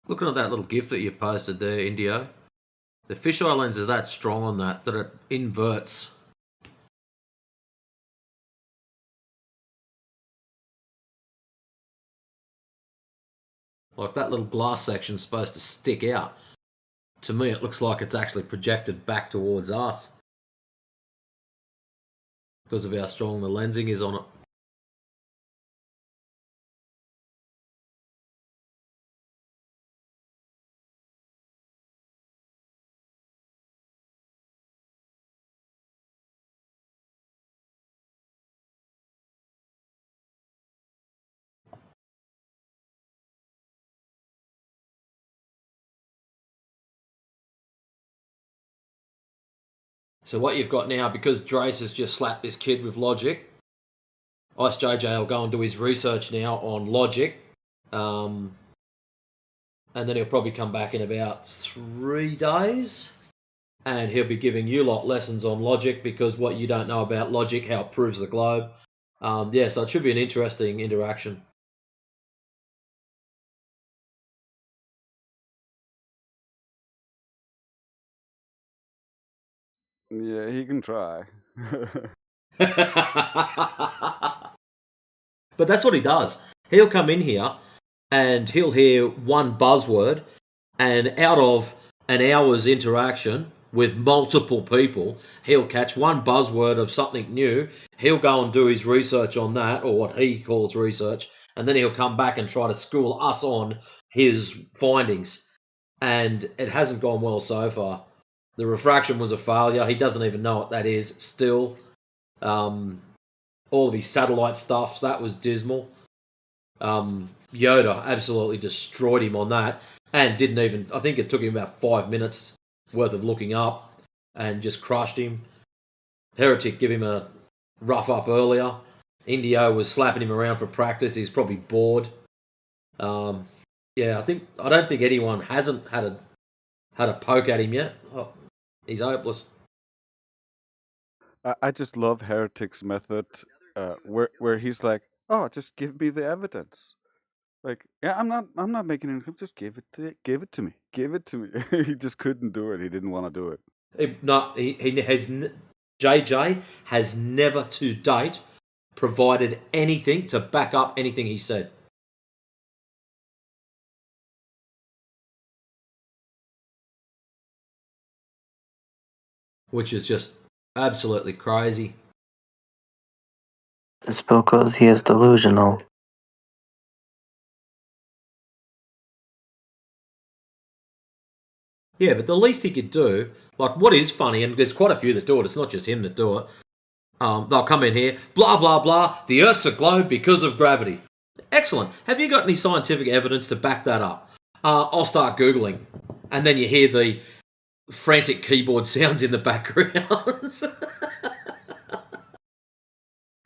Looking at that little GIF that you posted there, Indio, the fisheye lens is that strong on that it inverts. Like that little glass section's supposed to stick out. To me, it looks like it's actually projected back towards us because of how strong the lensing is on it. So what you've got now, because Drace has just slapped this kid with logic, Ice JJ will go and do his research now on logic, and then he'll probably come back in about 3 days, and he'll be giving you lot lessons on logic, because what you don't know about logic, how it proves the globe. Yeah, so it should be an interesting interaction. Yeah, he can try. But that's what he does. He'll come in here and he'll hear one buzzword, and out of an hour's interaction with multiple people, he'll catch one buzzword of something new. He'll go and do his research on that, or what he calls research, and then he'll come back and try to school us on his findings. And it hasn't gone well so far. The refraction was a failure. He doesn't even know what that is still. All of his satellite stuff, that was dismal. Yoda absolutely destroyed him on that, and didn't even, I think it took him about 5 minutes worth of looking up and just crushed him. Heretic give him a rough up earlier. Indio was slapping him around for practice. He's probably bored. Yeah, I don't think anyone hasn't had a poke at him yet. Oh, he's hopeless. I just love Heretic's method, where he's like, "Oh, just give me the evidence." Like, yeah, I'm not making anything. Just give it to me, give it to me. He just couldn't do it. He didn't want to do it. He has. JJ has never to date provided anything to back up anything he said. Which is just absolutely crazy. It's because he is delusional. Yeah, but the least he could do, like what is funny, and there's quite a few that do it, it's not just him that do it. They'll come in here, blah, blah, blah, the Earth's a globe because of gravity. Excellent. Have you got any scientific evidence to back that up? I'll start Googling. And then you hear the frantic keyboard sounds in the background.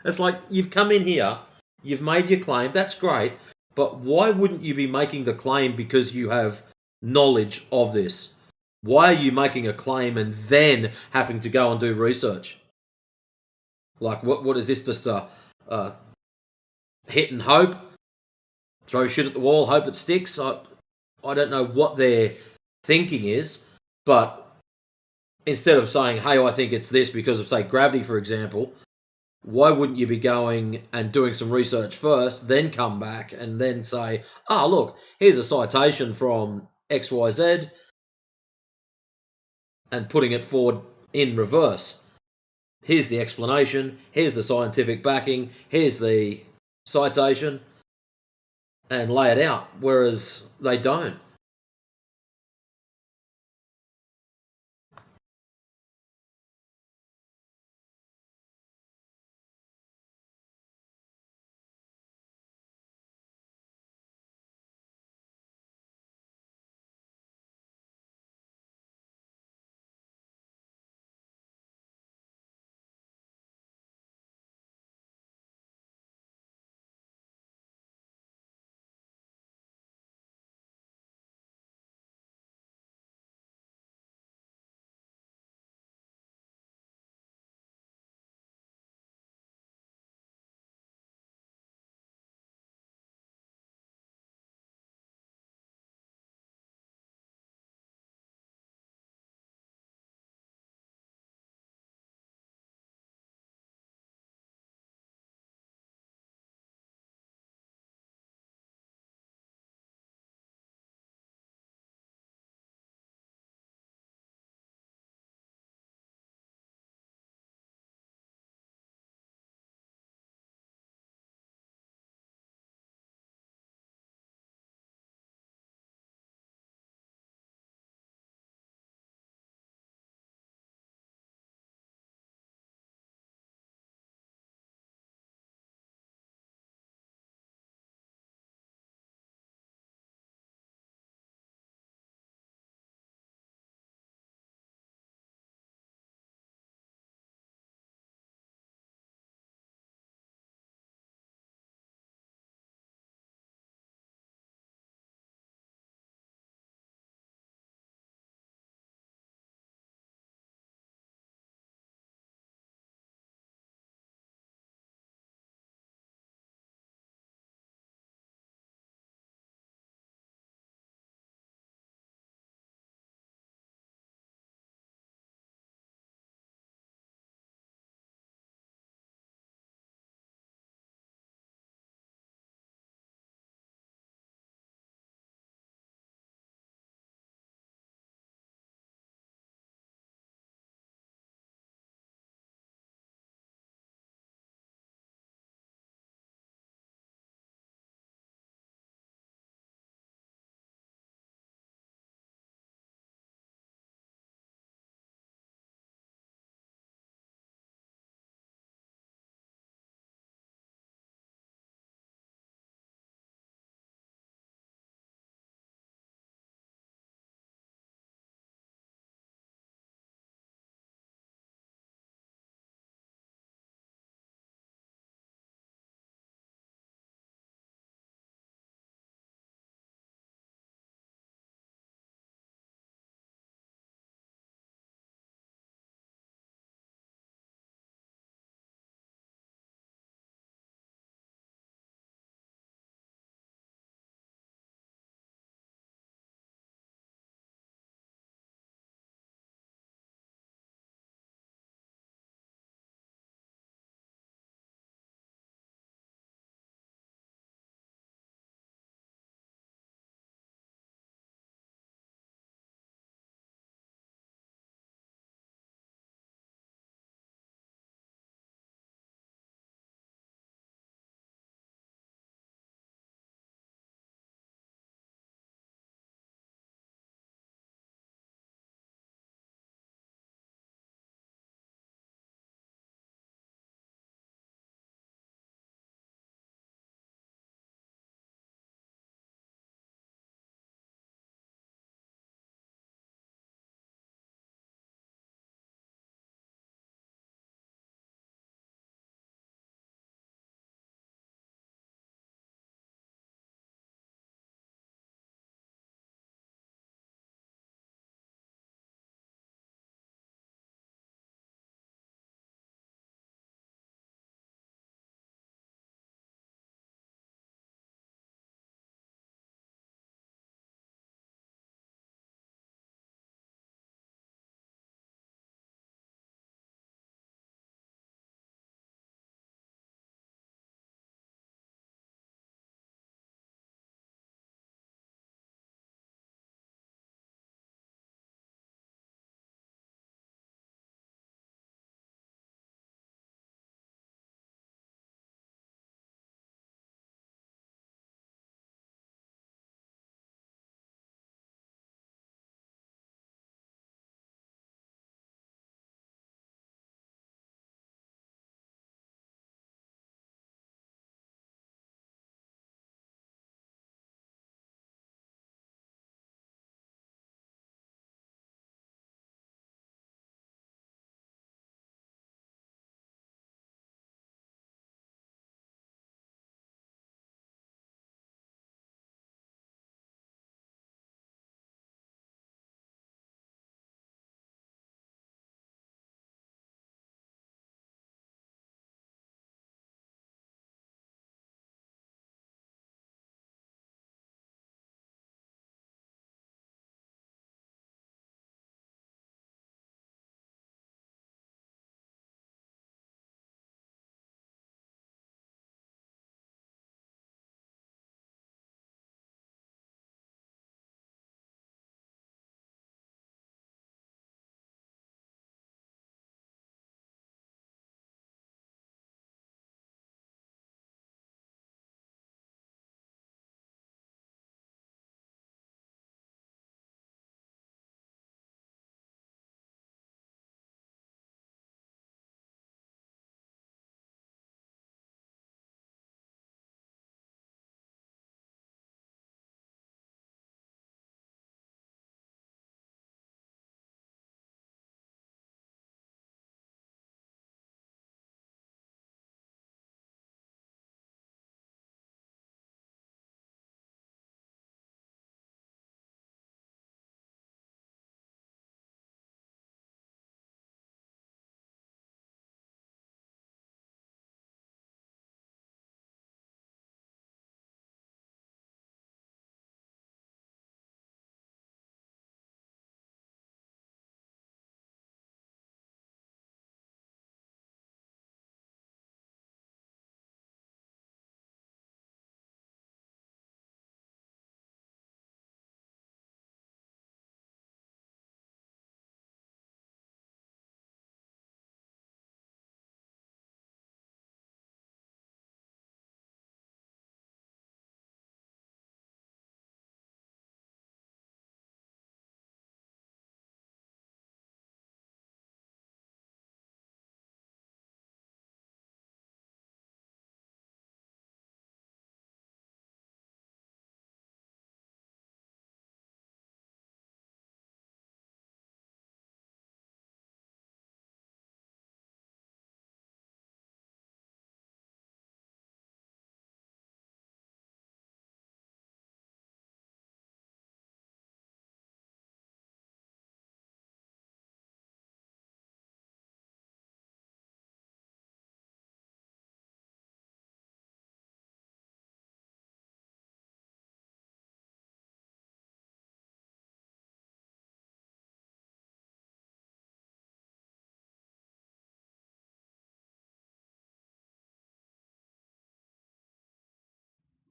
It's like, you've come in here, you've made your claim, that's great, but why wouldn't you be making the claim because you have knowledge of this? Why are you making a claim and then having to go and do research? Like, what is this, just a hit and hope? Throw shit at the wall, hope it sticks? I don't know what their thinking is, but instead of saying, hey, I think it's this because of, say, gravity, for example, why wouldn't you be going and doing some research first, then come back and then say, oh, look, here's a citation from XYZ, and putting it forward in reverse. Here's the explanation, here's the scientific backing, here's the citation, and lay it out, whereas they don't.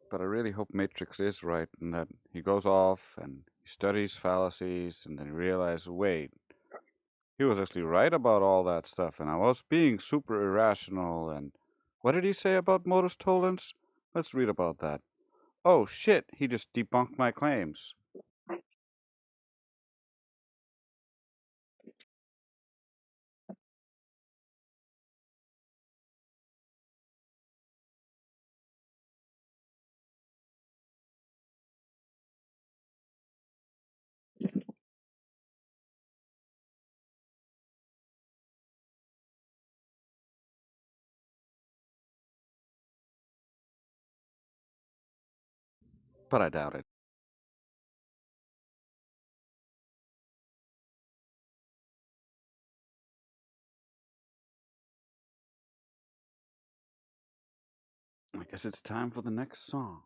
But I really hope Matrix is right and that he goes off and he studies fallacies and then he realizes, wait, he was actually right about all that stuff and I was being super irrational. And what did he say about modus tollens? Let's read about that. Oh shit, he just debunked my claims. But I doubt it. I guess it's time for the next song.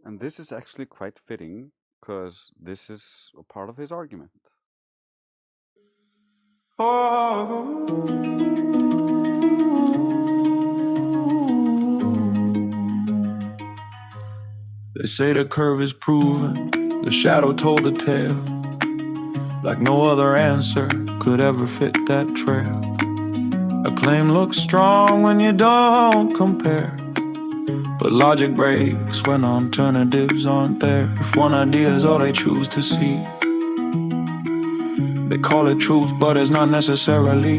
And this is actually quite fitting because this is a part of his argument. They say the curve is proven, the shadow told the tale, like no other answer could ever fit that trail. A claim looks strong when you don't compare, but logic breaks when alternatives aren't there. If one idea is all they choose to see, they call it truth, but it's not necessarily.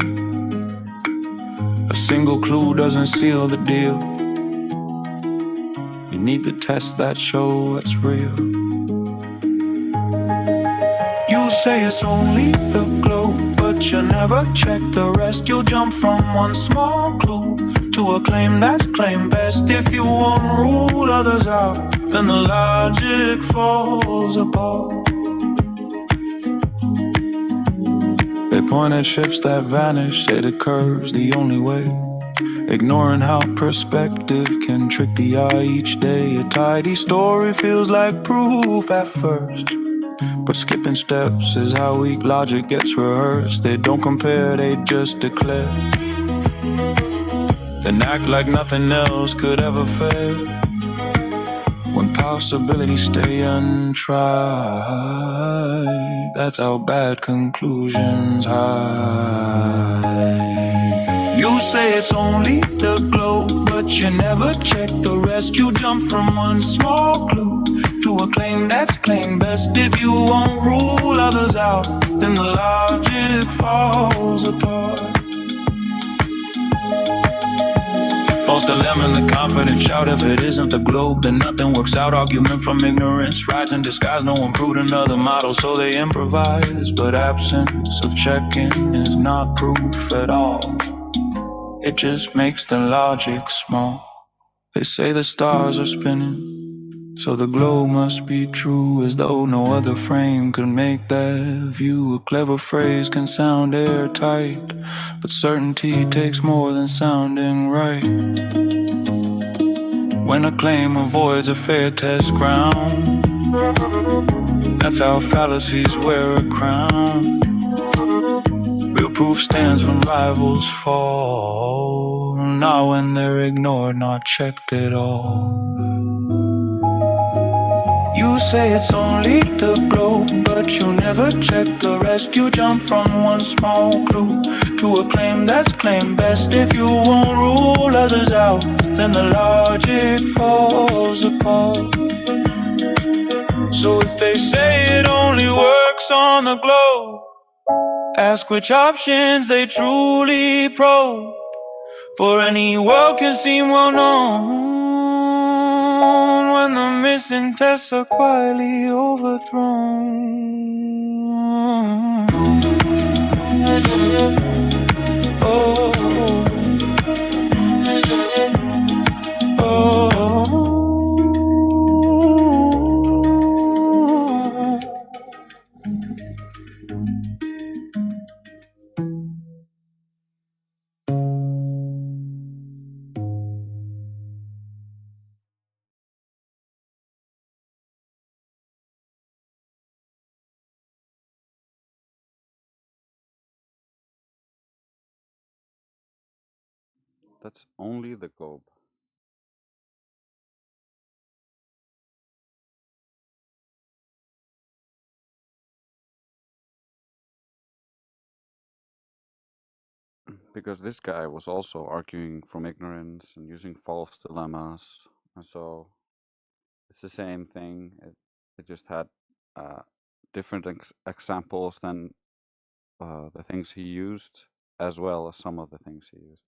A single clue doesn't seal the deal. You need the tests that show what's real. You say it's only the globe, but you never check the rest. You jump from one small clue to a claim that's claimed best. If you won't rule others out, then the logic falls apart. They point at ships that vanish, say the curve's the only way, ignoring how perspective can trick the eye each day. A tidy story feels like proof at first, but skipping steps is how weak logic gets rehearsed. They don't compare, they just declare, then act like nothing else could ever fail, when possibilities stay untried. That's how bad conclusions hide. You say it's only the globe, but you never check the rest. You jump from one small clue to a claim that's claimed best. If you won't rule others out, then the logic falls apart. False dilemma, the confident shout. If it isn't the globe, then nothing works out. Argument from ignorance, rides in disguise. No one proved another model, so they improvise. But absence of checking is not proof at all. It just makes the logic small. They say the stars are spinning, so the globe must be true, as though no other frame could make that view. A clever phrase can sound airtight, but certainty takes more than sounding right. When a claim avoids a fair test ground, that's how fallacies wear a crown. Real proof stands when rivals fall, not when they're ignored, not checked at all. You say it's only the globe, but you never check the rest. You jump from one small clue to a claim that's claimed best. If you won't rule others out, then the logic falls apart. So if they say it only works on the globe, ask which options they truly probe. For any world can seem well known when the missing tests are quietly overthrown. Oh, oh, oh. That's only the globe. Because this guy was also arguing from ignorance and using false dilemmas, and so it's the same thing. It just had uh, different examples than the things he used, as well as some of the things he used.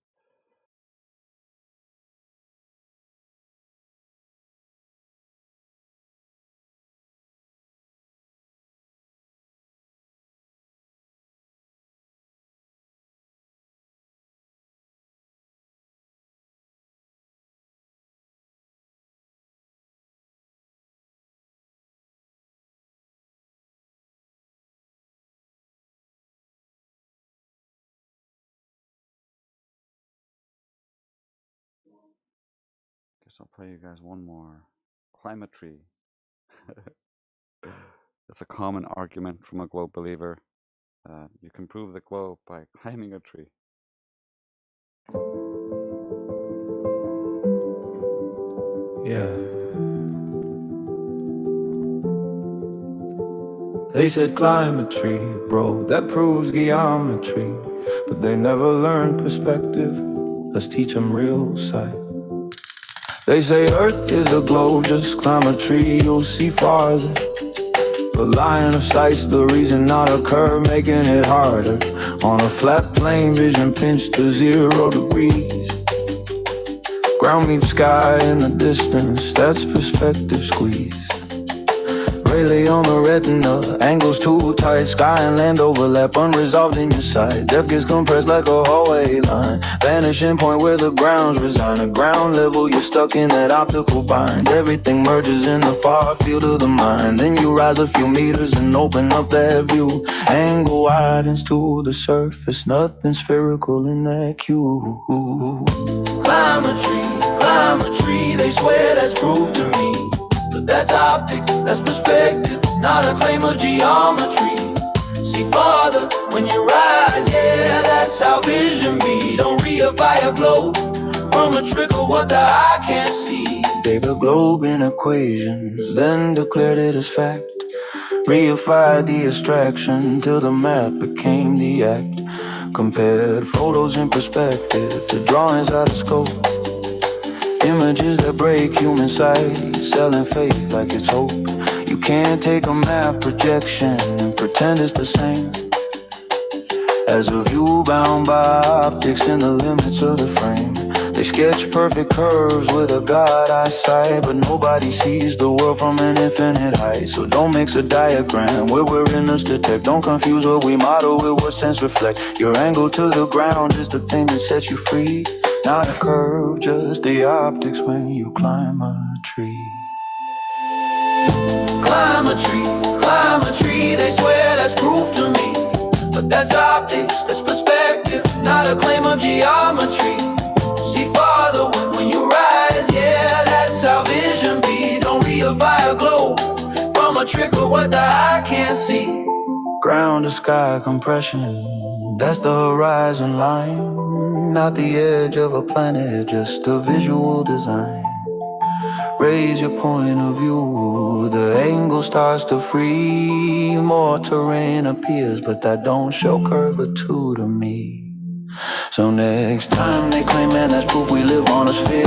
Guess I'll play you guys one more. Climatry. It's a common argument from a globe believer. You can prove the globe by climbing a tree. Yeah. They said climb a tree, bro, that proves geometry. But they never learned perspective. Let's teach them real sight. They say Earth is a globe, just climb a tree, you'll see farther. The line of sight's the reason, not a curve making it harder. On a flat plane, vision pinched to 0 degrees. Ground meets sky in the distance, that's perspective squeeze. Rayleigh on the retina, angles too tight. Sky and land overlap, unresolved in your sight. Depth gets compressed like a hallway line. Vanishing point where the grounds resign. At ground level, you're stuck in that optical bind. Everything merges in the far field of the mind. Then you rise a few meters and open up that view. Angle widens to the surface, nothing spherical in that cube. Climb a tree, they swear that's proof to me. But that's optics, that's perspective, not a claim of geometry. See farther when you rise, yeah, that's how vision be. Don't reify a globe from a trick of what the eye can't see. They built globe in equations, then declared it as fact. Reified the abstraction till the map became the act. Compared photos in perspective to drawings out of scope. Images that break human sight, selling faith like it's hope. You can't take a math projection and pretend it's the same as a view bound by optics in the limits of the frame. They sketch perfect curves with a god eyesight, but nobody sees the world from an infinite height. So don't mix a diagram where we're in this detect. Don't confuse what we model with what sense reflect. Your angle to the ground is the thing that sets you free. Not a curve, just the optics when you climb a tree. Climb a tree, they swear that's proof to me. But that's optics, that's perspective, not a claim of geometry. See farther when you rise, yeah, that's how vision be. Don't reify a globe from a trick of what the eye can't see. Ground to sky compression, that's the horizon line. Not the edge of a planet, just a visual design. Raise your point of view, the angle starts to free. More terrain appears, but that don't show curvature to me. So next time they claim, man, that's proof we live on a sphere.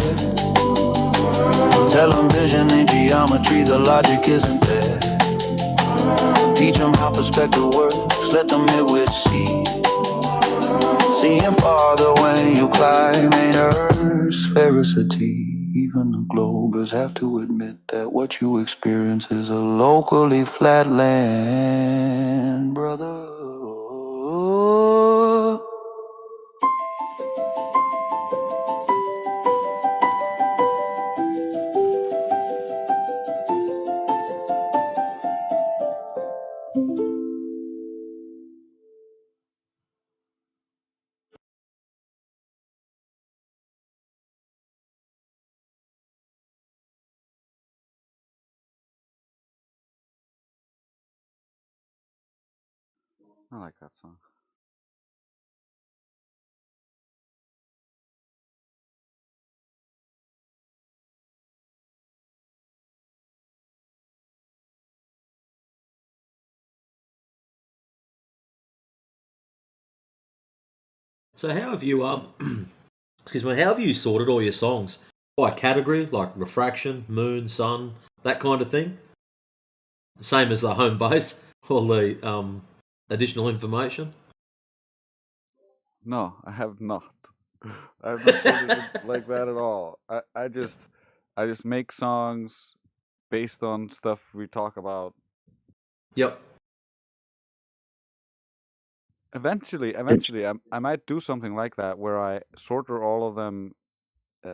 Tell them vision ain't geometry, the logic isn't there. Teach them how perspective works, let them hit with see. Seeing farther when you climb ain't Earth's sphericity. Even the globers have to admit that what you experience is a locally flat land, brother. I like that song. So how have you excuse me, how have you sorted all your songs? By category, like refraction, moon, sun, that kind of thing? Same as the home base, all the additional information? No, I have not. I have not sorted it like that at all. I just make songs based on stuff we talk about. Yep. Eventually, I might do something like that where I sorter all of them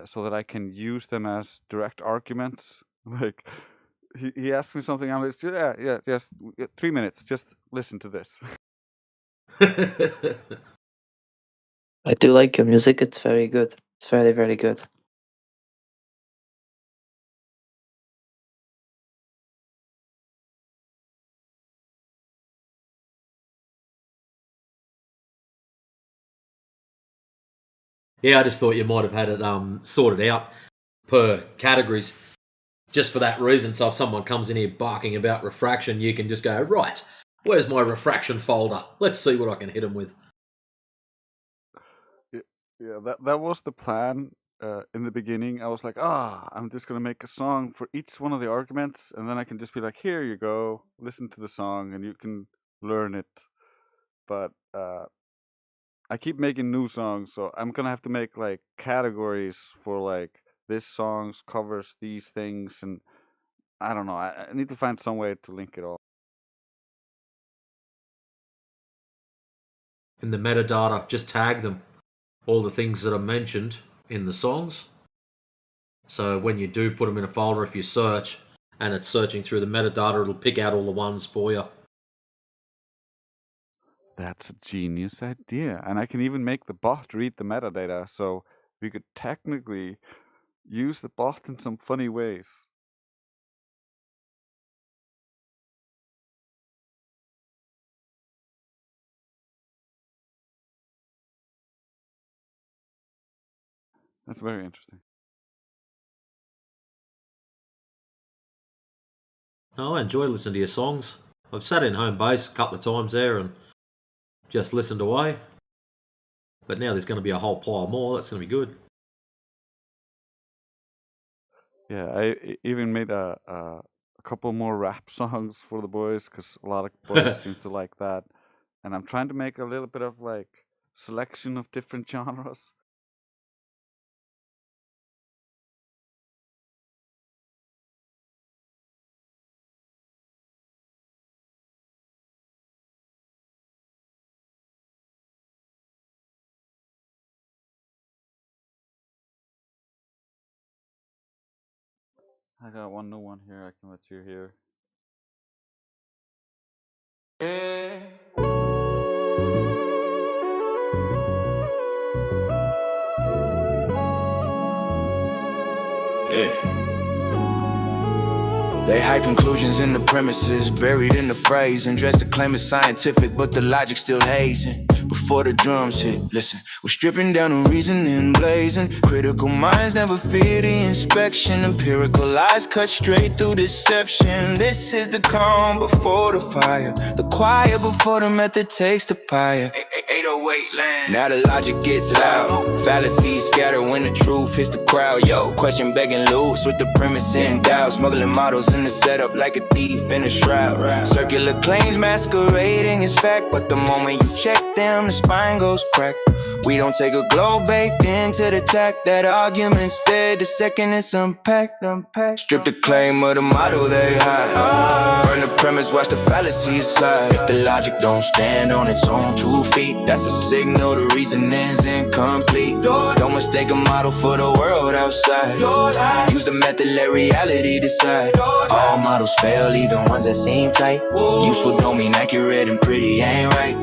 so that I can use them as direct arguments. Like he asked me something, I'm like, yeah, just 3 minutes, just listen to this. I do like your music. It's very good. It's very, very good. Yeah, I just thought you might have had it sorted out per categories just for that reason. So if someone comes in here barking about refraction, you can just go, right, where's my refraction folder? Let's see what I can hit them with. Yeah, that was the plan in the beginning. I was like, I'm just gonna make a song for each one of the arguments, and then I can just be like, here you go, listen to the song, and you can learn it. But I keep making new songs, so I'm gonna have to make like categories for like this songs covers these things, and I don't know. I need to find some way to link it all. In the metadata, just tag them, all the things that are mentioned in the songs. So when you do put them in a folder, if you search and it's searching through the metadata, it'll pick out all the ones for you. That's a genius idea, and I can even make the bot read the metadata, so we could technically use the bot in some funny ways. That's very interesting. Oh, I enjoy listening to your songs. I've sat in home base a couple of times there and just listened away. But now there's going to be a whole pile more. That's going to be good. Yeah, I even made a couple more rap songs for the boys because a lot of boys seem to like that, and I'm trying to make a little bit of like selection of different genres. I got one new one here. I can let you hear. They hide conclusions in the premises, buried in the phrase, and dress the claim as scientific, but the logic still hazing. Before the drums hit, listen, we're stripping down the reasoning, blazing. Critical minds never fear the inspection. Empirical eyes cut straight through deception. This is the calm before the fire, the quiet before the method takes the pyre. 808 land. Now the logic gets loud, fallacies scatter when the truth hits the crowd. Yo, question begging loose with the premise in doubt. Smuggling models in the setup like a thief in a shroud. Circular claims masquerading as fact, but the moment you check them, the spine goes crack. We don't take a glow baked into the tack. That argument instead, the second it's unpacked. Strip the claim of the model they hide. Burn the premise, watch the fallacy slide. If the logic don't stand on its own 2 feet, that's a signal the reasoning's incomplete. Don't mistake a model for the world outside. Use the method, let reality decide. All models fail, even ones that seem tight. Useful don't mean accurate, and pretty ain't right.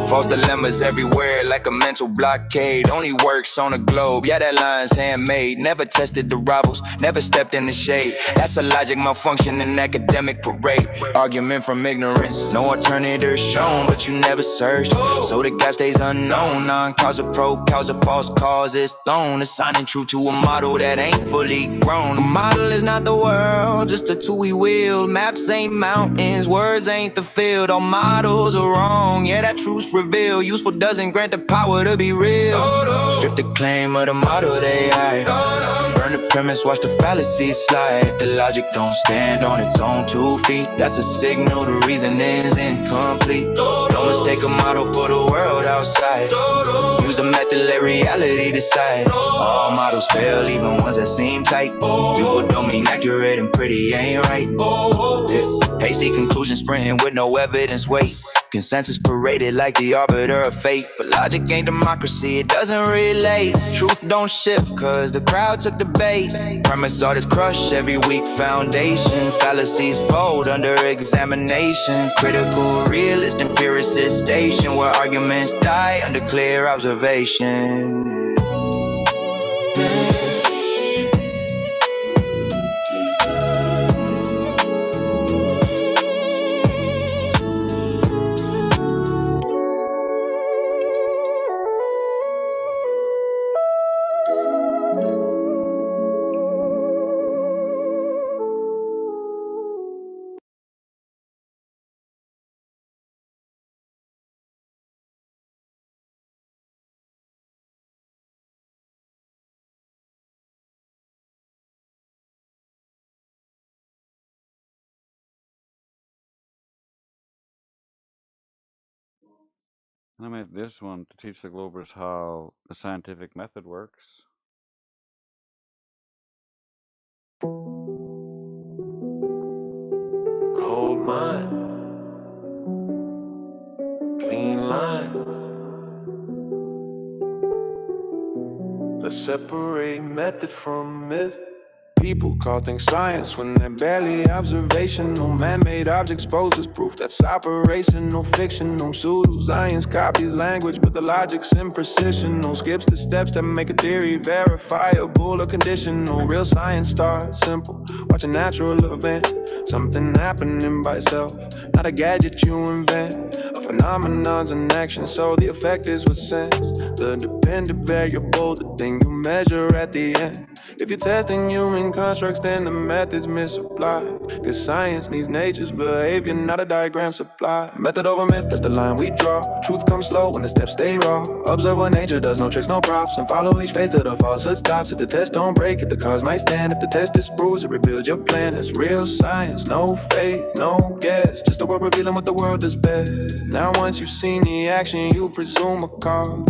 False dilemmas everywhere like a mental blockade. Only works on a globe, yeah, that line's handmade. Never tested the rivals, never stepped in the shade. That's a logic malfunction in academic parade. Argument from ignorance, no alternative shown, but you never searched, so the gap stays unknown. Non-causa, pro-causa, false causes thrown, assigning truth to a model that ain't fully grown. A model is not the world, just a tool we wield. Maps ain't mountains, words ain't the field. All models are wrong, yeah, that truth's revealed. Useful doesn't grant the power to be real. Strip the claim of the model they hide. Burn the premise, watch the fallacy slide. The logic don't stand on its own 2 feet. That's a signal the reason is incomplete. Don't mistake a model for the world outside. Use the method, let reality decide. All models fail, even ones that seem tight. Beautiful don't mean accurate and pretty ain't right. Yeah. Hasty conclusions sprinting with no evidence weight. Consensus paraded like the arbiter of fate. But logic ain't democracy, it doesn't relate. Truth don't shift cause the crowd took the bait. Premise artists crush every weak foundation. Fallacies fold under examination. Critical realist empiricist station where arguments die under clear observation. I made this one to teach the Globers how the scientific method works. Cold mind, clean line. Let's separate method from myth. People call things science when they're barely observational. Man-made objects pose as proof that's operational, fictional. Pseudo-science copies language, but the logic's imprecisional. Skips the steps that make a theory verifiable or conditional. Real science starts simple, watch a natural event. Something happening by itself, not a gadget you invent. A phenomenon's an action, so the effect is what sense. The dependent variable, the thing you measure at the end. If you're testing human constructs, then the method's misapplied. Cause science needs nature's behavior, not a diagram supply. Method over myth, that's the line we draw. Truth comes slow when the steps stay raw. Observe what nature does, no tricks, no props. And follow each phase till the falsehood stops. If the test don't break, if the cause might stand. If the test disproves, it rebuilds your plan. It's real science, no faith, no guess. Just the world revealing what the world does best. Now once you've seen the action, you presume a cause.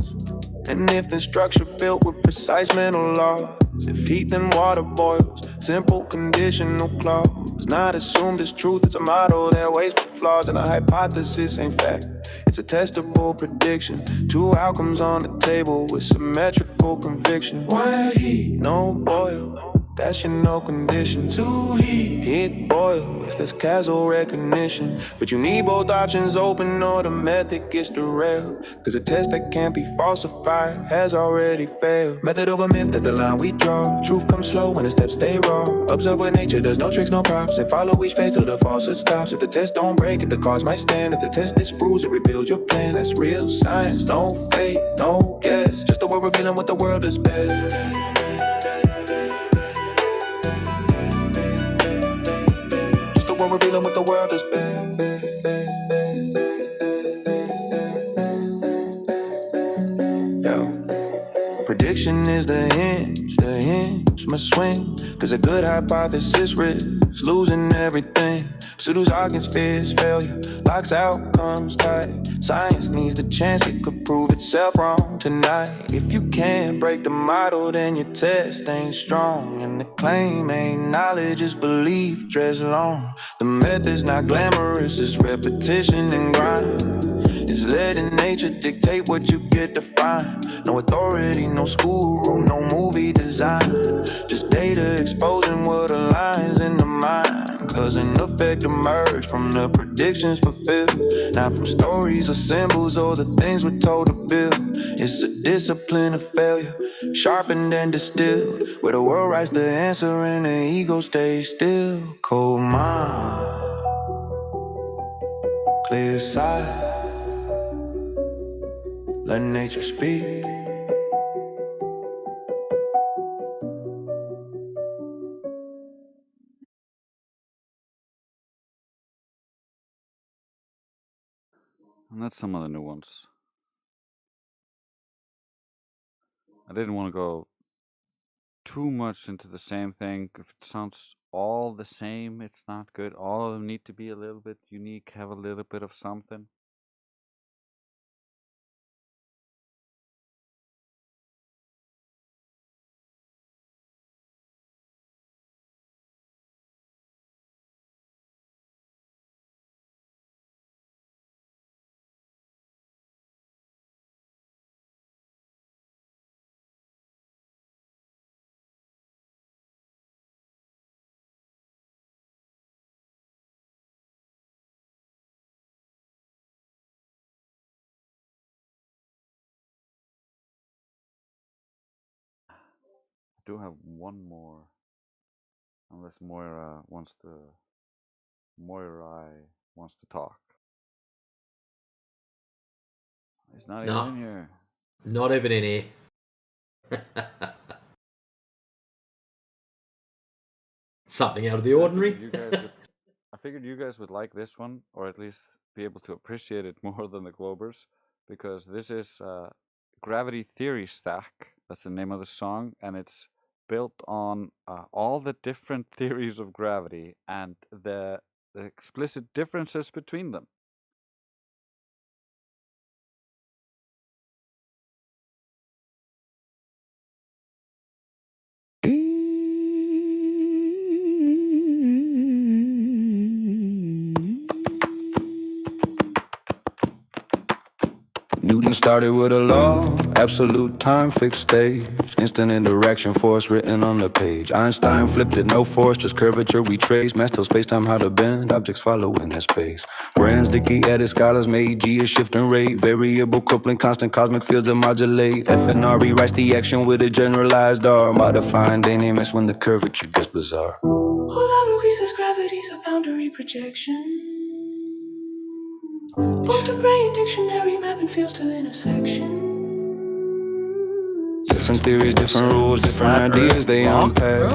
And if the structure built with precise mental laws, if heat then water boils, simple conditional clause. Not assumed as truth, it's a model that waits for flaws. And a hypothesis ain't fact, it's a testable prediction. 2 outcomes on the table with symmetrical conviction. Why heat, no boil, that's your no condition. 2 heat boils, that's causal recognition. But you need both options open or the method gets derailed. Cause a test that can't be falsified has already failed. Method over myth, that's the line we draw. Truth comes slow when the steps stay raw. Observe what nature does, no tricks, no props. And follow each phase till the falsehood stops. If the test don't break, if the cause might stand. If the test disproves, it rebuilds your plan. That's real science, no faith, no guess. Just the world revealing what the world is best. We're revealing what the world has been. Yo. Prediction is the hinge must swing. Cause a good hypothesis risks losing everything. Pseudo-science fears failure, locks outcomes tight. Science needs the chance it could prove itself wrong tonight. If you can't break the model, then your test ain't strong. And the claim ain't knowledge, it's belief dressed long. The method's not glamorous, it's repetition and grind. It's letting nature dictate what you get to find. No authority, no school rule, no movie design. Just data exposing what aligns in the mind. Cause an effect emerged from the predictions fulfilled. Not from stories or symbols or the things we're told to build. It's a discipline of failure, sharpened and distilled. Where the world writes the answer and the ego stays still. Cold mind, clear sight. Let nature speak. And that's some of the new ones. I didn't want to go too much into the same thing. If it sounds all the same, it's not good. All of them need to be a little bit unique, have a little bit of something. I do have one more, unless Moira wants to. Moira wants to talk. He's not even No, in here. not even in here. Something out of the ordinary. I figured you guys would like this one, or at least be able to appreciate it more than the Globers, because this is Gravity Theory Stack. That's the name of the song, and it's built on all the different theories of gravity and the explicit differences between them. Newton started with a law, absolute time, fixed stage, instant interaction, force written on the page. Einstein flipped it, no force, just curvature we trace. Math tells space-time how to bend, objects follow in their space. Brands, Dickey, added scholars made G a shifting rate, variable coupling, constant cosmic fields that modulate. FNR rewrites the action with a generalized R, modifying dynamics when the curvature gets bizarre. Whole lot increases gravity's a boundary projection. Book to brain dictionary mapping fields to intersection. Different theories, different rules, different ideas they unpack.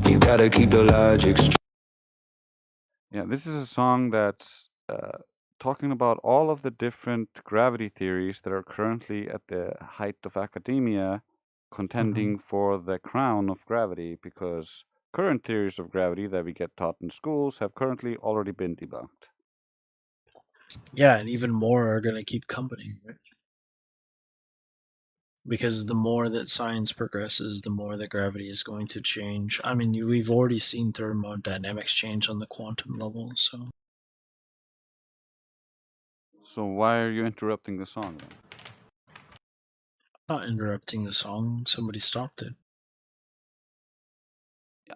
You gotta keep the logic straight. Yeah, this is a song that's talking about all of the different gravity theories that are currently at the height of academia, contending for the crown of gravity, because current theories of gravity that we get taught in schools have currently already been debunked. Yeah, and even more are going to keep coming, right? Because the more that science progresses, the more that gravity is going to change. I mean, we've already seen thermodynamics change on the quantum level, so. So why are you interrupting the song then? Not interrupting the song, somebody stopped it.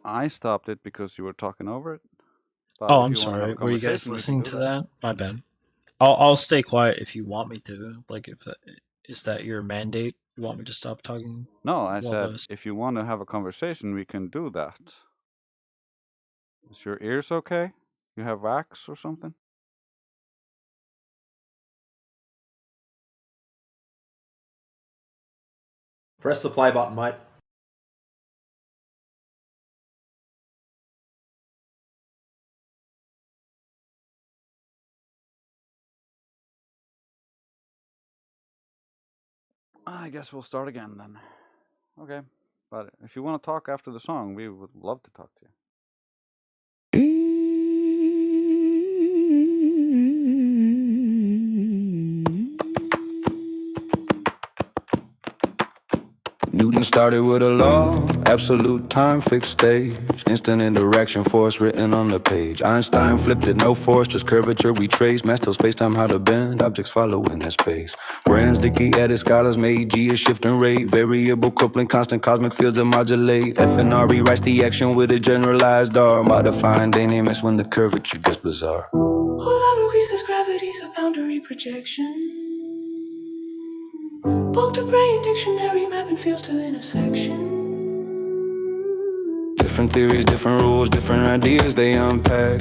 I stopped it because you were talking over it. But Oh, if I'm you wanna have a sorry. Were you guys conversation, we can listening do to that? My bad. I'll stay quiet if you want me to. Like, if that is that your mandate? You want me to stop talking? No, I Well, said if you want to have a conversation, we can do that. Is your ears okay? You have wax or something? Press the play button, mate. I guess we'll start again then. Okay. But if you want to talk after the song, we would love to talk to you. Newton started with a law, absolute time, fixed stage, instant interaction, force written on the page. Einstein flipped it, no force, just curvature we trace. Math tells space-time how to bend, objects follow in their space. Brands, Dickey, added scholars made G a shifting rate, variable coupling, constant cosmic fields that modulate. FNR rewrites the action with a generalized R, modifying dynamics when the curvature gets bizarre. Whole lot increases gravity's a boundary projection. Book to brain dictionary mapping fields to intersection. Different theories, different rules, different ideas they unpack.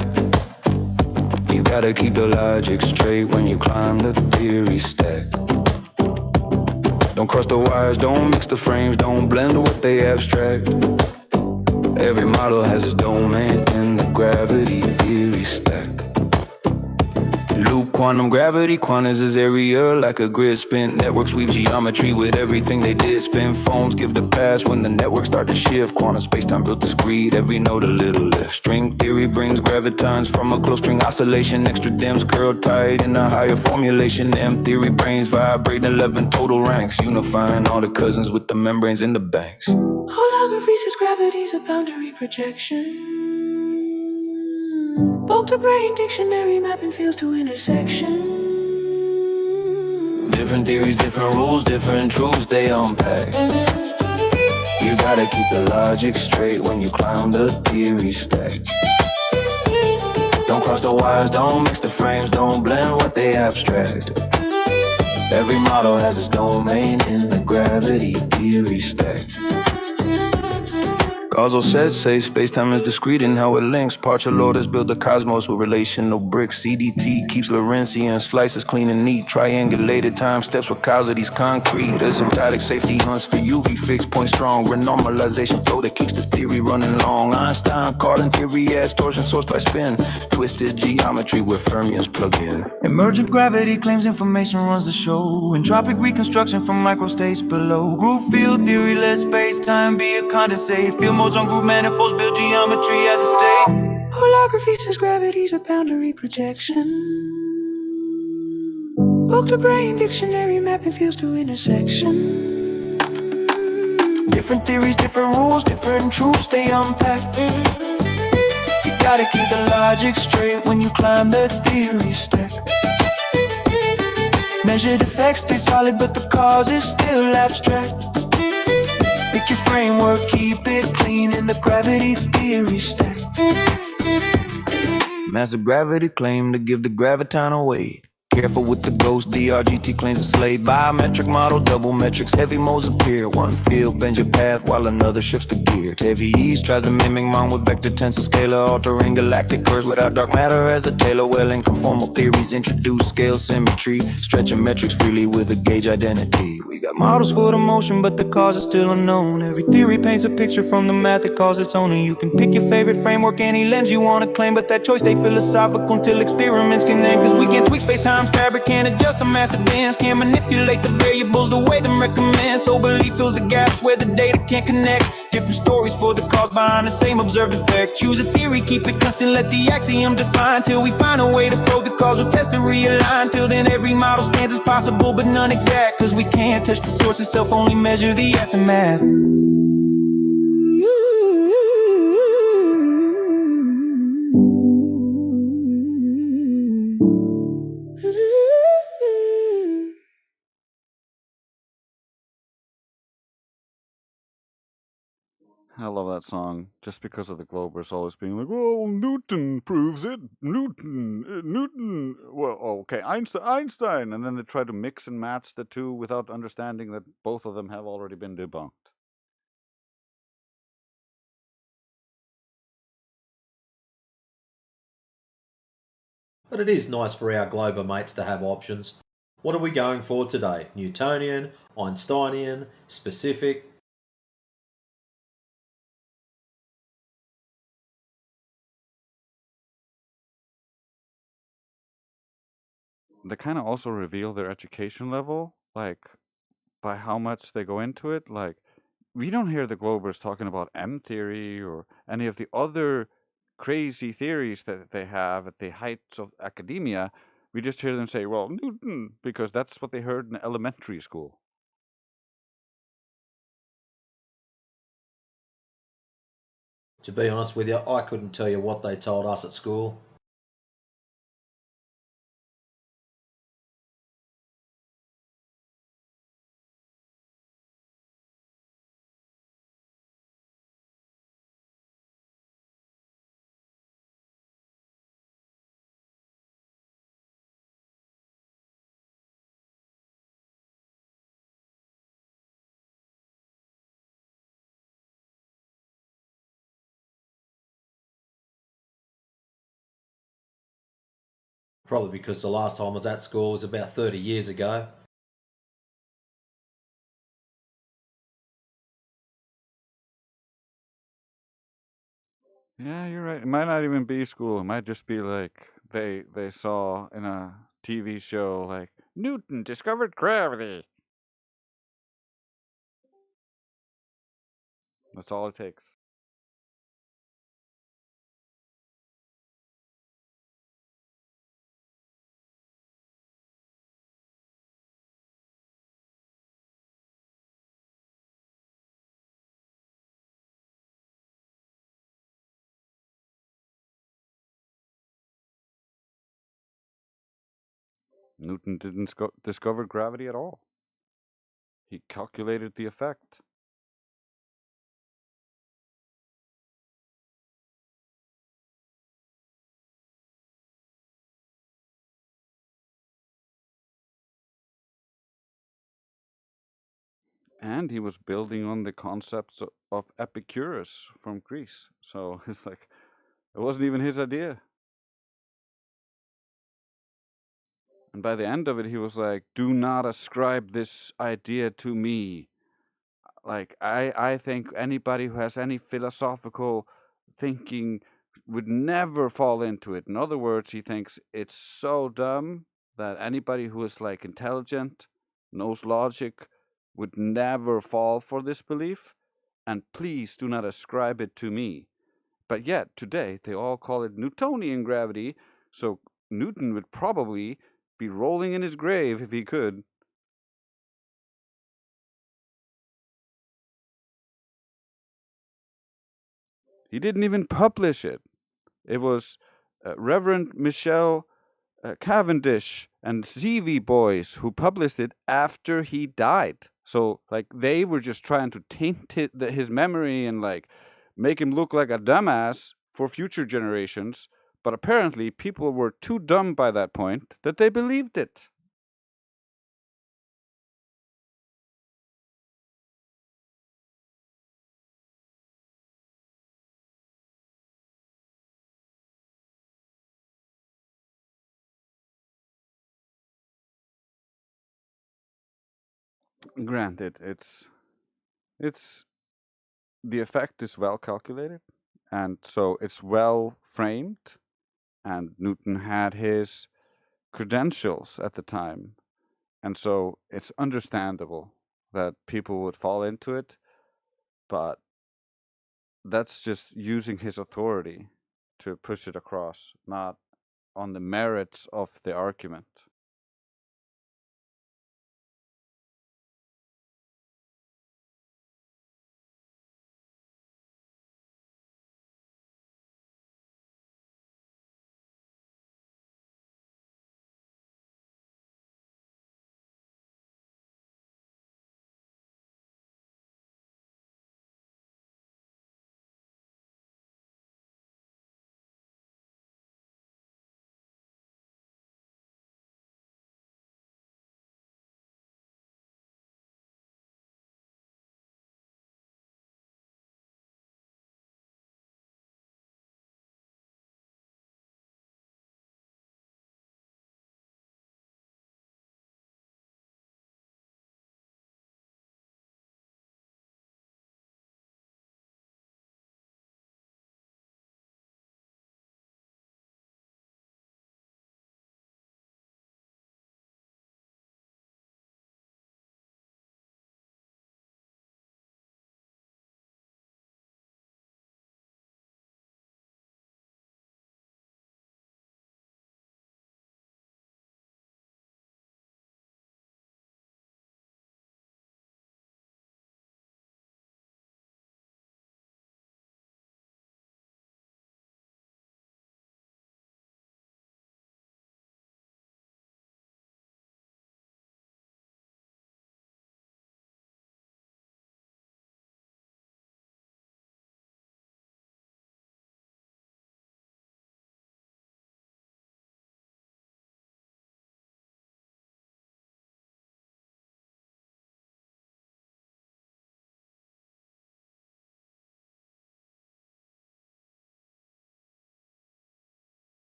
You gotta keep the logic straight when you climb the theory stack. Don't cross the wires, don't mix the frames, don't blend what they abstract. Every model has its domain in the gravity theory stack. Loop quantum gravity, quantas is area like a grid spin. Networks weave geometry with everything they did spin. Phones give the pass when the networks start to shift. Quantum space-time built discrete, every node a little lift. String theory brings gravitons from a close string oscillation. Extra dims curled tight in a higher formulation. M theory brains vibrate 11 total ranks, unifying all the cousins with the membranes in the banks. Holography says gravity's a boundary projection. Bulk to brain dictionary mapping fields to intersection. Different theories, different rules, different truths they unpack. You gotta keep the logic straight when you climb the theory stack. Don't cross the wires, don't mix the frames, don't blend what they abstract. Every model has its domain in the gravity theory stack. Causal sets say space-time is discrete in how it links. Partial orders build the cosmos with relational bricks. CDT keeps Lorentzian slices clean and neat. Triangulated time steps with causity's concrete. Asymptotic safety hunts for UV fixed point strong. Renormalization flow that keeps the theory running long. Einstein Cardan theory adds torsion source by spin. Twisted geometry where fermions plug in. Emergent gravity claims information runs the show. Entropic reconstruction from microstates below. Group field theory lets space-time be a condensate. Field modes on group manifolds build geometry as a state. Holography says gravity's a boundary projection. Bulk to brain dictionary mapping fields to intersection. Different theories, different rules, different truths they unpack. You gotta keep the logic straight when you climb the theory stack. Measured effects stay solid, but the cause is still abstract. Pick your framework, keep it clean in the gravity theory stack. Massive gravity claim to give the graviton a weight. Careful with the ghost, DRGT claims a slave. Biometric model, double metrics, heavy modes appear. One field bends your path while another shifts the gear. Heavy ease tries to mimic mine with vector tensor scalar, altering galactic curves without dark matter as a tailor. Well, in conformal theories introduce scale symmetry, stretching metrics freely with a gauge identity. We got models for the motion, but the cause is still unknown. Every theory paints a picture from the math that calls its own. And you can pick your favorite framework, any lens you want to claim, but that choice stay philosophical until experiments can end. Cause we can tweak space-time fabric, can't adjust the master bands, can't manipulate the variables the way them recommend. So belief fills the gaps where the data can't connect. Different stories for the cause behind the same observed effect. Choose a theory, keep it constant, let the axiom define, till we find a way to probe the causal test and realign. Till then every model stands as possible but none exact, cause we can't touch the source itself, only measure the aftermath. I love that song just because of the Globers always being like, "Well, Newton proves it. Newton. Well, okay, Einstein," and then they try to mix and match the two without understanding that both of them have already been debunked. But it is nice for our Glober mates to have options. What are we going for today? Newtonian, Einsteinian, specific? They kind of also reveal their education level, like by how much they go into it. Like, we don't hear the Globers talking about M theory or any of the other crazy theories that they have at the heights of academia. We just hear them say, "Well, Newton," because that's what they heard in elementary school. To be honest with you, I couldn't tell you what they told us at school. Probably because the last time I was at school was about 30 years ago. Yeah, you're right. It might not even be school. It might just be like they saw in a TV show like Newton discovered gravity. That's all it takes. Newton didn't discover gravity at all. He calculated the effect. And he was building on the concepts of Epicurus from Greece. So it's like, it wasn't even his idea. And by the end of it, he was like, do not ascribe this idea to me. Like, I think anybody who has any philosophical thinking would never fall into it. In other words, he thinks it's so dumb that anybody who is like intelligent, knows logic, would never fall for this belief. And please do not ascribe it to me. But yet, today, they all call it Newtonian gravity, so Newton would probably be rolling in his grave if he could. He didn't even publish it. It was Reverend Michel Cavendish and CV Boys who published it after he died. So, like, they were just trying to taint his memory and, like, make him look like a dumbass for future generations. But apparently, people were too dumb by that point that they believed it. Granted, it's the effect is well calculated, and so it's well framed, and Newton had his credentials at the time, and so it's understandable that people would fall into it, but that's just using his authority to push it across, not on the merits of the argument.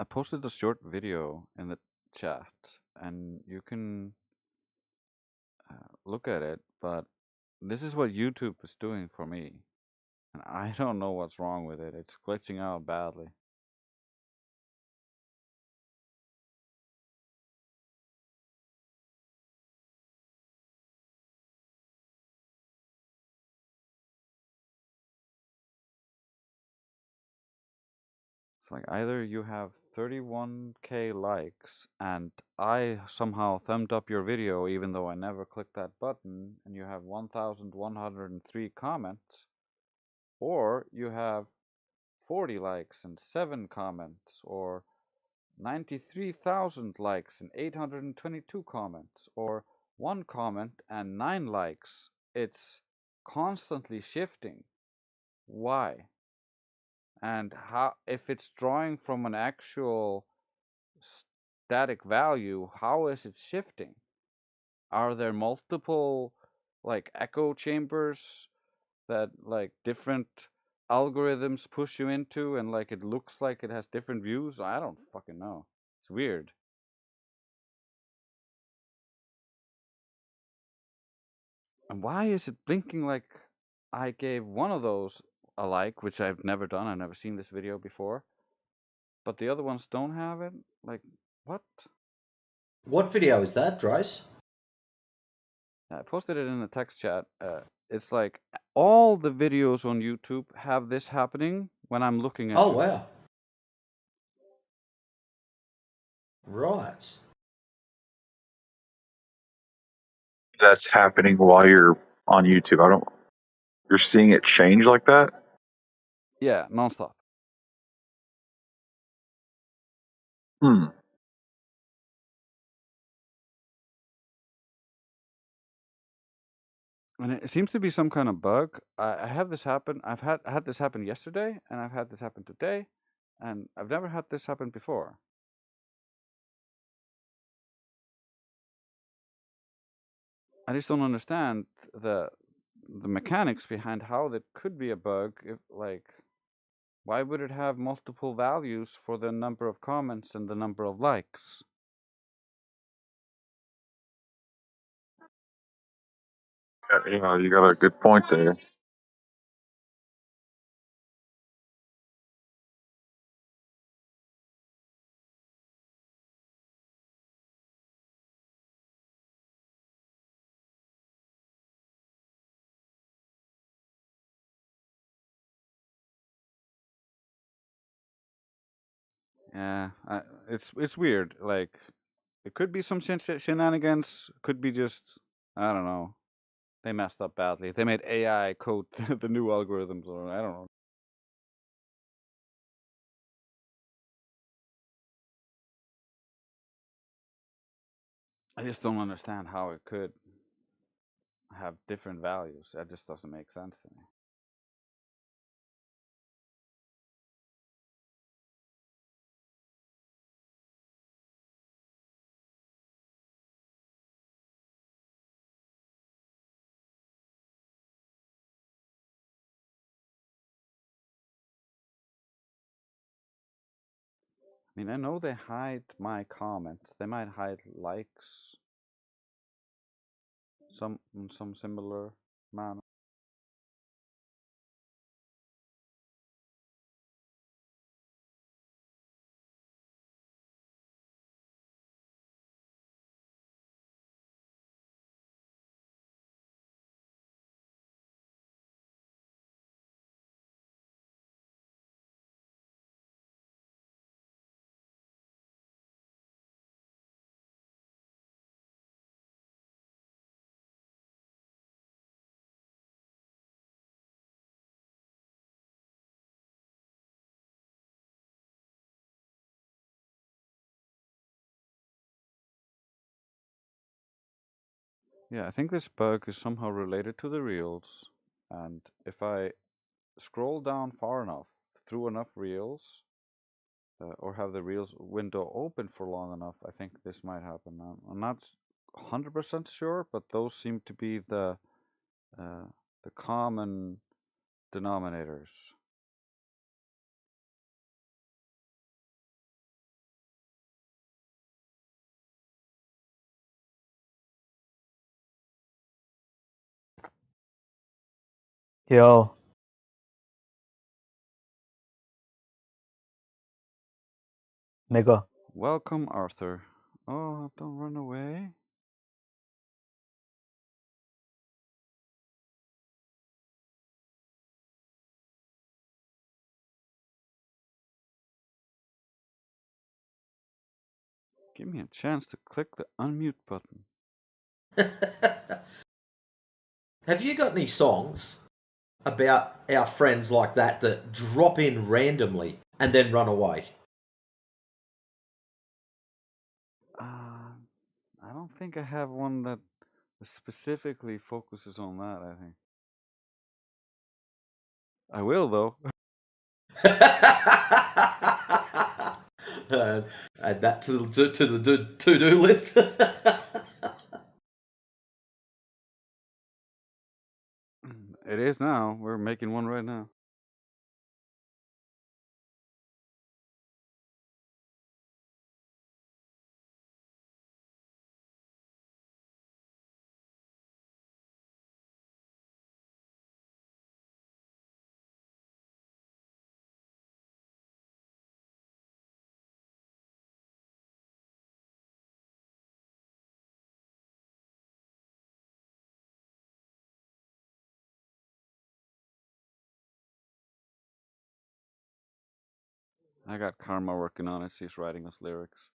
I posted a short video in the chat, and you can look at it. But this is what YouTube is doing for me, and I don't know what's wrong with it. It's glitching out badly. It's like either you have 31K likes and I somehow thumbed up your video even though I never clicked that button, and you have 1,103 comments, or you have 40 likes and 7 comments, or 93,000 likes and 822 comments, or 1 comment and 9 likes. It's constantly shifting. Why? And how, if it's drawing from an actual static value, how is it shifting? Are there multiple like echo chambers that like different algorithms push you into, and like it looks like it has different views? I don't fucking know. It's weird. And why is it blinking like I gave one of those a like, which I've never done. I've never seen this video before. But the other ones don't have it? Like, what? What video is that, Drace? I posted it in the text chat. It's like all the videos on YouTube have this happening when I'm looking at Oh, it. wow. Right. That's happening while you're on YouTube. You're seeing it change like that? Yeah, nonstop. Hmm. And it seems to be some kind of bug. I have this happen. I had this happen yesterday, and I've had this happen today, and I've never had this happen before. I just don't understand the mechanics behind how that could be a bug. If like, why would it have multiple values for the number of comments and the number of likes? Yeah, you got a good point there. Yeah, it's weird. Like, it could be some shenanigans. Could be just, I don't know. They messed up badly. They made AI code the new algorithms, or I don't know. I just don't understand how it could have different values. That just doesn't make sense to me. I mean, I know they hide my comments. They might hide likes, in some similar manner. Yeah, I think this bug is somehow related to the reels. And if I scroll down far enough through enough reels, or have the reels window open for long enough, I think this might happen. I'm not 100% sure, but those seem to be the common denominators. Yo. Mega. Welcome, Arthur. Oh, don't run away. Give me a chance to click the unmute button. Have you got any songs about our friends like that drop in randomly and then run away? I don't think I have one that specifically focuses on that, I think. I will, though. Add that to the to-do list. It is now. We're making one right now. I got Karma working on it. She's writing us lyrics.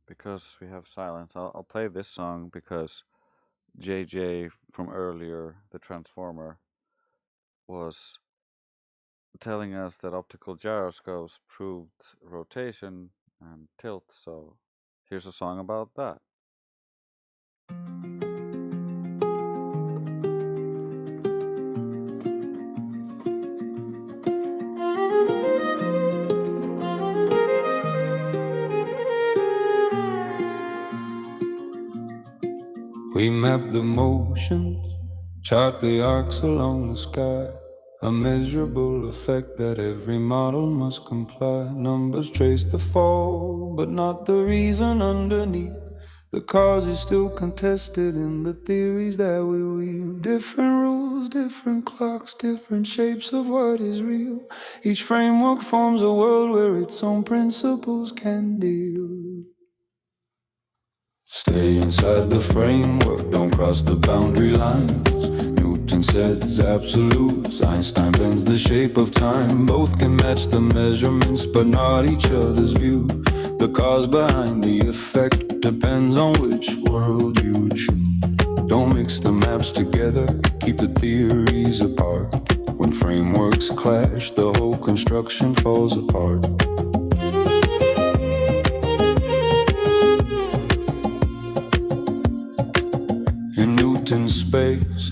Because we have silence, I'll play this song because JJ from earlier, the Transformer, was telling us that optical gyroscopes proved rotation and tilt, so here's a song about that. We map the motions, chart the arcs along the sky. A measurable effect that every model must comply. Numbers trace the fall, but not the reason underneath. The cause is still contested in the theories that we weave. Different rules, different clocks, different shapes of what is real. Each framework forms a world where its own principles can deal. Stay inside the framework, don't cross the boundary lines. Newton sets absolutes, Einstein bends the shape of time. Both can match the measurements, but not each other's view. The cause behind the effect depends on which world you choose. Don't mix the maps together, keep the theories apart. When frameworks clash, the whole construction falls apart.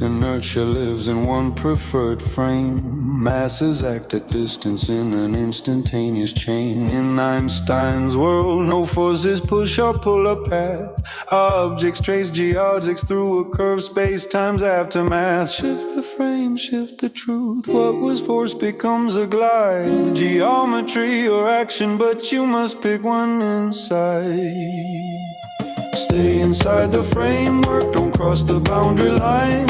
Inertia lives in one preferred frame. Masses act at distance in an instantaneous chain. In Einstein's world, no forces push or pull a path. Objects trace geodesics through a curved space-time's aftermath. Shift the frame, shift the truth. What was force becomes a glide. Geometry or action, but you must pick one inside. Stay inside the framework, don't cross the boundary line.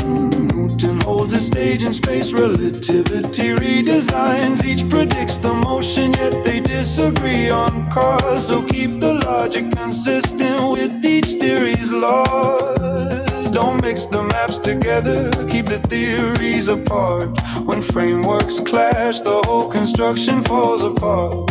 Newton holds a stage in space, relativity redesigns. Each predicts the motion, yet they disagree on cause. So keep the logic consistent with each theory's laws. Don't mix the maps together, keep the theories apart. When frameworks clash, the whole construction falls apart.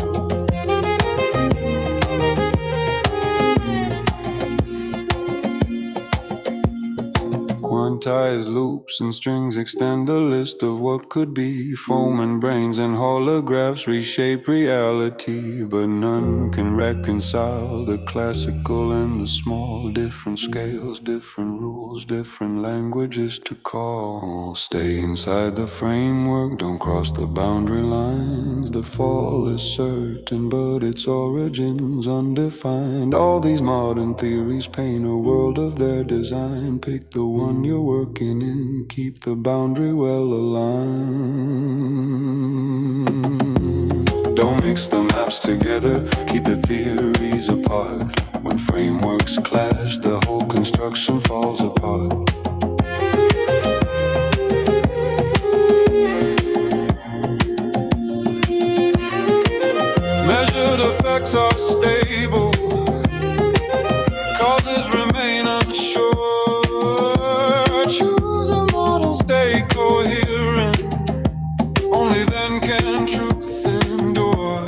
Quantized loops and strings extend the list of what could be. Foam and brains and holographs reshape reality, but none can reconcile the classical and the small. Different scales, different rules, different languages to call. Stay inside the framework, don't cross the boundary lines. The fall is certain, but its origins undefined. All these modern theories paint a world of their design. Pick the one you're working in, keep the boundary well aligned. Don't mix the maps together, keep the theories apart. When frameworks clash, the whole construction falls apart. Measured effects are stable, causes remain unsure. Choose a model, stay coherent. Only then can truth endure.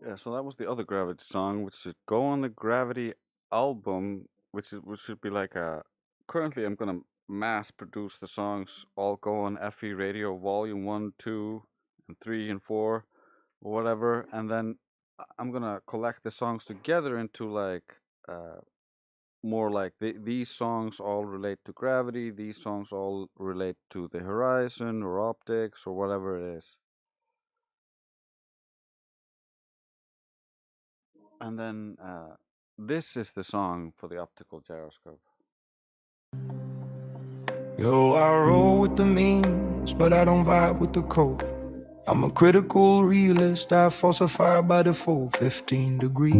Yeah, so that was the other Gravity song, which should go on the Gravity album, which should be like a. Currently, I'm gonna mass produce the songs, all go on FE Radio Volume 1, 2, and 3, and 4, or whatever, and then I'm gonna collect the songs together into like more like these songs all relate to gravity, these songs all relate to the horizon or optics or whatever it is. And then this is the song for the optical gyroscope. Yo, I roll with the means, but I don't vibe with the code. I'm a critical realist, I falsify by default. 15 degrees,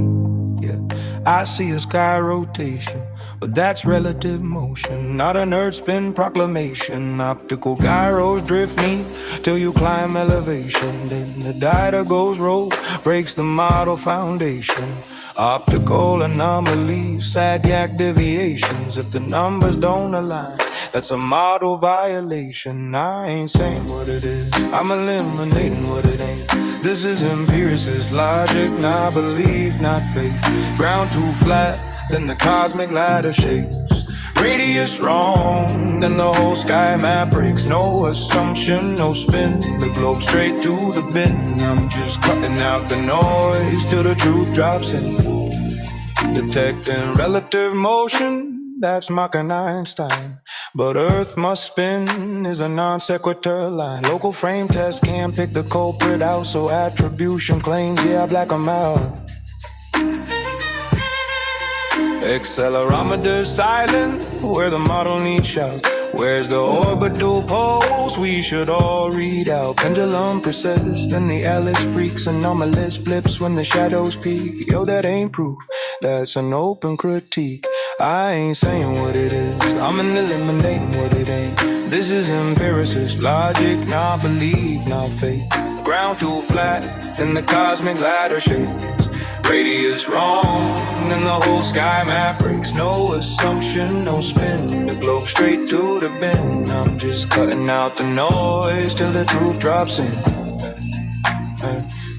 yeah. I see a sky rotation, but that's relative motion, not an earth spin proclamation. Optical gyros drift me till you climb elevation. Then the data goes rogue, breaks the model foundation. Optical anomalies, SAG-YAC deviations. If the numbers don't align, that's a model violation. I ain't saying what it is, I'm eliminating what it ain't. This is empiricist logic, not belief, not faith. Ground too flat, then the cosmic ladder shakes. Radius wrong, then the whole sky map breaks. No assumption, no spin, the globe straight to the bin. I'm just cutting out the noise till the truth drops in. Detecting relative motion, that's Mach and Einstein. But Earth must spin is a non sequitur line. Local frame test can't pick the culprit out, so attribution claims, yeah, I black 'em out. Accelerometer silent, where the model needs shout. Where's the orbital pulse we should all read out? Pendulum persists, then the Alice freaks. Anomalous blips when the shadows peak. Yo, that ain't proof, that's an open critique. I ain't saying what it is, I'm eliminating what it ain't. This is empiricist logic, not belief, not faith. Ground too flat, then the cosmic ladder shakes. Radius wrong, then the whole sky map breaks. No assumption, no spin. The globe straight to the bin. I'm just cutting out the noise till the truth drops in.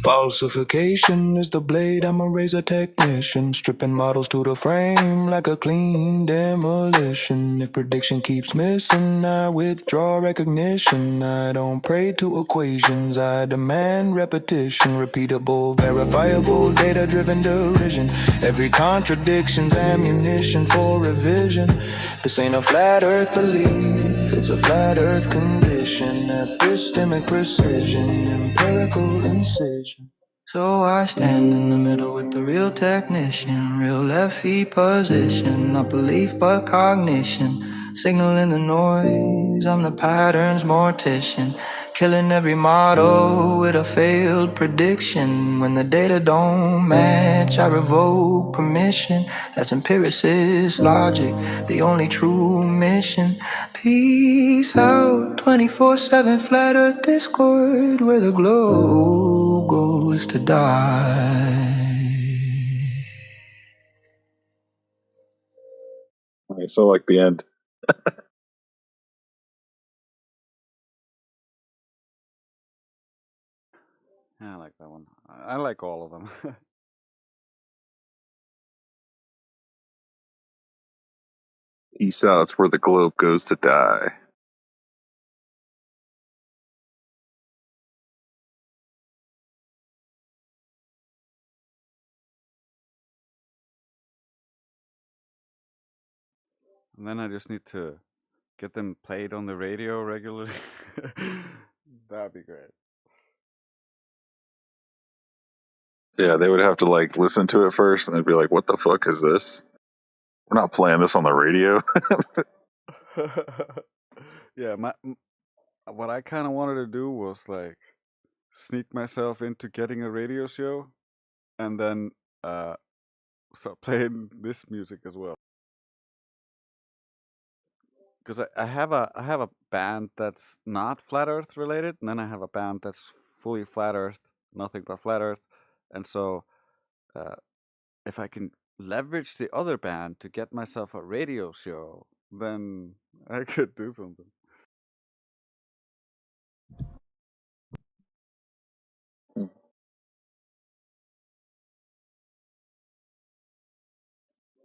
Falsification is the blade, I'm a razor technician. Stripping models to the frame like a clean demolition. If prediction keeps missing, I withdraw recognition. I don't pray to equations, I demand repetition. Repeatable, verifiable, data-driven derision. Every contradiction's ammunition for revision. This ain't a flat earth belief, it's a flat earth condition. Epistemic precision, empirical incision. So I stand in the middle with the real technician. Real left feet position, not belief but cognition. Signaling the noise, I'm the patterns mortician. Killing every model with a failed prediction. When the data don't match, I revoke permission. That's empiricist logic, the only true mission. Peace out, 24/7 flat earth discord, where the globe goes to die. Okay, so like the end. Yeah, I like that one. I like all of them. East out's where the globe goes to die. And then I just need to get them played on the radio regularly. That'd be great. Yeah, they would have to like listen to it first, and they'd be like, "What the fuck is this? We're not playing this on the radio." Yeah, what I kind of wanted to do was like sneak myself into getting a radio show, and then start playing this music as well. Because I have a band that's not flat Earth related, and then I have a band that's fully flat Earth, nothing but flat Earth, and so uh, if I can leverage the other band to get myself a radio show, then I could do something.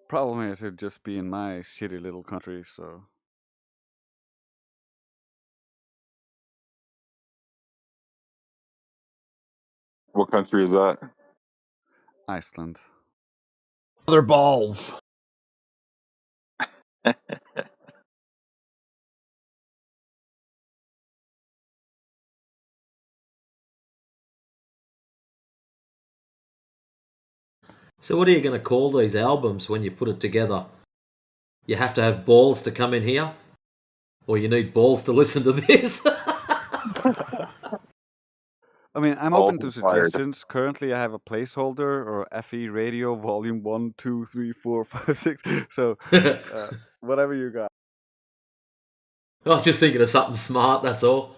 Problem is, it'd just be in my shitty little country, so. What country is that? Iceland. Other balls. So what are you going to call these albums when you put it together? You have to have balls to come in here? Or you need balls to listen to this? I mean, I'm Balls open to inspired. suggestions. Currently, I have a placeholder or FE Radio Volume 1, 2, 3, 4, 5, 6. So, whatever you got. I was just thinking of something smart, that's all.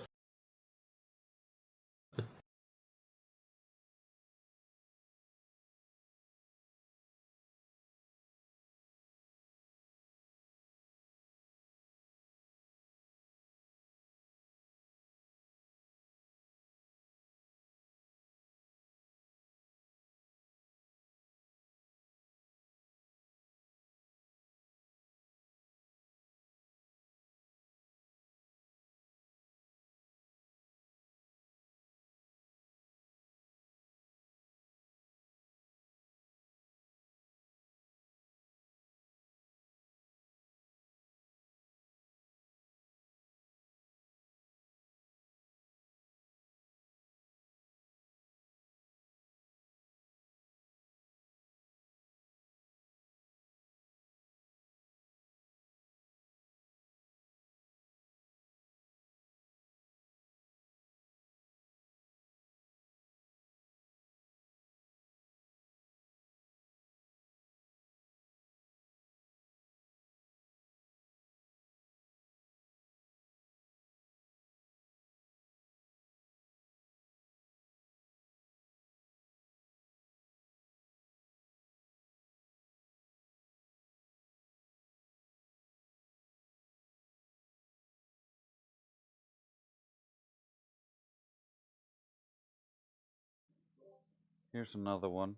Here's another one.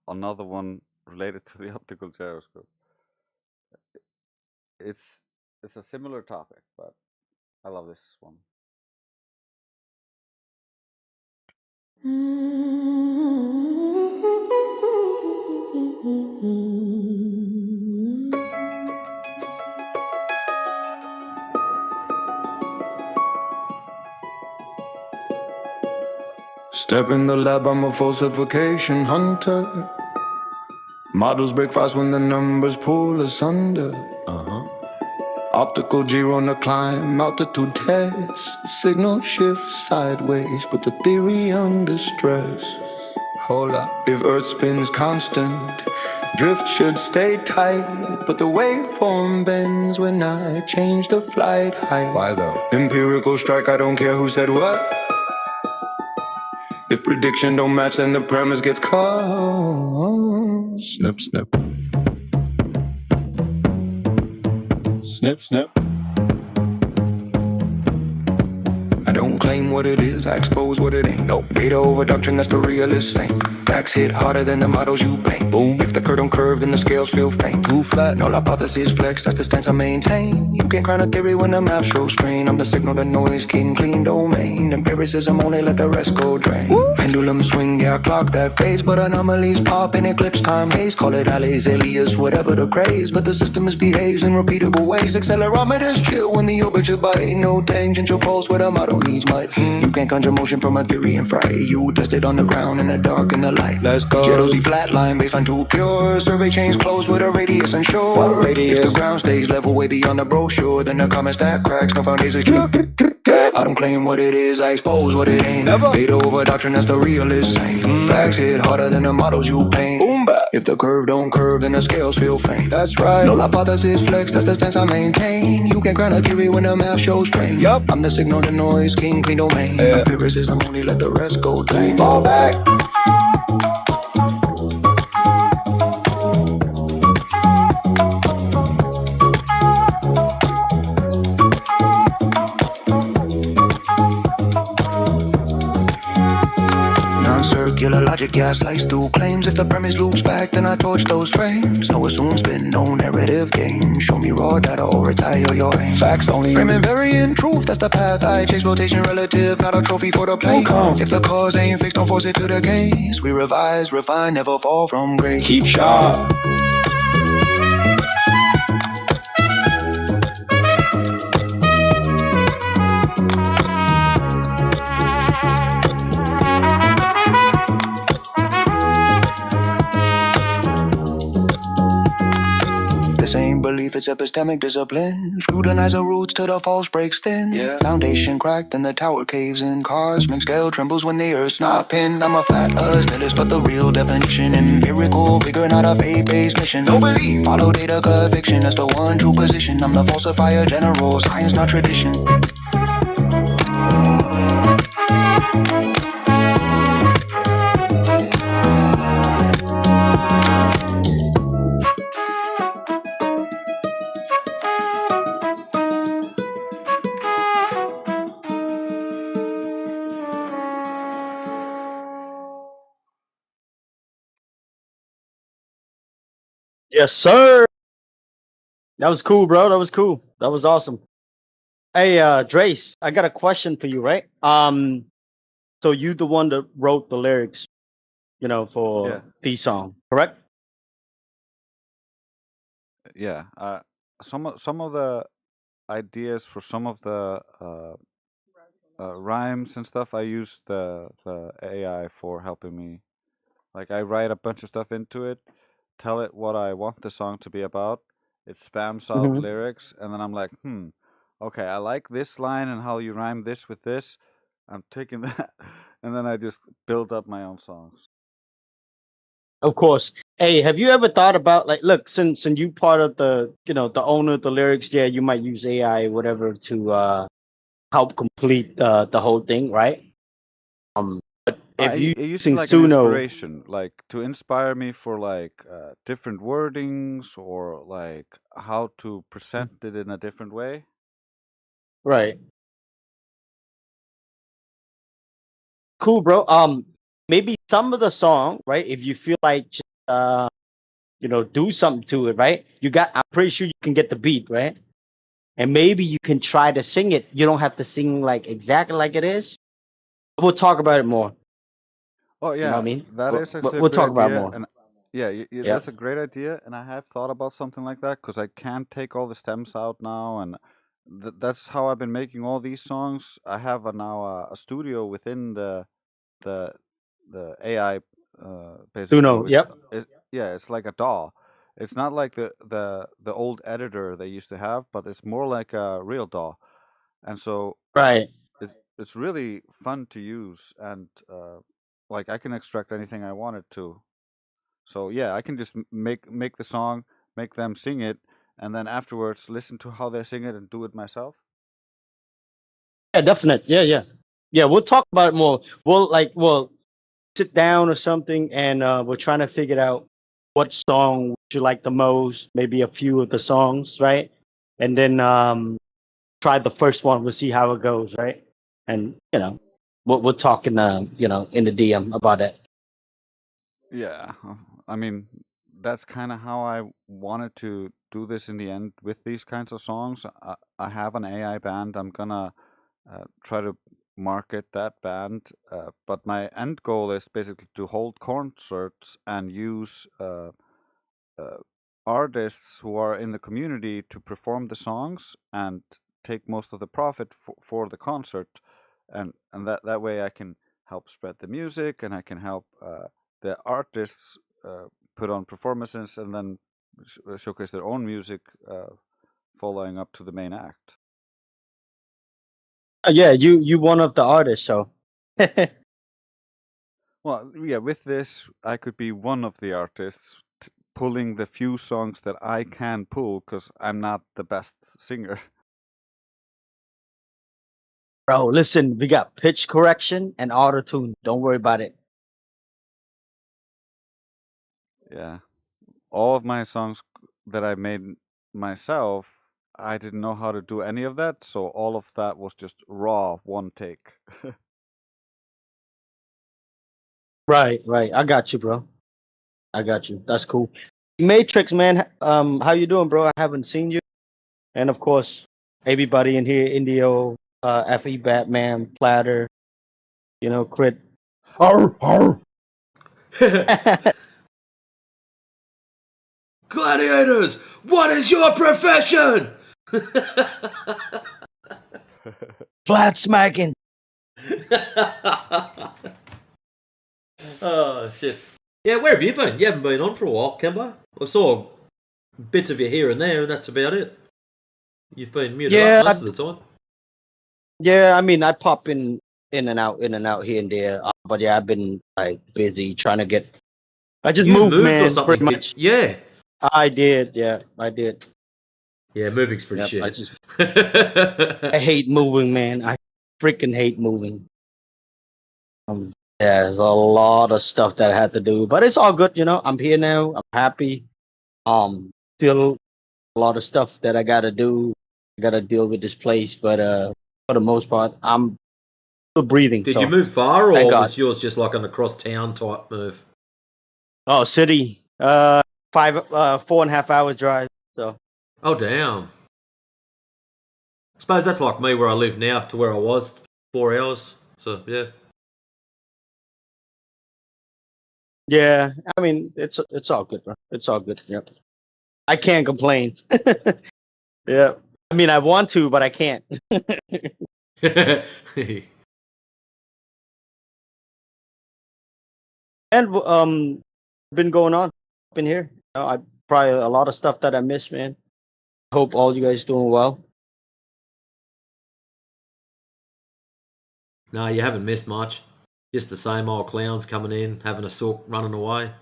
Another one related to the optical gyroscope. It's a similar topic, but I love this one. Step in the lab, I'm a falsification hunter. Models break fast when the numbers pull asunder. Optical G on the climb, altitude test. Signal shift sideways, put the theory under stress. Hold up. If Earth spins constant, drift should stay tight. But the waveform bends when I change the flight height. Why though? Empirical strike, I don't care who said what. If prediction don't match, then the premise gets cut. Snip, snip. Snip, snip. I don't claim what it is, I expose what it ain't. No data over doctrine, that's the realist saying. Facts hit harder than the models you paint. Boom. If the curve don't curve, then the scales feel faint. Too flat, no hypothesis flex, that's the stance I maintain. You can't crown a theory when the math shows strain. I'm the signal to noise king, clean domain. Empiricism only let the rest go drain. Pendulum swing, yeah, I clock that phase. But anomalies pop in eclipse time haze. Call it alleys, alias, whatever the craze. But the system misbehaves in repeatable ways. Accelerometers chill when the orbit should bite. No tangential pulse where the model needs might. You can't conjure motion from a theory and fry. You test it on the ground in the dark and the light. Let's go. Jealousy flatline baseline too pure. Survey chains close with a radius unsure. What radius? If the ground stays level way beyond the brochure, then the comment stack cracks, no foundation. I don't claim what it is, I expose what it ain't. Never. Data over doctrine, that's the realist saying. Facts hit harder than the models you paint. If the curve don't curve, then the scales feel faint. That's right. No hypothesis flex, that's the stance I maintain. You can't crown a theory when the math shows strain. Yup. I'm the signal to noise, king, clean domain. Empiricism only let the rest go tame. Fall back. Non-circular logic, yeah, I slice through claims. If the premise loops back, then I torch those frames. No assume spin, no narrative game. Show me raw data or retire your aim. Facts only. Frame invariant truth, that's the path I chase. Rotation relative, not a trophy for the play. If the cause ain't fixed, don't force it to the case. We revise, refine, never fall from grace. Keep sharp. Same belief, it's epistemic discipline. Scrutinize the roots till the false breaks thin. Yeah. Foundation cracked and the tower caves in. Cosmic scale trembles when the earth's not pinned. I'm a flat nihilist, but the real definition. Empirical, bigger, not a faith-based mission. No belief, follow data conviction. That's the one true position. I'm the falsifier general, science not tradition. Yes, sir. That was cool, bro. That was cool. That was awesome. Hey, Drace, I got a question for you, right? So you the one that wrote the lyrics, for Yeah, the song, correct? yeah. Some of the ideas for some of the rhymes and stuff, I use the AI for helping me. Like I write a bunch of stuff into it, tell it what I want the song to be about. It spams out Mm-hmm. lyrics, and then I'm like, okay, I like this line and how you rhyme this with this. I'm taking that, and then I just build up my own songs. Of course. Hey, have you ever thought about look, since you part of the owner of the lyrics, yeah, you might use AI whatever to help complete the whole thing, right? But if you I use it using like an Suno, inspiration, like to inspire me for like different wordings or like how to present it in a different way. right? Cool, bro. Maybe some of the song, right? If you feel like just, do something to it, right? I'm pretty sure you can get the beat, right? And maybe you can try to sing it. You don't have to sing like exactly like it is. We'll talk about it more. Oh You know what I yeah, mean? that is actually a We'll good talk about it idea, more. and yeah, Yeah. that's a great idea, and I have thought about something like that because I can't take all the stems out now, and that's how I've been making all these songs. I have now a studio within the the AI, basically, Suno. which Yep. yeah, it's like a DAW. It's not like the old editor they used to have, but it's more like a real DAW, and so Right. it's really fun to use, and like I can extract anything I wanted to. So yeah, I can just make the song, make them sing it, and then afterwards listen to how they sing it and do it myself. Yeah, definite. Yeah, yeah. Yeah, we'll talk about it more. We'll sit down or something and we're trying to figure out what song would you like the most, maybe a few of the songs, right? And then try the first one. We'll see how it goes, right? And we'll talk in in the DM about it. Yeah, I mean that's kind of how I wanted to do this in the end with these kinds of songs. I have an AI band. I'm gonna try to market that band, but my end goal is basically to hold concerts and use uh, artists who are in the community to perform the songs and take most of the profit for the concert, and that way I can help spread the music and I can help the artists put on performances and then showcase their own music following up to the main act. Yeah, you one of the artists, so Well, yeah, with this, I could be one of the artists pulling the few songs that I can pull because I'm not the best singer. bro, listen, we got pitch correction and auto tune. Don't worry about it. Yeah. All of my songs that I made myself, I didn't know how to do any of that, so all of that was just raw, one take. Right, right. I got you, bro. I got you. That's cool. Matrix, man. How you doing, bro? I haven't seen you. And of course, everybody in here, Indio, Fe Batman, Platter, Crit. Arr, arr. Gladiators, what is your profession? Flat smacking. Oh shit! Yeah, where have you been? You haven't been on for a while, Kimbo. I saw bits of you here and there, and that's about it. You've been muted Yeah, up most of the time. yeah. I mean, I pop in and out here and there. But yeah, I've been like busy trying to get. I just You moved, moved or man. Pretty something? much. Yeah. I did. Yeah, I did. Yeah, moving's pretty Yep. shit. I hate moving, man. I freaking hate moving. Yeah, there's a lot of stuff that I had to do, but it's all good. I'm here now. I'm happy. Still a lot of stuff that I gotta do. I gotta deal with this place, but for the most part, I'm still breathing. Did you So move far, thank or God. was yours just like an across town type move? Oh, city. 4.5 hours drive. So Oh, damn. I suppose that's like me where I live now to where I was 4 hours. So, yeah. yeah, I mean it's all good, bro. It's all good. Yep. I can't complain. Yeah. I mean I want to, but I can't. And been going on up in here. I probably a lot of stuff that I missed, man. Hope all you guys doing well. No, you haven't missed much. Just the same old clowns coming in, having a sook, running away.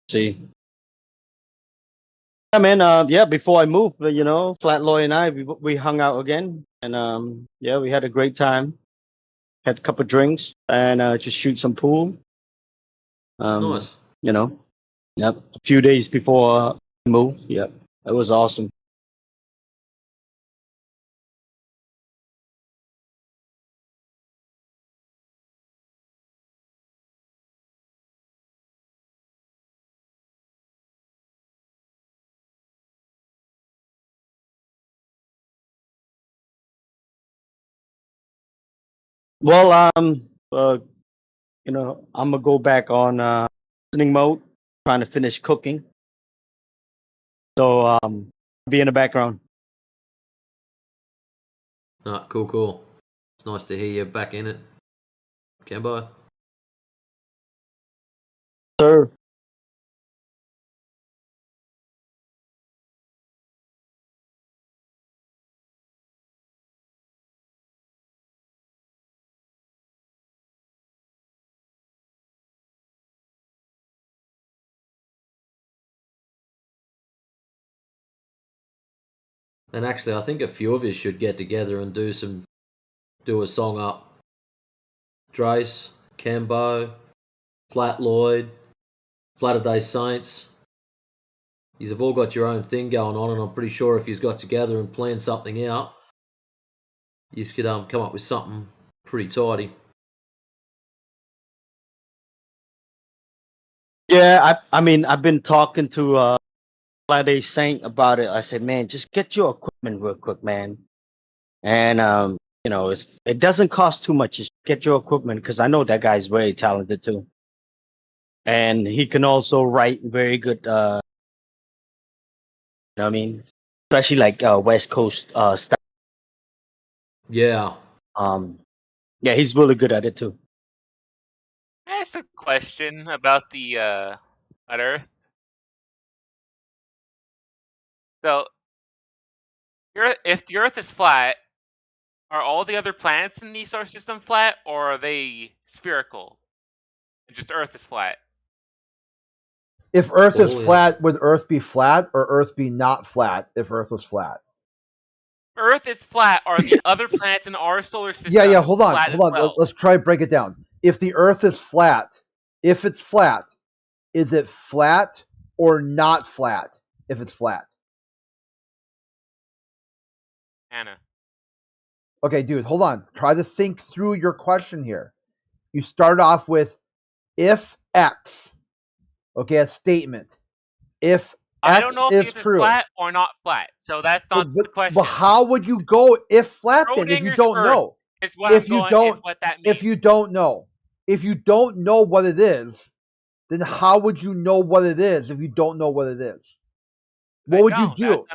See. Yeah, man. Yeah. Before I moved, Flat Loy and I we hung out again, and yeah, we had a great time. Had a couple drinks and just shoot some pool. Um, Nice. you know, yep. A few days before I moved. Yep, it was awesome. Well, I'm gonna go back on listening mode, trying to finish cooking. So be in the background. Cool. It's nice to hear you back in it. Cambo. Sir. And actually, I think a few of us should get together and do a song up. Drace, Cambo, Flat Lloyd, Flatter Saints. You've all got your own thing going on, and I'm pretty sure if you've got together and planned something out, you could come up with something pretty tidy. Yeah, I mean, I've been talking to Friday Saint about it. I said, man, just get your equipment real quick, man. And it doesn't cost too much. Just get your equipment because I know that guy's very talented too, and he can also write very good. You know what I mean, especially like West Coast stuff. Yeah. Yeah, he's really good at it too. Can I ask a question about the flat Earth? So, if the Earth is flat, are all the other planets in the solar system flat, or are they spherical? And just Earth is flat. If Earth is Oh, yeah. flat, would Earth be flat or Earth be not flat if Earth was flat? Earth is flat. Are the other planets in our solar system Yeah. Hold on. flat as well? Let's try to break it down. If the Earth is flat, if it's flat, is it flat or not flat? If it's flat. Anna. Okay, dude, hold on. Try to think through your question here. You start off with if X. Okay, a statement. If I don't X know if is it's true. flat or not flat, so that's not the question. Well, how would you go if flat then if you Schrodinger's don't Earth know? is what If I'm you going, don't, is what that means. if you don't know what it is, then how would you know what it is if you don't know what it is? What would you do?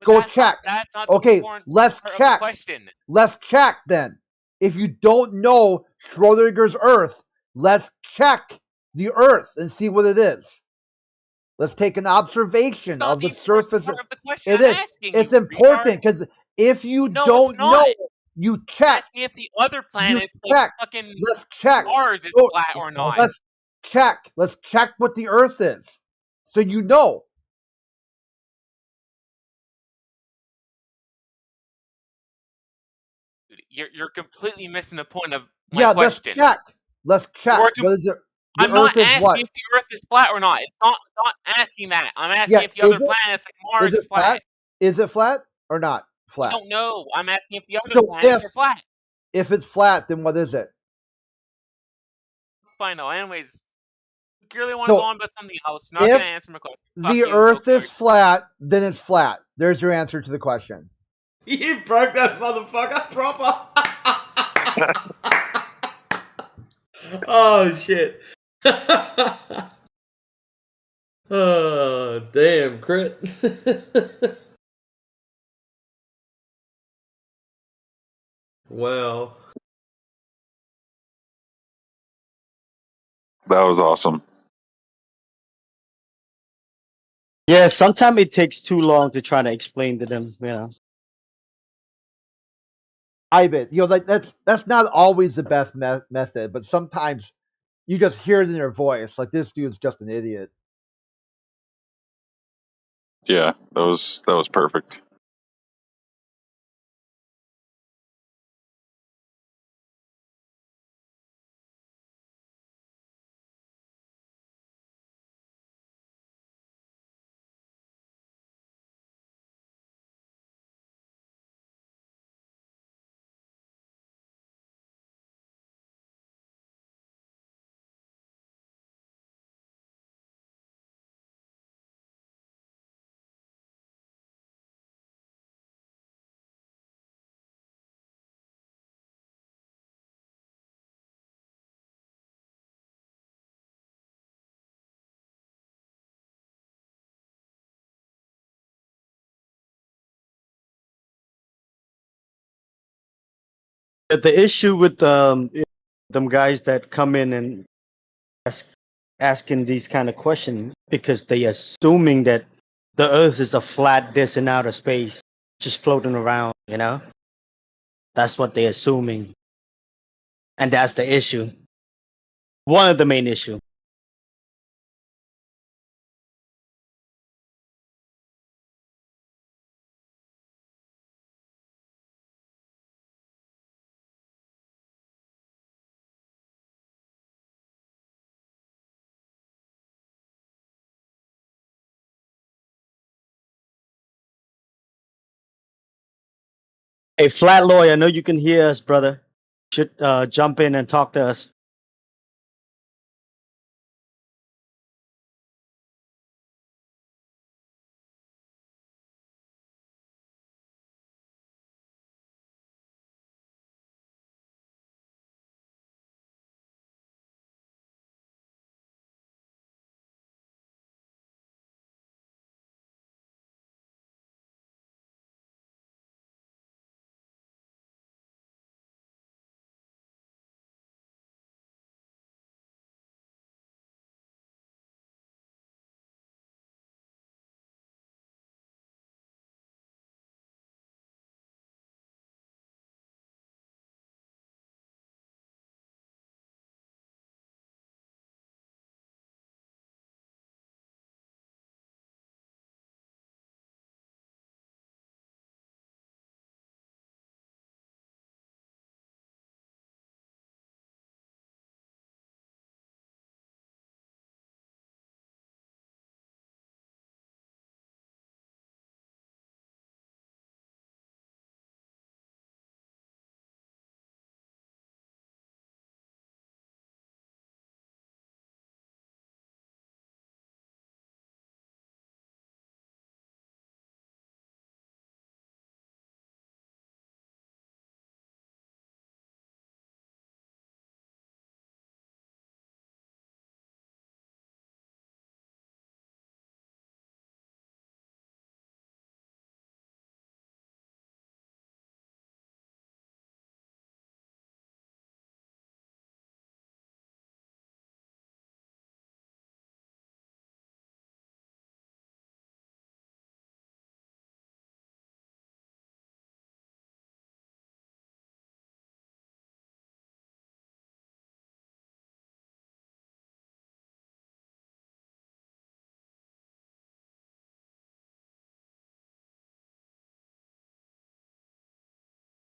Go check. That's not Okay, the important let's part of check. the question. Let's check then. If you don't know Schrodinger's Earth, let's check the Earth and see what it is. Let's take an observation of the surface. Part of the question It I'm is. asking It's you, important because if you No, don't it's not. know, you I'm check. asking if the other planets, You check. like fucking Let's check. Mars, is Oh, flat or not. Let's check. Let's check what the Earth is, so you know. Dude, you're completely missing the point of my question. Let's check. Let's check. What is it? The I'm not Earth is asking what? if the Earth is flat or not. It's not asking that. I'm asking if the other planets like Mars is flat. Is it flat or not I flat? don't know. I'm asking if the other So planets are flat. if it's flat, then what is it? Fine, no. Anyways, you really want to So, go on about something else. Not gonna answer my question. The Earth is flat, then it's flat. There's your answer to the question. You broke that motherfucker proper. Oh shit. Oh damn, crit. Wow. That was awesome. Yeah, sometimes it takes too long to try to explain to them. I bet that's not always the best method, but sometimes you just hear it in their voice. Like this dude's just an idiot. Yeah, that was perfect. The issue with them guys that come in and asking these kind of questions because they assuming that the Earth is a flat disk in outer space, just floating around. You know, that's what they're assuming, and that's the issue. One of the main issue. Hey, Flat Lawyer, I know you can hear us, brother. Should jump in and talk to us.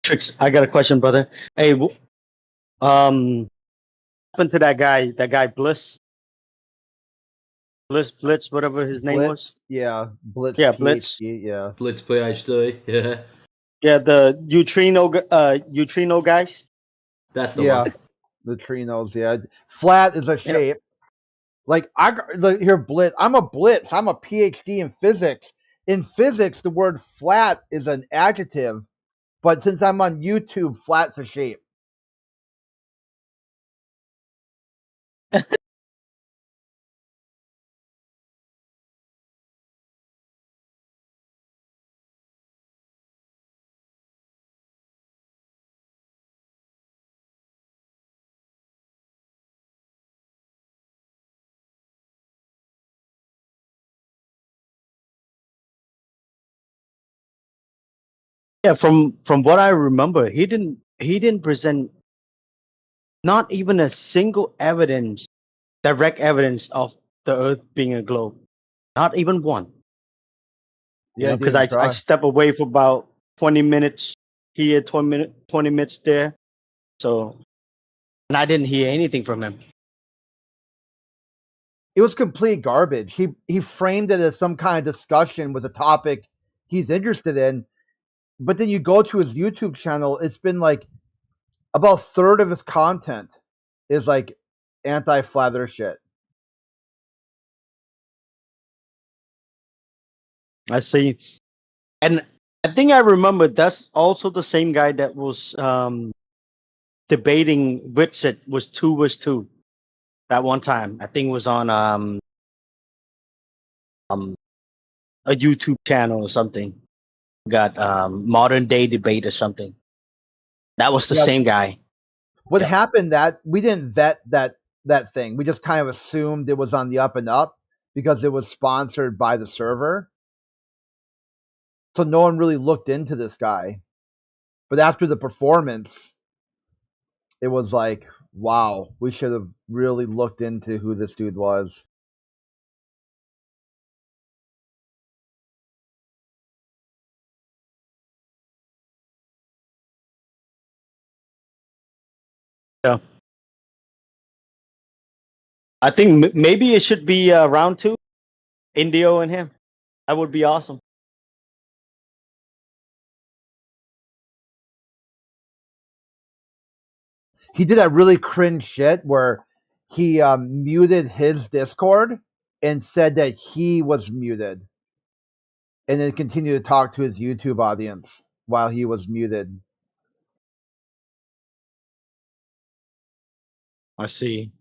Tricks, I got a question, brother. Hey, what happened to that guy Blitz, whatever his name was? Blitz, yeah, Blitz Yeah, Blitz. PhD, yeah. Blitz PhD. Yeah, Yeah, the neutrino guys. that's the Yeah, one. the trinos, yeah. Flat is a Yeah. shape. Like here, Blitz. I'm a Blitz. I'm a PhD in physics. In physics, the word flat is an adjective, but since I'm on YouTube, flat's a shape. Yeah, from what I remember, he didn't present not even a single evidence, direct evidence of the Earth being a globe. Not even one. You Yeah, know, I because didn't I try. step away for about 20 minutes here, 20 minutes there. So, and I didn't hear anything from him. It was complete garbage. He framed it as some kind of discussion with a topic he's interested in, but then you go to his YouTube channel, it's been like about a third of his content is like anti-flat earth shit. I see. And I think I remember that's also the same guy that was debating which it was 2 that one time. I think it was on um a YouTube channel or something. Got modern day debate or something. That was the Yeah. same guy. What Yep. happened that we didn't vet that thing. We just kind of assumed it was on the up and up because it was sponsored by the server. So no one really looked into this guy. But after the performance, it was like, wow, we should have really looked into who this dude was. Yeah. I think maybe it should be round 2, Indio and him. That would be awesome. He did that really cringe shit where he muted his Discord and said that he was muted, and then continued to talk to his YouTube audience while he was muted. I see.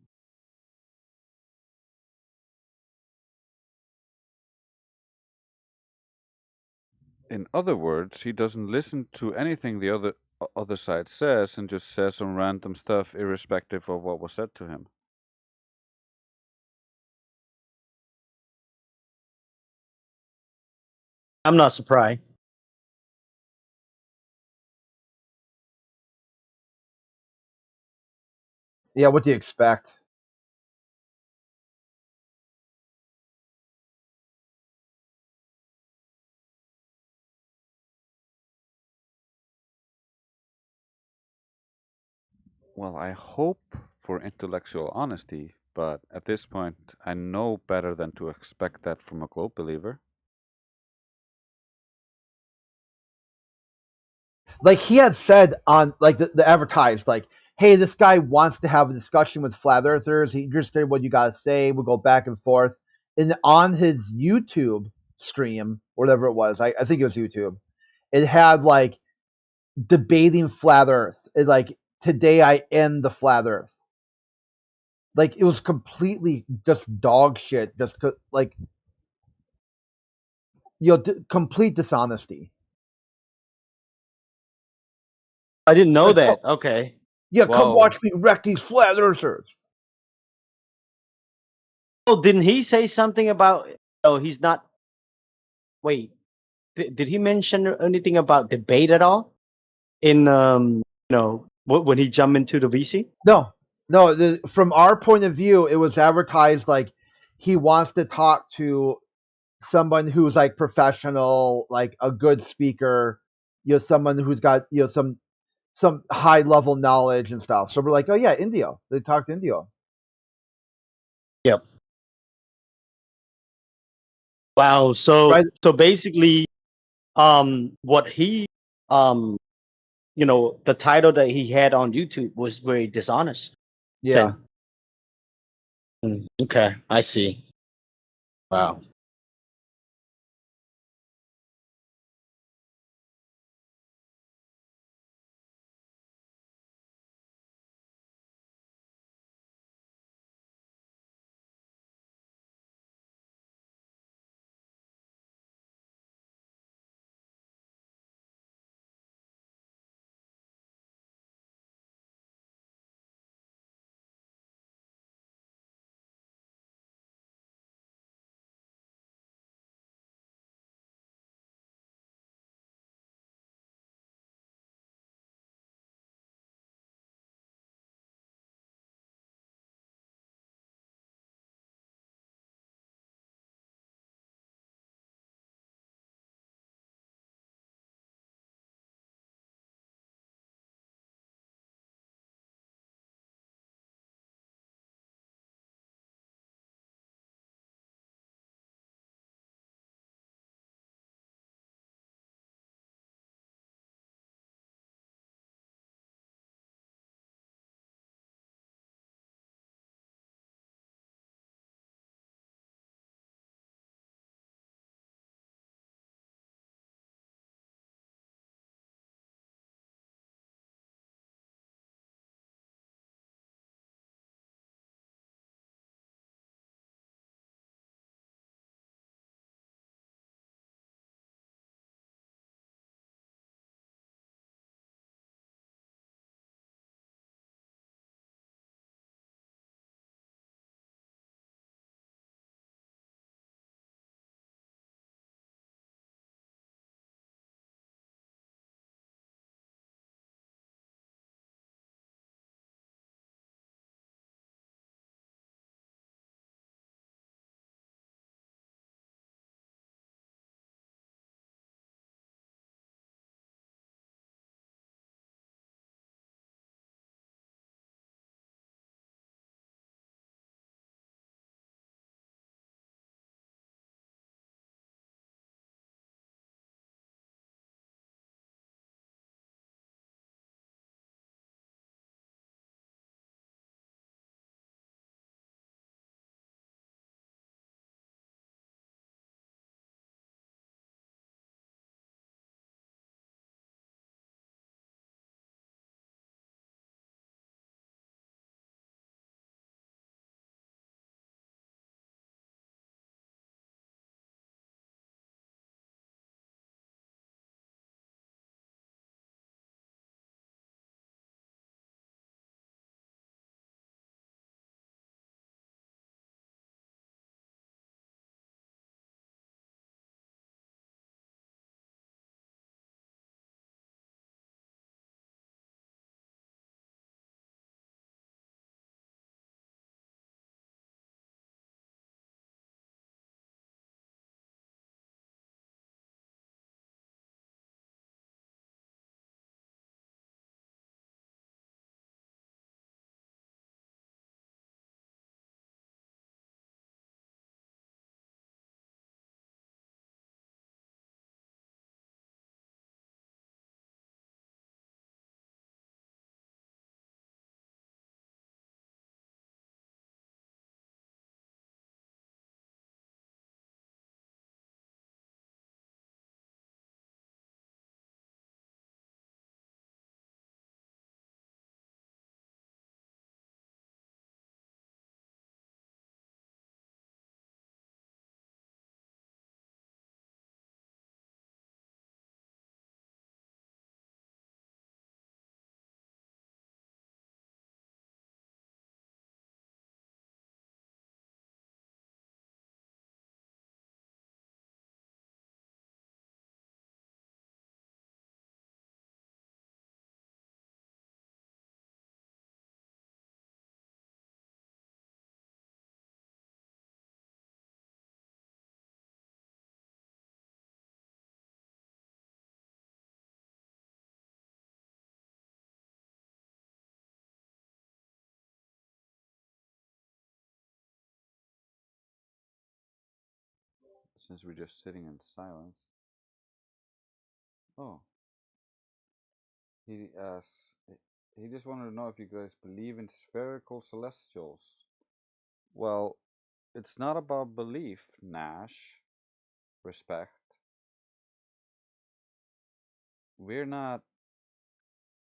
In other words, he doesn't listen to anything the other side says and just says some random stuff irrespective of what was said to him. I'm not surprised. Yeah, what do you expect? Well, I hope for intellectual honesty, but at this point, I know better than to expect that from a globe believer. Like he had said on like the advertised, like, hey, this guy wants to have a discussion with flat earthers. He interested in what you gotta say. We'll go back and forth. And on his YouTube stream, whatever it was, I think it was YouTube, it had like debating flat earth. It like, today I end the flat earth. Like it was completely just dog shit. Just like, complete dishonesty. I didn't know Like, that. Okay. yeah, come Whoa. watch me wreck these flat earthers. Oh, didn't he say something about? Oh, he's not. Wait, did he mention anything about debate at all? In when he jumped into the VC? No. From our point of view, it was advertised like he wants to talk to someone who's like professional, like a good speaker, someone who's got some high level knowledge and stuff. So we're like, oh yeah, Indio. They talked to Indio. Yep. Wow. So Right. so basically, what he the title that he had on YouTube was very dishonest. Yeah. Okay, I see. Wow. since we're just sitting in silence. Oh, he asks. He just wanted to know if you guys believe in spherical celestials. Well, it's not about belief, Nash. Respect. We're not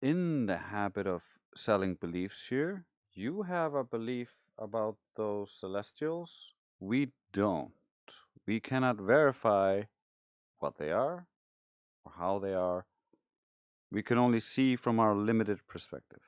in the habit of selling beliefs here. You have a belief about those celestials. We don't. We cannot verify what they are or how they are. We can only see from our limited perspective.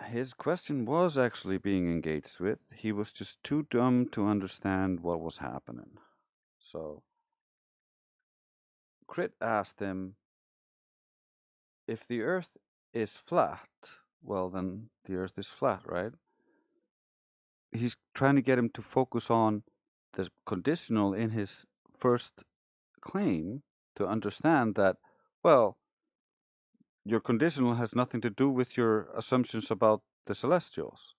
His question was actually being engaged with. He was just too dumb to understand what was happening. So, Crit asked him, if the Earth is flat, well, then the Earth is flat, right? He's trying to get him to focus on the conditional in his first claim to understand that, well, your conditional has nothing to do with your assumptions about the celestials.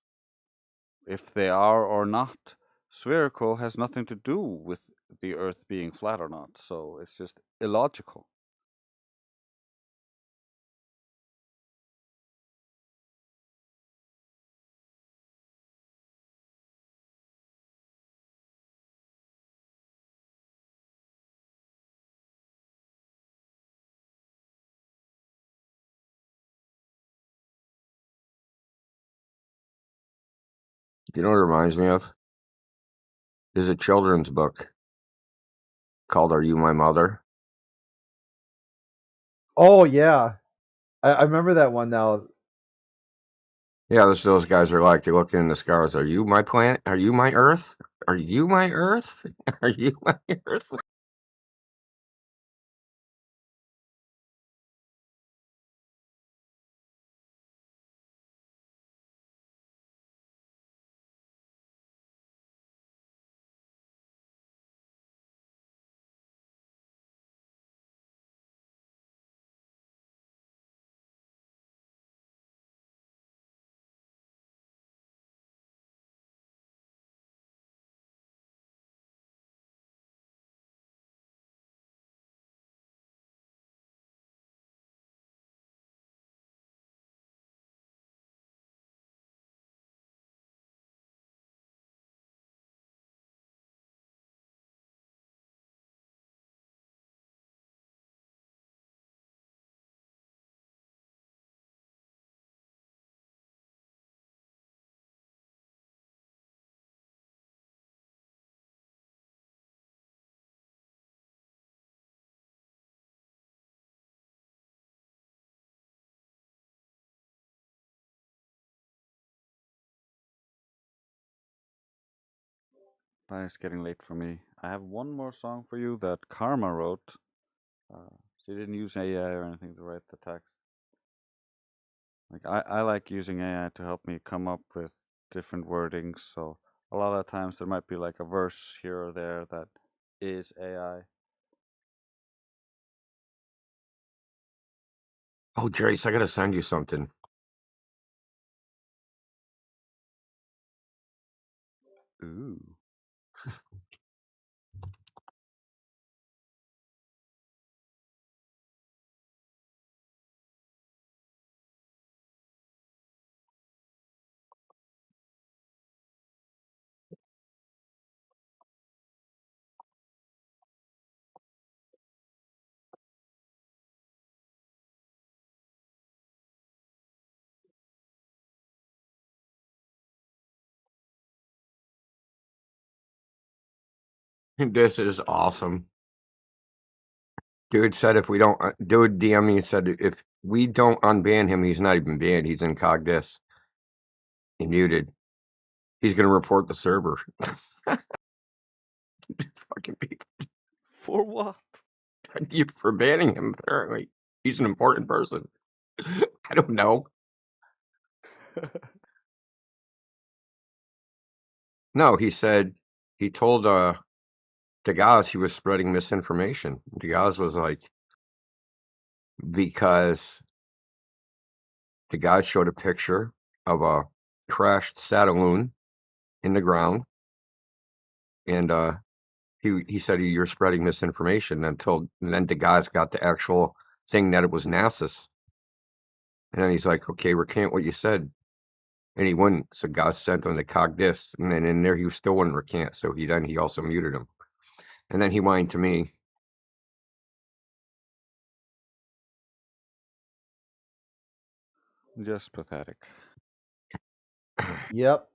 If they are or not spherical has nothing to do with the Earth being flat or not. So it's just illogical. You know what it reminds me of? There's a children's book called Are You My Mother? Oh yeah, I remember that one now. Yeah, those guys are like, they look in the stars. Are you my planet? Are you my Earth? Are you my Earth? Are you my Earth? But it's getting late for me. I have one more song for you that Karma wrote. She didn't use AI or anything to write the text. Like I like using AI to help me come up with different wordings. So a lot of times there might be like a verse here or there that is AI. Oh, Jace, I gotta send you something. Ooh. This is awesome. Dude said if we don't, dude DM me and said if we don't unban him, he's not even banned. He's incognito. He muted. He's gonna report the server. Fucking people. For what? You for banning him, apparently. He's an important person. I don't know. No, he said he told Degas, he was spreading misinformation. Degas was like, because the guy showed a picture of a crashed Satelloon in the ground, and he said you're spreading misinformation and then Degas got the actual thing that it was NASA's, and then he's like, okay, recant what you said, and he wouldn't. So God sent him to cog this, and then in there he still wouldn't recant. So he also muted him, and then he whined to me. Just pathetic. Yep.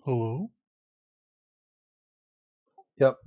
Hello? Yep.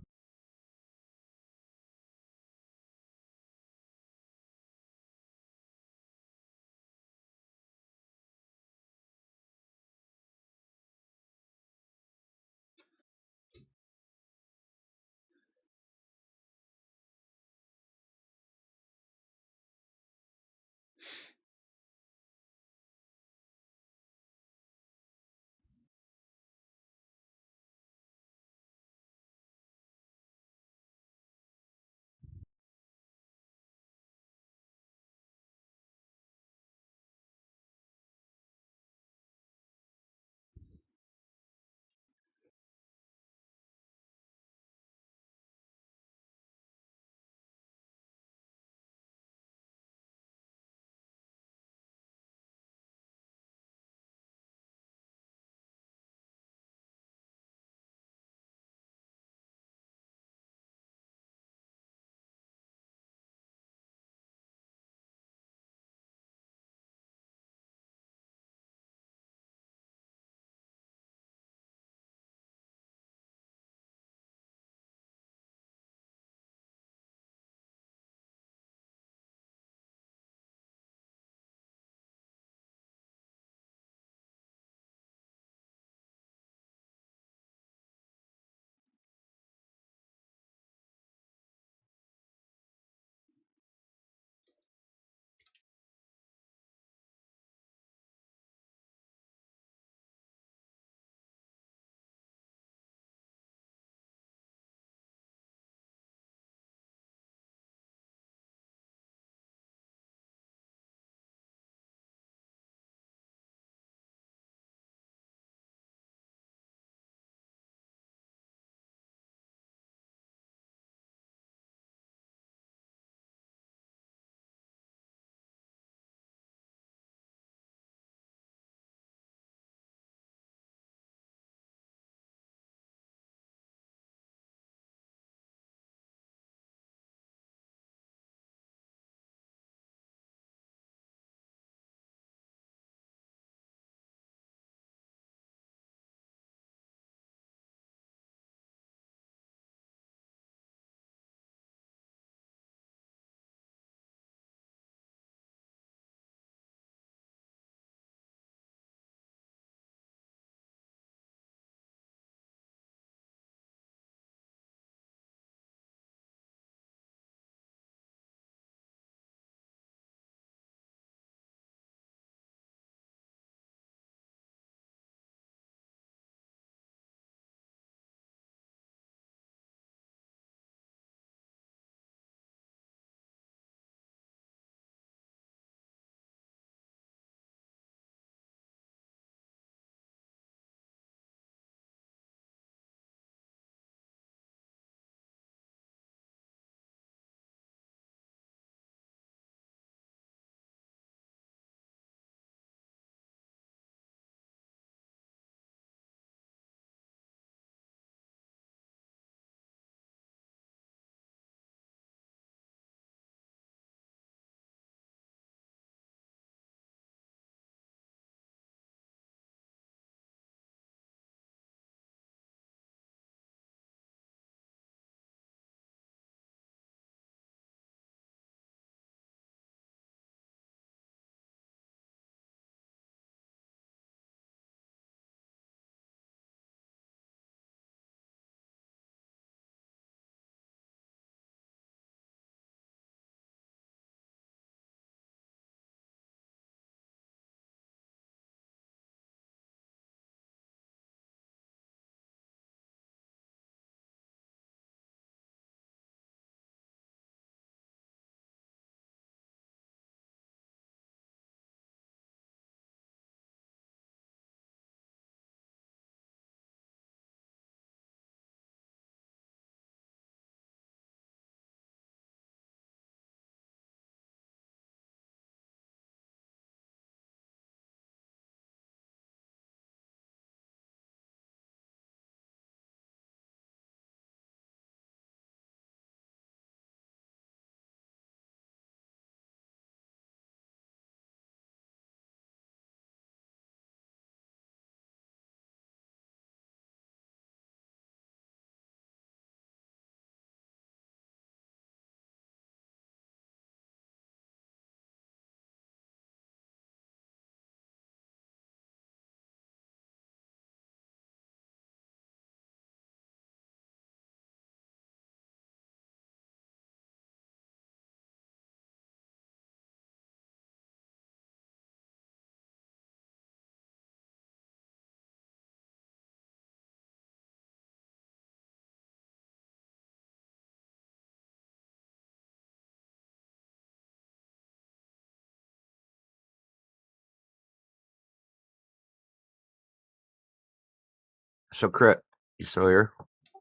So, Crit, you still here?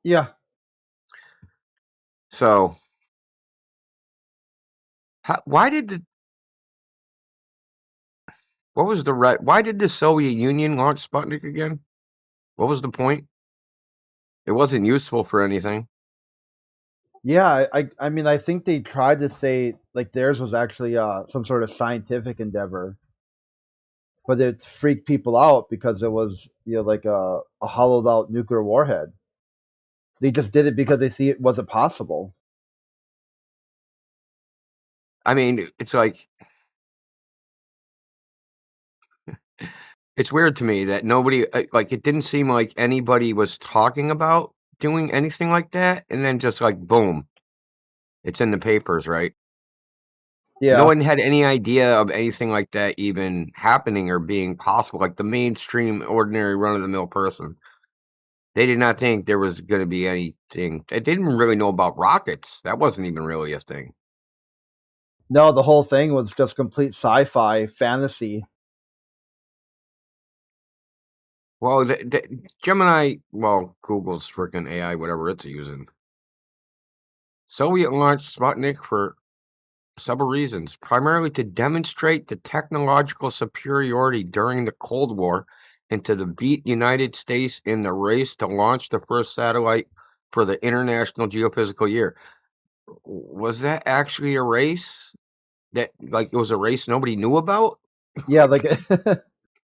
Yeah. So, why did why did the Soviet Union launch Sputnik again? What was the point? It wasn't useful for anything. Yeah, I mean, I think they tried to say like theirs was actually some sort of scientific endeavor, but it freaked people out because it was like a hollowed out nuclear warhead. They just did it because they see it wasn't possible. I mean, it's like it's weird to me that nobody like it didn't seem like anybody was talking about doing anything like that, and then just like boom, it's in the papers, right? No Yeah, one had any idea of anything like that even happening or being possible. Like the mainstream, ordinary, run of the mill person, they did not think there was going to be anything. They didn't really know about rockets. That wasn't even really a thing. no, the whole thing was just complete sci-fi fantasy. Well, Gemini, well, Google's freaking AI, whatever it's using. Soviet launched Sputnik for several reasons, primarily to demonstrate the technological superiority during the Cold War and to beat United States in the race to launch the first satellite for the International Geophysical Year. Was that actually a race? That like it was a race nobody knew about? Yeah, like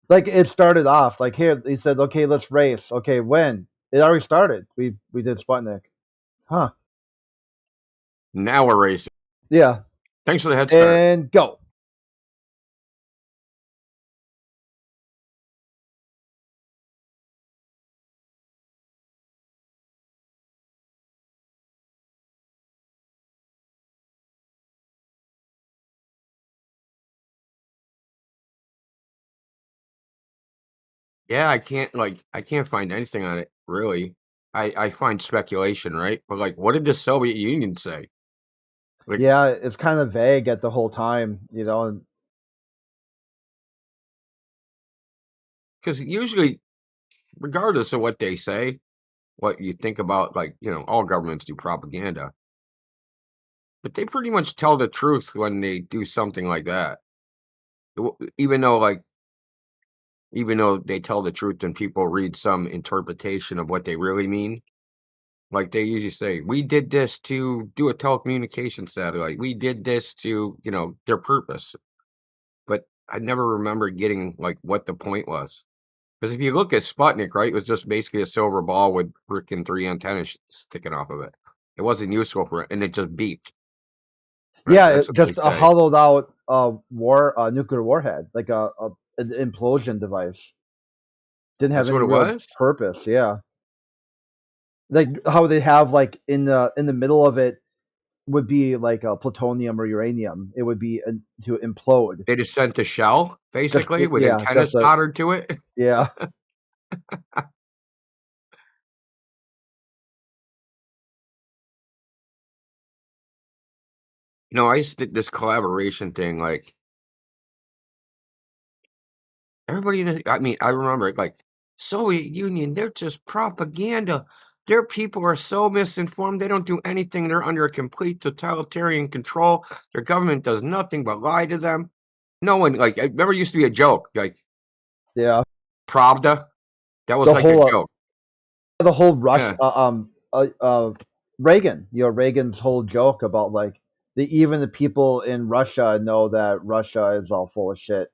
like it started off like here he said, okay, let's race. Okay, when? It already started. We did Sputnik. Huh. Now we're racing. Yeah. Thanks for the head start. And go. Yeah, I can't find anything on it, really. I find speculation, right? But like what did the Soviet Union say? Like Yeah, it's kind of vague at the whole time, and because usually, regardless of what they say, what you think about, like, all governments do propaganda, but they pretty much tell the truth when they do something like that. Even though, even though they tell the truth and people read some interpretation of what they really mean, like they usually say, we did this to do a telecommunication satellite. We did this to, their purpose. But I never remember getting like what the point was. Because if you look at Sputnik, right, it was just basically a silver ball with freaking 3 antennas sticking off of it. It wasn't useful for it, and it just beeped. Right? yeah, That's what they just a say. hollowed out nuclear warhead, like an implosion device. Didn't have That's what any it real was? purpose. Yeah, like how they have like in the middle of it would be like plutonium or uranium. It would be to implode. They just sent a shell, basically, with Yeah, antennas soldered to it. yeah. I used to this collaboration thing, like everybody. I mean, I remember it, like Soviet Union. They're just propaganda. Their people are so misinformed. They don't do anything. They're under a complete totalitarian control. Their government does nothing but lie to them. No one like. I remember it used to be a joke, like Yeah, Pravda. That was the like a whole joke. Rush Yeah. Reagan, Reagan's whole joke about like even the people in Russia know that Russia is all full of shit.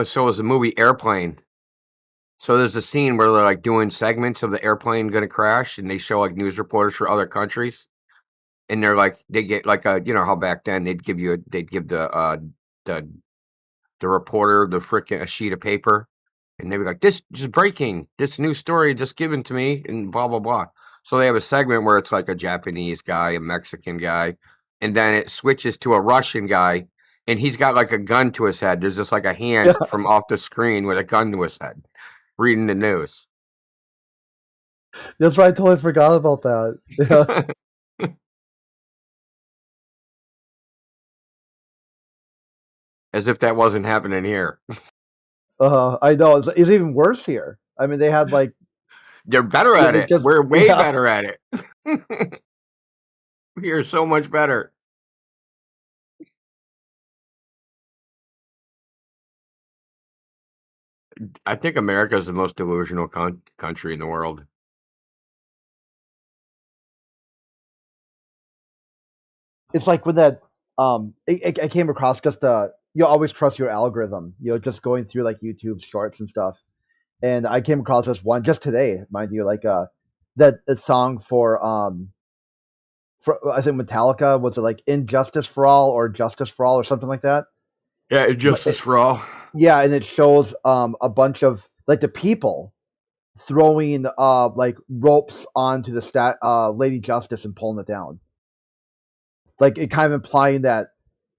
So was the movie Airplane. So there's a scene where they're like doing segments of the airplane going to crash, and they show like news reporters for other countries, and they're like they get like a how back then they'd give the the reporter the frickin' a sheet of paper, and they'd be like, this just breaking, this new story just given to me, and blah blah blah. So they have a segment where it's like a Japanese guy, a Mexican guy, and then it switches to a Russian guy, and he's got like a gun to his head. There's just like a hand from off the screen with a gun to his head, reading the news. That's right. I totally forgot about that. Yeah. as if that wasn't happening here. I know it's even worse here. I mean, they had like They're better yeah, at they it. just We're way yeah. better at it. We are so much better. I think America is the most delusional country in the world. It's like when that I came across just you always trust your algorithm. You know, just going through like YouTube shorts and stuff. And I came across this one just today, mind you, like that a song for I think Metallica, was it like Injustice for All or Justice for All or something like that? Yeah, But justice for all. yeah, and it shows a bunch of like the people throwing like ropes onto the Lady Justice and pulling it down. Like it kind of implying that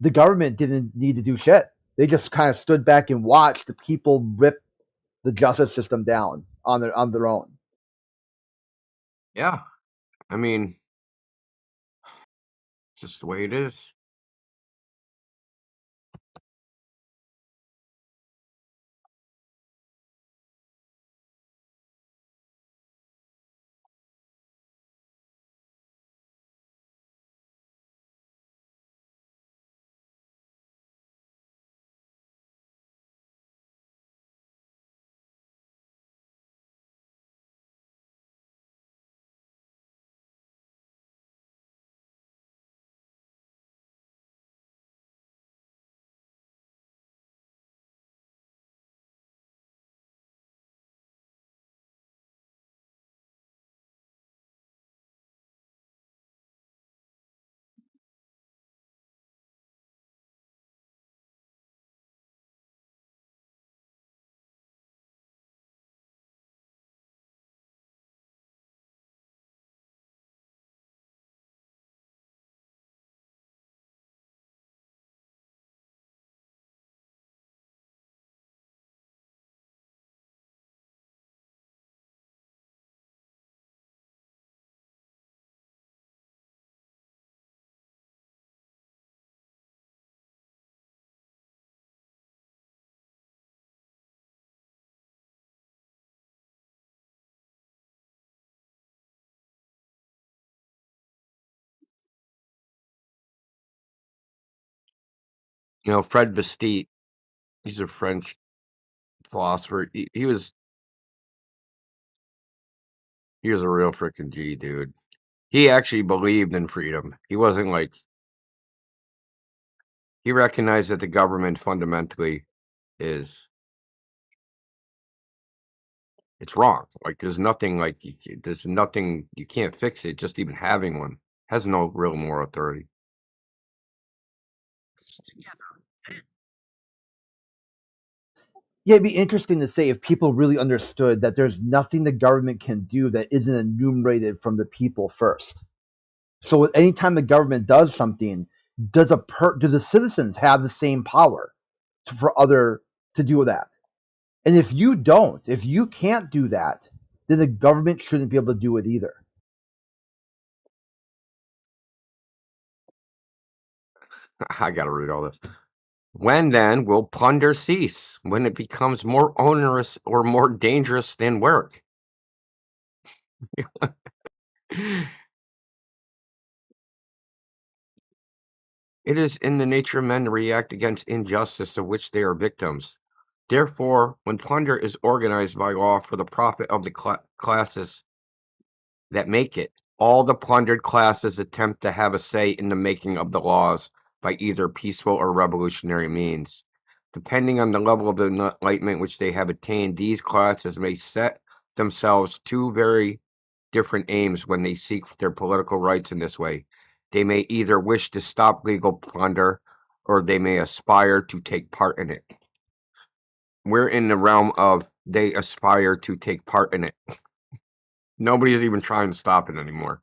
the government didn't need to do shit. They just kind of stood back and watched the people rip the justice system down on their own. Yeah. I mean, it's just the way it is. You know, Fred Bastide, he's a French philosopher. He was a real freaking G, dude. He actually believed in freedom. He wasn't like, he recognized that the government fundamentally is, it's wrong. Like there's nothing like, there's nothing, you can't fix it. Just even having one has no real moral authority. Yeah, it'd be interesting to say if people really understood that there's nothing the government can do that isn't enumerated from the people first. So anytime the government does something, do the citizens have the same power to do that? And if you can't do that, then the government shouldn't be able to do it either. I gotta read all this. When then will plunder cease? When it becomes more onerous or more dangerous than work? It is in the nature of men to react against injustice of which they are victims. Therefore, when plunder is organized by law for the profit of the classes that make it, all the plundered classes attempt to have a say in the making of the laws by either peaceful or revolutionary means. Depending on the level of enlightenment which they have attained, these classes may set themselves two very different aims when they seek their political rights in this way. They may either wish to stop legal plunder, or they may aspire to take part in it. We're in the realm of they aspire to take part in it. Nobody's even trying to stop it anymore.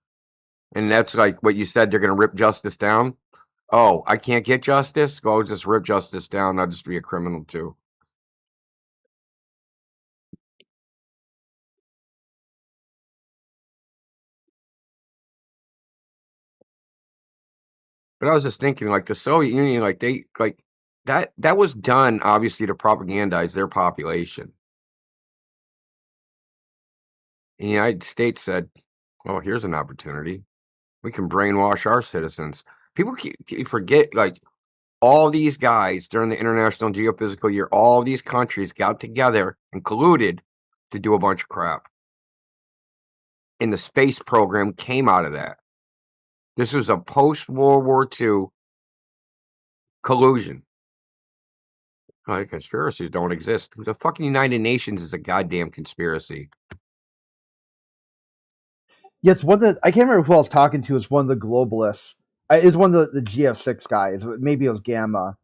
And that's like what you said, they're going to rip justice down. Oh, I can't get justice? Go just rip justice down. I'll just be a criminal too. But I was just thinking, like the Soviet Union, like That was done obviously to propagandize their population. And the United States said, "Well, here's an opportunity. We can brainwash our citizens." People keep forget, like, all these guys during the International Geophysical Year, all these countries got together and colluded to do a bunch of crap. And the space program came out of that. This was a post-World War II collusion. Like, conspiracies don't exist. The fucking United Nations is a goddamn conspiracy. Yes, one that I can't remember who I was talking to. Is one of the globalists. Is one of the GF6 guys. Maybe it was Gamma.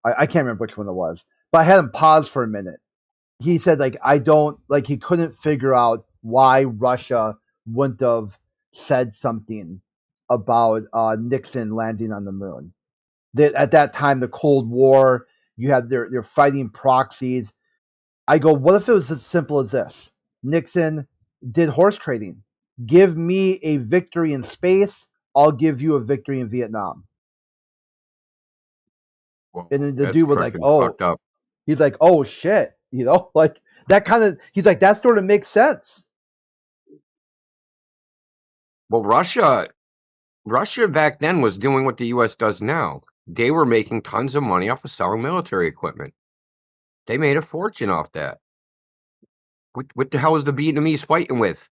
I can't remember which one it was. But I had him pause for a minute. He said, like, he couldn't figure out why Russia wouldn't have said something about Nixon landing on the moon. That at that time, the Cold War, you had they're fighting proxies. I go, what if it was as simple as this? Nixon did horse trading. Give me a victory in space, I'll give you a victory in Vietnam. Well, And then the that's dude was like, freaking oh, fucked up. he's like, oh shit, like that kind of. He's like, that sort of makes sense. Well, Russia back then was doing what the U.S. does now. They were making tons of money off of selling military equipment. They made a fortune off that. What the hell was the Vietnamese fighting with?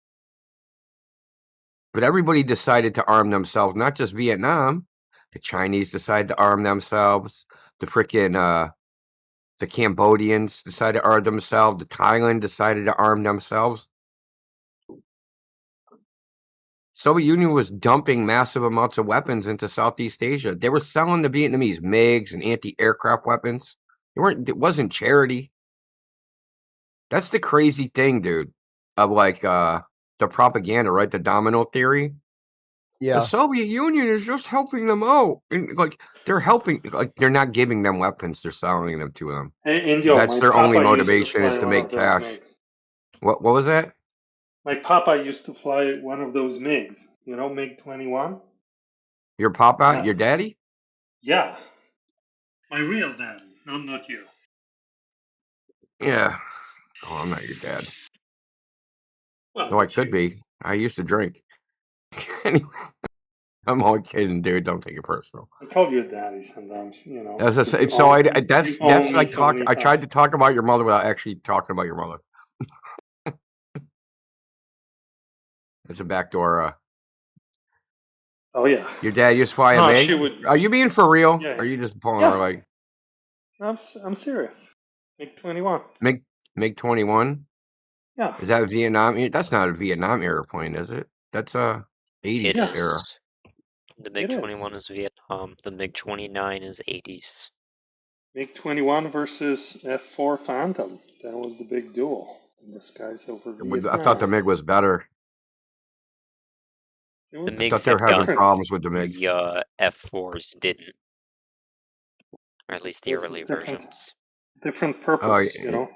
But everybody decided to arm themselves, not just Vietnam. The Chinese decided to arm themselves. The frickin' the Cambodians decided to arm themselves. The Thailand decided to arm themselves. Soviet Union was dumping massive amounts of weapons into Southeast Asia. They were selling the Vietnamese MiGs and anti-aircraft weapons. It wasn't charity. That's the crazy thing, dude, of like the propaganda, right? The domino theory. Yeah. The Soviet Union is just helping them out. And, like, they're helping, like, they're not giving them weapons, they're selling them to them. Hey, Indio, That's my their only papa used to motivation, is fly to one make of those cash. MiGs. What was that? My papa used to fly one of those MiGs. You know, MiG-21? Your papa? Yeah. Your daddy? Yeah. My real daddy, not you. Yeah. Oh, I'm not your dad. Well, Though I but could you. be. I used to drink. Anyway, I'm only kidding, dude. Don't take it personal. I call you daddy sometimes, you know. As I 'cause say, you so own- that's you own me like so many I tried times. to talk about your mother without actually talking about your mother. It's a backdoor. Oh yeah. Your dad used to fly a No, MiG? she would. Are you being for real? Yeah. Or are you just pulling Yeah. her like I'm serious. MiG-21. MiG-21? Yeah. Is that a Vietnam? That's not a Vietnam era plane, is it? That's a 80s Yeah. era. The It MiG-21 is. is Vietnam. The MiG-29 is 80s. MiG-21 versus F-4 Phantom. That was the big duel in the skies over Vietnam. I thought the MiG was better. It The was I MiGs thought they were had having guns. problems with the MiGs. The F-4s didn't. Or at least the This early is different. versions. Different purpose, you know.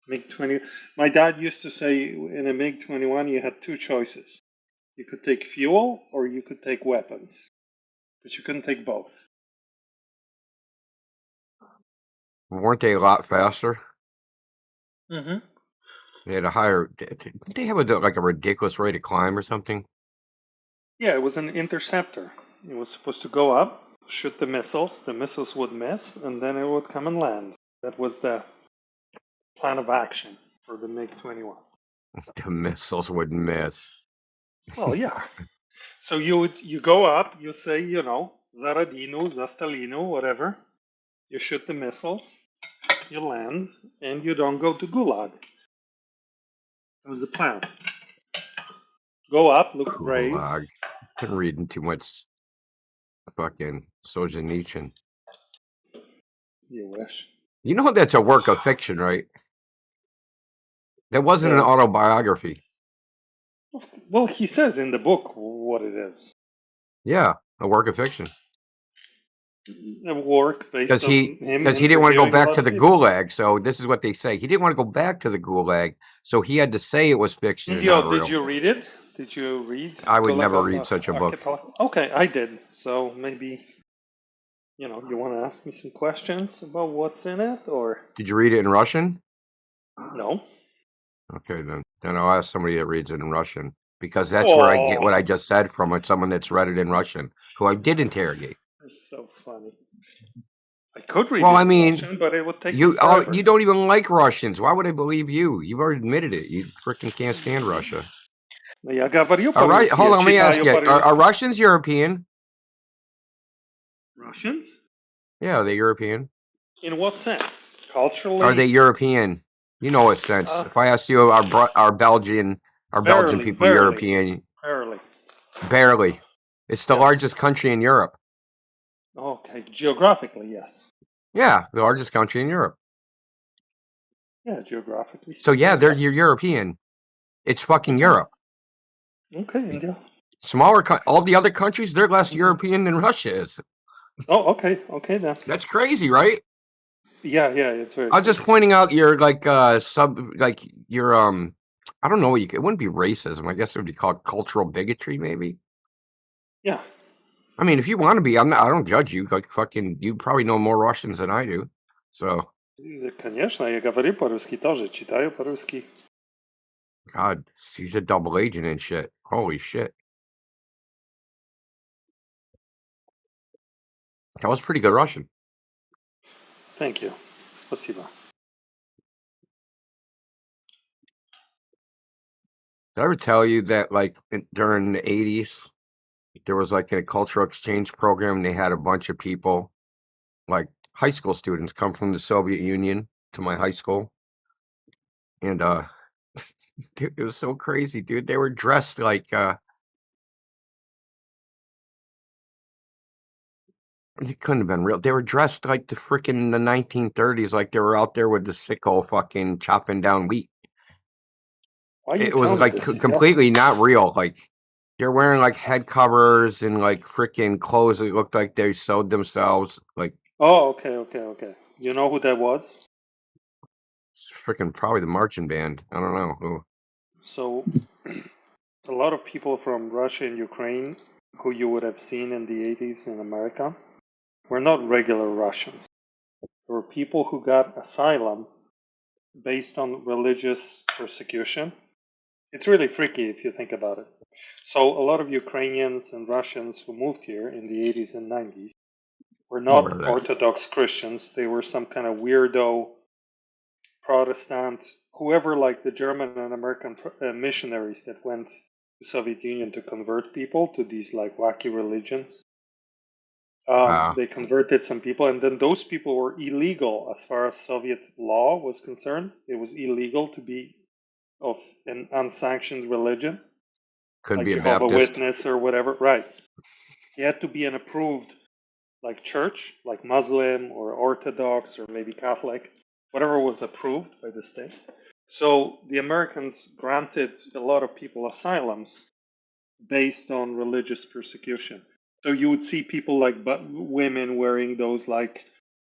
MiG-20. My dad used to say in a MiG-21 you had two choices. You could take fuel or you could take weapons, but you couldn't take both. Weren't they a lot faster? Mm-hmm. They had a higher. Didn't they have a ridiculous rate of climb or something? Yeah, it was an interceptor. It was supposed to go up, shoot the missiles. The missiles would miss, and then it would come and land. That was the plan of action for the MiG-21. The missiles would miss. Well, yeah. So you go up, you say, you know, Zaradino, Zastalino, whatever. You shoot the missiles, you land, and you don't go to Gulag. That was the plan. Go up, look brave. Gulag. Been reading too much fucking Solzhenitsyn. You wish. You know that's a work of fiction, right? That wasn't an Yeah. autobiography. Well, he says in the book what it is. Yeah, a work of fiction. A work based Because on he him didn't want to go interviewing a back lot to of the people. Gulag. So this is what they say. He didn't want to go back to the Gulag, so he had to say it was fiction and not Indio, real. did you read it? Did you read? I would Gulag never read such a book. Archipelago? Okay, I did. So maybe You know, you want to ask me some questions about what's in it, or Did you read it in Russian? no? Okay, then I'll ask somebody that reads it in Russian, because that's where I get what I just said from it. Someone that's read it in Russian, who I did interrogate. You're so funny. I could read Well, it I in mean, Russian, but it would take me you forever. you don't even like Russians. Why would I believe you? You've already admitted it. You freaking can't stand Russia. No, я говорю All right, по-русски, hold я on. Let me ask читаю you: Are по-русски. Russians European? Russians? Yeah, are they European? In what sense? Culturally? Are they European? You know what sense. If I asked you, are Belgian people European? Barely. Barely. It's the largest country in Europe. Okay, geographically, yes. Yeah, the largest country in Europe. Yeah, geographically. So yeah, speaking, you're European. It's fucking Europe. Okay, India. Smaller, all the other countries, they're less European than Russia is. Oh, okay then. That's crazy, right? Yeah, it's very. I was just pointing out your your I don't know what it wouldn't be racism. I guess it would be called cultural bigotry, maybe. Yeah. I mean, if you want to be, I don't judge you. Like fucking, you probably know more Russians than I do. So. Конечно, я говорю по-русски тоже, читаю по-русски. God, she's a double agent and shit. Holy shit. That was pretty good Russian. Thank you. Спасибо. Did I ever tell you that, like, during the 80s, there was, like, a cultural exchange program, and they had a bunch of people, like, high school students come from the Soviet Union to my high school. And, dude, it was so crazy, dude. They were dressed like, it couldn't have been real. They were dressed like the freaking the 1930s, like they were out there with the sickle fucking chopping down wheat. Why you It was telling like this? completely not real. Like they're wearing like head covers and like freaking clothes that looked like they sewed themselves. Like, Oh, okay. You know who that was? it's freaking probably the marching band. I don't know who. So, a lot of people from Russia and Ukraine, who you would have seen in the 80s in America, were not regular Russians. There were people who got asylum based on religious persecution. It's really freaky if you think about it. So, a lot of Ukrainians and Russians who moved here in the 80s and 90s were not Orthodox Christians. They were some kind of weirdo Protestant, whoever, like the German and American missionaries that went to Soviet Union to convert people to these like wacky religions. They converted some people, and then those people were illegal as far as Soviet law was concerned. It was illegal to be of an unsanctioned religion, Couldn't like be a Jehovah's Baptist. Witness or whatever. Right. He had to be an approved like church, like Muslim or Orthodox or maybe Catholic, whatever was approved by the state. So the Americans granted a lot of people asylums based on religious persecution. So you would see people like women wearing those like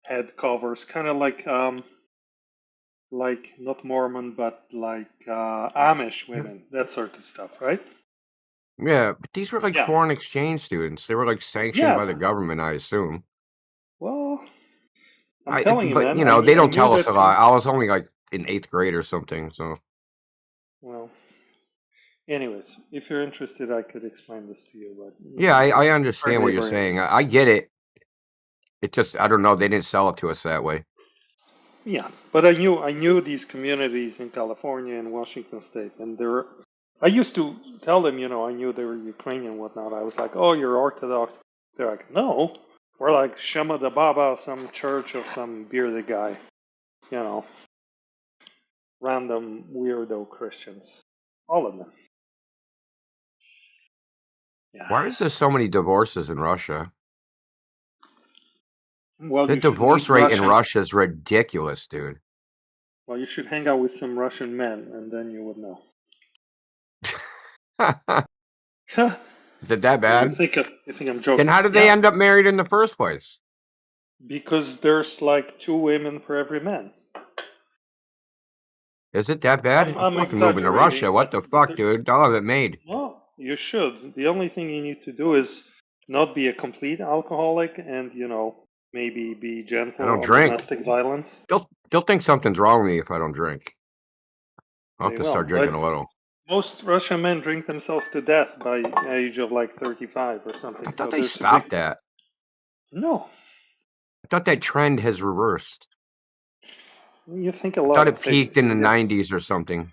head covers, kind of like not Mormon, but like Amish women, that sort of stuff, right? Yeah, but these were like foreign exchange students. They were like sanctioned by the government, I assume. Well, I'm telling you, but man. you know, they don't tell us a lot. I was only like in 8th grade or something, so. Well, anyways, if you're interested, I could explain this to you. But yeah, I understand what you're saying. I get it. It just, I don't know. They didn't sell it to us that way. Yeah, but I knew these communities in California and Washington State, and I used to tell them, I knew they were Ukrainian and whatnot. I was like, "Oh, you're Orthodox." They're like, "No, we're like Shema the Baba, some church of some bearded guy, random weirdo Christians, all of them." Yeah. Why is there so many divorces in Russia? Well, the divorce rate in Russia is ridiculous, dude. Well, you should hang out with some Russian men, and then you would know. Is it that bad? You think I'm joking? Then how did they end up married in the first place? Because there's like 2 women for every man. Is it that bad? I'm fucking moving to Russia. What the fuck, dude? I'll have it made. Well, you should. The only thing you need to do is not be a complete alcoholic and, maybe be I gentle don't on drink. domestic violence. They'll think something's wrong with me if I don't drink. I'll have They to will. start drinking a little. Most Russian men drink themselves to death by age of like 35 or something. I thought so they there's stopped a big... that. No. I thought that trend has reversed. You think a I lot thought of it peaked things. in the 90s or something.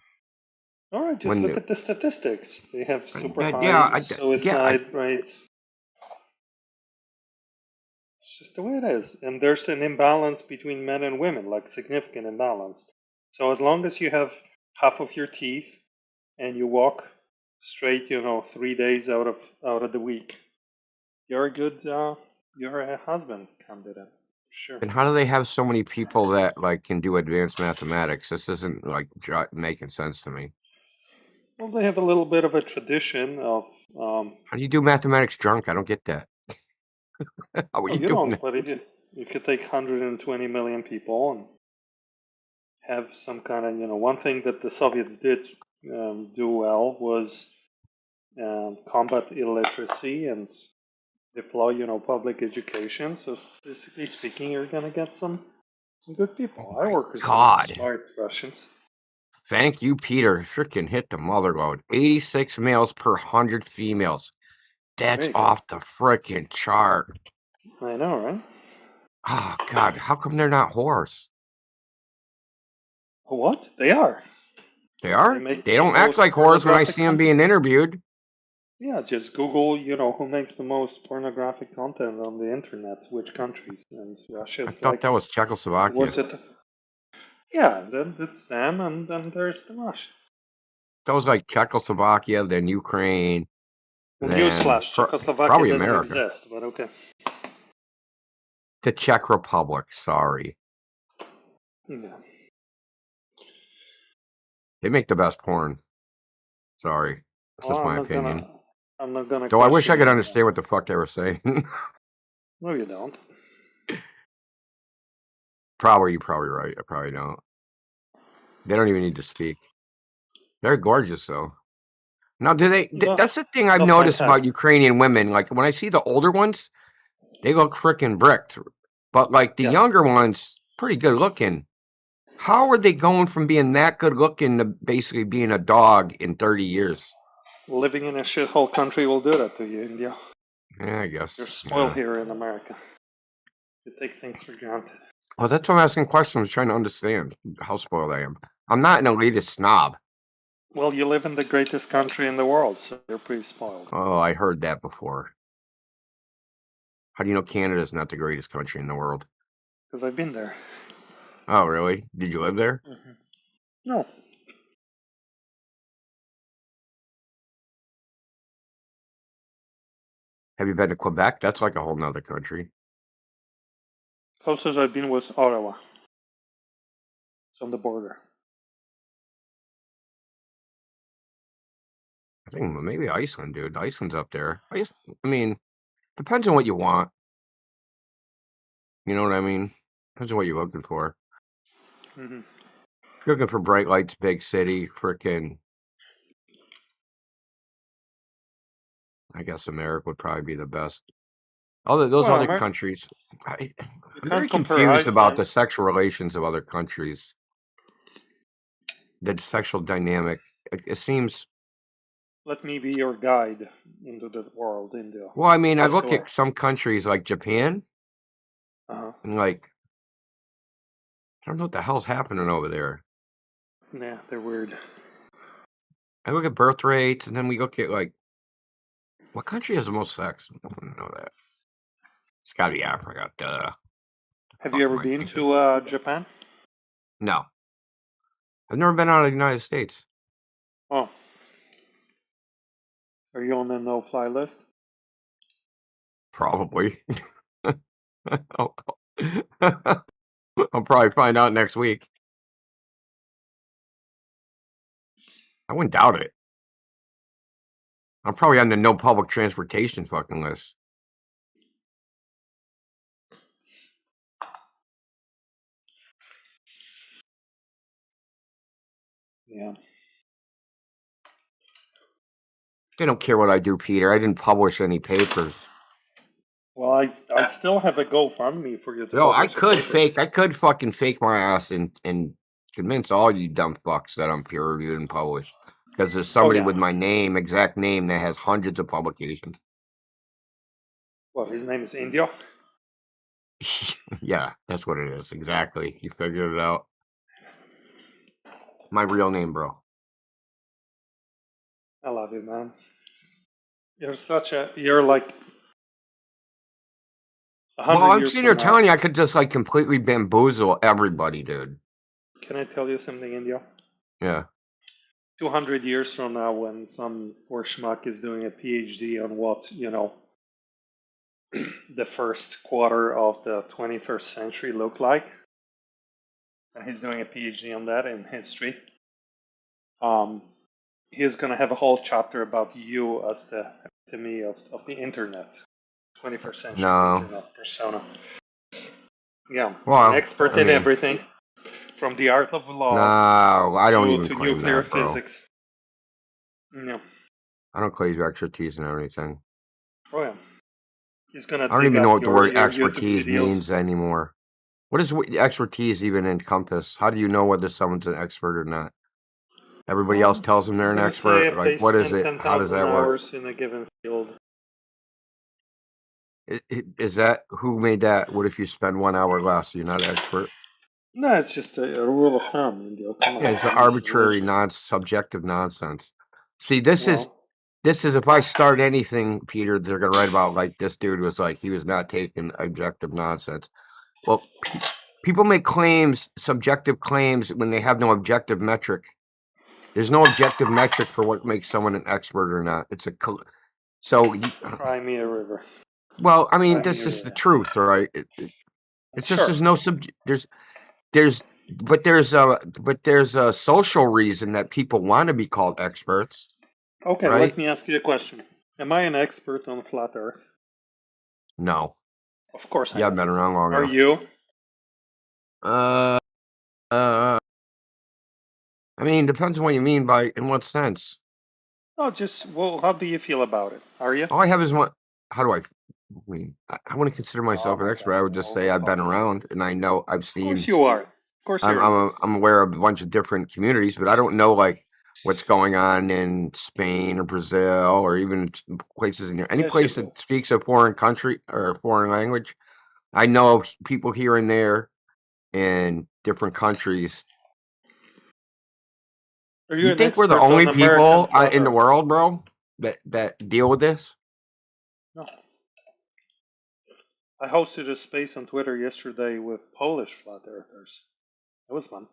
All right, just look at the statistics. They have super high suicide rates. It's just the way it is. And there's an imbalance between men and women, like significant imbalance. So as long as you have half of your teeth and you walk straight, 3 days out of the week, you're a husband candidate. Sure. And how do they have so many people that like can do advanced mathematics? This isn't like making sense to me. Well, they have a little bit of a tradition of. How do you do mathematics drunk? I don't get that. How are you doing that? But you could take 120 million people and have some kind of, one thing that the Soviets did do well was combat illiteracy and deploy, public education. So statistically speaking, you're gonna get some good people. I work with some smart Russians. Thank you, Peter. Freaking hit the mother load. 86 males per 100 females. That's off the freaking chart. I know, right? Oh, God. How come they're not whores? What? They are. They are? make They the don't act most like whores when I pornographic see them being interviewed. Yeah, just Google, who makes the most pornographic content on the internet, which countries, and Russia's I thought that was Czechoslovakia. What's it? Yeah, then it's them, and then there's the Russians. That was like Czechoslovakia, then Ukraine. Well, then newsflash, Czechoslovakia probably doesn't America. exist, but okay. The Czech Republic, sorry. Yeah. They make the best porn. Sorry. That's just my opinion. I'm not gonna. Though I wish I could understand what the fuck they were saying. No, you don't. You're probably right. I probably don't. They don't even need to speak. They're gorgeous, though. Now, do they? That's the thing I've noticed about Ukrainian women. Like when I see the older ones, they look freaking bricked. But like the younger ones, pretty good looking. How are they going from being that good looking to basically being a dog in 30 years? Living in a shithole country will do that to you, India. Yeah, I guess. You're spoiled here in America. You take things for granted. Well, that's why I'm asking questions, trying to understand how spoiled I am. I'm not an elitist snob. Well, you live in the greatest country in the world, so you're pretty spoiled. Oh, I heard that before. How do you know Canada's not the greatest country in the world? Because I've been there. Oh, really? Did you live there? Mm-hmm. No. Have you been to Quebec? That's like a whole nother country. Closest I've been was Ottawa. It's on the border. I think maybe Iceland, dude. Iceland's up there. I mean, depends on what you want. You know what I mean? Depends on what you're looking for. Mm-hmm. If you're looking for bright lights, big city, frickin', I guess America would probably be the best. Those other countries, I'm very confused about the sexual relations of other countries. The sexual dynamic. It seems. Let me be your guide into the world, India. Well, I mean, I look at some countries like Japan, and like, I don't know what the hell's happening over there. Yeah, they're weird. I look at birth rates, and then we look at like, what country has the most sex? I don't know that. It's got to be Africa. Duh. Have you ever been to Japan? No. I've never been out of the United States. Oh. Are you on the no-fly list? Probably. I'll probably find out next week. I wouldn't doubt it. I'm probably on the no public transportation fucking list. Yeah. They don't care what I do, Peter. I didn't publish any papers. Well, I still have a GoFundMe for you to No, I publish a paper. I could fucking fake my ass and convince all you dumb fucks that I'm peer reviewed and published. Because there's somebody yeah. with my name, exact name, that has hundreds of publications. Well, his name is India. Yeah, that's what it is. Exactly. You figured it out. My real name, bro. I love you, man. You're like 100 Well, I'm years sitting from here now. telling you I could just like completely bamboozle everybody, dude. Can I tell you something, India? Yeah. 200 years from now, when some poor schmuck is doing a PhD on what, the first quarter of the 21st century looked like, and he's doing a PhD on that in history, he's going to have a whole chapter about you as the epitome of the internet, 21st century No. internet persona. Yeah, Well, an expert I in mean, everything, from the art of law no, I don't even to claim nuclear that, bro. physics. Yeah. I don't claim expertise in everything. Oh yeah. He's gonna I don't dig even know up what the word your YouTube expertise videos. means anymore. What does expertise even encompass? How do you know whether someone's an expert or not? Everybody else tells them they're I'm an gonna say expert. if Like, they what is spend it? How does 10,000 that work? hours in a given field. Is that who made that? What if you spend 1 hour less? You're not an expert. No, it's just a rule of thumb, Indio. Come on, Yeah, it's an use arbitrary, logic. subjective nonsense. See, this is Well, if I start anything, Peter, they're gonna write about like this dude was like he was not taking objective nonsense. Well, people make claims, subjective claims, when they have no objective metric. There's no objective metric for what makes someone an expert or not. It's a cry me a river. well, I mean, Cry me this a is the river. truth, right? It's just Sure. there's no there's a social reason that people want to be called experts. Okay, right? let me ask you a question. Am I an expert on flat Earth? No. Of course I Yeah, am. I've been around long Are enough. you? I mean, depends on what you mean by in what sense. Oh, well, how do you feel about it? Are you? All I have is one. How do I mean? I wouldn't consider myself Oh an my expert. God. I would just say I've been around and I know I've Of course seen. you are. Of course you're an expert. I'm aware of a bunch of different communities, but I don't know like what's going on in Spain or Brazil or even places in here. Any Yes, place you do. that speaks a foreign country or a foreign language. I know people here and there in different countries. Are you You an think we're the expert on only American people flat in the Earth? world, bro, that deal with this? No. I hosted a space on Twitter yesterday with Polish flat earthers. That was fun.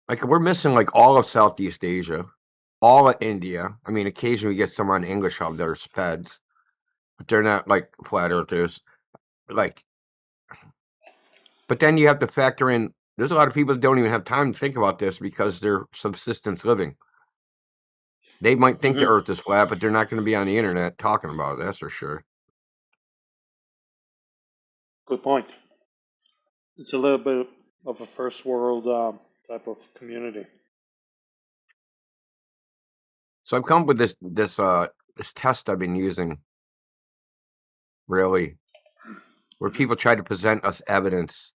Like we're missing like all of Southeast Asia, all of India. I mean, occasionally we get some on English Hub that are speds, but they're not like flat earthers. Like, but then you have to factor in. There's a lot of people that don't even have time to think about this because they're subsistence living. They might think the Earth is flat, but they're not going to be on the internet talking about it. That's for sure. Good point. It's a little bit of a first world type of community. So I've come up with this test I've been using, really, where people try to present us evidence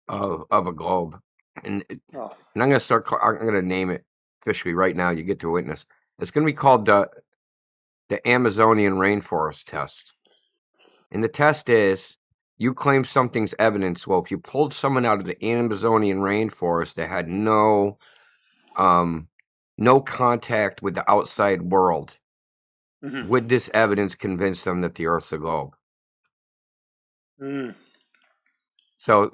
of a globe, and Oh, I'm gonna start. I'm gonna name it officially right now. You get to witness. It's gonna be called the Amazonian rainforest test, and the test is you claim something's evidence. Well, if you pulled someone out of the Amazonian rainforest that had no contact with the outside world, would this evidence convince them that the Earth's a globe? So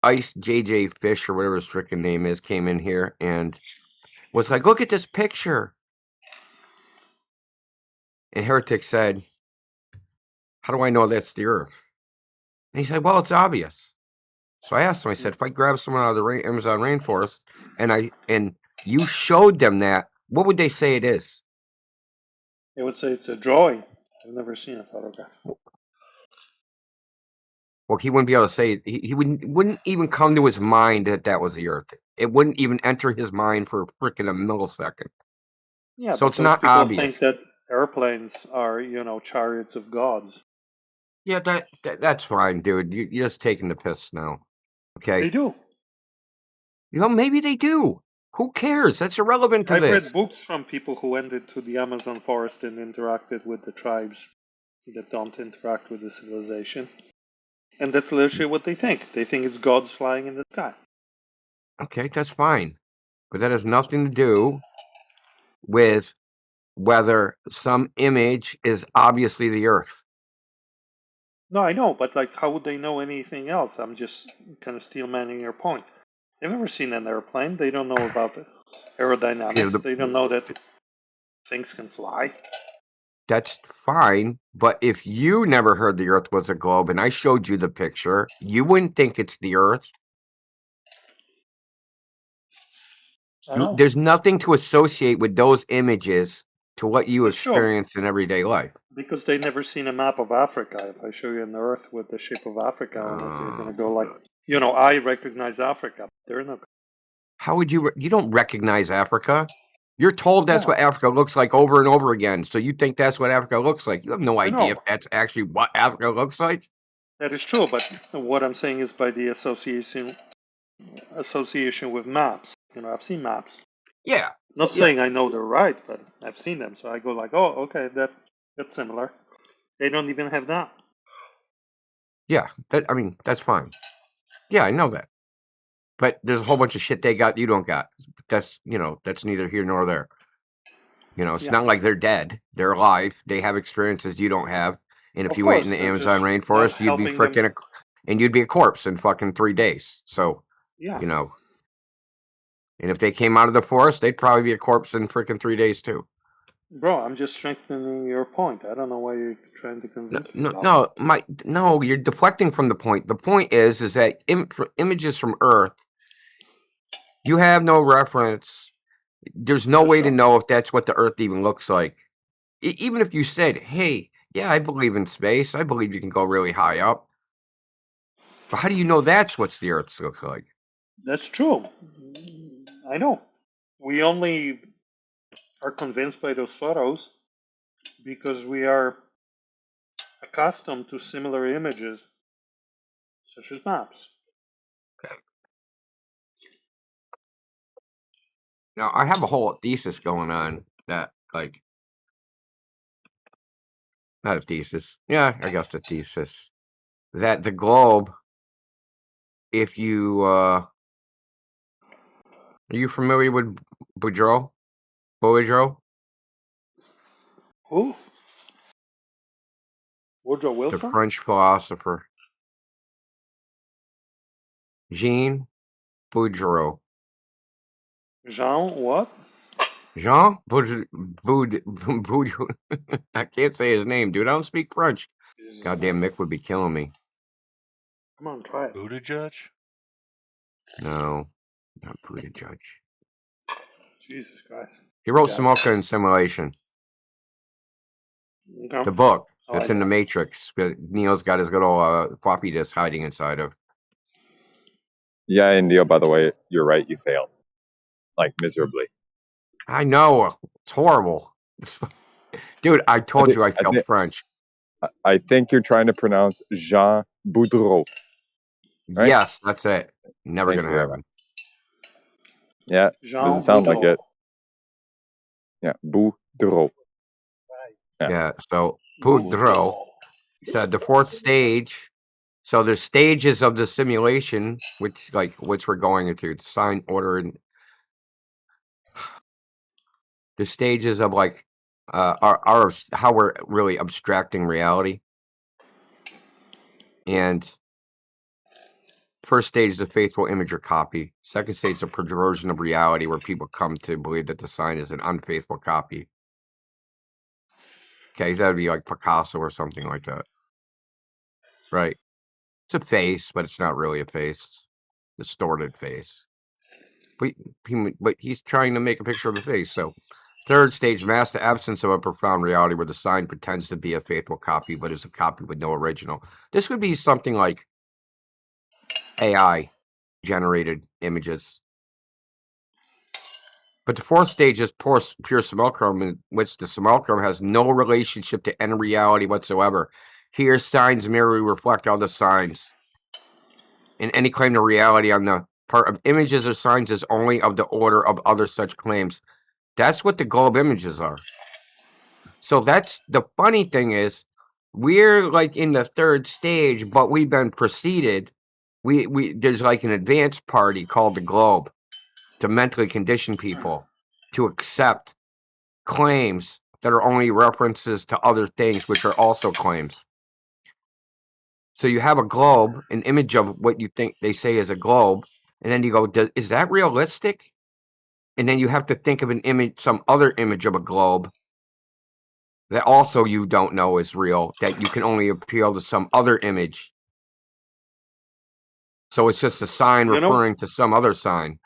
Ice JJ Fish or whatever his freaking name is came in here and was like, look at this picture. And Heretic said, how do I know that's the Earth? And he said, well, it's obvious. So I asked him, I said, if I grab someone out of the Amazon rainforest and you showed them that, what would they say it is? They would say it's a drawing. I've never seen a photograph. Well, he wouldn't be able to say it. He wouldn't even come to his mind that was the Earth. It wouldn't even enter his mind for freaking a millisecond. Yeah, So but it's those not people obvious. think that Airplanes are, chariots of gods. Yeah, that's fine, dude. You're just taking the piss now. Okay. They do. Maybe they do. Who cares? That's irrelevant to I've this. read books from people who went into the Amazon forest and interacted with the tribes that don't interact with the civilization. And that's literally what they think. They think it's gods flying in the sky. Okay, that's fine. But that has nothing to do with whether some image is obviously the Earth. No, I know, but how would they know anything else? I'm just kind of steel manning your point. They've never seen an airplane. They don't know about the aerodynamics. They don't know that things can fly. That's fine, but if you never heard the Earth was a globe and I showed you the picture, you wouldn't think it's the Earth. There's nothing to associate with those images to what you experience in everyday life. Because they've never seen a map of Africa. If I show you an Earth with the shape of Africa on it, you're going to go I recognize Africa. They're not. How would you don't recognize Africa? You're told that's what Africa looks like over and over again, so you think that's what Africa looks like. You have no idea if that's actually what Africa looks like. That is true, but what I'm saying is by the association with maps. I've seen maps. Yeah. Not saying I know they're right, but I've seen them, so I go okay, that's similar. They don't even have that. Yeah, that's fine. Yeah, I know that. But there's a whole bunch of shit they got you don't got. That's that's neither here nor there. It's not like they're dead. They're alive. They have experiences you don't have. And if you went in the Amazon rainforest, you'd be freaking and you'd be a corpse in fucking 3 days. So, and if they came out of the forest, they'd probably be a corpse in freaking 3 days too. Bro, I'm just strengthening your point. I don't know why you're trying to convince me. No, you're deflecting from the point. The point is that images from Earth, you have no reference. There's no way to know if that's what the Earth even looks like. Even if you said, hey, yeah, I believe in space. I believe you can go really high up. But how do you know that's what the Earth looks like? That's true. I know. We only are convinced by those photos because we are accustomed to similar images, such as maps. Okay. Now, I have a whole thesis going on that, not a thesis. Yeah, I guess a thesis. That the globe, if you, are you familiar with Boudreaux? Who? Woodrow Wilson? The French philosopher. Jean Boudreaux. Jean what? Jean Boudreaux. I can't say his name, dude. I don't speak French. Goddamn, Mick would be killing me. Come on, try it. Buddha Judge? No, not Buddha Judge. Jesus Christ. He wrote Smoke and Simulation. Okay. The book I that's like in the Matrix. Neil's got his good old floppy disk hiding inside of. Yeah, and Neil, by the way, you're right. You failed. Miserably. I know. It's horrible. Dude, I told you I failed French. I think you're trying to pronounce Jean Boudreaux. Right? Yes, that's it. Never going to happen. Yeah, doesn't sound like it. Yeah, Boudreaux. Yeah, so Boudreaux said the fourth stage. So there's stages of the simulation, which we're going into sign order, and the stages of our how we're really abstracting reality. And first stage is a faithful image or copy. Second stage is a perversion of reality, where people come to believe that the sign is an unfaithful copy. Okay, that would be like Picasso or something like that. Right. It's a face, but it's not really a face. Distorted face. But he's trying to make a picture of a face. So, third stage, mask the absence of a profound reality, where the sign pretends to be a faithful copy, but is a copy with no original. This would be something like AI generated images. But the fourth stage is pure simulacrum, in which the simulacrum has no relationship to any reality whatsoever. Here, signs merely reflect other signs. And any claim to reality on the part of images or signs is only of the order of other such claims. That's what the globe images are. So that's the funny thing is, we're like in the third stage, but we've been preceded. There's like an advanced party called the globe to mentally condition people to accept claims that are only references to other things, which are also claims. So you have a globe, an image of what you think they say is a globe, and then you go, is that realistic? And then you have to think of an image, some other image of a globe that also you don't know is real, that you can only appeal to some other image. So it's just a sign referring to some other sign.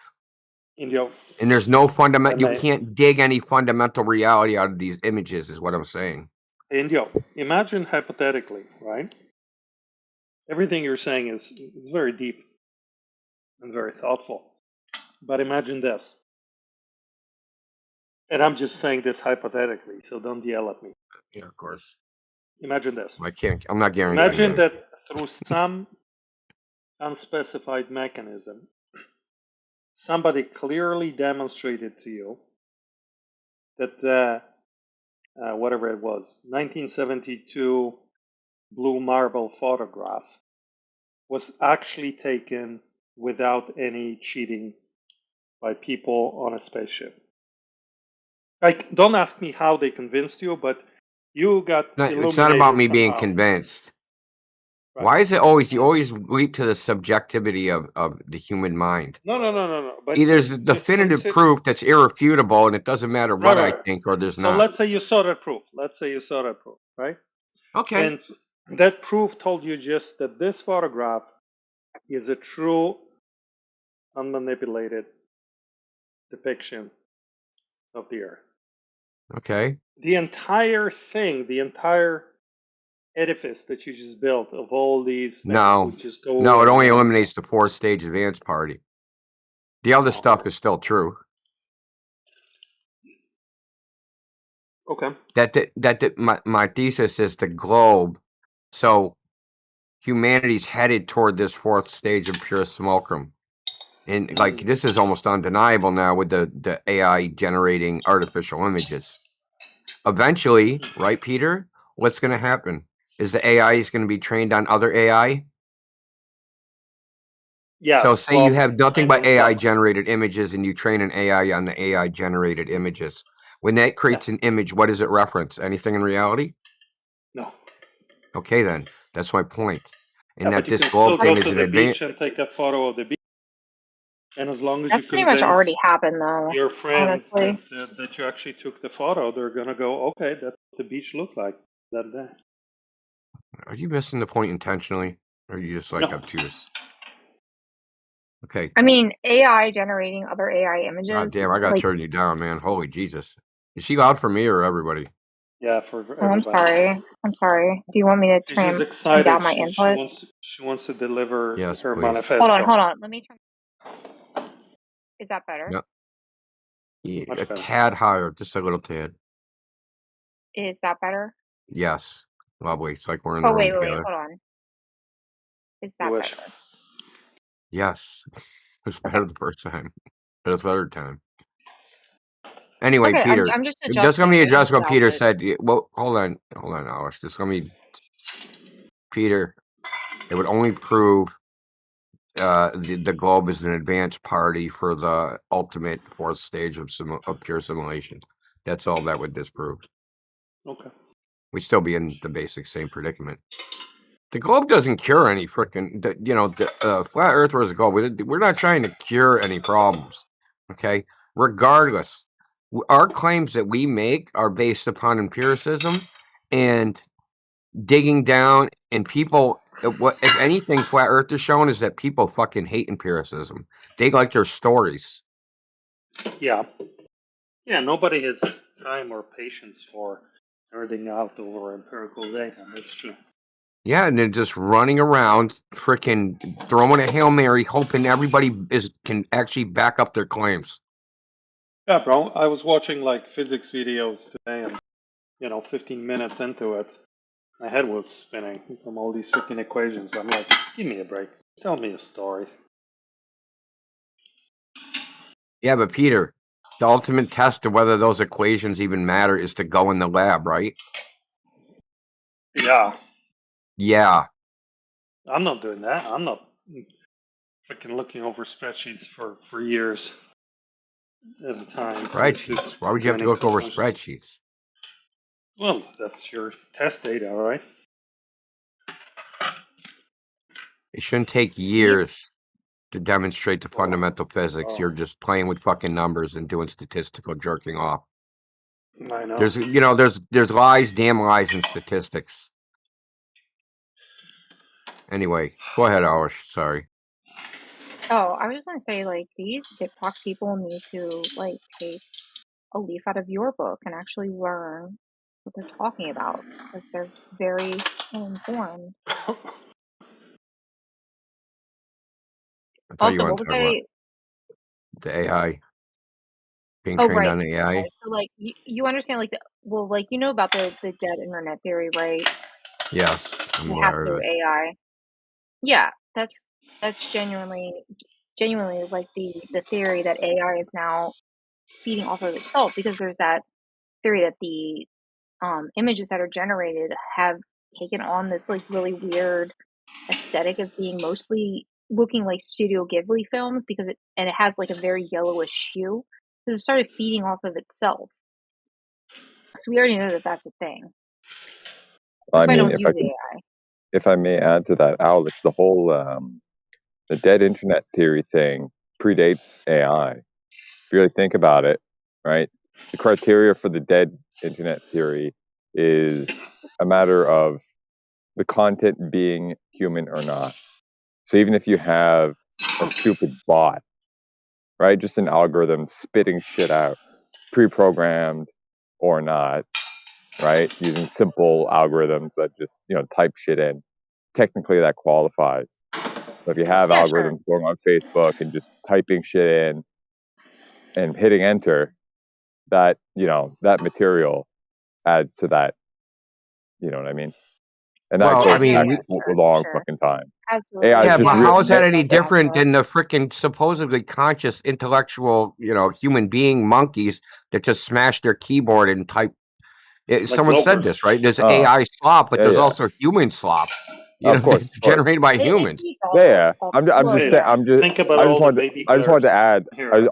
And there's no fundamental, you can't dig any fundamental reality out of these images, is what I'm saying. Indio, imagine hypothetically, right? Everything you're saying is very deep and very thoughtful. But imagine this. And I'm just saying this hypothetically, so don't yell at me. Yeah, of course. Imagine this. I'm not guaranteeing. Imagine that through some unspecified mechanism, somebody clearly demonstrated to you that whatever it was, 1972 blue marble photograph was actually taken without any cheating by people on a spaceship. Like, don't ask me how they convinced you, but you got illuminated. It's not about me somehow. being convinced. Right. Why is it always you always leap to the subjectivity of the human mind? No. But there's definitive proof that's irrefutable, and it doesn't matter what I think or there's not. So let's say you saw that proof. Right? Okay. And that proof told you just that this photograph is a true, unmanipulated depiction of the Earth. Okay. The entire thing, the entire edifice that you just built of all these things would just go No, away. it only eliminates the fourth stage advanced party. The other stuff is still true. Okay. My thesis is the globe. So humanity's headed toward this fourth stage of pure simulacrum. And like this is almost undeniable now with the AI generating artificial images. Eventually, right, Peter? What's going to happen? Is the AI is going to be trained on other AI? Yeah. So say you have nothing but AI generated images and you train an AI on the AI generated images. When that creates an image, what does it reference? Anything in reality? No. Okay, then. That's my point. And Yeah, that but you this can still globe thing go is to an the advanced. beach and take a photo of the beach. And as long as That's you pretty much convince already happened, though. your friends Honestly, that you actually took the photo, they're gonna go, okay, that's what the beach looked like that day. Are you missing the point intentionally? Or are you just like obtuse? Okay. I mean, AI generating other AI images. God damn, I gotta like, turn you down, man. Holy Jesus. Is she loud for me or everybody? Yeah, for everybody. Oh, I'm sorry. I'm sorry. Do you want me to She's turn excited. down my She input? wants to deliver Yes, her please. manifesto. Hold on. Let me turn. Is that better? No. Yeah, Much a better. tad higher, just a little tad. Is that better? Yes. Lovely. It's like we're in the room Wait, together. hold on. Is that better? Yes. It was better the first time. But the third time. Anyway, Okay, Peter. I'm just Just let me adjusting address my what Peter outfit. said. Well, hold on, Alice. Just let me. Peter, it would only prove the globe is an advanced party for the ultimate fourth stage of pure simulation. That's all that would disprove. Okay. We'd still be in the basic same predicament. The globe doesn't cure any freaking, the flat Earth was a globe. We're not trying to cure any problems. Okay, regardless, our claims that we make are based upon empiricism and digging down. And people, if anything, flat Earth is showing is that people fucking hate empiricism. They like their stories. Yeah. Yeah, nobody has time or patience for nerding out over empirical data. That's true. Yeah, and they're just running around, freaking throwing a Hail Mary, hoping everybody can actually back up their claims. Yeah, bro. I was watching like physics videos today, and 15 minutes into it, my head was spinning from all these freaking equations. I'm like, give me a break. Tell me a story. Yeah, but Peter, the ultimate test of whether those equations even matter is to go in the lab, right? Yeah, Yeah. I'm not doing that. I'm not freaking looking over spreadsheets for years at a time. Spreadsheets. Why would you have to Many look over functions. spreadsheets? Well, that's your test data, right? It shouldn't take years to demonstrate the fundamental physics. Oh, You're just playing with fucking numbers and doing statistical jerking off. I know. There's lies, damn lies, in statistics. Anyway, go ahead, Alish. Sorry. Oh, I was just gonna say, like, these TikTok people need to like take a leaf out of your book and actually learn what they're talking about because they're very ill-informed. I thought you Also, wanted what to was talk about I? the AI being Oh, trained right. on Okay. AI. So, like, you understand, like, well, like, you know about the dead internet theory, right? Yes, I'm It has aware to of do it. with AI. Yeah, that's genuinely like the theory that AI is now feeding off of itself because there's that theory that the images that are generated have taken on this like really weird aesthetic of being mostly looking like Studio Ghibli films because it has like a very yellowish hue because it started feeding off of itself. So we already know that that's a thing. I That's why I mean, don't use AI. if I may add to that, Alex, the whole the dead internet theory thing predates AI. If you really think about it, right? The criteria for the dead internet theory is a matter of the content being human or not. So even if you have a stupid bot, right, just an algorithm spitting shit out, pre-programmed or not, right, using simple algorithms that just type shit in, technically that qualifies. So if you have Yeah, sure. algorithms going on Facebook and just typing shit in and hitting enter, that that material adds to that. You know what I mean? And that Well, Yeah, I goes yeah, mean, back yeah, a long sure. fucking time. Absolutely. AI is yeah, just but Yeah, real. how is that any that's different accurate. than the freaking supposedly conscious, intellectual, human being monkeys that just smash their keyboard and type? Like Someone said Loper. this, right? There's Oh, AI slop, but yeah, there's yeah. also human slop. Of course, That's of course. generated by It humans. feeds Yeah, off yeah. of I'm well, just saying. yeah. Think about all the baby I just wanted glares to add. here.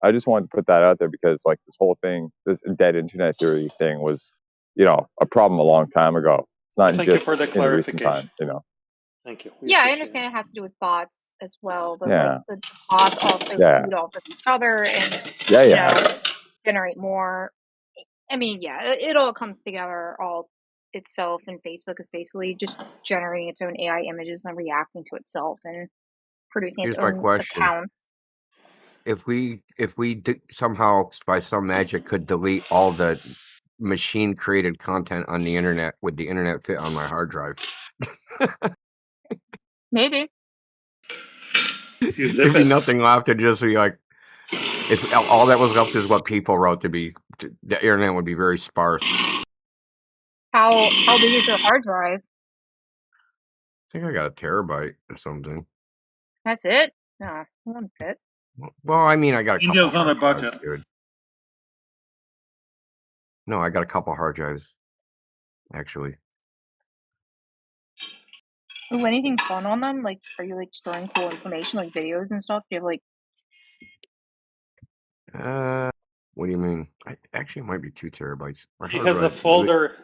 I just wanted to put that out there because like this whole thing, this dead internet theory thing was, a problem a long time ago. It's not Thank you just for the in recent clarification. times. Thank you. We Yeah, I appreciate understand it. it has to do with bots as well, but like Yeah, the bots also yeah, feed off of each other and yeah, you yeah. know generate more. I mean, yeah, it all comes together all itself, and Facebook is basically just generating its own AI images and reacting to itself and producing its Here's my own question: accounts. if we somehow by some magic could delete all the machine created content on the internet, would the internet fit on my hard drive? Maybe. You zip There'd be it. nothing left to just be like, if all that was left is what people wrote, the internet would be very sparse. How big is your hard drive? I think I got a terabyte or something. That's it? No, it won't fit. Well, I mean, I got a couple India's on hard a drives, budget. dude. No, I got a couple hard drives, actually. Ooh, anything fun on them? Like, are you like storing cool information, like videos and stuff? Do you have like? What do you mean? Actually, it might be 2 terabytes. My He hard has a drive. folder.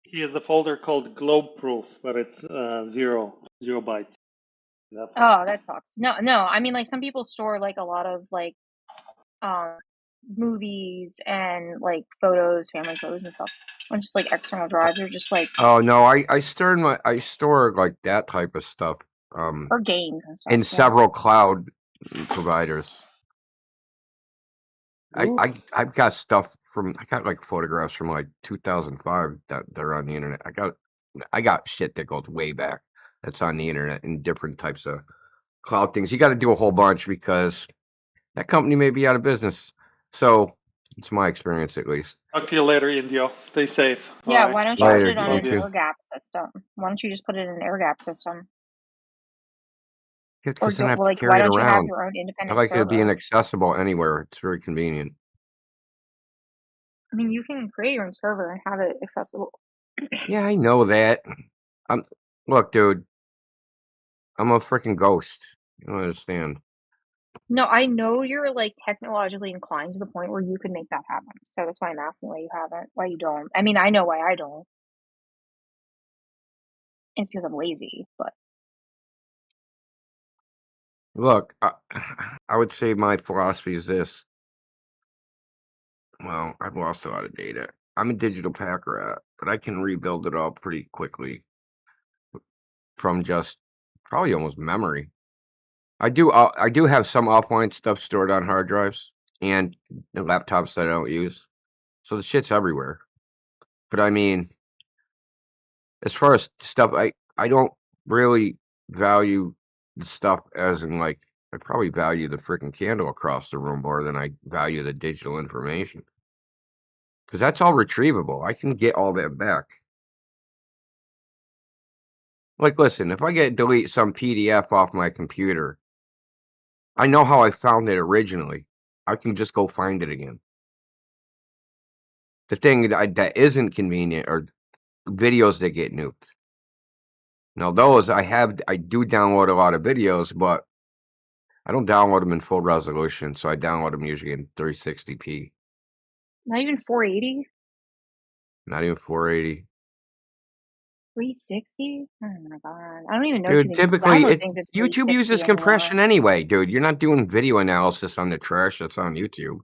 He has a folder called Globe Proof, but it's zero bytes. Oh, that sucks. No, I mean, like some people store like a lot of like um movies and like photos, family photos and stuff on just like external drives or just like Oh no, I store like that type of stuff or games and stuff. in Yeah. several cloud providers. Ooh. I've got stuff I got like photographs from like 2005 that are on the internet. I got shit that goes way back that's on the internet in different types of cloud things. You got to do a whole bunch because that company may be out of business. So it's my experience, at least. Talk to you later, Indio. Stay safe. Yeah, Bye. why don't you put Later, it on you an too. air gap system? Why don't you just put it in an air gap system? Or Because then I don't have to like why carry it don't you have around. your own I independent like it server? being accessible anywhere. It's very convenient. I mean, you can create your own server and have it accessible. Yeah, I know that. Look, dude, I'm a freaking ghost. You don't understand. No, I know you're like technologically inclined to the point where you could make that happen. So that's why I'm asking why you haven't, why you don't. I mean, I know why I don't. It's because I'm lazy, but Look, I would say my philosophy is this. Well, I've lost a lot of data. I'm a digital pack rat, but I can rebuild it all pretty quickly from just probably almost memory. I do have some offline stuff stored on hard drives and laptops that I don't use. So the shit's everywhere. But I mean, as far as stuff, I don't really value the stuff as in like I probably value the freaking candle across the room more than I value the digital information. Because that's all retrievable. I can get all that back. Like, listen, if I delete some PDF off my computer, I know how I found it originally. I can just go find it again. The thing that isn't convenient are videos that get nuked. Now, those I do download a lot of videos, but I don't download them in full resolution, so I download them usually in 360p, not even 480, not even 480. 360. Oh my god, I don't even know if you Dude, can typically download things at YouTube 360 uses compression anymore. anyway, dude. You're not doing video analysis on the trash that's on YouTube.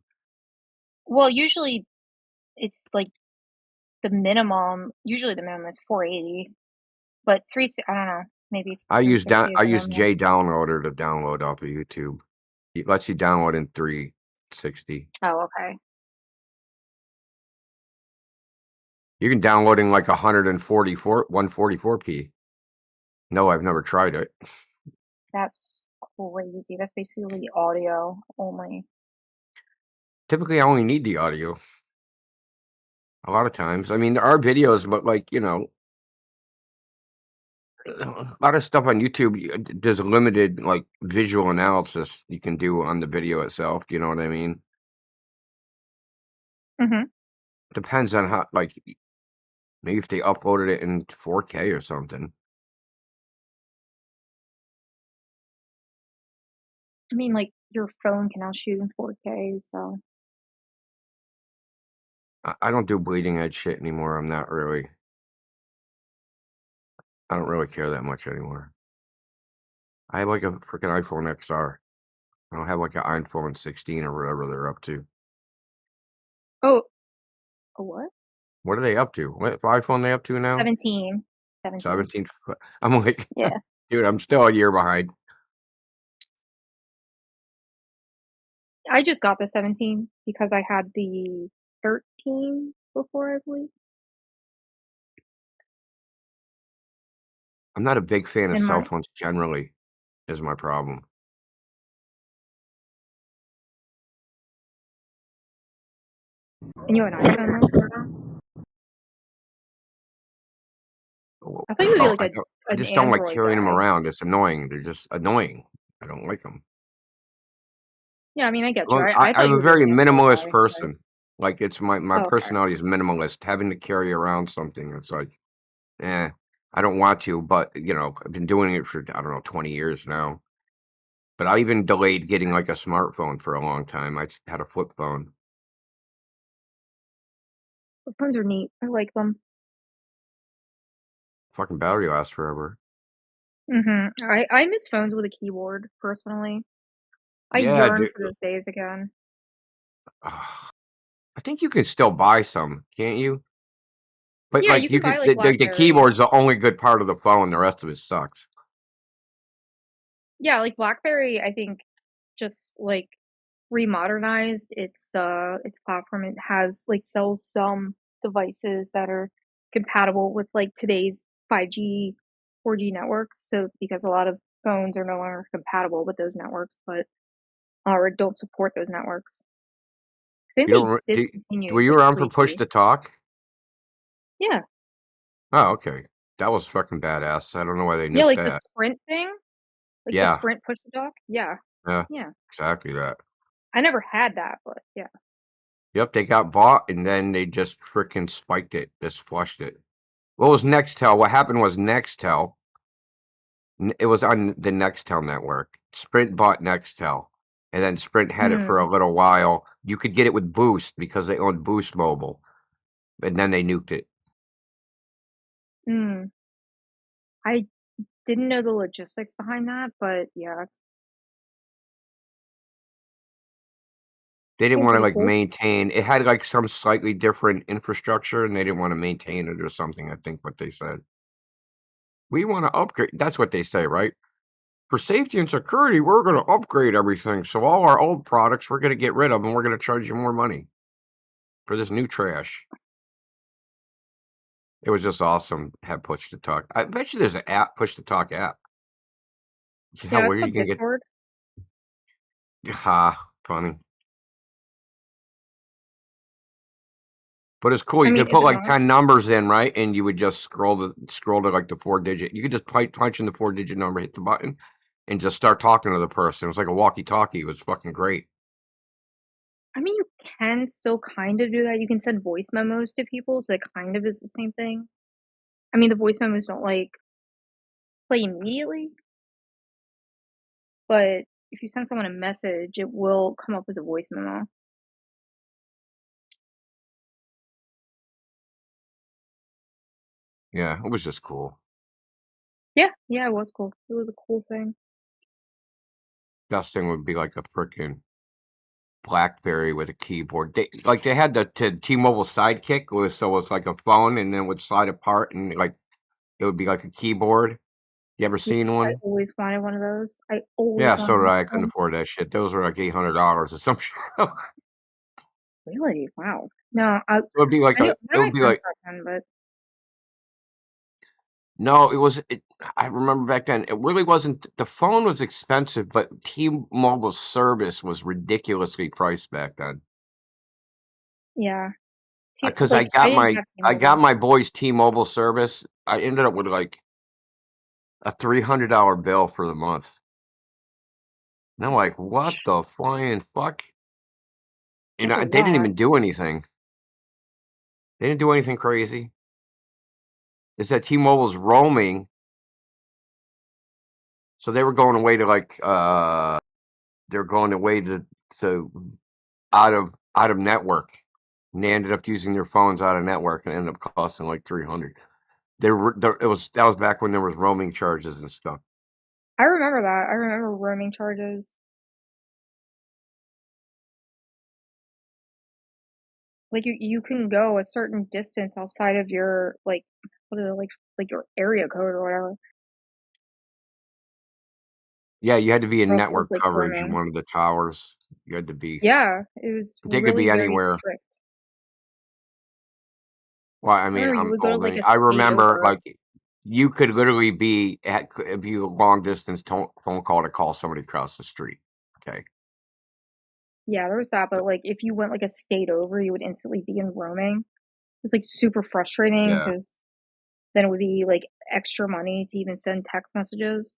Well, usually it's like the minimum. Usually the minimum is 480, but I don't know. Maybe I use 360 is the minimum. J Downloader to download off of YouTube. It lets you download in 360. Oh, okay. You can download in like 144p. No, I've never tried it. That's crazy. That's basically audio only. Typically, I only need the audio. A lot of times. I mean, there are videos, but like, you know, a lot of stuff on YouTube, there's a limited like visual analysis you can do on the video itself. You know what I mean? Mm-hmm. Depends on how, like, maybe if they uploaded it in 4K or something. I mean, like your phone can now shoot in 4K, so I don't do bleeding edge shit anymore. I don't really care that much anymore. I have like a freaking iPhone XR. I don't have like an iPhone 16 or whatever they're up to. oh, a what? What are they up to? What iPhone they up to now? 17. 17. I'm like, Yeah. dude, I'm still a year behind. I just got the 17 because I had the 13 before, I believe. I'm not a big fan of And cell phones generally, is my problem. you have an iPhone though? I thought you would be like I an just don't like Android carrying them guy. around. It's annoying. They're just annoying. I don't like them. Yeah, I mean, I get you. Well, I thought I'm you a would be very an Android minimalist guy. person. Like it's my Oh, okay. personality is minimalist. Having to carry around something, it's like, I don't want to. But you know, I've been doing it for I don't know 20 years now. But I even delayed getting like a smartphone for a long time. I just had a flip phone. The phones are neat. I like them. Fucking battery lasts forever. Mm-hmm. I miss phones with a keyboard, personally. I Yeah, yearn dude. for those days again. I think you can still buy some, can't you? But Yeah, like you can you buy could, like the BlackBerry. keyboard's the only good part of the phone. The rest of it sucks. Yeah, like BlackBerry, I think just like remodernized its platform. It has like sells some devices that are compatible with like today's 5G, 4G networks. So because a lot of phones are no longer compatible with those networks, but or don't support those networks. think You they don't. discontinued Were you like around for Push 3G. to Talk? Yeah. Oh, okay. That was fucking badass. I don't know why they Yeah, nuked like the that. Sprint thing? Like the Yeah. Sprint push to talk? Yeah. Yeah. Yeah. Exactly that. I never had that, but yeah. Yep, they got bought and then they just freaking spiked it, just flushed it. What was Nextel? What happened was Nextel. It was on the Nextel network. Sprint bought Nextel, and then Sprint had it for a little while. You could get it with Boost because they owned Boost Mobile, and then they nuked it. Hmm. I didn't know the logistics behind that, but yeah. They didn't Seems want to pretty like cool. maintain. It had like some slightly different infrastructure, and they didn't want to maintain it or something. I think what they said. We want to upgrade. That's what they say, right? For safety and security, we're going to upgrade everything. So all our old products, we're going to get rid of, and we're going to charge you more money for this new trash. It was just awesome to have Push to Talk. I bet you there's an app, Push to Talk app. Yeah, Hell, it's where you called can get Discord. funny. But it's cool. I You mean, could is put it like not? 10 numbers in, right? And you would just scroll to like the 4-digit. You could just punch in the 4-digit number, hit the button, and just start talking to the person. It was like a walkie-talkie. It was fucking great. I mean, you can still kind of do that. You can send voice memos to people, so it kind of is the same thing. I mean, the voice memos don't like play immediately, but if you send someone a message, it will come up as a voice memo. Yeah, it was just cool. Yeah, yeah, it was cool. It was a cool thing. Best thing would be like a freaking BlackBerry with a keyboard. They had the T-Mobile Sidekick, so it's like a phone, and then it would slide apart, and like it would be like a keyboard. You ever Yeah, seen I one? always wanted one of those. I always Yeah, so did wanted I. I couldn't one. afford that shit. Those were like $800 or some shit. Really? Wow. No, I It would be like knew a. one It of my would be friends like got one, but no. It was. I remember back then. It really wasn't. The phone was expensive, but T-Mobile service was ridiculously priced back then. yeah. Because Like I didn't have I got T-Mobile. my boys T-Mobile service. I ended up with like a $300 bill for the month. And I'm like, what the flying fuck? That's a They didn't lot. even do anything. They didn't do anything crazy. It's that T-Mobile's roaming. So they were going away to like they're going away to out of network. And they ended up using their phones out of network and ended up costing like $300. That was back when there was roaming charges and stuff. I remember that. I remember roaming charges. Like you can go a certain distance outside of your like what is it like your area code or whatever. Yeah, you had to be in Or else it was network like coverage in roaming. one of the towers. You had to be. Yeah, it was But they could really be very anywhere. strict. Well, I I mean, remember you I'm would go to old. like a I state remember over. like you could literally be a long distance phone call to call somebody across the street. Okay. Yeah, there was that, but like if you went like a state over, you would instantly be in roaming. It was like super frustrating Yeah. because then it would be like extra money to even send text messages.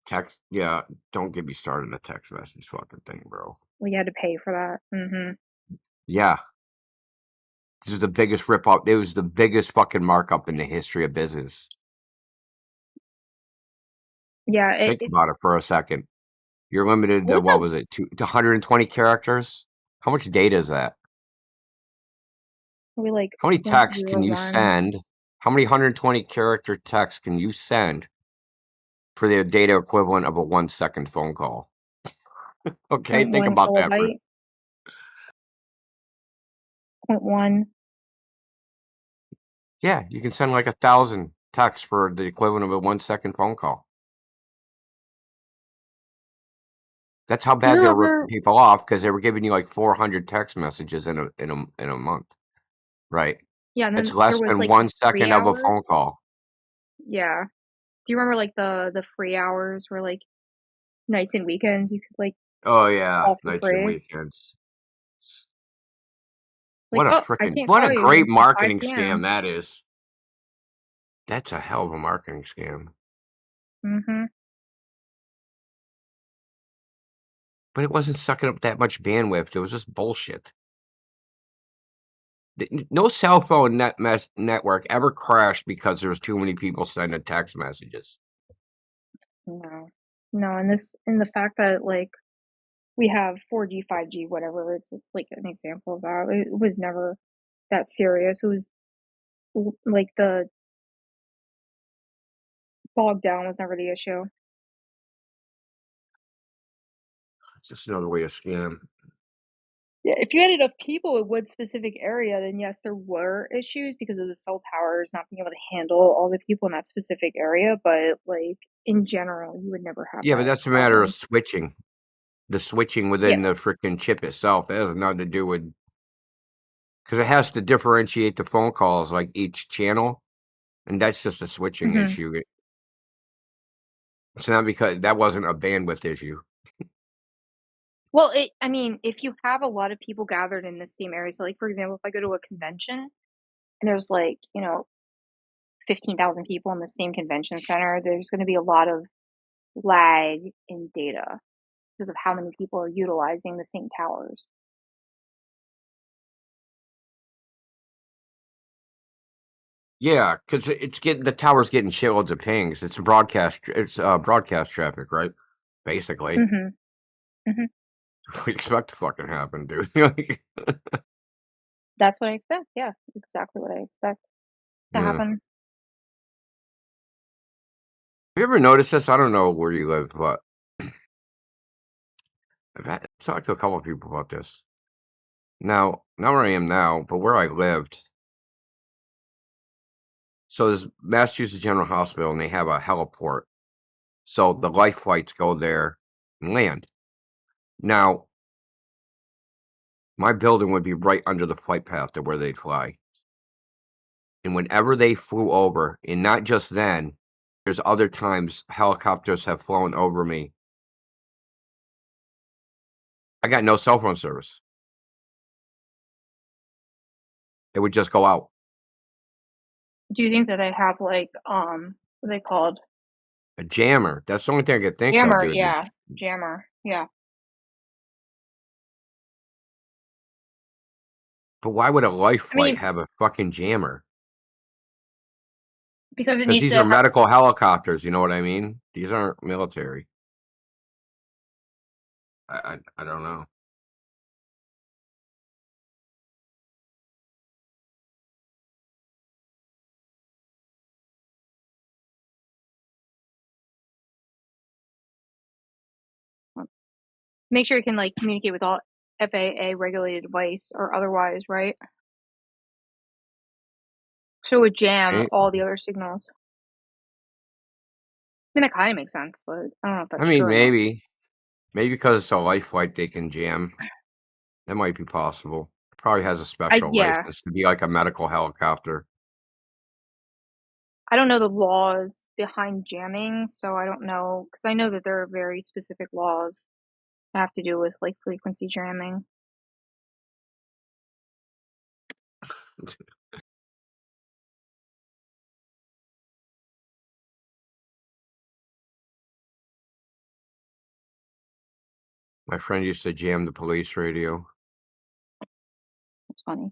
Text. Yeah. Don't get me started a text message fucking thing, bro. Well, you had to pay for that. Mm-hmm. Yeah. This is the biggest rip off. It was the biggest fucking markup in the history of business. Yeah, Think about it for a second. You're limited what to was what that? was it? To 120 characters? How much data is that? Probably like How many texts can you 0.01. send? How many 120 character texts can you send for the data equivalent of a 1-second phone call? Okay, think 0.1 about that for. kilobyte. 0.1. Yeah, you can send like 1,000 texts for the equivalent of a 1-second phone call. That's how Do you bad they were ripping remember? people off because they were giving you like 400 text messages in a month, right? Yeah, and It's then there less was than like the 1 free second of a hours. phone call. Yeah. Do you remember like the free hours where like nights and weekends you could like Oh yeah, call for nights and free? weekends. What Like, a oh, I freaking can't what a call you great until 5 marketing scam p.m. that is. That's a hell of a marketing scam. Mm-hmm. But it wasn't sucking up that much bandwidth. It was just bullshit. No cell phone network ever crashed because there was too many people sending text messages. No, no, and the fact that like we have 4G, 5G, whatever, it's like an example of that. It was never that serious. It was like the bog down was never the issue. It's just another way to scam. Yeah, if you had enough people in one specific area, then yes, there were issues because of the cell towers not being able to handle all the people in that specific area. But like in general, you would never have Yeah, but that that's a matter of problem. switching. The switching Yeah. within the freaking chip itself. That has nothing to do with because it has to differentiate the phone calls like each channel, and that's just a switching Mhm. issue. It's not because that wasn't a bandwidth issue. Well, I mean, if you have a lot of people gathered in the same area, so like for example, if I go to a convention and there's like, 15,000 people in the same convention center, there's going to be a lot of lag in data because of how many people are utilizing the same towers. Yeah, because it's getting the tower's getting shitloads of pings. It's broadcast traffic, right? Basically, Mhm. Mhm. we expect to fucking happen, dude. Like, That's what I expect. Yeah, exactly what I expect to yeah. happen. Have you ever noticed this? I don't know where you live, but I've talked to a couple of people about this. Now, not where I am now, but where I lived. So there's Massachusetts General Hospital, and they have a heliport. So the life flights go there and land. Now, my building would be right under the flight path to where they'd fly. And whenever they flew over, and not just then, there's other times helicopters have flown over me. I got no cell phone service. It would just go out. Do you think that they have like what are they called? A jammer. That's the only thing I could think of, Jammer, dude. yeah. Jammer. Yeah. But why would a life I mean, flight have a fucking jammer? because it Because needs these to are have medical helicopters, you know what I mean? These aren't military. I don't know. make sure you can like communicate with all FAA regulated device or otherwise, right? So it would jam Right? all the other signals. I mean, that kind of makes sense, but I don't know if I that's mean, true or not. maybe because it's a life flight, they can jam. That might be possible. It probably has a special Yeah, license to be like a medical helicopter. I don't know the laws behind jamming, so I don't know because I know that there are very specific laws that have to do with like frequency jamming. My friend used to jam the police radio. That's funny.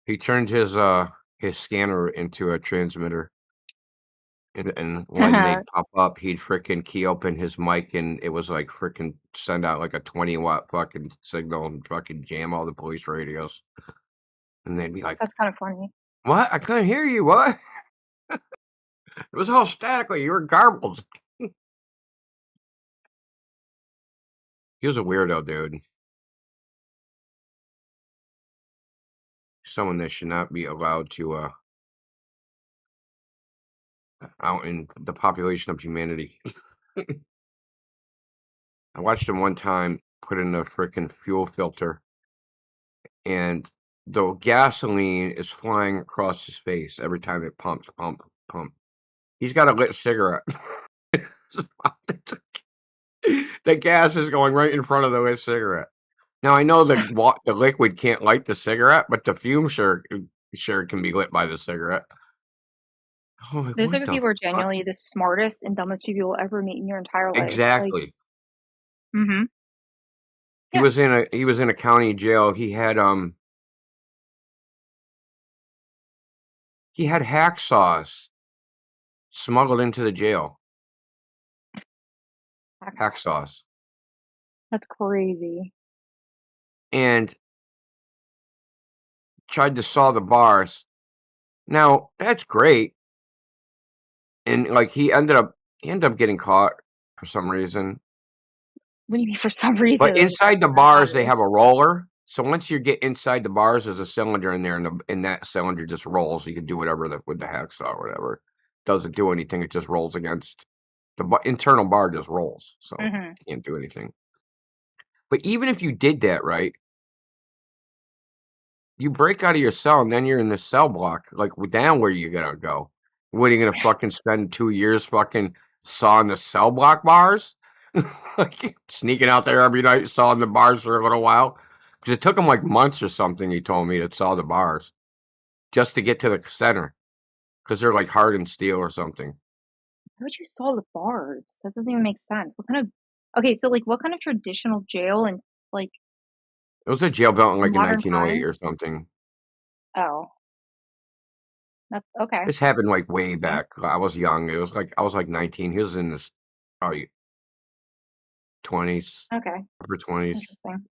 He turned his scanner into a transmitter. And when they'd pop up, he'd frickin' key open his mic, and it was like frickin' send out like a 20-watt fucking signal and fucking jam all the police radios. And they'd be like, That's kind of funny. "What? I couldn't hear you. What?" It was all statically. You were garbled. He was a weirdo, dude. Someone that should not be allowed to out in the population of humanity. I watched him one time put in a frickin' fuel filter, and the gasoline is flying across his face every time it pumps, pump, pump. He's got a lit cigarette. The gas is going right in front of the cigarette. Now I know the liquid can't light the cigarette, but the fume sure can be lit by the cigarette. Oh, like, Those type what of the people are fuck? genuinely the smartest and dumbest people you'll ever meet in your entire life. Like, Exactly. mm-hmm. He Yeah. was in a county jail. He had hacksaws smuggled into the jail. Hacksaws. That's crazy. And tried to saw the bars. Now, that's great. And like he ended up getting caught for some reason. What do you mean for some reason? But Like, inside the that bars, they matters. have a roller. So once you get inside the bars, there's a cylinder in there, and that cylinder just rolls. You can do whatever with the hacksaw or whatever. Doesn't do anything. It just rolls against the internal bar. Just rolls, so Mhm. you can't do anything. But even if you did that right, you break out of your cell, and then you're in the cell block. Like down where you gonna go? What are you gonna fucking spend 2 years fucking sawing the cell block bars? Like sneaking out there every night, sawing the bars for a little while. Because it took him like months or something. He told me to saw the bars just to get to the center, because they're like hardened steel or something. How would you saw the bars? That doesn't even make sense. What kind of Okay, so like what kind of traditional jail and like It was a jail built in like in modern 1908 times? or something. Oh. That's okay. This happened like way Interesting. back. I was young. It was like I was like 19. He was in his probably 20s, Okay. upper 20s, Interesting.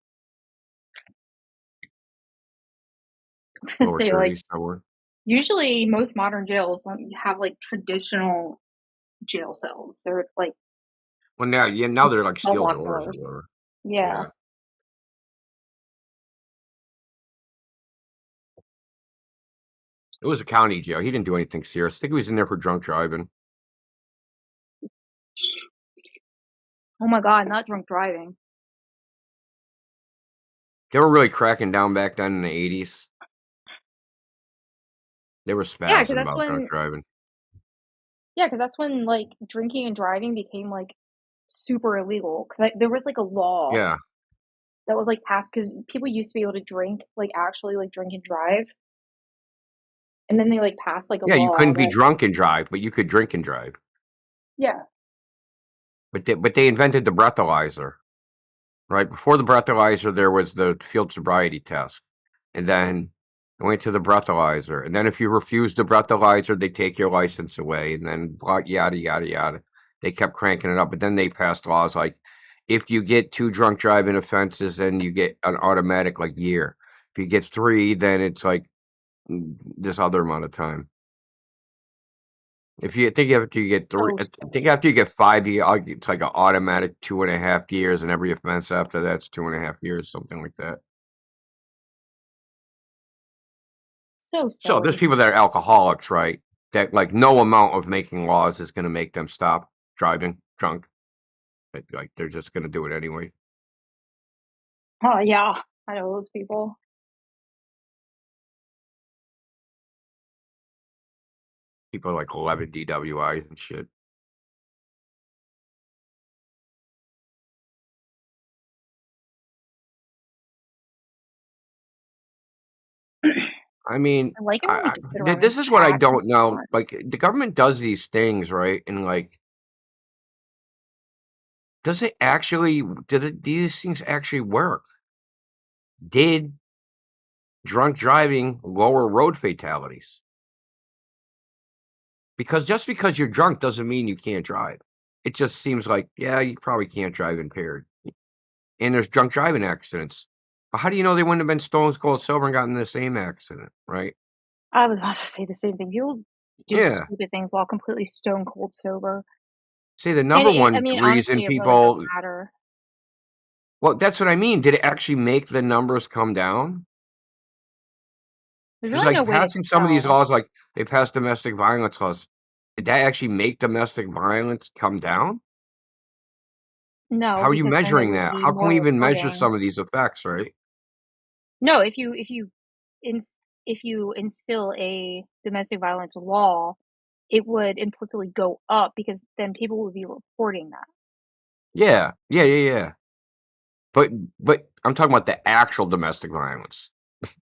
I was gonna lower say, like, 30s somewhere. usually most modern jails don't have like traditional jail cells. They're like Well, now they're like cell steel block doors or doors. whatever. Yeah. Yeah. It was a county jail. He didn't do anything serious. I think he was in there for drunk driving. Oh my god, not drunk driving. They were really cracking down back then in the 80s. They were Yeah, because spazzing about drunk driving. that's when like drinking and driving became like super illegal. Because there was like a law Yeah. that was like passed because people used to be able to drink, like actually like drink and drive, and then they like passed like a Yeah, you law couldn't be that drunk and drive, but you could drink and drive. yeah. But they invented the breathalyzer. Right before the breathalyzer, there was the field sobriety test, and then I went to the breathalyzer, and then if you refuse the breathalyzer, they take your license away, and then blah, yada yada yada. They kept cranking it up, but then they passed laws like if you get 2 drunk driving offenses, then you get an automatic like year. If you get 3, then it's like this other amount of time. If you I think after you get 3, So I think after you get 5, it's like an automatic 2.5 years, and every offense after that's 2.5 years, something like that. so So there's silly. people that are alcoholics, right? That like no amount of making laws is going to make them stop driving drunk. Like they're just going to do it anyway. Oh yeah, I know those people. People like 11 DWIs and shit. I mean, I like it when we just sit around and this is what I chat and don't know. spot. Like the government does these things, right? And like, does it actually? These things actually work? Did drunk driving lower road fatalities? Because just because you're drunk doesn't mean you can't drive. It just seems like, yeah, you probably can't drive impaired. And there's drunk driving accidents. But how do you know they wouldn't have been stone cold sober and gotten in the same accident, right? I was about to say the same thing. People do Yeah. stupid things while completely stone cold sober. See, the And number I one mean, reason honestly, it really doesn't people, matter. well, that's what I mean. Did it actually make the numbers come down? There's Just really like no way to passing some of these tell. laws, like they passed domestic violence laws. Did that actually make domestic violence come down? No, How are you because then there measuring would that? be How can more we even measure reporting. some of these effects, right? No, ins if you instill a domestic violence law, it would implicitly go up because then people would be reporting that. Yeah. But I'm talking about the actual domestic violence.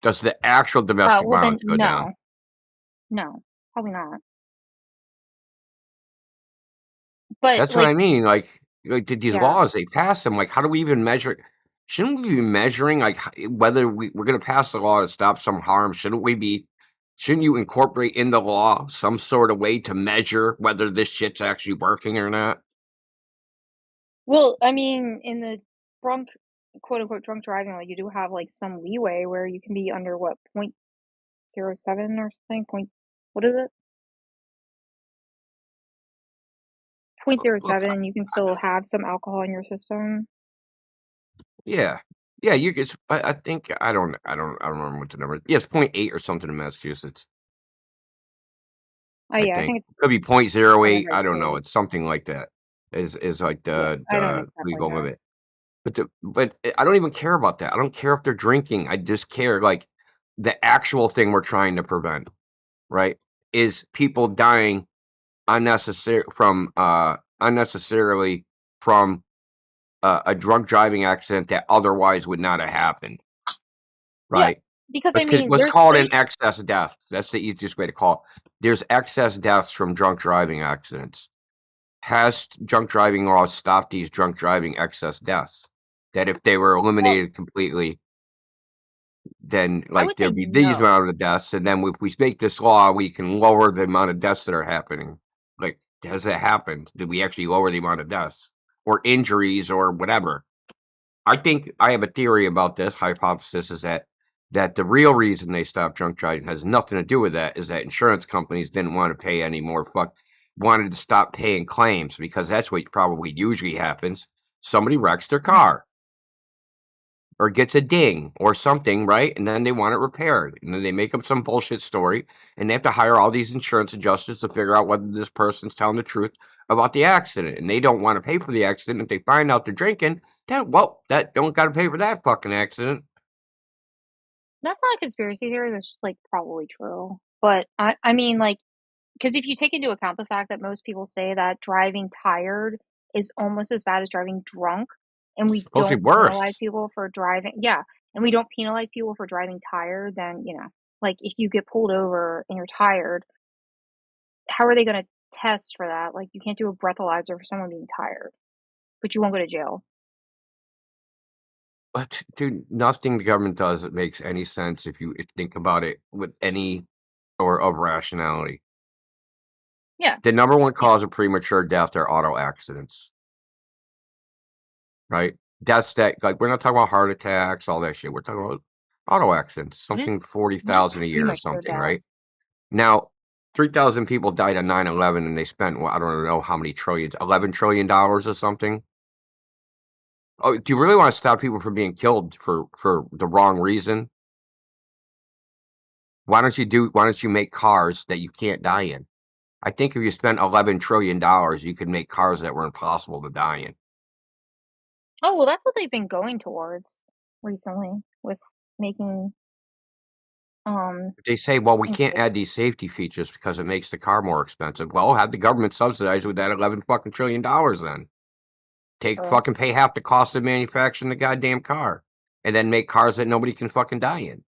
Does the actual domestic Well then, violence go down? no, probably not. But That's what I mean. Like these yeah. laws, they pass them. Like, how do we even measure? Shouldn't we be measuring like whether we're going to pass the law to stop some harm? Shouldn't you incorporate in the law some sort of way to measure whether this shit's actually working or not? Well, I mean, in the drunk, quote unquote, drunk driving, like you do have like some leeway where you can be under what 0.07 or something. What is it? Look, 0.07. You can still have some alcohol in your system. yeah, you could. I think I don't remember what the number is. Yeah, it's 0.8 or something in Massachusetts. Oh I yeah, I think think could be it's 0.08. every I don't know. state. It's something like that. Is like Yeah, I don't the exactly legal know. limit. But I don't even care about that. I don't care if they're drinking. I just care like the actual thing we're trying to prevent, right? Is people dying unnecessarily from a drunk driving accident that otherwise would not have happened, Yeah, right? because I mean, Let's call it there's an excess death. That's the easiest way to call it. There's excess deaths from drunk driving accidents. Has drunk driving laws stopped these drunk driving excess deaths? That if they were well, eliminated completely, then I like would say there'd be these no. amount of deaths, and then if we make this law, we can lower the amount of deaths that are happening. Like, has that happened? Did we actually lower the amount of deaths or injuries or whatever? I think I have a theory about this hypothesis is that the real reason they stopped drunk driving has nothing to do with that. Is that insurance companies didn't want to pay any more wanted to stop paying claims because that's what probably usually happens. Somebody wrecks their car or gets a ding or something, right? And then they want it repaired. And then they make up some bullshit story and they have to hire all these insurance adjusters to figure out whether this person's telling the truth about the accident. And they don't want to pay for the accident. If they find out they're drinking, then, well, that don't got to pay for that fucking accident. That's not a conspiracy theory. That's just like probably true. But I mean, like, because if you take into account the fact that most people say that driving tired is almost as bad as driving drunk, and we Supposedly don't worse. penalize people for driving, yeah, and we don't penalize people for driving tired, then, like if you get pulled over and you're tired, how are they going to test for that? Like, you can't do a breathalyzer for someone being tired, but you won't go to jail. But, dude, nothing the government does that makes any sense if you think about it with any or of rationality. Yeah. The number one cause of premature death are auto accidents. Right? Deaths that like we're not talking about heart attacks, all that shit. We're talking about auto accidents, What something is 40,000 a year or premature something, death? right? Now, 3,000 people died on 9/11 and they spent, well, I don't know how many trillions, $11 trillion or something. Oh, do you really want to stop people from being killed for the wrong reason? Why don't you make cars that you can't die in? I think if you spent $11 trillion, you could make cars that were impossible to die in. Oh, well, that's what they've been going towards recently with making They say, well, we things can't like, add these safety features because it makes the car more expensive. Well, have the government subsidize with that 11 fucking trillion dollars then. Fucking pay half the cost of manufacturing the goddamn car and then make cars that nobody can fucking die in.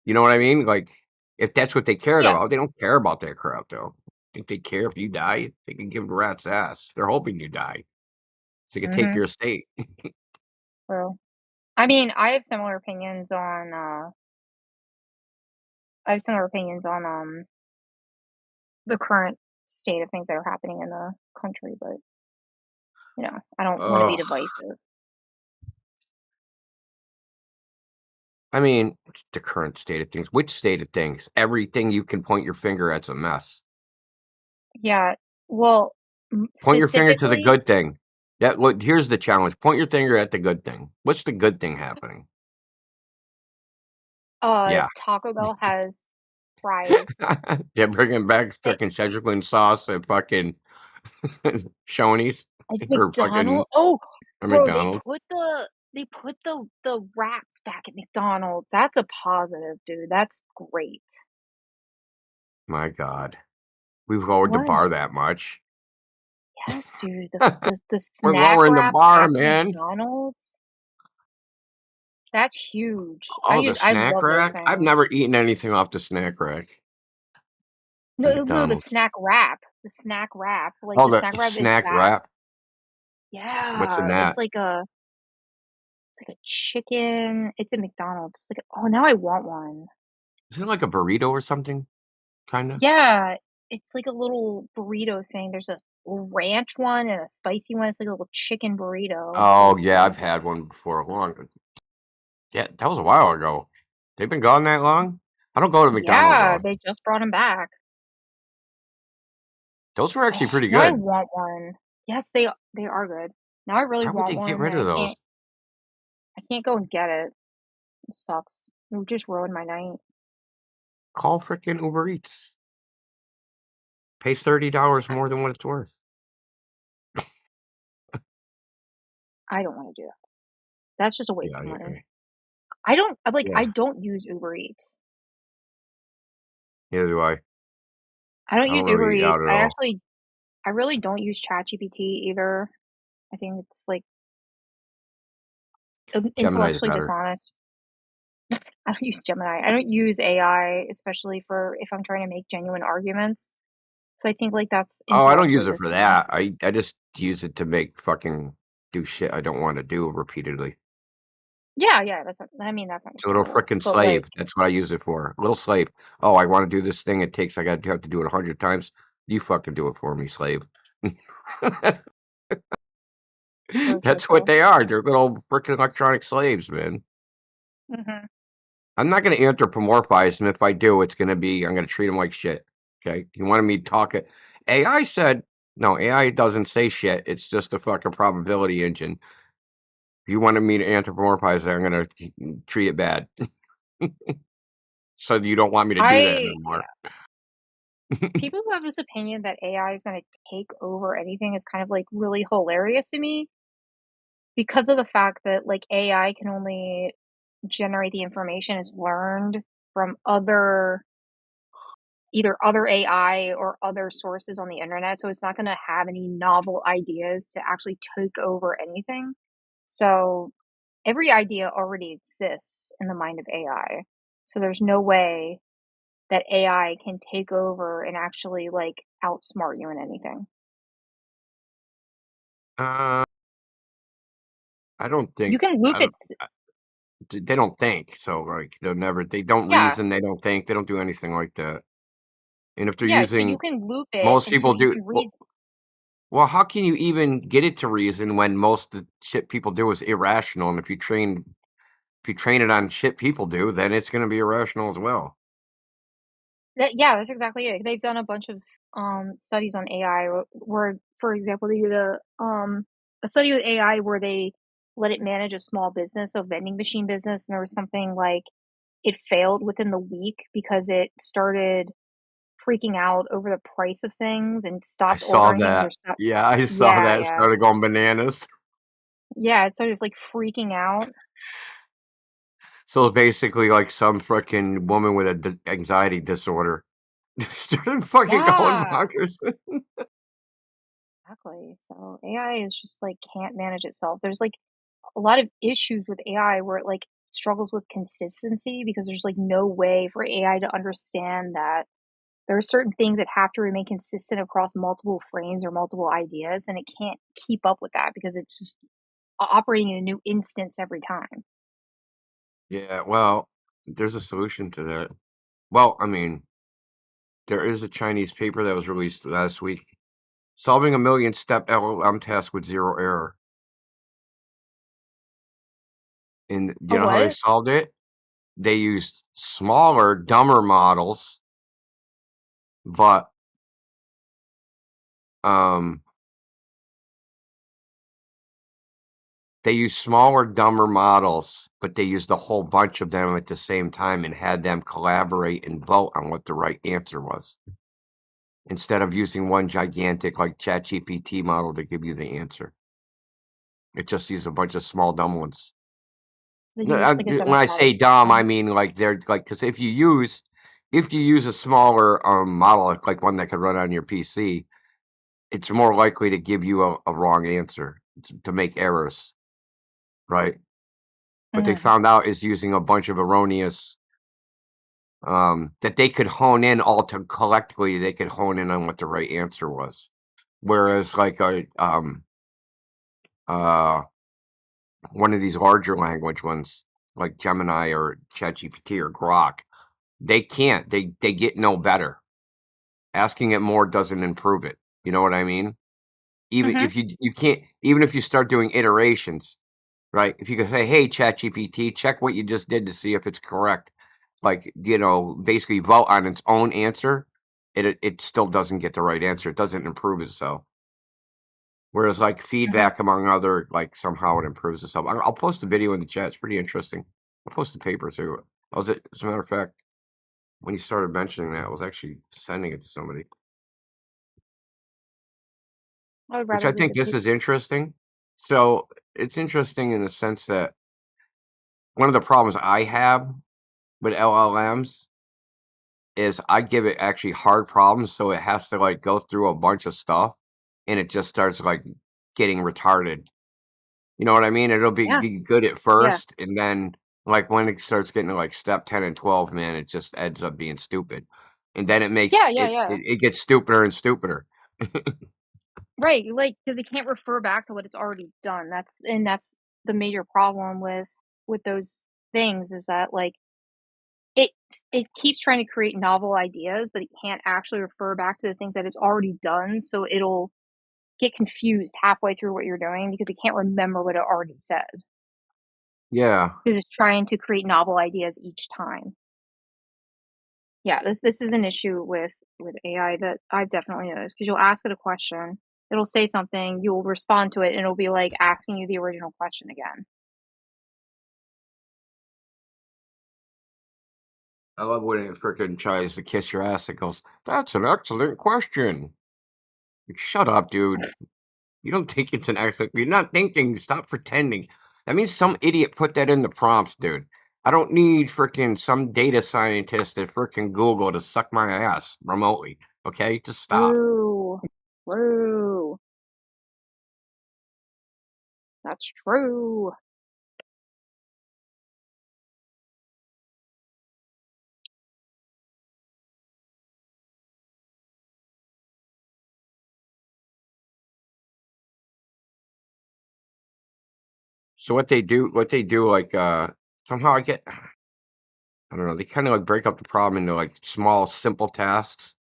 You know what I mean? Like, if that's what they cared yeah. about, they don't care about that crap though. Think they care if you die? They can give a rat's ass. They're hoping you die so they can take Mm-hmm. your estate. True. I mean, I have similar opinions on the current state of things that are happening in the country, but I don't want to be Ugh. divisive. I mean, the current state of things. Which state of things? Everything you can point your finger at's a mess. Yeah. Well, Point your finger to the specifically, good thing. Yeah, look, here's the challenge. Point your finger at the good thing. What's the good thing happening? Yeah. Taco Bell has fries. Yeah, bringing back They, fucking Szechuan sauce at fucking Shoney's like or fucking McDonald's. Oh, or bro, they McDonald's. put the wraps back at McDonald's. That's a positive, dude. That's great. My God. We've lowered the What? bar that much. Yes, dude. The We're snack lowering the wrap bar, at man. McDonald's. That's huge. Oh, the I snack love those rack? I've things. never eaten anything off the snack rack at No, the McDonald's. snack wrap. The snack wrap. Like Oh, the the snack wrap is snack that. wrap? What's in Yeah, that? it's like a chicken. It's at McDonald's. It's like oh, now I want one. Is it like a burrito or something? Kinda? Yeah, it's like a little burrito thing. There's a ranch one and a spicy one. It's like a little chicken burrito, Oh, yeah, basically. I've had one before. Yeah, that was a while ago. They've been gone that long? I don't go to McDonald's Yeah, often. they just brought them back. Those were actually Oh, pretty now I good. want one. Yes, they are good. Now I really Why would they want get one, rid and of those? I can't go and get it. It sucks. It would just ruin my night. Call frickin' Uber Eats. Pay $30 more than what it's worth. I don't want to do that. That's just a waste Yeah, of I money. agree. I Yeah, don't use Uber Eats. neither do I. I don't I don't use Uber really eat Eats. out at all. I really don't use ChatGPT either. I think it's like Gemini's intellectually better. dishonest. I don't use Gemini. I don't use AI, especially for if I'm trying to make genuine arguments. So I think like that's Oh, I don't use intellectually it for dishonest. that. I just use it to make fucking do shit I don't want to do repeatedly. Yeah, that's that's It's a little understandable. frickin' But like, slave. That's what I use it for. A little slave. Oh, I want to do this thing. I have to do it 100 times. You fucking do it for me, slave. true, That's what true. they are. They're little frickin' electronic slaves, man. Mhm. I'm not going to anthropomorphize them. If I do, I'm going to treat them like shit. Okay. You wanted me to talk it. AI said, no, AI doesn't say shit. It's just a fucking probability engine. If you wanted me to anthropomorphize it, I'm going to treat it bad. So you don't want me to do that anymore. People who have this opinion that AI is going to take over anything is kind of like really hilarious to me because of the fact that like AI can only generate the information it's learned from either other AI or other sources on the internet. So it's not going to have any novel ideas to actually take over anything. So every idea already exists in the mind of AI. So there's no way that AI can take over and actually like outsmart you in anything. I don't You think, can loop it. they don't think. So like they don't Yeah. reason, they don't think, they don't do anything like that. And if they're Yeah. So you using, can loop it most until people you do. can reason. Well, how can you even get it to reason when most of the shit people do is irrational? And if you train it on shit people do, then it's going to be irrational as well. Yeah, that's exactly it. They've done a bunch of studies on AI where, for example, they did a study with AI where they let it manage a small business, a vending machine business, and there was something like it failed within the week because it started freaking out over the price of things and I stopped saw ordering things or that. stopped. Yeah, I saw Yeah, that. It yeah. started going bananas. Yeah, it started like freaking out. So basically, like some freaking woman with a anxiety disorder started fucking going Yeah, bonkers. exactly. So AI is just like can't manage itself. There's like a lot of issues with AI where it like struggles with consistency because there's like no way for AI to understand that there are certain things that have to remain consistent across multiple frames or multiple ideas, and it can't keep up with that because it's just operating in a new instance every time. Yeah, well, there's a solution to that. Well, I mean, there is a Chinese paper that was released last week solving a million-step LLM task with zero error. And A you know how they what? solved it? They used smaller, dumber models, but um, they used smaller, dumber models, but they used a whole bunch of them at the same time and had them collaborate and vote on what the right answer was. Instead of using one gigantic like ChatGPT model to give you the answer. It just used a bunch of small, dumb ones. They No, use like a when I say democratic dumb, I system. mean like they're like, because if you use a smaller model, like one that could run on your PC, it's more likely to give you a wrong answer, to make errors, right? What they found out is using a bunch of erroneous that they could hone in collectively. They could hone in on what the right answer was, whereas like one of these larger language ones like Gemini or ChatGPT or Grok, they can't. They get no better. Asking it more doesn't improve it. You know what I mean? Even if you can't, even if you start doing iterations, right? If you can say, "Hey, ChatGPT, check what you just did to see if it's correct," like basically vote on its own answer, it still doesn't get the right answer. It doesn't improve itself. Whereas like feedback among other, like somehow it improves itself. I'll post a video in the chat. It's pretty interesting. I'll post a paper too. As a matter of fact, when you started mentioning that, I was actually sending it to somebody. I would Which rather I read think the this paper. is interesting. So it's interesting in the sense that one of the problems I have with LLMs is I give it actually hard problems, so it has to like go through a bunch of stuff, and it just starts like getting retarded. You know what I mean? It'll be Yeah. good at Yeah. first, and then like when it starts getting to like step 10 and 12, man, it just ends up being stupid, and then it makes Yeah. it gets stupider and stupider. Right, like, because it can't refer back to what it's already done. That's the major problem with those things is that, like, it it keeps trying to create novel ideas, but it can't actually refer back to the things that it's already done, so it'll get confused halfway through what you're doing because it can't remember what it already said. Yeah. Because it's trying to create novel ideas each time. Yeah, this is an issue with AI that I've definitely noticed because you'll ask it a question, it'll say something, you'll respond to it, and it'll be like asking you the original question again. I love when it freaking tries to kiss your ass. It goes, "That's an excellent question." Like, shut up, dude. You don't think it's an excellent. You're not thinking. Stop pretending. That means some idiot put that in the prompts, dude. I don't need freaking some data scientist at freaking Google to suck my ass remotely. Okay, just stop. True. True. That's true. So what they do, like somehow I don't know, they kind of like break up the problem into like small, simple tasks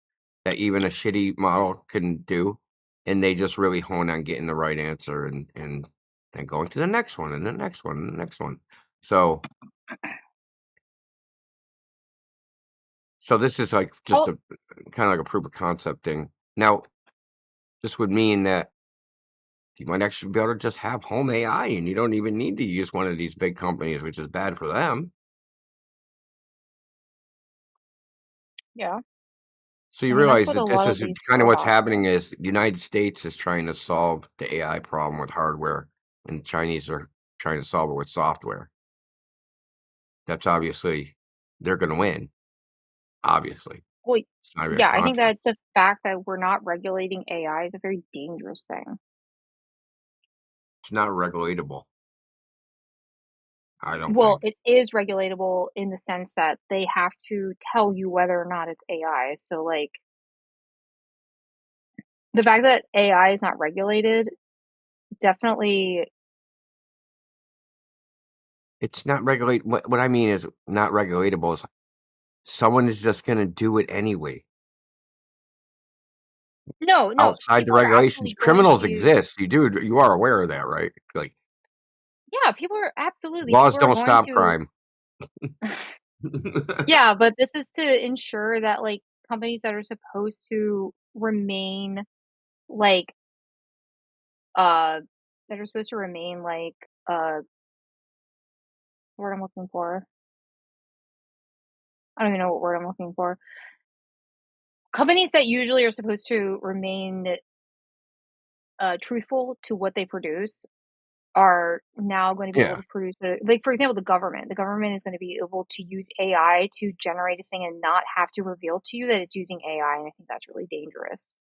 that even a shitty model can do, and they just really hone on getting the right answer and then going to the next one and the next one and the next one. So this is like just Oh, a kind of like a proof of concept thing. Now, this would mean that you might actually be able to just have home AI, and you don't even need to use one of these big companies, which is bad for them. yeah. So you I mean, that's realize what a that this lot of is these kind of what's robots are. happening is the United States is trying to solve the AI problem with hardware, and the Chinese are trying to solve it with software. That's obviously they're going to win. Obviously, Well, it's not even a yeah, I think contest. that the fact that we're not regulating AI is a very dangerous thing. It's not regulatable. I don't Well, think. it is regulatable in the sense that they have to tell you whether or not it's AI. So, like, the fact that AI is not regulated definitely. It's not regulate. What I mean is not regulatable. Is someone is just going to do it anyway. No, Outside the people are regulations, absolutely going criminals to. exist. You are aware of that, right? Like Yeah, people are absolutely. laws People are don't going stop to. crime. Yeah, but this is to ensure that, like, companies that are supposed to remain, like, uh, that are supposed to remain, like, what word I'm looking for? I don't even know what word I'm looking for. Companies that usually are supposed to remain, truthful to what they produce are now going to be able Yeah. to produce like, for example, the government. The government is going to be able to use AI to generate this thing and not have to reveal to you that it's using AI, and I think that's really dangerous.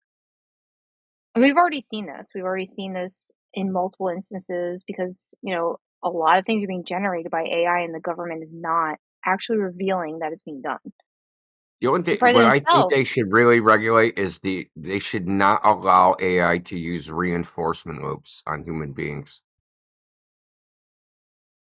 And we've already seen this. We've already seen this in multiple instances because, you know, a lot of things are being generated by AI and the government is not actually revealing that it's being done. The only The thing, what president I think himself, they should really regulate is they should not allow AI to use reinforcement loops on human beings.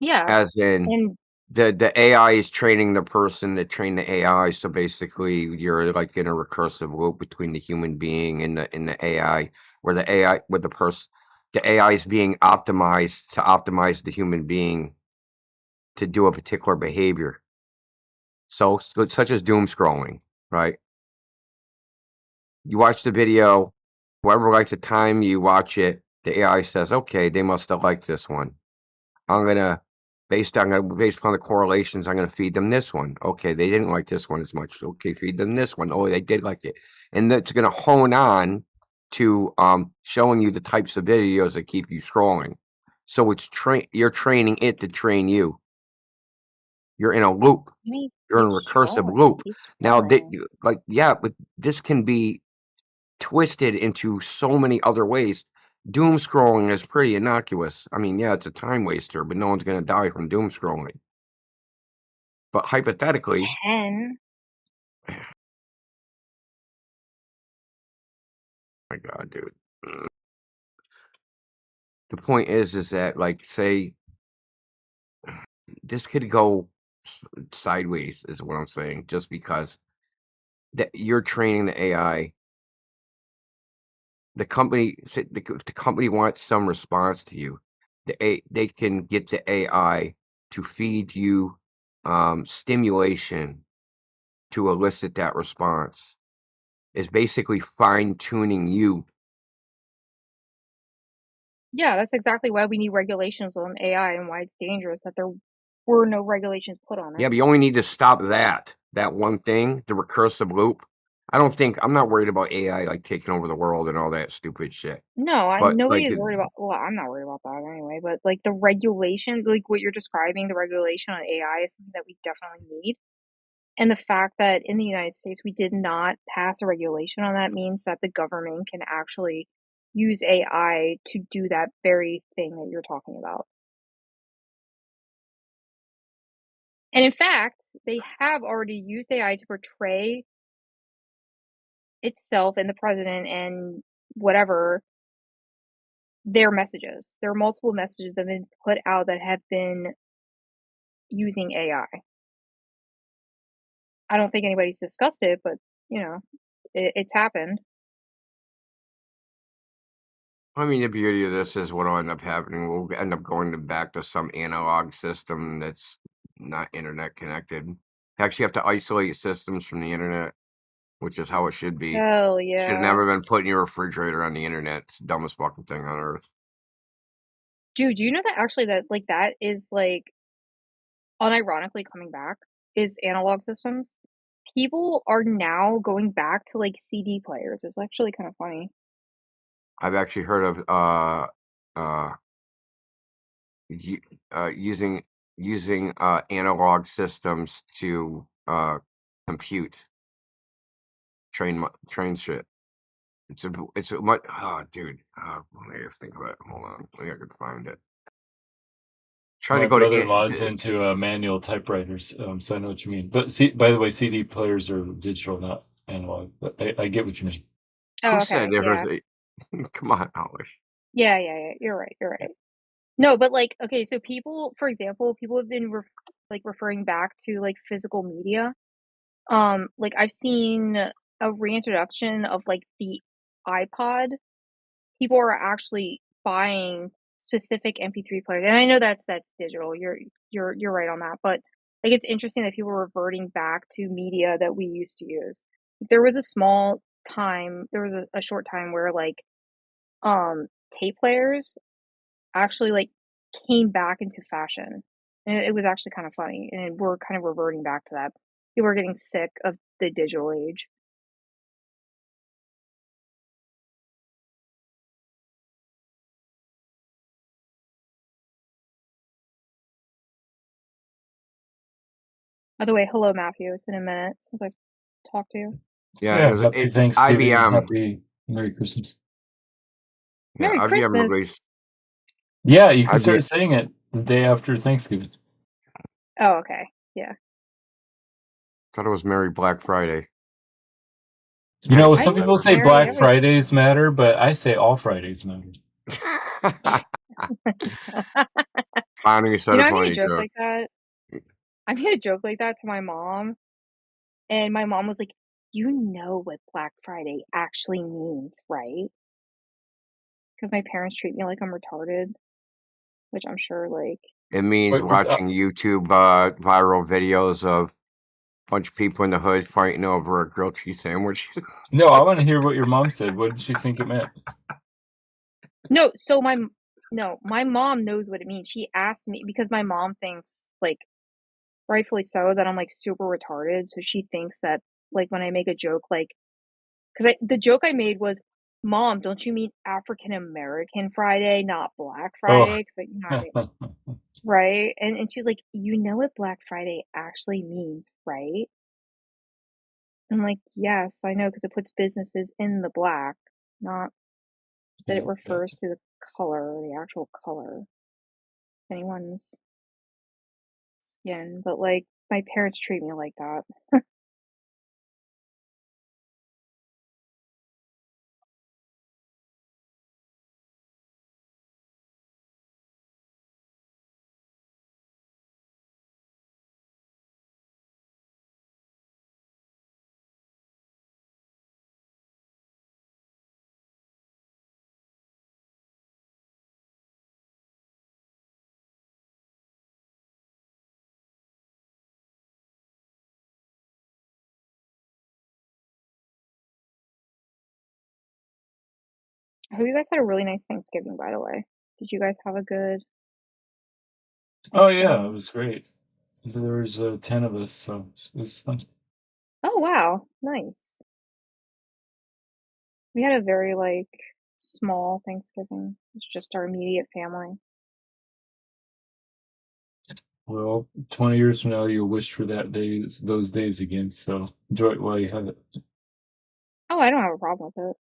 yeah, As in, and the AI is training the person that trained the AI. So basically, you're like in a recursive loop between the human being and the AI, where the AI is being optimized to optimize the human being to do a particular behavior. So such as doom scrolling, right? You watch the video, whoever likes the time you watch it, the AI says, okay, they must have liked this one. Based upon the correlations, I'm gonna feed them this one. Okay, they didn't like this one as much. Okay, feed them this one. Oh, they did like it. And that's gonna hone on to showing you the types of videos that keep you scrolling. So you're training it to train you. You're in a loop. I mean, You're in a keep recursive scrolling, loop. keep Now, scrolling. but this can be twisted into so many other ways. Doom scrolling is pretty innocuous. I mean, yeah, it's a time waster, but no one's going to die from doom scrolling. But hypothetically, my God, dude. The point is that, like, say, this could go sideways, is what I'm saying, just because that you're training the AI. The company wants some response to you. They can get the AI to feed you stimulation to elicit that response. Is basically fine tuning you. Yeah, that's exactly why we need regulations on AI and why it's dangerous that there were no regulations put on it. Yeah, but you only need to stop that one thing, the recursive loop. I'm not worried about AI like taking over the world and all that stupid shit. No, But nobody like, is worried about. Well, I'm not worried about that anyway. But like the regulation, like what you're describing, the regulation on AI is something that we definitely need. And the fact that in the United States we did not pass a regulation on that means that the government can actually use AI to do that very thing that you're talking about. And in fact, they have already used AI to portray itself and the president and whatever their messages. There are multiple messages that have been put out that have been using AI. I don't think anybody's discussed it, but you know, it's happened. I mean, the beauty of this is what'll end up happening. We'll end up going back to some analog system that's not internet connected. You actually have to isolate systems from the internet, which is how it should be. Hell Should have yeah. never been putting your refrigerator on the internet. It's the dumbest fucking thing on earth. Dude, do you know that actually that is like unironically coming back is analog systems? People are now going back to like CD players. It's actually kind of funny. I've actually heard of using analog systems to compute train shit. It's a much dude. I gotta think about it. Hold on, I can find it. Trying My to go to brother-in-law's into manual typewriters, so I know what you mean. But by the way, CD players are digital, not analog. But I get what you mean. Oh, Who okay, said there was yeah. a? Come on, Alish. Yeah. You're right. No, but like, okay, so people, for example, people have been referring back to like physical media. Like I've seen a reintroduction of like the iPod. People are actually buying specific MP3 players, and I know that's digital. You're right on that, but like it's interesting that people are reverting back to media that we used to use. There was a short time where like tape players actually like came back into fashion. And it was actually kind of funny, and we're kind of reverting back to that. People are getting sick of the digital age. By the way, hello Matthew. It's been a minute since I've talked to you. Yeah, Yeah, happy it's Thanksgiving, IBM. happy Merry Christmas. Yeah, Merry I'll give him at Christmas. least. Yeah, you can I'd start get, saying it the day after Thanksgiving. Oh, okay. Yeah. thought it was Merry Black Friday. You know, I some was people say Merry Black everything. Fridays matter, but I say all Fridays matter. Finally said You know, a I made a funny joke joke. like that. I made a joke like that to my mom, and my mom was like, "You know what Black Friday actually means, right?" Because my parents treat me like I'm retarded, which I'm sure, like, It means Wait, was watching YouTube viral videos of a bunch of people in the hood fighting over a grilled cheese sandwich. No, I want to hear what your mom said. What did she think it meant? no. So my mom knows what it means. She asked me because my mom thinks, like, rightfully so, that I'm like super retarded. So she thinks that, like, when I make a joke, like, because the joke I made was, "Mom, don't you mean African American Friday, not Black Oh, Friday?" Because, you know, I mean, right? And she's like, "You know what Black Friday actually means, right?" I'm like, "Yes, I know, because it puts businesses in the black, not that it yeah, yeah. refers to the color, the actual color, anyone's skin." But, like, my parents treat me like that. I hope you guys had a really nice Thanksgiving, by the way. Did you guys have a good Oh yeah, Thanksgiving? it was great. There was 10 of us, so it was fun. Oh, wow. Nice. We had a very, like, small Thanksgiving. It's just our immediate family. Well, 20 years from now, you'll wish for those days again. So enjoy it while you have it. Oh, I don't have a problem with it.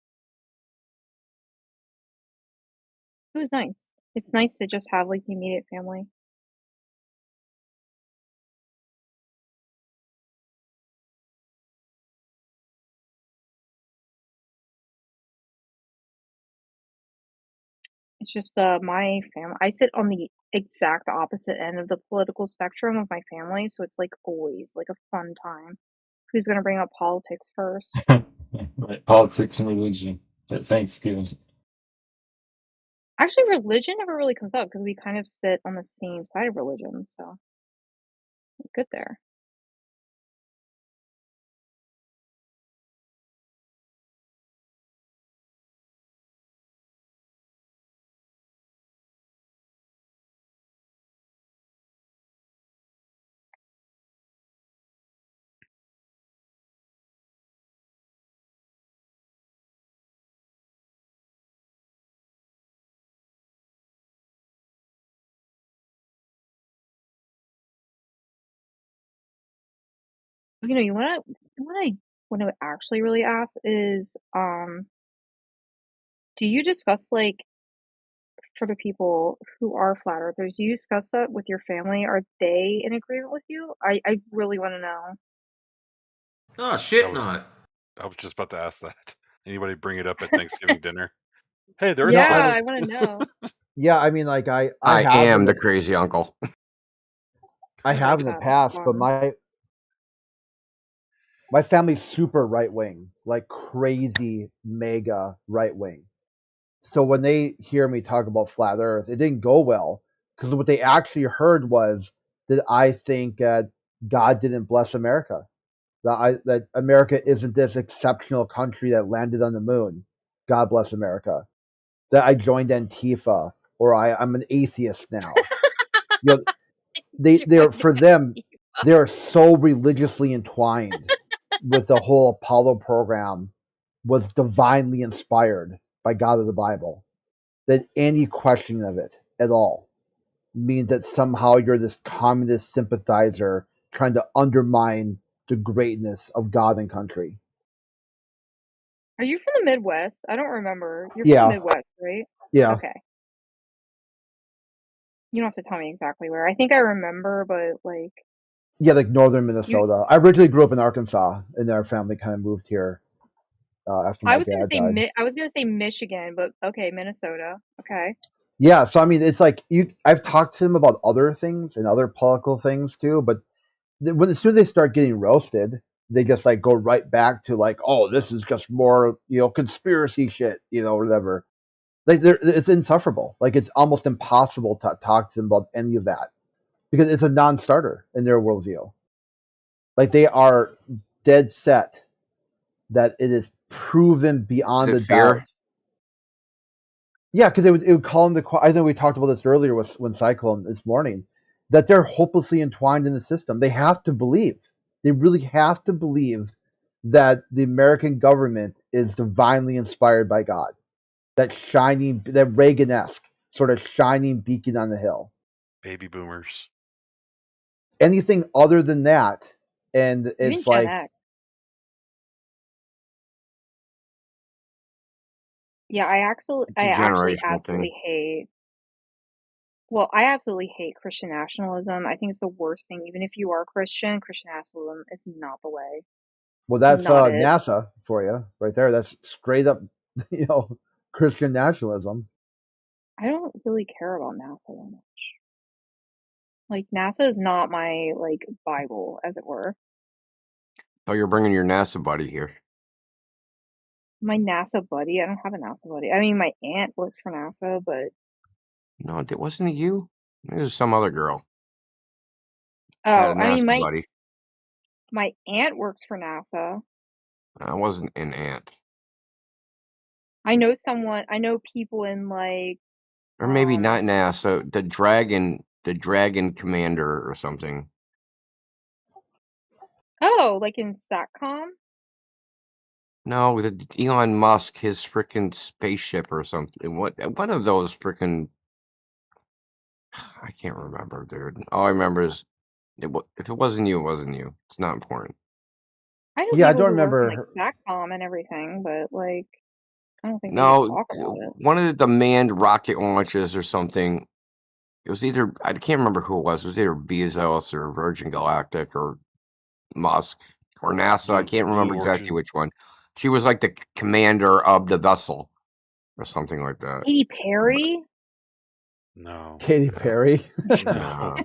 It was nice. It's nice to just have, like, the immediate family. It's just my family. I sit on the exact opposite end of the political spectrum of my family, so it's like always like a fun time. Who's gonna bring up politics first? Right. Politics and religion at Thanksgiving. Actually, religion never really comes up because we kind of sit on the same side of religion, so good there. You know, what I actually really ask is, do you discuss, like, for the people who are flat earthers, do you discuss that with your family? Are they in agreement with you? I really want to know. Oh I shit, was no. I was just about to ask that. Anybody bring it up at Thanksgiving dinner? Hey, there's No, Yeah, flat. I want to know. yeah, I mean, like I I have in am the the crazy uncle. I I have like in the that. That's past, but fun. my family's super right wing, like crazy mega right wing. So when they hear me talk about flat Earth, it didn't go well because what they actually heard was that I think God didn't bless America. That America isn't this exceptional country that landed on the moon. God bless America. That I joined Antifa or I'm an atheist now. You know, they're for them they are so religiously entwined with the whole Apollo program was divinely inspired by God of the Bible that any questioning of it at all means that somehow you're this communist sympathizer trying to undermine the greatness of God and country. Are you from the Midwest? I don't remember. You're from the Yeah, Midwest, right? Yeah. Okay. You don't have to tell me exactly where. I think I remember, but like Yeah, like northern Minnesota. I originally grew up in Arkansas, and our family kind of moved here after I my was gonna dad say died. I was gonna say Michigan, but okay, Minnesota. Okay. Yeah, so I mean, it's like I've talked to them about other things and other political things too, but as soon as they start getting roasted, they just like go right back to like, oh, this is just more conspiracy shit, or whatever. Like it's insufferable. Like it's almost impossible to talk to them about any of that because it's a non-starter in their worldview. Like they are dead set that it is proven Is beyond it a doubt. fear? Yeah, because it would call into. I think we talked about this earlier with when Cyclone this morning, that they're hopelessly entwined in the system. They have to believe. They really have to believe that the American government is divinely inspired by God. That Reagan-esque sort of shining beacon on the hill. Baby boomers. Anything other than that, and Even it's Gen like, X. Yeah, I It's a actually generational thing. absolutely hate. Well, I absolutely hate Christian nationalism. I think it's the worst thing. Even if you are Christian, Christian nationalism is not the way. well, that's Not it. NASA for you right there. That's straight up, Christian nationalism. I don't really care about NASA that much. Like NASA is not my like Bible, as it were. Oh, you're bringing your NASA buddy here. My NASA buddy. I don't have a NASA buddy. I mean, my aunt works for NASA, but No, it wasn't it you. It was some other girl. Had a I mean, NASA buddy. my aunt works for NASA. I wasn't an aunt. I know people in like Or maybe not NASA. The Dragon Commander or something. Oh, like in SATCOM? No, Elon Musk, his freaking spaceship or something. One of those freaking. I can't remember, dude. All I remember is if it wasn't you, it wasn't you. It's not important. I know Yeah, I people don't who work in remember. like SATCOM and everything, but like I don't think they would No, talk about it. one of the demand rocket launches or something. It was either I can't remember who it was. It was either Bezos or Virgin Galactic or Musk or NASA. I can't remember Blue exactly Origin. which one. She was like the commander of the vessel or something like that. Katy Perry? No. Katy Perry. No,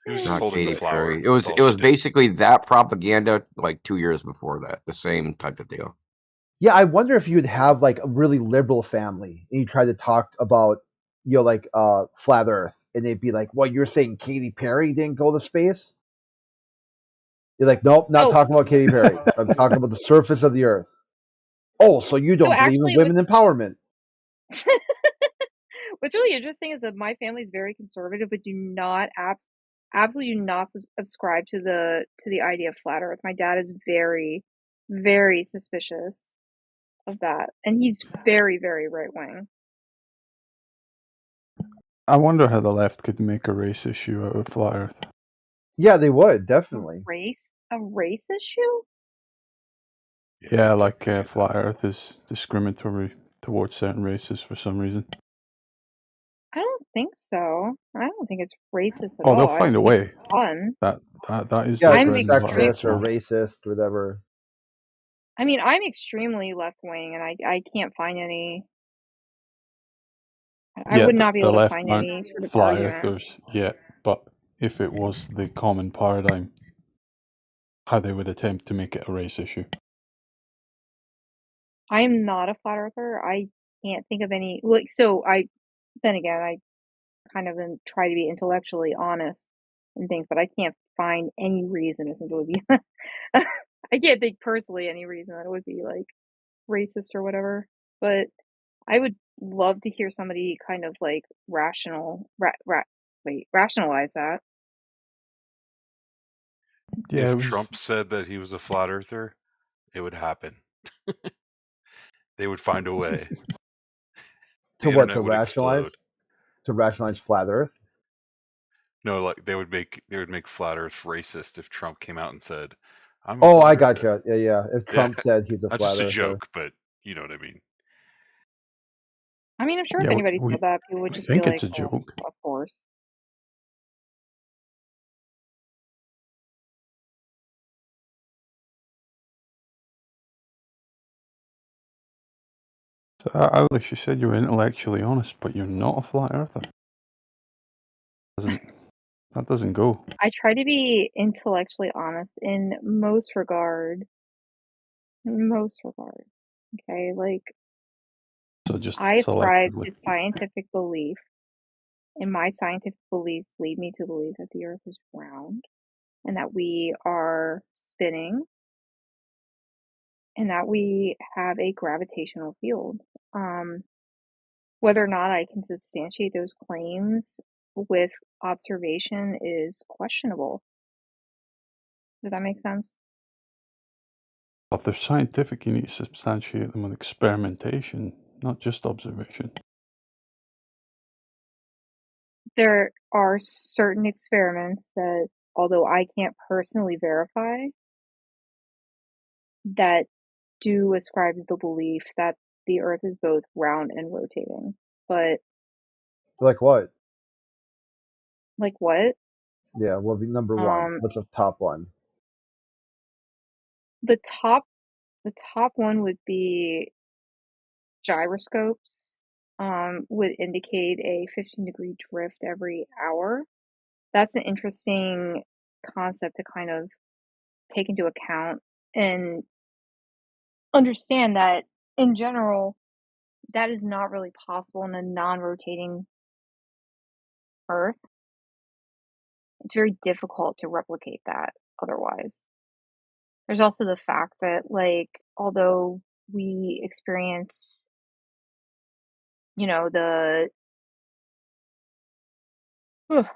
He was just not holding the Katy flower. Perry. That's all It she was did. basically that propaganda like 2 years before that. The same type of deal. Yeah, I wonder if you'd have like a really liberal family and you try to talk about like flat Earth, and they'd be like, "What, you're saying Katy Perry didn't go to space?" You're like, "Nope, not Oh. talking about Katy Perry. I'm talking about the surface of the Earth." Oh, so you So don't believe in actually, women empowerment? what's really interesting is that my family is very conservative, but do not absolutely do not subscribe to the idea of flat Earth. My dad is very, very suspicious of that, and he's very, very right wing. I wonder how the left could make a race issue out of flat Earth. Yeah, they would definitely. A race issue? Yeah, like flat Earth is discriminatory towards certain races for some reason. I don't think so. I don't think it's racist at Oh, all. they'll I find just a think way. it's fun. That is Yeah, the like bread and butter of sexist or flat. racist or whatever. I mean, I'm extremely left wing, and I can't find any. I Yeah, would not be the able to left find aren't any sort of flat argument. earthers yet, but if it was the common paradigm, how they would attempt to make it a race issue. I am not a flat earther. I can't think of any. Like, then again, I kind of try to be intellectually honest and things, but I can't find any reason to think it would be. I can't think personally any reason that it would be like racist or whatever. But I would love to hear somebody kind of like rationalize that. Yeah, If Trump said that he was a flat earther, it would happen. They would find a way. To The what? internet would explode. To rationalize flat Earth? No, like they would make flat Earth racist if Trump came out and said, "I'm a Oh, flat I earther." gotcha. Yeah, yeah. If Trump said he's a not flat just a earther. joke, but you know what I mean. I mean, I'm sure if Yeah, anybody said that, people would we just be think like, it's a "Oh, joke. of course." So, Alex, you said you were intellectually honest, but you're not a flat earther. That doesn't go. I try to be intellectually honest in most regard. In most regard. Okay, like So just I ascribe selectively. to scientific belief, and my scientific beliefs lead me to believe that the Earth is round, and that we are spinning, and that we have a gravitational field. Whether or not I can substantiate those claims with observation is questionable. Does that make sense? If they're scientific, you need to substantiate them with experimentation, not just observation. There are certain experiments that, although I can't personally verify, that do ascribe to the belief that the Earth is both round and rotating. But Like what? like what? Yeah, what would be number one? Um, What's the top one? the top one would be gyroscopes. Would indicate a 15-degree drift every hour. That's an interesting concept to kind of take into account and understand that in general, that is not really possible in a non-rotating Earth. It's very difficult to replicate that otherwise. There's also the fact that, like, although we experience, the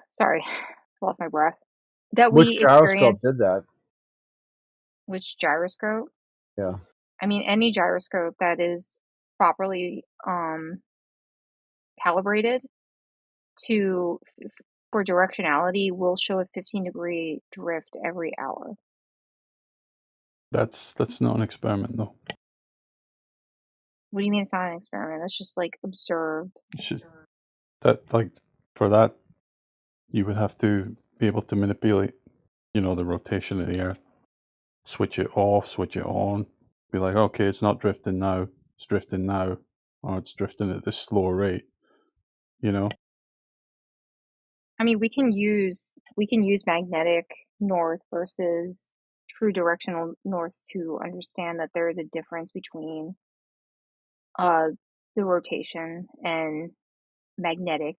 sorry, I lost my breath. That Which we gyroscope experience did that? which gyroscope? Yeah. I mean, any gyroscope that is properly calibrated to for directionality will show a 15-degree drift every hour. That's not an experiment, though. What do you mean it's not an experiment? That's just like observed. It's just that, like, for that, you would have to be able to manipulate, the rotation of the Earth. Switch it off, switch it on. Be like, okay, it's not drifting now. It's drifting now, or it's drifting at this slower rate. I mean, we can use magnetic north versus true directional north to understand that there is a difference between the rotation and magnetic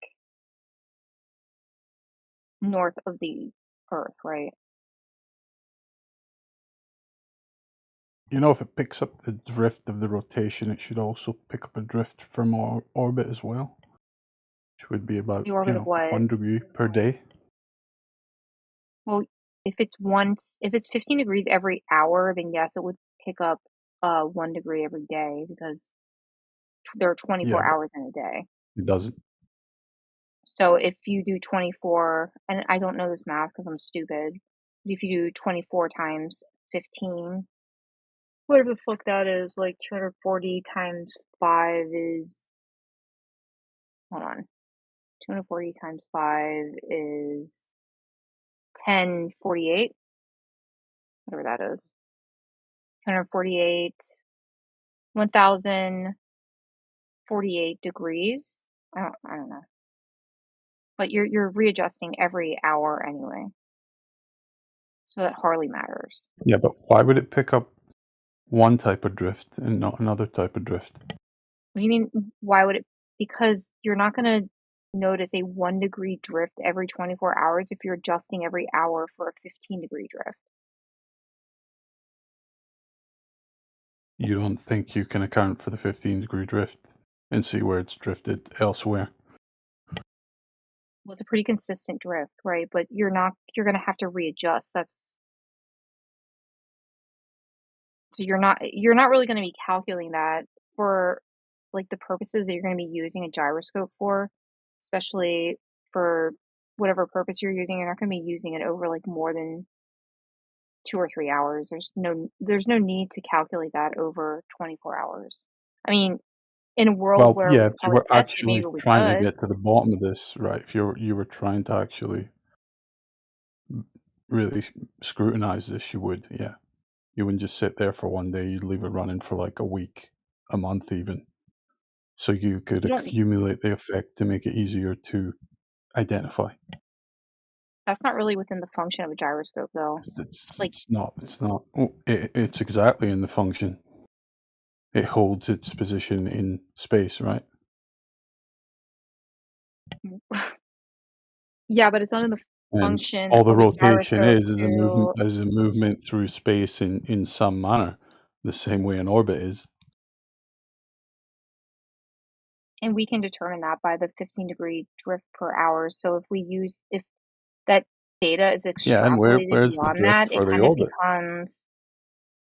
north of the Earth, right? If it picks up the drift of the rotation, it should also pick up a drift from our orbit as well, which would be about, The orbit of what? 1 degree per day. Well, if it's 15 degrees every hour, then yes, it would pick up 1 degree every day because there are 24 Yeah, but hours in a day. it doesn't. So if you do 24, and I don't know this math because I'm stupid, but if you do 24 times 15, whatever the fuck that is, like 240 times 5 is, hold on, 240 times 5 is 1048, whatever that is. 248, 1048 degrees. I don't know. But you're readjusting every hour anyway. So that hardly matters. Yeah, but why would it pick up one type of drift and not another type of drift? What do you mean, why would it? Because you're not going to notice a 1 degree drift every 24 hours if you're adjusting every hour for a 15-degree drift. You don't think you can account for the 15-degree drift and see where it's drifted elsewhere? Well, it's a pretty consistent drift, right? But you're going to have to readjust. So you're not really going to be calculating that for like the purposes that you're going to be using a gyroscope for, especially for whatever purpose you're using. You're not going to be using it over like more than 2 or 3 hours. There's no need to calculate that over 24 hours. I mean, in a world Well, where yeah, we if can you probably were test it, maybe actually we trying to could. get to the bottom of this, right? If you were trying to actually really scrutinize this, you would, yeah. You wouldn't just sit there for one day. You'd leave it running for like a week, a month, even, so you could You don't. accumulate the effect to make it easier to identify. That's not really within the function of a gyroscope, though. It's Like, not. It's not. Oh, it's exactly in the function. It holds its position in space, right? yeah, but it's not in the And function all the of a rotation gyroscope is a movement, to, through space in some manner, the same way an orbit is. and we can determine that by the 15-degree drift per hour. So if that data is Yeah, and extrapolated where's the beyond drift that, it for the kind of orbit? becomes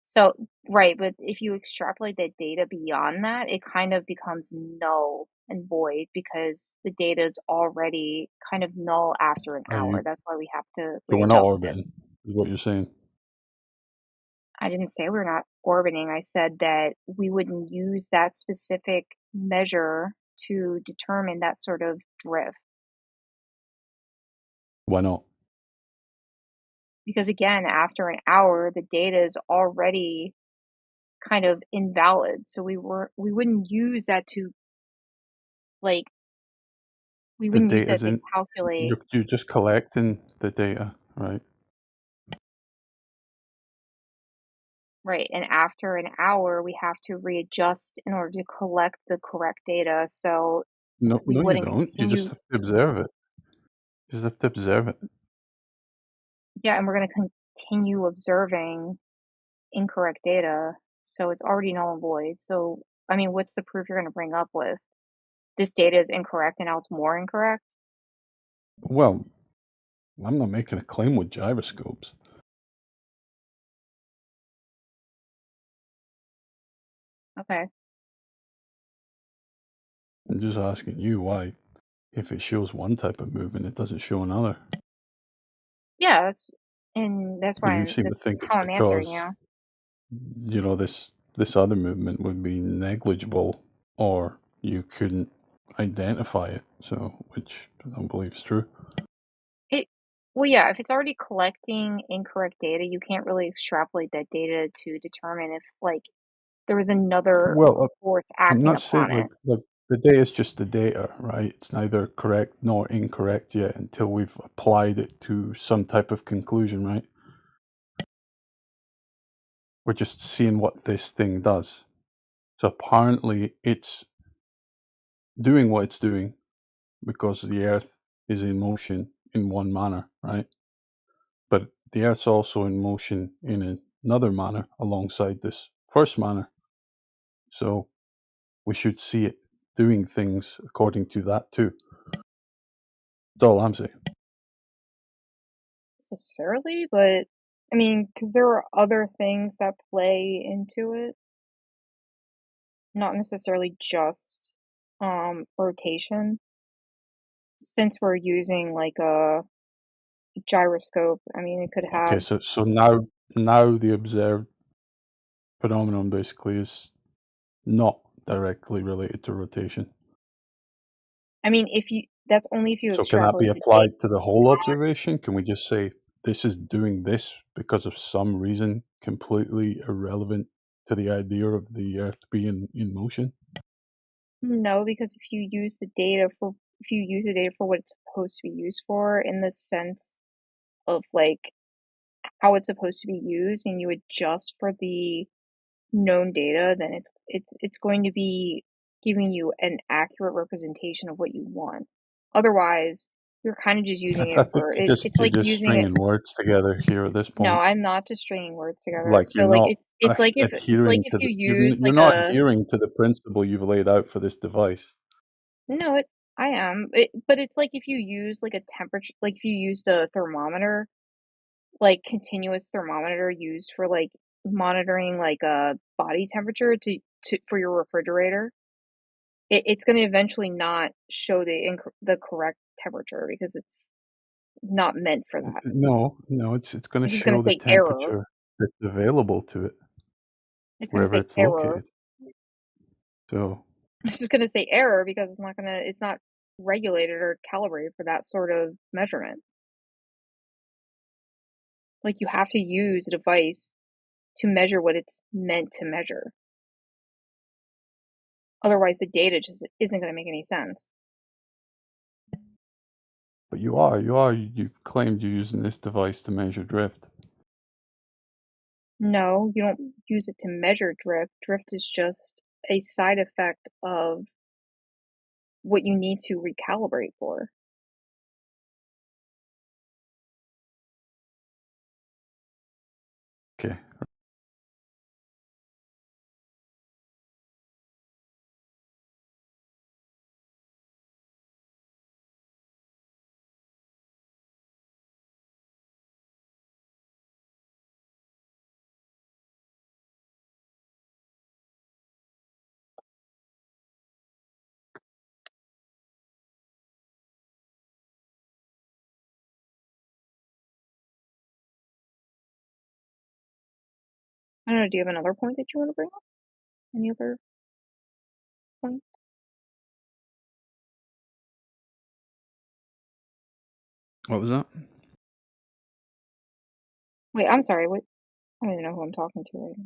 so right. But if you extrapolate that data beyond that, it kind of becomes null and void because the data is already kind of null after an Are hour. you? That's why we have to So we're not readjust it. orbiting, is what you're saying? I didn't say we're not orbiting. I said that we wouldn't use that specific measure to determine that sort of drift. Why not? Because again, after an hour, the data is already kind of invalid. So we wouldn't use that to like we The wouldn't use data that to isn't. calculate. You're just collecting the data, right? Right. And after an hour, we have to readjust in order to collect the correct data. So No, we no, you wouldn't don't. You just continue. have to observe it. You just have to observe it. Yeah, and we're going to continue observing incorrect data. So it's already null and void. So, I mean, what's the proof you're going to bring up with? This data is incorrect and now it's more incorrect? Well, I'm not making a claim with gyroscopes. Okay. I'm just asking you why, if it shows one type of movement, it doesn't show another. Yeah, that's Well, you seem to that's think it's how I'm answering because, you. this other movement would be negligible, or you couldn't identify it. So, which I don't believe is true. Well, yeah, if it's already collecting incorrect data, you can't really extrapolate that data to determine if, like, there was another Well, force I'm acting not saying upon it. like the data is just the data, right? It's neither correct nor incorrect yet until we've applied it to some type of conclusion, right? We're just seeing what this thing does. So apparently it's doing what it's doing because the Earth is in motion in one manner, right? But the Earth's also in motion in another manner alongside this first manner. So we should see it doing things according to that too. That's all I'm saying. Necessarily, but I mean, because there are other things that play into it, not necessarily just rotation. Since we're using like a gyroscope, I mean, it could Okay, have. so now the observed phenomenon basically is not directly related to rotation. I mean, that's only if you So can that be extrapolate the data. applied to the whole observation? Can we just say this is doing this because of some reason completely irrelevant to the idea of the Earth being in motion? No, because if you use the data for what it's supposed to be used for, in the sense of like how it's supposed to be used, and you adjust for the known data, then it's going to be giving you an accurate representation of what you want. Otherwise, you're kind of just using I it think for it. It's you're like just using it. stringing words together here at this No, point. I'm not just stringing words together. Like So you're like not it's like adhering if to you the use you're like not a adhering to the principle you've laid out for this device. no, I am. But it's like if you use like a temperature, like if you used a thermometer, like continuous thermometer used for like monitoring like a body temperature to for your refrigerator, it's going to eventually not show the correct temperature because it's not meant for that. No, it's going to It's just going to show the say error. temperature that's available to it It's going to wherever say it's error. located. So I was just gonna say error because it's not regulated or calibrated for that sort of measurement. Like you have to use a device to measure what it's meant to measure. Otherwise, the data just isn't going to make any sense. But you've claimed you're using this device to measure drift. No, you don't use it to measure drift. Drift is just a side effect of what you need to recalibrate for. Okay. I don't know, do you have another point that you want to bring up? Any other point? What was that? Wait, I'm sorry. What? I don't even know who I'm talking to right now.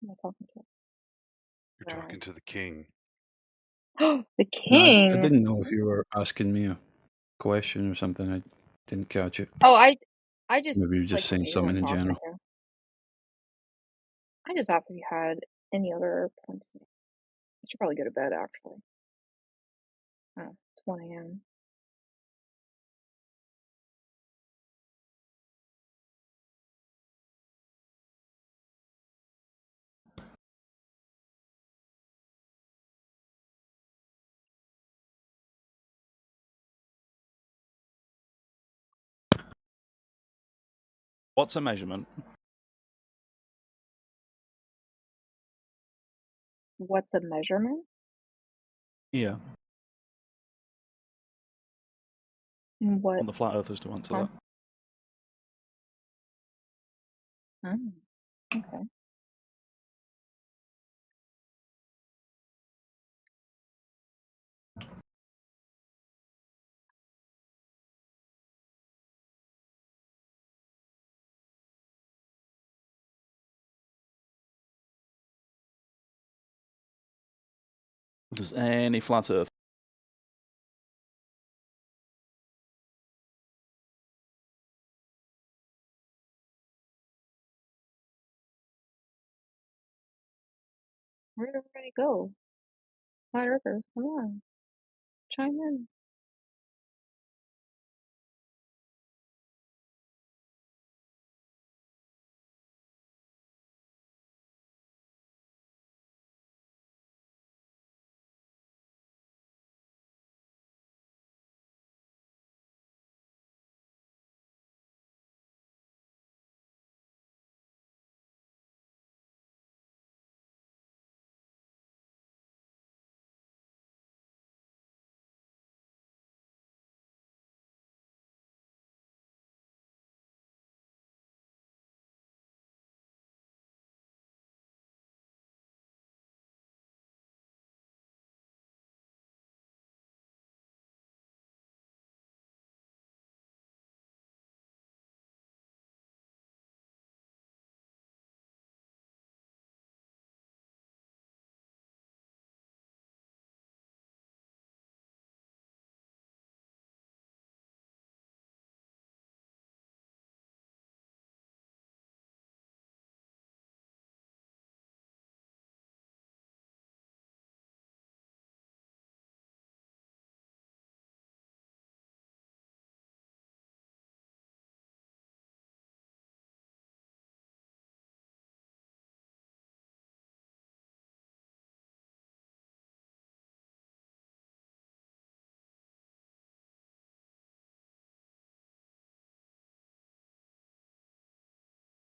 Who am I talking to? You're talking to the king. The No, I king. didn't know if you were asking me a question or something. I didn't catch it. Oh, I just Maybe you were like just to saying say who I'm something in talking general. to. I just asked if you had any other points. I should probably go to bed actually. Oh, it's 1 a.m. What's a measurement? What's a measurement? Yeah. And I what? want the flat earthers to answer Huh? that. Oh, okay. Does any flat earth Where did everybody go? Flat earthers, come on. Chime in.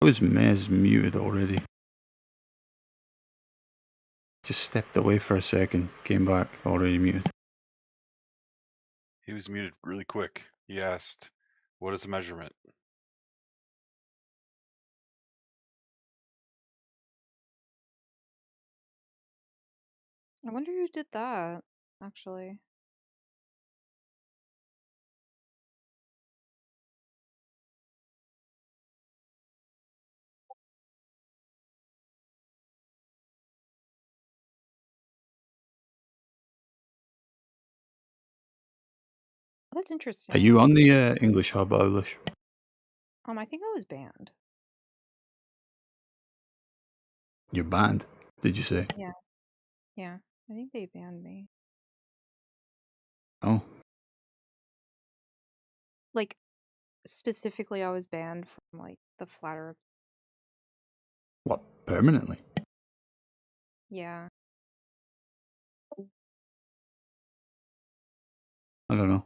I was muted already. Just stepped away for a second, came back, already muted. He was muted really quick. He asked, "What is a measurement?" I wonder who did that, actually. That's Are interesting. you on the English Hub, Eilish? I think I was banned. You're banned, did you say? Yeah. Yeah. I think they banned me. Oh, Like, specifically, I was banned from, like, the Flat Earth. what? Permanently? Yeah. I don't know.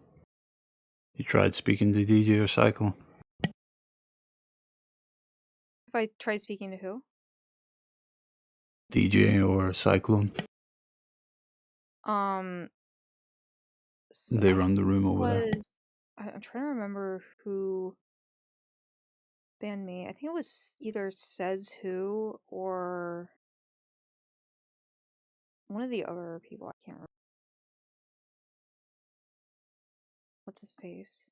You tried speaking to DJ or Cyclone? If I try speaking to who? DJ or Cyclone? So They I run the think room it over there. was. I'm trying to remember who banned me. I think it was either Says Who or one of the other people. I can't remember. What's his face?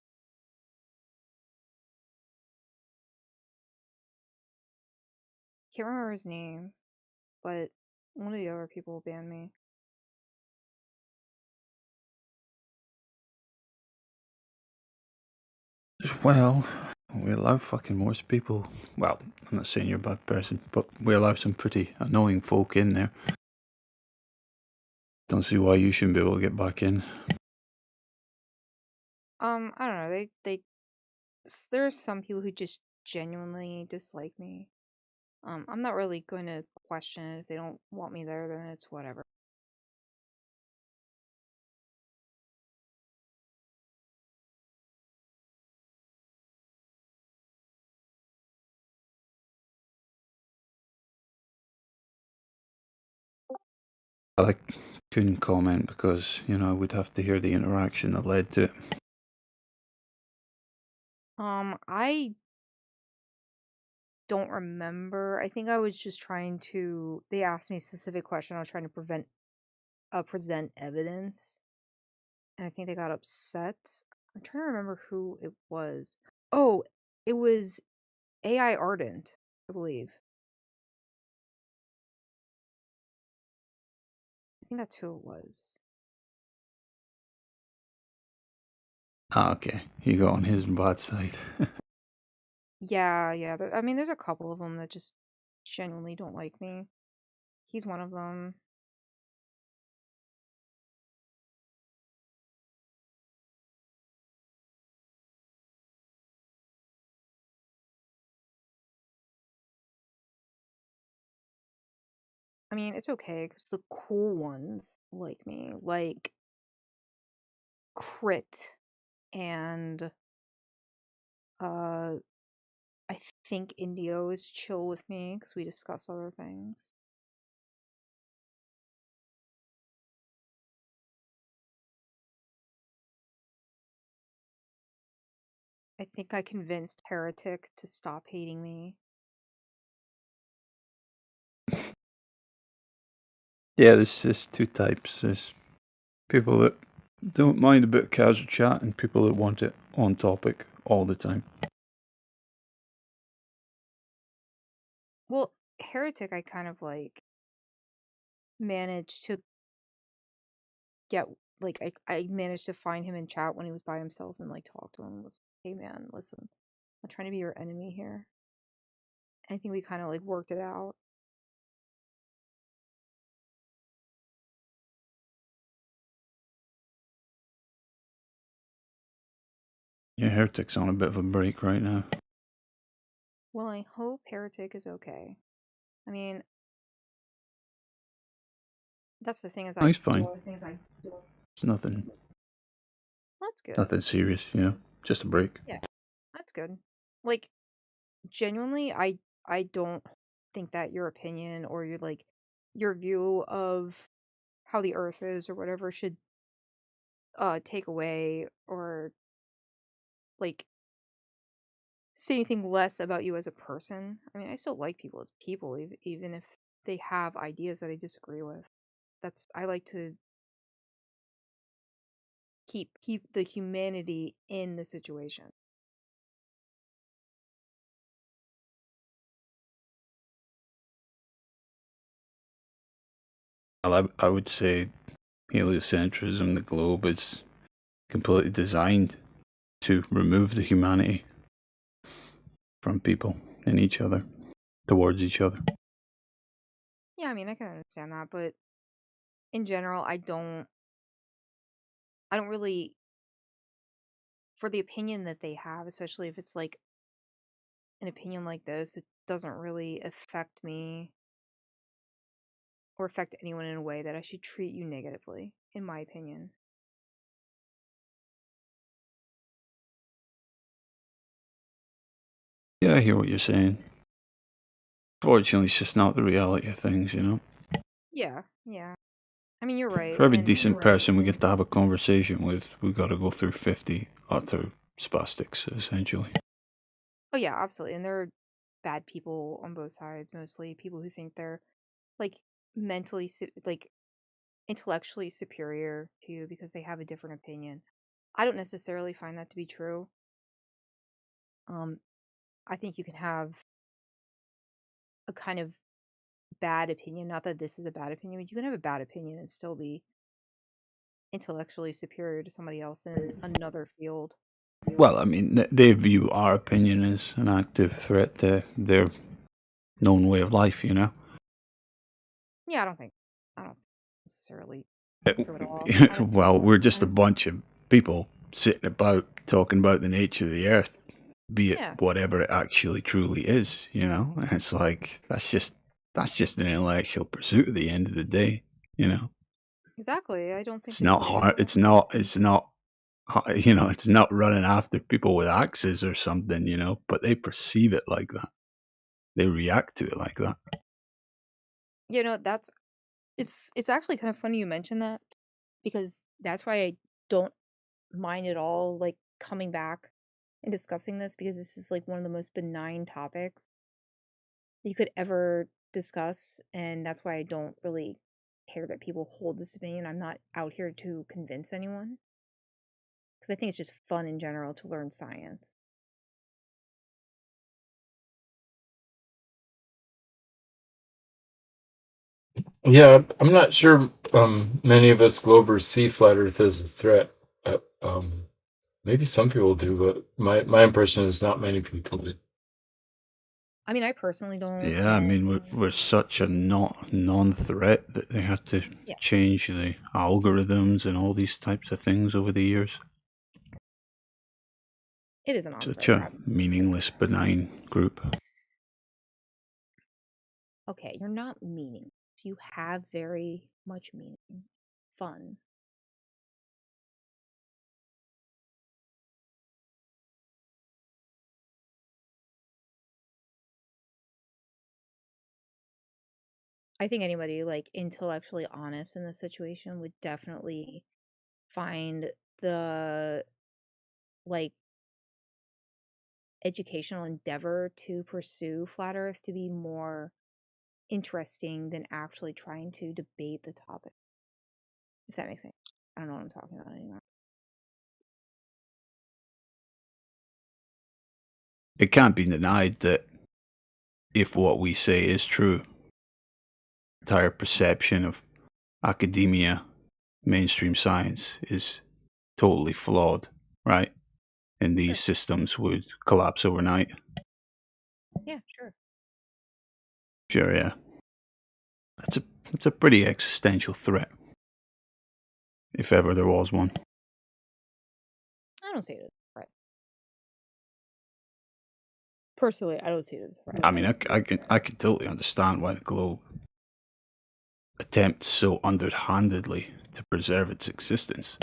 Can't remember his name, but one of the other people banned me. Well, we allow fucking most people. Well, I'm not saying you're a bad person, but we allow some pretty annoying folk in there. Don't see why you shouldn't be able to get back in. I don't know. There's some people who just genuinely dislike me. I'm not really going to question it. If they don't want me there, then it's whatever. I couldn't comment because, we'd have to hear the interaction that led to it. I don't remember. I think I was just trying to. They asked me a specific question. I was trying to present evidence, and I think they got upset. I'm trying to remember who it was. Oh, it was AI Ardent, I believe. I think that's who it was. Ah, okay. You go on his bad side. Yeah, yeah. I mean, there's a couple of them that just genuinely don't like me. He's one of them. I mean, it's okay because the cool ones like me, like Crit and I think Indio is chill with me because we discuss other things. I think I convinced Heretic to stop hating me. Yeah, there's two types. There's people that don't mind a bit of casual chat and people that want it on topic all the time. Well, Heretic, I kind of like managed to get I managed to find him in chat when he was by himself and like talk to him and was like, hey man, listen, I'm trying to be your enemy here. I think we kind of like worked it out. Yeah, Heretic's on a bit of a break right now. Well, I hope Heretic is okay. I mean, that's the thing is Oh, he's fine. It's That's good. nothing serious, just a break. Yeah, that's good. Like, genuinely, I don't think that your opinion or your view of how the Earth is or whatever should take away or like say anything less about you as a person. I mean, I still like people as people, even if they have ideas that I disagree with. That's I like to keep the humanity in the situation. Well, I would say heliocentrism, the globe, is completely designed to remove the humanity from people and each other, towards each other. Yeah, I mean, I can understand that, but in general, I don't really, for the opinion that they have, especially if it's like an opinion like this, it doesn't really affect me or affect anyone in a way that I should treat you negatively, in my opinion. Yeah, I hear what you're saying. Fortunately, it's just not the reality of things, you know? Yeah, yeah. I mean, you're right. For every And decent person we get to have a conversation with, we've got to go through 50 utter spastics, essentially. oh yeah, absolutely. And there are bad people on both sides, mostly people who think they're like mentally, like intellectually superior to you because they have a different opinion. I don't necessarily find that to be true. I think you can have a kind of bad opinion. Not that this is a bad opinion, but you can have a bad opinion and still be intellectually superior to somebody else in another field. Well, I mean, they view our opinion as an active threat to their known way of life, you know? Yeah, I don't necessarily true at all. Well, we're just a bunch of people sitting about talking about the nature of the earth, be it Yeah. whatever it actually truly is, you know? And it's like that's just an intellectual pursuit at the end of the day, you know? Exactly. I don't think It's there's not like hard. It's not. You know, it's not running after people with axes or something, you know. But they perceive it like that. They react to it like that. you know, that's it's actually kind of funny you mentioned that because that's why I don't mind at all like coming back and discussing this because this is like one of the most benign topics you could ever discuss, and that's why I don't really care that people hold this opinion. I'm not out here to convince anyone because I think it's just fun in general to learn science. Yeah, I'm not sure many of us Globers see flat Earth as a threat. Maybe some people do, but my impression is not many people do. I mean, I personally don't. Yeah, I mean, we're such a non-threat that they had to Yeah. change the algorithms and all these types of things over the years. It is an Such a meaningless, benign group. Okay, you're not meaning. You have very much meaning. Fun. I think anybody like intellectually honest in this situation would definitely find the like educational endeavor to pursue flat earth to be more interesting than actually trying to debate the topic. If that makes sense. I don't know what I'm talking about anymore. It can't be denied that if what we say is true, the entire perception of academia, mainstream science is totally flawed, right? And these systems would collapse overnight. Yeah, sure. Sure, yeah. It's a pretty existential threat, if ever there was one. I don't see it as a threat. Personally, I don't see it as a threat. I mean, I can totally understand why the globe attempts so underhandedly to preserve its existence.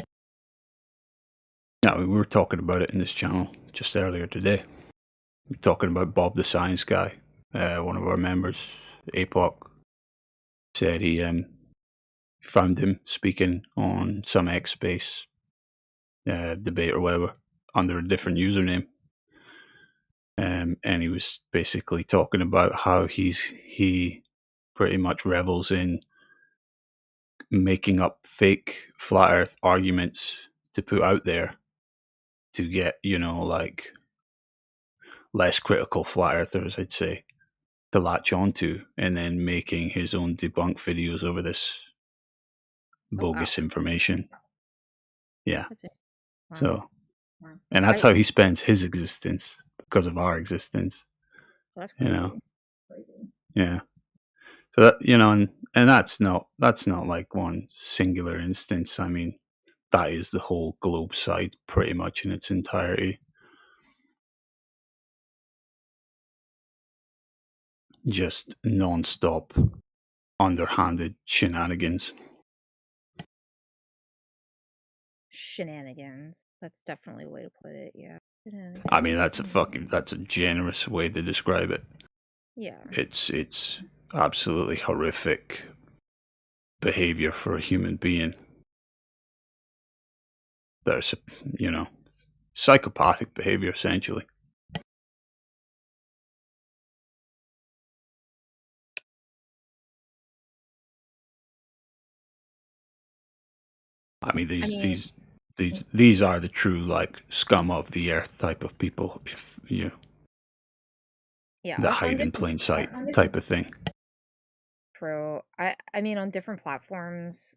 Yeah, I mean, we were talking about it in this channel just earlier today. We were talking about Bob the Science Guy, one of our members, APOC, said he found him speaking on some X Space debate or whatever under a different username. And he was basically talking about how he pretty much revels in making up fake flat Earth arguments to put out there to get, like less critical flat earthers, I'd say, to latch onto, and then making his own debunk videos over this bogus information. Yeah. So, and that's how he spends his existence because of our existence. That's you crazy. know. Yeah. So that and that's not like one singular instance. I mean, that is the whole globe side pretty much in its entirety. Just non-stop underhanded shenanigans. Shenanigans. That's definitely a way to put it. Yeah. I mean, that's a generous way to describe it. Yeah. It's absolutely horrific behavior for a human being. There's psychopathic behavior essentially. I mean, these are the true like scum of the earth type of people. If Yeah. the On hide in different plain sight type of thing. True. I mean, on different platforms,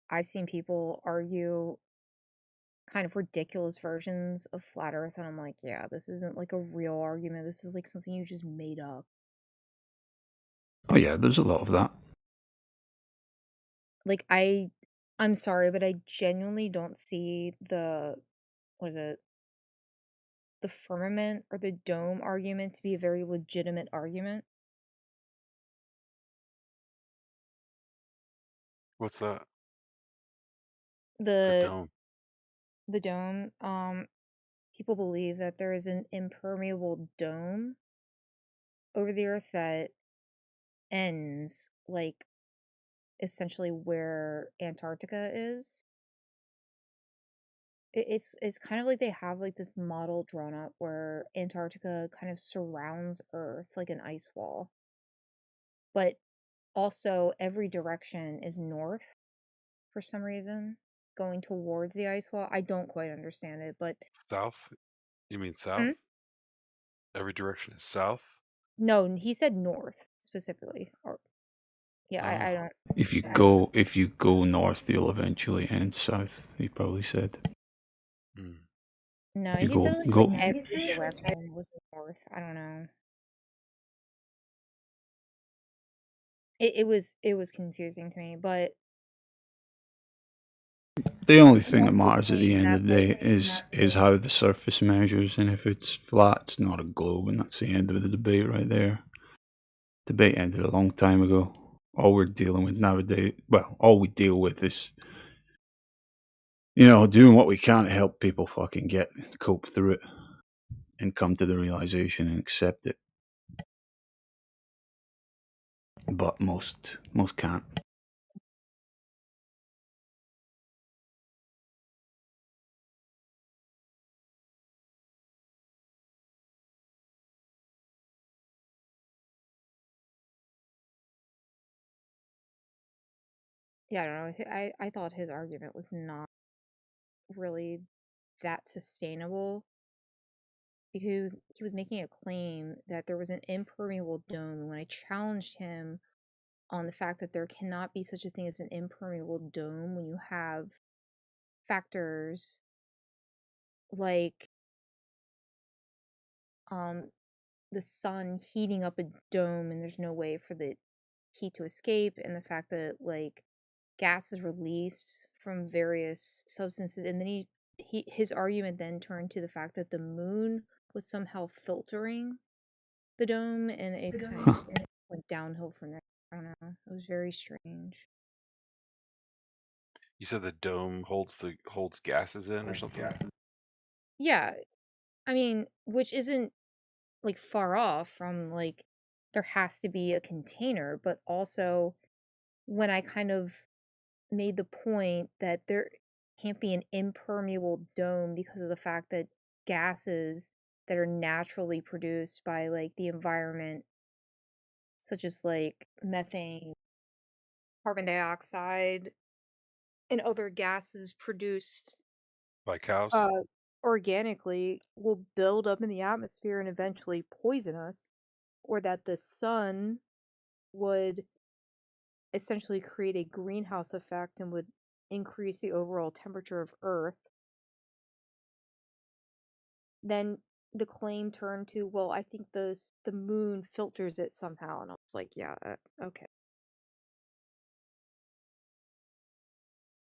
I've seen people argue kind of ridiculous versions of flat Earth, and I'm like, yeah, this isn't like a real argument. This is like something you just made up. Oh yeah, there's a lot of that. Like I'm sorry, but I genuinely don't see the what is it? The firmament or the dome argument to be a very legitimate argument. What's that? The Dome. the dome, people believe that there is an impermeable dome over the earth that ends like essentially where Antarctica is. It's kind of like they have like this model drawn up where Antarctica kind of surrounds Earth like an ice wall. But also every direction is north for some reason, going towards the ice wall. I don't quite understand it, but South? You mean south? Every direction is south? no, he said north specifically. Or yeah, I don't. If you go north, you'll eventually end south. He probably said. No, If you he said go like every direction was north. I don't know. It was confusing to me, but the only thing that matters at the saying end that of the day is how the surface measures, and if it's flat, it's not a globe, and that's the end of the debate right there. Debate ended a long time ago. All we're dealing with nowadays, well, all we deal with is, doing what we can to help people fucking cope through it, and come to the realization and accept it. But most can't. yeah, I don't know. I thought his argument was not really that sustainable because he was making a claim that there was an impermeable dome. And when I challenged him on the fact that there cannot be such a thing as an impermeable dome when you have factors like the sun heating up a dome and there's no way for the heat to escape, and the fact that like gas is released from various substances, and then his argument then turned to the fact that the moon was somehow filtering the dome, and it kind of went downhill from there. I don't know. It was very strange. You said the dome holds gases in or something? Yeah, I mean, which isn't like far off from like there has to be a container, but also when I kind of made the point that there can't be an impermeable dome because of the fact that gases that are naturally produced by like the environment, such as like methane carbon dioxide and other gases produced By cows? organically will build up in the atmosphere and eventually poison us, or that the sun would essentially create a greenhouse effect and would increase the overall temperature of Earth. Then the claim turned to, well, I think the moon filters it somehow, and I was like, yeah, okay.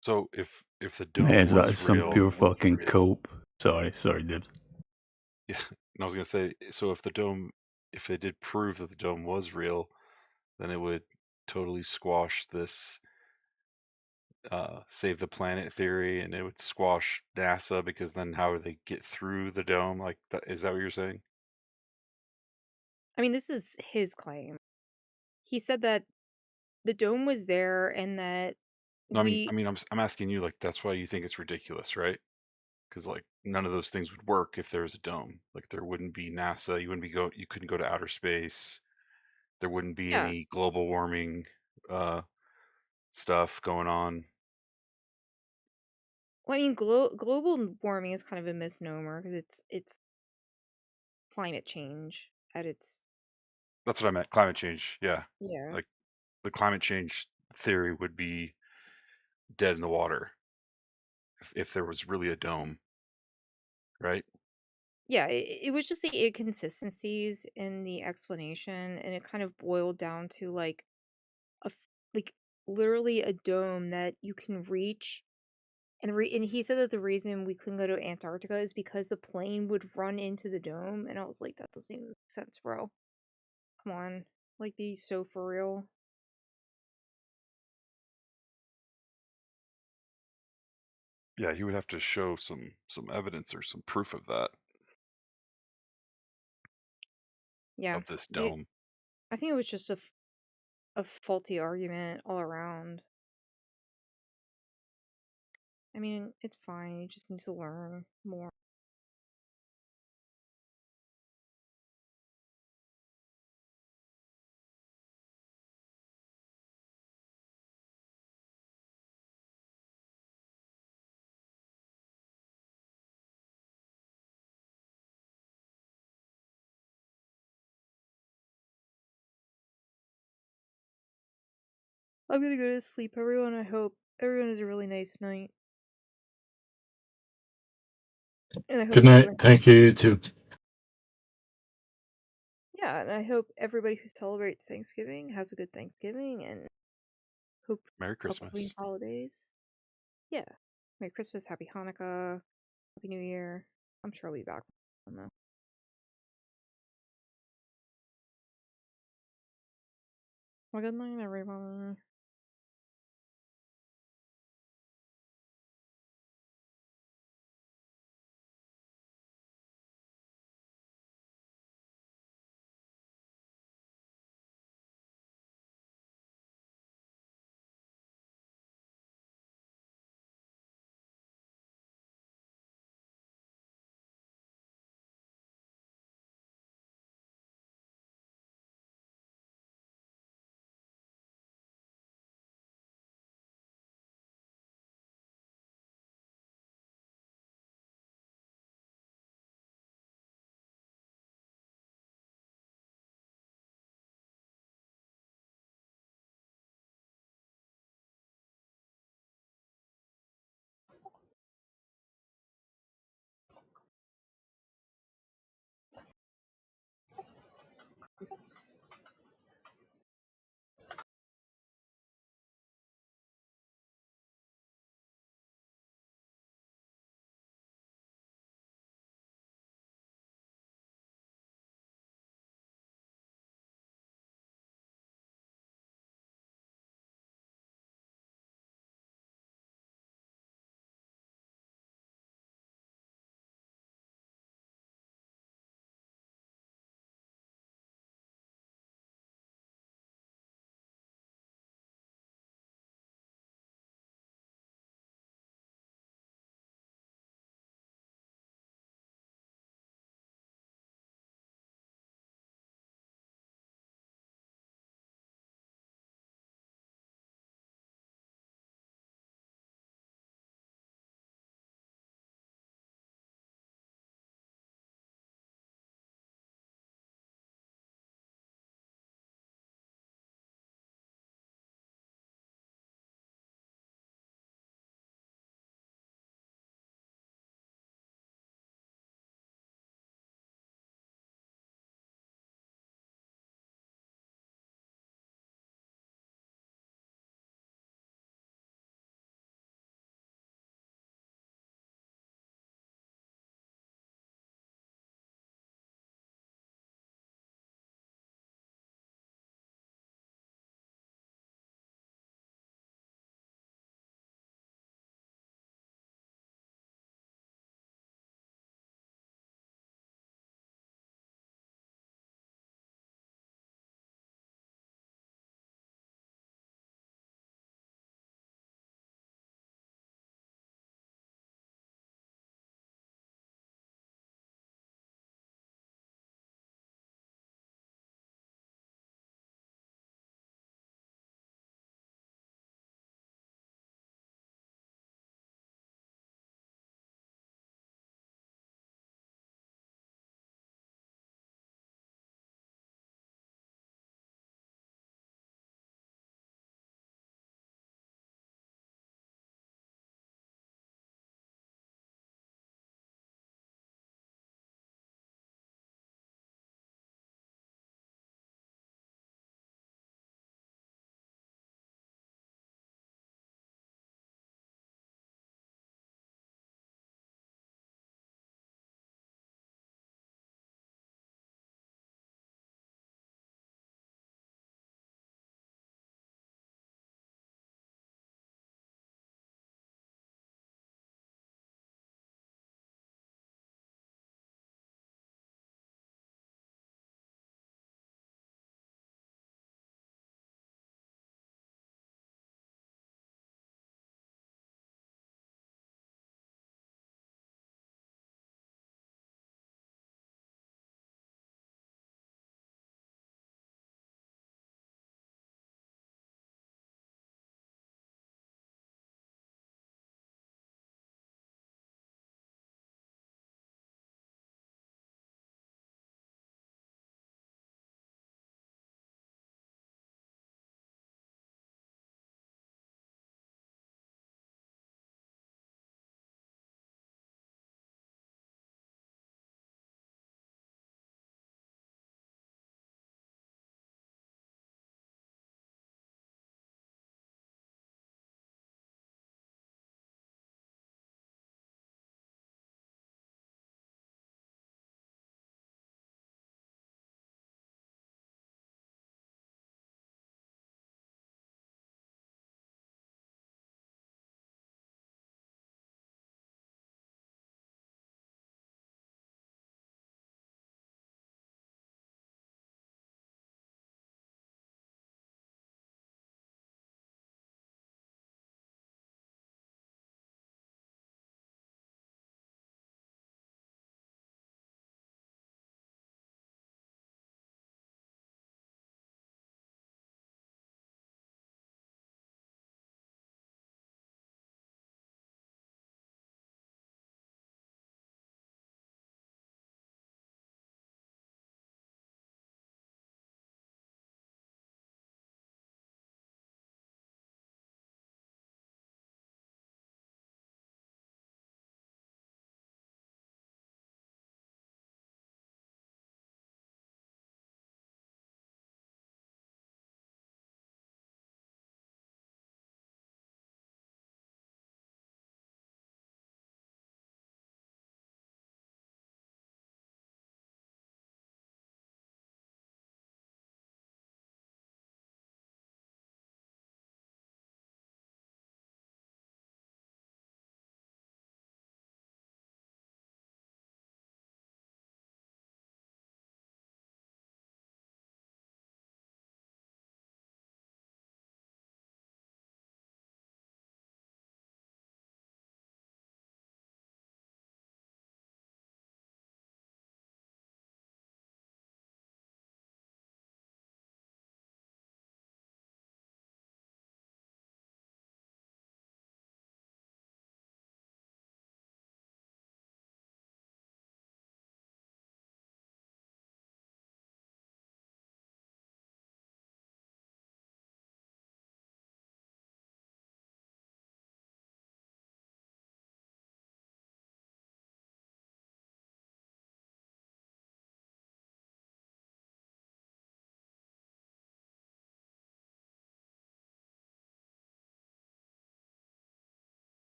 So if the dome Man, that was is some real, pure fucking cope. Sorry, Dibs. yeah, and I was gonna say, so if they did prove that the dome was real, then it would totally squash this save the planet theory, and it would squash NASA, because then how would they get through the dome? Like, is that what you're saying? I mean, this is his claim. He said that the dome was there and that No, we I'm asking you, like, that's why you think it's ridiculous, right? Because like none of those things would work if there was a dome. Like there wouldn't be NASA. You couldn't go to outer space. There wouldn't be Yeah. any global warming stuff going on. Well, I mean, global warming is kind of a misnomer because it's climate change at its That's what I meant. Climate change. Yeah. yeah. Like the climate change theory would be dead in the water if there was really a dome, right? Yeah, it was just the inconsistencies in the explanation, and it kind of boiled down to like like literally a dome that you can reach. And he said that the reason we couldn't go to Antarctica is because the plane would run into the dome, and I was like, that doesn't even make sense, bro. Come on, like be so for real. Yeah, he would have to show some evidence or some proof of that, Yeah, of this dome. I think it was just a faulty argument all around. I mean, it's fine. You just need to learn more. I'm gonna go to sleep, everyone. I hope everyone has a really nice night. And I hope Good night. everyone Thank you, YouTube. Yeah, and I hope everybody who celebrates Thanksgiving has a good Thanksgiving and hope Merry upcoming Christmas. holidays. Yeah. Merry Christmas, Happy Hanukkah, Happy New Year. I'm sure I'll be back. I don't know. Well, good night, everyone.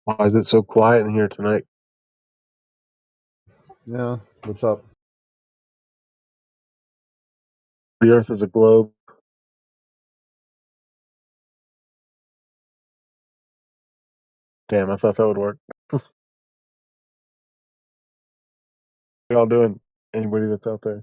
Why is it so quiet in here tonight? Yeah, what's up? The Earth is a globe. Damn, I thought that would work. What y'all doing? Anybody that's out there?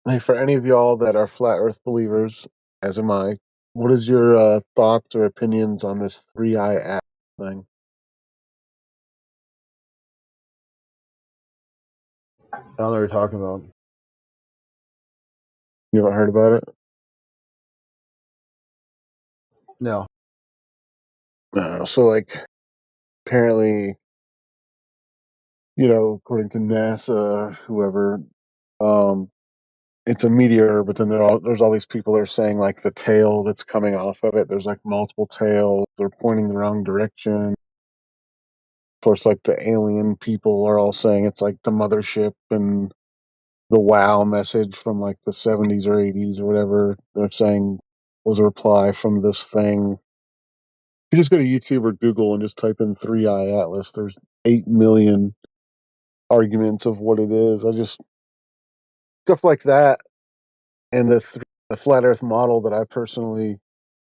Hey, for any of y'all that are flat Earth believers, as am I, what is your thoughts or opinions on this 3-eye app thing? I don't know what you're talking about. You haven't heard about it? No. No. So, like, apparently, according to NASA or whoever, it's a meteor, but then there's all these people that are saying, like, the tail that's coming off of it, there's, like, multiple tails. They're pointing the wrong direction. Of course, like, the alien people are all saying it's, like, the mothership, and the wow message from, like, the 70s or 80s or whatever, they're saying was a reply from this thing. If you just go to YouTube or Google and just type in 3-eye atlas, there's 8 million arguments of what it is. Stuff like that, and the flat Earth model that I personally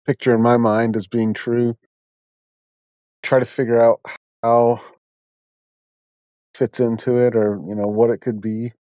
picture in my mind as being true. Try to figure out how it fits into it, or what it could be.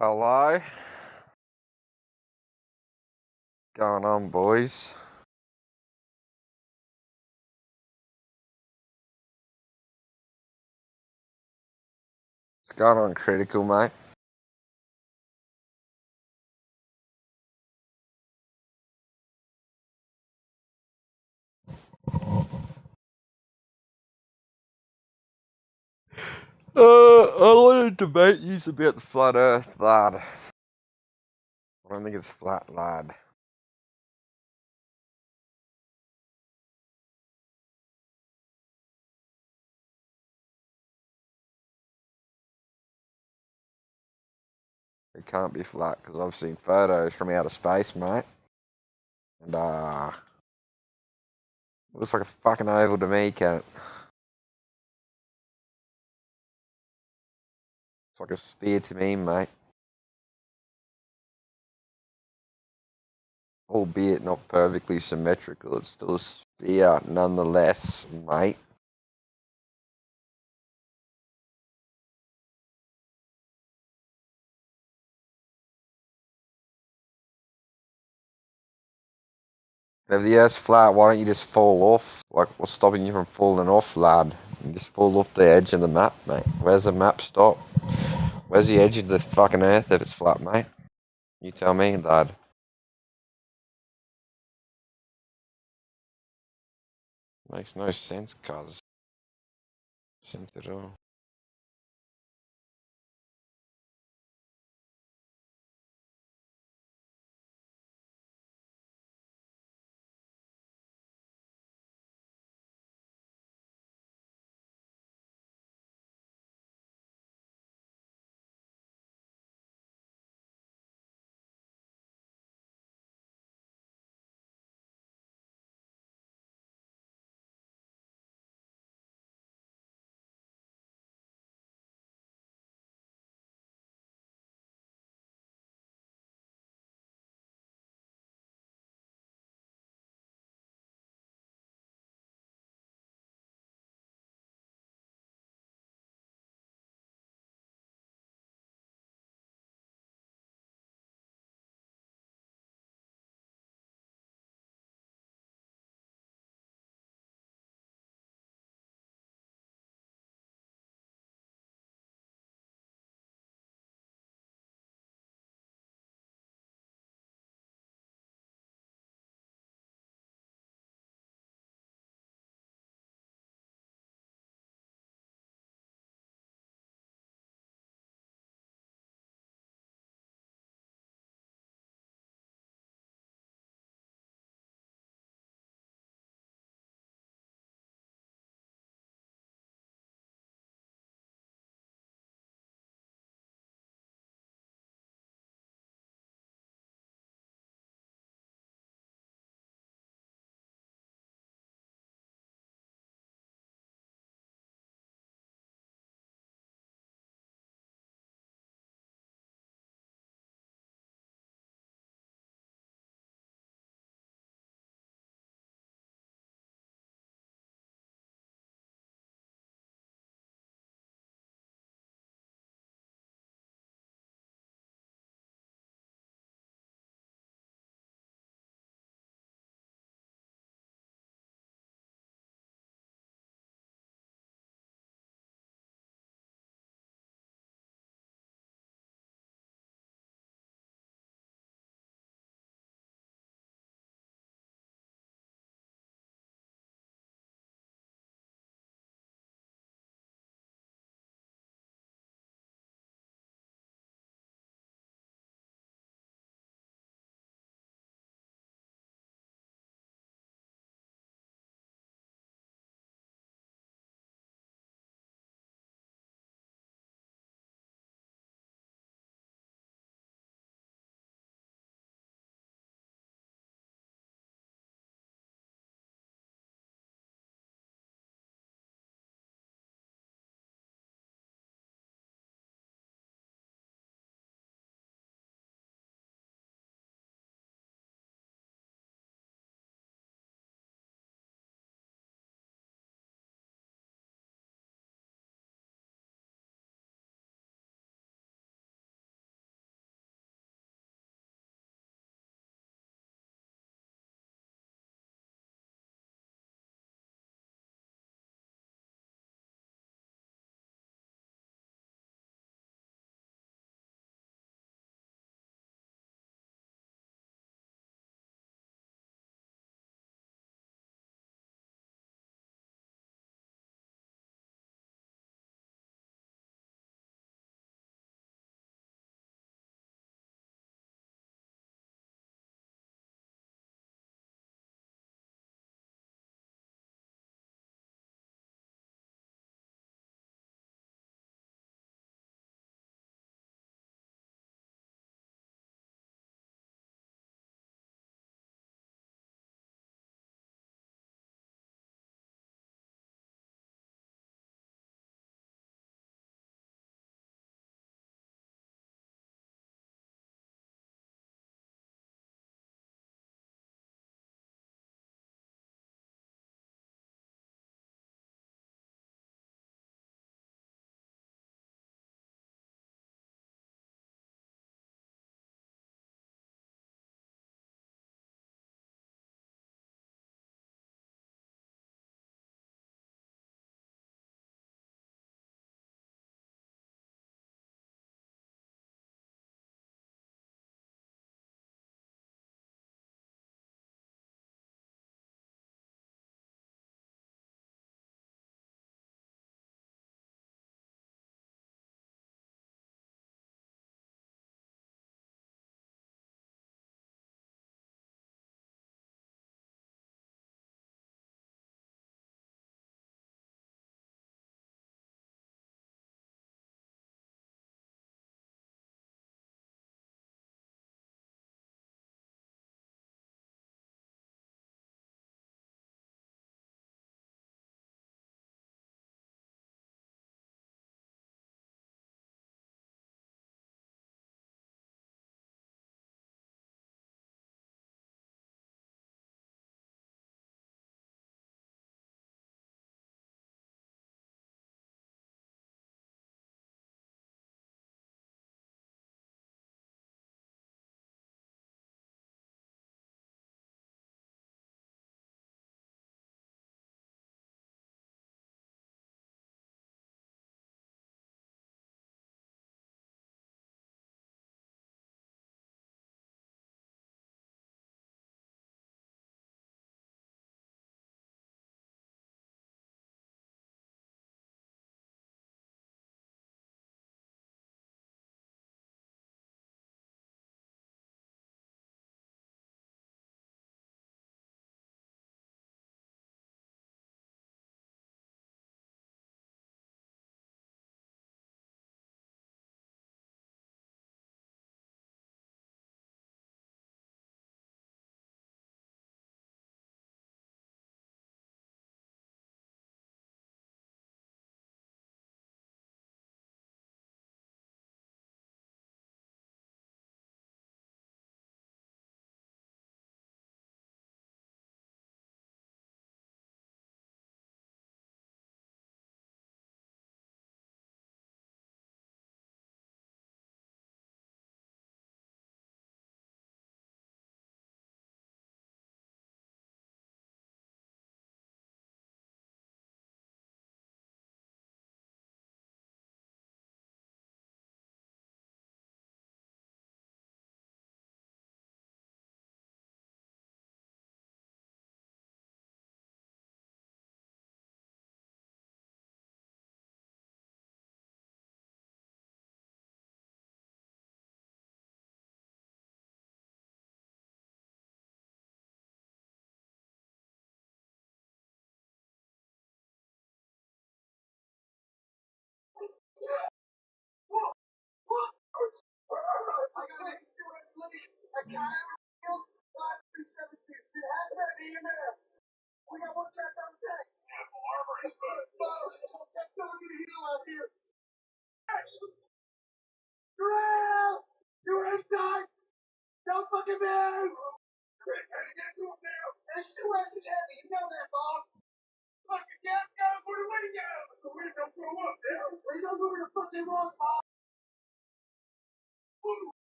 Hello? Going on, boys? What's going on, Critical, mate? I wanted to debate you about the flat Earth, lad. I don't think it's flat, lad. It can't be flat because I've seen photos from outer space, mate. And it looks like a fucking oval to me, cat. It's like a sphere to me, mate. Albeit not perfectly symmetrical, it's still a sphere nonetheless, mate. If the Earth's flat, why don't you just fall off? Like, what's stopping you from falling off, lad? You just fall off the edge of the map, mate. Where's the map stop? Where's the edge of the fucking Earth if it's flat, mate? You tell me, lad. Makes no sense, cuz. Sense at all.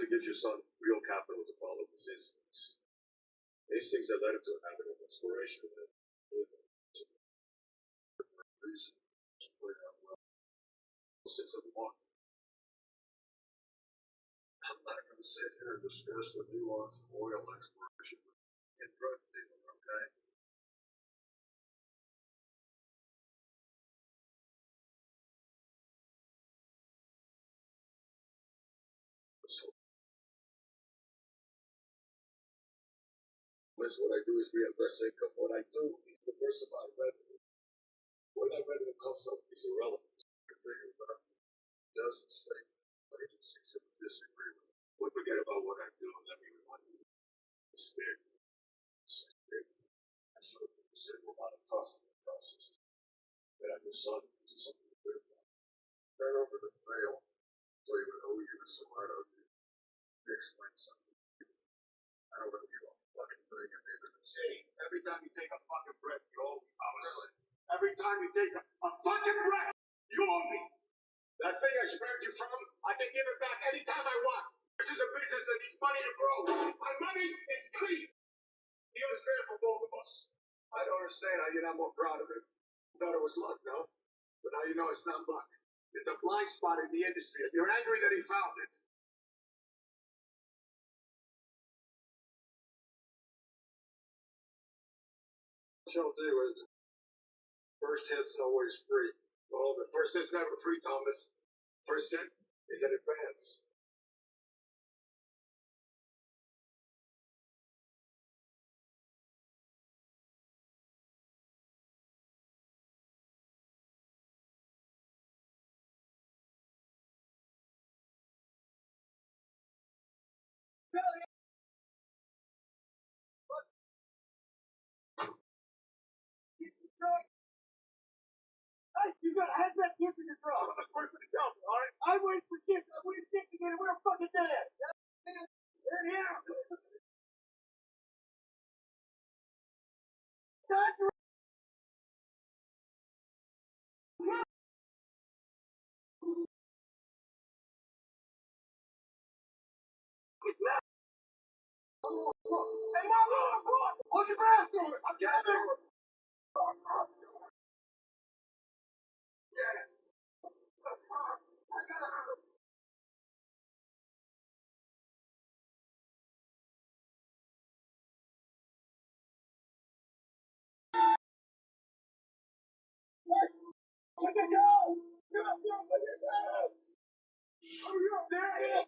It gives your son real capital to follow his instincts. Instincts that led him to a habit of exploration and reason. Instincts of one. I'm not going to sit here and discuss the nuance of oil exploration and drug dealing, okay? So, what I do is reinvest income. What I do is diversify revenue. Where that revenue comes from is irrelevant. The thing about doesn't stay. Agencies that disagree with. But forget about what I do and let me remind you. Spirit. I should have considered a lot of trust in the process. That I decided to something good. Turn over the trail. So you would owe you some hard on you. Explain something. I don't want to be a fucking thing and maybe say, every time you take a fucking breath, you owe me. Really? Every time you take a fucking breath, you owe me. That thing I spared you from, I can give it back anytime I want. This is a business that needs money to grow. My money is clean. You understand for both of us. I don't understand how you're not more proud of it. You thought it was luck, no? But now you know it's not luck. It's a blind spot in the industry. You're angry that he found it. She'll do is first hit's always free. Well, the first hit's never free, Thomas. First hit is an advance. Hey, you got a headband kids in your truck. I'm not waiting for the jump, all right? I'm waiting for Chip. I'm waiting for Chip to get it. We're fucking dead. They're here. Hey, no, hold your breath through it. I'm getting it. Look at you! Look at you! Oh, you're dead!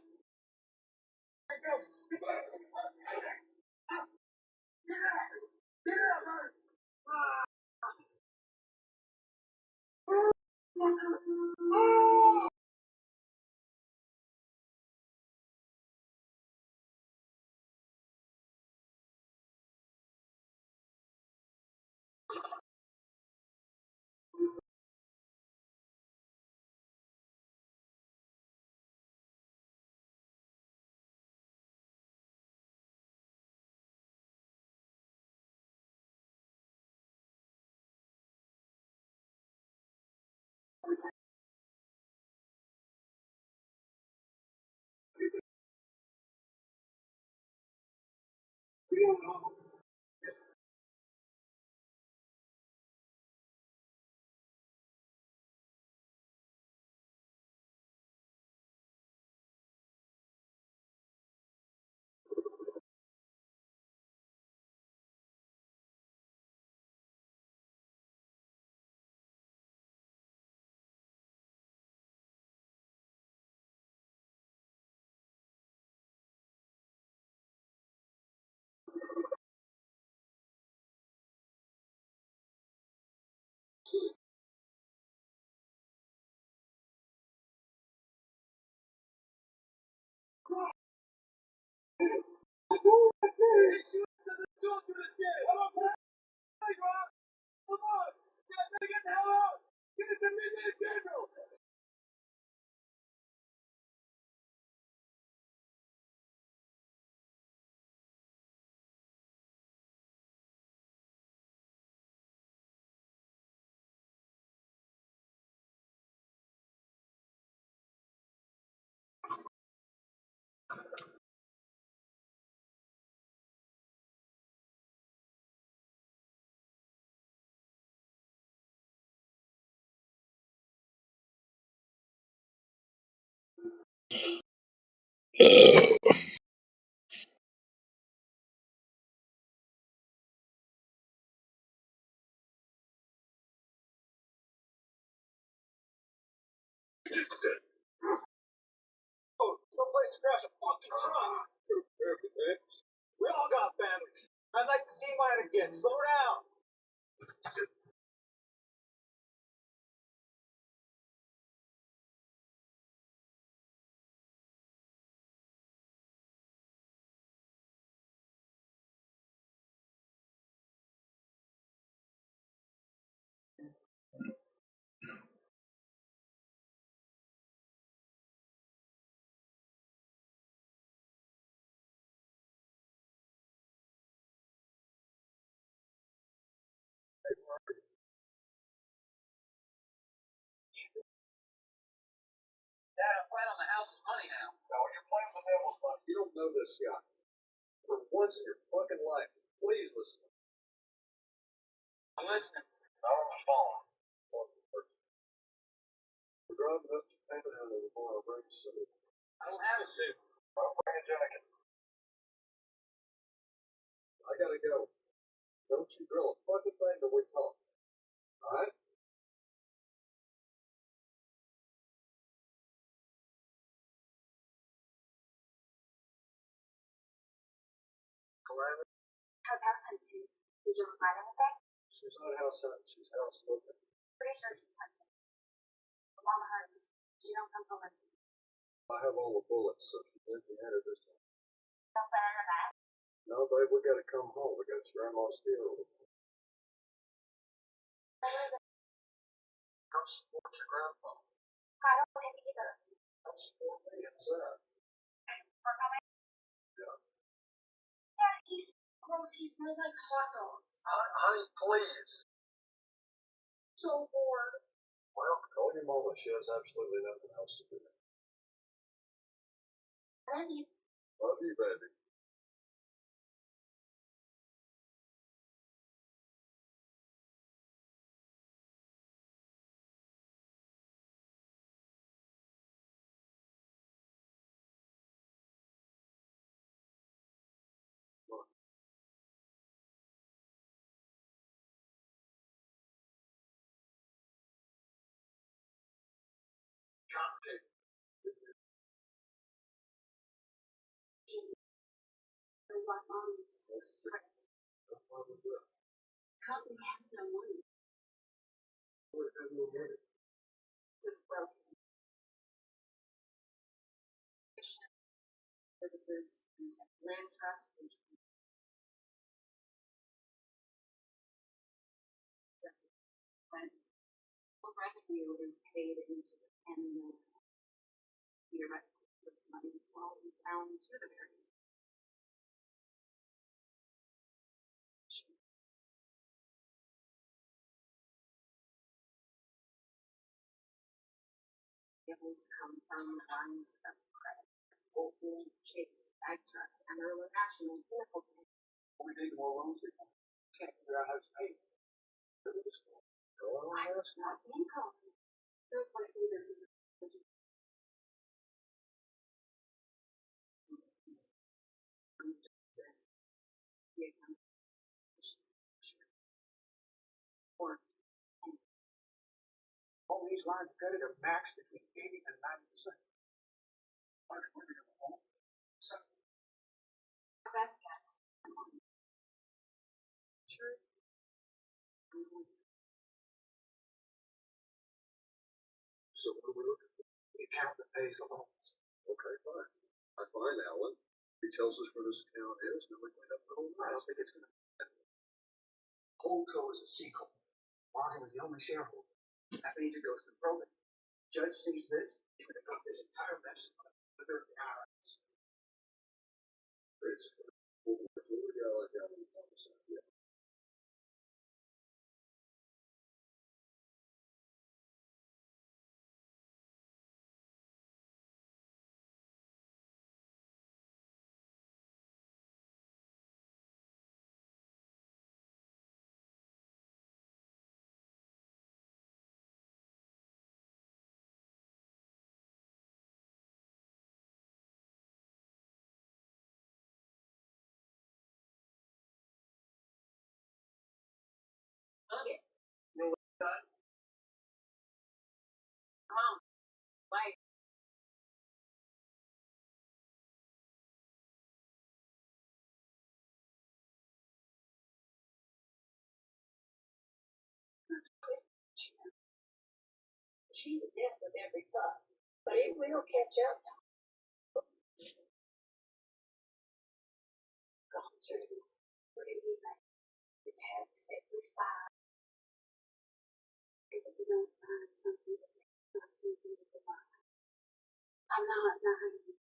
Oh, someplace to crash a fucking truck. We all got families. I'd like to see mine again. Slow down. Dad, I'm playing on the house's money now. No, you're playing with Neville's money. You don't know this guy. For once in your fucking life, please listen. I'm listening. Not on the phone. We're driving up to Panhandle tomorrow, bring a suit. I don't have a suit. I'll bring a jacket. I gotta go. Don't you drill a fucking thing till we talk. Alright? Calamity? How's house hunting? Did you find anything? She's not house hunting, she's house looking. Pretty sure she's hunting. Mama hunts. She don't come home empty. I have all the bullets, so she's empty-handed this time. Don't put on her back. No, babe, we gotta come home. We got grandma's funeral. Come support your grandpa. I don't want him either. Come support me inside. Work on it? Yeah. Yeah, he's gross. He smells like hot dogs. Honey, please. So bored. Well, call your mama. She has absolutely nothing else to do. I love you. Love you, baby. I want mom's stress. Company has no money. This is broken. Services, land trust, when revenue is paid into the annual theoretical money flowing down to the various payables come from lines of credit, Oakland, Chase, AgTrust, and Early National Vehicle. We need more loans. Okay. Figure out how to pay. I have not income. Most likely this is or All these lines of credit are maxed between 80 and 90%. Much money to home. So, best guess. Sure. so what are we looking for? The account that pays the loans. Okay, fine. I find Alan. He tells us where this account is, and then we clean up the whole I don't think it's going to happen. Holdco is a C corp. Martin was the only shareholder. That means it goes to probate. Judge sees this, he's going to drop this entire mess under the IRS. Basically, what we got like that on the side, yeah. Like, she to death with every pup, but it will catch up. Gone through. What do you mean? Like, the text every five. If you don't find something that makes something with the mind. I'm not naive.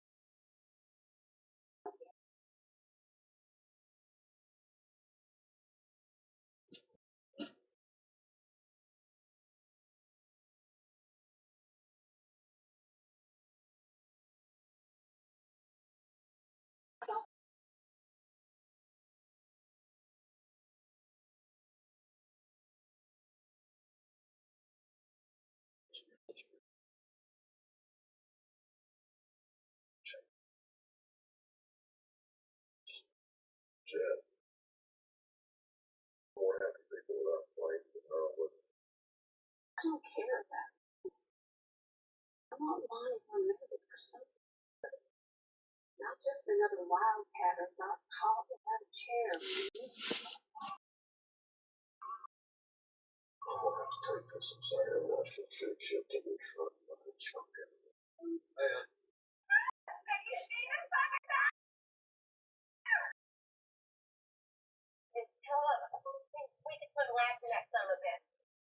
I don't care about it. I want Lonnie remembered for something. Not just another wildcat or not caught without a chair. I'll have to take this inside and wash the shit shipped in the truck by the chunk of it. Man. We can put wax in that some of it.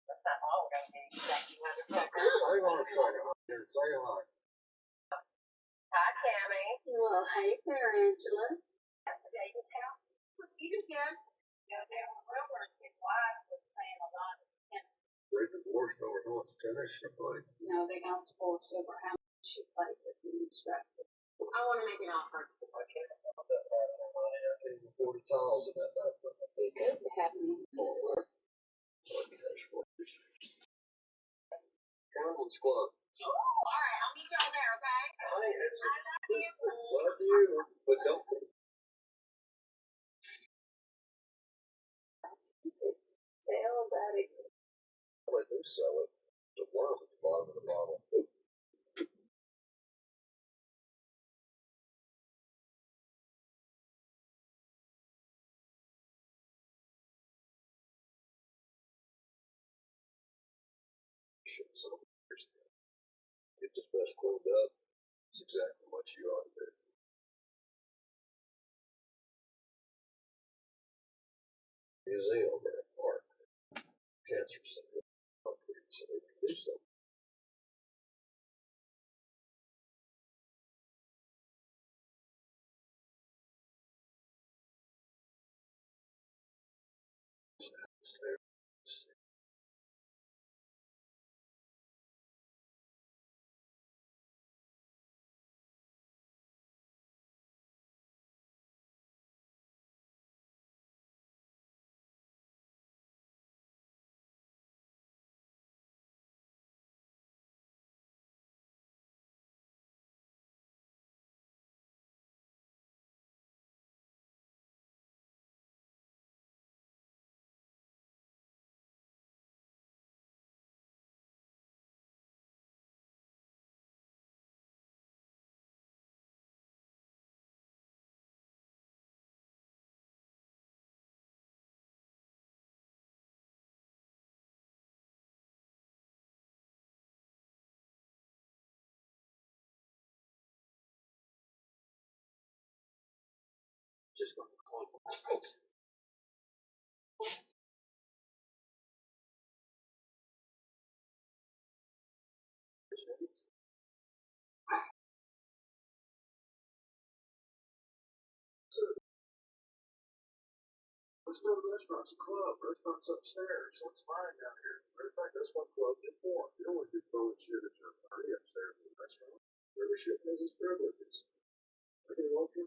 That's not all we're going to do. Hang on a second. Here, say hi. Hi, Tammy. Well, hey there, Angela. That's the David's house. What's Edith's here? Yeah, there were rumors his wife was playing a lot of tennis. They divorced over who wants tennis she played. No, they got divorced over how much she played with the instructor. I want to make an offer. I can't afford that kind of money. I can't even afford the tiles in that bathroom. You could have me in Fort Worth. Camel's Club. Oh, all right. I'll meet y'all there, okay? Honey, love you, but don't. Sell that exit. Well, they do sell it. The worm at the bottom of the bottle. Shit, so get this mess cleaned up. It's exactly what you ought to do. Museum or a park. Cancer center. So they can do something. Just going to call. There's no restaurants, club, restaurants upstairs. What's mine down here? Matter of fact, that's what club did for. You don't want to be throwing shit at your party upstairs in the restaurant. Membership has its privileges. I can help you.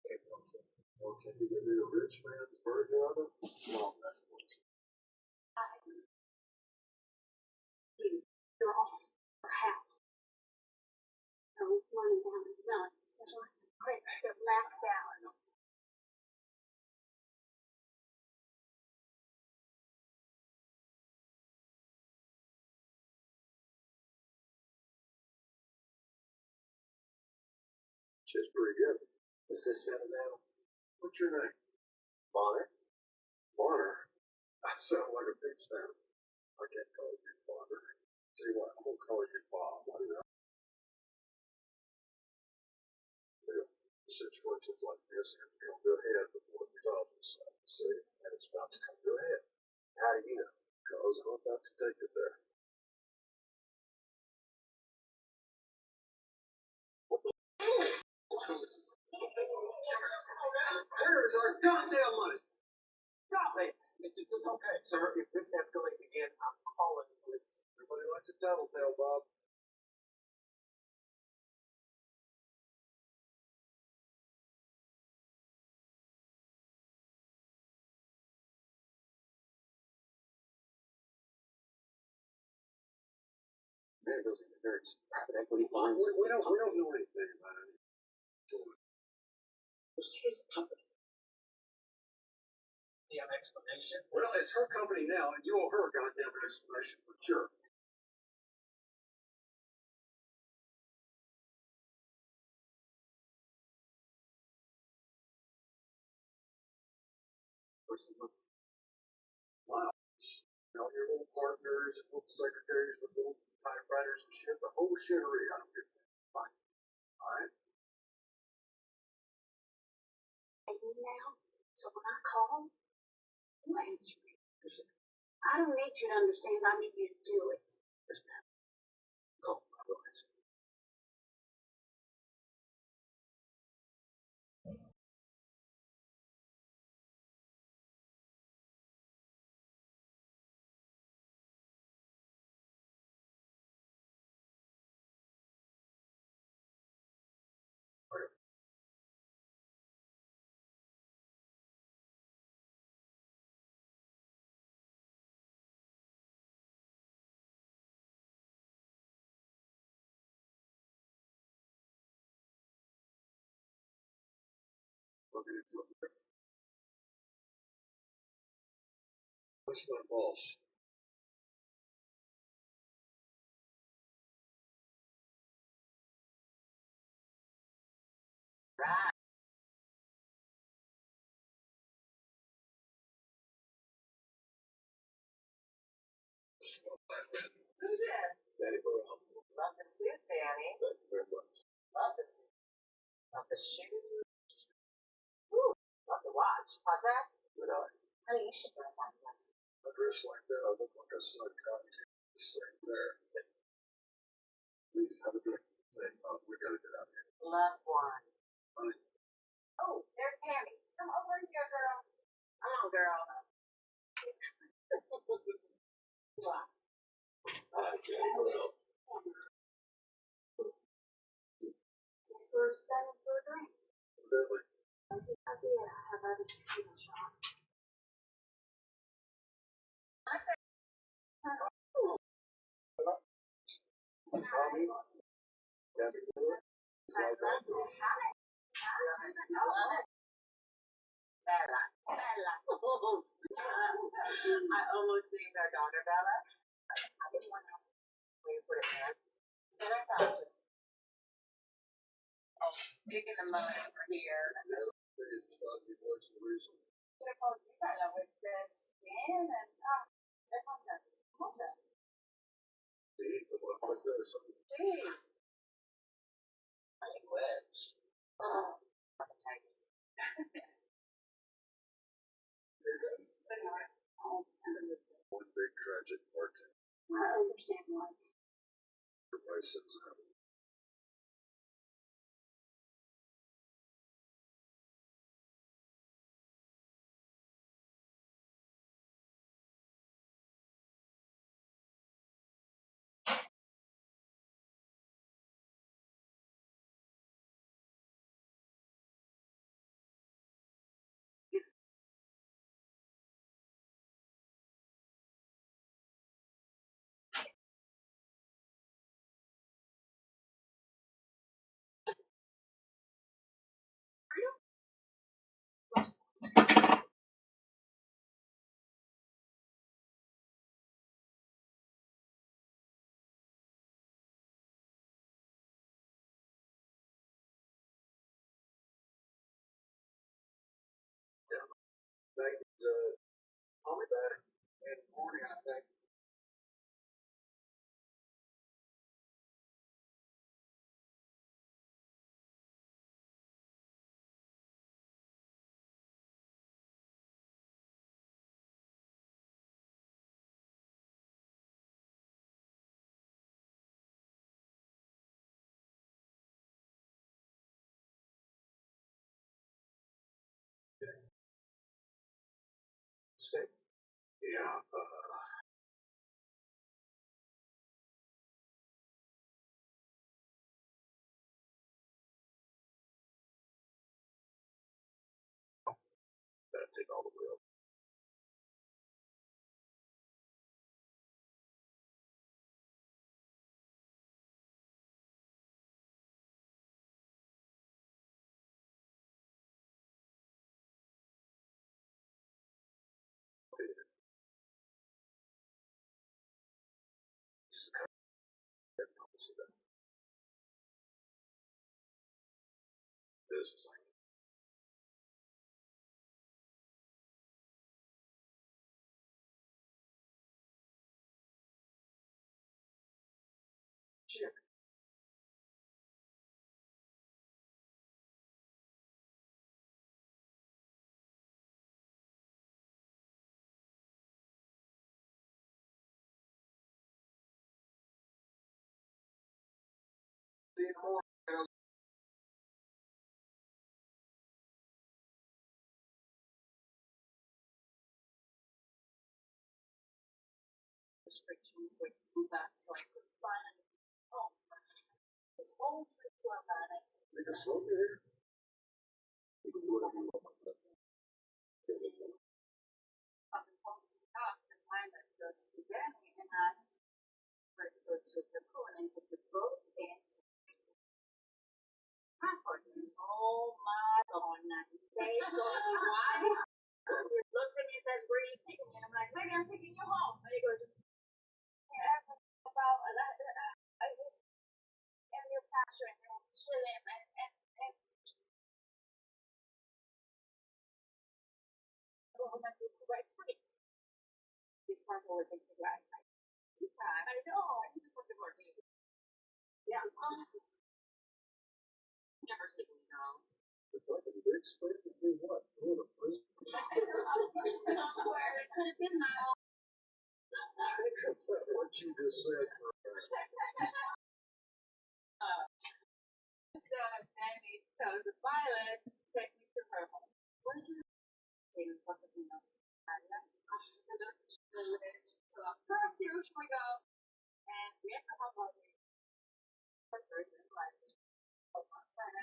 Can't help you. Or can you give me a rich man's version of it? No, that's what it's. You're off, perhaps. No, money down in the nut. There's lots of quick, they're maxed out. Shit's pretty good. This is seven now. What's your name? Bonner. Bonner? I sound like a big stamp. I can't call you Bonner. Tell you what, I'm gonna call you Bob. I don't know. Situations like this have to come to a head before it resolves itself. See, and it's about to come to a head. How do you know? Because I'm about to take it there. Where is our goddamn money? Stop it! Okay, sir, if this escalates again, I'm calling the police. Everybody likes a tattletale, Bob. Man, those are nerds. Private equity funds. We don't know anything about it. It's his company. Do you have an explanation? Well, it's her company now, and you owe her a goddamn explanation for sure. Wow. You know, your little partners and little secretaries with little typewriters and shit, the whole shittery. I don't give a fuck. All right? Now, so when I call, you answer me. I don't need you to understand. I need you to do it. Yes, ma'am. Call. I will answer. What's my boss? Right. Who's this? Danny Burrell. Love the suit, Danny. Thank you very much. Love the suit. Love the shoes. Ooh, love the watch. What's that? Good eye. Honey, you should dress like this. I dress like that. I look like a psychotic. Just like there. Please have a drink. Say, we gotta get out of here. Love one. Honey. Oh, there's Tammy. Come over here, girl. Come on, girl. Wow. Danny Burrell. We're staying for a drink. Really? Idea. How about a tequila shot? I said, this is Tommy. Gabby Miller. I love it. Bella. Bella. I almost named our daughter Bella. I didn't want to where you put it in. And I thought just stick in the mud over here. Should have called you Bella with this skin and hermosa. Sí, como la puesta de sol. Sí. Language. Oh, I'm taking this. One big tragic part. I understand why. Everybody says that. Restrictions with that, so I could find this whole trip to Havana. The pilot goes to them and asks her to go to Cancun and take the boat and passport. Oh my god, his face goes wide. He looks at me and says, "Where are you taking me?" And I'm like, "Maybe I'm taking you home." And he goes, "Yeah, about I was in your pasture and chilling and oh my god, right sweet. This person always makes me laugh. I know. Yeah. Never sleep me now. I know. Somewhere it could have been now. What you just said. So then he tells the pilot, take me to her home. What is her name? Possibly not. So first here we go, and we have to have our person like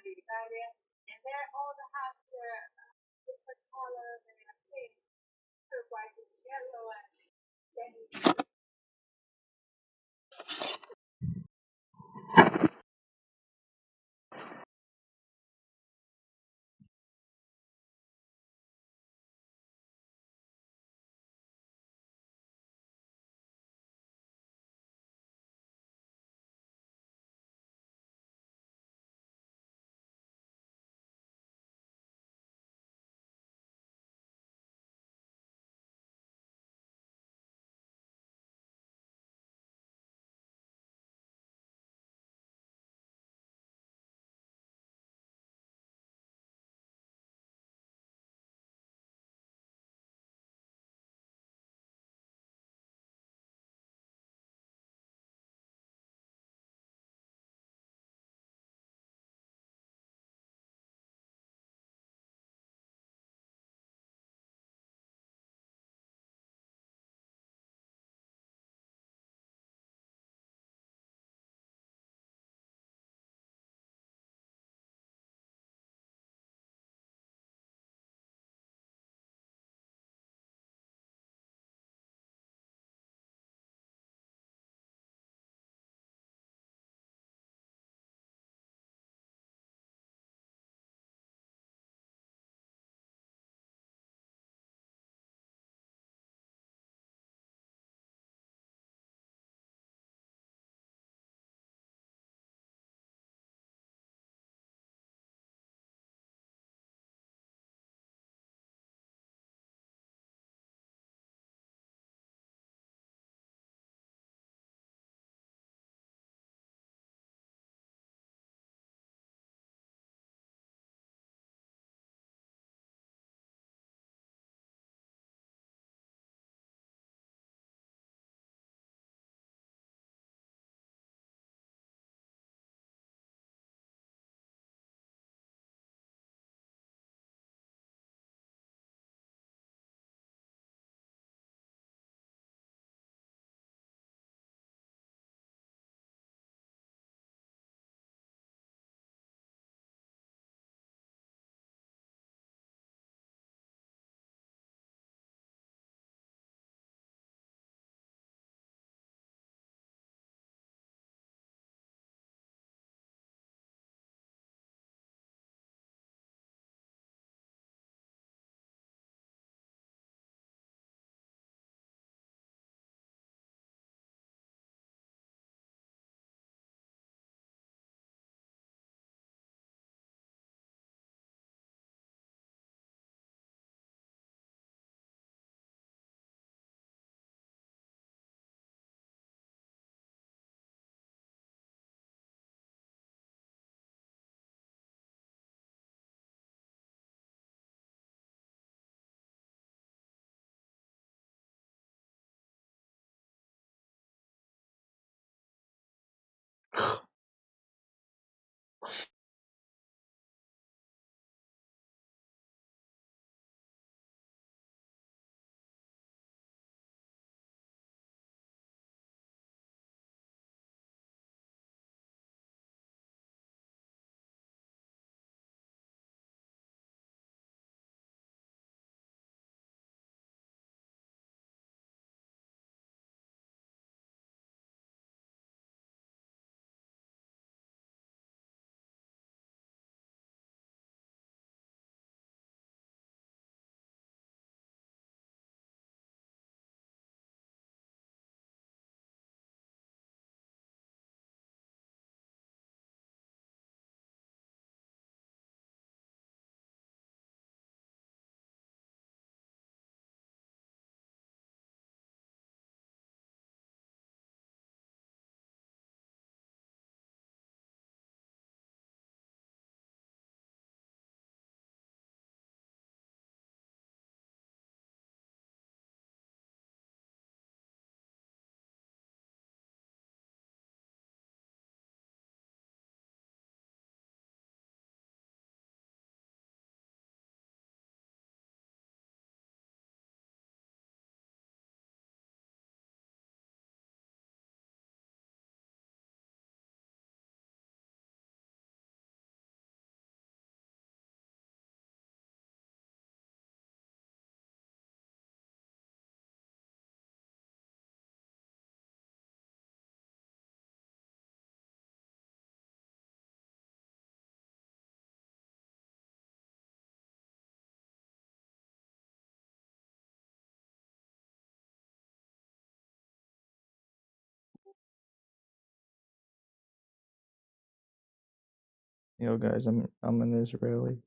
Italia, and they're all the houses are different colors and pink, white and yellow, and then Yo, guys, I'm an Israeli.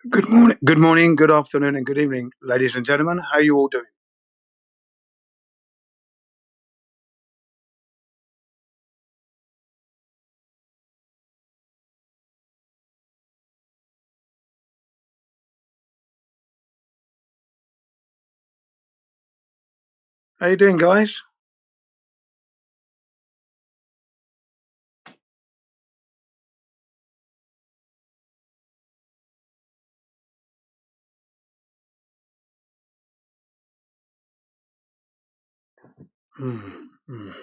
Good morning, good afternoon, and good evening, ladies and gentlemen. How are you all doing? How you doing, guys? Mm, mm.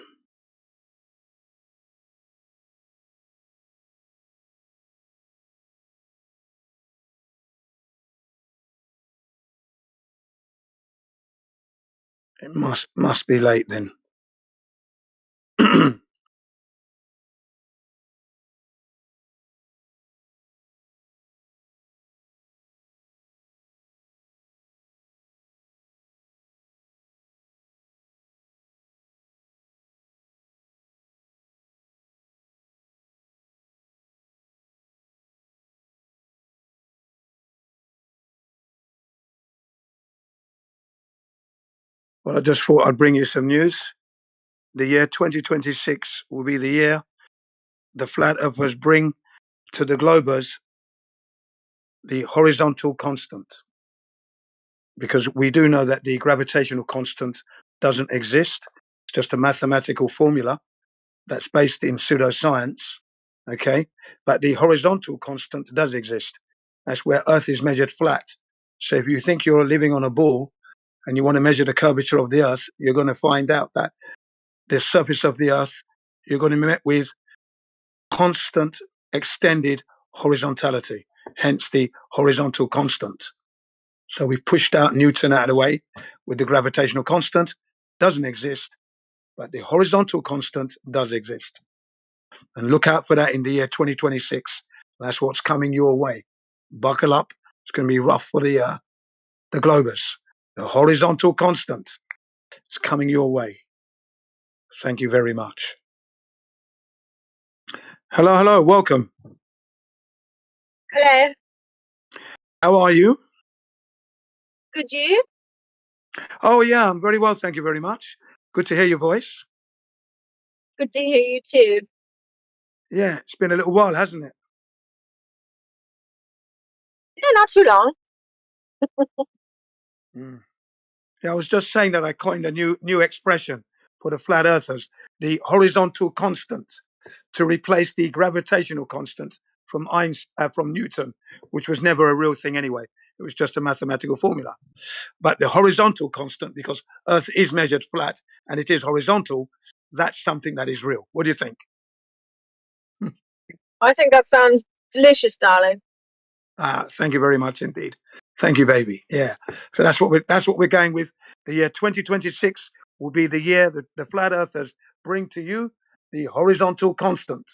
It must be late then. Well, I just thought I'd bring you some news. The year 2026 will be the year the flat earthers bring to the globers the horizontal constant, because we do know that the gravitational constant doesn't exist. It's just a mathematical formula that's based in pseudoscience, okay? But the horizontal constant does exist. That's where Earth is measured flat. So if you think you're living on a ball and you want to measure the curvature of the Earth, you're going to find out that the surface of the Earth, you're going to be met with constant extended horizontality, hence the horizontal constant. So we've pushed out Newton out of the way with the gravitational constant. Doesn't exist, but the horizontal constant does exist. And look out for that in the year 2026. That's what's coming your way. Buckle up. It's going to be rough for the globers. The horizontal constant is coming your way. Thank you very much. Hello, hello. Welcome. Hello. How are you? Could you? Oh, yeah, I'm very well. Thank you very much. Good to hear your voice. Good to hear you too. Yeah, it's been a little while, hasn't it? Yeah, not too long. Mm. Yeah, I was just saying that I coined a new expression for the flat earthers, the horizontal constant, to replace the gravitational constant from from Newton, which was never a real thing anyway. It was just a mathematical formula. But the horizontal constant, because Earth is measured flat and it is horizontal, that's something that is real. What do you think? I think that sounds delicious, darling. Thank you very much indeed. Thank you, baby. Yeah. So that's what we're going with. The year 2026 will be the year that the flat earthers bring to you the horizontal constant.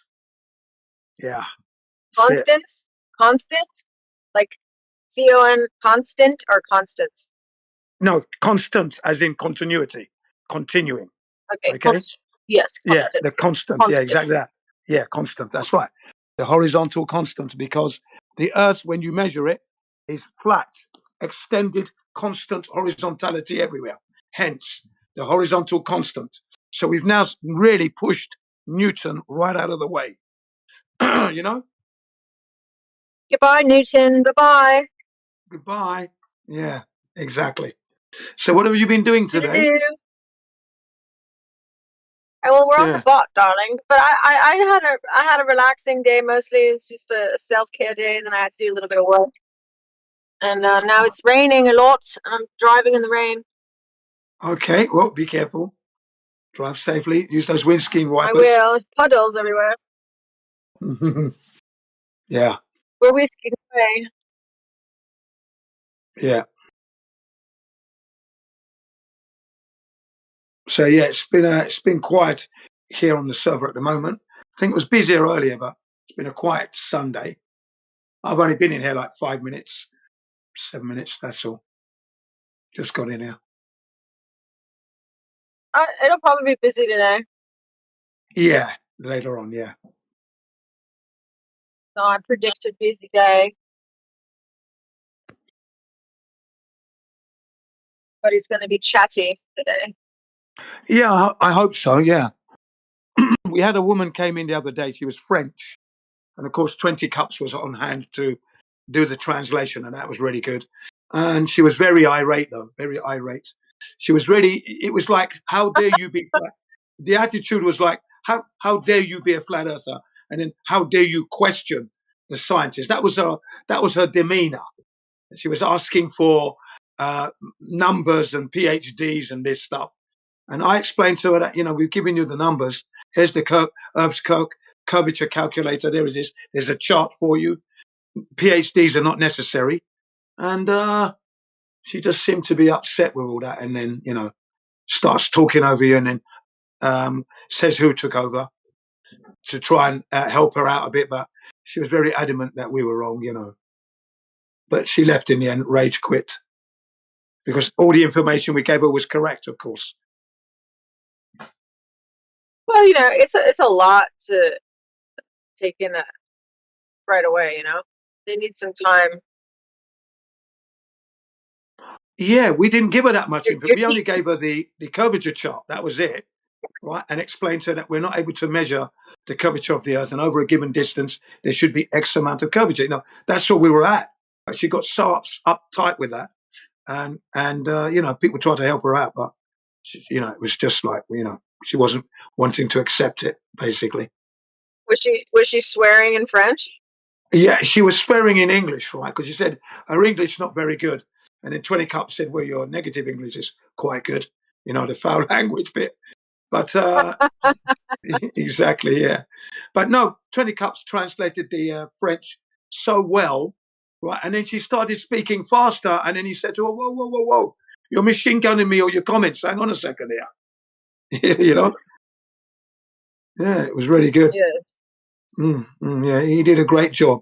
Yeah. That's it. Constance? Constant? Like CON constant or constants? No, constant as in continuity, continuing. Okay, Okay. yes, Yeah, constant. the constant. Yeah, Constant. exactly that. Yeah, constant. That's right. The horizontal constant, because the Earth, when you measure it, is flat, extended, constant horizontality everywhere. Hence, the horizontal constant. So we've now really pushed Newton right out of the way. You know? Goodbye, Newton. Bye-bye. Goodbye. Yeah, exactly. So what have you been doing today? Doo-doo. Oh, well, we're on the Yeah. bot, darling. But I had a relaxing day mostly. It's just a self-care day. Then I had to do a little bit of work. And now it's raining a lot, and I'm driving in the rain. Okay. Well, be careful. Drive safely. Use those windscreen I wipers. will. There's puddles everywhere. Yeah. We're whisking away. Yeah. So yeah, it's been quiet here on the server at the moment. I think it was busier earlier, but it's been a quiet Sunday. I've only been in here like 5 minutes, 7 minutes. That's all. Just got in here. It'll probably be busy today. Yeah, later on. Yeah. So I predict a busy day. everybody's going to be chatty today. Yeah, I hope so. Yeah. We had a woman came in the other day. She was French, and of course, 20 Cups was on hand to do the translation, and that was really good. And she was very irate, though, very irate. She was really. It was like, how dare you be flat? The attitude was like, how dare you be a flat earther, and then how dare you question the scientists? That was her demeanor. She was asking for numbers and PhDs and this stuff. And I explained to her that, we've given you the numbers. Here's the herbs curvature calculator. There it is. There's a chart for you. PhDs are not necessary. And she just seemed to be upset with all that. And then, starts talking over you and then says who took over to try and help her out a bit. But she was very adamant that we were wrong. But she left in the end, rage quit. Because all the information we gave her was correct, of course. Well, it's a lot to take in right away. They need some time. Yeah, we didn't give her that much Your information. We only team- gave her the curvature chart. That was it, right? And explained to her that we're not able to measure the curvature of the Earth, and over a given distance, there should be X amount of curvature. That's all we were at. But she got so uptight with that, and people tried to help her out, but it was just like she wasn't wanting to accept it, basically. Was she swearing in French? Yeah, she was swearing in English, right? Because she said her English not very good. And then 20 Cup said, well, your negative English is quite good. The foul language bit. But exactly, yeah. But no, 20 Cups translated the French so well, right? And then she started speaking faster. And then he said to her, whoa, whoa, whoa, whoa. You're machine gunning me or your comments. Hang on a second here. Yeah, it was really good. Yes. Yeah, he did a great job.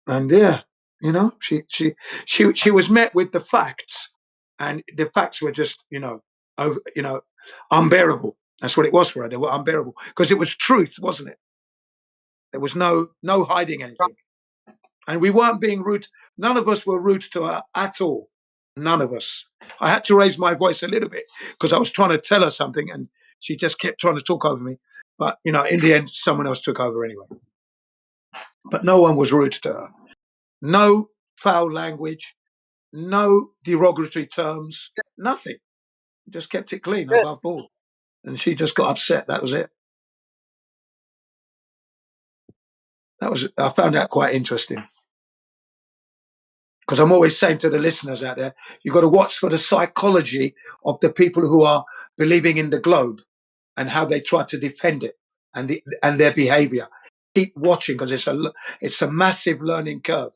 And yeah, she was met with the facts, and the facts were just unbearable. That's what it was for her. They were unbearable because it was truth, wasn't it? There was no hiding anything, and we weren't being rude. None of us were rude to her at all. None of us. I had to raise my voice a little bit because I was trying to tell her something, and she just kept trying to talk over me. But in the end, someone else took over anyway. But no one was rude to her. No foul language, no derogatory terms, nothing. Just kept it clean, Good. above board. And she just got upset. That was it. I found that quite interesting. Because I'm always saying to the listeners out there, you've got to watch for the psychology of the people who are believing in the globe and how they try to defend it and their behavior. Keep watching because it's a massive learning curve.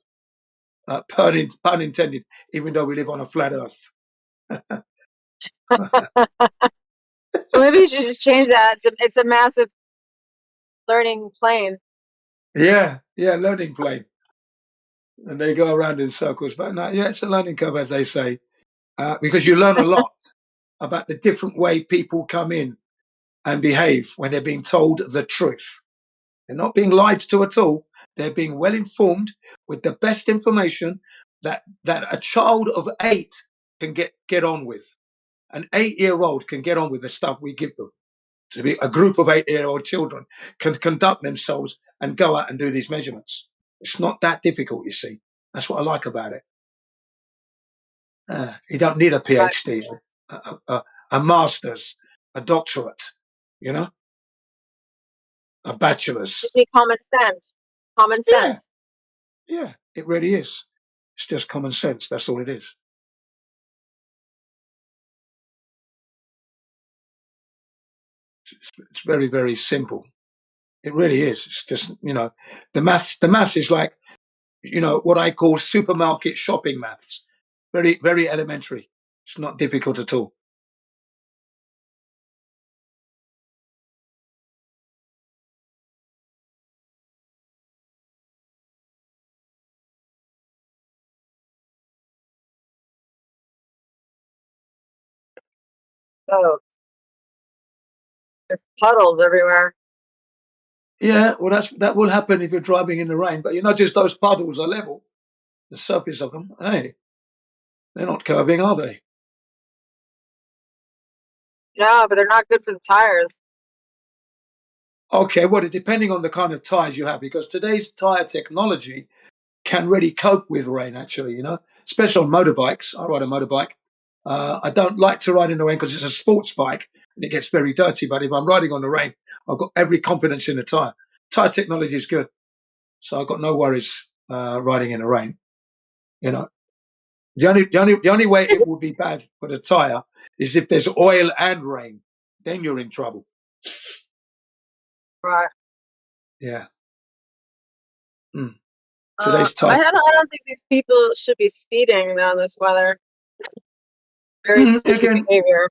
Pun intended, even though we live on a flat earth. Well, maybe you should just change that. It's a massive learning plane. Yeah, learning plane. And they go around in circles. But no, yeah, it's a learning curve, as they say, because you learn a lot about the different way people come in and behave when they're being told the truth. They're not being lied to at all. They're being well informed with the best information that a child of 8 can get on with. An 8-year-old can get on with the stuff we give them. To be a group of 8-year-old children can conduct themselves and go out and do these measurements. It's not that difficult, you see. That's what I like about it. You don't need a PhD, a master's, a doctorate, a bachelor's. Just need common sense. Common sense. Yeah, it really is. It's just common sense. That's all it is. It's very, very simple. It really is. It's just, the maths is like, what I call supermarket shopping maths. Very, very elementary. It's not difficult at all. Oh, there's puddles everywhere. Yeah, well, that will happen if you're driving in the rain. But you notice those puddles are level. The surface of them, hey, they're not curving, are they? Yeah, but they're not good for the tires. Okay, well, depending on the kind of tires you have, because today's tire technology can really cope with rain, actually, especially on motorbikes. I ride a motorbike. I don't like to ride in the rain because it's a sports bike and it gets very dirty. But if I'm riding on the rain, I've got every confidence in the tire. Tire technology is good. So I've got no worries riding in the rain. The only way it would be bad for the tire is if there's oil and rain. Then you're in trouble. Right. Yeah. Today's I tire. don't think these people should be speeding now in this weather. Very silly Again, behavior.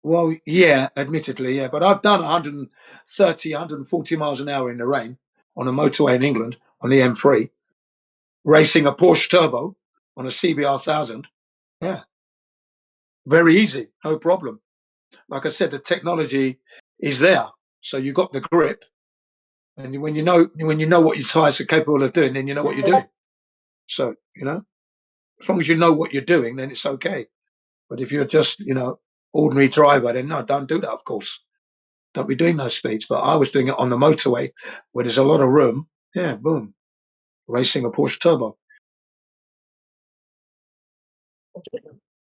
well, yeah, admittedly, yeah. But I've done 130, 140 miles an hour in the rain on a motorway in England on the M3, racing a Porsche Turbo on a CBR 1000. Yeah. Very easy, no problem. Like I said, the technology is there. So you got the grip. And when you know what your tires are capable of doing, then you know what you're doing. So, as long as you know what you're doing, then it's okay. But if you're just, ordinary driver, then no, don't do that, of course. Don't be doing those speeds. But I was doing it on the motorway where there's a lot of room. Yeah, boom. Racing a Porsche Turbo.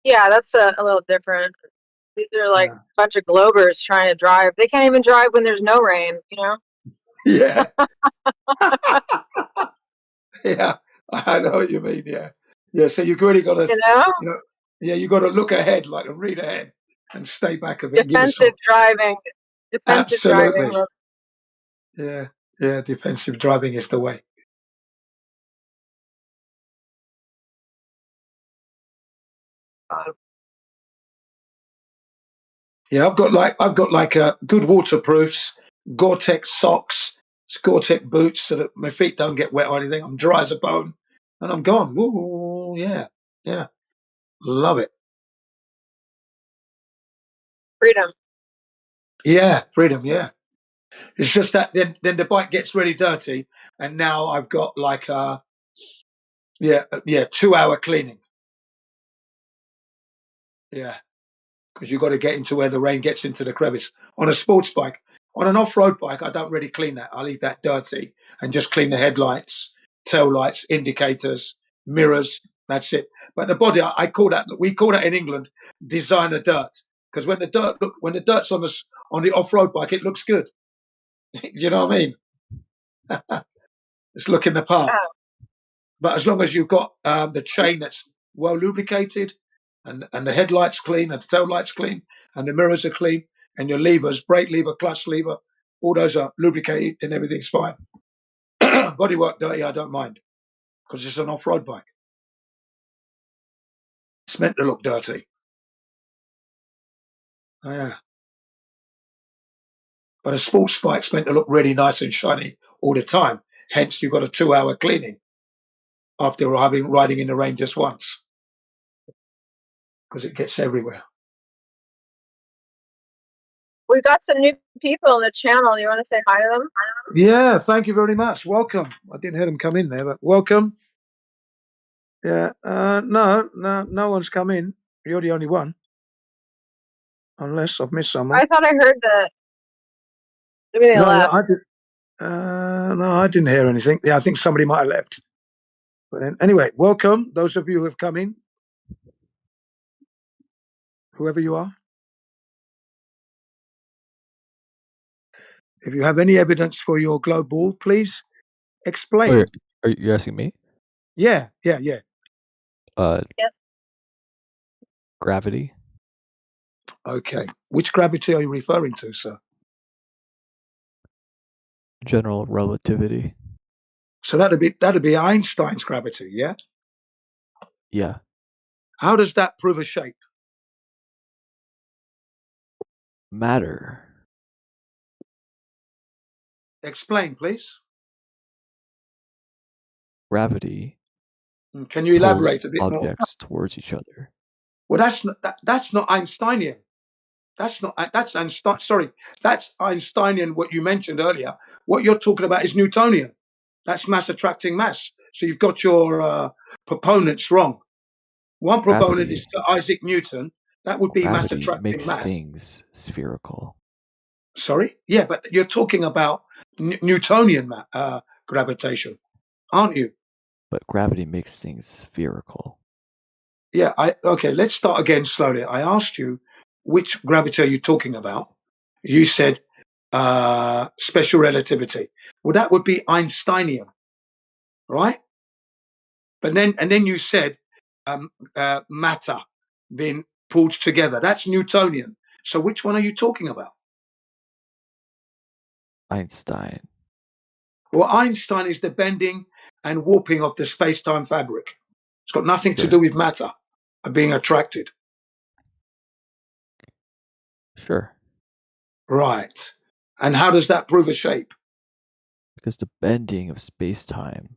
Yeah, that's a little different. These are like a bunch of Globers trying to drive. They can't even drive when there's no rain, Yeah. Yeah, I know what you mean. Yeah. Yeah, so you've really got to, you got to look ahead, like, and read ahead and stay back a bit. And give Defensive driving. Defensive Absolutely. driving. Yeah, yeah, defensive driving is the way. Yeah, I've got like good waterproofs, Gore-Tex socks, Gore-Tex boots, so that my feet don't get wet or anything. I'm dry as a bone, and I'm gone. Woo, yeah, yeah, love it. Freedom. Yeah, freedom. Yeah, it's just that then the bike gets really dirty, and now I've got like 2-hour cleaning. Yeah. Because you've got to get into where the rain gets into the crevice. On a sports bike, on an off-road bike, I don't really clean that. I leave that dirty and just clean the headlights, tail lights, indicators, mirrors. That's it. But the body, we call that in England designer dirt. Because when the dirt's on the off-road bike, it looks good. You know what I mean? It's looking the part. But as long as you've got the chain that's well lubricated, and the headlights clean, and the tail lights clean, and the mirrors are clean, and your levers, brake lever, clutch lever, all those are lubricated, then everything's fine. Bodywork dirty, I don't mind, because it's an off-road bike. It's meant to look dirty. Oh, yeah. But a sports bike's meant to look really nice and shiny all the time. Hence, you've got a 2-hour cleaning after riding in the rain just once, because it gets everywhere. We've got some new people on the channel. You want to say hi to them? Yeah, thank you very much. Welcome. I didn't hear them come in there, but welcome. Yeah, no one's come in. You're the only one, unless I've missed someone. I thought I heard that. Maybe they left. No, I didn't hear anything. Yeah, I think somebody might have left. But then, anyway, welcome those of you who have come in, whoever you are. If you have any evidence for your globe ball, please explain. Are you asking me? Yeah. Yes. Gravity. Okay. Which gravity are you referring to, sir? General relativity. So that'd be Einstein's gravity, yeah? Yeah. How does that prove a shape? Matter. Explain, please. Gravity. Can you elaborate a bit more? Objects towards each other. Well, that's not Einsteinian. That's Einsteinian. What you mentioned earlier. What you're talking about is Newtonian. That's mass attracting mass. So you've got your proponents wrong. One proponent is Isaac Newton. That would be mass Gravity attracting makes mass. things spherical. Sorry? Yeah, but you're talking about Newtonian gravitation, aren't you? But gravity makes things spherical. Yeah, okay, let's start again slowly. I asked you which gravity are you talking about? You said special relativity. Well, that would be Einsteinian, right? But then you said matter being pulled together. That's Newtonian. So which one are you talking about? Einstein. Well, Einstein is the bending and warping of the space-time fabric. It's got nothing to Sure. do with matter being attracted. Sure. Right. And how does that prove a shape? Because the bending of space-time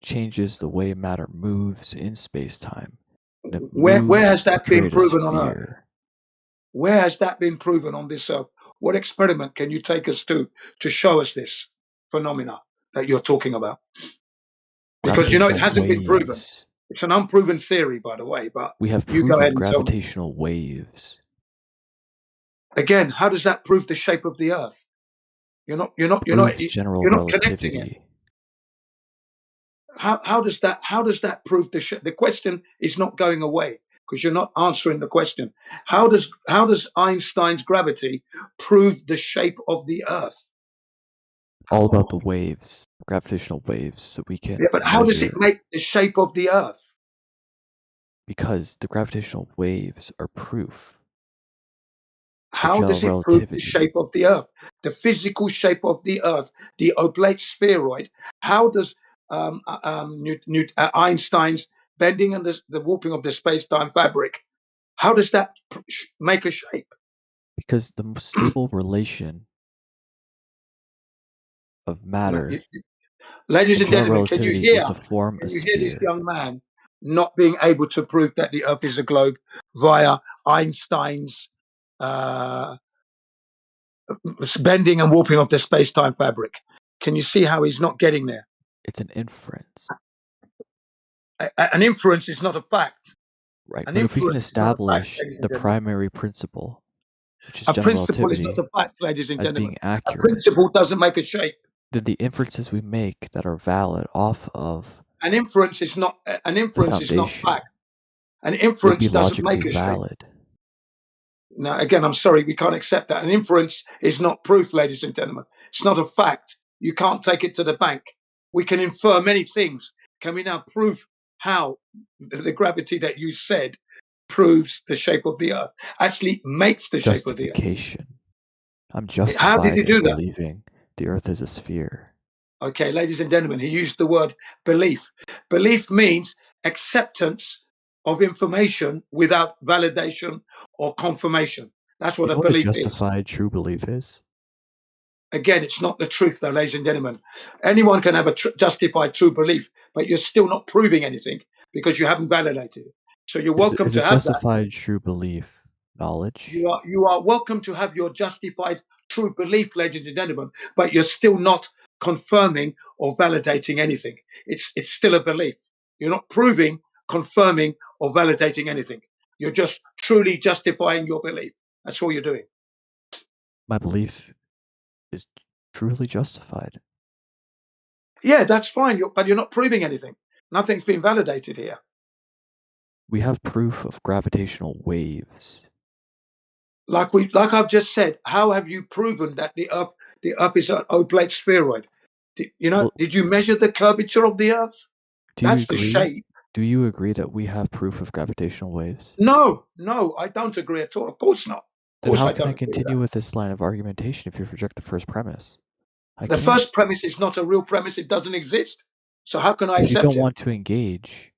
changes the way matter moves in space-time. And it Where has moves to that been create a proven on Earth? sphere. Where has that been proven on this Earth? What experiment can you take us to show us this phenomena that you're talking about? Because it Gravitational hasn't been proven. waves. It's an unproven theory, by the way, but We have you go proven ahead and tell me. gravitational waves. Again, how does that prove the shape of the Earth? You're not Proves general connecting it. relativity. How does that prove the shape? The question is not going away because you're not answering the question. How does Einstein's gravity prove the shape of the Earth? All about the waves, gravitational waves that we can Yeah, but how does it measure. make the shape of the Earth? Because the gravitational waves are proof. How general does it prove the relativity. shape of the Earth? The physical shape of the Earth, the oblate spheroid. How does Einstein's bending and the warping of the space-time fabric, how does that make a shape? Because the most stable relation of matter, Ladies in and general gentlemen, can you relativity, hear? is to form Can a you hear this sphere. young man not being able to prove that the Earth is a globe via Einstein's bending and warping of the space-time fabric? Can you see how he's not getting there? It's an inference. An inference is not a fact. Right, An but if we can inference is not a fact, establish ladies and the gentlemen. primary principle, which is A general principle is not relativity, a fact, ladies and as gentlemen. being A accurate, principle doesn't make a shape. then the inferences we make that are valid off of An inference is not the foundation fact. An will inference be doesn't logically make a shape. valid. Now, again, I'm sorry, we can't accept that. An inference is not proof, ladies and gentlemen. It's not a fact. You can't take it to the bank. We can infer many things. Can we now prove how the gravity that you said proves the shape of the Earth, actually makes the shape of the Earth? Justification. I'm How did justified you in do that? believing the Earth is a sphere. Okay, ladies and gentlemen, he used the word belief. Belief means acceptance of information without validation or confirmation. That's what You a know what a belief is. justified true belief is? Again, it's not the truth, though, ladies and gentlemen. Anyone can have a justified true belief, but you're still not proving anything because you haven't validated it. So you're welcome Is to a have that. justified true belief knowledge? You are welcome to have your justified true belief, ladies and gentlemen, but you're still not confirming or validating anything. It's still a belief. You're not proving, confirming, or validating anything. You're just truly justifying your belief. That's all you're doing. My belief is truly justified. Yeah, that's fine, but you're not proving anything. Nothing's been validated here. We have proof of gravitational waves. Like I've just said, how have you proven that the Earth is an oblate spheroid? Did you measure the curvature of the Earth? Do you That's the agree? shape. Do you agree that we have proof of gravitational waves? No, I don't agree at all. Of course not. Of Then course how I can I don't agree with continue that. with this line of argumentation if you reject the first premise? I The can't. first premise is not a real premise. It doesn't exist. So how can I If you accept don't it? want to engage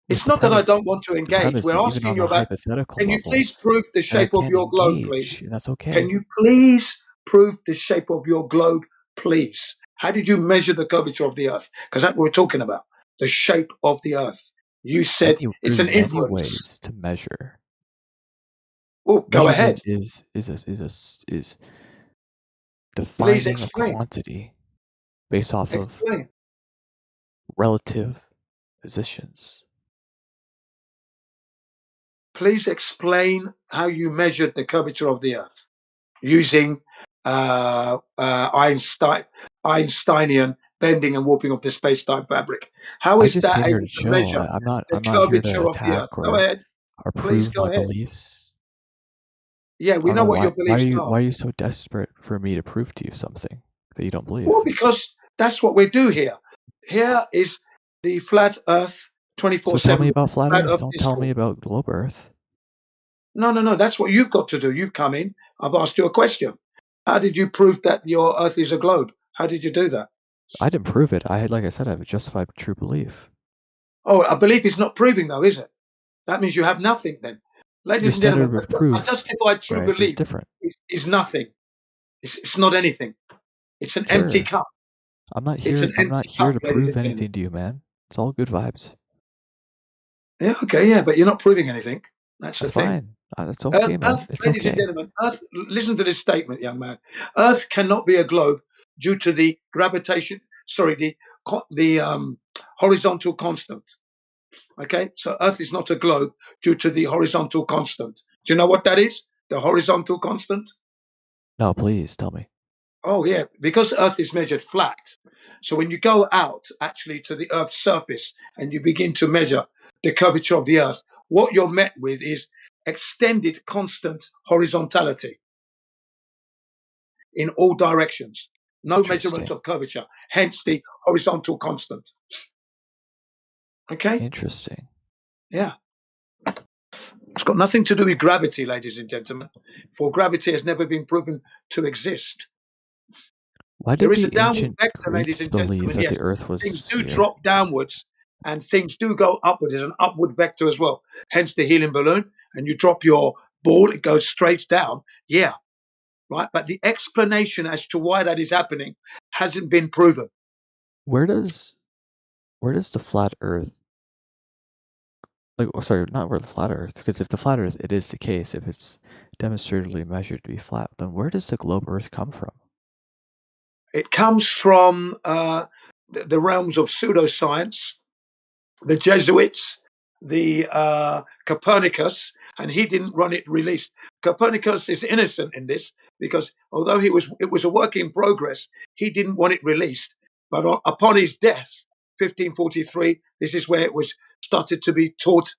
with It's the not that I premise, don't want to engage. We're even asking on you a about, hypothetical can you level, please prove the and I shape of can't your globe, please? engage, and that's okay. Can you please prove the shape of your globe, please? How did you measure the curvature of the Earth? Because that's what we're talking about, the shape of the Earth. You said it's an Many inference. ways to measure. Well, go ahead. Measurement is Please defining a explain. quantity based off of Explain. relative positions. Please explain how you measured the curvature of the Earth using Einsteinian bending and warping of the space-time fabric. How I is just that came here able to to chill. measure I'm the not here to curvature of the attack Earth? Go ahead. or Please prove go my ahead. beliefs. Yeah, I we don't know know what your why beliefs are. are you so desperate for me to prove to you something that you don't believe? Well, because that's what we do here. Here is the Flat Earth So 24/7 tell me about flat Flat Earth. Earth Don't tell me Discord. about globe Earth. No. That's what you've got to do. You've come in. I've asked you a question. How did you prove that your Earth is a globe? How did you do that? I didn't prove it. Like I said, I have a justified true belief. Oh, a belief is not proving, though, is it? That means you have nothing then. Your Ladies and gentlemen, standard of a proof, justified true right, is belief different. is nothing. It's not anything. It's an empty Sure. cup. I'm not It's here. an I'm not empty here cup, to ladies prove and gentlemen. anything to you, man. It's all good vibes. Yeah, okay, yeah, but you're not proving anything. That's the That's thing. fine. That's okay, man. Earth, It's ladies and okay. gentlemen, Earth, listen to this statement, young man. Earth cannot be a globe due to the gravitation, the horizontal constant. Okay, so Earth is not a globe due to the horizontal constant. Do you know what that is? The horizontal constant? No, please tell me. Oh, yeah, because Earth is measured flat. So when you go out actually to the Earth's surface and you begin to measure the curvature of the Earth, what you're met with is extended constant horizontality in all directions. No measurement Interesting. of curvature, hence the horizontal constant. Okay? Interesting. Yeah. It's got nothing to do with gravity, ladies and gentlemen, for gravity has never been proven to exist. Why There did is a the downward ancient vector, ladies Greeks and believe gentlemen, that yes. the Earth was a Things do sphere? drop downwards and things do go upward. There's an upward vector as well, hence the helium balloon. And you drop your ball, it goes straight down. Yeah, right. But the explanation as to why that is happening hasn't been proven. Where does the flat Earth, sorry, not where the flat Earth, because if the flat Earth, it is the case, if it's demonstratively measured to be flat, then where does the globe Earth come from? It comes from the realms of pseudoscience, the Jesuits, the Copernicus, and he didn't run it released. Copernicus is innocent in this because although it was a work in progress, he didn't want it released. But upon his death, 1543, this is where it was started to be taught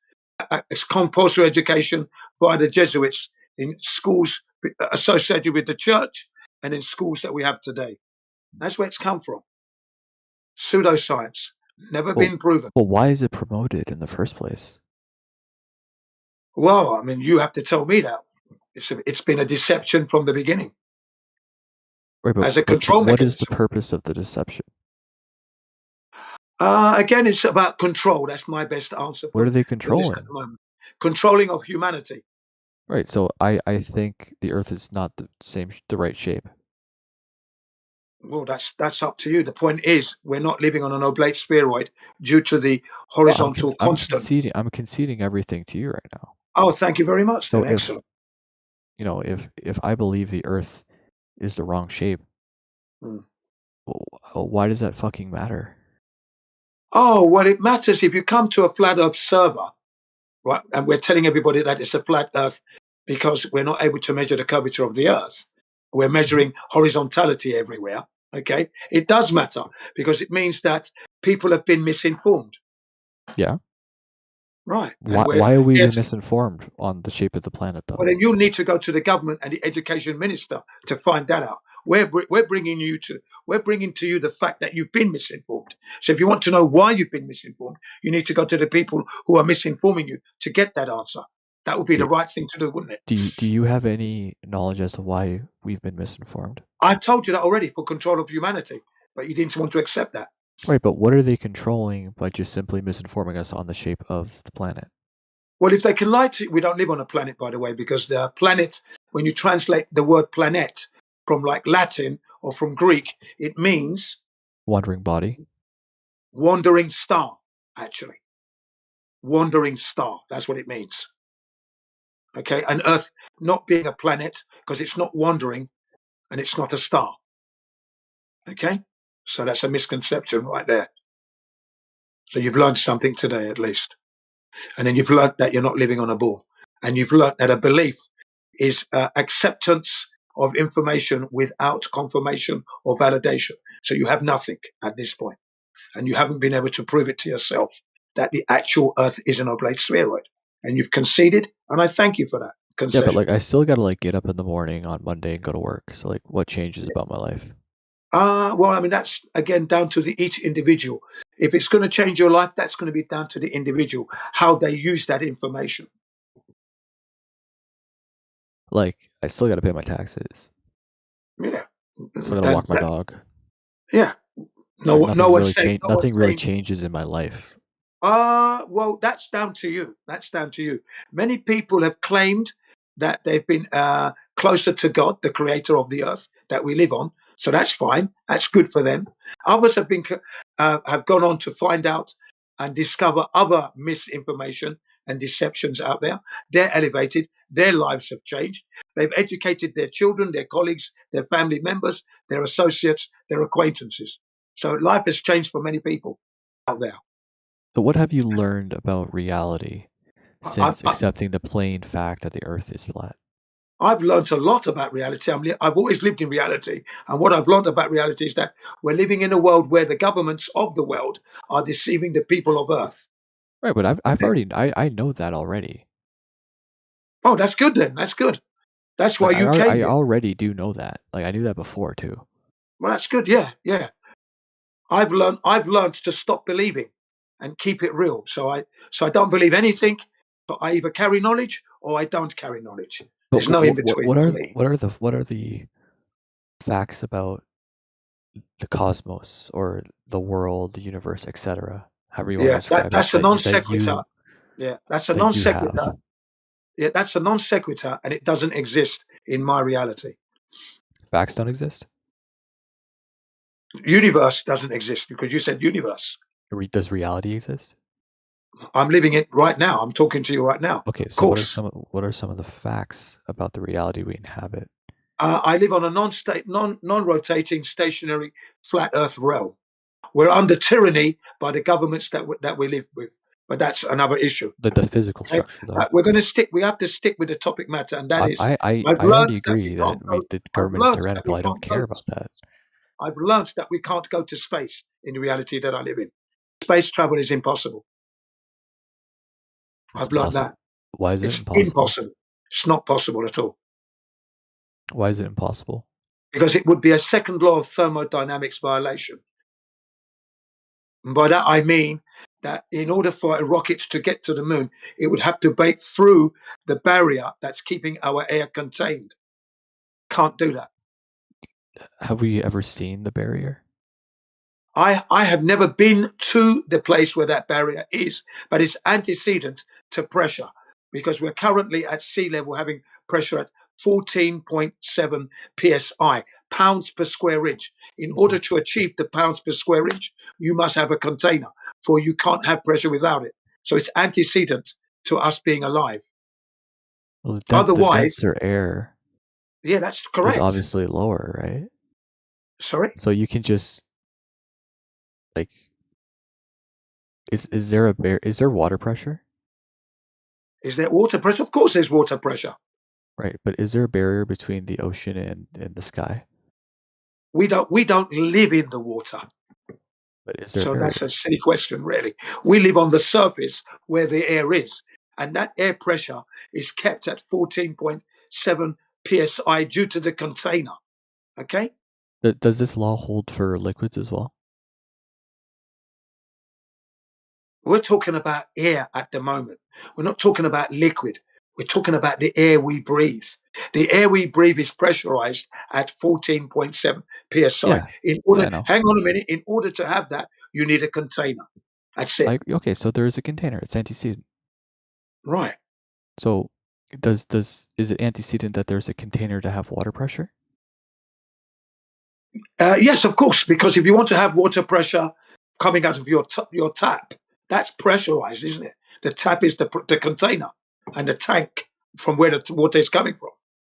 as compulsory education by the Jesuits in schools associated with the church and in schools that we have today. That's where it's come from. Pseudoscience, never been proven. Well, why is it promoted in the first place? Well, I mean, you have to tell me that. It's been a deception from the beginning Right, but as a control what is the mechanism. purpose of the deception? Again, it's about control. That's my best answer What for are they this at controlling? the moment. Controlling of humanity. Right, so I think the Earth is not the right shape. Well, that's up to you. The point is, we're not living on an oblate spheroid due to the Well, horizontal constant. I'm conceding everything to you right now. Oh, thank you very much. So Then, excellent. if I believe the Earth is the wrong shape, why does that fucking matter? Oh, well, it matters if you come to a flat Earth server, right? And we're telling everybody that it's a flat Earth because we're not able to measure the curvature of the Earth. We're measuring horizontality everywhere. Okay, it does matter because it means that people have been misinformed. Yeah. Right. Why are we being misinformed on the shape of the planet, though? Well, then you'll need to go to the government and the education minister to find that out. We're bringing to you the fact that you've been misinformed. So if you want to know why you've been misinformed, you need to go to the people who are misinforming you to get that answer. That would be the right thing to do, wouldn't it? Do you have any knowledge as to why we've been misinformed? I told you that already, for control of humanity, but you didn't want to accept that. Right, but what are they controlling by just simply misinforming us on the shape of the planet? Well, if they can lie to you, we don't live on a planet, by the way, because the planet, when you translate the word planet from like Latin or from Greek, it means Wandering body. wandering star, actually. Wandering star, that's what it means. Okay, and Earth not being a planet because it's not wandering and it's not a star. Okay, so that's a misconception right there. So you've learned something today at least. And then you've learned that you're not living on a ball. and you've learnt that a belief is acceptance of information without confirmation or validation. So you have nothing at this point, and you haven't been able to prove it to yourself that the actual Earth is an oblate spheroid, and you've conceded, and I thank you for that Yeah, concession. but like I still gotta like get up in the morning on Monday and go to work. So like, what changes about my life? Well, I mean, that's again down to each individual. If it's going to change your life, that's going to be down to the individual, how they use that information. Like, I still gotta pay my taxes. Yeah. I still gotta walk my dog. Yeah. No, No, like no one's saying. No nothing one's really saying. changes in my life. Well, that's down to you. That's down to you. Many people have claimed that they've been closer to God, the creator of the earth that we live on. So that's fine. That's good for them. Others have have gone on to find out and discover other misinformation and deceptions out there. They're elevated. Their lives have changed. They've educated their children, their colleagues, their family members, their associates, their acquaintances. So life has changed for many people out there. So what have you learned about reality since accepting the plain fact that the Earth is flat? I've learned a lot about reality. I've always lived in reality. And what I've learned about reality is that we're living in a world where the governments of the world are deceiving the people of Earth. Right, but I've already I know that already. Oh, that's good then. That's good. That's why Like, you came I here. already do know that. Like I knew that before too. Well, that's good. Yeah, yeah. I've learned to stop believing and keep it real. So I don't believe anything, but I either carry knowledge or I don't carry knowledge. But There's no in between what for are me. what are the facts about the cosmos or the world, the universe, etc.? However you want to Yeah, describe it, that's a non that sequitur. Yeah, that's a non you sequitur. have. Yeah, that's a non sequitur, and it doesn't exist in my reality. Facts don't exist? Universe doesn't exist because you said universe. Does reality exist? I'm living it right now. I'm talking to you right now. Okay, Of so what course. are some of the facts about the reality we inhabit? I live on a non-rotating, stationary, flat Earth realm. We're under tyranny by the governments that we live with, but that's another issue. The physical Okay? structure, though. We're going to stick. We have to stick with the topic matter, and that is, I I've learned already that we agree that can't go. the I've government is learned that tyrannical. we I don't can't go care to about that. I've learned that we can't go to space in the reality that I live in. Space travel is impossible. It's I've learned impossible. that. Why is it It's impossible? impossible. It's not possible at all. Why is it impossible? Because it would be a second law of thermodynamics violation. And by that I mean that in order for a rocket to get to the moon, it would have to break through the barrier that's keeping our air contained. Can't do that. Have we ever seen the barrier? I have never been to the place where that barrier is, but it's antecedent to pressure because we're currently at sea level having pressure at 14.7 psi, pounds per square inch. In order to achieve the pounds per square inch, you must have a container, for you can't have pressure without it. So it's antecedent to us being alive. Well, the Otherwise, denser air yeah, that's is correct. obviously lower, right? Sorry? So you can just like is there water pressure? Is there water pressure? Of course there's water pressure. Right, but is there a barrier between the ocean and the sky? We don't live in the water. But is there a So barrier? that's a silly question, really. We live on the surface where the air is, and that air pressure is kept at 14.7 psi due to the container. Okay? Does this law hold for liquids as well? We're talking about air at the moment. We're not talking about liquid. We're talking about the air we breathe. The air we breathe is pressurized at 14.7 psi. Yeah. I know. Hang on a minute. In order to have that, you need a container. That's it. Okay, so there is a container. It's antecedent. Right. So is it antecedent that there's a container to have water pressure? Yes, of course, because if you want to have water pressure coming out of your tap, that's pressurized, isn't it? The tap is the container, and the tank from where the water is coming from.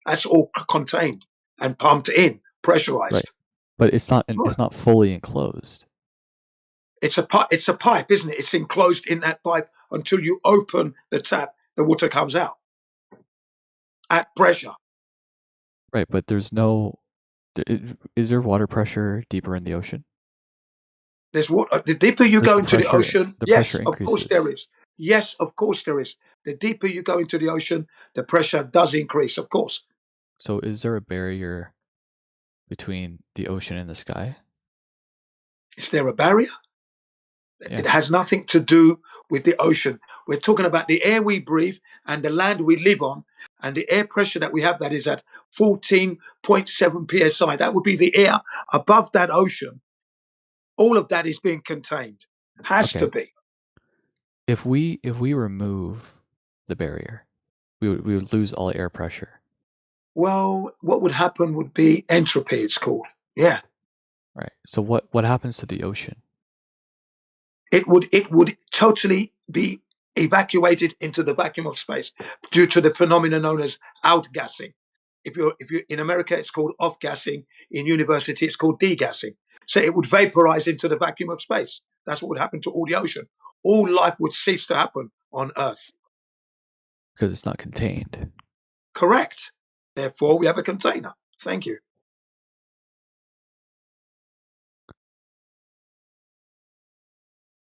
That's all contained and pumped in, pressurized. Right. But it's Right. not fully enclosed. It's a pipe, isn't it? It's enclosed in that pipe until you open the tap, the water comes out. at pressure. Right, but there's no. Is there water pressure deeper in the ocean? There's water. The deeper you Does go the into the pressure ocean, the yes, pressure of course there increases? is. Yes, of course there is. The deeper you go into the ocean, the pressure does increase, of course. So is there a barrier between the ocean and the sky? Is there a barrier? Yeah. It has nothing to do with the ocean. We're talking about the air we breathe and the land we live on, and the air pressure that we have that is at 14.7 psi. That would be the air above that ocean. All of that is being contained. Has to Okay. be. If we remove the barrier, we would lose all air pressure. Well, what would happen would be entropy, it's called. Yeah. Right. So what happens to the ocean? It would totally be evacuated into the vacuum of space due to the phenomenon known as outgassing. If you're in America, it's called off-gassing. In university, it's called degassing. So it would vaporize into the vacuum of space. That's what would happen to all the ocean. All life would cease to happen on Earth. Because it's not contained. Correct. Therefore, we have a container. Thank you.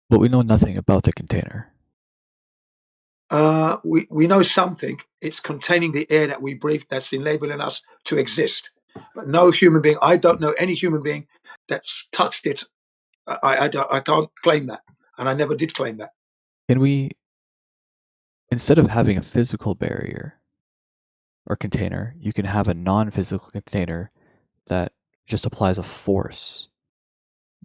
But we know nothing about the container. We know something. It's containing the air that we breathe that's enabling us to exist. But no human being, I don't know any human being that's touched it. I can't claim that. And I never did claim that. Can we, instead of having a physical barrier or container, you can have a non-physical container that just applies a force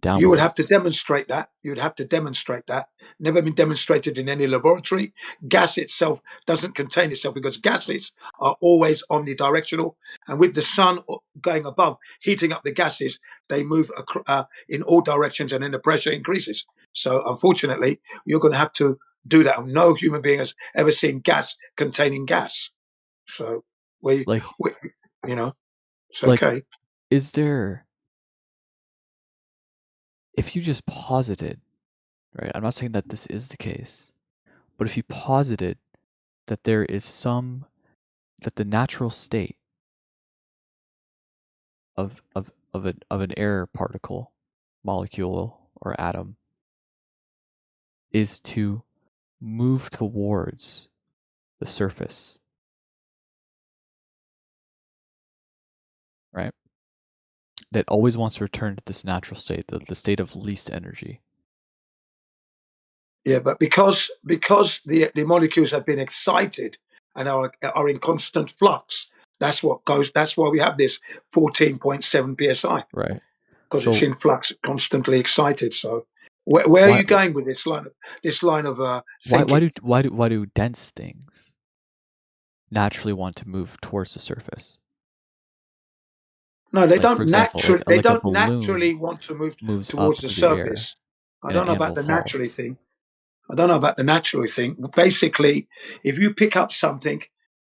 downwards. You would have to demonstrate that. You'd have to demonstrate that. Never been demonstrated in any laboratory. Gas itself doesn't contain itself because gases are always omnidirectional. And with the sun going above, heating up the gases, they move in all directions and then the pressure increases. So unfortunately, you're going to have to do that. No human being has ever seen gas containing gas. So it's okay. Is there, if you just posited, right? I'm not saying that this is the case, but if you posited that there is that the natural state of an air particle, molecule, or atom is to move towards the surface, right? That always wants to return to this natural state, the state of least energy. Yeah, but because the molecules have been excited and are in constant flux, that's why we have this 14.7 psi. Right. Because So it's in flux, constantly excited. So where are why you going with this line of thinking? why do dense things naturally want to move towards the surface? No, they Like, don't for example, naturally. like They a don't balloon naturally want to move moves up towards the through the air surface. I and don't an know about anvil the naturally falls. thing. I don't know about the naturally thing. Basically, if you pick up something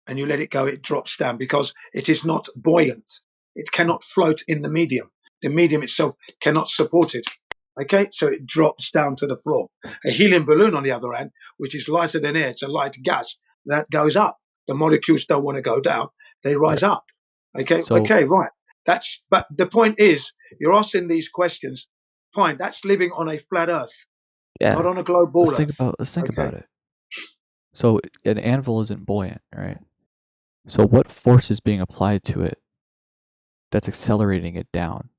and you let it go, it drops down because it is not buoyant. It cannot float in the medium. The medium itself cannot support it. Okay, so it drops down to the floor. A helium balloon, on the other hand, which is lighter than air, it's a light gas that goes up. The molecules don't want to go down; they rise Right. up. Okay, So right. But the point is, you're asking these questions. Fine, that's living on a flat Earth, not yeah, on a globe ball Earth. let's think Okay. about it. So an anvil isn't buoyant, right? So what force is being applied to it that's accelerating it down?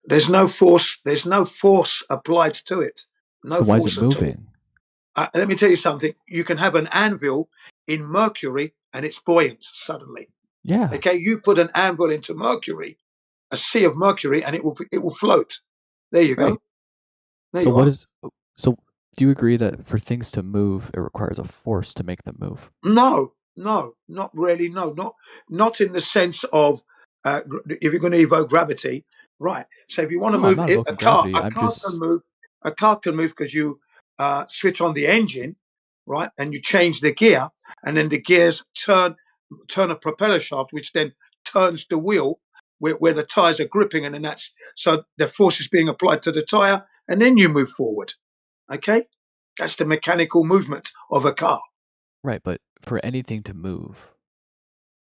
There's no force. There's no force applied to it. No Then why is it force at all. moving? Let me tell you something. You can have an anvil in Mercury and it's buoyant suddenly. Yeah. Okay, you put an anvil into Mercury, a sea of Mercury, and it will float. There you Right. go. There So you are. so do you agree that for things to move, it requires a force to make them move? No, not really. No, not in the sense of if you're going to evoke gravity, right? So if you want to No, I'm move not it, evoking gravity. a I'm car can just move. A car can move because you switch on the engine, right, and you change the gear, and then the gears turn a propeller shaft, which then turns the wheel where the tires are gripping, and then that's so the force is being applied to the tire, and then you move forward. Okay, that's the mechanical movement of a car. right, but for anything to move,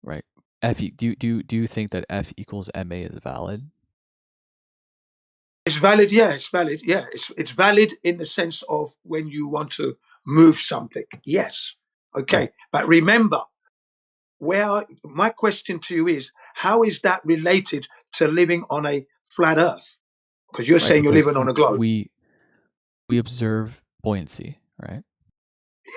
Right. Do you think that F equals ma is valid? It's valid, yeah. It's valid, yeah. It's valid in the sense of when you want to move something. Yes, okay. Right. But remember, my question to you is, how is that related to living on a flat Earth? Because you're Right, saying you're because living on a globe. we observe buoyancy, right?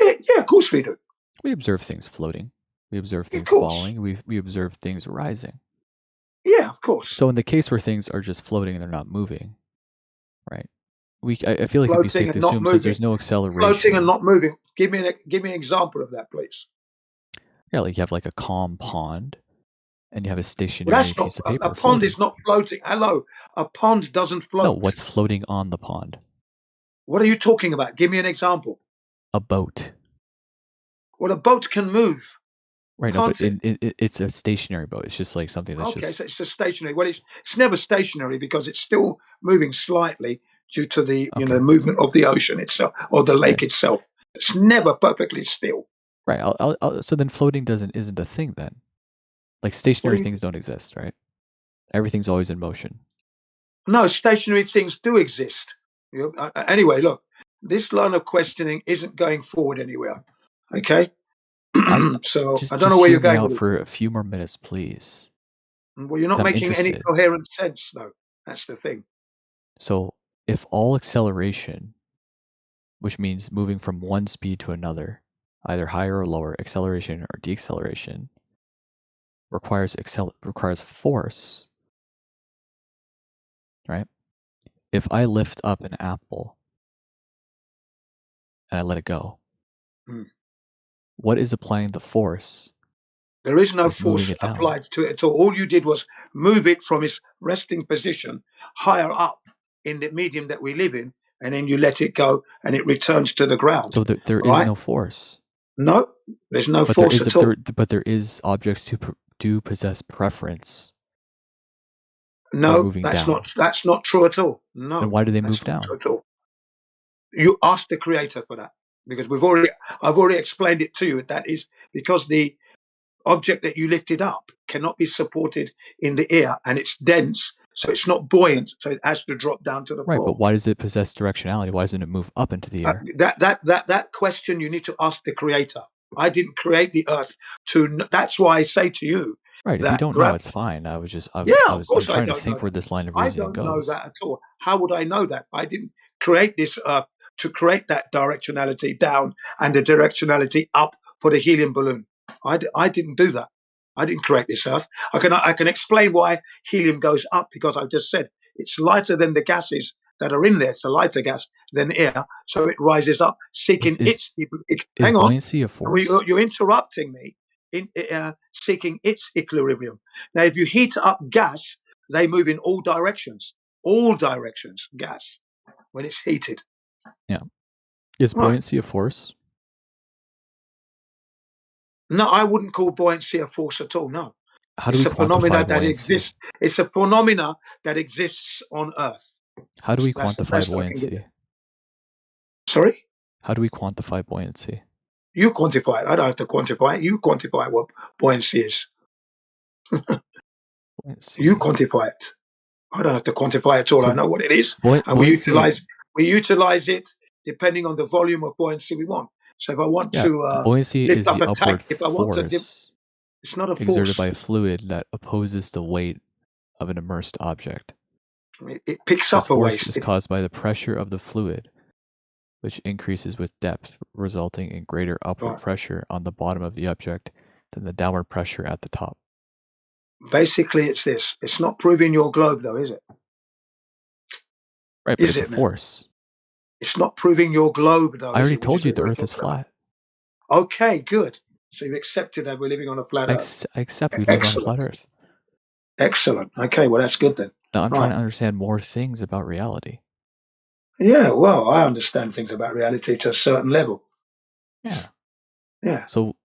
Yeah, of course we do. We observe things floating. We observe Of things course. falling. We observe things rising. Yeah, of course. So in the case where things are just floating and they're not moving, right? I feel like it'd be Floating safe to and not assume, since moving. there's no acceleration. Floating and not moving. Give me an example of that, please. Yeah, like you have like a calm pond, and you have a Well, stationary that's not piece of paper a pond floating. is not floating. Hello, a pond doesn't float. No, what's floating on the pond? What are you talking about? Give me an example. A boat. Well, a boat can move. Right, no, but Can't it? it's a stationary boat. It's just like something that's Okay, just so it's just stationary. Well, it's never stationary because it's still moving slightly due to the okay. movement of the ocean itself or the lake itself. It's never perfectly still. Right. So then floating isn't a thing then. Like stationary things don't exist, right? Everything's always in motion. No, stationary things do exist. Anyway, look, this line of questioning isn't going forward anywhere. Okay, so I don't know where you're going out with it. for a few more minutes, please. Well, you're not I'm making any interested. coherent sense, though. That's the thing. So if all acceleration, which means moving from one speed to another, either higher or lower, acceleration or deceleration, requires force, right? If I lift up an apple and I let it go, what is applying the force? There is no It's moving force it down. applied to it at all. All you did was move it from its resting position higher up in the medium that we live in, and then you let it go, and it returns to the ground. So there is no force. No, there's no But force at all. But there is objects do possess preference. No, moving that's down. that's not true at all. No. Then why do they that's move not down? True at all. You ask the creator for that, because I've already explained it to you. That is because the object that you lifted up cannot be supported in the air, and it's dense, so it's not buoyant, so it has to drop down to the Right, floor. but why does it possess directionality? Why doesn't it move up into the air? That question you need to ask the creator. I didn't create the earth that's why I say to you. Right, if you don't know, it's fine. I'm Of course trying to don't think know where that. this line of I reasoning don't know goes. that at all. How would I know that? I didn't create this earth to create that directionality down and the directionality up for the helium balloon. I didn't do that. I didn't create this earth. I can explain why helium goes up, because I've just said it's lighter than the gases that are in there. It's a lighter gas than air, so it rises up, seeking hang on. Buoyancy a force? You're interrupting me. Seeking its equilibrium. Now, if you heat up gas, they move in all directions. All directions, gas, when it's heated. Yeah. Is buoyancy a force? No, I wouldn't call buoyancy a force at all. No. How do we quantify buoyancy? It's a phenomena that exists on Earth. How do we quantify buoyancy? Sorry? How do we quantify buoyancy? You quantify it. I don't have to quantify it. You quantify what buoyancy is. You quantify it. I don't have to quantify it at all. So I know what it is. And we utilize it depending on the volume of buoyancy we want. So if I want to buoyancy lift is up the a tank, upward if I want to force it's not a exerted force. by a fluid that opposes the weight of an immersed object. It picks this up a force weight. is caused by the pressure of the fluid, which increases with depth, resulting in greater upward pressure on the bottom of the object than the downward pressure at the top. Basically, it's this. It's not proving your globe, though, is it? Right, but it's a force. It's not proving your globe, though. I already told you the Earth is flat. Okay, good. So you've accepted that we're living on a flat Earth. I accept we live on a flat Earth. Excellent. Okay, well, that's good then. Now I'm trying to understand more things about reality. Yeah, well, I understand things about reality to a certain level. Yeah. Yeah. So,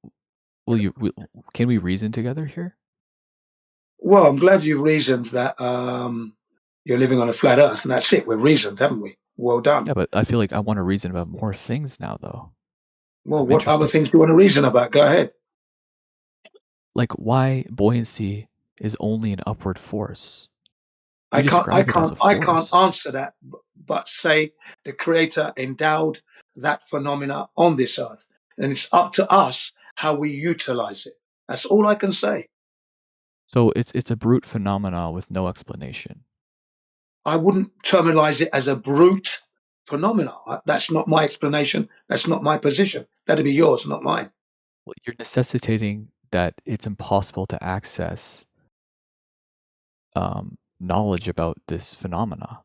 can we reason together here? Well, I'm glad you reasoned that you're living on a flat Earth, and that's it. We've reasoned, haven't we? Well done. Yeah, but I feel like I want to reason about more things now, though. Well, what other things do you want to reason about? Go ahead. like why buoyancy is only an upward force. You I describe it as a force. answer that, but say the Creator endowed that phenomena on this earth, and it's up to us how we utilize it. That's all I can say. So it's a brute phenomena with no explanation. I wouldn't terminalize it as a brute phenomena. That's not my explanation. That's not my position. That'd be yours, not mine. Well, you're necessitating that it's impossible to access knowledge about this phenomena.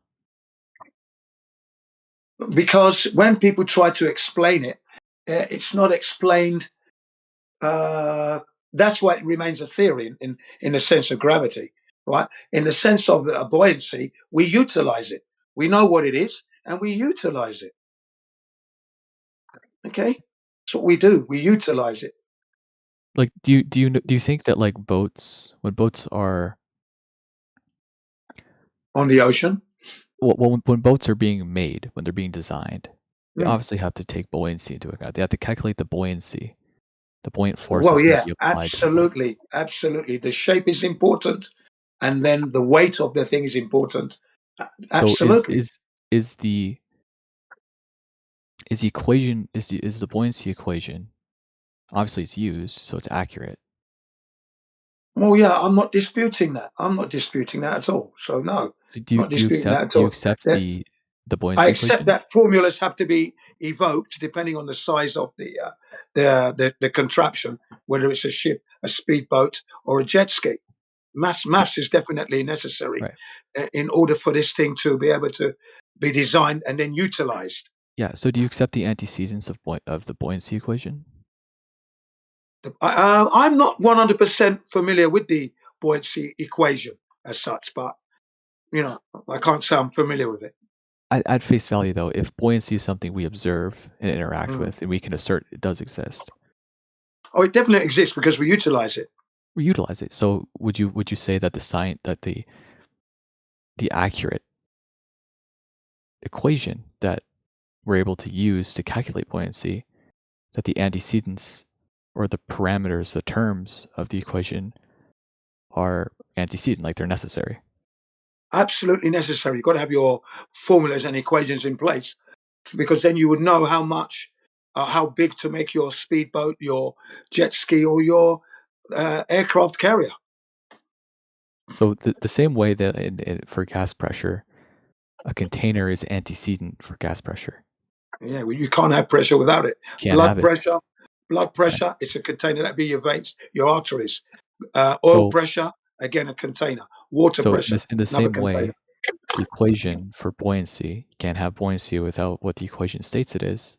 Because when people try to explain it, it's not explained. That's why it remains a theory in the sense of gravity, right? In the sense of buoyancy, we utilize it. We know what it is, and we utilize it. Okay, that's what we do. We utilize it. Like, do you think that like boats, when boats are on the ocean, well, when boats are being made, when they're being designed, they Mm. obviously have to take buoyancy into account. They have to calculate the buoyancy, the buoyant force Well, that's going to yeah, be applied to the boat. absolutely, absolutely. The shape is important, and then the weight of the thing is important. Absolutely. So is the equation is the buoyancy equation, obviously it's used, so it's accurate. Well, yeah, I'm not disputing that. I'm not disputing that at all. So no, So not disputing that at all. accept That- the buoyancy I accept equation? that formulas have to be evoked depending on the size of the contraption, whether it's a ship, a speedboat, or a jet ski. Maths is definitely necessary Right. in order for this thing to be able to be designed and then utilized. Yeah. So do you accept the antecedents of the buoyancy equation? I'm not 100% familiar with the buoyancy equation as such, but you know, I can't say I'm familiar with it. At face value, though, if buoyancy is something we observe and interact Mm. with, and we can assert it does exist, Oh, it definitely exists because we utilize it. we utilize it. So would you say that the accurate equation that we're able to use to calculate buoyancy, that the antecedents or the parameters, the terms of the equation are antecedent, like they're necessary? Absolutely necessary. You've got to have your formulas and equations in place because then you would know how big to make your speedboat, your jet ski, or your aircraft carrier. So the same way that for gas pressure, a container is antecedent for gas pressure. Yeah, well, you can't have pressure without it. Can't have it. Blood pressure, it's a container. That'd be your veins, your arteries. Oil So- pressure, again, a container. Water So pressure, in the another same way, container. the equation for buoyancy, you can't have buoyancy without what the equation states it is.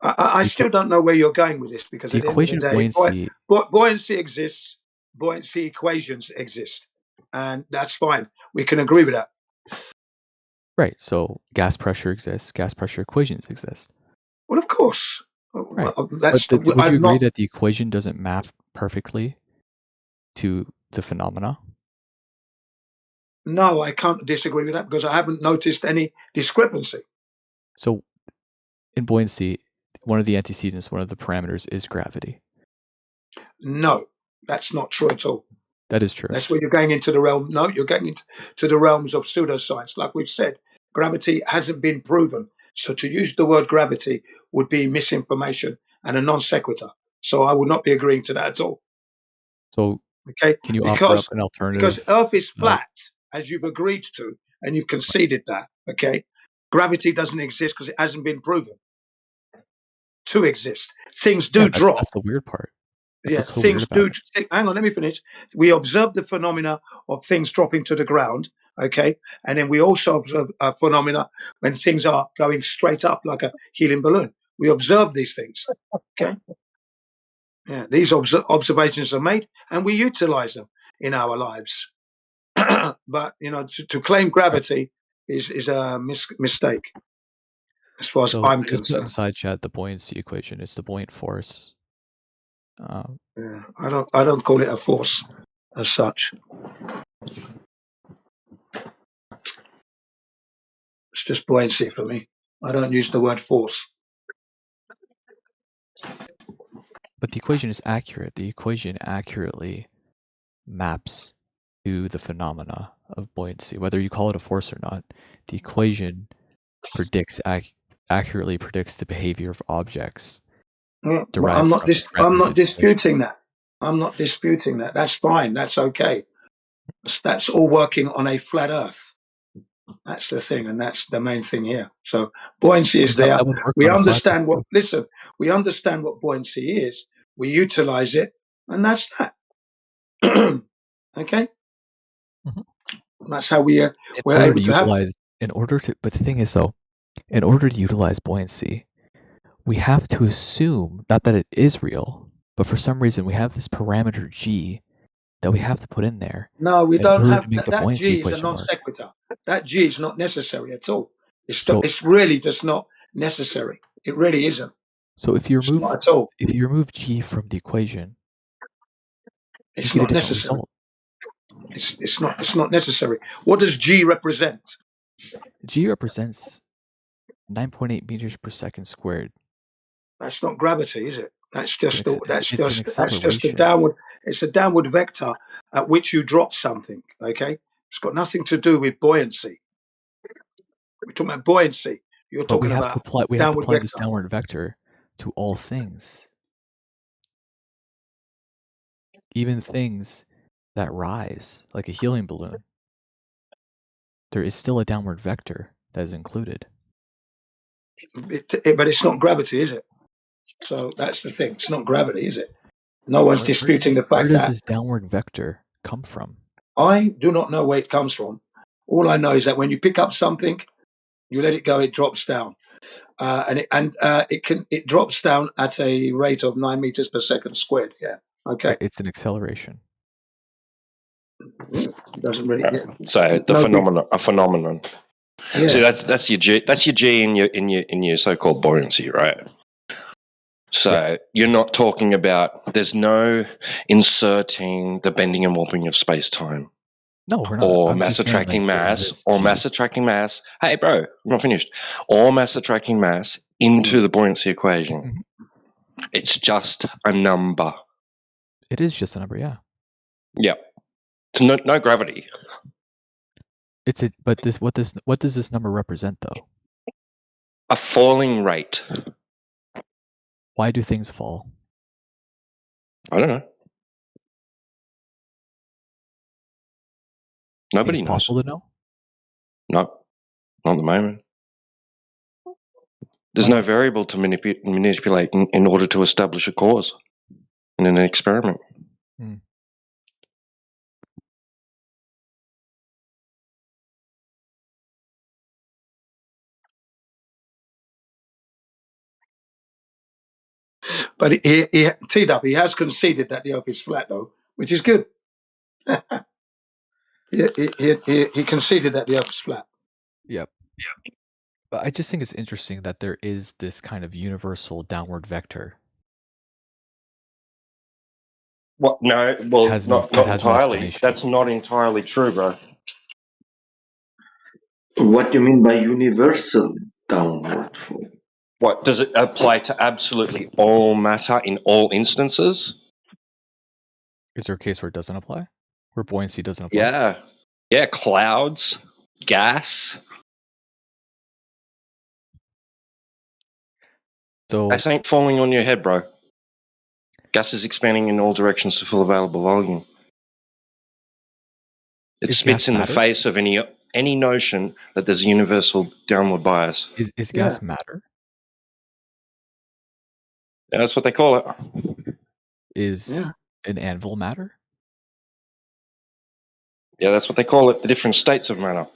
I still don't know where you're going with this because The at the end of the equation of day, buoyancy, buoyancy exists, buoyancy equations exist, and that's fine. We can agree with that. right? So gas pressure exists, gas pressure equations exist. Well, of course. Right. That's But would you I'm agree not. that the equation doesn't map perfectly to the phenomena? No, I can't disagree with that because I haven't noticed any discrepancy. So in buoyancy, one of the antecedents, one of the parameters is gravity. No, that's not true at all. That is true. That's where you're going into the realm. No, you're going into the realms of pseudoscience. Like we've said, gravity hasn't been proven. So to use the word gravity would be misinformation and a non sequitur. So I would not be agreeing to that at all. So Okay, can you offer up an because alternative? Earth is flat, as you've agreed to, and you conceded that. Okay, gravity doesn't exist because it hasn't been proven to exist. Things do drop. That's the weird part. That's Yeah, what's so weird things about do. Hang on, let me finish. We observe the phenomena of things dropping to the ground, okay, and then we also observe a phenomena when things are going straight up like a helium balloon. We observe these things, okay. Yeah, these observations are made, and we utilize them in our lives. But you know, to claim gravity is a mistake, as far as So I'm I just put concerned. inside chat the buoyancy equation. It's the buoyant force. Yeah, I don't call it a force as such. It's just buoyancy for me. I don't use the word force. But the equation is accurate. The equation accurately maps to the phenomena of buoyancy, whether you call it a force or not. The equation accurately predicts the behavior of objects derived I'm not from the I'm not usage equation. disputing that. I'm not disputing that. That's fine. That's okay. That's all working on a flat Earth. That's the thing, and that's the main thing here. So buoyancy is there. That would work We on a flat understand Earth what. too. Listen, we understand what buoyancy is. We utilize it, and that's that. Okay. Mhm. That's how we're able to have. But the thing is though, in order to utilize buoyancy, we have to assume not that it is real, but for some reason we have this parameter g that we have to put in there. No, we in don't order have to make the that. buoyancy G is a equation non work. sequitur. That G is not necessary at all. So- It's really just not necessary. It really isn't. So if you It's remove not at all. if you remove g from the equation, you It's get a not different necessary. result. It's not necessary. What does G represent? G represents 9.8 meters per second squared. That's not gravity, is it? That's just it's an a acceleration. downward. It's a downward vector at which you drop something. Okay, it's got nothing to do with buoyancy. We're talking about buoyancy. You're But we talking have about to apply downward vector. this downward vector to all things. Even things that rise, like a helium balloon. There is still a downward vector that is included. But it's not gravity, is it? So that's the thing. It's not gravity, is it? No one's disputing the fact Where does that this downward vector come from? I do not know where it comes from. All I know is that when you pick up something, you let it go, it drops down, and it drops down at a rate of 9 meters per second squared. Yeah. Okay. Right, it's an acceleration. Doesn't really. So the phenomenon. Yeah. See, that's your G. That's your G in your so-called buoyancy, right? So you're not talking about. There's no inserting the bending and warping of space-time. No, we're not. Or I'm mass just saying, attracting like, there mass, exists or G. mass attracting mass. Hey, bro, I'm not finished. Or mass attracting mass into the buoyancy equation. It's just a number. It is just a number, yeah. Yep. No gravity. What does this number represent though? A falling rate. Why do things fall? I don't know. Nobody It's knows. possible to know? No, not at the moment. There's no variable to manipulate in order to establish a cause in an experiment. But he has conceded that the Earth is flat, though, which is good. he conceded that the Earth is flat. Yep. But I just think it's interesting that there is this kind of universal downward vector. What? No, well, not entirely. explanation. That's not entirely true, bro. What do you mean by universal downward flow? What, does it apply to absolutely all matter in all instances? Is there a case where it doesn't apply? Where buoyancy doesn't apply? Yeah. Yeah, clouds, gas. So gas ain't falling on your head, bro. Gas is expanding in all directions to fill available volume. It spits in the face of any notion that there's a universal downward bias. Is gas matter? Yeah, that's what they call it. Is an anvil matter? Yeah, that's what they call it, the different states of matter.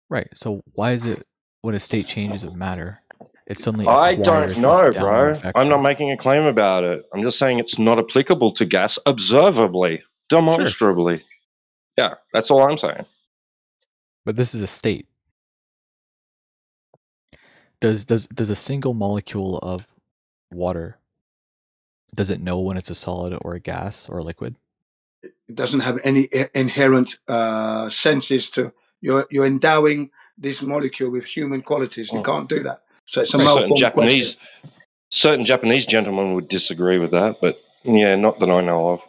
Right. So why is it when a state changes of matter, it suddenly I acquires don't know, this bro. downward vector? I'm not making a claim about it. I'm just saying it's not applicable to gas observably, demonstrably. Sure. Yeah, that's all I'm saying. But this is a state. Does a single molecule of water, does it know when it's a solid or a gas or a liquid? It doesn't have any inherent senses to. You're endowing this molecule with human qualities. You can't do that. So it's a malformed question. Certain Japanese gentlemen would disagree with that, but Yeah, not that I know of.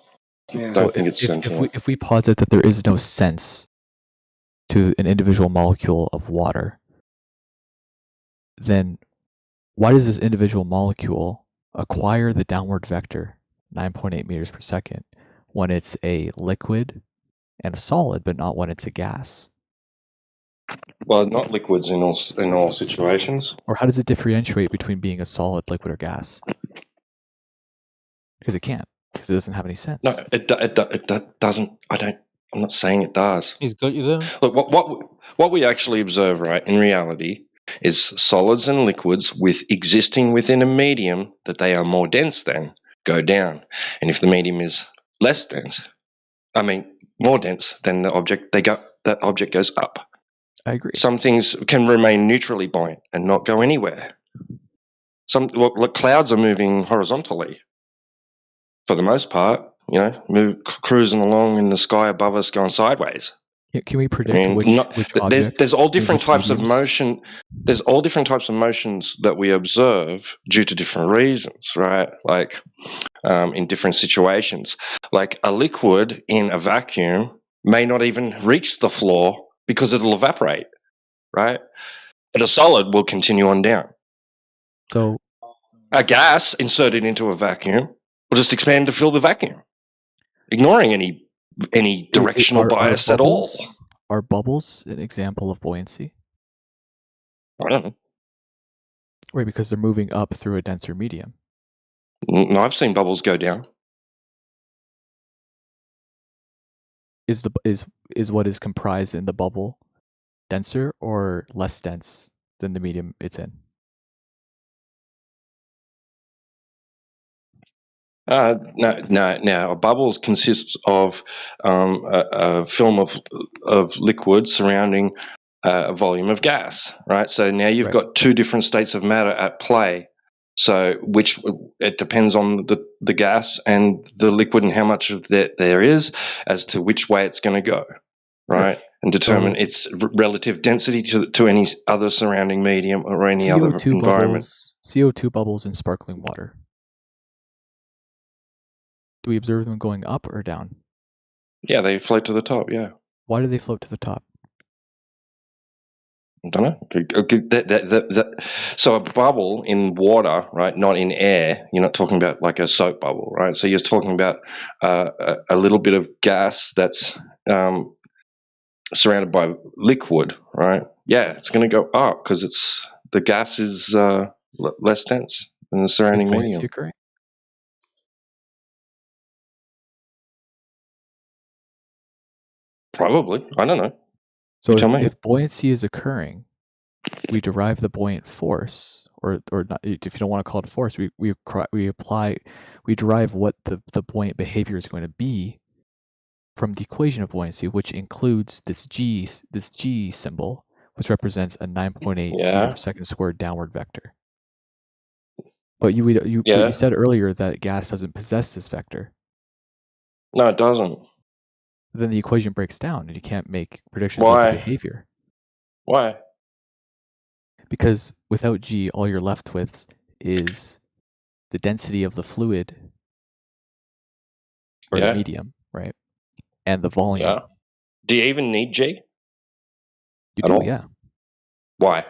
Yeah. So Don't think it's sentient. if we posit that there is no sense to an individual molecule of water, then why does this individual molecule acquire the downward vector 9.8 meters per second when it's a liquid and a solid, but not when it's a gas? Well, not liquids in all situations. Or how does it differentiate between being a solid, liquid, or gas? Because it can't, because it doesn't have any sense. No, it doesn't. I'm not saying it does. He's got you there. Look, what we actually observe, right, in reality, is solids and liquids existing within a medium that they are more dense than go down, and if the medium is less dense, more dense than the object, that object goes up. I agree. Some things can remain neutrally buoyant and not go anywhere. Clouds are moving horizontally for the most part. Cruising along in the sky above us, going sideways. Can we predict which objects? There's all different which types of mediums? motion. There's all different types of motions that we observe due to different reasons, right? Like in different situations. Like a liquid in a vacuum may not even reach the floor because it'll evaporate, right? But a solid will continue on down. So a gas inserted into a vacuum will just expand to fill the vacuum, ignoring any directional bias at all. Are bubbles an example of buoyancy? I don't know. Right, because they're moving up through a denser medium. No, I've seen bubbles go down. Is what is comprised in the bubble denser or less dense than the medium it's in? No. A bubble consists of a film of liquid surrounding a volume of gas, right? So now you've got two different states of matter at play. So it depends on the gas and the liquid and how much of that there is as to which way it's going to go, right? And determine its relative density to any other surrounding medium or any other environment. CO2 bubbles in sparkling water. Do we observe them going up or down? Yeah, they float to the top, yeah. Why do they float to the top? I don't know. So a bubble in water, right, not in air, you're not talking about like a soap bubble, right? So you're talking about a little bit of gas that's surrounded by liquid, right? Yeah, it's going to go up because the gas is less dense than the surrounding medium. Occurring? Probably. I don't know. So tell me. If buoyancy is occurring, we derive the buoyant force, or not, if you don't want to call it a force, we derive what the buoyant behavior is going to be from the equation of buoyancy, which includes this G symbol, which represents a 9.8 meter per second squared downward vector. But you said earlier that gas doesn't possess this vector. No, it doesn't. Then the equation breaks down, and you can't make predictions of the behavior. Why? Because without G, all you're left with is the density of the fluid or the medium, right? And the volume. Yeah. Do you even need G? You do, yeah. Why?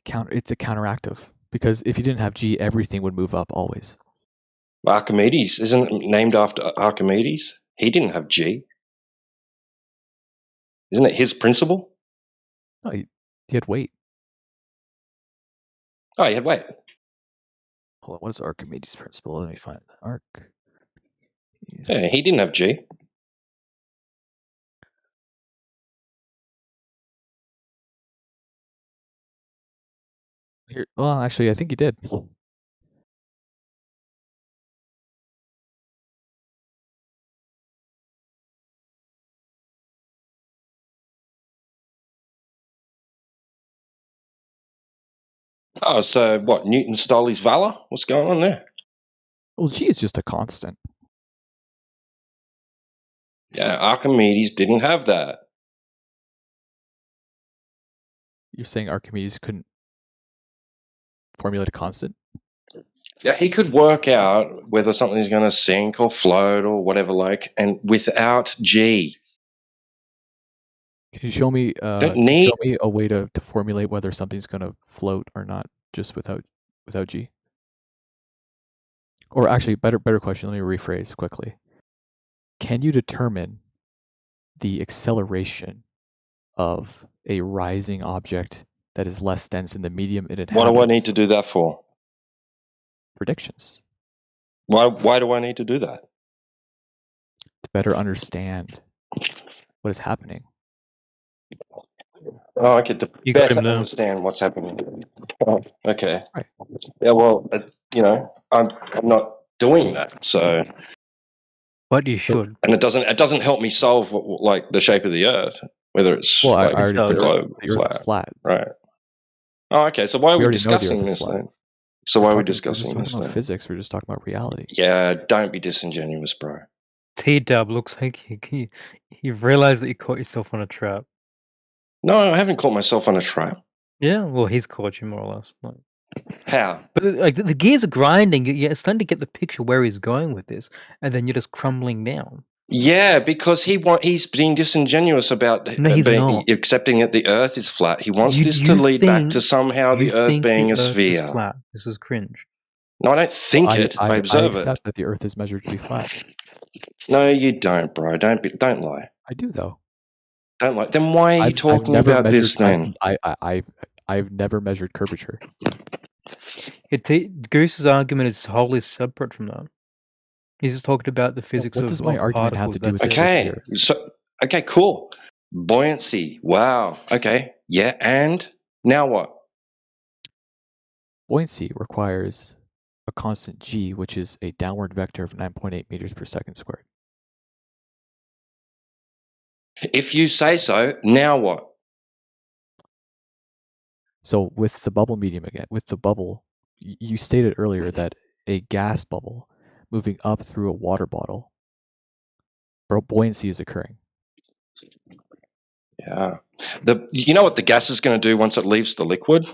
It's a counteractive. Because if you didn't have G, everything would move up always. Archimedes, isn't it named after Archimedes? He didn't have G. Isn't it his principle? No, he had weight. Oh, he had weight. Hold on, what is Archimedes' principle? Let me find that. Yeah, he didn't have G. Well, actually, I think he did. Oh, so what? Newton stole his valor? What's going on there? Well, G is just a constant. Yeah, Archimedes didn't have that. You're saying Archimedes couldn't formulate a constant? Yeah, he could work out whether something's going to sink or float or whatever, like, and without G. Can you show me Don't need. a way to formulate whether something's gonna float or not just without G? Or actually, better question. Let me rephrase quickly. Can you determine the acceleration of a rising object that is less dense in the medium it What do I need inhabits? to do that for? Predictions. Why do I need to do that? To better understand what is happening. Oh, okay. To You got better him now. understand what's happening. Oh, okay. Right. Yeah. Well, I'm not doing that. So. But you should. And it doesn't help me solve like the shape of the Earth, whether it's Well, I like already the globe the Earth is flat. right? Oh, okay. So why are We we already know the discussing Earth is this flat. then? So why are we discussing We're just this talking about then? physics. We're just talking about reality. Yeah, don't be disingenuous, bro. T-Dub looks like you've realized that you caught yourself on a trap. No, I haven't caught myself on a trap. Yeah, well, he's caught you more or less. Like, how? But like the gears are grinding. You're starting to get the picture where he's going with this, and then you're just crumbling down. Yeah, because he's being disingenuous about No, he's not. accepting that the Earth is flat. He wants this to lead back to somehow the Earth being a sphere. Is flat. This is cringe. No, I don't think it. I observe I accept that the Earth is measured to be flat. No, you don't, bro. Don't lie. I do though. Don't lie. Then why are you talking about this then? I've never measured curvature. Goose's argument is wholly separate from that. He's just talking about the physics what does my argument have to do with Okay, okay, cool. Buoyancy. Wow. Okay. Yeah, and now what? Buoyancy requires a constant g, which is a downward vector of 9.8 meters per second squared. If you say so, now what? So with the bubble medium again, with the bubble, you stated earlier that a gas bubble moving up through a water bottle, buoyancy is occurring. Yeah. You know what the gas is going to do once it leaves the liquid?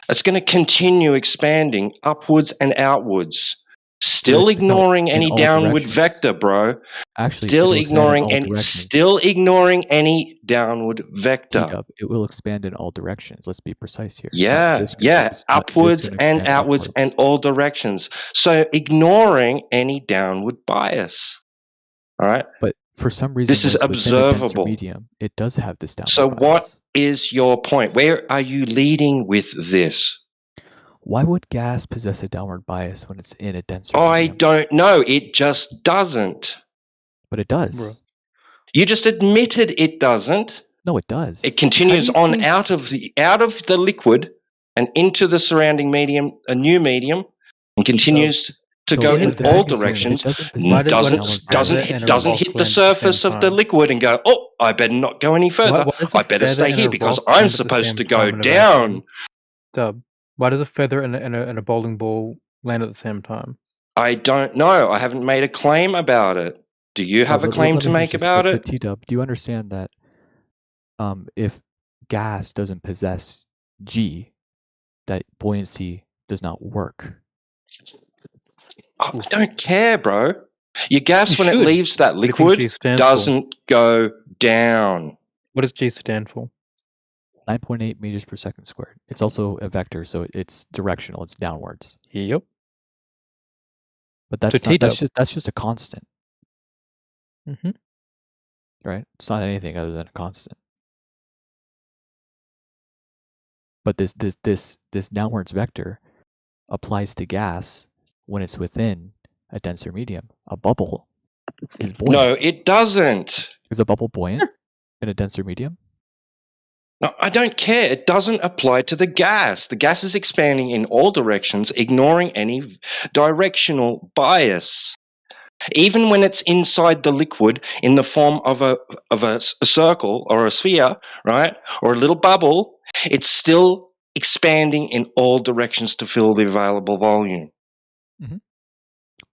It's going to continue expanding upwards and outwards. Still ignoring any downward vector, bro. Actually, still ignoring any downward vector. T-Dub, it will expand in all directions. Let's be precise here. Yeah, upwards and outwards and all directions. So ignoring any downward bias. All right. But for some reason, this is observable. Medium, it does have this downward So bias. what is your point? Where are you leading with this? Why would gas possess a downward bias when it's in a denser I medium? don't know. It just doesn't. But it does. Bro. You just admitted it doesn't. No, it does. It continues on out of the liquid and into the surrounding medium, a new medium, and continues to go in all directions. Doesn't hit the surface of the liquid and go, oh, I better not go any further. I better stay here because I'm supposed to go down. Dub, why does a feather and a bowling ball land at the same time? I don't know. I haven't made a claim about it. Do you have a claim to make about it? T-Dub, do you understand that if gas doesn't possess G, that buoyancy does not work? I don't care, bro. Your gas, when it leaves that liquid, doesn't go down. What does G stand for? 9.8 meters per second squared. It's also a vector, so it's directional. It's downwards. Yep. But that's just a constant. Mm-hmm. Right? It's not anything other than a constant. But this downwards vector applies to gas when it's within a denser medium. A bubble is buoyant. No, it doesn't. Is a bubble buoyant in a denser medium? No, I don't care. It doesn't apply to the gas. The gas is expanding in all directions, ignoring any directional bias. Even when it's inside the liquid in the form of a circle or a sphere, right, or a little bubble, it's still expanding in all directions to fill the available volume. Mm-hmm.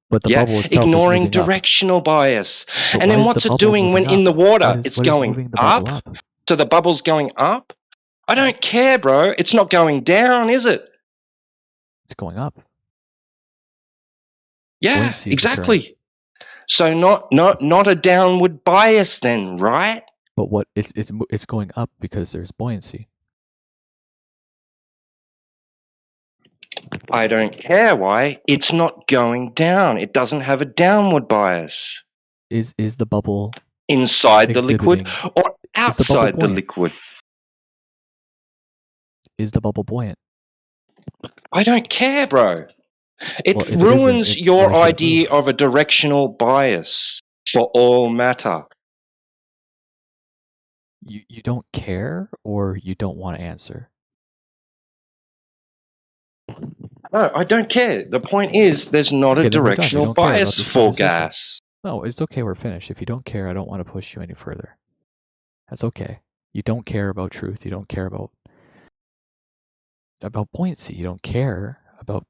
But the bubble itself ignoring is directional bias. But and then what's it doing when in the water? It's going up. So the bubble's going up? I don't care, bro. It's not going down, is it? It's going up. Yeah, Buoyancy is occurring. exactly. So not a downward bias then, right? But what it's going up because there's buoyancy. I don't care why. It's not going down. It doesn't have a downward bias. Is the bubble inside the liquid exhibiting? or Is the bubble outside the buoyant? liquid? Is the bubble buoyant? I don't care, bro. It Well, if it isn't, ruins why your should it idea move? of a directional bias for all matter. You don't care, or you don't want to answer? No, I don't care. The point is, there's not a Okay, then we're done. You directional don't care about bias this for conversation. gas. No, it's okay. We're finished. If you don't care, I don't want to push you any further. That's okay. You don't care about truth. You don't care about buoyancy. You don't care about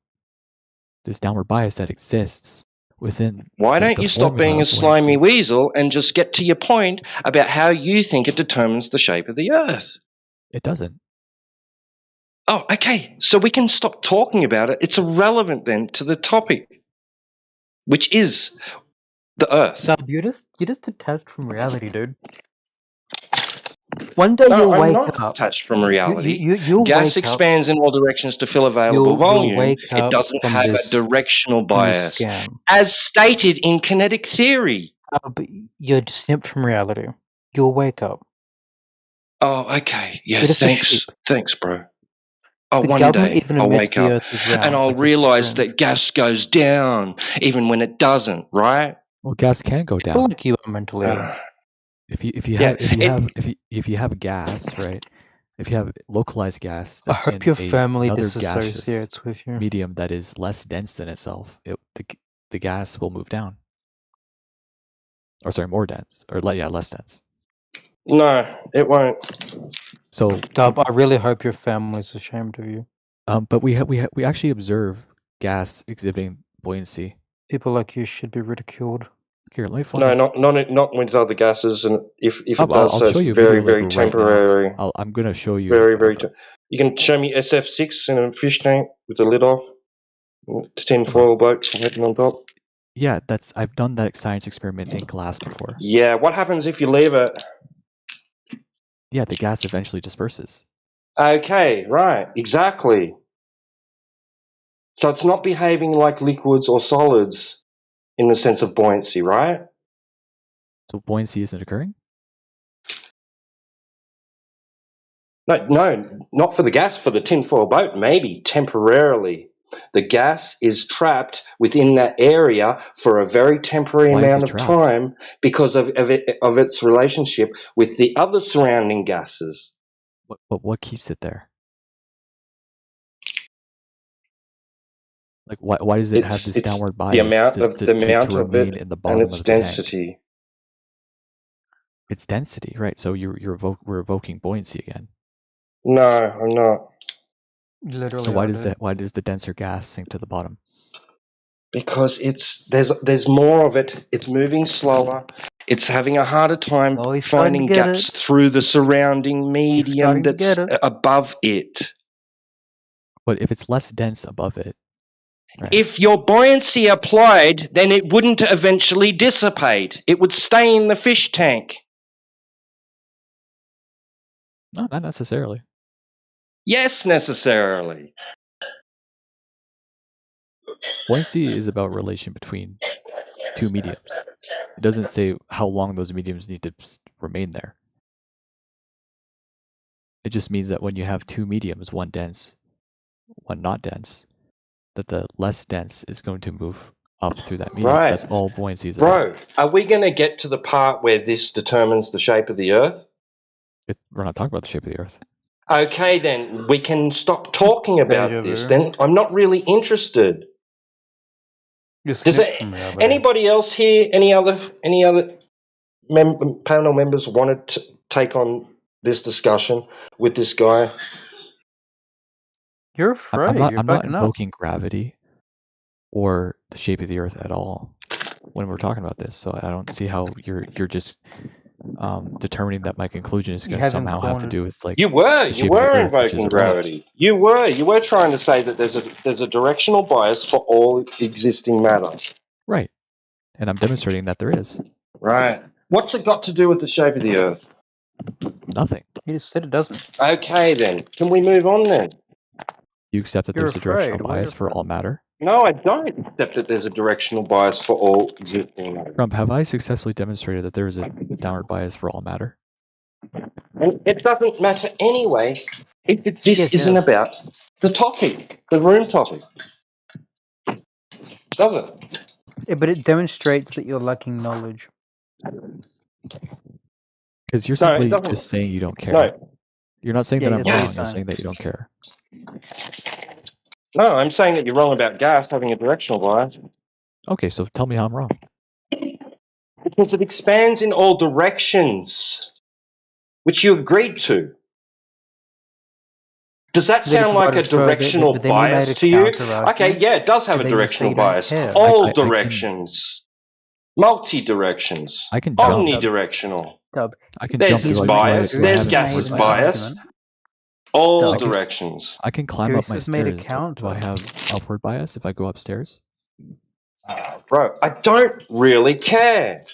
this downward bias that exists within. Why don't the you stop being formula a of slimy buoyancy. weasel and just get to your point about how you think it determines the shape of the Earth? It doesn't. Oh, okay. So we can stop talking about it. It's irrelevant then to the topic, which is the Earth. Dub, you're just detached from reality, dude. One day No, you'll I'm wake not up. detached from reality. You'll Gas wake up. expands in all directions to fill available You'll volume. wake It up doesn't from have a this directional bias, scam. as stated in kinetic theory. But you're snipped from reality. You'll wake up. Oh, okay. Yeah, You're just a sheep. thanks, bro. Oh, The one government day even I'll admits wake the up Earth is round, and I'll like this is realize strange. that gas goes down even when it doesn't, right? Well, gas can go People down. like you are mentally ill. If you Yeah, have gas, right? If you have localized gas I that's hope in your family another gaseous disassociates with you. medium that is less dense than itself, the gas will move down. Or sorry, more dense, or less dense. No, it won't. So, Dub, I really hope your family's ashamed of you. but we actually observe gas exhibiting buoyancy. People like you should be ridiculed. Here, let me find. No, not with other gases, and if it does, I'll so it's show you a very, video very right now. temporary. I'm gonna show you. Very. You can show me SF6 in a fish tank with the lid off, tin foil boat heading on top. Yeah, I've done that science experiment in glass before. Yeah, what happens if you leave it? Yeah, the gas eventually disperses. Okay, right, exactly. So it's not behaving like liquids or solids in the sense of buoyancy, right? So buoyancy isn't occurring? No, not for the gas, for the tinfoil boat, maybe temporarily. The gas is trapped within that area for a very temporary Why is amount it of trapped? time because of its relationship with the other surrounding gases. What keeps it there? Like why does it have this It's downward bias the amount to of remain it in the and bottom its of the tank? density. It's density, right? So we're evoking buoyancy again. No, I'm not. Literally, So why does the denser gas sink to the bottom? Because there's more of it. It's moving slower. It's having a harder time finding gaps through the surrounding medium that's above it. But if it's less dense above it, right? If your buoyancy applied, then it wouldn't eventually dissipate. It would stay in the fish tank. No, not necessarily. Yes, necessarily. Buoyancy is about relation between two mediums. It doesn't say how long those mediums need to remain there. It just means that when you have two mediums, one dense, one not dense, that the less dense is going to move up through that medium. Right. That's all buoyancy is about. Bro, are we going to get to the part where this determines the shape of the Earth? We're not talking about the shape of the Earth. Okay, then we can stop talking about this. Then I'm not really interested. Does anybody else here, any other panel members want to take on this discussion with this guy? You're afraid. I'm not invoking gravity or the shape of the Earth at all when we're talking about this. So I don't see how you're just determining that my conclusion is You going to have him somehow have to cornered. do with like You were the shape of the Earth, which is invoking irrelevant. gravity. You were trying to say that there's a directional bias for all existing matter. Right. And I'm demonstrating that there is. Right. What's it got to do with the shape of the Earth? Nothing. You just said it doesn't. Okay, then. Can we move on then? You accept that You're there's a directional afraid. Why are you bias for all matter? No, I don't accept that there's a directional bias for all existing matter. Trump, have I successfully demonstrated that there is a downward bias for all matter? And it doesn't matter anyway if this Yes, you isn't have. about the topic, the room topic. Does it? Yeah, but it demonstrates that you're lacking knowledge. Because you're No, it simply doesn't. just saying you don't care. No. You're not saying Yeah, that I'm that's what you're wrong. You're saying. saying that you don't care. No, I'm saying that you're wrong about gas having a directional bias. Okay, so tell me how I'm wrong. Because it expands in all directions, which you agreed to. Does that Then sound you like got a it further, directional but then you made bias a to you? counter argument, Okay, yeah, it does have and a then you say directional you don't bias. care. All I can- directions. Multi-directions. I can jump. Omnidirectional. Dub, I can There's jump. Do I bias. have There's an gas's upward bias. argument. All Dub. directions. I can climb Goose up my has made a stairs. counter. Do I have upward bias if I go upstairs? Bro, I don't really care.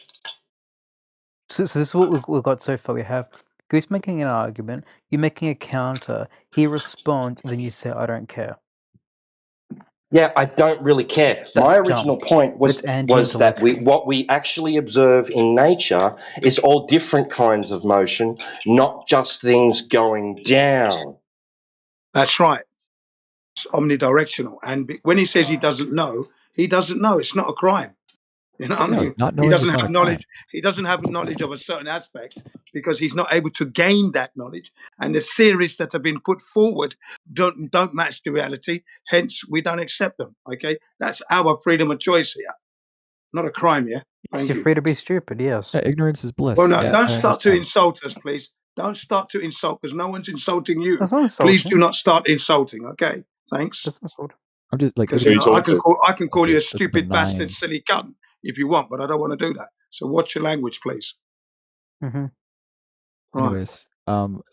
So this is what we've got so far. We have Goose making an argument, you making a counter, he responds, and then you say, I don't care. Yeah, I don't really care. That's My dumb. original point was It's that anti-intellectual. what we actually observe in nature is all different kinds of motion, not just things going down. That's right. It's omnidirectional. And when he says he doesn't know, he doesn't know. It's not a crime. You know what I No, mean? not He knowing doesn't is not have a knowledge. crime. He doesn't have knowledge of a certain aspect because he's not able to gain that knowledge. And the theories that have been put forward don't match the reality. Hence, we don't accept them. Okay, that's our freedom of choice here, not a crime. Yeah, Yes, thank you're you. free to be stupid, yes. Yeah, ignorance is bliss. Well, no, Yeah, don't I start to understand. insult us, please. Don't start to insult because no one's insulting you. That's not Please insulting. do not start insulting. Okay, thanks. That's not insulting. I'm just like Because ignorance. I can call you a That's stupid bastard, benign. silly cunt if you want, but I don't want to do that. So watch your language, please. Mm-hmm. Right. Anyways,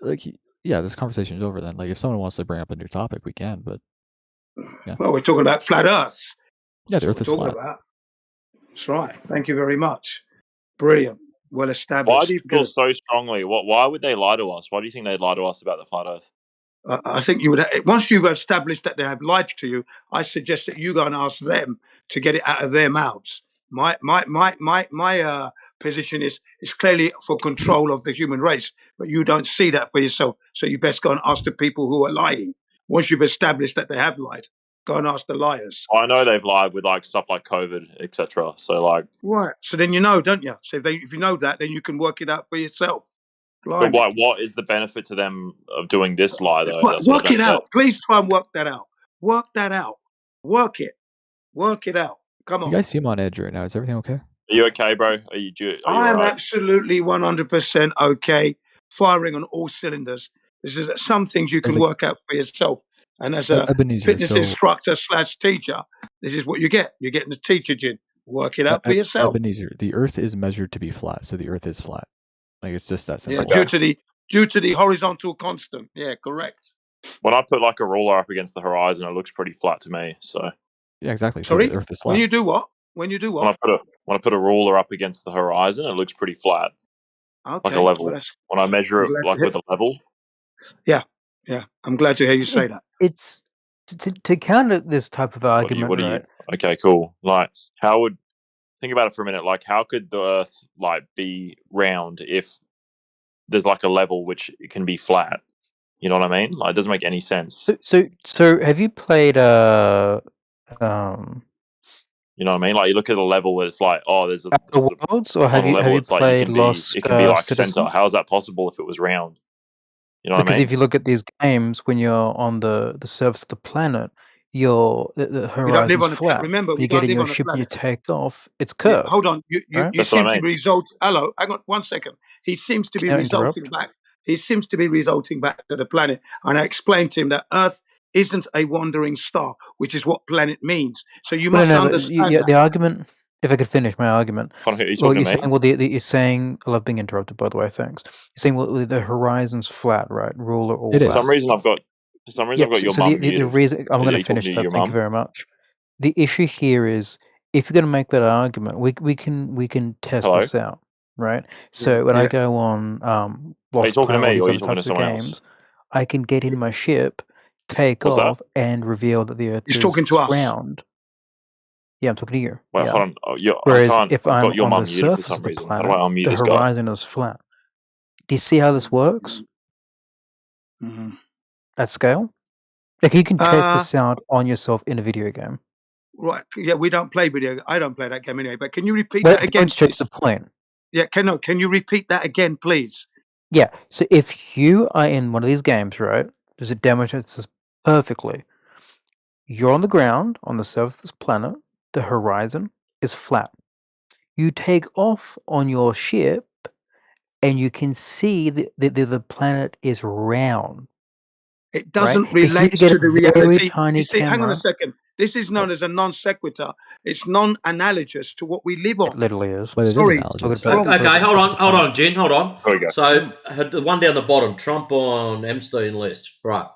like yeah, this conversation is over then. Like if someone wants to bring up a new topic, we can. But yeah, Well, we're talking about flat Earth. yeah, the That's what Earth we're is talking flat. about. That's right. Thank you very much. Brilliant. Well Why established. do you feel Good. so strongly? Why would they lie to us? Why do you think they'd lie to us about the flat Earth? I think you would. Once you've established that they have lied to you, I suggest that you go and ask them to get it out of their mouths. My position is clearly for control of the human race, but you don't see that for yourself. So you best go and ask the people who are lying. Once you've established that they have lied, go and ask the liars. I know they've lied with like stuff like COVID, etc. So like, Right. So then you know, don't you? So if you know that, then you can work it out for yourself. but Blimey. what is the benefit to them of doing this lie though? Well, That's what I work don't it get. out. Please try and work that out. Work that out. Work it. Work it out. Come You on. guys seem on edge right now. Is everything okay? Are you okay, bro? Are you I am alright? absolutely 100% okay, firing on all cylinders. This is some things you can Like work out for yourself. And as a Ebenezer, fitness so instructor / teacher, this is what you get. You're getting the teacher gin. Work it out for yourself. Ebenezer, the Earth is measured to be flat, so the Earth is flat. Like it's just that Yeah, simple. due to the horizontal constant. Yeah, correct. When I put like a ruler up against the horizon, it looks pretty flat to me. So Yeah, exactly. So Sorry? the Earth is flat. When you do what? When you do when what? I put a ruler up against the horizon, it looks pretty flat, like a Okay. level. Well, that's, When I measure I'm it glad to like hear. with a level, Yeah, yeah. I'm glad to hear you say that. It's to counter this type of argument, what do you? right? Okay, cool. Like, how would think about it for a minute? Like, how could the Earth like be round if there's like a level which it can be flat? You know what I mean? Like, it doesn't make any sense. So have you played You know what I mean? Like, you look at a level where it's like, oh, there's Outer Worlds, or have on a you level it's like played Lost it can be like Citizen? center. How is that possible if it was round? You know what I Because mean? if you look at these games, when you're on the surface of the planet, the We don't live horizon's on a flat. remember, When we you get don't in live your on a ship and you planet. take off, it's Yeah, curved. hold on. You right? That's what seem I to mean. be result. Hello, hang on 1 second. He seems to be Can I resulting interrupt? back. He seems to be resulting back to the planet. And I explained to him that Earth isn't a wandering star, which is what planet means. So you Well, must no, but understand that. the argument if I could finish my argument. Hold on, are you Well, talking you're to me? saying, you're saying, I love being interrupted, by the way, thanks. You're saying, well, the horizon's flat, right? Ruler all It For is. some flat. reason, I've got Yep. your So mum the muted. reason I'm Are going to you talking finish to that. your Thank you mum? very much. The issue here is if you're going to make that argument, we can test Hello? this out, right? So when I Yeah. go on Are you Lost talking to Planet or me these or are other you talking to types of someone else? games, I can get in my ship, take What's that? off, and reveal that the Earth He's is talking to us. round. Yeah, I'm talking to you. Wait, Yeah. hold on. Oh, I Whereas can't. if I've I'm got your on mum the muted for surface some of the reason. How do planet, I unmute the this guy? horizon is flat. Do you see how this works Mm-hmm. at scale? Like you can test Uh, this out on yourself in a video game. right. Yeah, we don't play video. I don't play that game anyway. But can you repeat Well, that again, don't change please? the point. Yeah. Can you repeat that again, please? Yeah. So if you are in one of these games, right, does it demonstrate this perfectly? You're on the ground on the surface of this planet. The horizon is flat. You take off on your ship, and you can see the planet is round. It Right? doesn't If you relate get to a the very reality. tiny You see, hang on a camera, second. This is known as a non sequitur. It's non-analogous to what we live it on. literally is. But it is Sorry, Talking analogous. about, Trump. Okay, hold on, Gin, hold on. There we go. So the one down the bottom, Trump on Epstein list, right?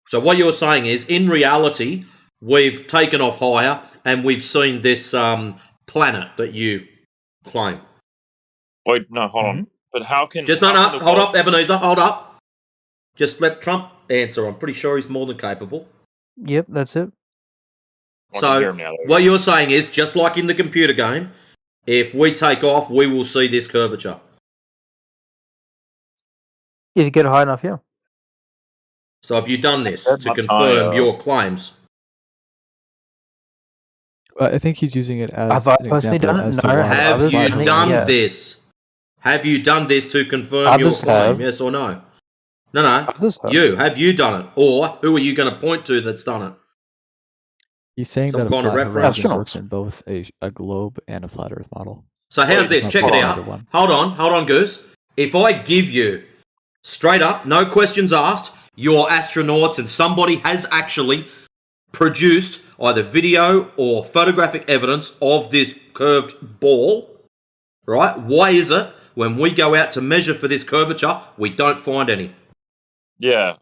So what you're saying is, in reality, we've taken off higher and we've seen this planet that you claim. Wait, no, hold on. But how can Just how no, can the hold world... up, Ebenezer, hold up. Just let Trump answer. I'm pretty sure he's more than capable. Yep, that's it. I can hear So him now. what you're saying is, just like in the computer game, if we take off, we will see this curvature. If you get it high enough, yeah. So have you done this to Much confirm higher. your claims? I think he's using it as Have I an personally example done it? as to No. why Have Have others you done it? done Yes. this? Have you done this to confirm Others your claim? have. Yes or no? No. Others have. You. Have you done it? Or who are you going to point to that's done it? he's saying Some that a kind of flat reference? horizon works Astronauts. in both a globe and a flat Earth model. So how's He's this? not Check it proving out. either one. Hold on, Goose. If I give you, straight up, no questions asked, you're astronauts and somebody has actually produced either video or photographic evidence of this curved ball, right? Why is it when we go out to measure for this curvature, we don't find any? Yeah.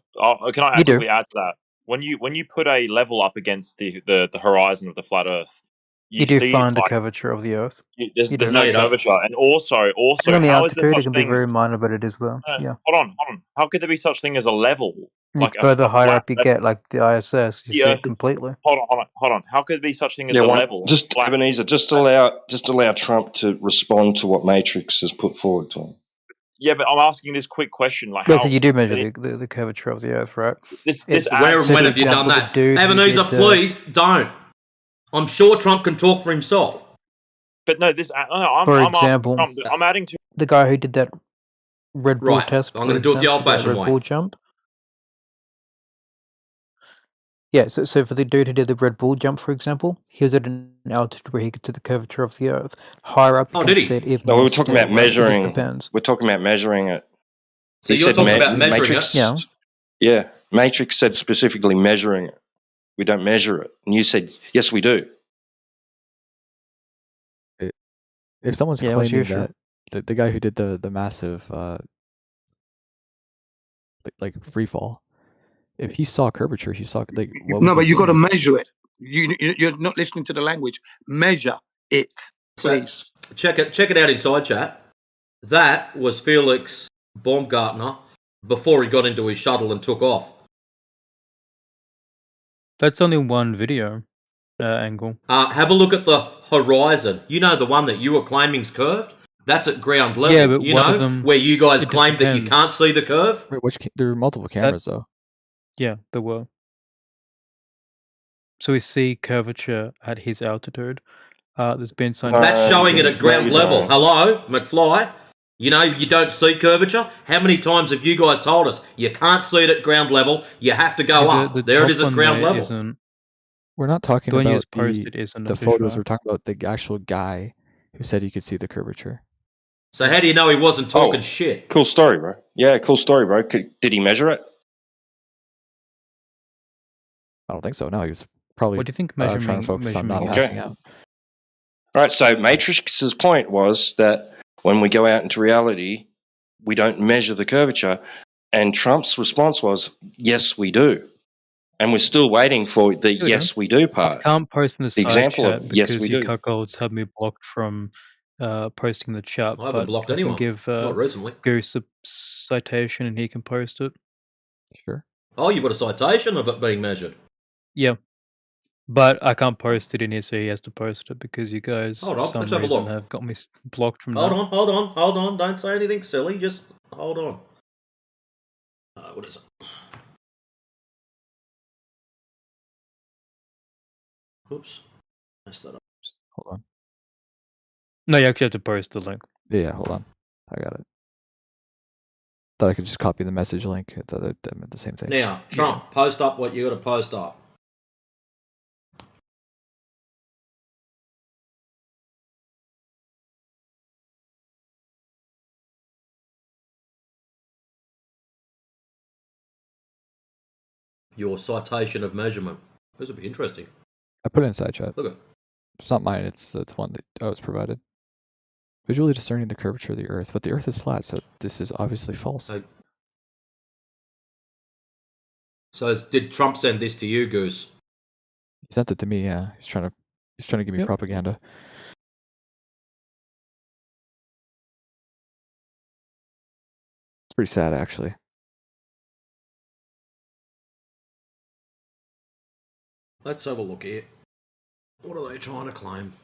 Can I You do. quickly add to that? When you put a level up against the horizon of the flat Earth, You you do see find the like curvature of the Earth. there's You there's do. No, no you don't. curvature, and also Depending on the how is there altitude, it such can be thing? very minor, but it is there. Yeah. Hold on. How could there be such thing as a level, The like further a higher flat up you level? get, like the ISS, you The see Earth it is completely. hold on. How could there be such thing as Yeah, a one, level? just Flat? Ebenezer, just allow Trump to respond to what Matrix has put forward to him. Yeah, but I'm asking this quick question, like Yeah, so how you do measure the curvature of the Earth, right? this Where adds and So when for have you done example, the that? dude who Ebenezer, did the please don't. I'm sure Trump can talk for himself. But no, this I'm for asking example, Trump. I'm adding to the guy who did that Red Bull Right. test, I'm for going to do it the example, that old-fashioned Red way. Bull jump. Yeah, so for the dude who did the Red Bull jump, for example, he was at an altitude where he could see the curvature of the Earth. Higher up, you Oh, can did see he? it even No, we more were talking still, about right? It just measuring. depends. We're talking about measuring it. So He you're said talking about measuring Matrix. it? Yeah. Yeah, Matrix said specifically measuring it. We don't measure it, and you said yes, we do. If someone's Yeah, what's your claiming issue? that the guy who did the massive like free fall, if he saw curvature, he saw like what was No, he but you got to seeing? measure it. You're not listening to the language. Measure it, please. So check it out inside chat. That was Felix Baumgartner before he got into his shuttle and took off. That's only one video angle. Have a look at the horizon. You know the one that you were claiming's curved? That's at ground level. Yeah, but you one know, of them, where you guys it just claim that you depends. can't see the curve? Wait, there are multiple cameras though. Yeah, there were. So we see curvature at his altitude. There's been some. That's showing it no, at ground you level. don't. Hello, McFly? You know you don't see curvature? How many times have you guys told us you can't see it at ground level? You have to go up. There it is at ground level. Isn't, We're not talking the one you about just posted isn't the official. photos. We're talking about the actual guy who said he could see the curvature. So how do you know he wasn't talking shit? Cool story, bro. Yeah, cool story, bro. Did he measure it? I don't think so. No, he was probably What do you think trying to focus on not passing out. Right. So Matrix's point was that when we go out into reality, we don't measure the curvature. And Trump's response was, yes, we do. And we're still waiting for the Here we go. yes, we do I part. can't post in the The side example chat of yes, because we you do. cuckolds have me blocked from posting the chat, I haven't but blocked I can anyone. give Not recently. Goose a citation and he can post it. Sure. Oh, you've got a citation of it being measured. Yeah. But I can't post it in here, so he has to post it because you guys, Hold for on, some let's have a reason, look. have got me blocked from Hold that. on. Don't say anything silly. Just hold on. What is it? Oops. Messed that up. Hold on. No, you actually have to post the link. Yeah, hold on. I got it. Thought I could just copy the message link. I thought that meant the same thing. Now, Trump, post up what you got to post up. Your citation of measurement. This would be interesting. I put it inside chat. Look at it. It's not mine. It's the one that I was provided. Visually discerning the curvature of the Earth, but the Earth is flat, so this is obviously false. So did Trump send this to you, Goose? He sent it to me. Yeah, he's trying to give me propaganda. It's pretty sad, actually. Let's have a look here. What are they trying to claim?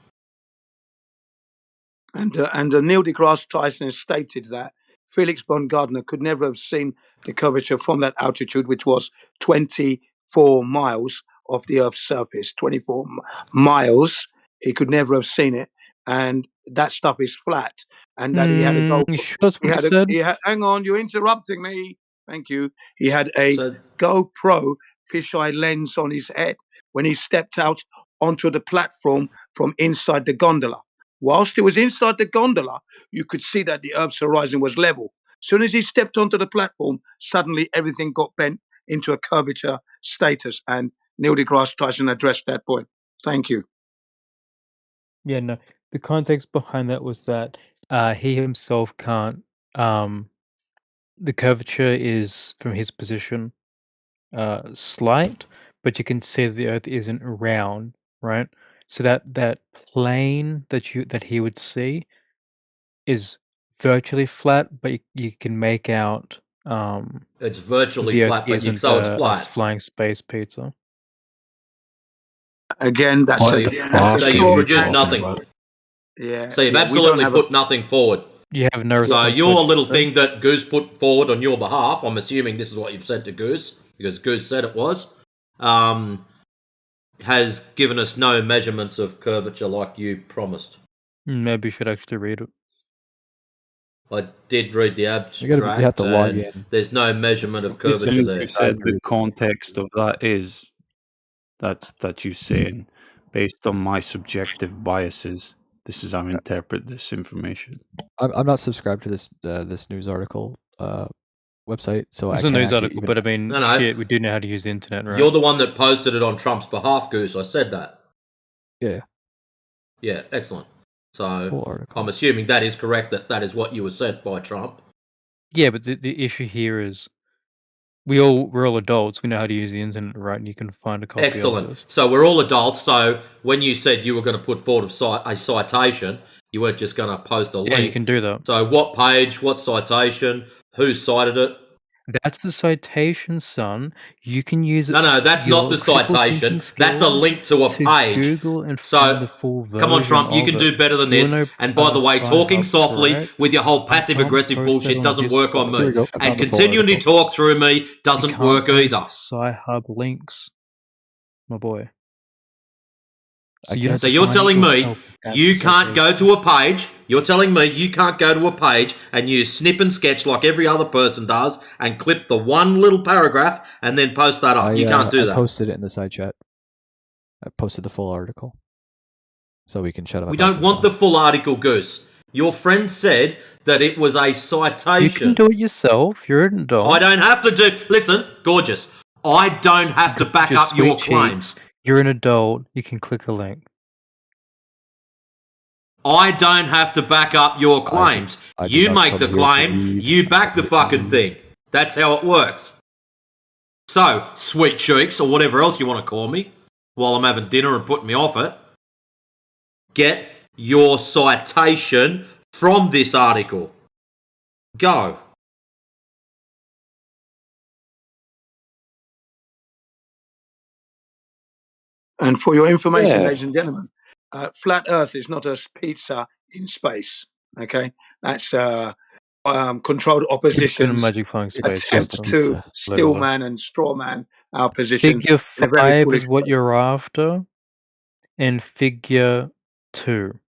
And Neil deGrasse Tyson stated that Felix Baumgartner could never have seen the curvature from that altitude, which was 24 miles off the Earth's surface. 24 miles. He could never have seen it. And that stuff is flat. And that he had a GoPro. You sure that's what he said? Hang on, you're interrupting me. Thank you. He had a GoPro fisheye lens on his head when he stepped out onto the platform from inside the gondola. Whilst he was inside the gondola, you could see that the Earth's horizon was level. As soon as he stepped onto the platform, suddenly everything got bent into a curvature status. And Neil deGrasse Tyson addressed that point. Thank you. Yeah, no. The context behind that was that he himself can't. The curvature is from his position slight, but you can see that the Earth isn't round, right? So that plane that he would see is virtually flat, but you can make out it's virtually the Earth flat, but isn't so it's a flat. flying space pizza. Again, that's so you've produced nothing. Yeah. So you've yeah, we don't absolutely have put nothing forward. You have no So response to your what little you said. thing that Goose put forward on your behalf, I'm assuming this is what you've sent to Goose, because Goose said it was, has given us no measurements of curvature like you promised. Maybe you should actually read it. I did read the abstract. You have to log in. There's no measurement of As curvature soon as there. you said the context of that is that you saying based on my subjective biases, this is how I interpret this information. I'm not subscribed to this this news article website, so It's I a can't news actually article, even... but I mean, No. shit, we do know how to use the internet, right? You're the one that posted it on Trump's behalf, Goose. I said that. Yeah. Yeah, excellent. So Full article. I'm assuming that is correct, that is what you were sent by Trump. Yeah, but the issue here is we're all adults. We know how to use the internet, right? And you can find a copy of Excellent. this. So we're all adults. So when you said you were going to put forward a citation, you weren't just going to post a link. Yeah, you can do that. So what page, what citation, who cited it? That's the citation, son. You can use it. No, that's not the citation. That's a link to a page. Google and find the full version. Come on, Trump, you can do better than this. And by the way, talking softly with your whole passive-aggressive bullshit doesn't work on me. And continuing to talk through me doesn't work either. Sci-Hub links, my boy. So you're telling me you can't go to a page. You're telling me you can't go to a page and use snip and sketch like every other person does and clip the one little paragraph and then post that up. You can't do that. I posted it in the side chat. I posted the full article. So we can shut up. We don't want the full article, Goose. Your friend said that it was a citation. You can do it yourself. You're an adult. I don't have to do... Listen, gorgeous. I don't have to back up your claims. You're an adult. You can click a link. I don't have to back up your claims. I did You not make come the here to claim, read. you back the fucking thing. That's how it works. So, sweet cheeks, or whatever else you want to call me, while I'm having dinner and putting me off it, get your citation from this article. Go. And for your information, Yeah. ladies and gentlemen, flat Earth is not a pizza in space. Okay, that's controlled It's been a oppositions magic flying space. attempt Just to literally. stillman and strawman our position Figure in a very 5 foolish is what way. you're after, and figure 2.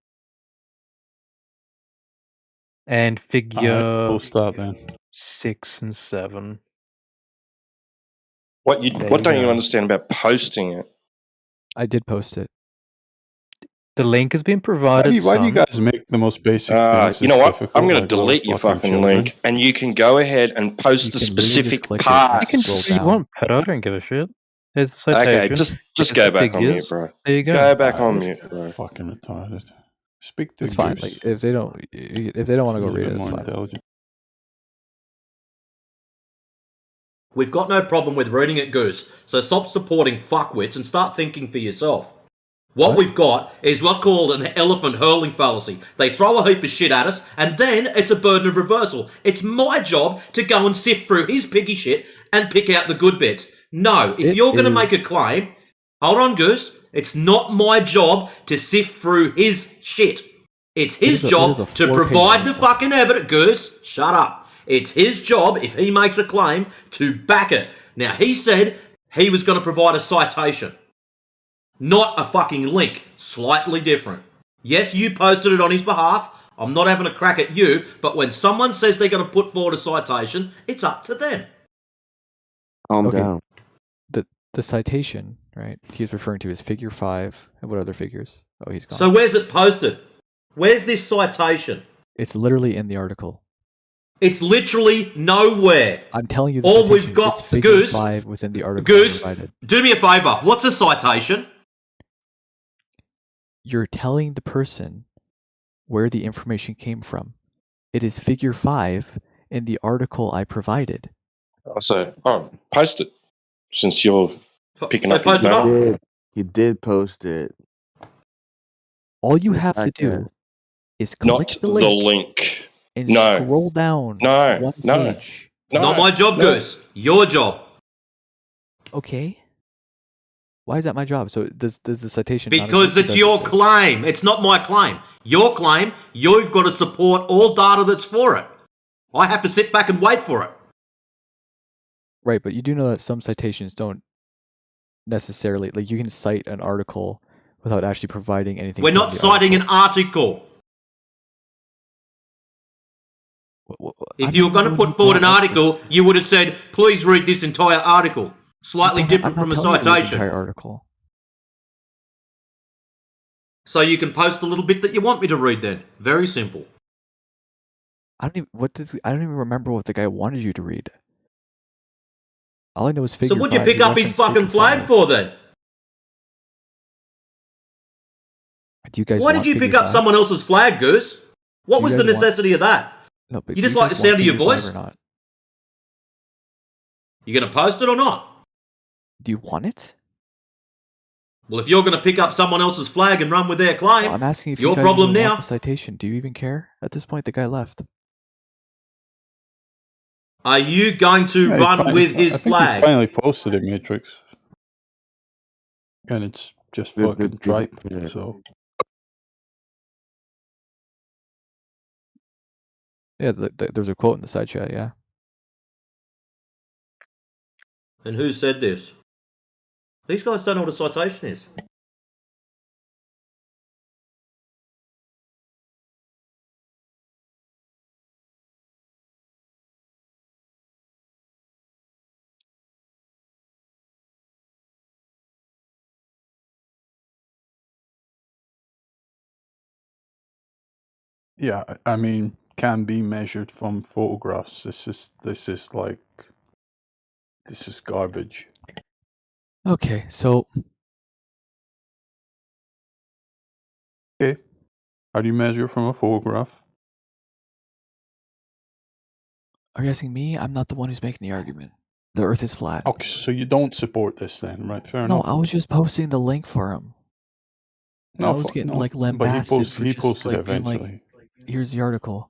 And figure Post that then. 6 and 7. What There what you don't you go. understand about posting it? I did post it. The link has been Why provided, do you son. guys make the most basic things You this know what? difficult? I'm going to like little delete your fucking fucking children? link, and you can go ahead and post You the can literally just specific click it and You can parts. do what you want, Pat. I don't give a shit. There's the Okay, citation. just There's go the back on mute, figures. bro. There you go. Go back on This mute, guy's bro. fucking retarded. Speak to It's fine. Goose. Like if they don't want to go He's a read bit it, it's more fine. intelligent. We've got no problem with reading it, Goose. So stop supporting fuckwits and start thinking for yourself. What we've got is what's called an elephant hurling fallacy. They throw a heap of shit at us, and then it's a burden of reversal. It's my job to go and sift through his piggy shit and pick out the good bits. No, if you're going to make a claim, hold on, Goose. It's not my job to sift through his shit. It's his job to provide the fucking evidence. Goose, shut up. It's his job, if he makes a claim, to back it. Now, he said he was going to provide a citation. Not a fucking link. Slightly different. Yes, you posted it on his behalf. I'm not having a crack at you, but when someone says they're going to put forward a citation, it's up to them. Calm down. The citation, right? He's referring to his figure 5 and what other figures? Oh, he's gone. So where's it posted? Where's this citation? It's literally in the article. It's literally nowhere. I'm telling you, the all citation, we've got, it's figure Goose. 5 within the article Goose, provided. do me a favour. What's a citation? You're telling the person where the information came from. It is figure 5 in the article I provided. So, post it since you're picking up his post it up. matter. He did post it. All you have to do is Not click the the link, link. and No. scroll down No. one No. page. Not my job, Goose. Your job. Okay. Why is that my job? So does the citation not Because exist or it's does your it exist? claim. It's not my claim. Your claim, you've got to support all data that's for it. I have to sit back and wait for it. Right, but you do know that some citations don't necessarily, like you can cite an article without actually providing anything. We're from not the citing article. an article. If you were going to put forward an article, you would have said, please read this entire article. Slightly different from a citation. Entire article. So you can post a little bit that you want me to read then. Very simple. I don't even remember what the guy wanted you to read. All I know is figure 5. So what'd you pick up his fucking flag for then? Do you guys Why want did you pick figure up 5? someone else's flag, Goose? What Do you was the guys want- necessity of that? No, but You do just like the guys want sound of your figure 5 voice? or not? You going to post it or not? Do you want it? Well, if you're going to pick up someone else's flag and run with their claim, Well, I'm asking if your you guys problem even now. want the citation. Do you even care? At this point, the guy left. Are you going to Yeah, run with his I think flag? he finally posted it, Matrix. And it's just fucking tripe, so... Yeah, there's a quote in the side chat, yeah. And who said this? These guys don't know what a citation is. Yeah, I mean, can be measured from photographs. This is garbage. Okay, so... Okay. How do you measure from a photograph? Are you asking me? I'm not the one who's making the argument. The Earth is flat. Okay, so you don't support this then, right? Fair No, enough. I was just posting the link for him. I was getting like but lambasted for he just posted like it being eventually. like, "Here's the article."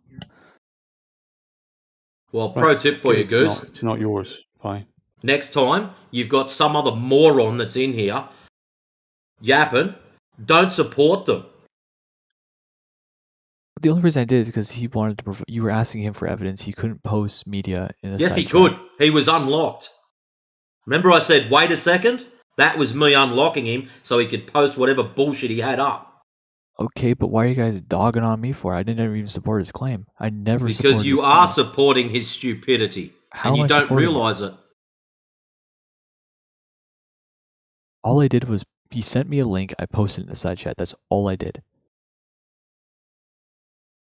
Well, Right, pro tip for okay, you, Goose. It's not yours. Fine. Next time you've got some other moron that's in here yapping, don't support them. The only reason I did is because he wanted to. You were asking him for evidence. He couldn't post media in a Yes, side he chat. could. He was unlocked. Remember I said, wait a second? That was me unlocking him so he could post whatever bullshit he had up. Okay, but why are you guys dogging on me for? I didn't even support his claim. I never Because supported you his are claim. supporting his stupidity. How and am you I don't supporting it? realise it. All I did was he sent me a link. I posted it in the side chat. That's all I did.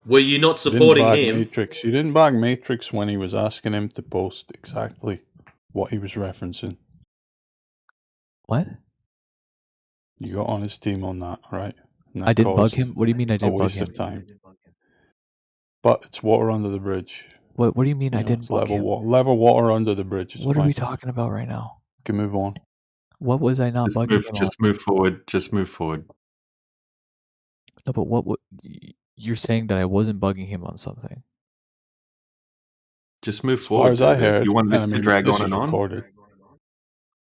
Were you not You didn't supporting bag him? Matrix. You didn't bag Matrix when he was asking him to post exactly what he was referencing. What? You got on his team on that, right? And I that didn't bug caused him. What do you mean I a didn't bug waste him? of time. But it's water under the bridge. What do you mean I You know, didn't it's bug him? level water under the bridge. It's What are fine. we talking about right now? Can move on. What was I not bugging him on? Just move forward. Just move forward. No, but what you're saying that I wasn't bugging him on something. Just move As far forward, as I dude. If heard, you want and this I to mean, drag this on is and on. recorded.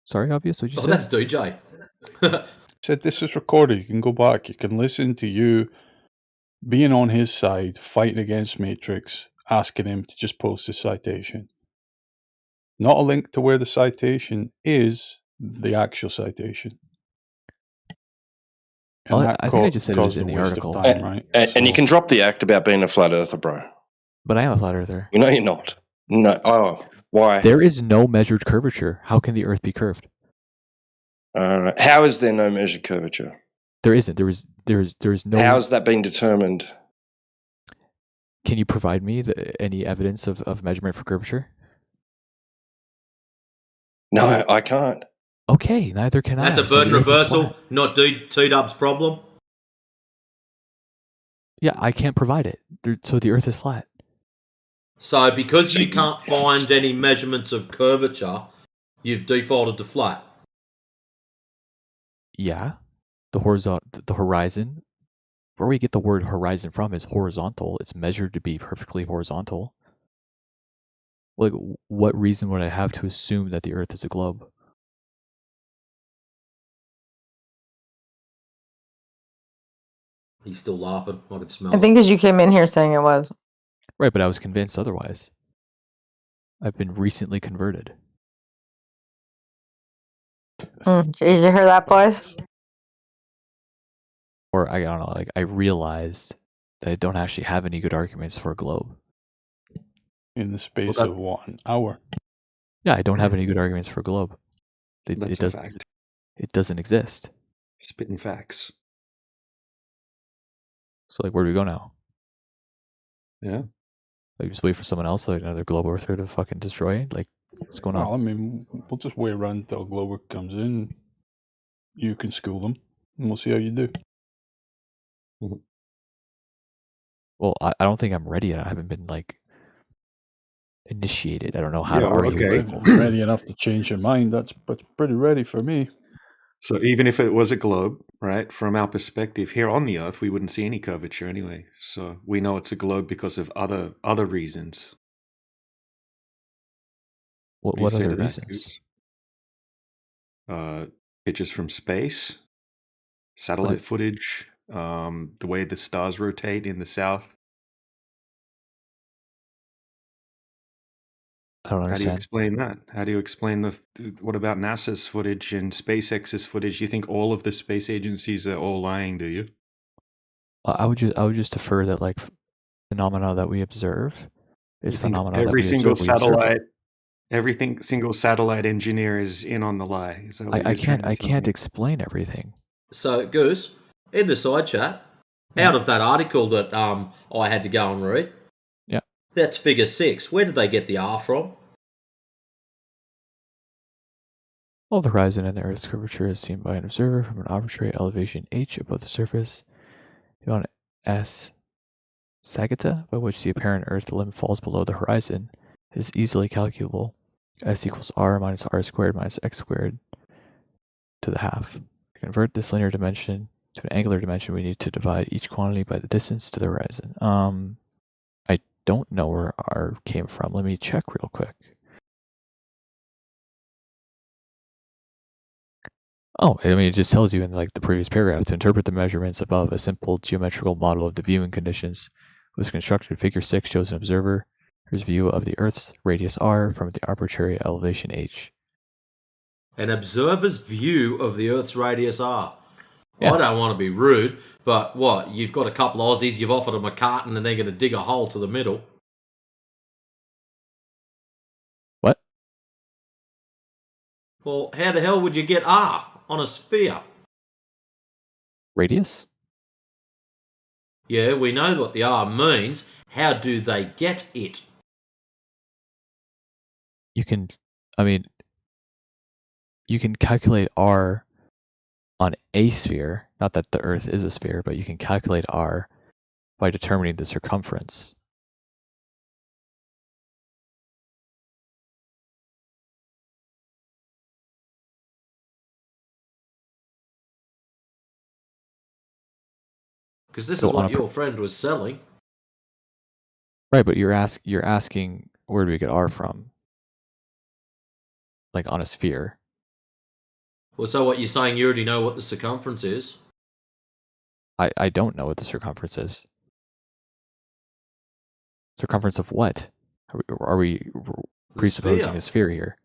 Sorry, Obvious, what'd you Oh, say? that's DJ. Said this is recorded. You can go back. You can listen to you being on his side, fighting against Matrix, asking him to just post a citation. Not a link to where the citation is, the actual citation. And Well, that I think I just said it was caused in a the waste article. of time, right? And you can drop the act about being a flat earther, bro. But I am a flat earther. You know you're not. No. Oh, why? There is no measured curvature. How can the Earth be curved? How is there no measured curvature? There isn't. There is no. How has that been determined? Can you provide me any evidence of measurement for curvature? No, I can't. Okay, neither can That's I. a So burden the Earth is reversal, flat. not T-Dub's problem. Yeah, I can't provide it. So the Earth is flat. So because you can't find any measurements of curvature, you've defaulted to flat. Yeah, the horizon. Where we get the word horizon from is horizontal. It's measured to be perfectly horizontal. Like, what reason would I have to assume that the Earth is a globe? He's still laughing. I can smell I it. think because you came in here saying it was. Right, but I was convinced otherwise. I've been recently converted. Did you hear that, boys? Or I don't know, like I realized that I don't actually have any good arguments for a globe. In the space of what, an hour? Yeah, I don't have any good arguments for a globe. That's a fact. It doesn't exist. Spitting facts. So like, where do we go now? Yeah. Like, just wait for someone else, like another globe earther, to fucking destroy it? Like, what's going Well, on? I mean, we'll just wait around until Glover comes in. You can school them, and we'll see how you do. Well, I don't think I'm ready yet. I haven't been like initiated. I don't know how Yeah, to well, argue okay. with people. Ready enough to change your mind. That's pretty ready for me. So even if it was a globe, right, from our perspective here on the Earth, we wouldn't see any curvature anyway. So we know it's a globe because of other reasons. What you what say other to that, reasons? Goose? Pictures from space, satellite Like, footage, the way the stars rotate in the south. I don't How do you understand. explain that? How do you explain what about NASA's footage and SpaceX's footage? You think all of the space agencies are all lying, do you? I would just defer that like phenomena that we observe is You think phenomena that every we single observe. We observe it. single satellite engineer is in on the lie. Is that what I you're trying to I tell can't me? explain everything. So, Goose, in the side chat, out of that article that I had to go and read, Yeah. that's figure 6. Where did they get the R from? Well, the horizon and the Earth's curvature is seen by an observer from an arbitrary elevation h above the surface. On S sagitta, by which the apparent Earth limb falls below the horizon, is easily calculable. S equals r minus r squared minus x squared to the half. To convert this linear dimension to an angular dimension, we need to divide each quantity by the distance to the horizon. I don't know where r came from. Let me check real quick. Oh, I mean, it just tells you in like the previous paragraph to interpret the measurements above. A simple geometrical model of the viewing conditions was constructed. Figure 6 shows an observer's view of the Earth's radius r from the arbitrary elevation h. An observer's view of the Earth's radius r. Yeah. I don't want to be rude, but what? You've got a couple of Aussies, you've offered them a carton, and they're going to dig a hole to the middle. What? Well, how the hell would you get r on a sphere? Radius? Yeah, we know what the r means. How do they get it? You can, I mean, you can calculate r on a sphere. Not that the Earth is a sphere, but you can calculate r by determining the circumference. Because this So is on what a your friend was selling. Right, but you're asking where do we get r from? Like on a sphere. Well, so what you're saying, you already know what the circumference is. I don't know what the circumference is. Circumference of what? Are we presupposing a sphere here?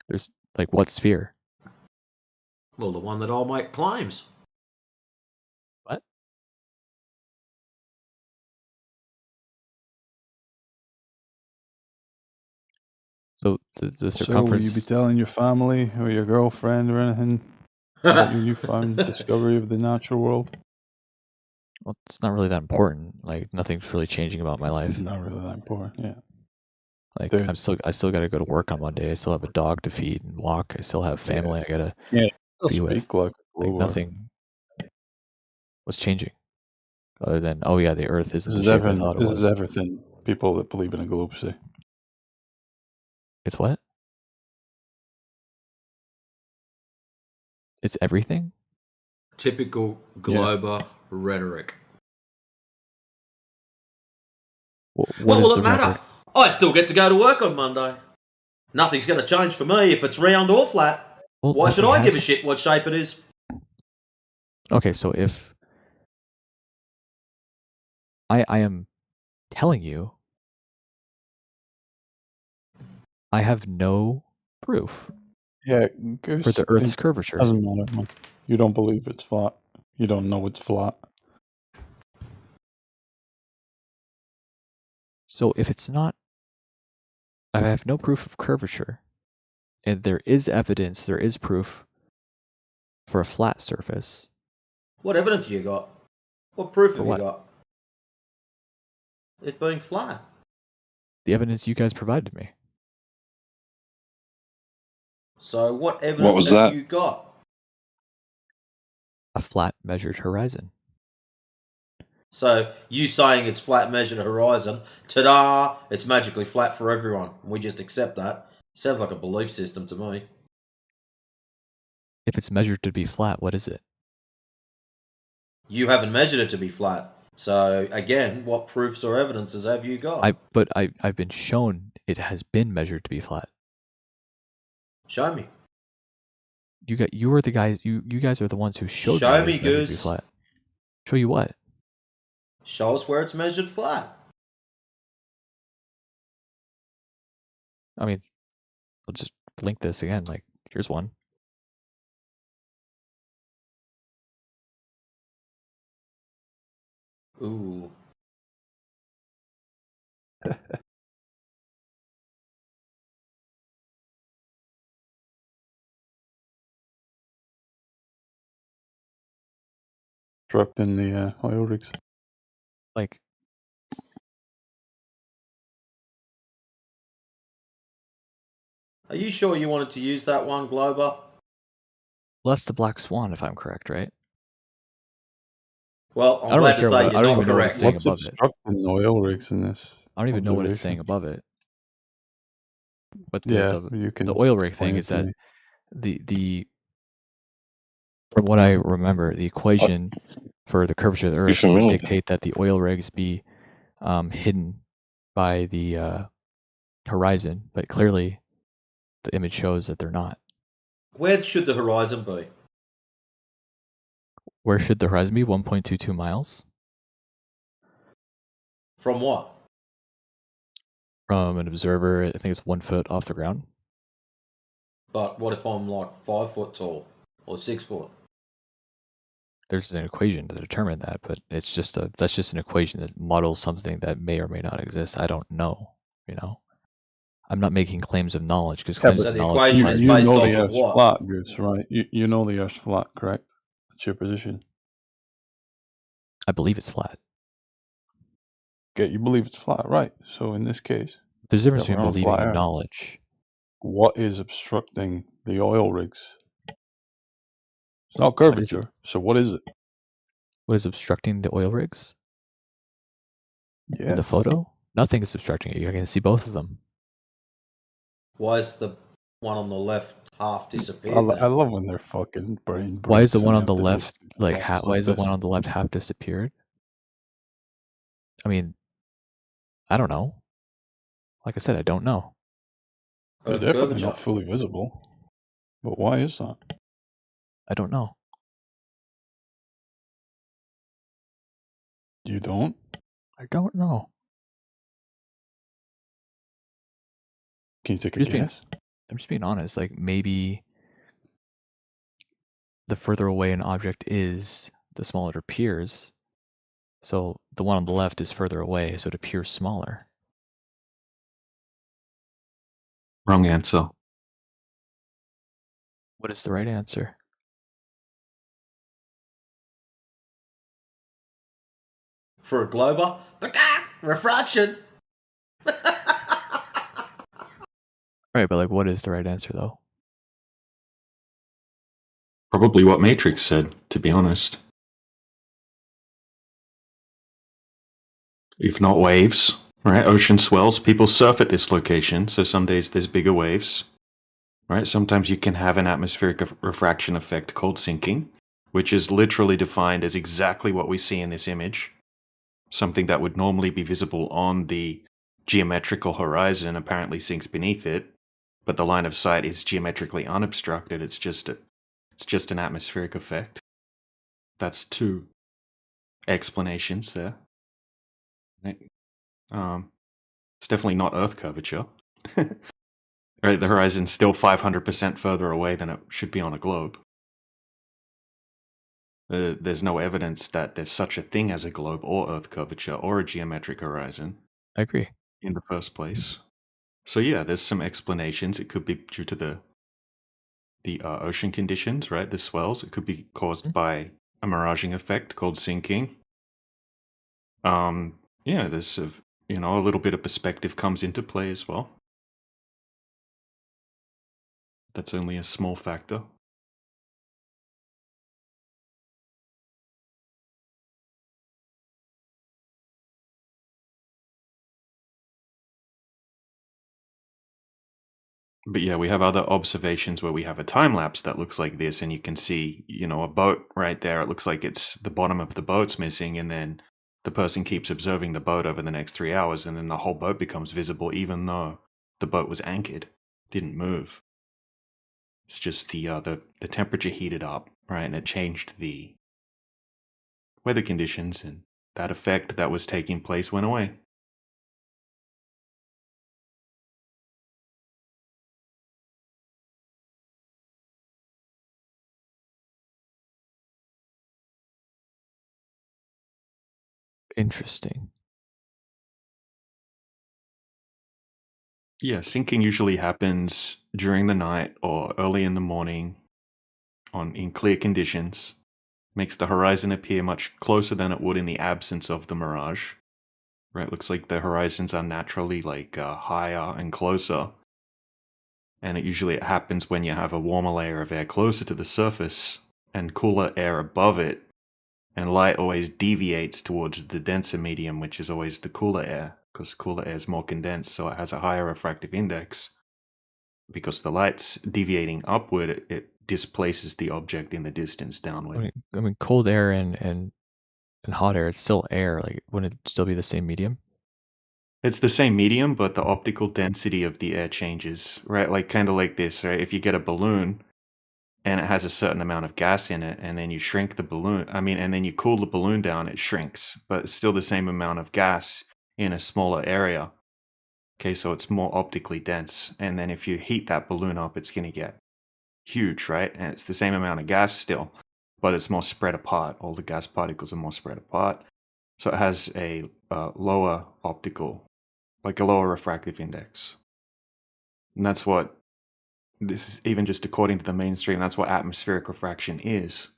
There's like what sphere? Well, the one that I'll make claims. What? So the circumference. So will you be telling your family or your girlfriend or anything about your newfound discovery of the natural world? Well, it's not really that important. Like nothing's really changing about my life. It's not really that important, yeah. Like Dude. I still gotta go to work on Monday. I still have a dog to feed and walk. I still have family I gotta be with. Speak like Nothing was changing. Other than, oh yeah, the Earth isn't This the is shape I thought it this was. is everything people that believe in a globe say. It's what? It's everything? Typical Glober rhetoric. What will is it the matter? rhetoric? I still get to go to work on Monday. Nothing's going to change for me if it's round or flat. Well, Why should nothing I give a has- shit what shape it is? Okay, so if I am telling you I have no proof Yeah, for Goose, the Earth's it curvature. doesn't matter, man. You don't believe it's flat. You don't know it's flat. So if it's not, I have no proof of curvature, and there is evidence, there is proof for a flat surface. What evidence have you got? What proof For have what? you got? It being flat. The evidence you guys provided me. So what evidence was have that? you got? A flat measured horizon. So you saying it's flat measured horizon, ta-da, it's magically flat for everyone. We just accept that. Sounds like a belief system to me. If it's measured to be flat, what is it? You haven't measured it to be flat. So again, what proofs or evidences have you got? I've been shown it has been measured to be flat. Show me. You are the guys. You guys are the ones who showed Show me me, it was measured to be Goose. flat. Show you what? Show us where it's measured flat. I mean, I'll just link this again. Like, here's one. Ooh. Trucked in the oil rigs. Like, Are you sure you wanted to use that one, Glober? less the black swan, if I'm correct, right? Well, I I'm don't really glad to care say about. I you're don't not even know what it's correct. saying What's above it. obstructing the oil rigs in this I don't even know what it's saying observation? above it. But Yeah, you can the oil rig explain thing it is to that me. the from what I remember, the equation for the curvature of the You Earth would familiar? dictate that the oil rigs be hidden by the horizon, but clearly the image shows that they're not. Where should the horizon be? Where should the horizon be? 1.22 miles From what? from an observer. I think it's 1 foot off the ground. But what if I'm like 5 foot tall or 6 foot? There's an equation to determine that, but that's just an equation that models something that may or may not exist. I don't know. You know, I'm not making claims of knowledge because Yeah, claims but So of the knowledge equation apply is to You based know different off the of Earth's what? flat, Goose, right? You know the Earth's flat, correct? That's your position. I believe it's flat. Okay, you believe it's flat, right? So in this case, There's a difference that we're between on a believing flat and Earth. knowledge. What is obstructing the oil rigs? It's not What is curvature. So what is it? what is obstructing the oil rigs in the Yes. photo? Nothing is obstructing it. I can see both of them. Why is the one on the left half I, disappeared I then? love when their fucking brain Why is the breaks one and they on the have to do left like plots why like is the this. one on the left half disappeared? I mean, I don't know. Like I said, I don't know. They're Earth definitely curvature. not fully visible. But why is that? I don't know. You don't? I don't know. Can you take a I'm just being guess? I'm just being honest. Like maybe the further away an object is, the smaller it appears. So the one on the left is further away, so it appears smaller. Wrong answer. What is the right answer? For a glober? Refraction! Right, but like what is the right answer though? Probably what Matrix said, to be honest. If not waves, right? Ocean swells. People surf at this location, so some days there's bigger waves, right? Sometimes you can have an atmospheric refraction effect called sinking, which is literally defined as exactly what we see in this image. Something that would normally be visible on the geometrical horizon apparently sinks beneath it, but the line of sight is geometrically unobstructed. It's just an atmospheric effect. That's two explanations there. Right? It's definitely not Earth curvature. Right, the horizon's still 500% further away than it should be on a globe. There's no evidence that there's such a thing as a globe or Earth curvature or a geometric horizon. I agree. In the first place. So yeah, there's some explanations. It could be due to the ocean conditions, right? The swells. It could be caused by a miraging effect called sinking. Yeah, there's a little bit of perspective comes into play as well. That's only a small factor. But yeah, we have other observations where we have a time lapse that looks like this, and you can see, a boat right there. It looks like it's the bottom of the boat's missing, and then the person keeps observing the boat over the next 3 hours, and then the whole boat becomes visible, even though the boat was anchored, didn't move. It's just the temperature heated up, right, and it changed the weather conditions, and that effect that was taking place went away. Interesting. Yeah, sinking usually happens during the night or early in the morning in clear conditions. Makes the horizon appear much closer than it would in the absence of the mirage. Right, looks like the horizons are naturally higher and closer. And it usually happens when you have a warmer layer of air closer to the surface and cooler air above it And light always deviates towards the denser medium, which is always the cooler air, because cooler air is more condensed, so it has a higher refractive index. Because the light's deviating upward, it displaces the object in the distance downward. I mean, cold air and hot air, it's still air. Like, wouldn't it still be the same medium? It's the same medium, but the optical density of the air changes, right? Like kind of like this, right? If you get a balloon and it has a certain amount of gas in it, and then you shrink the balloon, and then you cool the balloon down, it shrinks, but it's still the same amount of gas in a smaller area. Okay, so it's more optically dense. And then if you heat that balloon up, it's going to get huge, right? And it's the same amount of gas still, but it's more spread apart. All the gas particles are more spread apart. So it has a lower optical, like a lower refractive index. And that's what, this is even just according to the mainstream, that's what atmospheric refraction is.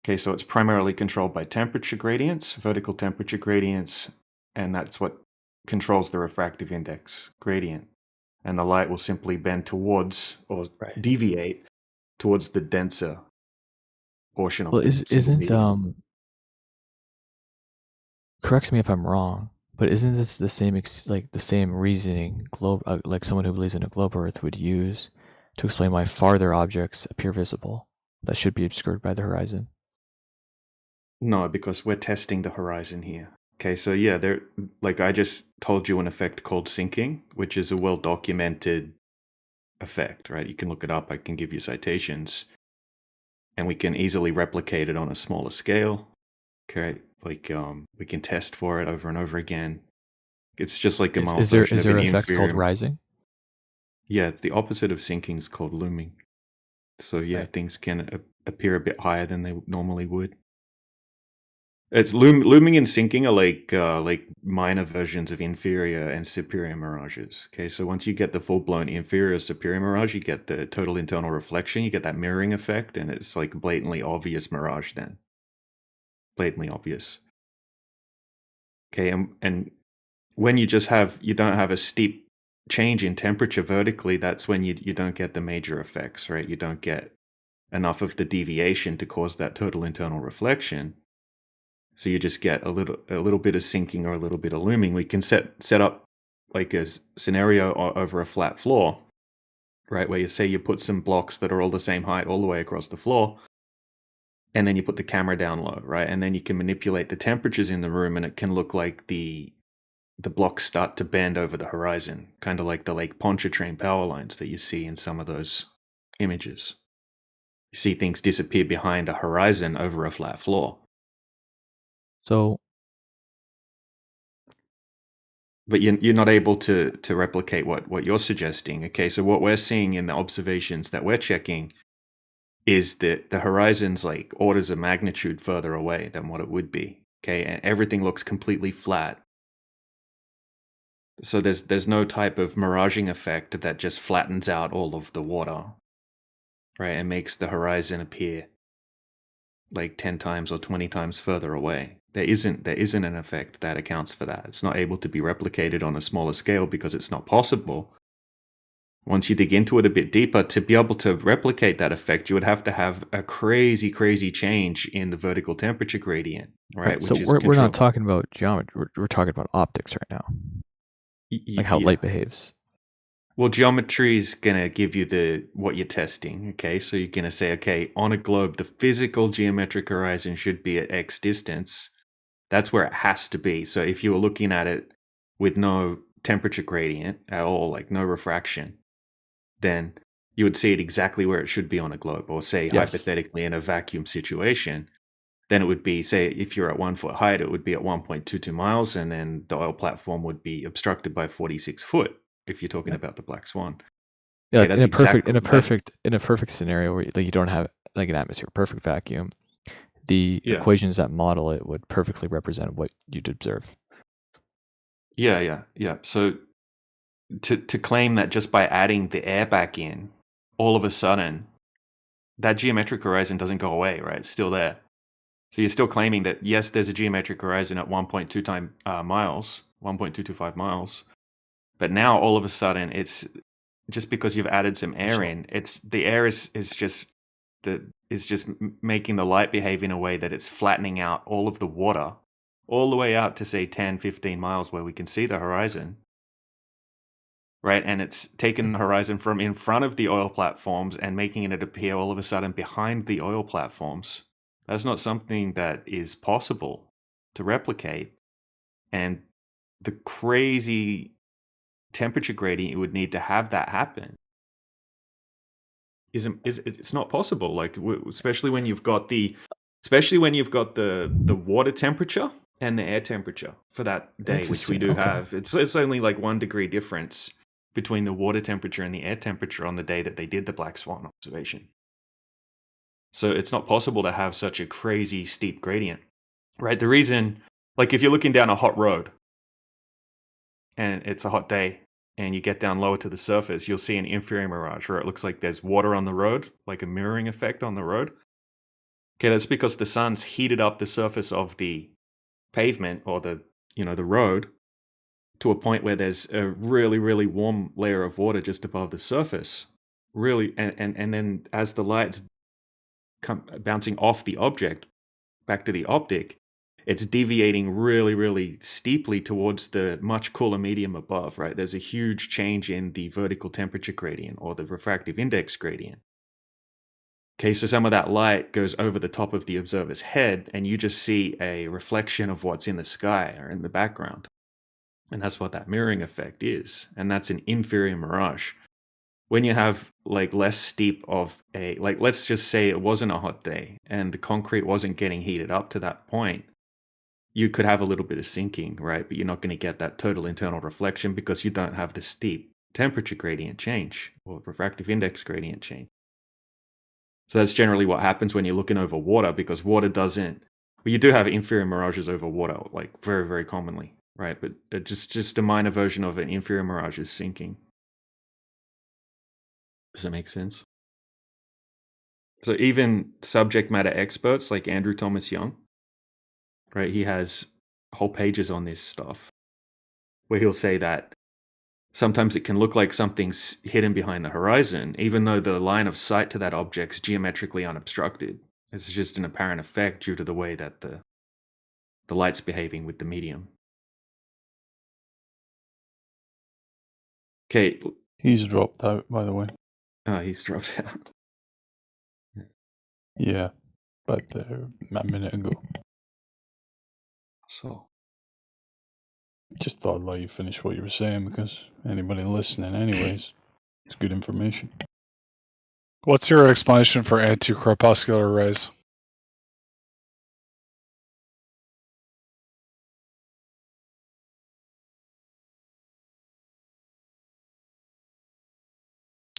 Okay, so it's primarily controlled by temperature gradients, vertical temperature gradients, and that's what controls the refractive index gradient. And the light will simply bend towards or deviate towards the denser portion of Well, the single isn't medium. correct me if I'm wrong, but isn't this the same like the same reasoning like someone who believes in a globe Earth would use to explain why farther objects appear visible that should be obscured by the horizon? No, because we're testing the horizon here. Okay, so yeah, there, like I just told you, an effect called sinking, which is a well-documented effect, right? You can look it up. I can give you citations, and we can easily replicate it on a smaller scale. Okay, like we can test for it over and over again. It's just like a mild Is there version of an an effect called inferior. rising? Yeah, it's the opposite of sinking is called looming. So yeah, Right. things can appear a bit higher than they normally would. It's looming and sinking are like minor versions of inferior and superior mirages. Okay, so once you get the full blown inferior superior mirage, you get the total internal reflection, you get that mirroring effect, and it's like blatantly obvious mirage then. Blatantly obvious. Okay, and when you don't have a steep change in temperature vertically, that's when you don't get the major effects, right? You don't get enough of the deviation to cause that total internal reflection. So you just get a little bit of sinking or a little bit of looming. We can set up like a scenario over a flat floor, right? Where you say you put some blocks that are all the same height all the way across the floor, and then you put the camera down low, right? And then you can manipulate the temperatures in the room, and it can look like the blocks start to bend over the horizon, kind of like the Lake Pontchartrain power lines that you see in some of those images. You see things disappear behind a horizon over a flat floor. So, but you're not able to replicate what you're suggesting. Okay, so what we're seeing in the observations that we're checking is that the horizon's like orders of magnitude further away than what it would be. Okay, and everything looks completely flat. So there's no type of miraging effect that just flattens out all of the water, right, and makes the horizon appear like 10 times or 20 times further away. There isn't an effect that accounts for that. It's not able to be replicated on a smaller scale because it's not possible. Once you dig into it a bit deeper, to be able to replicate that effect, you would have to have a crazy change in the vertical temperature gradient, right? so Which is we're not talking about geometry. We're talking about optics right now, like how yeah. light behaves. Well, geometry is going to give you what you're testing, okay? So you're going to say, okay, on a globe, the physical geometric horizon should be at X distance. That's where it has to be. So if you were looking at it with no temperature gradient at all, like no refraction, then you would see it exactly where it should be on a globe. Or say, hypothetically, in a vacuum situation, then it would be, say, if you're at 1 foot height, it would be at 1.22 miles, and then the oil platform would be obstructed by 46 foot. If you're talking about the Black Swan, Yeah, okay, like in a perfect scenario where you don't have like an atmosphere, perfect vacuum, the equations that model it would perfectly represent what you'd observe. Yeah. So to claim that just by adding the air back in, all of a sudden, that geometric horizon doesn't go away, right? It's still there. So you're still claiming that, yes, there's a geometric horizon at 1.2 miles, 1.225 miles. But now all of a sudden, it's just because you've added some air in, the air is just that is just making the light behave in a way that it's flattening out all of the water all the way out to say 10, 15 miles where we can see the horizon. Right, and it's taken the horizon from in front of the oil platforms and making it appear all of a sudden behind the oil platforms. That's not something that is possible to replicate. And the crazy temperature gradient you would need to have that happen it's not possible. Like especially when you've got the water temperature and the air temperature for that day, which we Interesting, do okay. have. It's only like 1 degree difference between the water temperature and the air temperature on the day that they did the black swan observation. So it's not possible to have such a crazy steep gradient, right? The reason, like if you're looking down a hot road and it's a hot day and you get down lower to the surface, you'll see an inferior mirage where it looks like there's water on the road, like a mirroring effect on the road. Okay, that's because the sun's heated up the surface of the pavement or the road to a point where there's a really, really warm layer of water just above the surface. Really, and then as the light's bouncing off the object back to the optic, it's deviating really, really steeply towards the much cooler medium above, right? There's a huge change in the vertical temperature gradient or the refractive index gradient. Okay, so some of that light goes over the top of the observer's head, and you just see a reflection of what's in the sky or in the background. And that's what that mirroring effect is. And that's an inferior mirage. When you have like less steep of let's just say it wasn't a hot day and the concrete wasn't getting heated up to that point, you could have a little bit of sinking, right? But you're not going to get that total internal reflection because you don't have the steep temperature gradient change or refractive index gradient change. So that's generally what happens when you're looking over water, because water doesn't. Well, you do have inferior mirages over water, like very, very commonly, right? But just a minor version of an inferior mirage is sinking. Does that make sense? So even subject matter experts like Andrew Thomas Young, right? He has whole pages on this stuff where he'll say that sometimes it can look like something's hidden behind the horizon, even though the line of sight to that object's geometrically unobstructed. It's just an apparent effect due to the way that the light's behaving with the medium. Okay. He's dropped out, by the way. Oh, he's dropped out. Yeah, but a minute ago. So. Just thought I'd let you finish what you were saying because anybody listening, anyways, it's good information. What's your explanation for anti-corpuscular rays?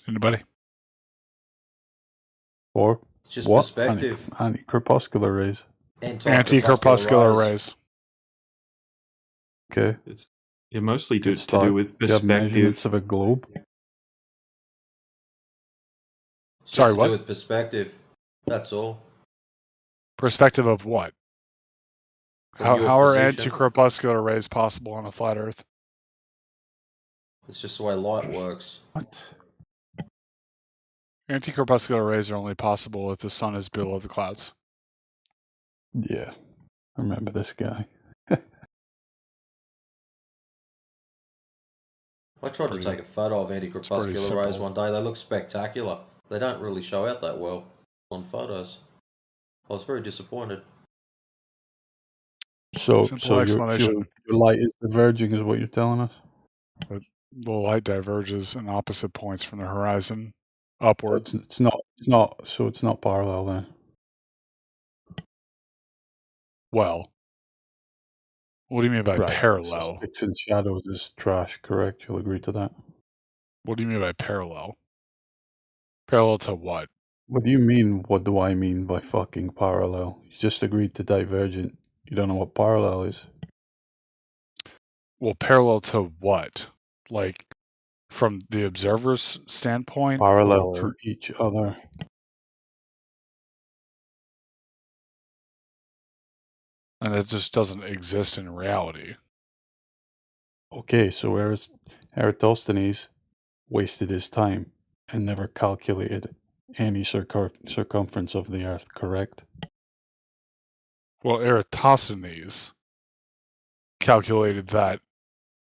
Anybody? Or It's just what? perspective. Anti-corpuscular rays. Anti-corpuscular rays. Okay. It's mostly to start. do with Do you have perspective. measurements of a globe? It's Sorry, just to what? do with perspective. That's all. Perspective of what? From your How are position. anti-corpuscular rays possible on a flat Earth? It's just the way light works. What? Anti-corpuscular rays are only possible if the sun is below the clouds. Yeah. I remember this guy. I tried to take a photo of anti-corpuscular rays simple. one day. They look spectacular. They don't really show out that well on photos. I was very disappointed. So Simple your explanation. light is diverging, is what you're telling us? But the light diverges in opposite points from the horizon, upward. So it's not parallel then. Well, what do you mean by Right. parallel? Sticks and shadows is trash, correct? You'll agree to that? What do you mean by parallel? Parallel to what? What do you mean? What do I mean by fucking parallel? You just agreed to divergent. You don't know what parallel is. Well, parallel to what? Like from the observer's standpoint? Parallel or... to each other. And it just doesn't exist in reality. Okay, so Eratosthenes wasted his time and never calculated any circumference of the Earth, correct? Well, Eratosthenes calculated that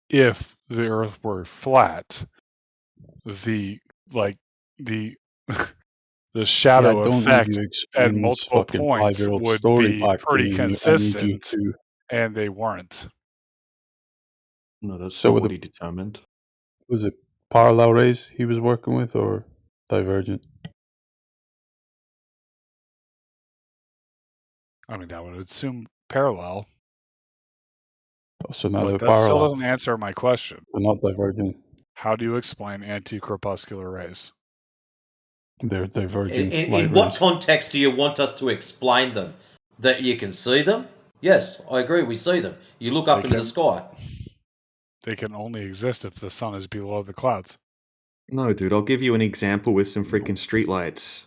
if the Earth were flat, the the the Yeah, I shadow don't need you effect to at explain this multiple fucking points 5-year-old would story be back to pretty me. I need you consistent, to. and they weren't. No, that's So not with what the he determined. was it parallel rays he was working with, or divergent? I mean, that would assume parallel, So now but they're that still parallel. doesn't answer my question. They're not divergent. How do you explain anti-corpuscular rays? They're diverging In light what rays. context do you want us to explain them? That you can see them? Yes, I agree. We see them. You look up into the sky. They can only exist if the sun is below the clouds. No, dude, I'll give you an example with some freaking streetlights.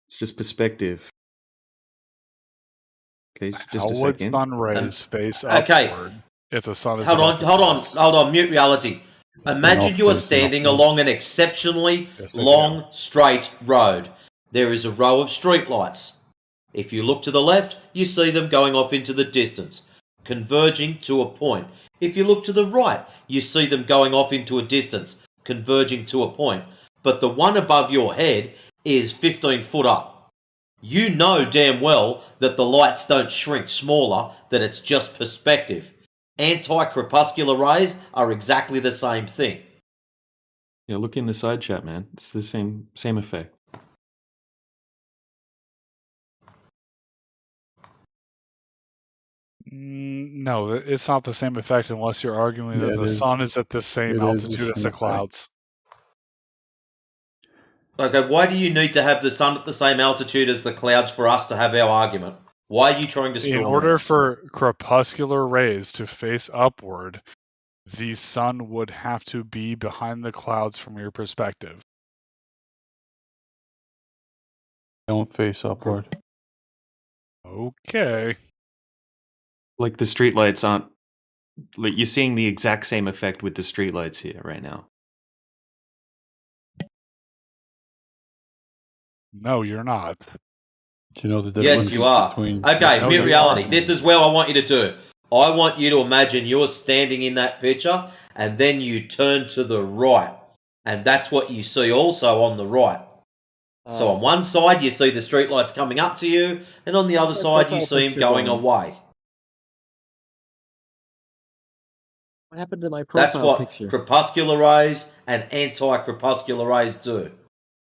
It's just perspective. Okay, so just How a would second. sun rays face Okay. upward if the sun is Hold above on, the clouds? mute reality. Imagine you are standing along an exceptionally long, straight road. There is a row of streetlights. If you look to the left, you see them going off into the distance, converging to a point. If you look to the right, you see them going off into a distance, converging to a point. But the one above your head is 15 foot up. You know damn well that the lights don't shrink smaller, that it's just perspective. Anti-crepuscular rays are exactly the same thing. Yeah, look in the side chat, man. It's the same effect. No, it's not the same effect unless you're arguing Yeah, that it the is. sun is at the same It is the altitude as same the effect. clouds. Okay, why do you need to have the sun at the same altitude as the clouds for us to have our argument? Why are you trying to In straw man order us? for crepuscular rays to face upward, the sun would have to be behind the clouds from your perspective. Don't face upward. Okay. Like the streetlights aren't. Like you're seeing the exact same effect with the streetlights here right now. No, you're not. Do you know the difference Yes, you are. between? Okay, No, mute you reality. aren't. This is where I want you to do. I want you to imagine you're standing in that picture, and then you turn to the right, and that's what you see also on the right. So on one side you see the streetlights coming up to you, and on the other side you see them going away. What happened to my That's profile what picture? crepuscular rays and anti-crepuscular rays do.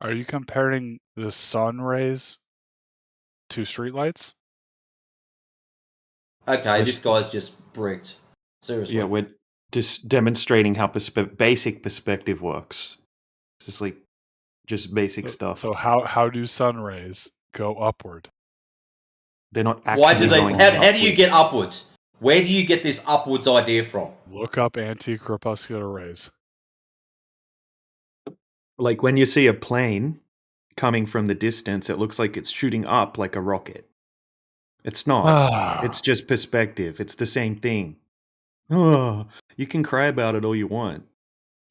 Are you comparing the sun rays to streetlights? Okay, this guy's just bricked. Seriously. Yeah, we're just demonstrating how basic perspective works. It's just like just basic stuff. So how do sun rays go upward? They're not actually Why do they? going How do you upward. get upwards? Where do you get this upwards idea from? Look up anti-crepuscular rays. Like when you see a plane coming from the distance, it looks like it's shooting up like a rocket. It's not. It's just perspective. It's the same thing. Oh, you can cry about it all you want.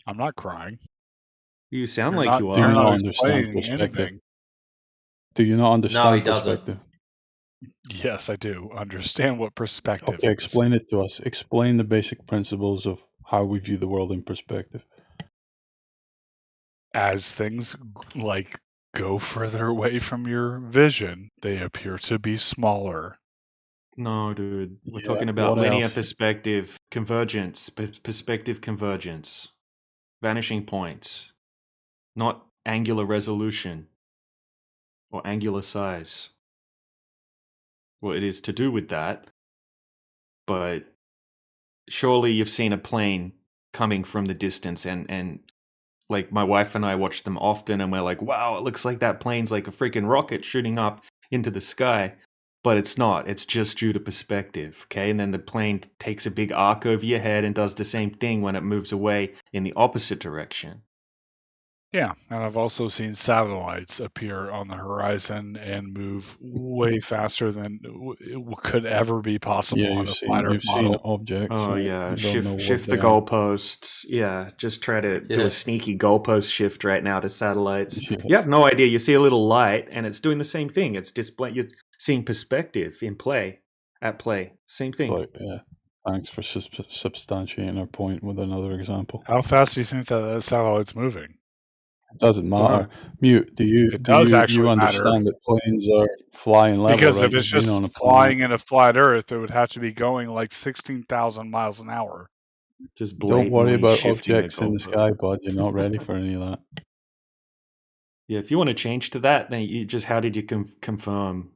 I'm not crying. You sound You're like not, you you're are. not understand explaining perspective? anything. Do you not understand No, he doesn't. perspective? Yes, I do understand what perspective Okay, is. explain it to us. Explain the basic principles of how we view the world in perspective. As things like go further away from your vision, they appear to be smaller. No, dude. We're Yeah, talking about what linear else? perspective, convergence, perspective convergence, vanishing points, not angular resolution or angular size. Well, it is to do with that, but surely you've seen a plane coming from the distance and like my wife and I watch them often and we're like, wow, it looks like that plane's like a freaking rocket shooting up into the sky. But it's not. It's just due to perspective, okay? And then the plane takes a big arc over your head and does the same thing when it moves away in the opposite direction. Yeah, and I've also seen satellites appear on the horizon and move way faster than could ever be possible Yeah, on a flat Earth you've seen model. objects. Oh Right? yeah, You don't know what shift the they are. goalposts. Yeah, just try to do Yeah. a sneaky goalpost shift right now to satellites. Yeah. You have no idea. You see a little light, and it's doing the same thing. It's display. You're seeing perspective in play, at play. Same It's thing. like, yeah. Thanks for substantiating our point with another example. How fast do you think that satellite's moving? It doesn't matter. Don't Mute. Do It does you actually matter. understand that planes are flying level, Because right? if it's You've been just on a flying plane. in a flat Earth, it would have to be going like 16,000 miles an hour. just Don't worry blatantly about shifting a objects in the goalpost. sky, bud. You're not ready for any of that. Yeah, if you want to change to that, then you just how did you confirm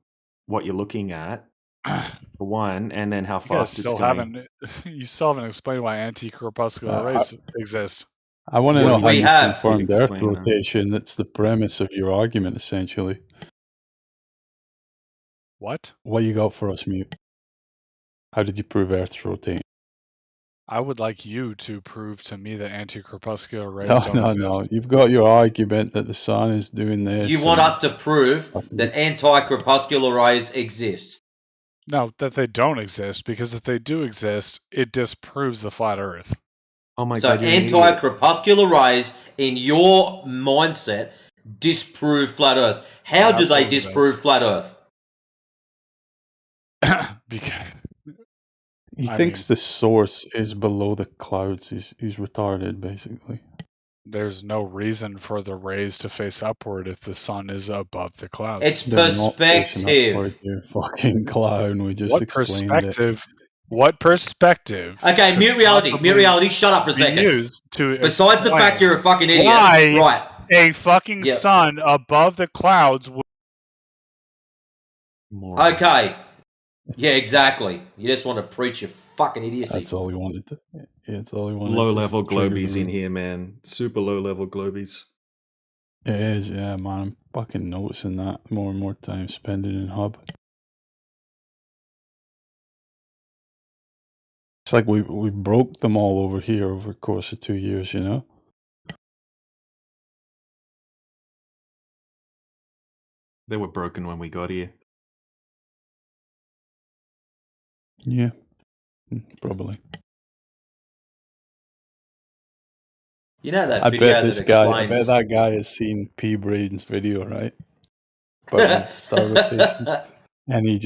what you're looking at for one, and then how You guys fast it's still going. haven't. You still haven't explained why anti-corpuscular rays exist. I want to know how We you have. confirmed You'd Earth explain that. rotation. That's the premise of your argument, essentially. What? What you got for us, Mute? How did you prove Earth's rotating? I would like you to prove to me that anti-corpuscular rays No, don't no, exist. no. You've got your argument that the sun is doing this. You want and us to prove that anti-corpuscular rays exist? No, that they don't exist, because if they do exist, it disproves the flat Earth. Oh my So god, you're an idiot. anti-corpuscular rays, in your mindset, disprove flat Earth. How do they Absolutely disprove does. flat Earth? Because He I thinks mean, the source is below the clouds. He's retarded, basically. there's no reason for the rays to face upward if the sun is above the clouds. It's They're not facing perspective. upwards, you fucking clown. We just What explained it. perspective? What perspective? Okay, could mute reality. possibly Mute reality. Shut up for a be second. used to Besides the fact explain you're a fucking idiot, why right? a fucking Yep. sun above the clouds would. Okay. Yeah, exactly. You just want to preach your fucking idiocy. That's all he wanted to. Yeah, that's all he wanted. Low to level trigger the globies in room. here, man. Super low level globies. It is, yeah, man. I'm fucking noticing that more and more time spending in hub. It's like we broke them all over here over the course of 2 years, you know? They were broken when we got here. Yeah, probably. You know that I video bet this that guy. I explains. bet that guy has seen P Braden's video, right? About the star rotations, and he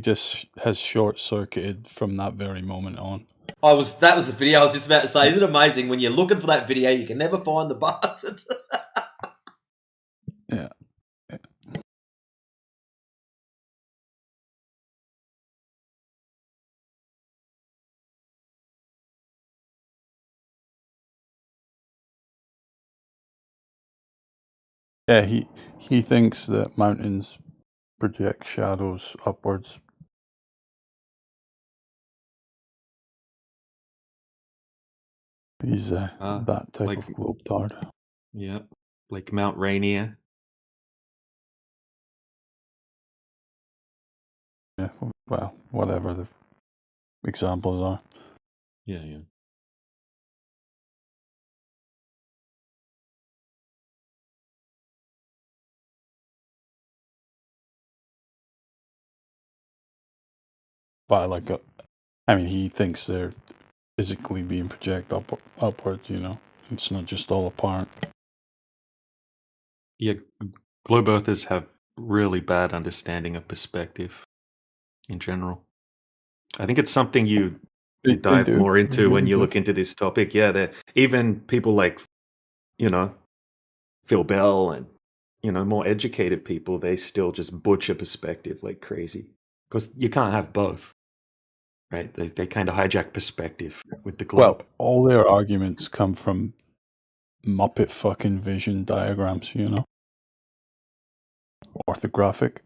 just has short circuited from that very moment on. That was the video I was just about to say. Isn't it amazing when you're looking for that video, you can never find the bastard? Yeah. Yeah, he thinks that mountains project shadows upwards. He's that type like- of globetard. Yeah, like Mount Rainier. Yeah, well, whatever the examples are. Yeah, yeah. But like, I mean, he thinks they're physically being projected upwards. You know, it's not just all apparent. Yeah, globe earthers have really bad understanding of perspective in general. I think it's something you They dive do. more They into when really you do. look into this topic. Yeah, that even people like, you know, Phil Bell and, you know, more educated people, they still just butcher perspective like crazy. Because you can't have both, right? They kind of hijack perspective with the globe. Well, all their arguments come from Muppet fucking vision diagrams, you know? Orthographic.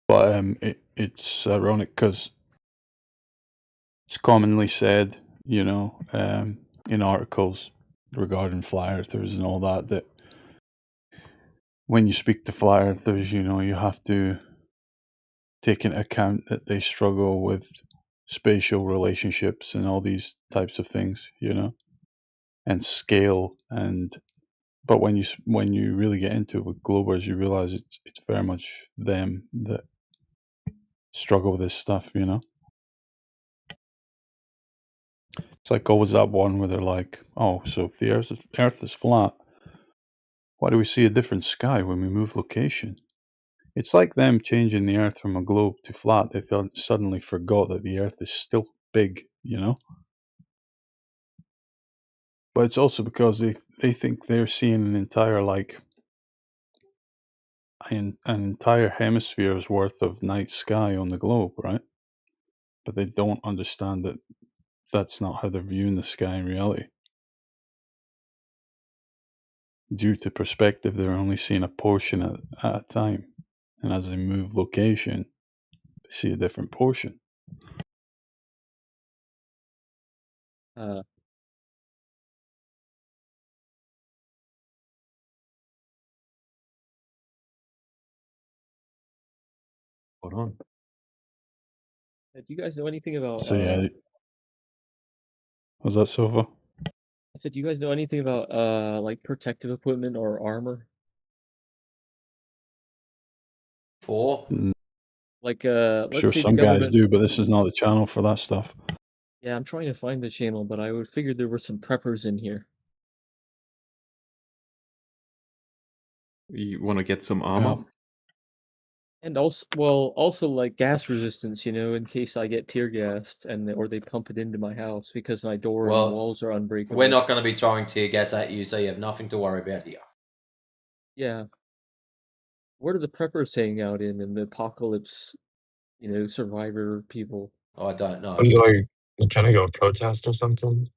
But it's ironic because it's commonly said, you know, in articles regarding flat earthers and all that, that when you speak to flat earthers, you know, you have to take into account that they struggle with spatial relationships and all these types of things, you know, and scale. And but when you really get into it with Globers, you realize it's very much them that struggle with this stuff, you know. It's like always that one where they're like, "Oh, so if the Earth is flat, why do we see a different sky when we move location?" It's like them changing the Earth from a globe to flat. They suddenly forgot that the Earth is still big, you know. But it's also because they think they're seeing an entire an entire hemisphere's worth of night sky on the globe, right? But they don't understand that that's not how they're viewing the sky in reality. Due to perspective, they're only seeing a portion at a time. And as they move location, they see a different portion. Hold on. Do you guys know anything about? So yeah, was that Sofa? I said, do you guys know anything about like protective equipment or armor? For Like let's Sure, say the some guys government. do, but this is not the channel for that stuff. Yeah, I'm trying to find the channel, but I would figure there were some preppers in here. You want to get some armor? And also like gas resistance, you know, in case I get tear gassed or they pump it into my house because my door and Well, walls are unbreakable. we're not going to be throwing tear gas at you, so you have nothing to worry about here. Yeah. Where do the preppers hang out in the apocalypse, you know, survivor people? I don't know. Are you trying to go protest or something?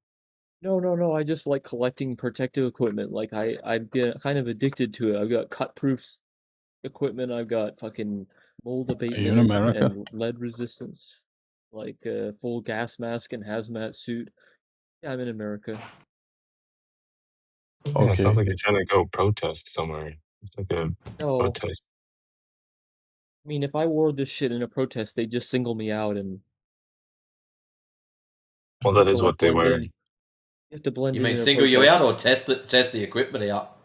No. I just like collecting protective equipment. Like I've been kind of addicted to it. I've got cut-proof equipment. I've got fucking mold Are you in abatement America? and lead resistance, like a full gas mask and hazmat suit. Yeah, I'm in America. Yeah, Okay. it sounds like you're trying to go protest somewhere. It's like a No. protest. I mean, if I wore this shit in a protest, they'd just single me out and. Well, that is what they blend wear. in. You have to blend You in mean in a single you out protest. or test the equipment out?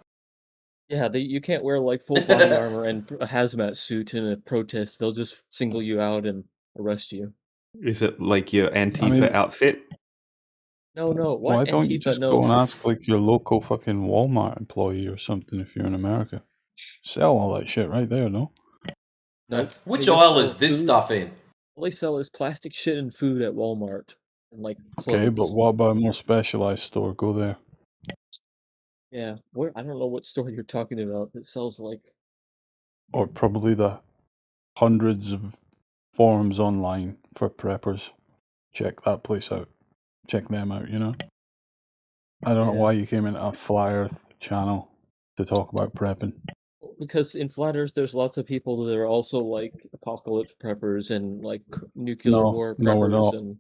Yeah, you can't wear like full body armor and a hazmat suit in a protest. They'll just single you out and arrest you. Is it like your Antifa outfit? No, what? Why don't you Antifa? just No. go and ask like your local fucking Walmart employee or something if you're in America? Sell all that shit right there, no? Nope. Which They just aisle sell is this food. stuff in? All they sell is plastic shit and food at Walmart and like clothes. Okay, but what about a more specialized store? Go there. Yeah, where I don't know what store you're talking about that sells like. Or probably the hundreds of forums online for preppers. Check that place out. Check them out, you know? I don't know why you came into a Flat Earth channel to talk about prepping. Because in Flat Earth, there's lots of people that are also like apocalypse preppers and like nuclear No, war no, we're preppers not. and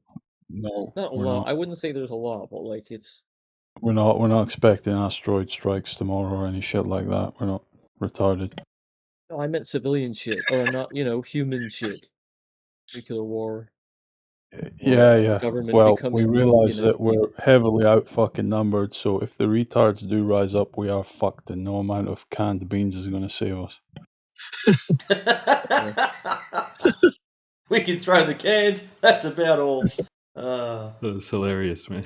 No, not a we're lot. not. I wouldn't say there's a lot, but like it's. We're not expecting asteroid strikes tomorrow or any shit like that. We're not retarded. No, I meant civilian shit, or not, you know, human shit. Nuclear war. Yeah. Government Well, becoming, we realize you know, that we're heavily out fucking numbered, so if the retards do rise up, we are fucked, and no amount of canned beans is going to save us. We can throw the cans. That's about all. That's hilarious, man.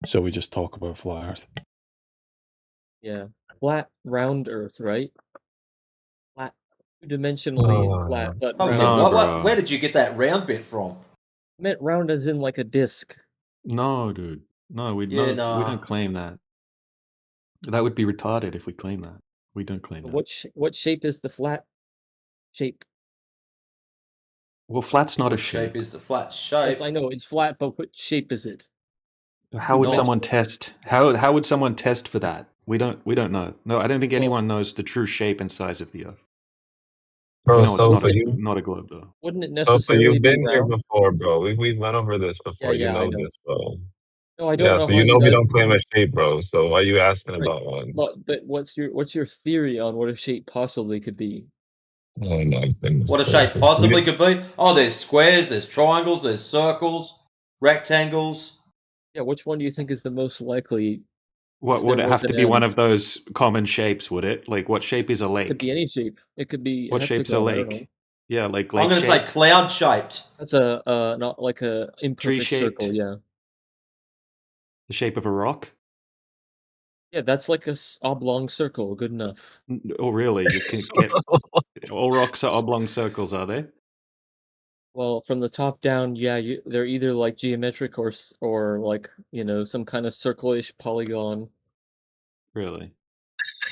So we just talk about Flat Earth. Yeah, flat, round Earth, right? Flat, two-dimensionally flat, but Oh, round. where did you get that round bit from? I meant round as in like a disc. No, dude. No, we Yeah, we don't claim that. That would be retarded if we claim that. We don't claim that. What shape is the flat shape? Well, flat's not a What shape. shape is the flat shape? Yes, I know it's flat, but what shape is it? How would someone test? How would someone test for that? We don't know. No, I don't think anyone knows the true shape and size of the Earth. Bro, We know it's Sofa, not a globe though. Wouldn't it Sofa, necessarily you've be been here round? before, bro. We've went over this before. You Yeah, I know know. this, bro. No, I don't Yeah, know so how you he know we does. don't claim a shape, bro. So why are you asking Right, about one? but what's your theory on what a shape possibly could be? Oh my goodness What a shape gracious. possibly could be. Oh, there's squares, there's triangles, there's circles, rectangles. Yeah, which one do you think is the most likely What if there would it was have to an be? One end? of those common shapes? Would it? Like, what shape is a It could be lake? any shape. It could be a What shape's a hexagon. I don't know. lake? Yeah, like I'm lake going to say shaped, cloud shaped. That's not like a tree imperfect circle. shaped, Yeah, the shape of a rock. yeah, that's like a oblong circle. Good enough. Oh, really? You can get all rocks are oblong circles, are they? Well, from the top down, yeah, they're either like geometric or like some kind of circle-ish polygon. Really?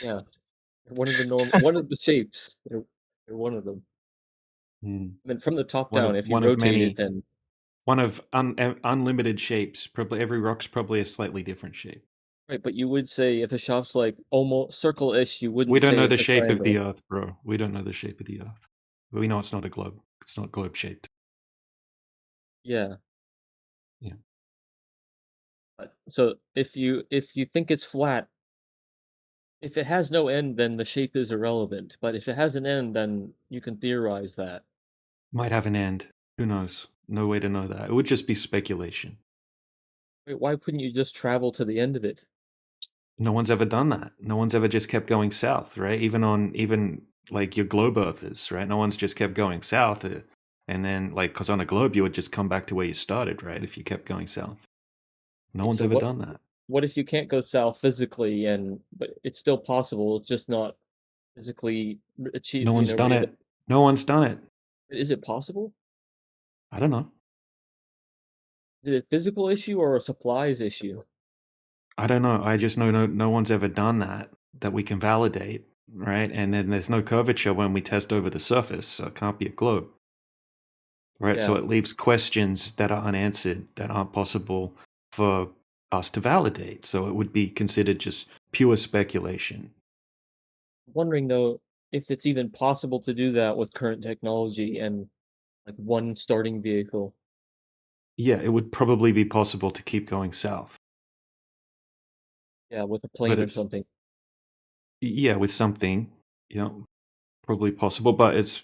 Yeah, one of the shapes. They're one of them. Hmm. I mean, from the top One down, of if you one of rotate it, many, then one of unlimited shapes. Probably every rock's probably a slightly different shape. right. But you would say if a shop's like almost circle-ish, you We wouldn't don't say know the it's a shape of the triangle. Earth, bro. We don't know the shape of the Earth. But we know it's not a globe. It's not globe shaped. Yeah. Yeah. So if you think it's flat, if it has no end, then the shape is irrelevant. But if it has an end, then you can theorize that. Might have an end. Who knows? No way to know that. It would just be speculation. Wait, why couldn't you just travel to the end of it? No one's ever done that. No one's ever just kept going south, right? Even like your globe earthers, right? No one's just kept going south, and then like because on a globe you would just come back to where you started, right? If you kept going south. No Wait, one's so ever what done that. what if you can't go south physically, but it's still possible? It's just not physically achieve. No one's done it. No one's done it. Is it possible? I don't know. Is it a physical issue or a supplies issue? I don't know. I just know no one's ever done that we can validate, right? And then there's no curvature when we test over the surface, so it can't be a globe. Right? So Yeah. it leaves questions that are unanswered that aren't possible for us to validate. So it would be considered just pure speculation. Wondering though if it's even possible to do that with current technology and like one starting vehicle. Yeah, it would probably be possible to keep going south. Yeah, with a But plane or it's something. yeah, with something, probably possible, but it's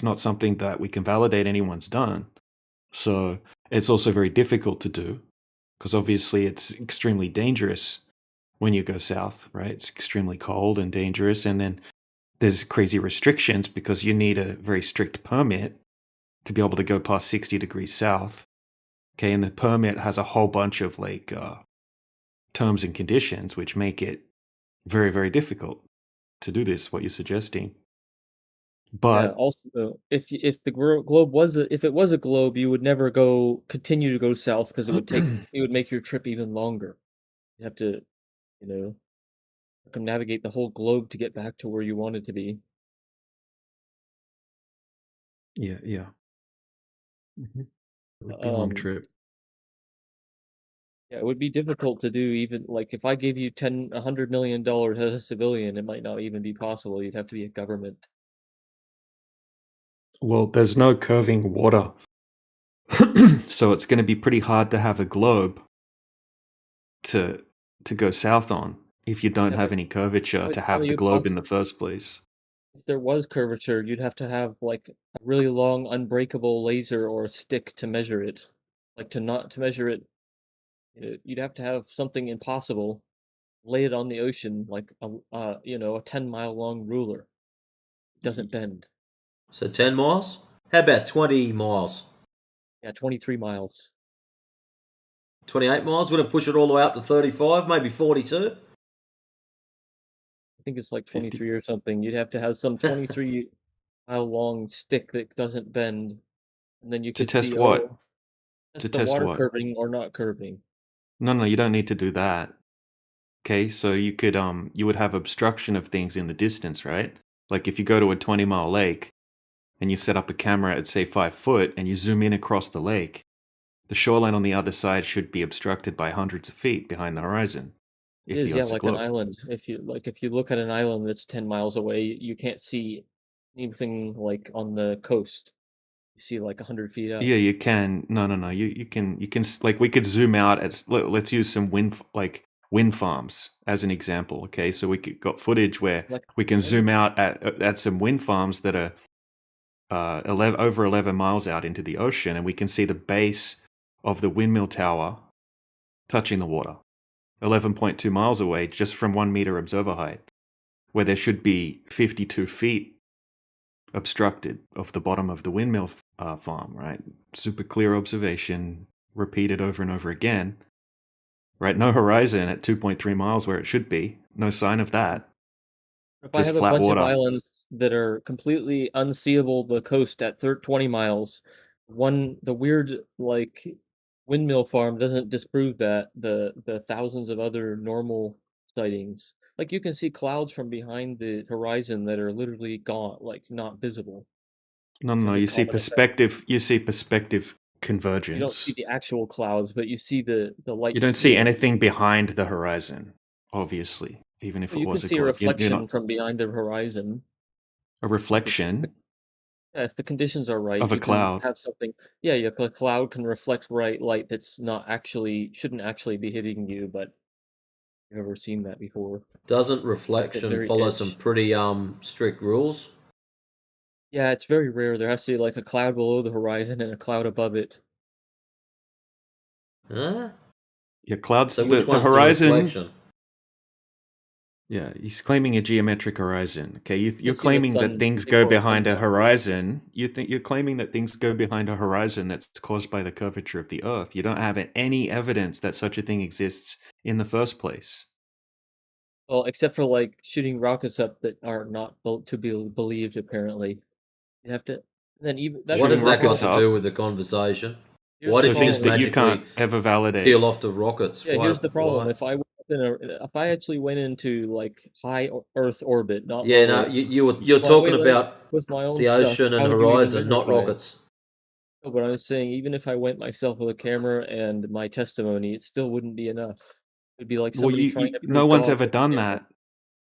not something that we can validate anyone's done. So it's also very difficult to do because obviously it's extremely dangerous when you go south, right? It's extremely cold and dangerous, and then there's crazy restrictions because you need a very strict permit to be able to go past 60 degrees south. Okay, and the permit has a whole bunch of like terms and conditions which make it very, very difficult to do this, what you're suggesting. Yeah, But also though, if the globe was if it was a globe, you would never continue to go south because it would make your trip even longer. You have to, you know, circumnavigate the whole globe to get back to where you wanted to be. yeah, it would be a long Um, trip. yeah, it would be difficult to do even like if I gave you $100 million as a civilian, it might not even be possible. You'd have to be a government. Well, there's no curving water. So it's going to be pretty hard to have a globe to go south on if you don't Yeah, have any curvature but to how have do the you globe in the first place. if there was curvature, you'd have to have like a really long, unbreakable laser or a stick to measure it. Like to measure it, you'd have to have something impossible, lay it on the ocean like a 10-mile long ruler. It doesn't bend. So 10 miles? How about 20 miles? Yeah, 23 miles. 28 miles? Would it push it all the way up to 35, maybe 42? I think it's like 50. 23 or something. You'd have to have some 23-mile long stick that doesn't bend, and then you To could test see, what? oh, To that's the test water what? curving or not curving. No, you don't need to do that. Okay, so you would have obstruction of things in the distance, right? Like if you go to a 20-mile lake and you set up a camera at say 5 foot and you zoom in across the lake, the shoreline on the other side should be obstructed by hundreds of feet behind the horizon It if is, the yeah, Earth's a like an globe. island. If you look at an island that's 10 miles away, you can't see anything like on the coast. You see like 100 feet up. Yeah, you can. No. You can like we could zoom out at. Let's use some wind farms as an example. Okay, so got footage where Like we can zoom out at some wind farms that are over 11 miles out into the ocean, and we can see the base of the windmill tower touching the water, 11.2 miles away, just from 1 meter observer height, where there should be 52 feet obstructed of the bottom of the windmill farm, right? Super clear observation, repeated over and over again, right? No horizon at 2.3 miles where it should be. No sign of that. If I Just have a flat bunch of water. islands that are completely unseeable, the coast at 20 miles, the weird like windmill farm doesn't disprove that. The thousands of other normal sightings, like you can see clouds from behind the horizon that are literally gone, like not visible. No. You see common effect. perspective. You see perspective You don't see convergence. the actual clouds, but you see the light. You don't see anything behind the horizon, obviously, even if Well, it you can was a see a globe. You're reflection not from behind the horizon. a reflection Yeah, if the conditions are right, of a you can cloud. have something. Yeah, a cloud can reflect bright light that's not actually shouldn't actually be hitting you, but you've never seen that before. Doesn't At the reflection very follow edge. some pretty strict rules? Yeah, it's very rare. There has to be like a cloud below the horizon and a cloud above it. Huh? Yeah, clouds. So which The one's the horizon. reflection? Yeah, he's claiming a geometric horizon. Okay, you're see the claiming that sun things go before it behind comes a up. horizon. You're claiming that things go behind a horizon that's caused by the curvature of the Earth. You don't have any evidence that such a thing exists in the first place. Well, except for like shooting rockets up that are not to be believed. Apparently, you have to. Then even that's What Shooting has that got rockets to up. do with the conversation? Here's Why the did you So just things that you magically can't ever validate. peel off the rockets? Yeah, Why? here's the problem. Why? If I actually went into like high Earth orbit, not Yeah, low, no, you're talking about with my own the stuff, ocean and how would you even horizon, not verify it? rockets. No, but I was saying, even if I went myself with a camera and my testimony, it still wouldn't be enough. It'd be like Well, somebody trying to no prove one's God ever with a done camera. that.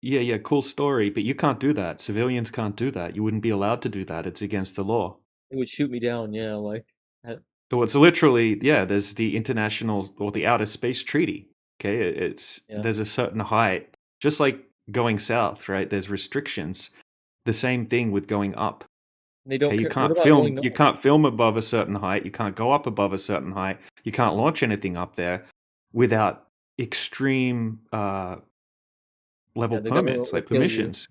Yeah, cool story, but you can't do that. Civilians can't do that. You wouldn't be allowed to do that. It's against the law. It would shoot me down. Yeah, Well, it's literally, yeah, there's the international or the outer space treaty. Okay, there's a certain height, just like going south, right? There's restrictions. The same thing with going up. They don't Okay, you care. What can't about film. going You north? can't film above a certain height. You can't go up above a certain height. You can't launch anything up there without extreme level the government permits, will like kill you. permissions.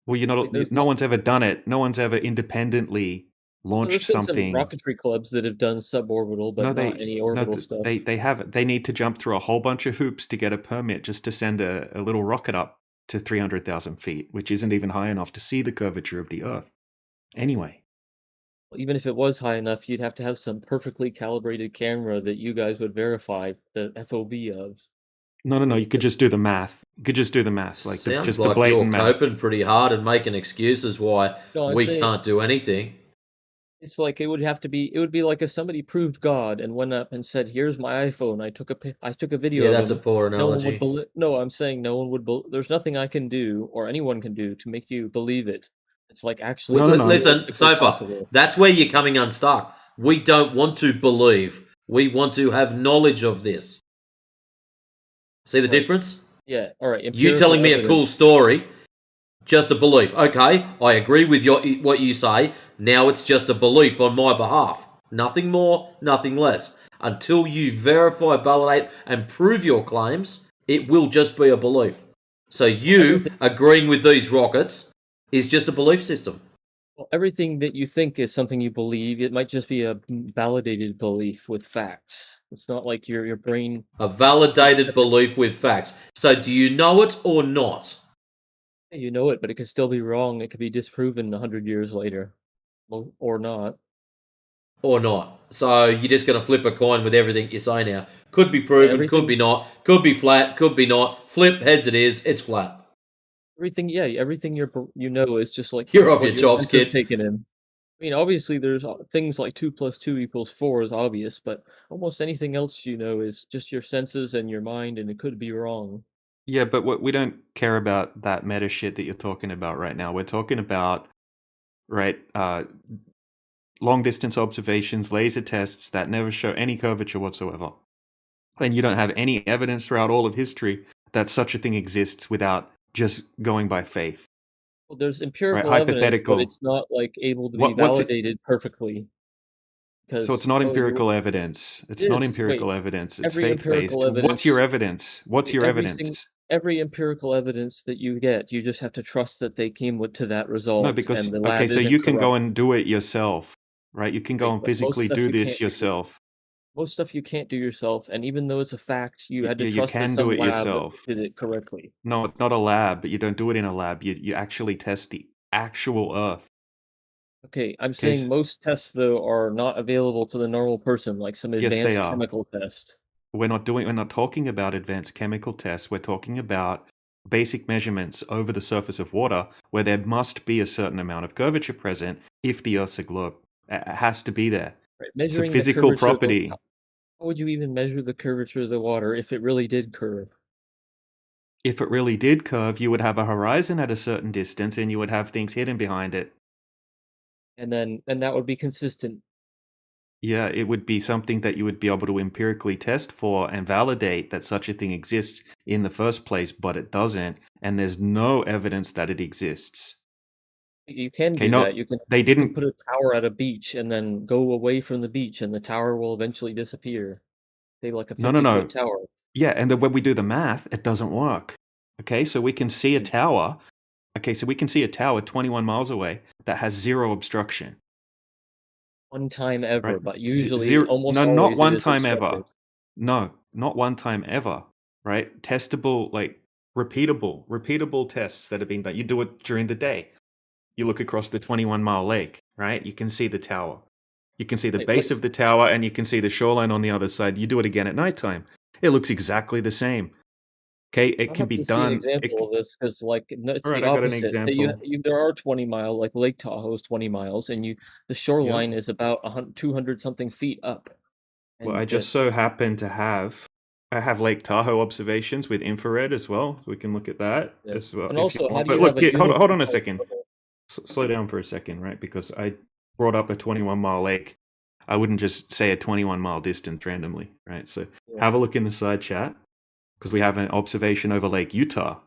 Well, you're not. There's No one's ever done it. No one's ever independently launched There's been some something. rocketry clubs that have done suborbital, but not any orbital stuff. They haven't. They need to jump through a whole bunch of hoops to get a permit just to send a little rocket up to 300,000 feet, which isn't even high enough to see the curvature of the Earth. Anyway, Even if it was high enough, you'd have to have some perfectly calibrated camera that you guys would verify the FOV of. no. You could just do the math. You could just do the math, like Sounds just like the blatant you're math. coping pretty hard and making excuses why No, I'm we saying can't do anything. it's like it would be like if somebody proved God and went up and said, "Here's my iPhone. I took a video Yeah, of that's a him." poor No one would analogy. believe. No, I'm saying no one would. There's nothing I can do or anyone can do to make you believe it. It's like actually Listen, realistically Sofa, possible. that's where you're coming unstuck. We don't want to believe. We want to have knowledge of this. See the difference? Yeah, all right. You telling me a cool story, just a belief. Okay, I agree with what you say. Now it's just a belief on my behalf. Nothing more, nothing less. Until you verify, validate, and prove your claims, it will just be a belief. So you agreeing with these rockets is just a belief system. Well, everything that you think is something you believe, it might just be a validated belief with facts. It's not like your brain. A validated belief with facts. So do you know it or not? You know it, but it could still be wrong. It could be disproven 100 years later, or not. Or not. So you're just going to flip a coin with everything you say now. Could be proven, could be not. Could be flat, could be not. Flip, heads it is, it's flat. Everything you know is just like You're off what your chops, senses kid. taken in. I mean, obviously, there's things like 2 + 2 = 4 is obvious, but almost anything else you know is just your senses and your mind, and it could be wrong. Yeah, but we don't care about that meta shit that you're talking about right now. We're talking about, right, long distance observations, laser tests that never show any curvature whatsoever. And you don't have any evidence throughout all of history that such a thing exists without just going by faith. Well, there's Right? empirical evidence, but Hypothetical. it's not like able to be What's it? validated perfectly. So it's Because not oh, you're empirical evidence. It's it not is. Wait, empirical evidence. It's every faith-based. empirical What's your evidence, evidence? What's your every evidence? every empirical evidence that you get, you just have to trust that they came to that No, result, because and the okay, lab so isn't you can go corrupt. and do it yourself, right? You can go Right, and but most physically stuff do you this can't do. yourself. Most stuff you can't do yourself, and even though it's a fact, you had to Yeah, you trust that can do some it lab yourself. did it correctly. No, it's not a lab, but you don't do it in a lab. You actually test the actual Earth. Okay, I'm Okay, saying most tests though are not available to the normal person, like some yes, they advanced are. chemical test. We're not talking about advanced chemical tests. We're talking about basic measurements over the surface of water where there must be a certain amount of curvature present if the Earth's a globe. It has to be there. Right, It's a measuring the physical curvature of property. how would you even measure the curvature of the water if it really did curve? If it really did curve, you would have a horizon at a certain distance and you would have things hidden behind it. And that would be consistent. Yeah, it would be something that you would be able to empirically test for and validate that such a thing exists in the first place, but it doesn't, and there's no evidence that it exists. You can Okay, do no, that. You they can didn't. put a tower at a beach and then go away from the beach, and the tower will eventually disappear. Say like a No, no, 50-foot no. tower. Yeah, and then when we do the math, it doesn't work. Okay, so we can see a tower. Okay, so we can see a tower 21 miles away that has zero obstruction. One time ever, Right? but usually, Zero. almost No, not always, it one is time ever. obstructed. No, not one time ever. Right? Testable, like repeatable tests that have been done. You do it during the day. You look across the 21-mile lake, right? You can see the tower. You can see the Wait, base of the tower and you can see the shoreline on the other side. You do it again at nighttime. It looks exactly the same. Okay, it I'd can have be to see an done. example of this because, like, no, it's All right, the I got an opposite. That example. there are 20-mile, like Lake Tahoe is 20 miles, and the Yep. shoreline is about 200 something feet up. Well, I And just so happen to have Lake Tahoe observations with infrared as well. We can look at that as well and if you also, how want. do But you have look, a hold on a uniform second. level? Slow down for a second, right? Because I brought up a 21-mile lake. I wouldn't just say a 21-mile distance randomly, right? So have a look in the side chat because we have an observation over Lake Utah.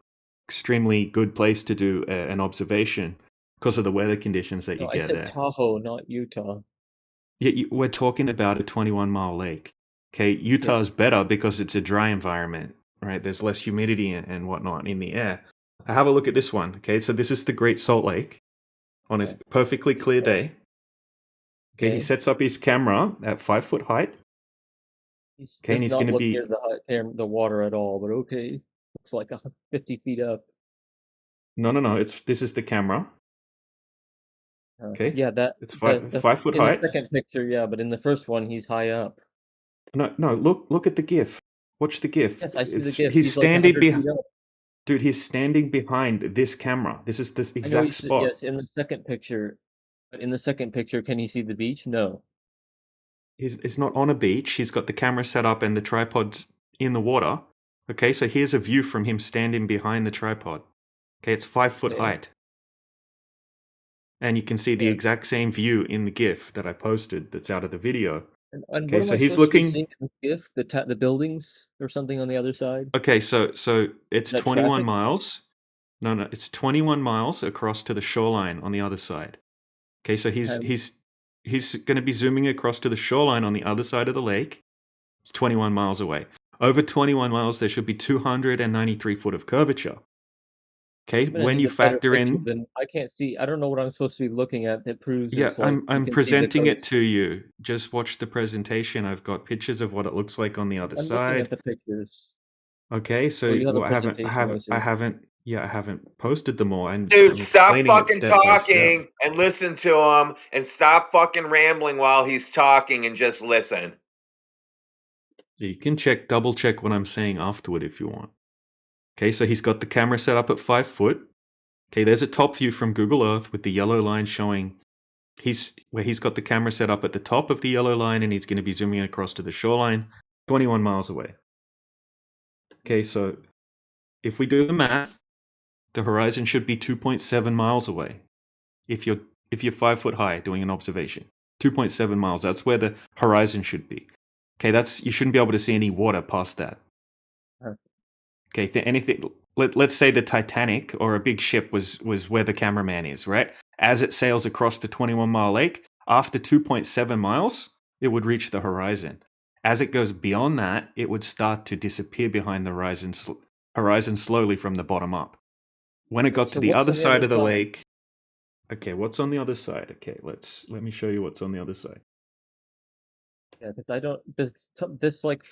Extremely good place to do an observation because of the weather conditions that you No, I get said there. Tahoe, not Utah. Yeah, we're talking about a 21-mile lake. Okay, Utah's better because it's a dry environment, right? There's less humidity and whatnot in the air. Have a look at this one. Okay, so this is the Great Salt Lake on a perfectly clear day. Okay, he sets up his camera at 5 foot height. Okay, and Does he's not going to look be near the water at all, but okay. Looks like 50 feet up. no. This is the camera. Okay, Yeah, it's the 5 foot in the height. second picture, yeah, but in the first one, he's high up. No. Look at the GIF. Watch the GIF. Yes, I see the GIF. He's He's like standing 100 feet up. Dude, he's standing behind this camera. This is this I know exact he's spot. yes in the second picture, but in the second picture, can he see the beach? No. He's not on a beach. He's got the camera set up and the tripod's in the water. Okay, so here's a view from him standing behind the tripod. Okay, it's 5 foot height. And you can see the exact same view in the GIF that I posted that's out of the video. And Okay, what am so I he's supposed to be looking. seeing in the GIF? The buildings or something on the other side? Okay, so it's That 21 traffic? miles. No, it's 21 miles across to the shoreline on the other side. Okay, so he's going to be zooming across to the shoreline on the other side of the lake. It's 21 miles away. Over 21 miles, there should be 293 foot of curvature. Okay, I'm gonna when need you a better factor picture in, than I can't see. I don't know what I'm supposed to be looking at that proves yeah, it's like you I'm can see the presenting it coast. to you. Just watch the presentation. I've got pictures of what it looks like on the other I'm looking at side. the pictures. Okay, so Oh, you have a I presentation, I see. haven't posted them all. I'm Dude, stop explaining it fucking step by step. talking and listen to him, and stop fucking rambling while he's talking and just listen. You can double check what I'm saying afterward if you want. Okay, so he's got the camera set up at 5 foot. Okay, there's a top view from Google Earth with the yellow line showing he's got the camera set up at the top of the yellow line and he's going to be zooming across to the shoreline 21 miles away. Okay, so if we do the math, the horizon should be 2.7 miles away if you're 5 foot high doing an observation. 2.7 miles. That's where the horizon should be. Okay, you shouldn't be able to see any water past that. Okay, anything. Let's say the Titanic or a big ship was where the cameraman is, right? As it sails across the 21-mile lake, after 2.7 miles, it would reach the horizon. As it goes beyond that, it would start to disappear behind the horizon slowly from the bottom up. When it got to the other side of the lake, okay, what's on the other side? Okay, let me show you what's on the other side. Yeah, because I don't this like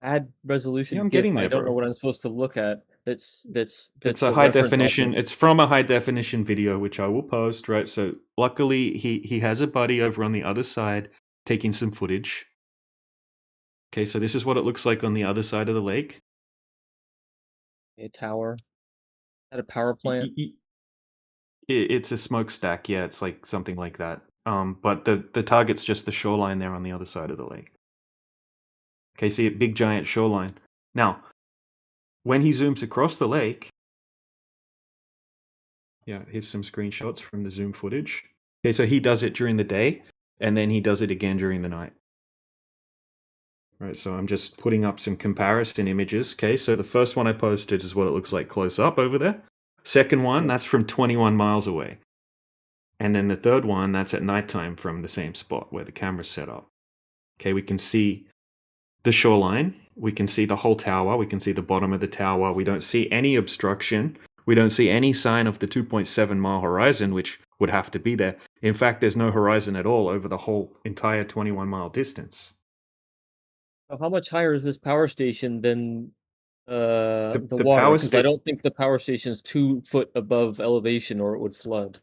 add resolution Yeah, I'm GIF. getting there, I don't know bro. what I'm supposed to look at. It's a high definition. It's from a high definition video, which I will post. Right. So luckily, he has a buddy over on the other side taking some footage. Okay, so this is what it looks like on the other side of the lake. A tower at a power plant. It's a smokestack. Yeah, it's like something like that. But the target's just the shoreline there on the other side of the lake. Okay, see a big giant shoreline. Now, when he zooms across the lake, yeah, here's some screenshots from the zoom footage. Okay, so he does it during the day, and then he does it again during the night. Right, so I'm just putting up some comparison images. Okay, so the first one I posted is what it looks like close up over there. Second one, that's from 21 miles away. And then the third one, that's at nighttime from the same spot where the camera's set up. Okay, we can see the shoreline. We can see the whole tower. We can see the bottom of the tower. We don't see any obstruction. We don't see any sign of the 2.7 mile horizon, which would have to be there. In fact, there's no horizon at all over the whole entire 21 mile distance. How much higher is this power station than the the water? power Because I don't think the power station is 2 foot above elevation, or it would flood.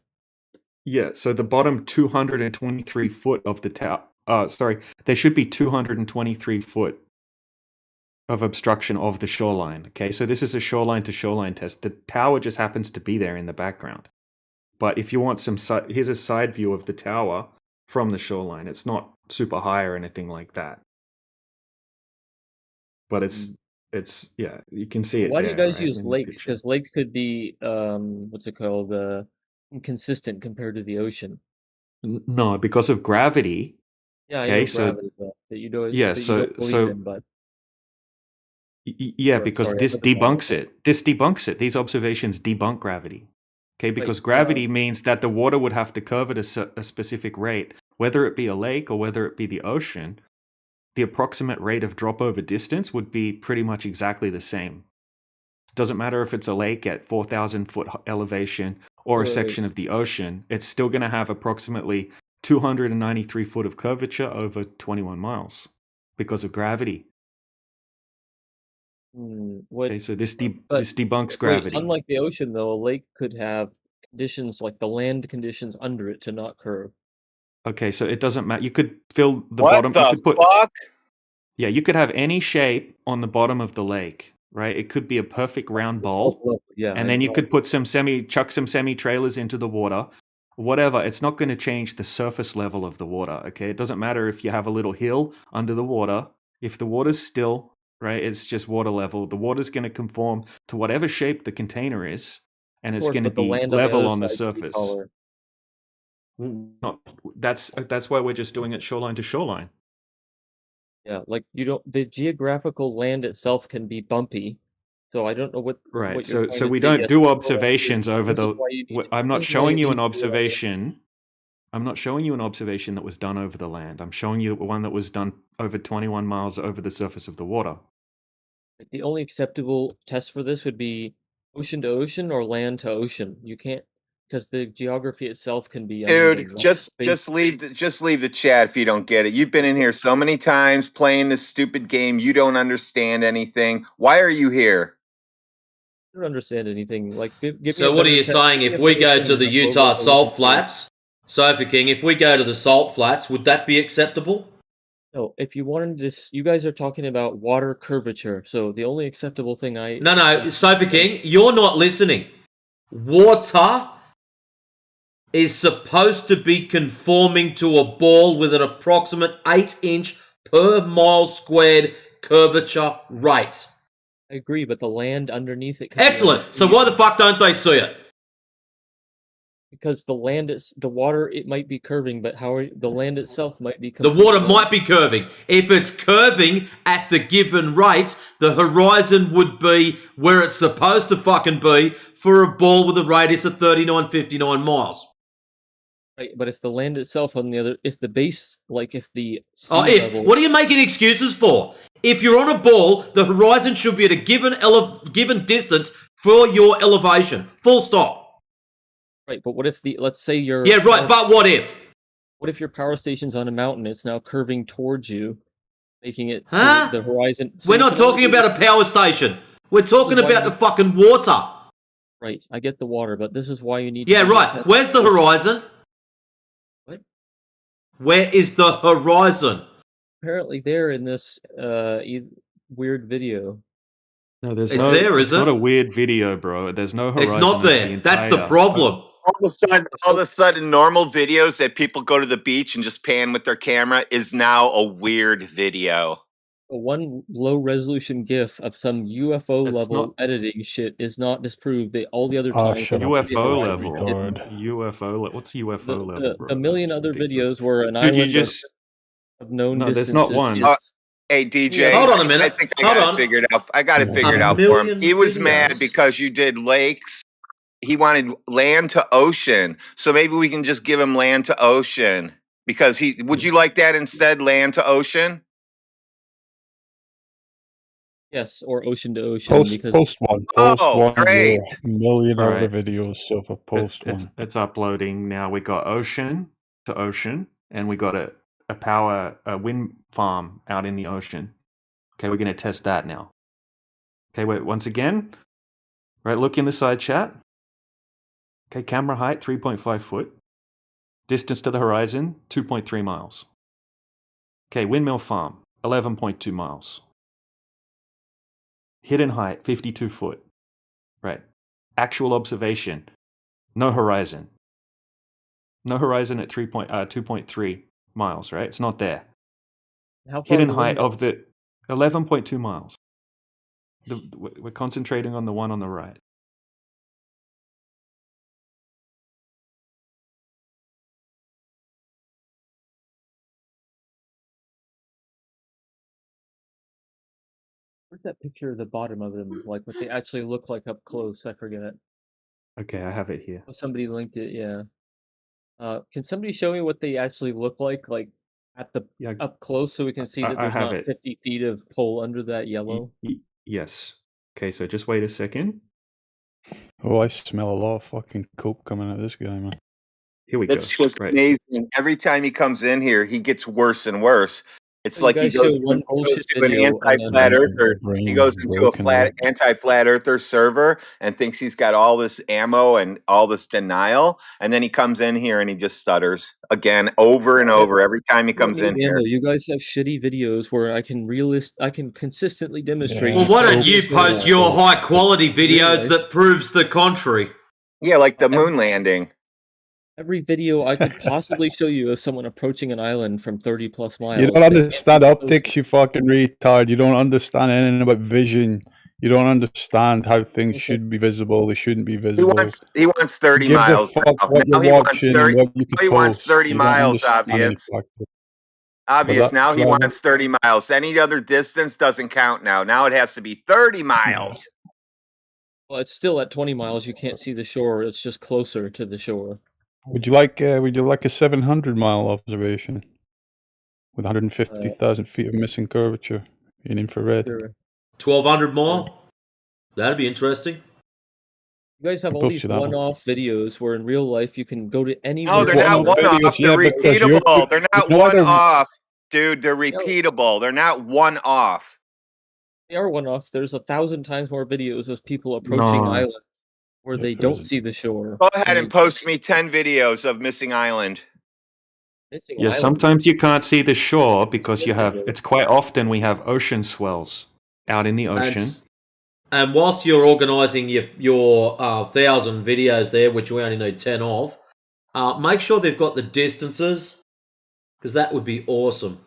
Yeah, so the bottom 223 foot of the tower. There should be 223 foot of obstruction of the shoreline. Okay, so this is a shoreline to shoreline test. The tower just happens to be there in the background. But if you want here's a side view of the tower from the shoreline. It's not super high or anything like that. But it's yeah, you can see it. Why do you guys right, use in the lakes? picture. Because lakes could be what's it called? Inconsistent compared to the ocean. No, because of gravity. Yeah, I Okay, know so gravity, but that you don't yeah, that you don't believe in, but yeah, or, because sorry, this I live in debunks it. This debunks it. These observations debunk gravity. Okay, because Like, gravity means that the water would have to curve at a specific rate, whether it be a lake or whether it be the ocean. The approximate rate of drop over distance would be pretty much exactly the same. It doesn't matter if it's a lake at 4,000 foot elevation or a Wait. section of the ocean. It's still going to have approximately 293 foot of curvature over 21 miles because of gravity. Okay, so this debunks gravity. Unlike the ocean, though, a lake could have conditions like the land conditions under it to not curve. Okay, so it doesn't matter. You could fill the What bottom. the You could put, fuck? yeah, you could have any shape on the bottom of the lake, right? It could be a perfect round bowl, Yeah, and then you could put chuck some semi trailers into the water, whatever. It's not going to change the surface level of the water. Okay, it doesn't matter if you have a little hill under the water. If the water's still, right, it's just water level. The water's going to conform to whatever shape the container is, and it's going to be level on the surface. That's why we're just doing it shoreline to shoreline. Yeah, like the geographical land itself can be bumpy, so I don't know what Right. what you're So trying to we say. don't do observations over This is the. why you need. I'm not This is why showing you an need to, observation. I'm not showing you an observation that was done over the land. I'm showing you one that was done over 21 miles over the surface of the water. The only acceptable test for this would be ocean to ocean or land to ocean. You can't, because the geography itself can be uneven. Dude, Like just leave the chat if you don't get it. You've been in here so many times playing this stupid game. You don't understand anything. Why are you here? I don't understand anything. Like, give me So a what are better you saying? give me If a we better go thing to the than a low Utah resolution Salt thing. Flats, Sofa King, if we go to the Salt Flats, would that be acceptable? No, if you wanted this, you guys are talking about water curvature. So the only acceptable thing No, Sofa King, you're not listening. Water is supposed to be conforming to a ball with an approximate 8-inch per mile squared curvature rate. I agree, but the land underneath it. Could be Excellent. like So why the fuck don't they see it? Because the water, it might be curving, but the land itself might be The water completely might be curving. If it's curving at the given rate, the horizon would be where it's supposed to fucking be for a ball with a radius of 39.59 miles. right. But if the land itself on the other, if the base, like if the sea Oh, if level, what are you making excuses for? If you're on a ball, the horizon should be at a given distance for your elevation. Full stop. right? But what if let's say you're Yeah, right. But what if? What if your power station's on a mountain? It's now curving towards you, making it so Huh? the horizon. So We're you not can only talking do about this- a power station. We're talking why about you- the fucking water. Right, I get the water, but this is why you need. Yeah, to do right. test- Where's the horizon? What? Where is the horizon? Apparently, there in this weird video. No, there's It's no. there, It's is not it? a weird video, bro. There's no horizon. It's not over there. The That's the entire- problem. All of a sudden, normal videos that people go to the beach and just pan with their camera is now a weird video. One low resolution GIF of some UFO That's level not- editing shit is not disproved. All the other Oh, times. shut up, UFO you level. retard. UFO. What's UFO level, bro? A million That's other ridiculous. videos where an Dude, island you just of known no. distances. There's not one. is- Hey DJ, Hold on a minute. I think I Hold got on. it figured out. I got it figured A out for him. million He was mad videos. because you did lakes. He wanted land to ocean, so maybe we can just give him land to ocean because he. Would you like that instead, land to ocean? Yes, or ocean to ocean. Post because post one. Great. A million All other right. videos. So for post one. It's uploading now. We got ocean to ocean, and we got a wind farm out in the ocean. Okay, we're gonna test that now. Okay, wait. Once again, right. Look in the side chat. Okay, camera height 3.5 foot. Distance to the horizon 2.3 miles. Okay, windmill farm 11.2 miles. Hidden height 52 foot. Right. Actual observation. No horizon. No horizon at 2.3 miles, right? It's not there. how far Hidden the height wind of the 11.2 miles. We're concentrating on the one on the right. Where's that picture of the bottom of them? Like what they actually look like up close? I forget. Okay, I have it here. Oh, somebody linked it. Yeah. Can somebody show me what they actually look like at the up close, so we can see that I there's have not it. 50 feet of pole under that yellow? Yes. Okay, so just wait a second. Oh, I smell a lot of fucking coke coming out of this guy, man. Here we It's go. just amazing. Every time he comes in here, he gets worse and worse. It's You like he guys goes, showed one bullshit to an video and anti-flat then- earther. He goes into a anti-flat earther server and thinks he's got all this ammo and all this denial, and then he comes in here and he just stutters again over and over every time he comes in here. You guys have shitty videos where I can consistently demonstrate. Well, why don't you post your high quality videos that proves the contrary? Yeah, like the moon landing. Every video I could possibly show you of someone approaching an island from 30 plus miles. You don't understand optics, you fucking retard. You don't understand anything about vision. You don't understand how things should be visible. They shouldn't be visible. He wants 30 Who gives a miles. fuck Now. what Now you're he wants watching 30. and what you Now can he wants post. 30 You don't miles. understand any Obvious. factor. Obvious. But Now he that- wants 30 miles. Any other distance doesn't count now. Now it has to be 30 miles. Well, it's still at 20 miles. You can't see the shore. It's just closer to the shore. Would you like a 700-mile observation with 150,000 feet of missing curvature in infrared? Sure. 1,200 mile? That'd be interesting. You guys have I'll all post these you that one. one-off videos where in real life you can go to anywhere. No, they're not one-off. They're because you're- repeatable. They're not you know they're- one-off, dude. They're repeatable. They're not one-off. They are one-off. There's 1,000 times more videos of people approaching No. islands where they don't see the shore. Go ahead and post me 10 videos of missing island. Missing Yeah, island. sometimes you can't see the shore because it's quite often we have ocean swells out in the ocean. And whilst you're organising your 1,000 videos there, which we only need 10 of, make sure they've got the distances, because that would be awesome.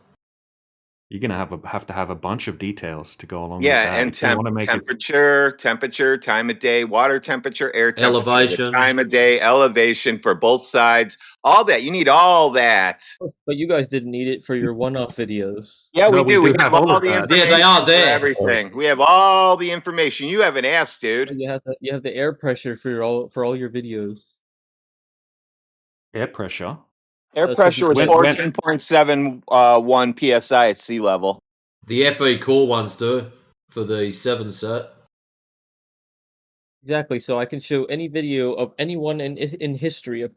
You're gonna have to have a bunch of details to go along with Yeah, that. and If you want to make it temperature, time of day, water temperature, air temperature, the Elevation. time of day, elevation for both sides, all that. You need all that. But you guys didn't need it for your one-off videos. Yeah, No, we do. We have have all all of the that. Yeah, information they are for there. everything. We have all the information. You haven't asked, dude. You have the air pressure for all your videos. Air pressure. Air That's what he pressure was said. 14.71 psi at sea level. The FE core ones do for the 7 set. Exactly. So I can show any video of anyone in history of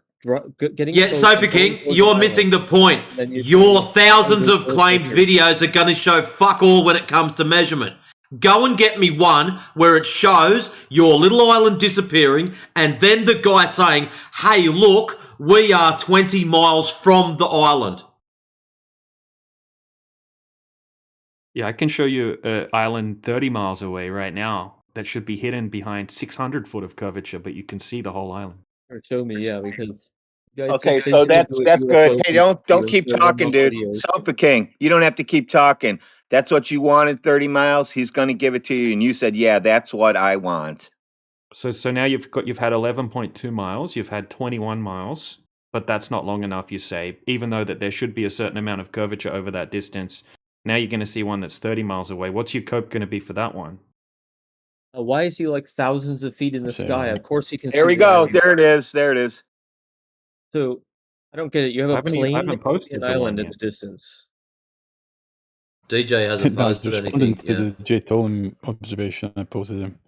getting Yeah, a boat Sophie and going King, towards you're an missing island. the point. And then you Your can thousands find of those claimed pictures. videos are going to show fuck all when it comes to measurement. Go and get me one where it shows your little island disappearing and then the guy saying, hey, look, we are 20 miles from the island. Yeah, I can show you an island 30 miles away right now that should be hidden behind 600 foot of curvature, but you can see the whole island. Or show me, yeah, because you guys Okay, just so basically do a that's good. UFO Hey, don't video keep for talking, one-off dude. videos. Sofa King, you don't have to keep talking. That's what you wanted, 30 miles. He's going to give it to you, and you said, "Yeah, that's what I want." So now you've had 11.2 miles, you've had 21 miles, but that's not long enough, you say, even though that there should be a certain amount of curvature over that distance. Now you're going to see one that's 30 miles away. What's your cope going to be for that one? Why is he like thousands of feet in the sky? Of course he can see There we the go. island. There it is. There it is. So I don't get it. You have I a haven't plane that can see posted an the one island at yet. the distance. DJ hasn't No, posted responding anything to yet. the J. Tolan observation I posted him.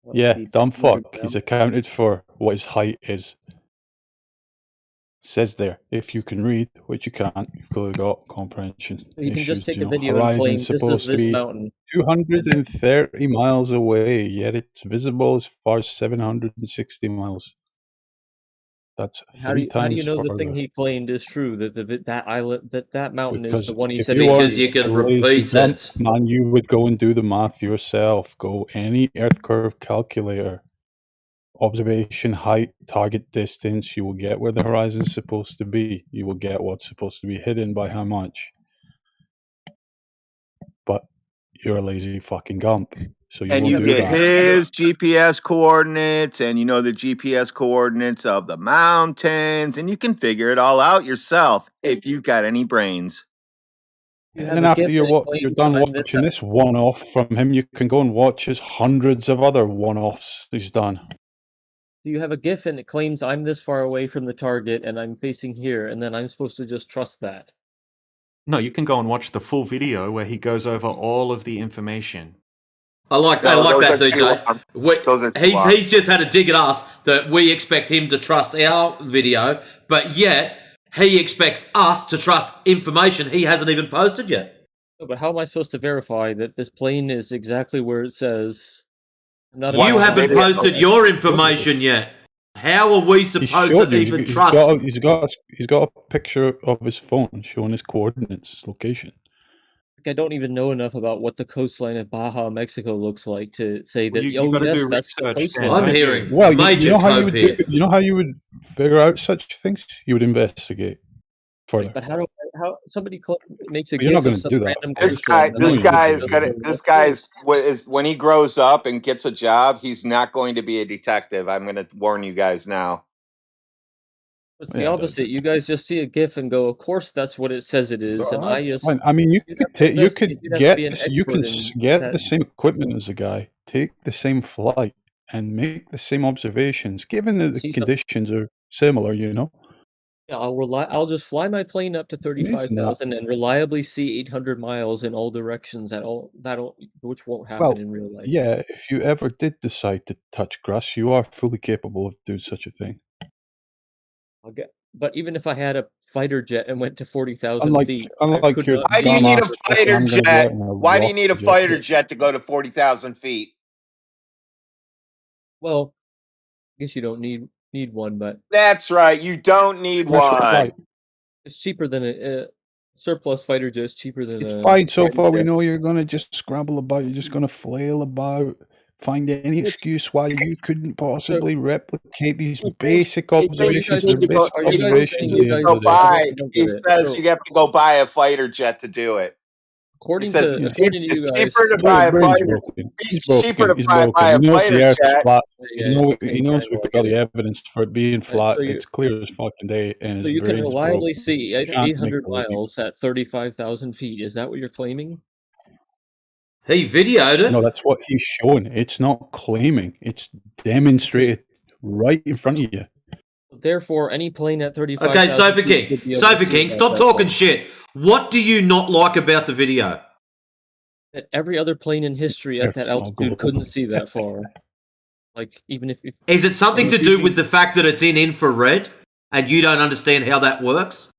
What, Yeah, he's dumb moving fuck. down? He's accounted for what his height is. Says there, if you can read, which you can't, you've clearly got comprehension You can just issues. take a video and Horizon's claim this is supposed to this be mountain. 230 miles away, yet it's visible as far as 760 miles. That's How do three you times know further. the thing he claimed is true? That island, that mountain is Because the one he if said. you it want is. you can a lazy repeat dump, it. man, you would go and do the math yourself. Go any Earth curve calculator. Observation height, target distance, you will get where the horizon is supposed to be. You will get what's supposed to be hidden by how much. But you're a lazy fucking gump, so you And won't you do get that. his GPS coordinates, and you know the GPS coordinates of the mountains, and you can figure it all out yourself if you've got any brains. You And have then a after gift you're that you're claims done I'm this. watching this one-off from him, you can go and watch his hundreds of other one-offs he's done. Do you have a GIF and it claims I'm this far away from the target and I'm facing here, and then I'm supposed to just trust that? No, you can go and watch the full video where he goes over all of the information. I like that, DJ. He's just had a dig at us that we expect him to trust our video, but yet he expects us to trust information he hasn't even posted yet. No, but how am I supposed to verify that this plane is exactly where it says? You haven't posted your information yet. How are we supposed to even trust? He's got a picture of his phone showing his coordinates, his location. I don't even know enough about what the coastline of Baja, Mexico looks like to say that. you gotta do that's the research, coastline. Dan. I'm hearing Well, major you know how cope you would here. you know how you would figure out such things? You would investigate further. But how somebody makes a But you're not GIF of going to some do that. random This coastline? guy is when he grows up and gets a job, he's not going to be a detective. I'm going to warn you guys now. It's the opposite. You guys just see a GIF and go, "Of course, that's what it says it is," and I just. Fine. I mean, you could get that. the same equipment as a guy, take the same flight, and make the same observations, given that the See some- conditions are similar. You know. Yeah, I'll just fly my plane up to 35,000 and reliably see 800 miles in all directions which won't happen Well, in real life. yeah. If you ever did decide to touch grass, you are fully capable of doing such a thing. But even if I had a fighter jet and went to 40,000 Unlike feet, your Why do you need a dumbass fighter thinking I'm gonna go jet? out in a Why do you need a rocket fighter jet to go to 40,000 feet? well, I guess you don't need one, but That's right. You don't need one. it's cheaper than a surplus fighter jet. Is cheaper than It's a fine so fighter far. We jet. know you're gonna just scramble about. You're just gonna flail about, find any excuse why you couldn't possibly replicate these basic observations. They're basic observations. At the end of the day. He says you have to go buy a fighter jet to do it. According says to it's you guys, cheaper to buy a Brain's fighter. broken. He's It's cheaper broken. to He's buy broken. a He knows the fighter Earth's jet. flat. okay, He knows Triangle, we've I got get the it. evidence for it being flat. So you It's clear as fucking day, and so his you can brain's reliably broken. see He can't make 800 the leap. miles at 35,000 feet. Is that what you're claiming? He videoed it. No, that's what he's showing. It's not claiming. It's demonstrated right in front of you. Therefore, any plane at 35,000 Okay, Sofa feet King. should be able to Sofa see King, it at stop that talking far. shit. What do you not like about the video? That every other plane in history at that Earth's not altitude global. couldn't see that far. Like, even if Is it something to do with the fact that it's in infrared and you don't understand how that works?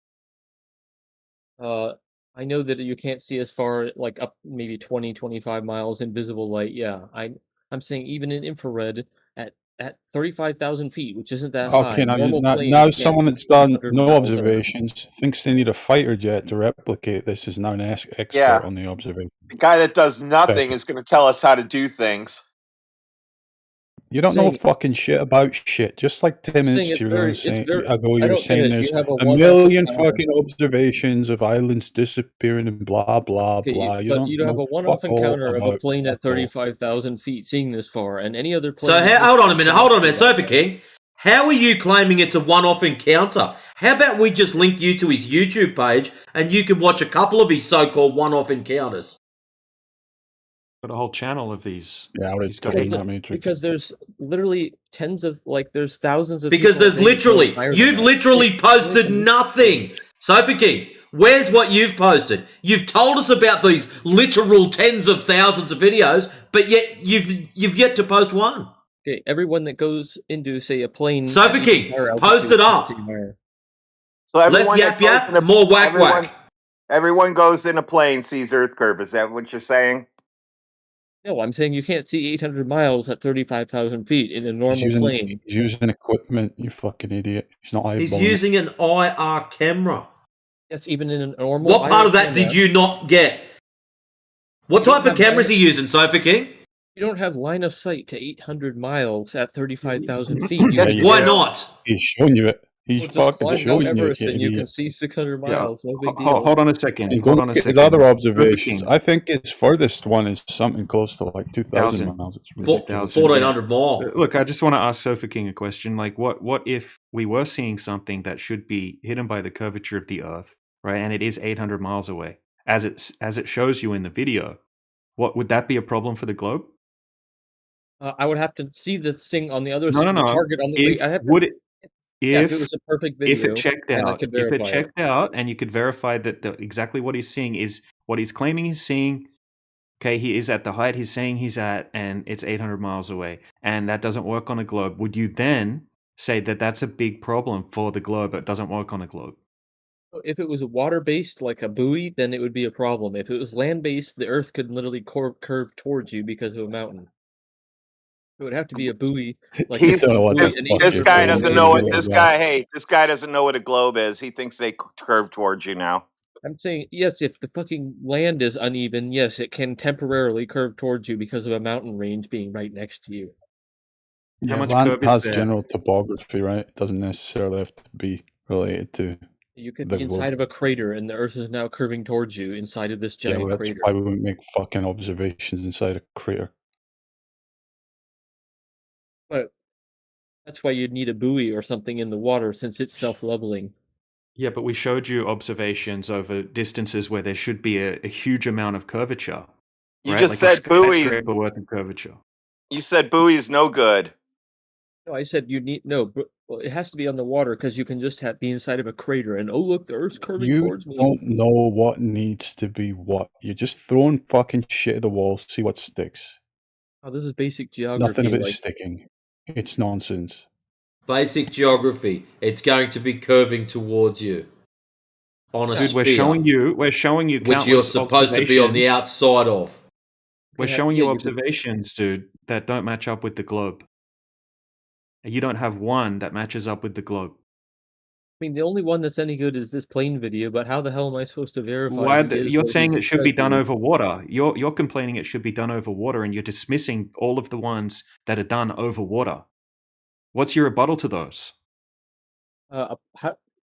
I know that you can't see as far, like up maybe 20, 25 miles in visible light. Yeah, I'm saying even in infrared at 35,000 feet, which isn't that high, Okay, normal now planes can't someone see that's done 800 no miles around. observations thinks they need a fighter jet to replicate this is now an expert Yeah. on the observation. The guy that does nothing Special. is going to tell us how to do things. You don't know saying- fucking shit about shit. Just like 10 minutes saying it's ago, very- you I were don't get saying it. there's You have a a one-off million encounter. fucking observations of islands disappearing and blah blah Okay, blah. You but don't you know have a one-off fuck all encounter of a about plane at fuck all. 35,000 feet seeing this far, and any other plane. So in hold on a history minute, hold on a minute, couldn't see Sofa King. How are you claiming it's a one-off encounter? How about we just link you to his YouTube page and you can watch a couple of his so-called one-off encounters? Got a whole channel of these. Yeah, He's got because there's literally there's thousands of Because people there's that think literally, it's higher than you've that. literally posted nothing. Sofa King, where's what you've posted? You've told us about these literal tens of thousands of videos, but yet you've yet to post one. Okay, everyone that goes into, say, a plane. Sofa at even King, higher post altitude it up. can see higher. So everyone Less yap that goes yap, in a- more whack whack. Everyone goes in a plane, sees Earth curve. Is that what you're saying? No, I'm saying you can't see 800 miles at 35,000 feet in a normal plane. He's using equipment, you fucking idiot. He's not eyeballing. He's using an IR camera. Yes, even in a normal. What part IR of that camera, did you not get? What You don't type of have camera is line- he using, Sofa King? You don't have line of sight to 800 miles at 35,000 feet. Yeah, you Why do. not? He's showing you it. He's Well, just fucking climb showing Mount you it, Everest you and you can idiot. see 600 Yeah. miles. No big deal. Hold on a second. And go Hold on look a at his second. other observations. King. I think his furthest one is something close to like 2,000 miles. It's ridiculous. 1,400 more. Look, I just want to ask Sofa King a question. Like, what if we were seeing something that should be hidden by the curvature of the Earth, right? And it is 800 miles away, as it shows you in the video. What would that be a problem for the globe? I would have to see the thing on the other No, no, the no. target on the. I have to, Would it? yeah, if If it was a perfect if video, it checked then I out, could if it verify checked out, and you could verify that exactly what he's seeing is what he's claiming he's seeing. Okay, he is at the height he's saying he's at, and it's 800 miles away, and that doesn't work on a globe. Would you then say that that's a big problem for the globe? It doesn't work on a globe. If it was water-based, like a buoy, then it would be a problem. If it was land-based, the Earth could literally curve towards you because of a mountain. It would have to be a buoy. Like He's don't know what this, the fuck this you're guy saying. doesn't You know don't what know this that. guy. Hey, this guy doesn't know what a globe is. He thinks they curve towards you now. I'm saying, yes, if the fucking land is uneven, yes, it can temporarily curve towards you because of a mountain range being right next to you. Yeah, much land curve is has there? general topography, right? It doesn't necessarily have to be related to You could the be inside globe. of a crater, and the Earth is now curving towards you inside of this Yeah, giant well, that's crater. why we wouldn't make fucking observations inside a crater. But that's why you'd need a buoy or something in the water, since it's self-leveling. Yeah, but we showed you observations over distances where there should be a huge amount of curvature. You right? just Like said a buoys. skyscraper worth of curvature. You said buoy is no good. No, I said you need well, it has to be on the water because you can just be inside of a crater and oh look, the Earth's curving You towards me. don't know what needs to be what. You're just throwing fucking shit at the wall, see what sticks. Oh, this is basic geography. Nothing of it's like, sticking. It's nonsense. Basic geography. It's going to be curving towards you. On a Dude, we're sphere, showing you which countless you're supposed to be on the observations. outside of. We're Yeah, showing yeah, you you could- observations, dude, that don't match up with the globe. You don't have one that matches up with the globe. I mean, the only one that's any good is this plane video, but how the hell am I supposed to verify Why he is you're what saying he's it should be done saying? over water? You're complaining it should be done over water, and you're dismissing all of the ones that are done over water. What's your rebuttal to those?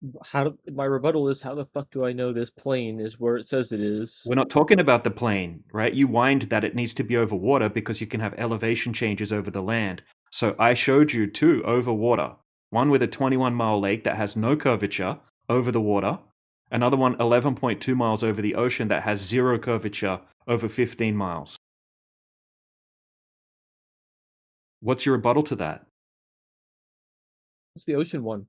My rebuttal is, how the fuck do I know this plane is where it says it is? We're not talking about the plane, right? You whined that it needs to be over water because you can have elevation changes over the land. So I showed you 2 over water. One with a 21-mile lake that has no curvature over the water. Another one 11.2 miles over the ocean that has 0 curvature over 15 miles. What's your rebuttal to that? It's the ocean one.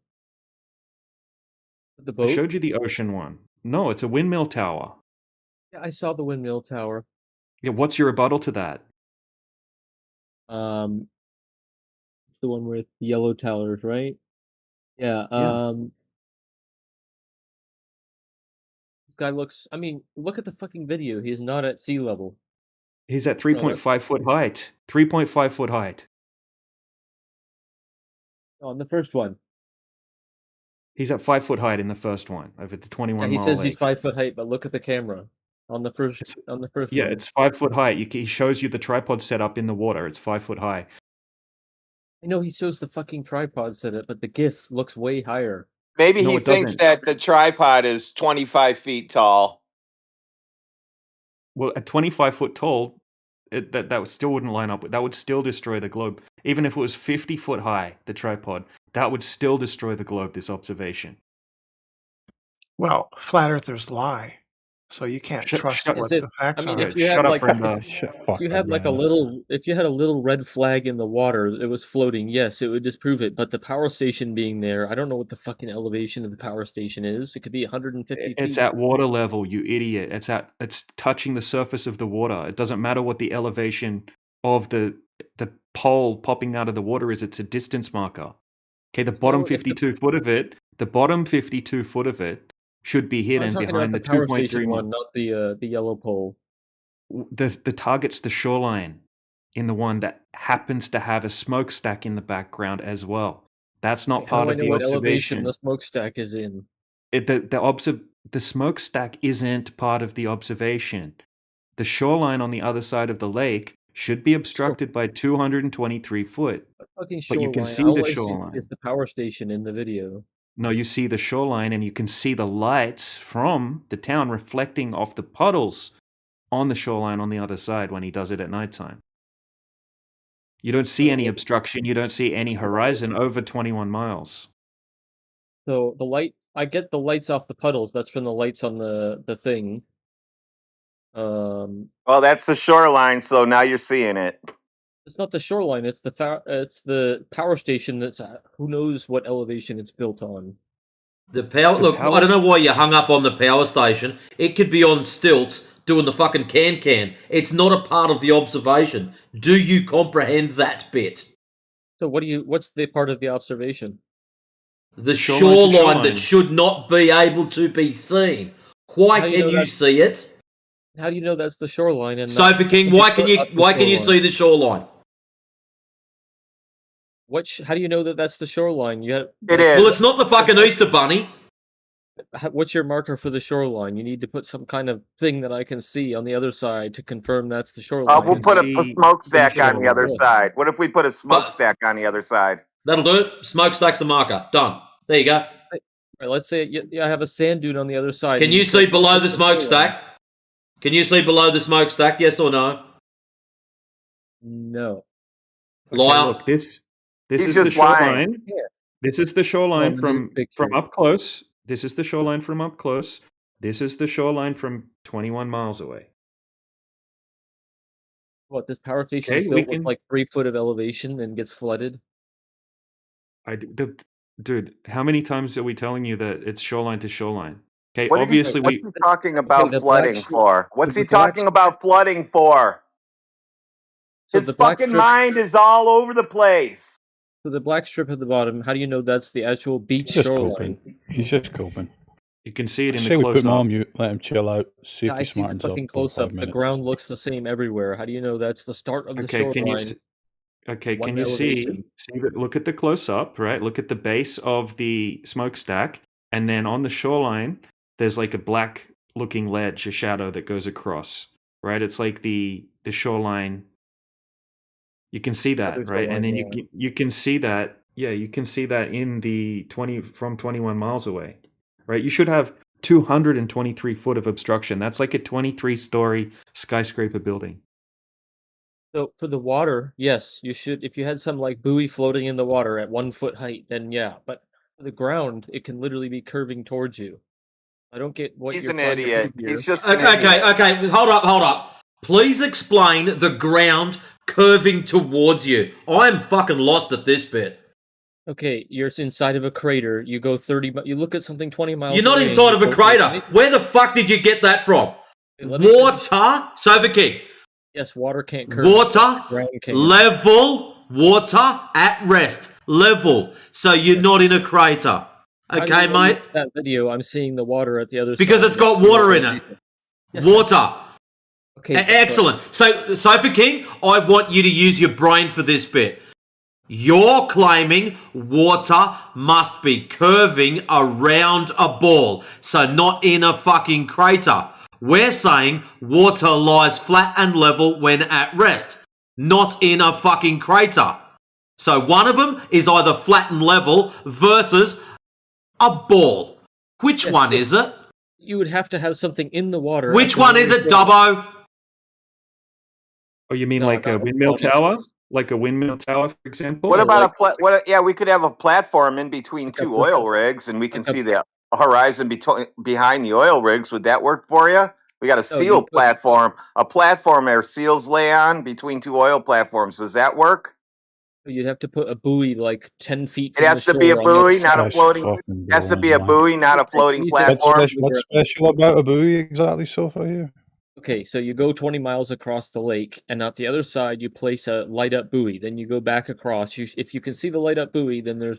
The I boat? showed you the ocean one. No, it's a windmill tower. Yeah, I saw the windmill tower. Yeah, what's your rebuttal to that? It's the one with the yellow towers, right? Yeah. Yeah. This guy looks. I mean, look at the fucking video. He's not at sea level. He's at No, that's 3.5 foot height. 3.5 foot height. on the first one. He's at 5 foot height in the first one over the Yeah, 21 he mile says he's lake. 5 foot height, but look at the camera on the first Yeah, one. it's 5 foot high. He shows you the tripod set up in the water. It's 5 foot high. I know he shows the fucking tripod setup, but the GIF looks way higher. Maybe No, he it thinks doesn't. that the tripod is 25 feet tall. Well, at 25 foot tall, that still wouldn't line up. That would still destroy the globe. Even if it was 50 foot high, the tripod, that would still destroy the globe, this observation. Well, flat earthers lie, so you can't trust Is what it? the facts I mean, are. if you had like, if you had like a Brenda. little, if you had a little red flag in the water that was floating, yes, it would disprove it. But the power station being there, I don't know what the fucking elevation of the power station is. It could be 150 It's feet. at water level, you idiot. It's touching the surface of the water. It doesn't matter what the elevation of the pole popping out of the water is. It's a distance marker. Okay, the bottom Well, if the 52 foot of it, the bottom 52 foot of it should be I'm hidden talking about behind the the power 2.3 station mile. one, not the yellow pole. The target's the shoreline in the one that happens to have a smokestack in the background as well. That's not How part do I of know the what elevation observation. the smokestack is in? The smokestack isn't part of the observation. The shoreline on the other side of the lake should be obstructed by 223 foot. Fucking But you can shoreline. see the All I see is shoreline. the power station in the video. No, you see the shoreline and you can see the lights from the town reflecting off the puddles on the shoreline on the other side when he does it at nighttime. You don't see any obstruction. You don't see any horizon over 21 miles. So the light, I get the lights off the puddles. That's from the lights on the thing. Well, that's the shoreline, so now you're seeing it. It's not the shoreline. It's the power station. That's who knows what elevation it's built on. The power. Look, I don't know why you hung up on the power station. It could be on stilts doing the fucking can. It's not a part of the observation. Do you comprehend that bit? So what's the part of the observation? The Shoreline to shoreline shoreline. that should not be able to be seen. Why How do you can know you that- see it? How do you know that's the shoreline and not Sophie King, 50 why can foot you up the why can you shoreline? see the shoreline? How do you know that that's the shoreline? It Well, it's not the fucking Easter Bunny. What's your marker for the shoreline? You need to put some kind of thing that I can see on the other side to confirm that's the shoreline. We'll put a smokestack on the other shoreline. side. What if we put a smokestack on the other side? That'll do it. Smokestack's the marker. Done. There you go. Right, let's say I have a sand dune on the other side. Can and you see put- below put the shoreline. smokestack? Can you see below the smokestack? Yes or no? No. Liar. Look, this He's is the just lying. shoreline. Yeah. This is the shoreline On this from picture. up close. This is the shoreline from up close. This is the shoreline from 21 miles away. What, this power station Okay, is we built can. with like 3 foot of elevation and gets flooded? Dude, how many times are we telling you that it's shoreline to shoreline? Okay, What's obviously he talking about the black flooding strip- for? What's the he black talking about flooding for? So His the black fucking strip- mind is all over the place. So the black strip at the bottom, how do you know that's the actual beach He's just shoreline? coping. He's just coping. You can see it in Say the we put him close-up. on mute, let him chill out, see Yeah, if I he see the smartens up fucking for close 5 up. The minutes. ground looks the same everywhere. How do you know that's the start of the Okay, shoreline? can you One can you elevation. look at the close-up, right? Look at the base of the smokestack, and then on the shoreline, there's like a black-looking ledge, a shadow that goes across, right? It's like the shoreline. You can see that, right? And then shoreline, you can see that Yeah, you can see that in the 21 miles away, right? You should have 223 foot of obstruction. That's like a 23-story skyscraper building. So for the water, yes, you should. If you had some like buoy floating in the water at 1 foot height, then yeah. But for the ground, it can literally be curving towards you. I don't get what He's you're an trying to idiot. prove here. He's just an Okay, idiot. okay, hold up. Please explain the ground curving towards you. I'm fucking lost at this bit. Okay, you're inside of a crater. You go 30. You look at something 20 miles. You're not away and inside you of a go- crater. Where the fuck did you get that from? Let me finish. Water, Sofa King. Yes, water can't curve. Water, Ground can. level, water at rest, level. So you're not in a crater. How do Okay, you know mate? that video, I'm seeing the water at the other side. Because it's got water in it. Yes, Water. Okay. Excellent. So, Sofa King, I want you to use your brain for this bit. You're claiming water must be curving around a ball, so not in a fucking crater. We're saying water lies flat and level when at rest, not in a fucking crater. So one of them is either flat and level versus a ball. Which one is it? You would have to have something in the water. Which one is it, Dubbo? Oh, you mean No, like a that was windmill funny. tower? Like a windmill tower, for example? What about yeah, we could have a platform in between two oil rigs, and we can see the horizon behind the oil rigs. Would that work for you? We got a seal platform. A platform where seals lay on between two oil platforms. Does that work? You'd have to put a buoy like 10 feet. It has to be a buoy, not a floating. Has to be a buoy, not a floating platform. What's special about a buoy exactly, Sofa, here? Okay, so you go 20 miles across the lake, and at the other side you place a light-up buoy. Then you go back across. If you can see the light-up buoy, then then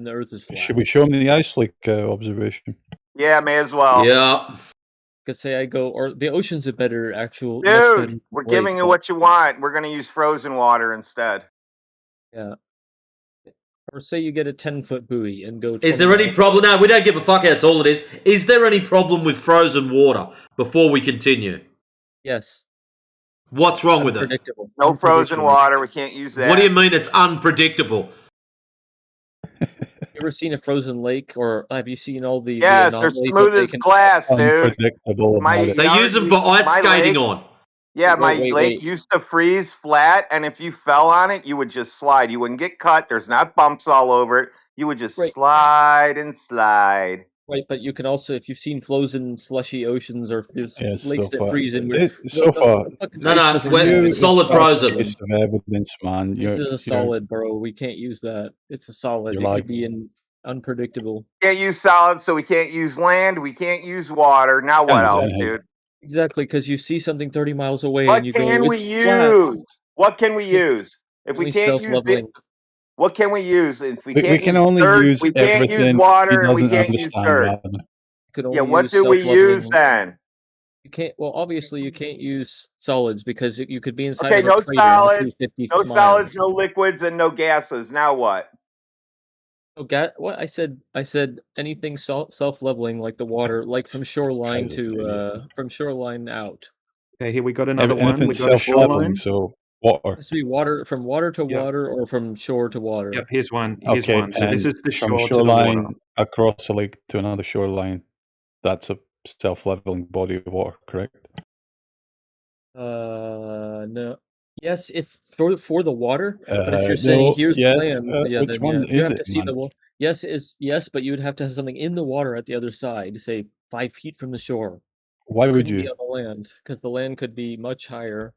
the Earth is flat. Should we show him the ice lake observation? Yeah, may as well. Yeah. Because say I go, or the ocean's a better actual. Dude, we're giving you what you want. We're going to use frozen water instead. Yeah. Or say you get a 10-foot buoy and go. Is there any problem? No, we don't give a fuck. That's all it is. Is there any problem with frozen water before we continue? Yes. What's wrong with it? Unpredictable. No frozen water. We can't use that. What do you mean it's unpredictable? You ever seen a frozen lake, or have you seen all the? Yes, the they're anomalies smooth that as glass, dude. Unpredictable. They use them for ice skating on. Yeah, Wait, my wait, lake wait. used to freeze flat, and if you fell on it, you would just slide. You wouldn't get cut. There's not bumps all over it. You would just slide and slide. Right, but you can also, if you've seen frozen slushy oceans or there's Yes, lakes that Sofa. freeze in, Sofa. It's solid frozen. Piece of evidence, man. This is a solid, bro. We can't use that. It's a solid. You're It like- could be unpredictable. Can't use solid, so we can't use land. We can't use water. Now what else, dude? Exactly, because you see something 30 miles away What and you can go, we it's flat. use? What can we use? If we Only can't use self-leveling. it, what can we use? If we We can't can use only dirt, use we can't use everything water, he and we doesn't can't use understand, dirt. Adam. You could Yeah, only what use do we self-leveling. use then? You can't. Well, obviously, you can't use solids because you could be inside Okay, of a no crater solids, 250 no miles. solids, no liquids, and no gases. Now what? Oh, what I said anything self-leveling like the water, like from shoreline to from shoreline out. Okay, here we got another one. Anything We got a self-leveling, shoreline. so water. It has to be water from water to water or from shore to water. Yep, here's one. Here's Okay, one. So this and is the from shore to the shoreline water. across a lake to another shoreline. That's a self-leveling body of water, correct? No. Yes, if for the water, but if you're saying no, here's yes, the land, yeah, which then one yeah, you is have it, to see man? the water. Yes, but you would have to have something in the water at the other side, say 5 feet from the shore. Why would Couldn't be you? on the land because the land could be much higher.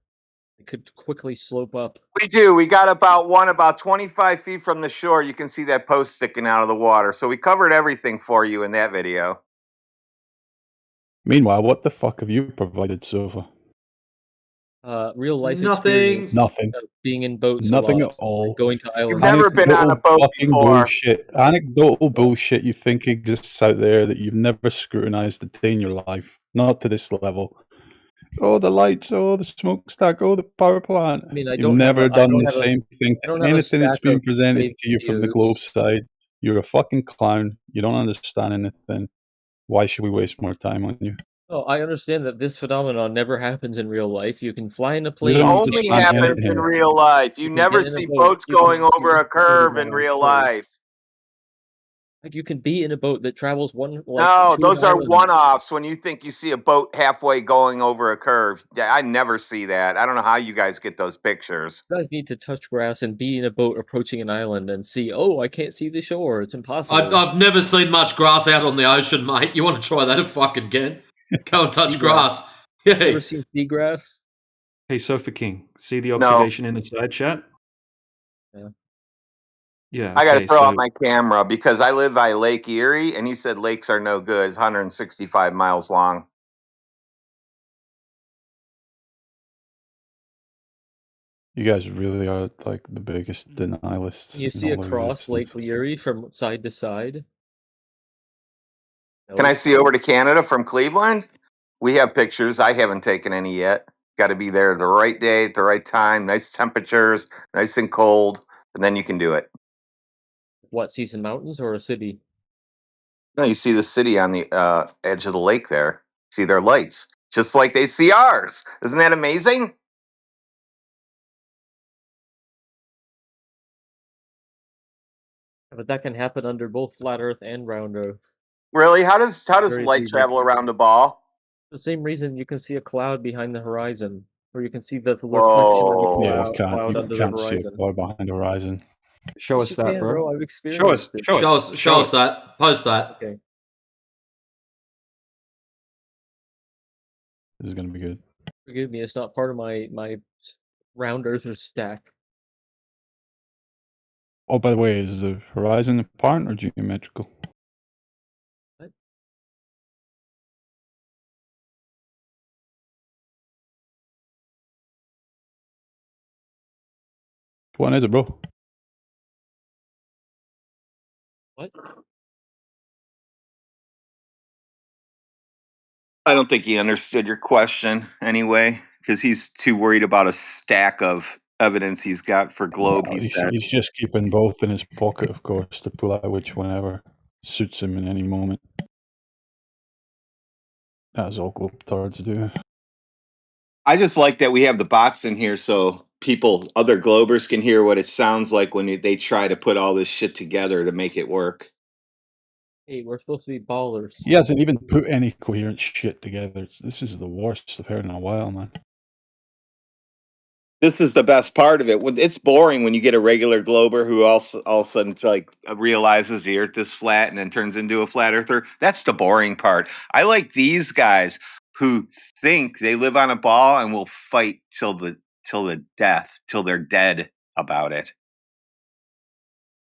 It could quickly slope up. We do. We got about 25 feet from the shore. You can see that post sticking out of the water. So we covered everything for you in that video. Meanwhile, what the fuck have you provided, Sofa? Real life Nothing. experience. Nothing. Of being in boats. Nothing a lot, at all. Going to islands. never been on a boat fucking before. bullshit. Anecdotal bullshit you think exists out there that you've never scrutinized a day in your life. Not to this level. Oh, the lights. Oh, the smokestack. Oh, the power plant. I mean, I You've don't have never a- I done don't the have a- same thing I to don't have a anything that's stack been of presented saved to you from the globe videos. side. You're a fucking clown. You don't understand anything. Why should we waste more time on you? Oh, I understand that this phenomenon never happens in real life. You can fly in a You plane. don't You need to can Only stand in it happens in here. real life. You get never in a see boat. boats You can going over a curve in down a real curve. life. Like you can be in a boat that travels No, to an those are island. one-offs when you think you see a boat halfway going over a curve. Yeah, I never see that. I don't know how you guys get those pictures. You guys need to touch grass and be in a boat approaching an island and see, oh, I can't see the shore. It's impossible. I've never seen much grass out on the ocean, mate. You want to try that if fucking again? Go and touch Seagrass. grass. You ever Yeah. seen seagrass? Hey, Sofa King, see the No. observation in the side chat? Yeah. Yeah. I got to Okay. throw So out my camera because I live by Lake Erie, and he said lakes are no good. It's 165 miles long. You guys really are like the biggest denialists. You in see all of across existence. Lake Erie from side to side. Can I see over to Canada from Cleveland? We have pictures. I haven't taken any yet. Got to be there the right day at the right time. Nice temperatures, nice and cold, and then you can do it. What, see some mountains or a city? No, you see the city on the edge of the lake there. See their lights, just like they see ours. Isn't that amazing? But that can happen under both flat Earth and round Earth. Really? How does Various light reasons. travel around a ball? The same reason you can see a cloud behind the horizon, or you can see the reflection Whoa. of Yeah, a cloud you under the can't see a horizon. cloud behind the horizon. show Yes, us you that, can, bro. I've Show us. experienced it. Show us that. Post that. Okay. This is gonna be good. Forgive me, it's not part of my round Earther stack. Oh, by the way, is the horizon apparent or geometrical? What? Which one is it, bro? What? I don't think he understood your question anyway, because he's too worried about a stack of evidence he's got for globe. Well, He said. he's just keeping both in his pocket, of course, to pull out which whenever suits him in any moment. As all globetards do. I just like that we have the bots in here so other globers can hear what it sounds like when they try to put all this shit together to make it work. Hey, we're supposed to be ballers. He hasn't even put any coherent shit together. This is the worst I've heard in a while, man. This is the best part of it. It's boring when you get a regular glober who all of a sudden realizes the earth is flat and then turns into a flat earther. That's the boring part. I like these guys who think they live on a ball and will fight till the death, till they're dead about it.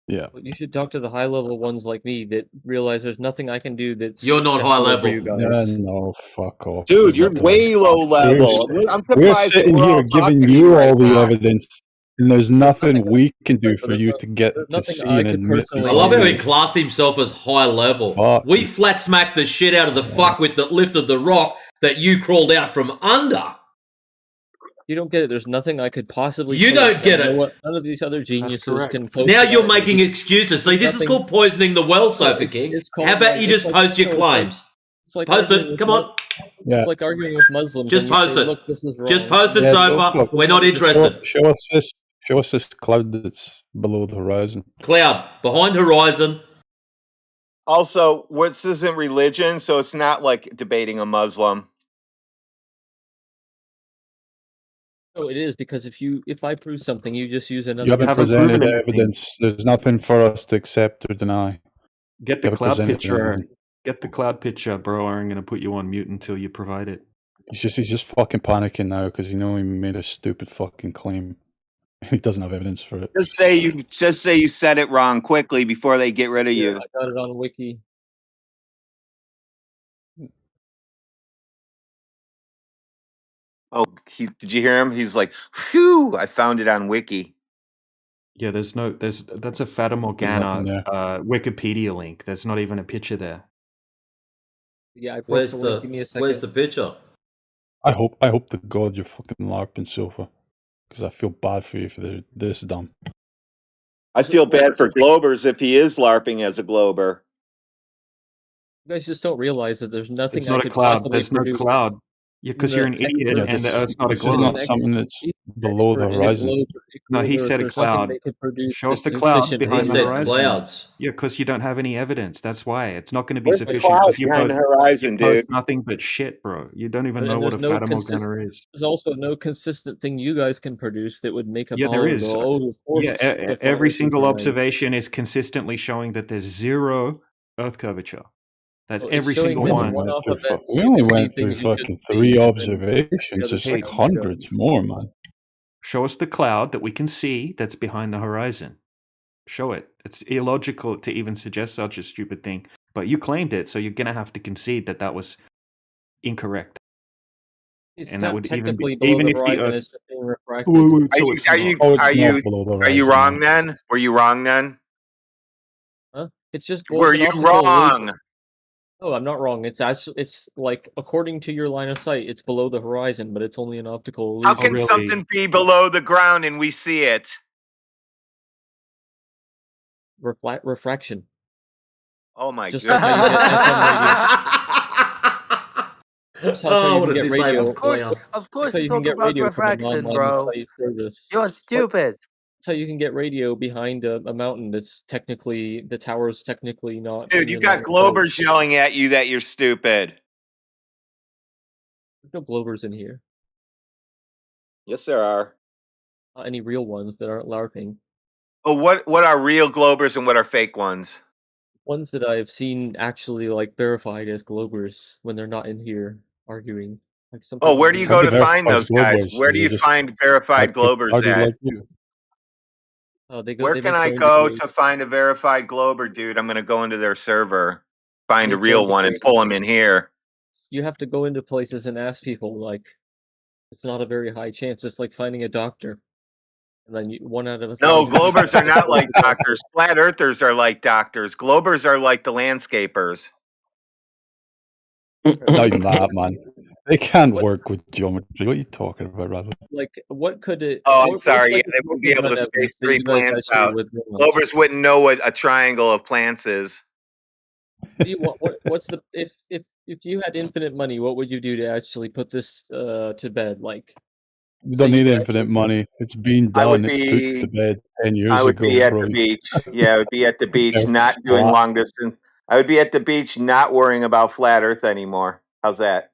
Yeah. But you should talk to the high level ones like me that realize there's nothing I can do that's You're not high acceptable for level. you Yeah, guys. no, fuck off. Dude, There's you're nothing way low level. I'm We're surprised that sitting we're here all giving talking to you right all the now. evidence, and there's nothing we can do for you to get there's to nothing see I and could admit personally I love how he evidence. classed himself as high level. Fuck. We flat smacked the shit out of the fuckwit that lifted the rock that you crawled out from under. You don't get it. There's nothing I could possibly You post. don't get I know it. what none of these other geniuses correct. can post. Now you're about it. making excuses. See, this is Nothing- called poisoning the well, No, Sofa King. it's called How about like- you it's just like- post your no, it's like- claims? It's like Post arguing it. with Come Mu- on. Yeah. It's like arguing with Muslims. Just and you post say, it. Look, this is wrong. Just post it, Yeah, Sofa. look, We're not interested. Show us this cloud that's below the horizon. Cloud behind horizon. Also, this isn't religion, so it's not like debating a Muslim. No, it is because if I prove something, you just use another. You haven't presented proven anything. evidence. There's nothing for us to accept or deny. Get the You haven't cloud presented picture. anything. Get the cloud picture, bro. I'm gonna put you on mute until you provide it. He's just fucking panicking now because he know he made a stupid fucking claim. He doesn't have evidence for it. Just say you said it wrong quickly before they get rid of Here, you. I got it on Wiki. Oh, did you hear him? He was like, "Phew! I found it on Wiki." Yeah, that's a Fata nothing Morgana there. Wikipedia link. There's not even a picture there. Yeah, I put Where's the link. the Give me a second. Where's the picture? I hope to God you're fucking LARPing, Sofa, because I feel bad for you for this dumb. I feel bad for Globers if he is LARPing as a Glober. You guys just don't realize that there's nothing It's I not a could cloud. possibly There's no produce. cloud. Yeah, Even because you're the an idiot, Yeah, expert, and the Earth's not a this is even globe. not an something that's below the expert in the horizon. No, he globe Earth, said a there's nothing cloud. they could produce Show us that's the cloud sufficient to He behind the make said a horizon. clouds. Yeah, because you don't have any evidence. That's why it's not going to be Where's the sufficient. clouds Because you behind both the horizon, you post dude? nothing but shit, bro. You don't even know And what there's a no Fata Morgana is. There's also no consistent thing you guys can produce that would make a Yeah, there ball and is. go, oh, of Yeah, course, the every clouds are single behind. observation is consistently showing that there's 0 Earth curvature. That's Well, it's every showing single We that only one. went one-off through events we you only can see went through things you shouldn't fucking see, 3 and then the observations. other There's like side hundreds more, man. Show us the cloud that we can see that's behind the horizon. Show it. It's illogical to even suggest such a stupid thing. But you claimed it, so you're gonna have to concede that that was incorrect. It's And that not would technically be below even the if the horizon, Earth. it's just being refracted. Wait, Are so you it's not. Oh, it's are not you below the are you horizon, wrong man. then? Were you wrong then? Huh? It's just, well, Were it's an you optical illusion. wrong? Oh, I'm not wrong. It's actually, it's like, according to your line of sight, it's below the horizon, but it's only an optical How illusion. can something be below the ground and we see it? Refraction. Oh my Just like how you goodness. get FM radio. Just like how Oh, you what can a get radio. disabled clown. Of That's course how you you can talk get about radio from a refraction, non-line of bro. sight service. You're stupid. That's how you can get radio behind a mountain that's technically, the tower's technically not Dude, in you your got line of sight. Globers yelling at you that you're stupid. There's no Globers in here. Yes, there are. Not any real ones that aren't LARPing. Oh, what are real Globers and what are fake ones? Ones that I've seen actually like verified as Globers when they're not in here arguing. Like some Oh, people where do you do. go How to do find verified those guys? Globers? Where do They you just find verified act Globers party at? like you. Oh, they Where make can I their own go videos. to find a verified Glober, dude? I'm gonna go into their server, find a Make their own real one, and videos. pull them in here. You have to go into places and ask people. Like, it's not a very high chance. It's like finding a doctor, and then 1 out of 1,000 No, people Globers are will not go like to the doctor. doctors. Flat Earthers are like doctors. Globers are like the landscapers. Not even that, man. They can't work with geometry. What are you talking about, Radley? Like, what could it? Oh, I'm What's sorry. Yeah, like they wouldn't be able to evidence space that three you guys plants actually out. would want? Globers wouldn't know what a triangle of plants is. What do you want? What's the if you had infinite money, what would you do to actually put this to bed? Like, We so don't you need could infinite actually. money. It's been I would done. It's put to be bed 10 I years would ago, be at bro. the beach. Yeah, I would be at the beach, They're not doing flat. long distance. I would be at the beach, not worrying about flat Earth anymore. How's that?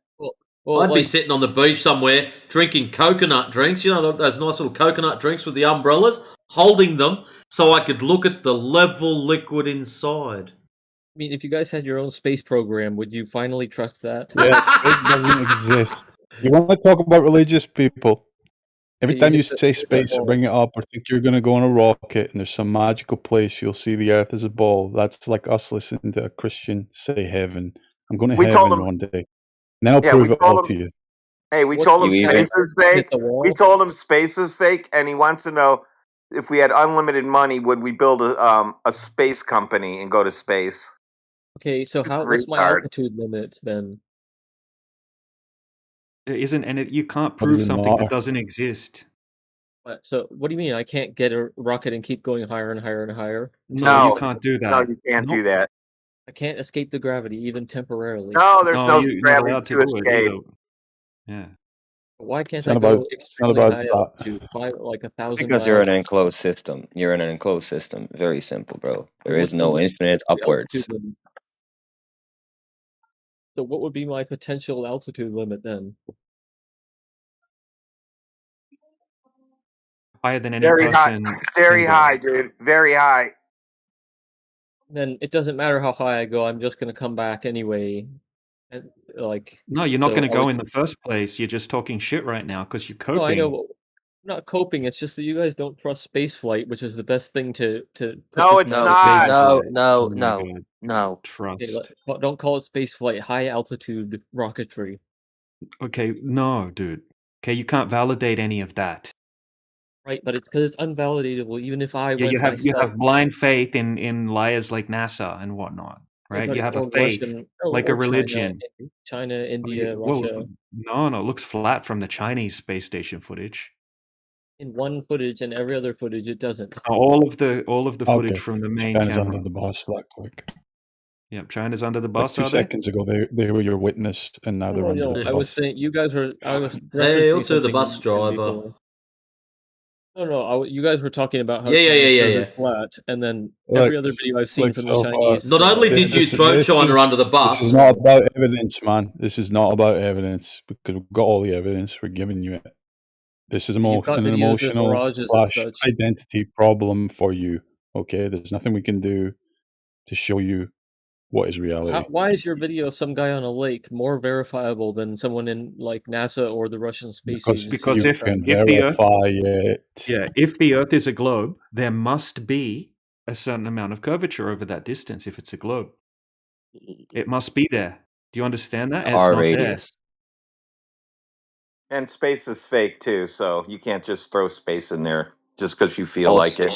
Well, I'd be like, sitting on the beach somewhere drinking coconut drinks. You know those nice little coconut drinks with the umbrellas, holding them so I could look at the level liquid inside. I mean, if you guys had your own space program, would you finally trust that? Yeah, space doesn't exist. You want to talk about religious people? Every Okay, time you hit say that space or ball. bring it up or think you're going to go on a rocket and there's some magical place you'll see the Earth as a ball, that's like us listening to a Christian say heaven. I'm going to We told heaven them. one day. And then I'll Yeah, we prove it told all him. to you. Hey, we What told if him you space is hit fake. the We wall? told him space is fake, and he wants to know if we had unlimited money, would we build a space company and go to space? Okay, so what's my Retard. altitude limit then? There isn't, and you can't What does prove it something that matter? doesn't exist. So what do you mean I can't get a rocket and keep going higher and higher and higher? No, you can't do No, that. you can't No, do that. I can't escape the gravity even temporarily. No, there's no you're not gravity allowed to to do it escape. either. Yeah. Why can't It's I not go about, it's not extremely about high that. altitude, like 1,000 Because you're miles? in an enclosed system. You're in an enclosed system. Very simple, bro. There is What's no infinite the altitude upwards. limit? So what would be my potential altitude limit then? Higher than any Very high. person Very can go. high, dude. Very high. Then it doesn't matter how high I go, I'm just gonna come back anyway. And, like, No, you're not so going to I go would. in the first place. You're just talking shit right now because you're No, I know. coping. I'm not coping. It's just that you guys don't trust space flight, which is the best thing to put No, this it's knowledge. not. No, Oh my god. Okay, Trust. don't call it space flight. High altitude rocketry. Okay, no, dude. Okay, you can't validate any of that. Right, but it's because it's unvalidatable. Even if I Yeah, went you myself. have blind faith in liars like NASA and whatnot, right? But You have a or faith Russian, like a or religion. China, Oh, India, well, Russia. no, it looks flat from the Chinese space station footage. In one footage and every other footage, it doesn't. All of the footage Okay, from the main China's camera. under the boss that quick. Yeah, China's under the Like bus, 2 are they? seconds ago, they were your witness, and now they're under the I was bus. saying you guys were. I was Hail referencing to the something bus you said driver. before. No, you guys were talking about how Yeah, China yeah. shows it flat, and then Like, every other video I've seen like from the so far, Chinese. Not only did you throw China under the This bus, is not about evidence, man. This is not about evidence because we've got all the evidence. We're giving you it. This is You've got an videos of emotional mirages and / such. identity problem for you. Okay, there's nothing we can do to show you what is reality. Why is your video of some guy on a lake more verifiable than someone in like NASA or the Russian Space Agency? Because you if can the Earth, verify it. yeah, if the Earth is a globe, there must be a certain amount of curvature over that distance. If it's a globe, it must be there. Do you understand that? And it's R not there. radius. And space is fake too, so you can't just throw space in there just because you feel like it.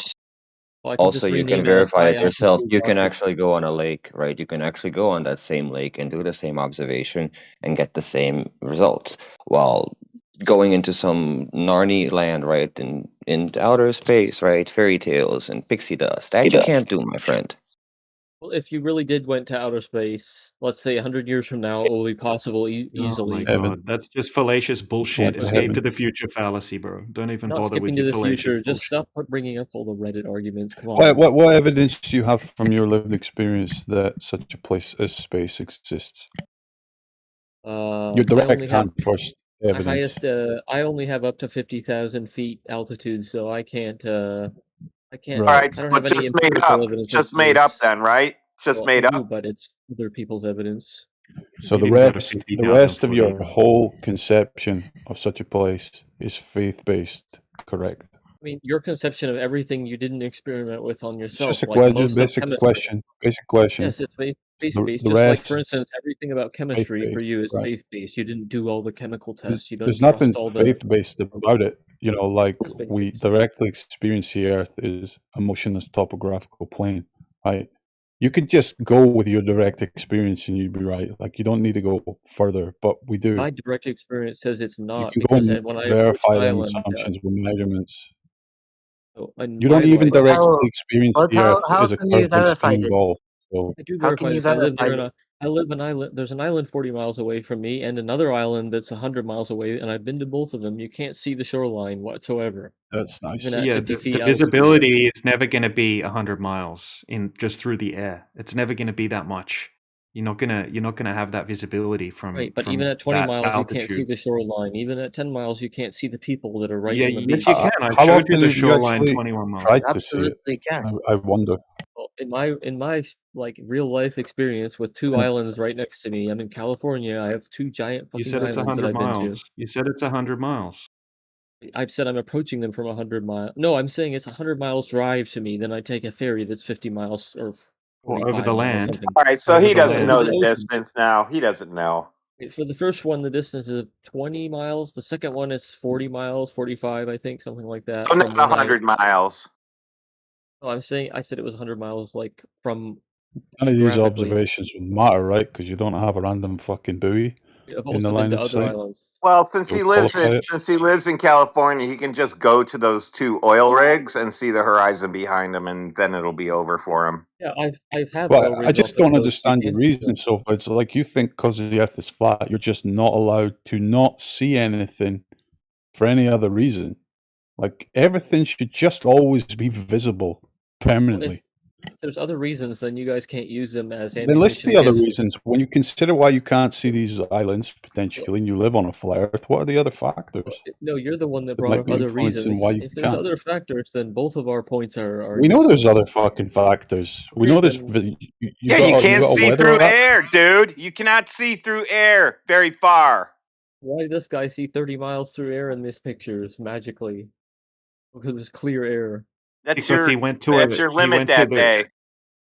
Well, I can Also, just you can rename it as verify high it yourself. altitude You can rockets. actually go on a lake, right? You can actually go on that same lake and do the same observation and get the same results. While going into some Narnia land, right, in outer space, right, fairy tales and pixie dust, that you can't do, my friend. Well, if you really did went to outer space, let's say 100 years from now, it will be possible easily. Oh my god, that's just fallacious bullshit. to Escape to heaven. the future fallacy, bro. Don't even Not bother with skipping to your the fallacious future. bullshit. Just stop bringing up all the Reddit arguments. Come on. What evidence do you have from your lived experience that such a place as space exists? Your I direct only have hand first my evidence. highest. I only have up to 50,000 feet altitude, so I can't. I can't. All right, I so don't have it's any just made empirical up. evidence It's of just made up space. then, right? It's just Well, made I up. do, but it's other people's evidence. So You the didn't go to rest 50,000 of foot your either. whole conception of such a place is faith-based, correct? I mean, your conception of everything you didn't experiment with on It's yourself, just a like question, most of basic chemistry. question. Yes, it's faith-based. The Just like, rest for instance, everything about chemistry for faith-based, you is right? faith-based. You didn't do all the chemical tests. You don't There's trust nothing all the. faith-based about it. You know, like It's we faith-based. directly experience the Earth is a motionless topographical plane, right? You could just go with your direct experience and you'd be right. Like you don't need to go further, but we do. My direct experience says it's You not can go because and when I approached verify an them island, assumptions with measurements. so in You my don't even life, directly experience the Earth as a can you curved verify spinning this? ball. So I do How can verify you this. I live verify near this? I live an island. There's an island 40 miles away from me, and another island that's 100 miles away, and I've been to both of them. You can't see the shoreline whatsoever, that's nice. even at Yeah, 50 the feet altitude. visibility is never going to be 100 miles in just through the air. It's never going to be that much. You're not gonna have that visibility from Right, but from even at 20 that miles, you can't see altitude. the shoreline. Even at 10 miles, you can't see the people that are right Yeah, on the yes, beach. you can. I How showed you often the have you shoreline actually 21 miles. tried to see it? Absolutely can. I wonder. Well, in my like real life experience with two islands right next to me, I'm in California. I have two giant You fucking said it's islands that 100 I've been to. miles. You said it's 100 miles. I've said I'm approaching them from 100 miles. No, I'm saying it's 100 miles drive to me. Then I take a ferry that's 50 miles or Or over 45 the miles, land. something. All right, so Over he the doesn't land. know Over the the ocean. distance now. He doesn't know. For the first one, the distance is 20 miles. The second one is 40 miles, 45, I think, something like that. So not From when 100 miles. Oh, I said it was 100 miles, like from None of these graphically. observations would matter, right? Because you don't have a random fucking buoy I've in the also been line to of other sight. islands. Well, since That he would lives qualify it. in California, he can just go to those two oil rigs and see the horizon behind him, and then it'll be over for him. Yeah, I've had Well, oil I rigs off just the don't coast. You understand your can't see them. reason so far. It's like you think because the Earth is flat, you're just not allowed to not see anything for any other reason. Like everything should just always be visible Well, permanently. if there's other reasons, then you guys can't use them as Then list ammunition the other against me. reasons. When you consider why you can't see these islands potentially, and you live on a flat Earth, what are the other factors No, you're the one that that brought might up be other influencing why reasons. you If there's can't? other factors, then both of our points are We know there's useless. other fucking factors. We Okay, know there's then you Yeah, you got can't a see weather through app. air, dude. You cannot see through air very far. why did this guy see 30 miles through air in these pictures magically? Because it's clear air. Because he went to That's your limit that day.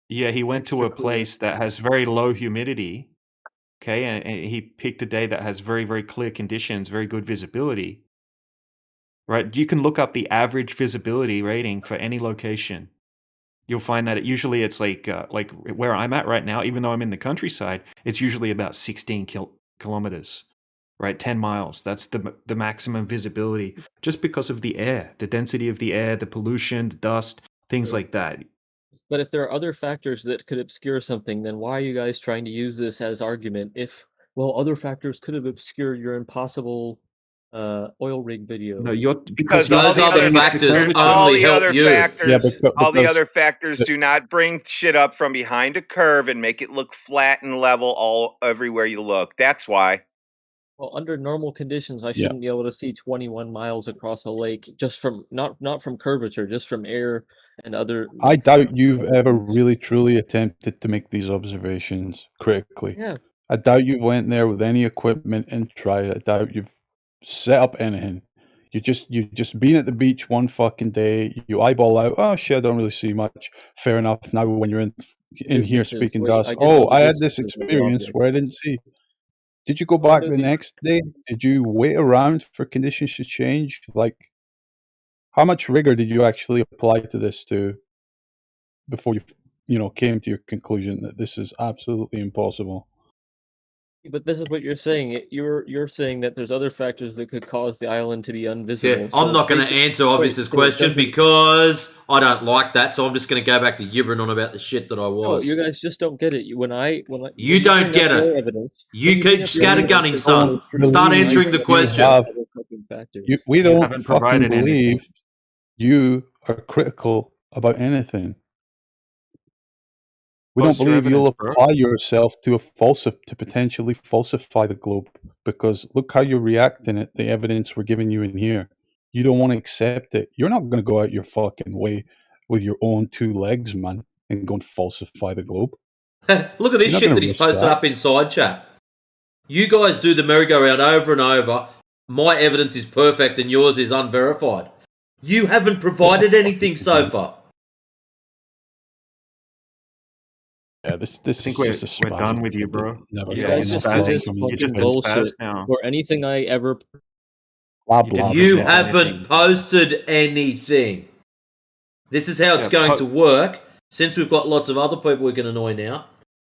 Yeah, he went to a place that has very low humidity. Okay, and he picked a day that has very, very clear conditions, very good visibility. Right? You can look up the average visibility rating for any location. You'll find that usually it's like where I'm at right now, even though I'm in the countryside, it's usually about 16 kilometers, right? 10 miles. That's the maximum visibility, just because of the air, the density of the air, the pollution, the dust, things like that. But if there are other factors that could obscure something, then why are you guys trying to use this as argument? If, well, other factors could have obscured your impossible oil rig video. No, you're Because you're all the saying other it's the factors, curvature. all the other Yeah, factors, all the because other factors do not bring shit up from behind a curve and make it look flat and level all everywhere you look. That's why. Well, under normal conditions, I Yeah. shouldn't be able to see 21 miles across a lake just from not from curvature, just from air and other. I doubt you've ever really truly attempted to make these observations critically. Yeah. I doubt you went there with any equipment and tried it. I doubt you've set up anything. You just been at the beach one fucking day. You eyeball out. Oh shit, I don't really see much. Fair enough. Now when you're in here Distances. speaking Wait, to us, I didn't know oh, the I had this distances of the experience where I objects. didn't see. Did you go Well, back under the the next day? Did you wait around for conditions to change? Like, how much rigor did you actually apply to this before you came to your conclusion that this is absolutely impossible? But this is what you're saying. You're saying that there's other factors that could cause the island to be invisible. Yeah, so I'm it's not going to basically- answer Obvious's so it question doesn't- because I don't like that, so I'm just going to go back to gibbering on about the shit that I No, was. you guys just don't get it. When You don't get it. You keep scattergunning, son. Start answering the question. We haven't don't fucking provided anything. believe you are critical about anything. We What's don't your believe you'll evidence, bro? apply yourself to potentially falsify the globe, because look how you're reacting at the evidence we're giving you in here. You don't want to accept it. You're not going to go out your fucking way with your own two legs, man, and go and falsify the globe. Look at this You're not shit gonna that he's risk posted that. up inside chat. You guys do the merry-go-round over and over. My evidence is perfect and yours is unverified. You haven't provided anything so far. Yeah, this I think is just a we're done spasm with you, kid that bro. never Yeah, got you're enough spazzing. love from You you. just Because bullshit now. or anything I ever. blah, You blah, didn't You present haven't anything. posted anything. This is how it's going to work. Since we've got lots of other people we can annoy now,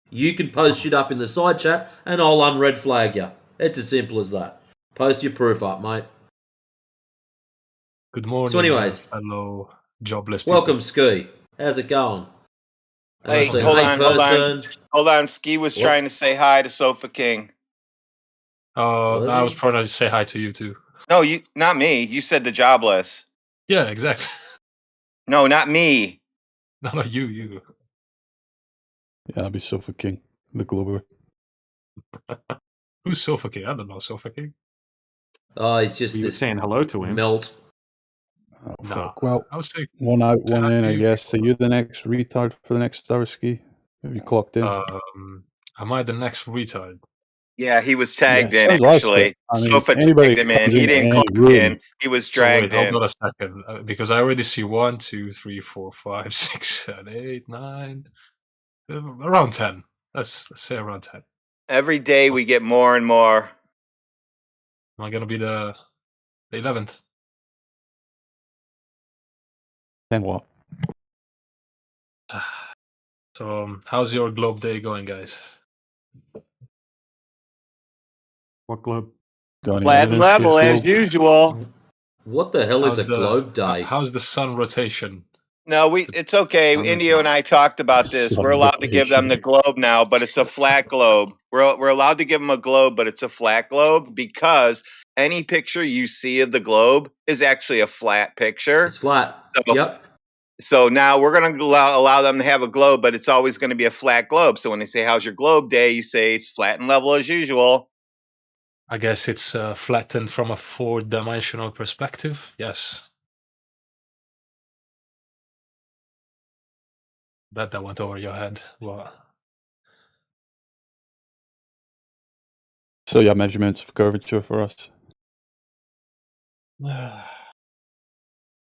you can post shit up in the side chat and I'll unred flag you. It's as simple as that. Post your proof up, mate. Good morning, So anyways, fellow jobless people. welcome, Ski. How's it going? And I Hey, say, hold hey, on. person. Hold on. Ski was What? trying to say hi to Sofa King. I was trying to say hi to you too. No, not me. You said the jobless. Yeah, exactly. No, not me. No, you. Yeah, that'd be Sofa King, the Glober. Who's Sofa King? I don't know Sofa King. Oh, he's just You were this saying hello to him. melt. Oh, Nah, fuck. Well, I was saying one out, one hi in, to I you. guess. So you're the next retard for the next hour, Ski? Have you clocked in? Am I the next retard? Yeah, he was tagged Yeah, in, sounds like actually. it. I mean, Sofa anybody tagged him in. comes He into didn't any clock room. in. He was So wait, dragged hold in. on a second, because I already see 1, 2, 3, 4, 5, 6, 7, 8, 9, around 10. Let's say around 10. Every day we get more and more. Am I gonna be the 11th? Then what? So, how's your globe day going, guys? What globe? Got any Flat and evidence, level Chris as Globe? usual. What the hell is a globe day? How's the sun rotation? No, it's okay. Indio and I talked about this. We're allowed to give them the globe now, but it's a flat globe. We're allowed to give them a globe, but it's a flat globe because any picture you see of the globe is actually a flat picture. It's flat. Yep. So now we're going to allow them to have a globe, but it's always going to be a flat globe. So when they say, how's your globe day? You say it's flat and level as usual. I guess it's flattened from a 4-dimensional perspective. Yes. Bet that went over your head. Well, So you have measurements of curvature for us?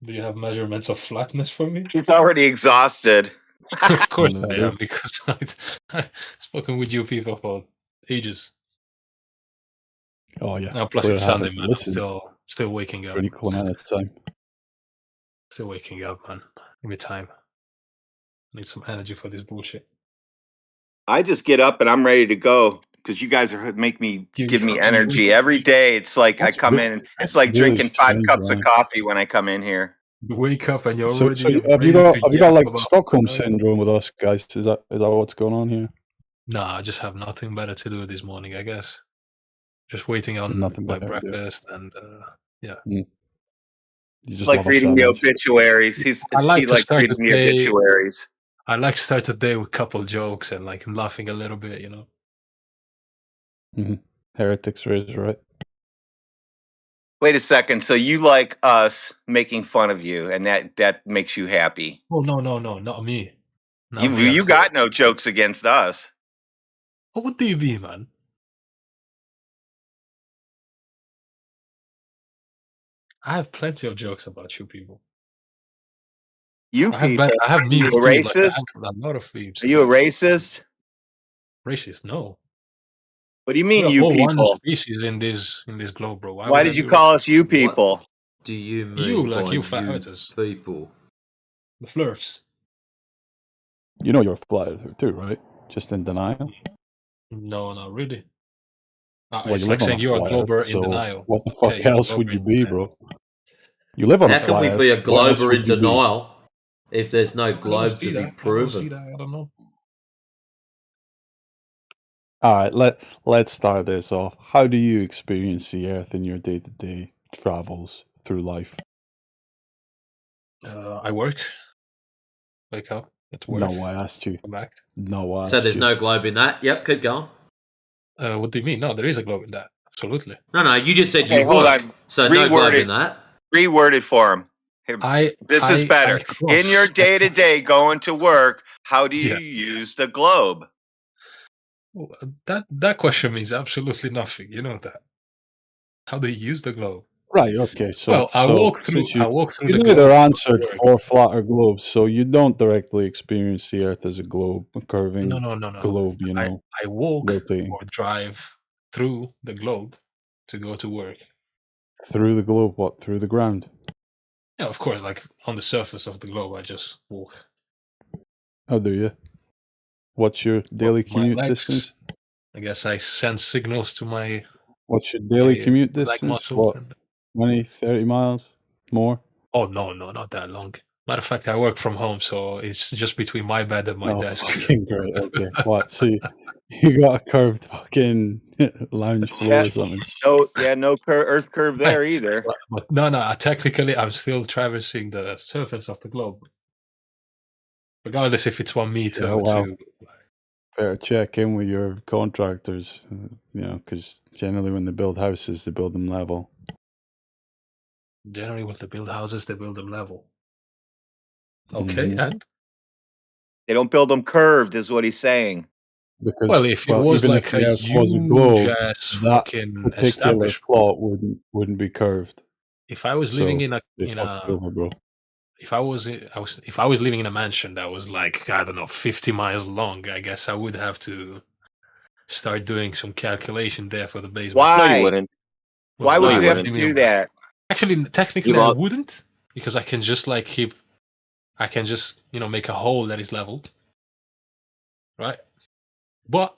do you have measurements of flatness for me? He's already exhausted. Of course I do. am, because I've spoken with you people for ages. Oh yeah. Now, plus Clear it's habit Sunday, to man. I'm listen still waking up. for an equal amount of time. Still waking up, man. Give me time. Need some energy for this bullshit. I just get up and I'm ready to go because you guys give me energy every day. It's like I come in. It's like really drinking 5 strange, cups Ryan. of coffee when I come in here. You wake up and you're So already have you ready to got yap like about Stockholm Fortnite. syndrome with us guys? Is that what's going on here? Nah, I just have nothing better to do this morning, I guess. Just waiting on Nothing my better to do. breakfast and yeah. You just like love us reading that the much. obituaries. I like He to likes start reading the the day. obituaries. I like to start the day with a couple jokes and like laughing a little bit, you know. Heretics raise right. Wait a second. So you like us making fun of you, and that makes you happy? Oh no, not me. Not You me at you all. got no jokes against us. Oh, what do you mean, man? I have plenty of jokes about you people. You I have people? I have Are you memes a too. Like I racist? have a lot of memes Are you a about you. racist? Racist? No. What do you We mean, are you all one people? species in this globe, bro. Why Why would I did you be racist? call us you What people? do you You, mean like by you flat you earthers. people? The flurfs. You know you're a flat earther too, right? Just in denial. No, not really. Well, It's you like live on a saying you're a flat earth, glober in so denial. what the Okay, fuck you're a else glober would you in be, denial. bro? You live on a How can we flat be earth. a What else glober would in you be? denial if there's no I don't globe see to be that. I don't see proven? that. I don't know. All right, let's start this off. How do you experience the earth in your day-to-day travels through life? I work. Wake up. At work. No, I asked you. Come back. No, I So asked there's you. no globe in that? Yep, keep going. What do you mean? No, there is a globe in that. Absolutely. No, you just said Okay, you hold work. on. So no globe Reword in it. that. Reword it for him. Here, this is better. In your cross. day to day going to work, how do you Yeah. use the globe? Well, that question means absolutely nothing. You know that. How do you use the globe? Right. Okay. So, Well, I walk since through you the neither globe. answered to work. for flatter globes, so you don't directly experience the Earth as a globe, a curving No. globe. You know, I walk rotating or drive through the globe to go to work. through the globe. What? Through the ground? Yeah, of course. Like on the surface of the globe, I just walk. How do you? What's your daily My commute legs. distance? I guess I send signals to my What's your daily commute leg distance? muscles. What? 20, 30 miles? More? Oh no, not that long. Matter of fact, I work from home, so it's just between my bed and my Oh, desk. fucking great. Okay. What? So you got a curved fucking lounge floor or something? No earth curve there either. But no. Technically, I'm still traversing the surface of the globe, regardless if it's 1 meter Yeah, or well, 2. better check in with your contractors, you know, because generally when they build houses, they build them level. Generally, when they build houses, they build them level. Okay, and They don't build them curved, is what he's saying. Because, well, if it was even if like the a Earth was a huge globe, ass that fucking particular establishment, plot wouldn't be curved. if I was living So in they fucked it over, bro. if I was living in a mansion that was like, I don't know, 50 miles long, I guess I would have to start doing some calculation there for the basement. Why? No, you wouldn't. Why No, would you you have wouldn't. to do that? Actually, technically, You've I all, wouldn't, because I can just like I can just make a hole that is leveled, right? But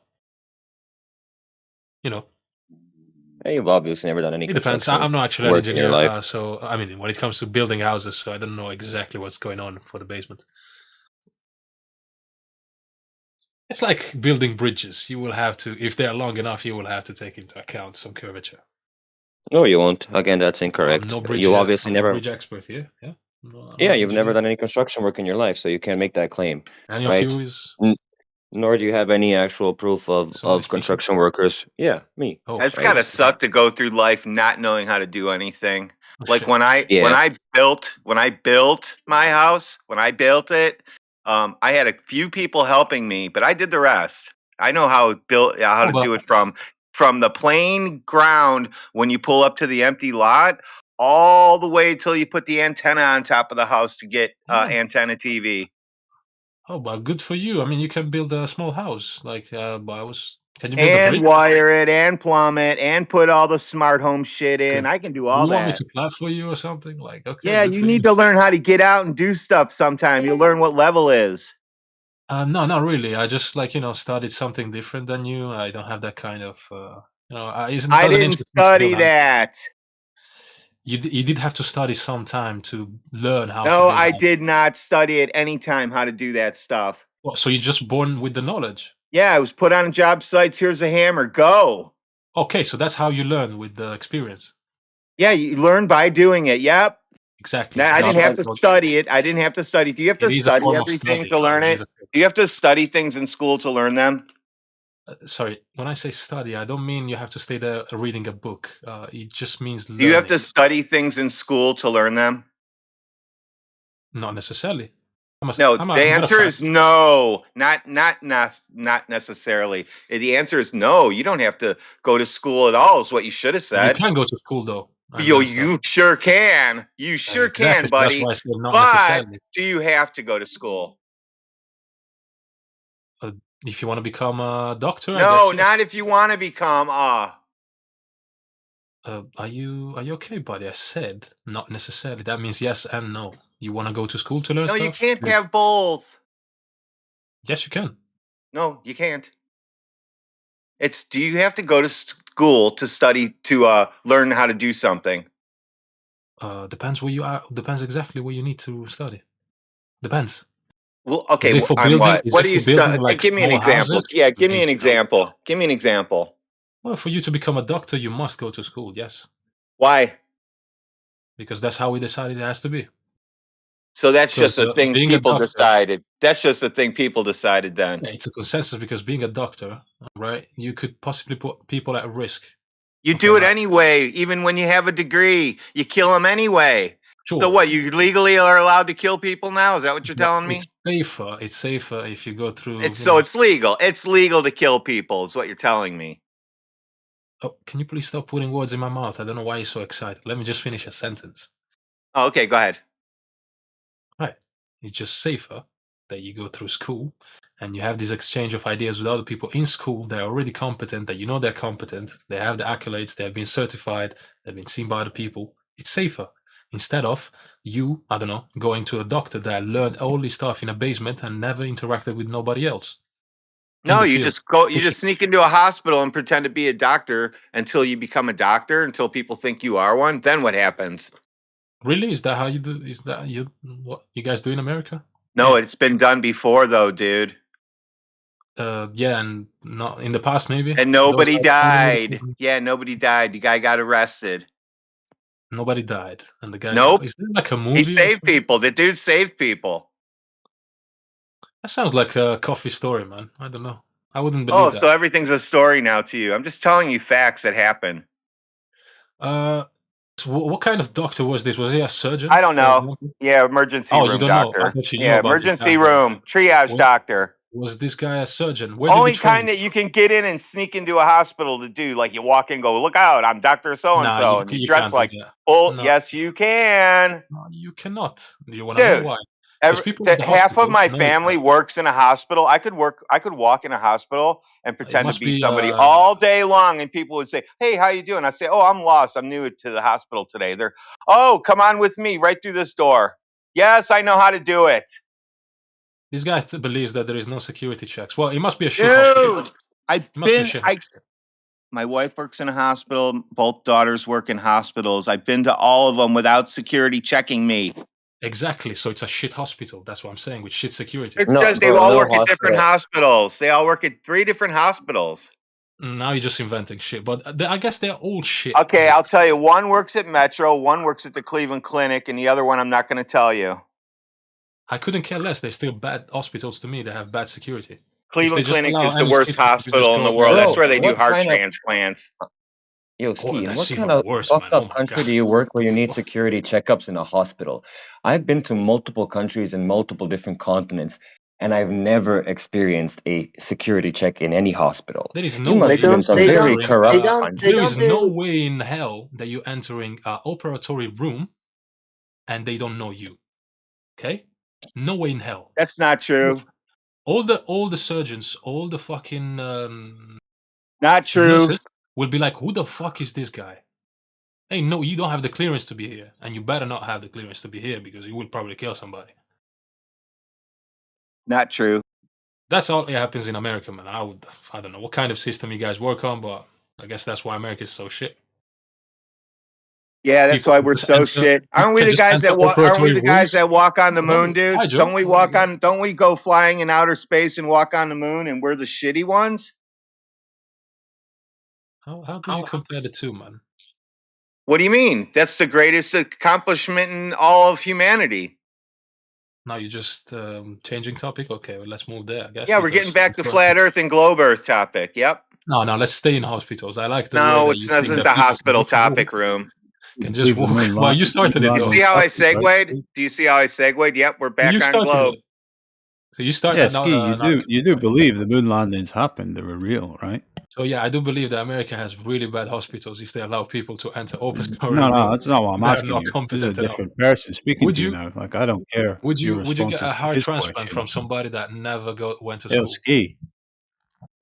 hey, you've obviously never done any it depends. construction I'm not actually an work in your engineer, life. so I mean, when it comes to building houses, so I don't know exactly what's going on for the basement. It's like building bridges. You will have to, if they're long enough, you will have to take into account some curvature. No, you won't. Again, that's incorrect. You obviously I'm no never. bridge expert here. Yeah. I'm Yeah, an you've never engineer. done any construction work in your life, so you can't make that claim, Any of right? you is Nor do you have any actual proof of construction workers. Yeah, me. That's right? gotta suck to go through life not knowing how to do anything. Like when I Yeah. built my house, when I built it, I had a few people helping me, but I did the rest. I know how to do it from the plain ground when you pull up to the empty lot all the way till you put the antenna on top of the house to get antenna TV. Oh, but good for you. I mean, you can build a small house. Like, can you build a And bridge? wire it and plumb it and put all the smart home shit in. I can do Do all you want me that. to clap for you or something? Like, okay, Yeah, good you for need to learn how to get out and do stuff sometime. You'll learn what level is. No, not really. I just studied something different than you. I don't have that kind of, it I doesn't didn't interest me to build study houses. that. you did have to study some time to learn how to No, build I that. did not study at any time how to do that stuff. Well, so you're just born with the knowledge. Yeah, I was put on job sites. Here's a hammer. Go. Okay, so that's how you learn with the experience. Yeah, you learn by doing it. Yep. Exactly. Now, I That's didn't have what, to study it. I didn't have to study. Do you have it to is a study form of everything study. to learn It is it? Do you have to study things in school to learn them? Sorry, when I say study, I don't mean you have to stay there reading a book. It just means Do you have learning. to study things in school to learn them? Not necessarily. No, I'm the a matter of answer fact. is no. Not necessarily. The answer is no. You don't have to go to school at all. Is what you should have You said. can go to school though. And Yo, learn stuff. you sure can. You sure Exactly. can, So that's buddy. why I said not But necessarily. do you have to go to school? If you want to become a doctor, I No, guess. Yes. not if you want to become Are you okay, buddy? I said not necessarily. That means yes and no. You want to go to school to learn No, stuff? you can't Good. have both. Yes, you can. No, you can't. It's do you have to go to school to study to learn how to do something? Depends where you are. Depends exactly what you need to study. Depends. Well, okay, Is it for I'm building? what? Is What it do for you building study? like Give me an small example. houses? Yeah, give me Maybe an example. Give me an example. Well, for you to become a doctor, you must go to school. Yes, Why? because that's how we decided it has to be. So that's Because just a thing being a people doctor, decided. That's just a thing people decided then. yeah, it's a consensus. Because being a doctor, right, you could possibly put people at risk. You of do their it life. anyway, even when you have a degree. You kill them anyway. Sure. So what? You legally are allowed to kill people now? Is that what you're But telling me? it's safer. It's safer if you go through. It's you so know- it's legal. It's legal to kill people. Is what you're telling me. Oh, can you please stop putting words in my mouth? I don't know why you're so excited. Let me just finish a sentence. Oh, okay, go ahead. Right. It's just safer that you go through school and you have this exchange of ideas with other people in school. They're already competent, that you know they're competent. They have the accolades. They have been certified. They've been seen by other people. It's safer. Instead of you, I don't know, going to a doctor that learned all this stuff in a basement and never interacted with nobody else. No, the you field. just go. You just sneak into a hospital and pretend to be a doctor until you become a doctor. Until people think you are one. Then what happens? Really? Is that how you do? Is that what you guys do in America? No, it's been done before, though, dude. Yeah, and not in the past, maybe. And nobody died. Yeah, nobody died. The guy got arrested. Nobody died, and the guy. Nope. Is there like a movie? He saved people. The dude saved people. That sounds like a coffee story, man. I don't know. I wouldn't believe Oh, that. so everything's a story now to you. I'm just telling you facts that happen. So what kind of doctor was this? Was he a surgeon? I don't know. Yeah, emergency Oh, room you don't know. I doctor. thought you knew Yeah, about this emergency guy. room triage doctor. Was this guy a surgeon? Where Only did he train? kind that you can get in and sneak into a hospital to do. Like you walk in and go, look out, I'm Dr. So-and-so. And you dress can't do like, that. oh, No. yes, you can. No, you cannot. Do you want to know Dude, why? Because people at the half hospital of my know family that. works in a hospital. I could walk in a hospital and pretend to must be be, somebody all day long, and people would say, "Hey, how you doing?" I say, "Oh, I'm lost. I'm new to the hospital today." They're, "Oh, come on with me right through this door." Yes, I know how to do it. This guy believes that there is no security checks. Well, it must be a shit hospital. Dude, my wife works in a hospital. Both daughters work in hospitals. I've been to all of them without security checking me. Exactly. So it's a shit hospital. That's what I'm saying, with shit security. It says they all work at different hospitals. They all work at 3 different hospitals. Now you're just inventing shit. But I guess they're all shit. Okay, I'll tell you. One works at Metro, one works at the Cleveland Clinic, and the other one I'm not going to tell you. I couldn't care less. They're still bad hospitals to me. They have bad security. Cleveland Clinic is the worst hospital in the world. That's where they do heart transplants. Yo, Ski, in that's what even kind of worse, fucked man. up country do you work where you need security checkups in a hospital? I've been to multiple countries and multiple different continents, and I've never experienced a security check in any hospital. There is You no must way live in some very corrupt country. there is no way in hell that you're entering an operatory room and they don't know you. Okay? No way in hell. That's not true. All the surgeons, all the fucking not true. nurses will be like, who the fuck is this guy? Hey, no, you don't have the clearance to be here, and you better not have the clearance to be here because you will probably kill somebody. Not true. That's all that happens in America, man. I don't know what kind of system you guys work on, but I guess that's why America is so shit. Yeah, that's People why can we're just so enter. shit. Aren't we Can the just guys enter that walk? Aren't we operatory the guys rooms. that walk on the moon, No, dude? hi Joe. Don't we walk on? Don't we go flying in outer space and walk on the moon? And we're the shitty ones. How do you compare the two, man? What do you mean? That's the greatest accomplishment in all of humanity. Now you're just changing topic. Okay, well, let's move there. I guess. Yeah, we're getting Because back to flat Earth and globe Earth topic. Yep. No, let's stay in hospitals. I like the way No, that it you think isn't that the people hospital topic walk, room. can just Believe the walk. moon Well, you landing- started moon it You though. see how I landing sucks, right? segued? Do you see how I segued? Yep, we're back You on started globe. it. So you started. Yeah, now, Ski, you now, do believe the moon landings happened. They were real, right? So yeah, I do believe that America has really bad hospitals if they allow people to enter operatory No, room. that's not what I'm They are asking not you. This is a competent enough. different person speaking Would to you you? now. Like, I don't care Would your you get a responses to heart his transplant from questions. somebody that never went to Yo, school? Ski,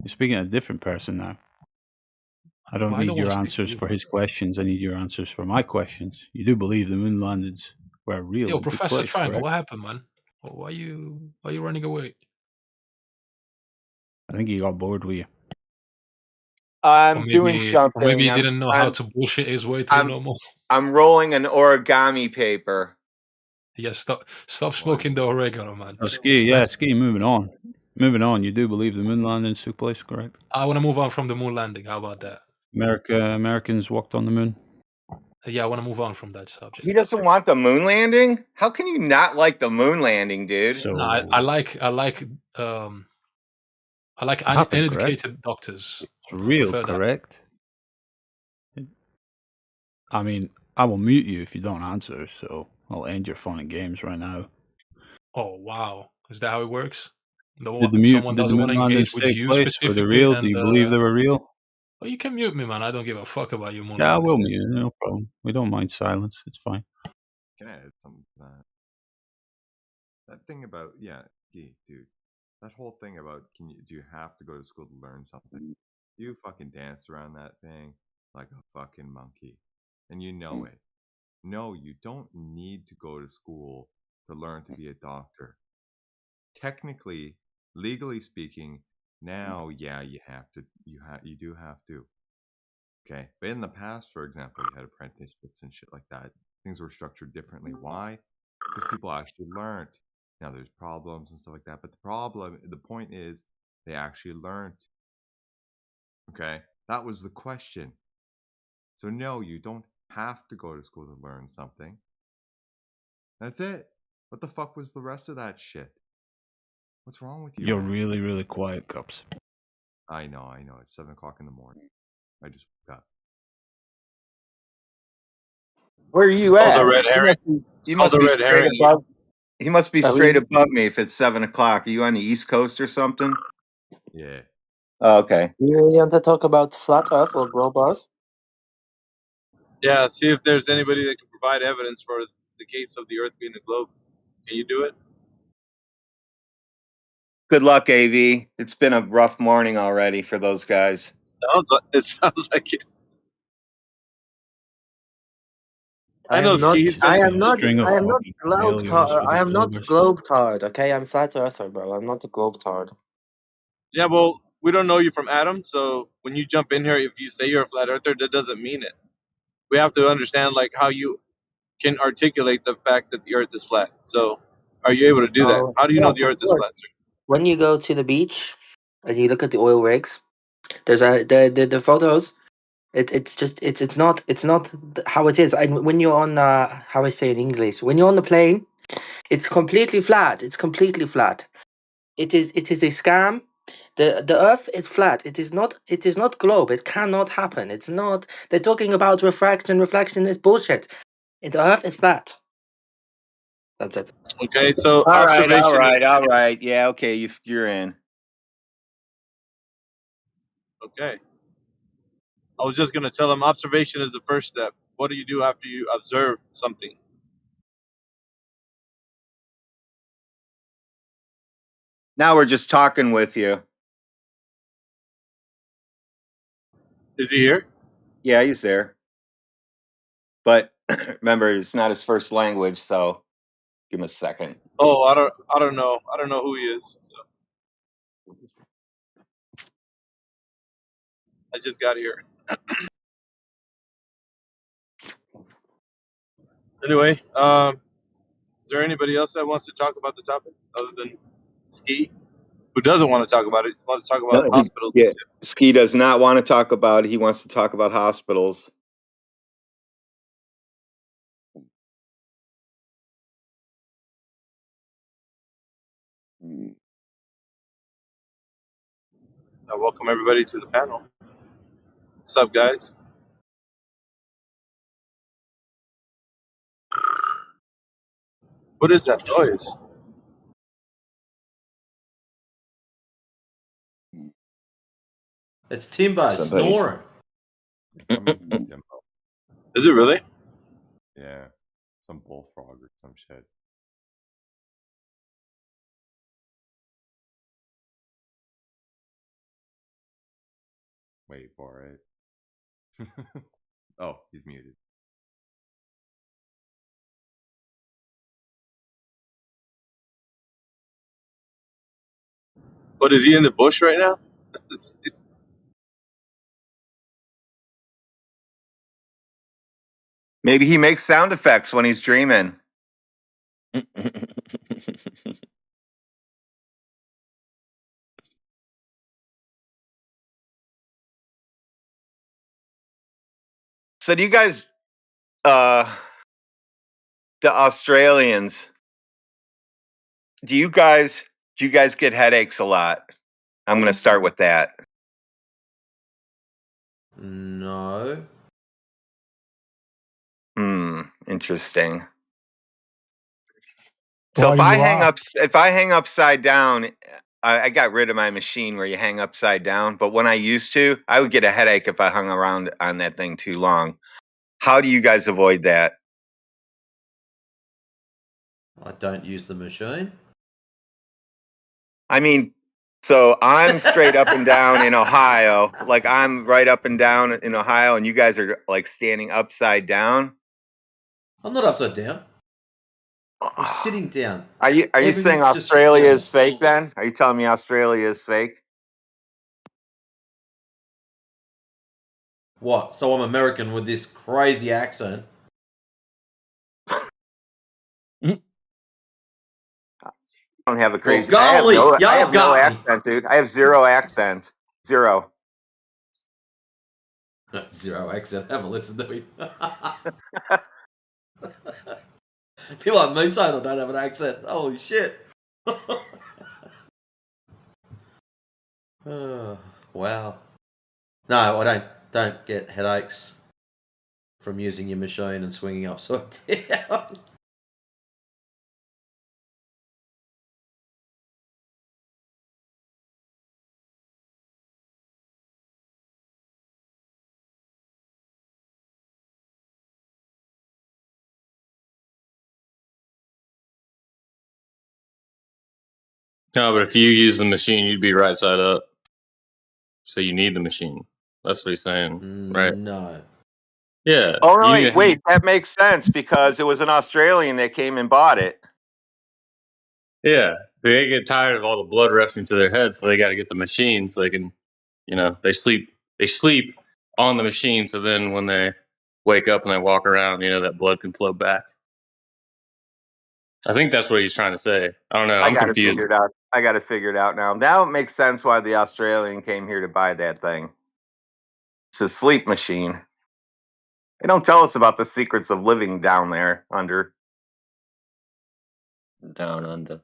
you're speaking to a different person now. I don't Well, I need don't your want to speak to answers you. for his questions. I need your answers for my questions. You do believe the moon landings were real Yo, and took Professor place, Triangle, correct? what happened, man? Why you running away? I think he got bored with you. I'm Or doing maybe something. he didn't know how to bullshit his way through no more. I'm rolling an origami paper. Yeah, stop smoking the oregano, man. Oh, It's Ski, bad. Ski, moving on. Moving on, you do believe the moon landings took place, correct? I want to move on from the moon landing. How about that? Americans walked on the moon. Yeah, I want to move on from that subject. He doesn't want the moon landing? How can you not like the moon landing, dude? No, I like Happened, uneducated doctors. It's real, Prefer that. correct? I mean, I will mute you if you don't answer, so I'll end your fun and games right now. Oh wow, is that how it works? Did the Someone doesn't moon want to engage landings with take you place? Were they specifically, real? and Do you believe they were real? well, you can mute me, man. I don't give a fuck about your moon Yeah, I landing. will mute. No problem. We don't mind silence. It's fine. Can I add something to that? That thing about dude, that whole thing about do you have to go to school to learn something? You fucking danced around that thing like a fucking monkey, and you know it. No, you don't need to go to school to learn to be a doctor. Technically, legally speaking, now you have to. You do have to. Okay, but in the past, for example, you had apprenticeships and shit like that. Things were structured differently. Why? Because people actually learned. Now there's problems and stuff like that, but the point is, they actually learned. Okay, that was the question. So no, you don't have to go to school to learn something. That's it. What the fuck was the rest of that shit? What's wrong with you? You're man? really, really quiet, Cups. I know. It's 7 o'clock in the morning. I just woke up. Where are you It's called at? a red herring. You must It's be called a red straight herring. above. He must be Are straight we- above me if it's 7 o'clock. Are you on the East Coast or something? Yeah. Oh, okay. You really want to talk about flat Earth or globe Earth? Yeah, see if there's anybody that can provide evidence for the case of the Earth being a globe. Can you do it? Good luck, AV. It's been a rough morning already for those guys. It sounds like it. I know, am not. Ski. I am not. String of I am not fucking globe failures tard. with I the am not globers. globe tard. Okay, I'm flat earther, bro. I'm not a globe tard. Yeah, well, we don't know you from Adam, so when you jump in here, if you say you're a flat earther, that doesn't mean it. We have to understand like how you can articulate the fact that the Earth is flat. So, are you able to do that? How do you know Yes, the of Earth is course. flat, sir? When you go to the beach and you look at the oil rigs, there's the photos. It's not how it is. When you're on how I say in English, when you're on the plane, it's completely flat. It's completely flat. It is a scam. The Earth is flat. It is not globe. It cannot happen. It's not. They're talking about refraction. Reflection is bullshit. The Earth is flat. That's it. Okay, so All right, all observation right, is all right. Yeah, okay, you're in. okay. I was just gonna tell him observation is the first step. What do you do after you observe something? Now we're just talking with you. Is he here? Yeah, he's there. But remember, it's not his first language, so give him a second. Oh, I don't know. I don't know who he is. So. I just got here. Anyway, is there anybody else that wants to talk about the topic other than Ski? Who doesn't want to talk about it? Wants to talk about No, hospitals. yeah, Ski does not want to talk about it. He wants to talk about hospitals. I welcome everybody to the panel. What's up, guys? What is that noise? It's Timbo Somebody's- snoring. Is it really? Yeah, some bullfrog or some shit. Wait for it. Oh, he's muted. What is he in the bush right now? It's Maybe he makes sound effects when he's dreaming. So do you guys, the Australians, do you guys get headaches a lot? I'm going to start with that. No. Interesting. Well, So if I you are. hang upside down, I got rid of my machine where you hang upside down. But when I used to, I would get a headache if I hung around on that thing too long. How do you guys avoid that? I don't use the machine. I mean, so I'm straight up and down in Ohio. Like I'm right up and down in Ohio, and you guys are like standing upside down. I'm not upside down. I'm sitting down. Are you Everything's saying just Australia flat. is fake then? Are you telling me Australia is fake? What? So I'm American with this crazy accent. I don't have a Well, crazy. golly, I y'all have no got me. accent, dude. I have zero accent. Zero. Zero accent. Have a listen to me. Feel like me saying I don't have an accent. Holy shit. Wow. No, I don't get headaches from using your machine and swinging upside down. No, but if you use the machine, you'd be right side up. So you need the machine. That's what he's saying, right? No. Yeah. Oh no, You need wait, that makes sense because it was an Australian that came and bought it. Yeah. They get tired of all the blood rushing to their head, so they got to get the machine so they can, they sleep. They sleep on the machine, so then when they wake up and they walk around, that blood can flow back. I think that's what he's trying to say. I don't know. I I'm got it confused. figured out. I got it figured out now. Now it makes sense why the Australian came here to buy that thing. It's a sleep machine. They don't tell us about the secrets of living down there under. Down under.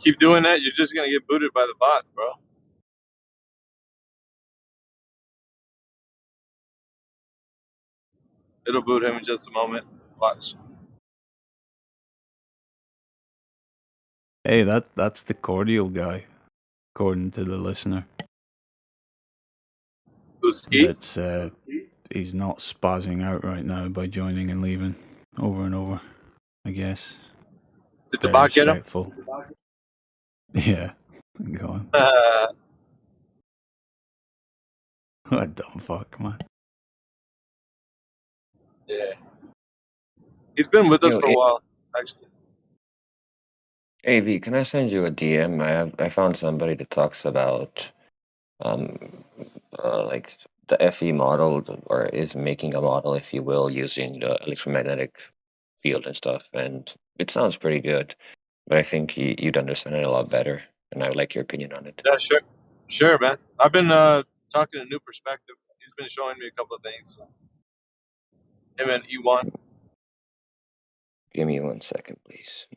Keep doing that, you're just gonna get booted by the bot, bro. It'll boot him in just a moment. Watch. Hey, that's the cordial guy, according to the listener. Who's Ski? That's he's not spazzing out right now by joining and leaving over and over. I guess. Did the Very bot get him? respectful. Yeah. Go on. What the fuck, man? Yeah. He's been with us Yo, for a while, actually. AV, can I send you a DM? I found somebody that talks about like the FE model, or is making a model, if you will, using the electromagnetic field and stuff, and it sounds pretty good. But I think you'd understand it a lot better, and I would like your opinion on it. Yeah, sure. Sure, man. I've been talking to New Perspective. He's been showing me a couple of things. So. Him and E1. Give me 1 second, please.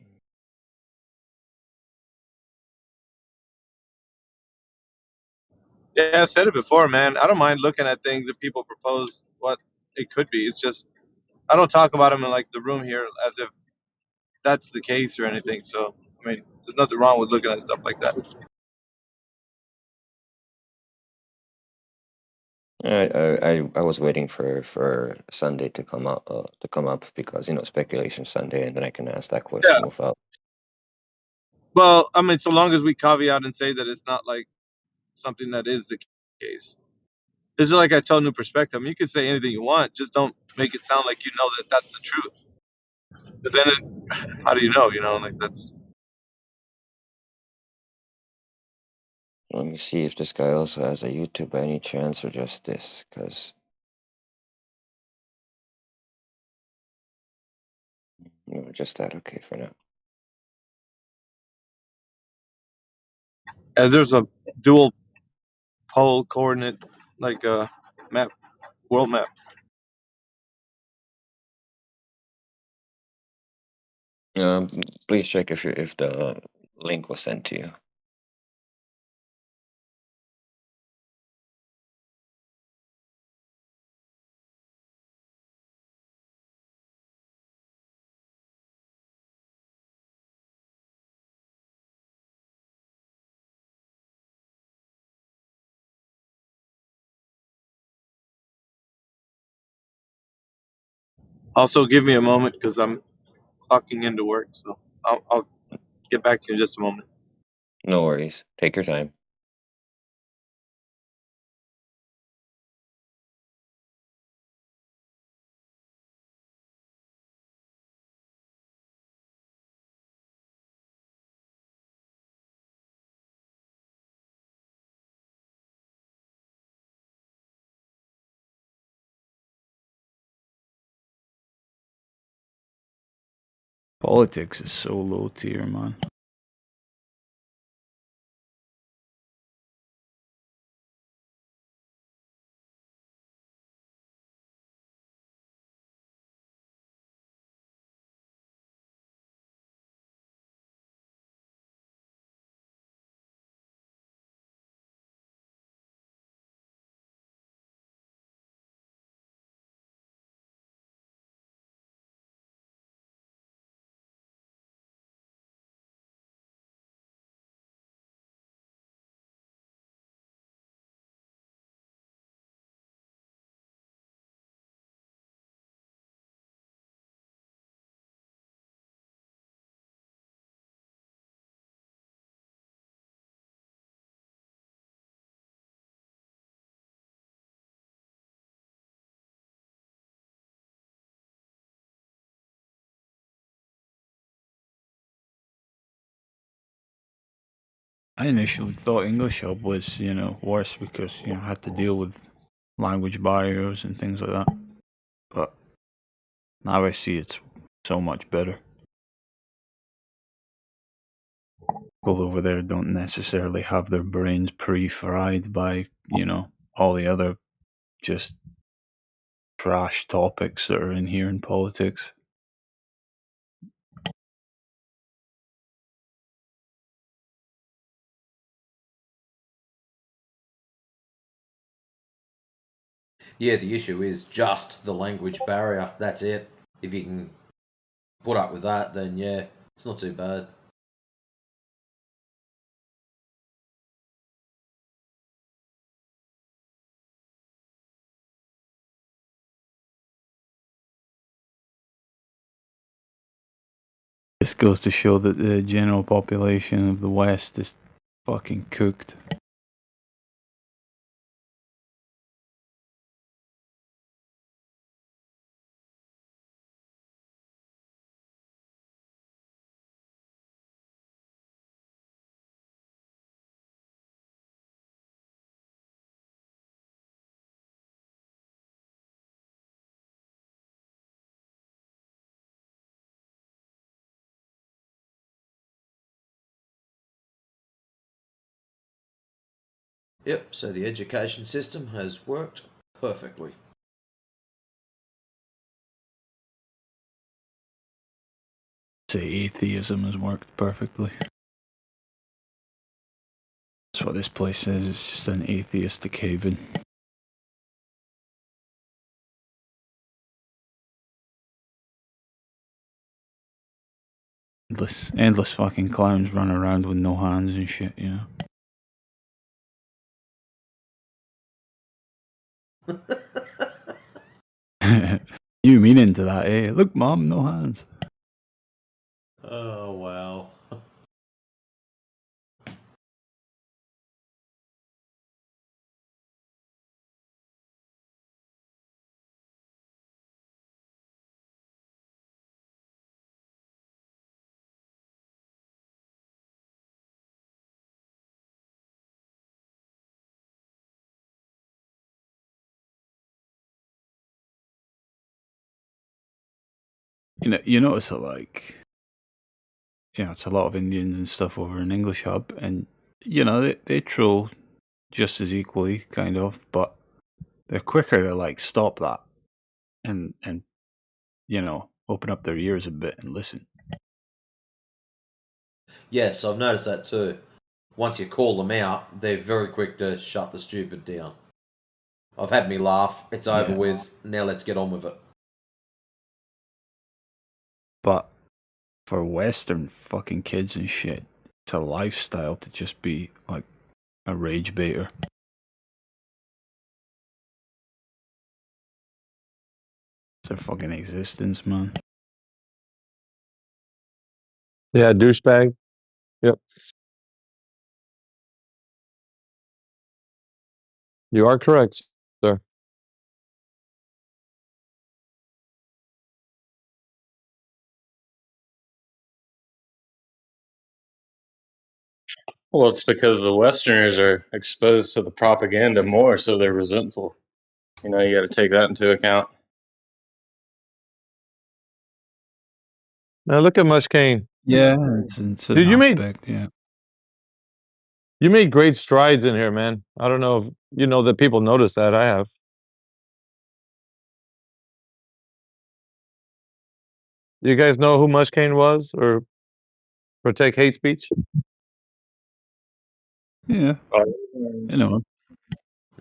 Yeah, I've said it before, man. I don't mind looking at things if people propose what it could be. It's just I don't talk about them in like the room here as if that's the case or anything. So I mean, there's nothing wrong with looking at stuff like that. I was waiting for Sunday to come up because speculation Sunday, and then I can ask that question Yeah. without. Well, I mean, so long as we caveat and say that it's not like something that is the case. This is like I told New Perspective. I mean, you can say anything you want, just don't make it sound like you know that that's the truth. Because then, how do you know? You know, like that's. Let me see if this guy also has a YouTube by any chance, or just this, because no, just that. Okay, for now. There's a dual pole coordinate, like a map, world map. Please check if the link was sent to you. Also, give me a moment because I'm clocking into work, so I'll get back to you in just a moment. No worries. Take your time. Politics is so low tier, man. I initially thought English Hub was, worse because, I had to deal with language barriers and things like that. But now I see it's so much better. People over there don't necessarily have their brains pre-fried by, all the other just trash topics that are in here in politics. Yeah, the issue is just the language barrier. That's it. If you can put up with that, then yeah, it's not too bad. This goes to show that the general population of the West is fucking cooked. Yep, so the education system has worked perfectly. Say atheism has worked perfectly. That's what this place is. It's just an atheistic haven. Endless fucking clowns run around with no hands and shit, you know. You mean into that, eh? Look, Mom, no hands. Oh, wow. You notice that, like, it's a lot of Indians and stuff over in English Hub, and they troll just as equally, kind of, but they're quicker to like stop that and open up their ears a bit and listen. Yes, I've noticed that too. Once you call them out, they're very quick to shut the stupid down. I've had me laugh. It's over Yeah. with. Now let's get on with it. But for Western fucking kids and shit, it's a lifestyle to just be like a rage baiter. It's their fucking existence, man. Yeah, douchebag. Yep. You are correct, sir. Well, it's because the Westerners are exposed to the propaganda more, so they're resentful. You know, you got to take that into account. Now look at Muskane. Yeah, it's an Dude, aspect, yeah. you made great strides in here, man. I don't know if you know that people notice that. I have. You guys know who Muskane was, or protect hate speech? Yeah.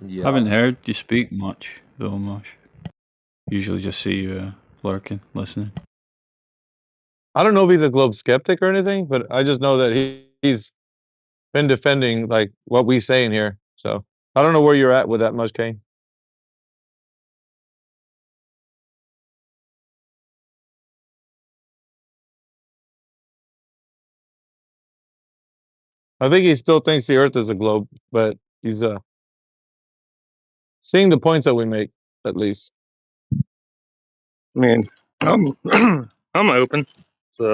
Yeah. Haven't heard you speak much, though, much. Usually just see you lurking, listening. I don't know if he's a globe skeptic or anything, but I just know that he's been defending like what we say in here. So I don't know where you're at with that, Muskane. I think he still thinks the Earth is a globe, but he's seeing the points that we make, at least. I mean, I'm I'm open. So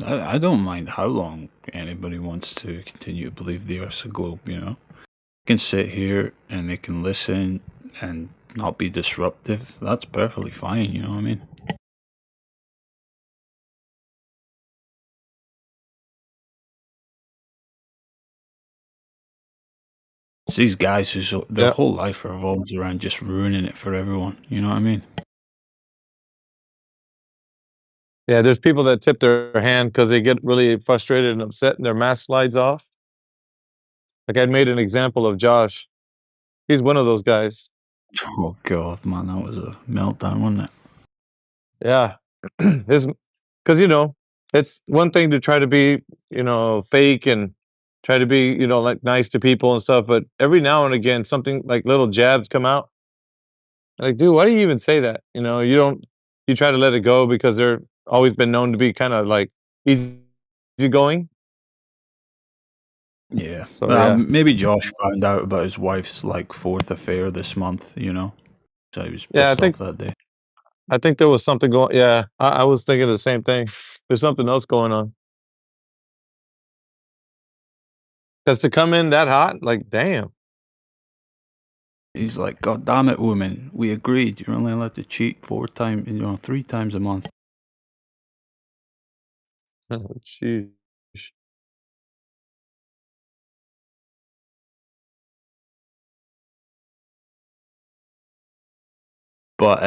I don't mind how long anybody wants to continue to believe the Earth's a globe, you know. They can sit here and they can listen and not be disruptive. That's perfectly fine, you know what I mean? It's these guys whose their whole life revolves around just ruining it for everyone, you know what I mean? Yeah, there's people that tip their hand because they get really frustrated and upset and their mask slides off. Like I made an example of Josh. He's one of those guys. Oh god, man, that was a meltdown, wasn't it? Yeah, because it's one thing to try to be fake and try to be like nice to people and stuff, but every now and again something like little jabs come out. Like, dude, why do you even say that? You try to let it go because they're always been known to be kind of like easygoing. Yeah. So yeah, Maybe Josh found out about his wife's like 4th affair this month, so he was yeah, pissed off that day. I think there was something going. Yeah, I was thinking the same thing. There's something else going on. Because to come in that hot, like, damn. He's like, God damn it, woman. We agreed. You're only allowed to cheat 3 times a month. Sheesh. But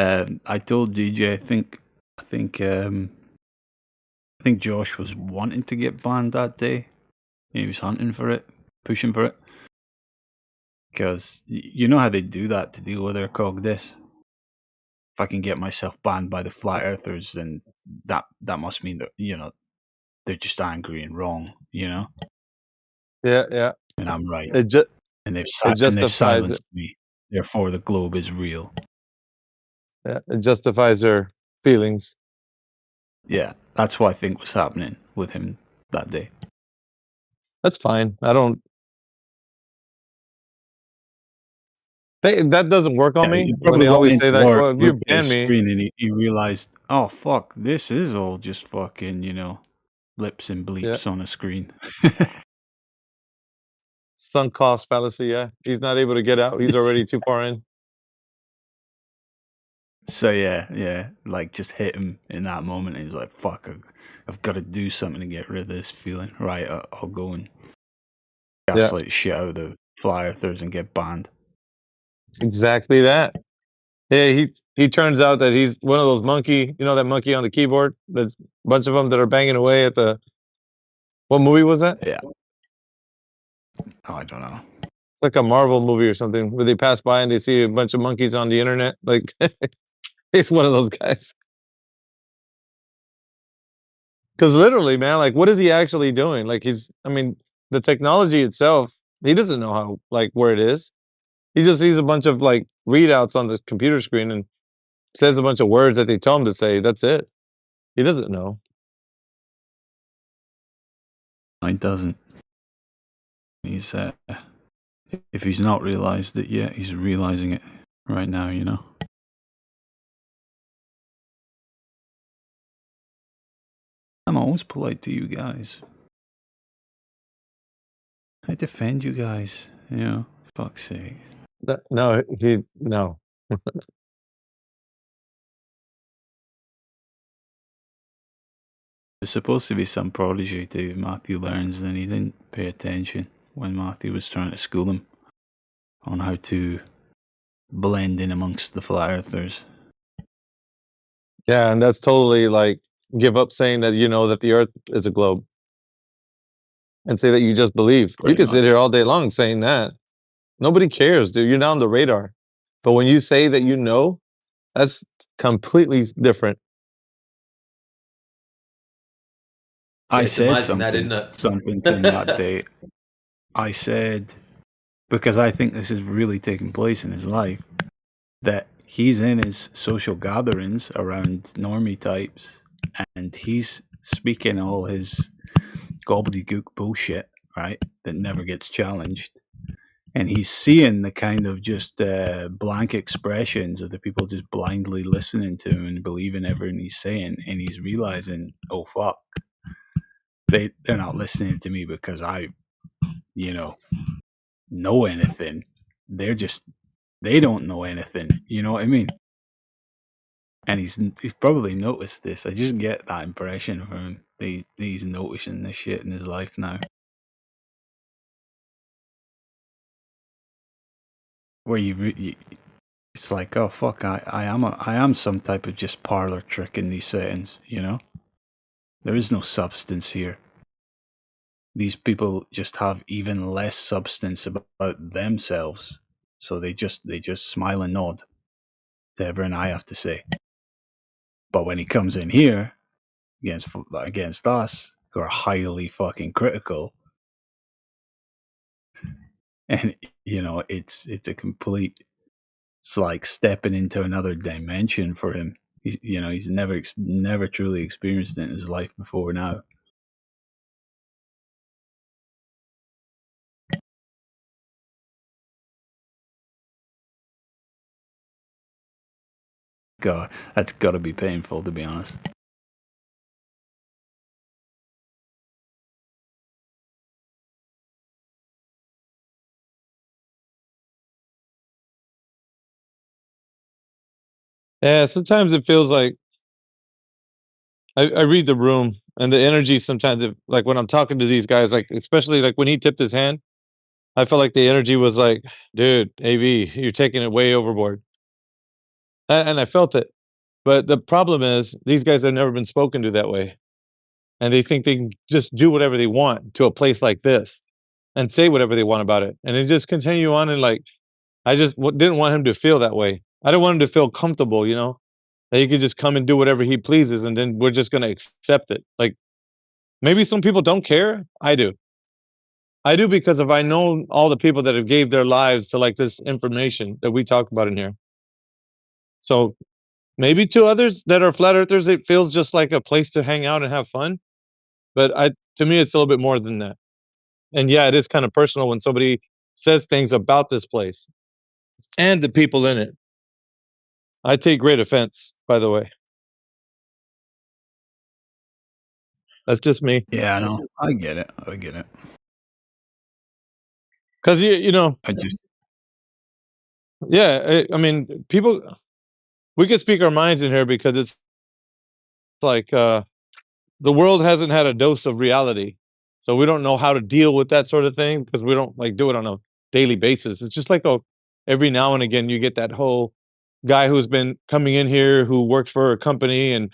I told DJ, I think Josh was wanting to get banned that day. He was hunting for it, pushing for it. Because you know how they do that to deal with their cog this. If I can get myself banned by the flat earthers, then that must mean that they're just angry and wrong, Yeah. and I'm right, It just and it they've justifies silenced it. me. Therefore, the globe is real. Yeah, it justifies their feelings. Yeah, that's what I think was happening with him that day. That's fine. I don't. That doesn't work on Yeah, me he when probably they went always into say that. work, Well, if you looked at ban his me, screen, and he realized, oh fuck, this is all just fucking blips and yeah, bleeps on a screen. sunk cost fallacy. Yeah, he's not able to get out. He's already too far in. So yeah, like just hit him in that moment. And he's like, "Fuck, I've got to do something to get rid of this feeling." Right, I'll go and Yeah, gaslight the shit out of the fly earthers and get banned. exactly that. Yeah, he turns out that he's one of those monkey. You know that monkey on the keyboard? There's a bunch of them that are banging away at the. What movie was that? Yeah. Oh, I don't know. It's like a Marvel movie or something where they pass by and they see a bunch of monkeys on the internet. Like, he's one of those guys. Because literally, man, like, what is he actually doing? Like, the technology itself, he doesn't know how, like, where it is. He just sees a bunch of, like, readouts on the computer screen and says a bunch of words that they tell him to say. That's it. He doesn't know. He doesn't. He's if he's not realized it yet, he's realizing it right now. I'm always polite to you guys. I defend you guys. Fuck's sake. No. There's supposed to be some prodigy to Matthew learns, and he didn't pay attention when Matthew was trying to school him on how to blend in amongst the flat earthers. Yeah, and that's totally like give up saying that you know that the Earth is a globe, and say that you just believe. You can sit here all day long saying that. Nobody cares, dude. You're not on the radar. But when you say that you know, that's completely different. I it's said amazing that, isn't it? something to him that day. I said, because I think this is really taking place in his life, that he's in his social gatherings around normie types, and he's speaking all his gobbledygook bullshit, right, that never gets challenged. And he's seeing the kind of just blank expressions of the people just blindly listening to him and believing everything he's saying. And he's realizing, oh, fuck, they're not listening to me because I, know anything. They don't know anything. You know what I mean? And he's probably noticed this. I just get that impression from him. He's noticing this shit in his life now. Where it's like, oh fuck, I am some type of just parlor trick in these settings. There is no substance here. these people just have even less substance about themselves, so they just smile and nod to everything I have to say. But when he comes in here against us, who are highly fucking critical, and it's a complete. It's like stepping into another dimension for him. He's never truly experienced it in his life before now. God, that's got to be painful, to be honest. Yeah, sometimes it feels like I read the room and the energy. Sometimes, like when I'm talking to these guys, like especially like when he tipped his hand, I felt like the energy was like, dude, AV, you're taking it way overboard, and I felt it. But the problem is, these guys have never been spoken to that way, and they think they can just do whatever they want to a place like this, and say whatever they want about it, and they just continue on. And like, I just didn't want him to feel that way. I didn't want him to feel comfortable, that he could just come and do whatever he pleases, and then we're just gonna accept it. Like maybe some people don't care. I do. I do because if I know all the people that have gave their lives to like this information that we talk about in here. So maybe to others that are flat earthers, it feels just like a place to hang out and have fun. But to me, it's a little bit more than that. And yeah, it is kind of personal when somebody says things about this place and the people in it. I take great offense, by the way. That's just me. Yeah, I know. I get it. Because I just yeah, I mean, people. We can speak our minds in here because it's like the world hasn't had a dose of reality, so we don't know how to deal with that sort of thing because we don't like do it on a daily basis. It's just like every now and again you get that whole guy who's been coming in here who works for a company and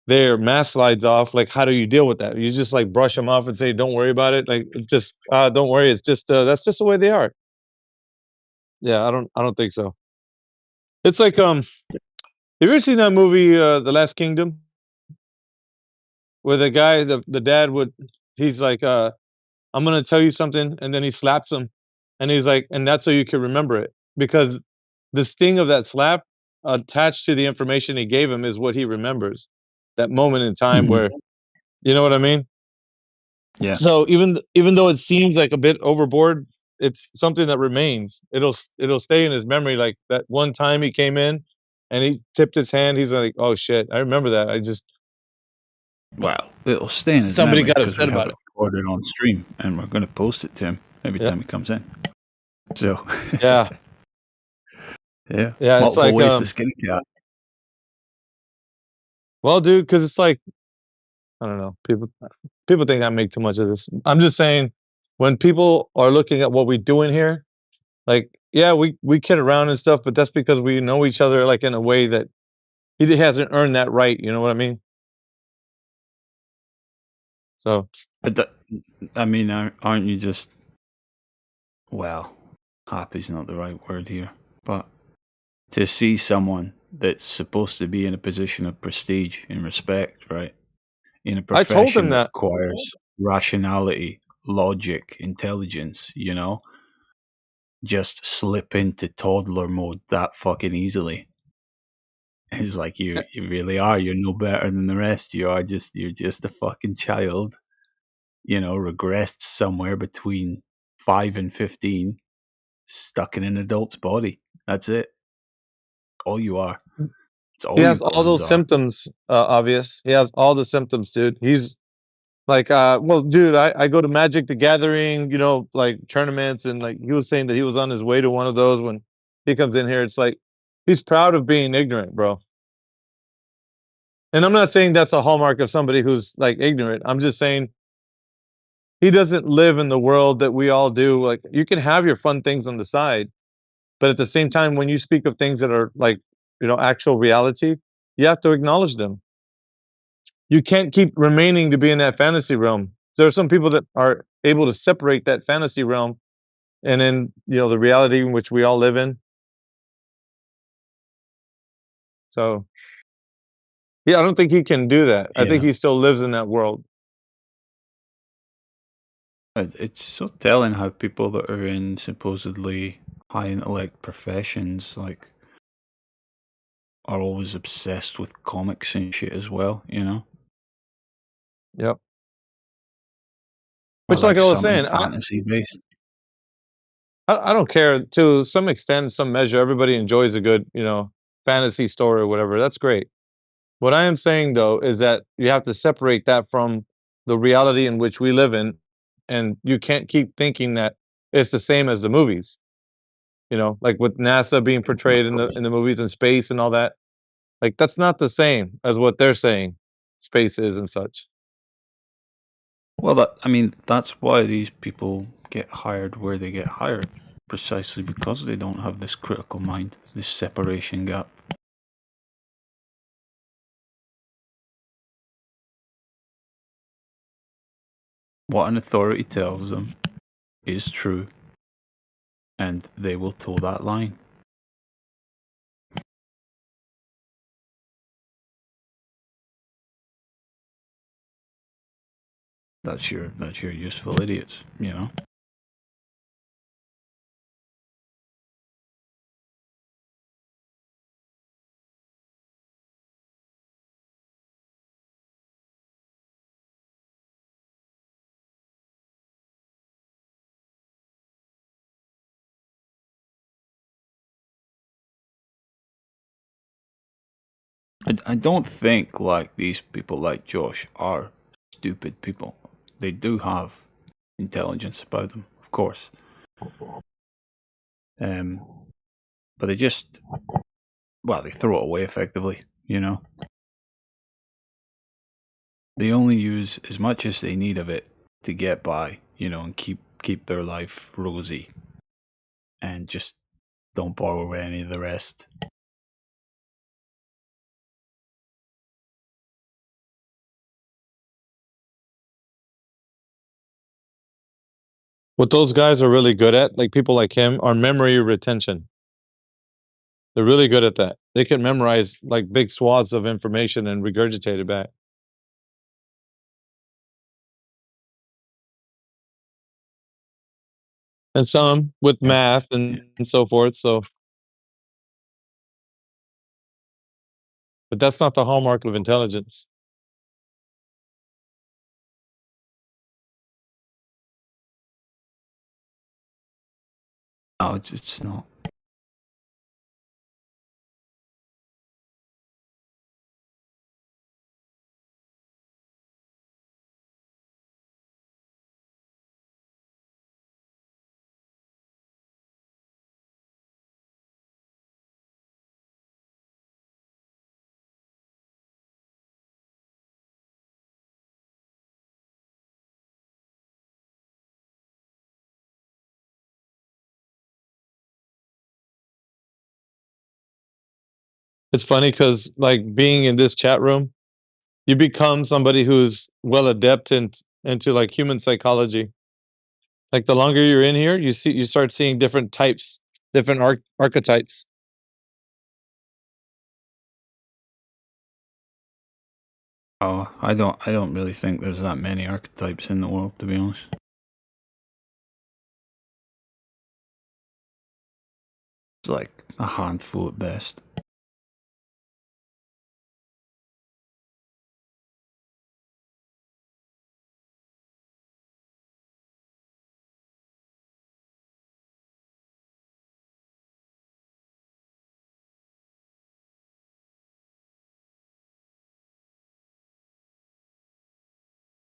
their mask slides off. Like, how do you deal with that? You just like brush them off and say, "Don't worry about it." Like, it's just don't worry. It's just that's just the way they are. Yeah, I don't think so. It's like have you ever seen that movie, The Last Kingdom? Where the guy, the dad he's like, I'm gonna tell you something, and then he slaps him, and he's like, and that's so you can remember it. Because the sting of that slap attached to the information he gave him is what he remembers. That moment in time where you know what I mean? Yeah. So even though it seems like a bit overboard, it's something that remains. It'll stay in his memory. Like that one time he came in and he tipped his hand, he's like, "Oh shit, I remember that." Well, it'll stay in his Somebody memory got because we upset have about it it. recorded on stream, and we're going to post it to him every time he comes in. So Yeah. yeah, Yeah, it's multiple like ways to skin a cat. well, dude, because it's like I don't know. People think I make too much of this. I'm just saying, when people are looking at what we do in here, like, yeah, we kid around and stuff, but that's because we know each other like in a way that he hasn't earned that right. You know what I mean? So, But I mean, aren't you just well? Happy's not the right word here, but to see someone that's supposed to be in a position of prestige and respect, right? In a I told him profession that that. requires rationality, logic, intelligence, just slip into toddler mode that fucking easily. It's like you really are. You're no better than the rest. You're just a fucking child, regressed somewhere between 5 and 15, stuck in an adult's body. That's it. All you are. It's He all you has all clones those are. symptoms, obvious. He has all the symptoms, dude. He's like, well, dude, I go to Magic the Gathering, like tournaments, and like he was saying that he was on his way to one of those when he comes in here. It's like he's proud of being ignorant, bro. And I'm not saying that's a hallmark of somebody who's like ignorant. I'm just saying he doesn't live in the world that we all do. Like you can have your fun things on the side, but at the same time, when you speak of things that are like, actual reality, you have to acknowledge them. You can't keep remaining to be in that fantasy realm. there are some people that are able to separate that fantasy realm and then, the reality in which we all live in. So, yeah, I don't think he can do that. I think Yeah. he still lives in that world. It's so telling how people that are in supposedly high intellect professions are always obsessed with comics and shit as well, Yep. Or Which, like I was something saying, fantasy based. I don't care. To some extent, some measure, everybody enjoys a good, fantasy story or whatever. That's great. What I am saying, though, is that you have to separate that from the reality in which we live in, and you can't keep thinking that it's the same as the movies. Like with NASA being portrayed in the movies in space and all that. Like that's not the same as what they're saying space is and such. Well, that's why these people get hired where they get hired, precisely because they don't have this critical mind, this separation gap. What an authority tells them is true, and they will toe that line. That's your useful idiots, I don't think like these people like Josh are stupid people. They do have intelligence about them, of course. But they just, they throw it away effectively, They only use as much as they need of it to get by, and keep their life rosy, and just don't borrow any of the rest. What those guys are really good at, like people like him, are memory retention. They're really good at that. They can memorize like big swaths of information and regurgitate it back. And some with math and so forth. So, but that's not the hallmark of intelligence. No, it's not. It's funny because, like, being in this chat room, you become somebody who's well adept into like human psychology. Like the longer you're in here, you start seeing different types, different archetypes. Oh, I don't really think there's that many archetypes in the world, to be honest. It's like a handful at best.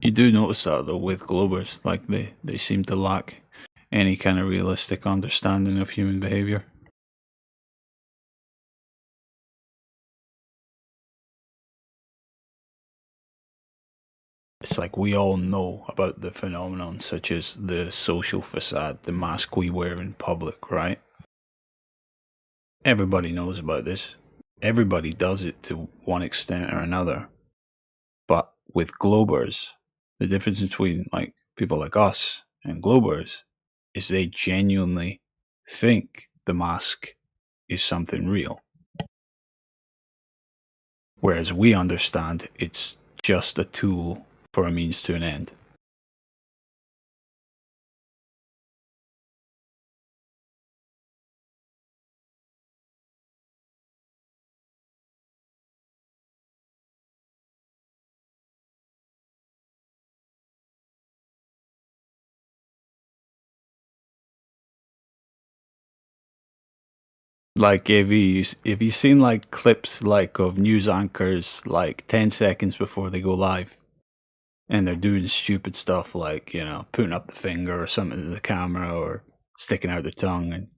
You do notice that though with Globers, like they seem to lack any kind of realistic understanding of human behavior. It's like we all know about the phenomenon, such as the social facade, the mask we wear in public, right? Everybody knows about this. Everybody does it to one extent or another. But with Globers, The difference between like people like us and Globers is they genuinely think the mask is something real. Whereas we understand it's just a tool for a means to an end. Like if you seen like clips like of news anchors like 10 seconds before they go live, and they're doing stupid stuff like, you know, putting up the finger or something to the camera or sticking out their tongue, and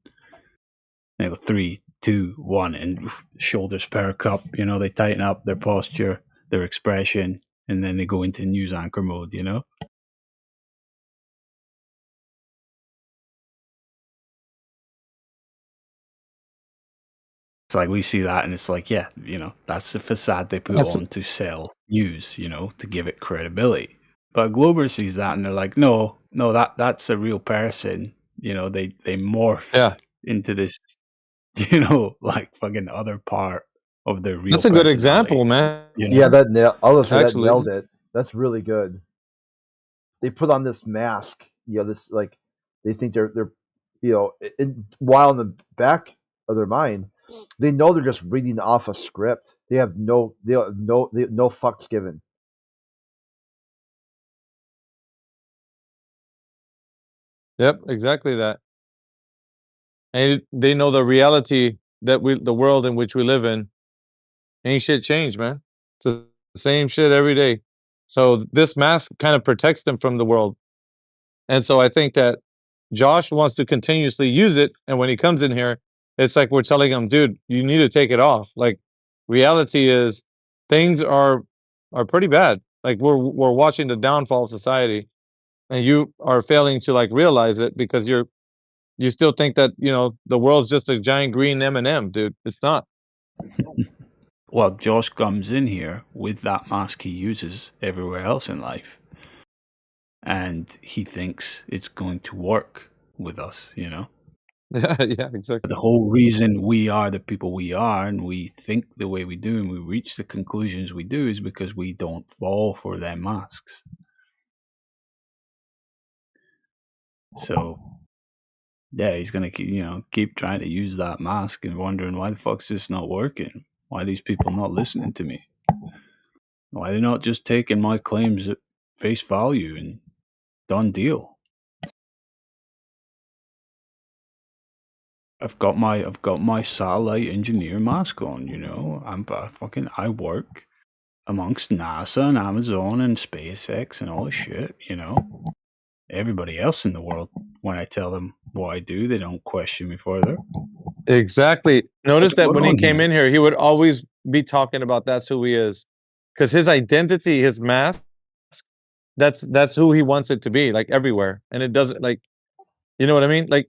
they go 3, 2, 1, and shoulders perk up, you know, they tighten up their posture, their expression, and then they go into news anchor mode, you know? It's like we see that and it's like, yeah, you know, that's the facade they put That's on to sell news, you know, to give it credibility. But Glober sees that and they're like, no, that's a real person. You know, they morphed yeah. into this, you know, like fucking other part of their real That's a good personality. example, man. You Yeah, know? I was say that Actually, nailed it. That's really good. They put on this mask, you know, this like they think they're you know, while in the back of their mind, they know they're just reading off a script. They have no fucks given. yep, exactly that. And they know the reality that the world in which we live in, ain't shit changed, man. It's the same shit every day. So this mask kind of protects them from the world. And so I think that Josh wants to continuously use it. And when he comes in here, it's like we're telling him, dude, you need to take it off. Like reality is things are pretty bad. Like we're watching the downfall of society, and you are failing to like realize it because you still think that, you know, the world's just a giant green M&M, dude. It's not. Well, Josh comes in here with that mask he uses everywhere else in life, and he thinks it's going to work with us, you know? Yeah, exactly. The whole reason we are the people we are and we think the way we do and we reach the conclusions we do is because we don't fall for their masks. So, yeah, he's gonna keep trying to use that mask and wondering why the fuck's this not working? Why are these people not listening to me? Why are they not just taking my claims at face value and done deal? I've got my satellite engineer mask on, you know. I work amongst NASA and Amazon and SpaceX and all this shit, you know. Everybody else in the world, when I tell them what I do, they don't question me further. Exactly. Notice What's that going when he on came here? in here, he would always be talking about that's who he is. Because his identity, his mask, that's who he wants it to be, like everywhere. And it doesn't like, you know what I mean? Like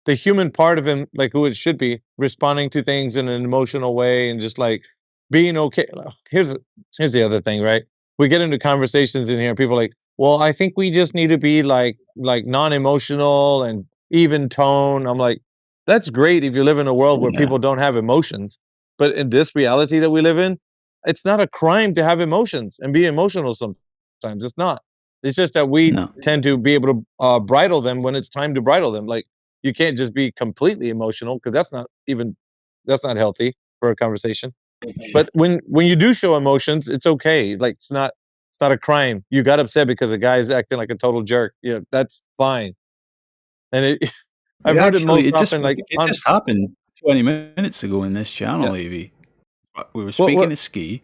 the human part of him, like who it should be, responding to things in an emotional way and just like being okay. Here's the other thing, right? We get into conversations in here, people are like, well, I think we just need to be like non-emotional and even tone. I'm like, that's great if you live in a world where Yeah. people don't have emotions. But in this reality that we live in, it's not a crime to have emotions and be emotional sometimes. It's not. It's just that we No. tend to be able to bridle them when it's time to bridle them. Like you can't just be completely emotional because that's not healthy for a conversation. But when you do show emotions, it's okay. Like it's not a crime. You got upset because a guy's acting like a total jerk. You know, that's fine. And it I've heard it most often like It on just happened 20 minutes ago in this channel, yeah. Evie. We were What speaking to Ski.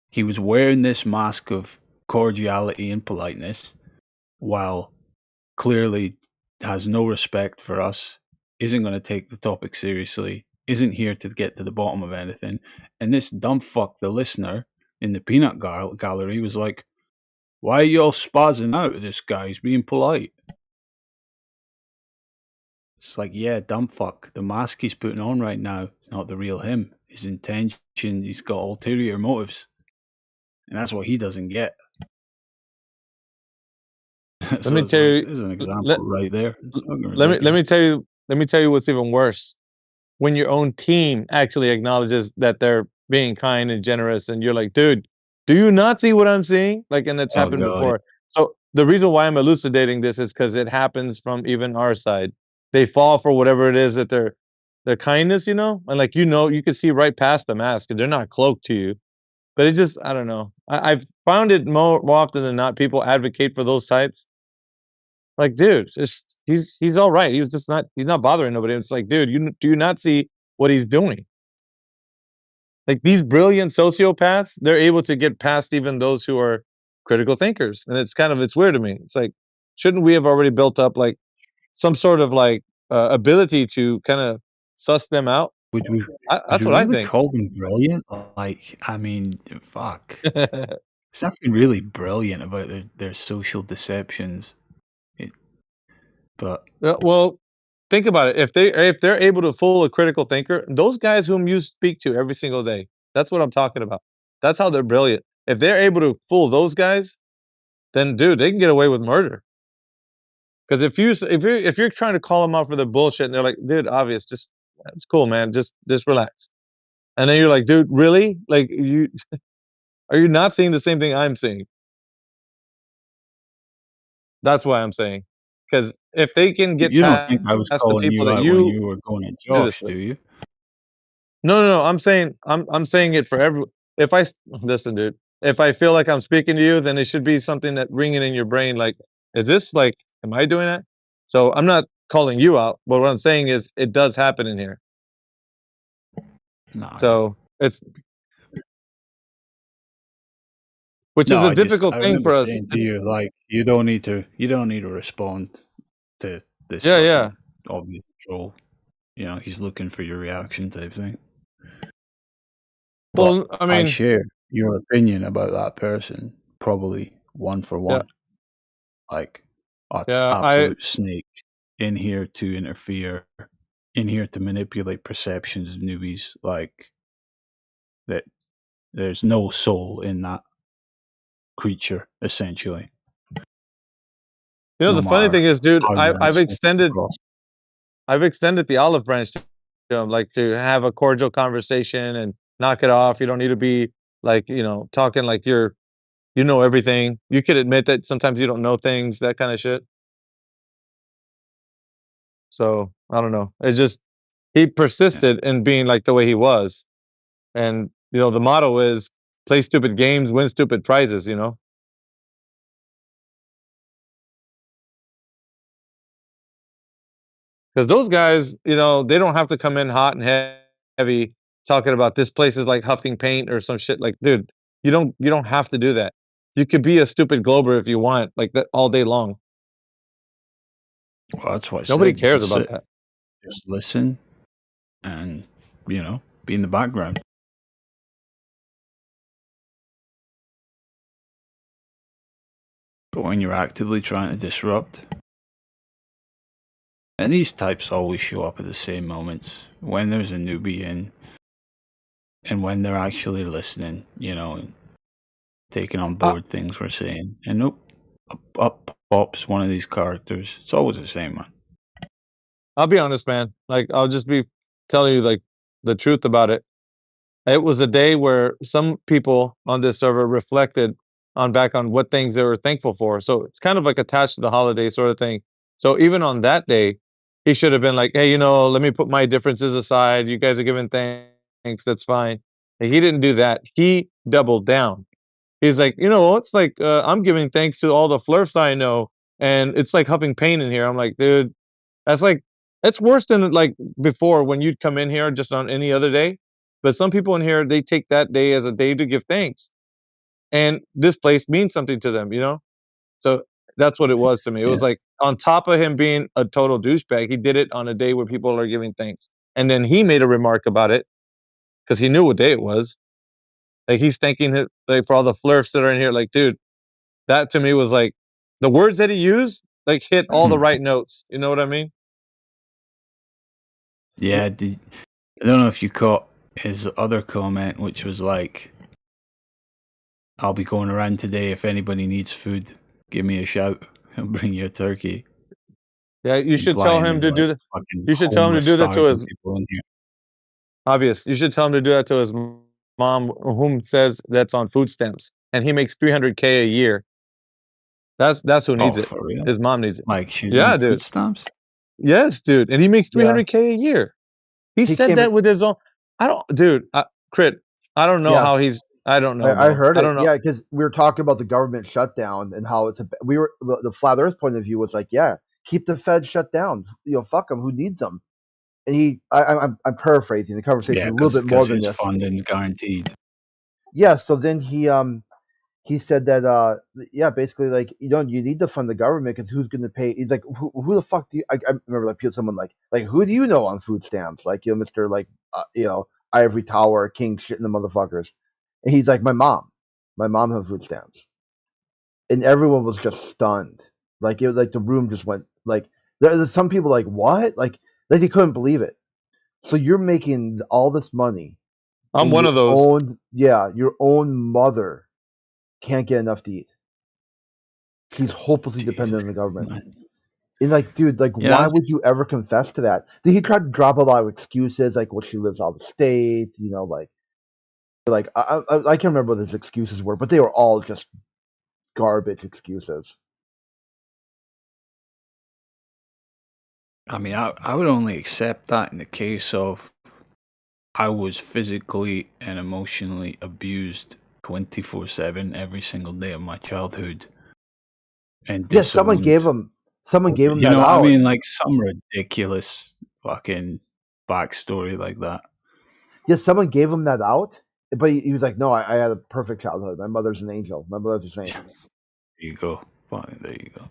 He was wearing this mask of cordiality and politeness while clearly has no respect for us, isn't going to take the topic seriously, isn't here to get to the bottom of anything. And this dumb fuck, the listener in the peanut gallery, was like, why are you all spazzing out at this guy? He's being polite. It's like, yeah, dumb fuck. The mask he's putting on right now is not the real him. His intention, he's got ulterior motives. And that's what he doesn't get. Let So me it's tell like you. there's an example Let, right there. It's fucking let ridiculous. me tell you. Let me tell you what's even worse. When your own team actually acknowledges that they're being kind and generous, and you're like, dude, do you not see what I'm seeing? Like, and it's Oh happened god. before. So the reason why I'm elucidating this is because it happens from even our side. They fall for whatever it is that their kindness, and like you can see right past the mask, and they're not cloaked to you. But it's just I don't know. I've found it more often than not. People advocate for those types. Like, dude, just he's all right. He's not bothering nobody. It's like, dude, do you not see what he's doing? Like these brilliant sociopaths, they're able to get past even those who are critical thinkers, and it's weird to me. It's like, shouldn't we have already built up like some sort of like ability to kind of suss them out? Would we That's what I really think. call them brilliant? Like, I mean, fuck. There's nothing really brilliant about their social deceptions. But Well, think about it. If they're able to fool a critical thinker, those guys whom you speak to every single day, that's what I'm talking about. That's how they're brilliant. If they're able to fool those guys, then dude, they can get away with murder. Because if you're trying to call them out for their bullshit, and they're like, dude, obvious, just it's cool, man, just relax. And then you're like, dude, really? Like you are you not seeing the same thing I'm seeing? That's why I'm saying. Because if they can get you don't think I was past the calling people you that out when you you were going at do this Josh, with. do you? No. I'm saying it for every. If listen, dude, if I feel like I'm speaking to you, then it should be something that ringing in your brain. Like, is this like, am I doing that? So I'm not calling you out, but what I'm saying is it does happen in here. No, So it's which no. is a difficult I thing remember for us. saying to It's you, like, you don't need to respond to this yeah. fucking obvious troll. You know, he's looking for your reaction type thing. But Well, I I mean, share your opinion about that person, probably one for yeah, one. Like, yeah. absolute snake in here to interfere, in here to manipulate perceptions of newbies. Like, that there's no soul in that creature, essentially. No The funny matter thing is, dude, how you I, want to I've sniff it extended across. I've extended the olive branch to them, like to have a cordial conversation and knock it off. You don't need to be like, talking like you know everything. You could admit that sometimes you don't know things, that kind of shit. So I don't know. It's just he persisted in being like the way he was. And the motto is play stupid games, win stupid prizes. Because those guys, they don't have to come in hot and heavy talking about this place is like huffing paint or some shit. Like, dude, you don't have to do that. You could be a stupid glober if you want, like that all day long. Well, that's what I Nobody said. cares about that. Just listen, and be in the background. But when you're actively trying to disrupt, and these types always show up at the same moments when there's a newbie in, and when they're actually listening, and taking on board things we're saying. And nope, up pops one of these characters. It's always the same one. I'll be honest, man. Like, I'll just be telling you like the truth about it. It was a day where some people on this server reflected back on what things they were thankful for. So it's kind of like attached to the holiday sort of thing. So even on that day, he should have been like, hey, let me put my differences aside. You guys are giving thanks. That's fine. And he didn't do that. He doubled down. He's like, it's like I'm giving thanks to all the flirts I know, and it's like huffing pain in here. I'm like, dude, that's worse than like before when you'd come in here just on any other day. But some people in here, they take that day as a day to give thanks, and this place means something to them. So that's what it was to me. It Yeah. was like on top of him being a total douchebag, he did it on a day where people are giving thanks, and then he made a remark about it because he knew what day it was. Like he's thanking it like for all the flirts that are in here. Like, dude, that to me was like the words that he used like hit all the right notes. You know what I mean? Yeah, I don't know if you caught his other comment, which was like, I'll be going around today. If anybody needs food, give me a shout. He'll bring you a turkey. Yeah, you should tell implying him there's, to do like, that. fucking You should tell him to homeless, do that to starving his people in here. obvious. You should tell him to do that to his mom, whom says that's on food stamps, and he makes $300K a year. That's who Oh, needs it. for real? His mom needs it. Like, she's Yeah, on food dude. stamps? Yes, dude, and he makes Yeah. $300K a year. He He said came that in. with his own. I don't, dude. Crit. I don't know Yeah. how he's. I don't know, I bro. heard I it. don't know. Yeah, because we were talking about the government shutdown and how we were the flat Earth point of view was like, yeah, keep the Fed shut down. Fuck them. Who needs them? And I'm paraphrasing the conversation Yeah, a little bit more than his this. funding's guaranteed. Yeah. So then he said that yeah, basically like you need to fund the government because who's going to pay? He's like, who the fuck do you? I remember like someone like who do you know on food stamps? Like Mr. Like Ivory Tower King shit in the motherfuckers. And he's like, my mom has food stamps, and everyone was just stunned. Like the room just went like. There's some people like what like they couldn't believe it. So you're making all this money. I'm and one your of those. your own mother can't get enough to eat. She's hopelessly dependent on the government. And like, dude, like, Yeah, why that's- would you ever confess to that? Then he tried to drop a lot of excuses, like, well, she lives out of state, like I can't remember what his excuses were, but they were all just garbage excuses. I mean, I would only accept that in the case of I was physically and emotionally abused 24/7 every single day of my childhood. And Yes, someone gave disowned. him You that know what I out. mean? Like some ridiculous fucking backstory like that. Yes, someone gave him that out, but he was like, no, I had a perfect childhood. My mother's an angel. My mother's a saint. There you go. Fine, there you go.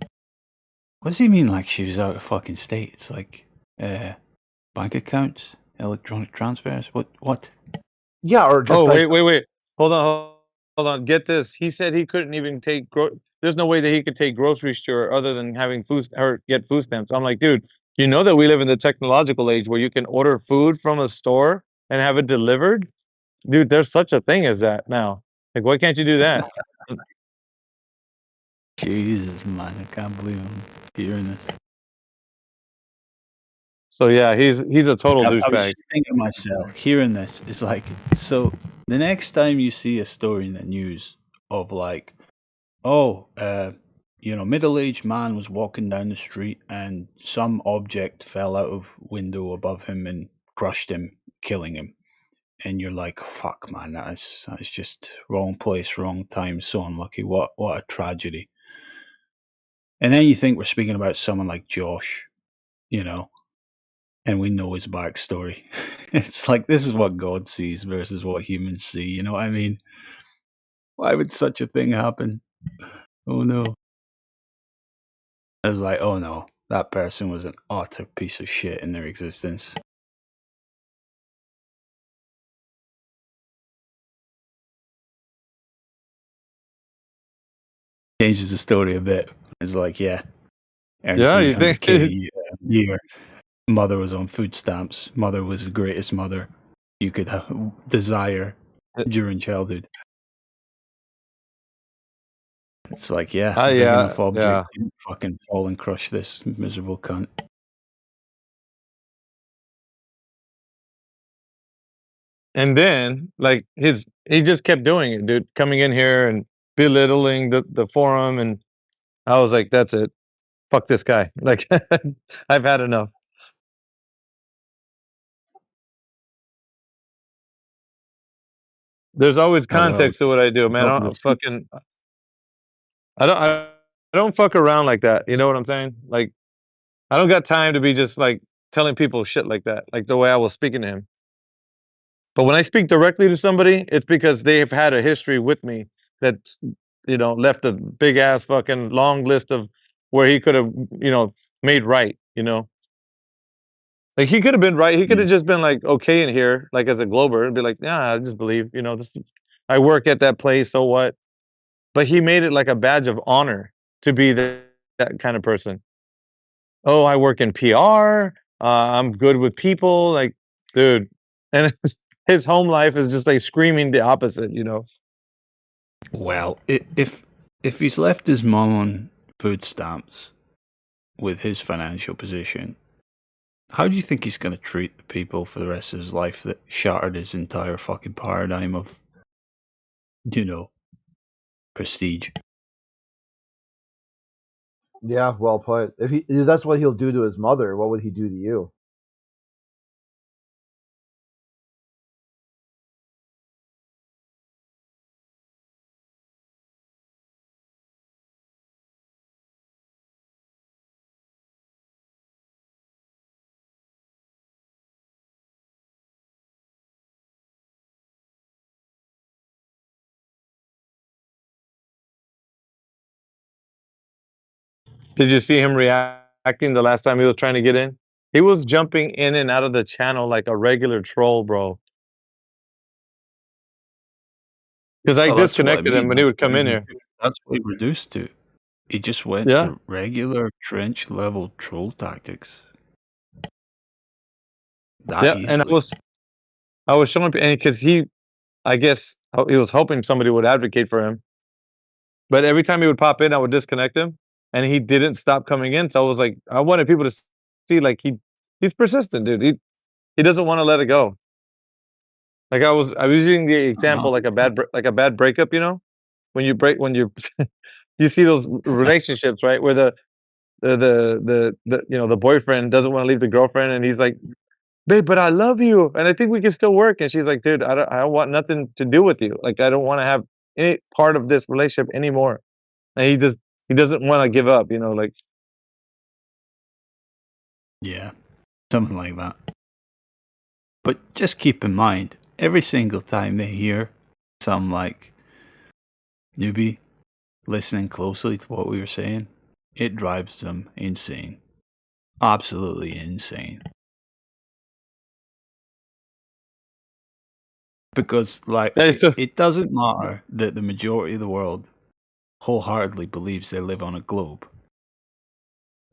What does he mean like she was out of fucking state? It's like bank accounts, electronic transfers. What? Yeah, or just Oh, like wait. Hold on. Get this. He said he couldn't even take. There's no way that he could take groceries to her other than having food or get food stamps. I'm like, dude, you know that we live in the technological age where you can order food from a store and have it delivered. Dude, there's such a thing as that now. Like, why can't you do that? Jesus, man, I can't believe I'm hearing this. So yeah, he's a total I was douchebag. just thinking to myself, hearing this, it's like, so the next time you see a story in the news of like, middle-aged man was walking down the street and some object fell out of window above him and crushed him, killing him. And you're like, fuck, man, that's just wrong place, wrong time, so unlucky. What a tragedy. And then you think we're speaking about someone like Josh, and we know his backstory. It's like, this is what God sees versus what humans see. You know what I mean? Why would such a thing happen? Oh no. I was like, oh no, that person was an utter piece of shit in their existence. Changes the story a bit. It's like, yeah, Yeah, you think? 300K a year. Mother was on food stamps. Mother was the greatest mother you could desire during childhood. It's like, yeah, big enough object to fucking fall and crush this miserable cunt. And then, like, he just kept doing it, dude. Coming in here and belittling the forum, and I was like, that's it. Fuck this guy. Like, I've had enough. There's always context to what I do, man. I don't fuck around like that. You know what I'm saying? Like, I don't got time to be just like telling people shit like that, like the way I was speaking to him. But when I speak directly to somebody, it's because they have had a history with me that, left a big ass fucking long list of where he could have, made right, Like he could have been right. He could have just been like okay in here, like as a Glober, and be like, yeah, I just believe, I work at that place, so what? But he made it like a badge of honor to be that kind of person. Oh, I work in PR. I'm good with people. Like, dude, and his home life is just like screaming the opposite. Well, if he's left his mom on food stamps with his financial position, how do you think he's going to treat the people for the rest of his life that shattered his entire fucking paradigm of, prestige? Yeah, well put. If that's what he'll do to his mother, what would he do to you? Did you see him reacting the last time he was trying to get in? He was jumping in and out of the channel like a regular troll, bro. Because I Well, that's what I disconnected him mean. when he would come in here. That's what he reduced to. He just went Yeah. to regular trench level troll tactics. That Yeah, and easily. I was showing, and because I guess he was hoping somebody would advocate for him. But every time he would pop in, I would disconnect him, and he didn't stop coming in. So I was like, I wanted people to see, like he's persistent, dude. He doesn't want to let it go. Like I was using the example like a bad breakup, when you you see those relationships, right, where the boyfriend doesn't want to leave the girlfriend, and he's like, babe, but I love you, and I think we can still work. And she's like, dude, I don't want nothing to do with you. Like, I don't want to have any part of this relationship anymore. And he doesn't want to give up, like. Yeah, something like that. But just keep in mind, every single time they hear some newbie listening closely to what we were saying, it drives them insane. Absolutely insane. Because it doesn't matter that the majority of the world wholeheartedly believes they live on a globe.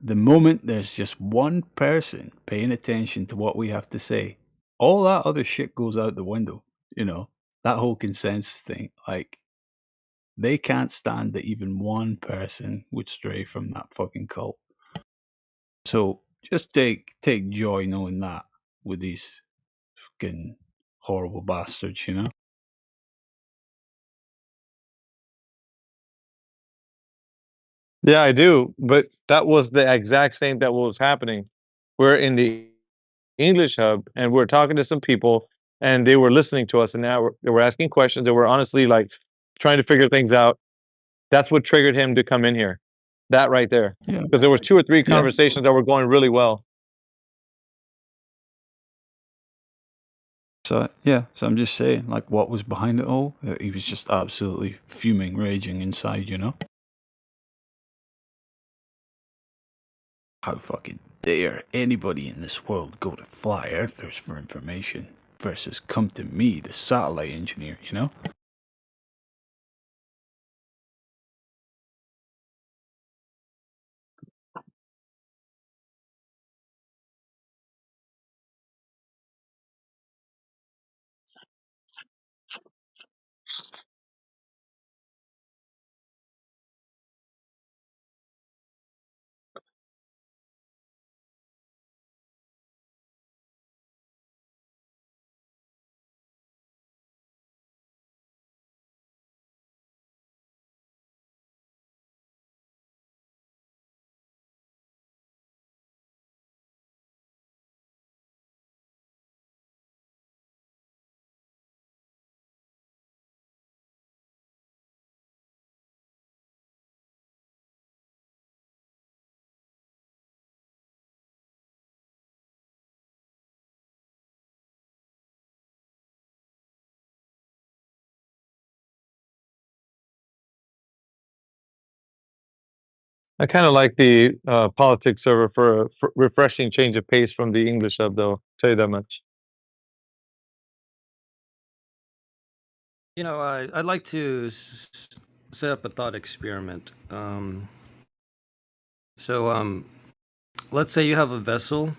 The moment there's just one person paying attention to what we have to say, all that other shit goes out the window. That whole consensus thing. They can't stand that even one person would stray from that fucking cult. So just take joy knowing that with these fucking horrible bastards, Yeah, I do. But that was the exact same that was happening. We're in the English hub, and we're talking to some people, and they were listening to us, and now they were asking questions, and we're honestly trying to figure things out. That's what triggered him to come in here. That right there, because there was 2 or 3 conversations that were going really well. So I'm just saying, what was behind it all? He was just absolutely fuming, raging inside, How fucking dare anybody in this world go to fly earthers for information versus come to me, the satellite engineer, I kind of like the politics server for a refreshing change of pace from the English hub, though. Tell you that much. I'd like to set up a thought experiment. Let's say you have a vessel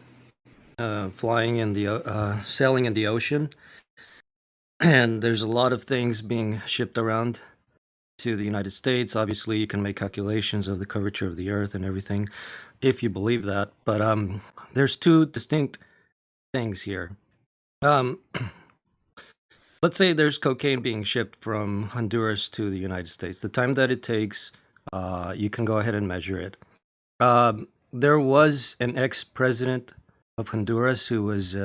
flying in the sailing in the ocean, and there's a lot of things being shipped around. to the United States. Obviously, you can make calculations of the curvature of the Earth and everything, if you believe that. But there's two distinct things here. Let's say there's cocaine being shipped from Honduras to the United States. The time that it takes, you can go ahead and measure it. There was an ex-president of Honduras who was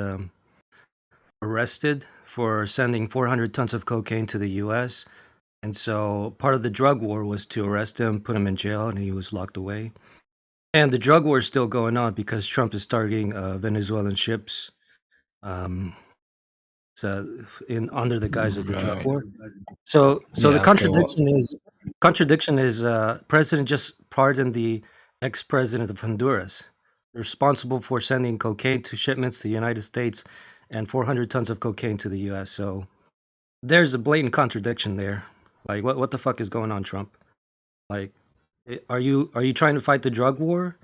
arrested for sending 400 tons of cocaine to the U.S. And so part of the drug war was to arrest him, put him in jail, and he was locked away. And the drug war is still going on because Trump is targeting Venezuelan ships, so under the guise of the drug Right. war. So the Yeah, okay, well, contradiction is president just pardoned the ex-president of Honduras, responsible for sending cocaine to shipments to the United States and 400 tons of cocaine to the U.S. So there's a blatant contradiction there. Like, what the fuck is going on, Trump? Like, are you trying to fight the drug war,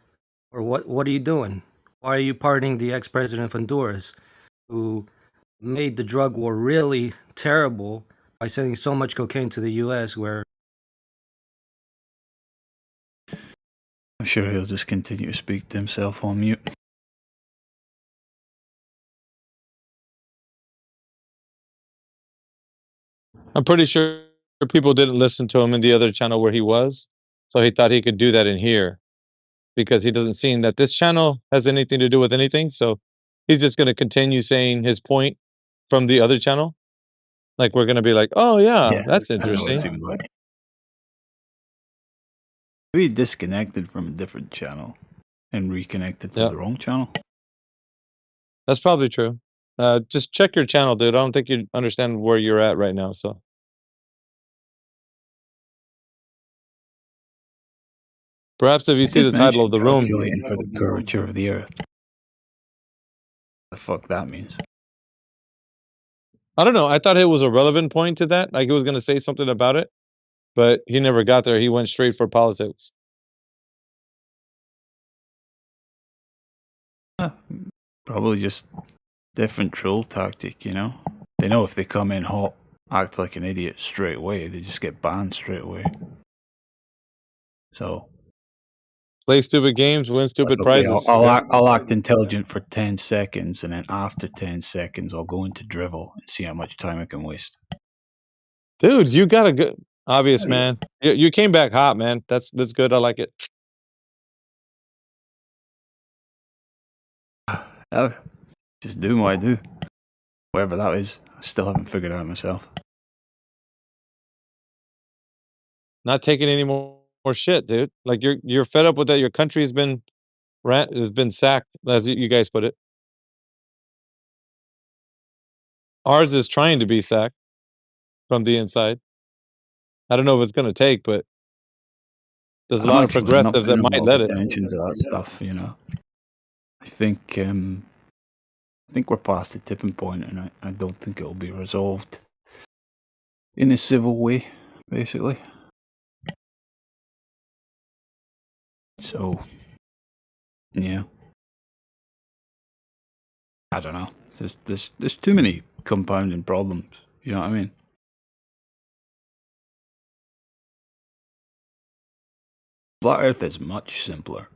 or what are you doing? Why are you pardoning the ex-president of Honduras, who made the drug war really terrible by sending so much cocaine to the U.S. where I'm sure he'll just continue to speak to himself on mute. I'm pretty sure people didn't listen to him in the other channel where he was, so he thought he could do that in here because he doesn't seem that this channel has anything to do with anything. So he's just going to continue saying his point from the other channel. Like we're going to be like, oh yeah, that's That's what it interesting. seems like. We disconnected from a different channel and reconnected to Yeah, the wrong channel. that's probably true. Just check your channel, dude. I don't think you understand where you're at right now. So perhaps if you I see the did title mention of the room, calculating for the curvature of the Earth. The fuck that means? I don't know. I thought it was a relevant point to that. Like he was going to say something about it, but he never got there. He went straight for politics. Probably just different troll tactic, you know? They know if they come in hot, act like an idiot straight away, they just get banned straight away. So, Play stupid games, win like, stupid okay, prizes. Yeah. I'll act intelligent for 10 seconds, and then after 10 seconds, I'll go into drivel and see how much time I can waste. Dude, you got a good obvious, man. You came back hot, man. That's good. I like it. Oh, just doing what I do. Whatever that is, I still haven't figured out myself. Not taking any more shit, dude. Like you're fed up with that. Your country has been sacked, as you guys put it. Ours is trying to be sacked from the inside. I don't know if it's going to take, but there's a I'm lot of actually not progressives that paying a might lot let of it. attention to that stuff, you know. I think we're past the tipping point, and I don't think it'll be resolved in a civil way, basically. So, yeah, I don't know. There's too many compounding problems. You know what I mean? Flat Earth is much simpler.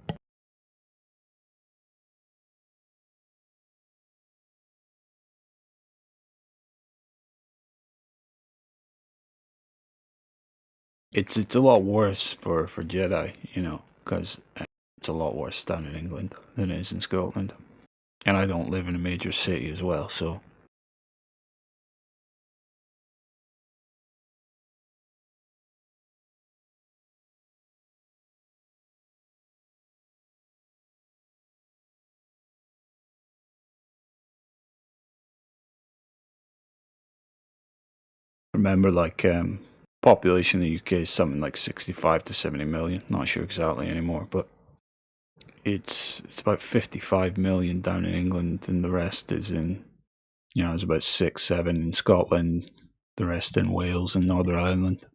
It's a lot worse for Jedi, you know, because it's a lot worse down in England than it is in Scotland, and I don't live in a major city as well, so. Remember, like, population in the UK is something like 65 to 70 million. Not sure exactly anymore, but it's about 55 million down in England, and the rest is in, you know, it's about 6, 7 in Scotland, the rest in Wales and Northern Ireland.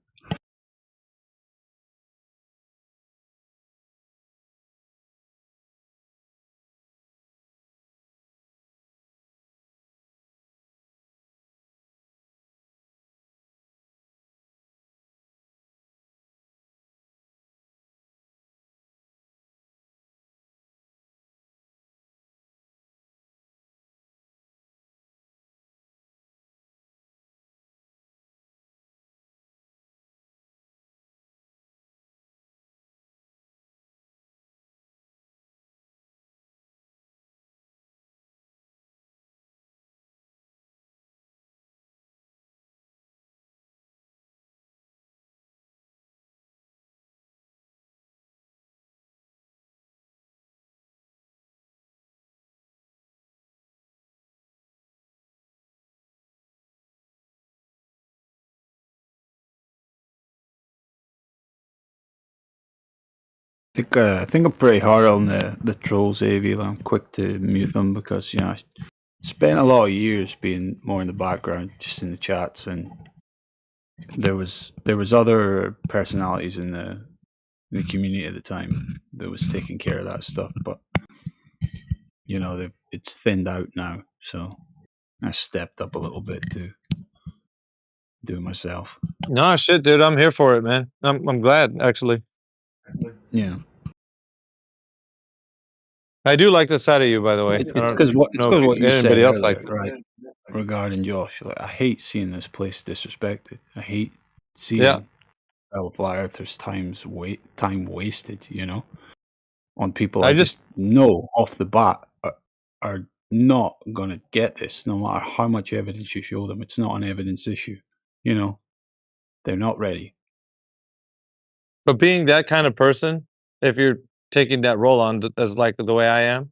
I think I'm pretty hard on the trolls, Avi. I'm quick to mute them because I spent a lot of years being more in the background, just in the chats, and there was other personalities in the community at the time that was taking care of that stuff, but it's thinned out now, so I stepped up a little bit to do it myself. No shit, dude. I'm here for it, man. I'm glad actually. Yeah. I do like the side of you, by the way. It's I don't because what you said anybody else earlier, likes it. right? Regarding Josh, like, I hate seeing this place disrespected. I hate seeing Yeah. fellow flat earthers time wasted. On people I I just just know off the bat are not gonna get this, no matter how much evidence you show them. It's not an evidence issue. They're not ready. But being that kind of person, if you're taking that role on as like the way I am,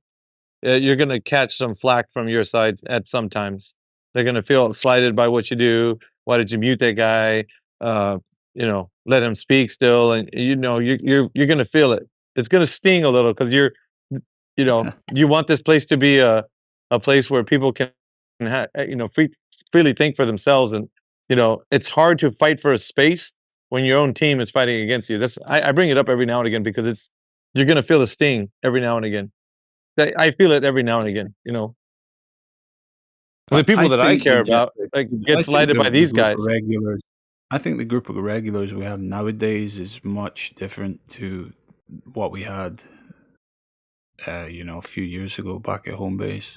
you're gonna catch some flack from your side at some times. They're gonna feel slighted by what you do. Why did you mute that guy? Let him speak still, and you're gonna feel it. It's gonna sting a little because you want this place to be a place where people can freely think for themselves, and it's hard to fight for a space when your own team is fighting against you. I bring it up every now and again because you're gonna feel the sting every now and again. I feel it every now and again. And the people that I care about get slighted by these guys. Regulars. I think the group of regulars we have nowadays is much different to what we had, a few years ago back at home base.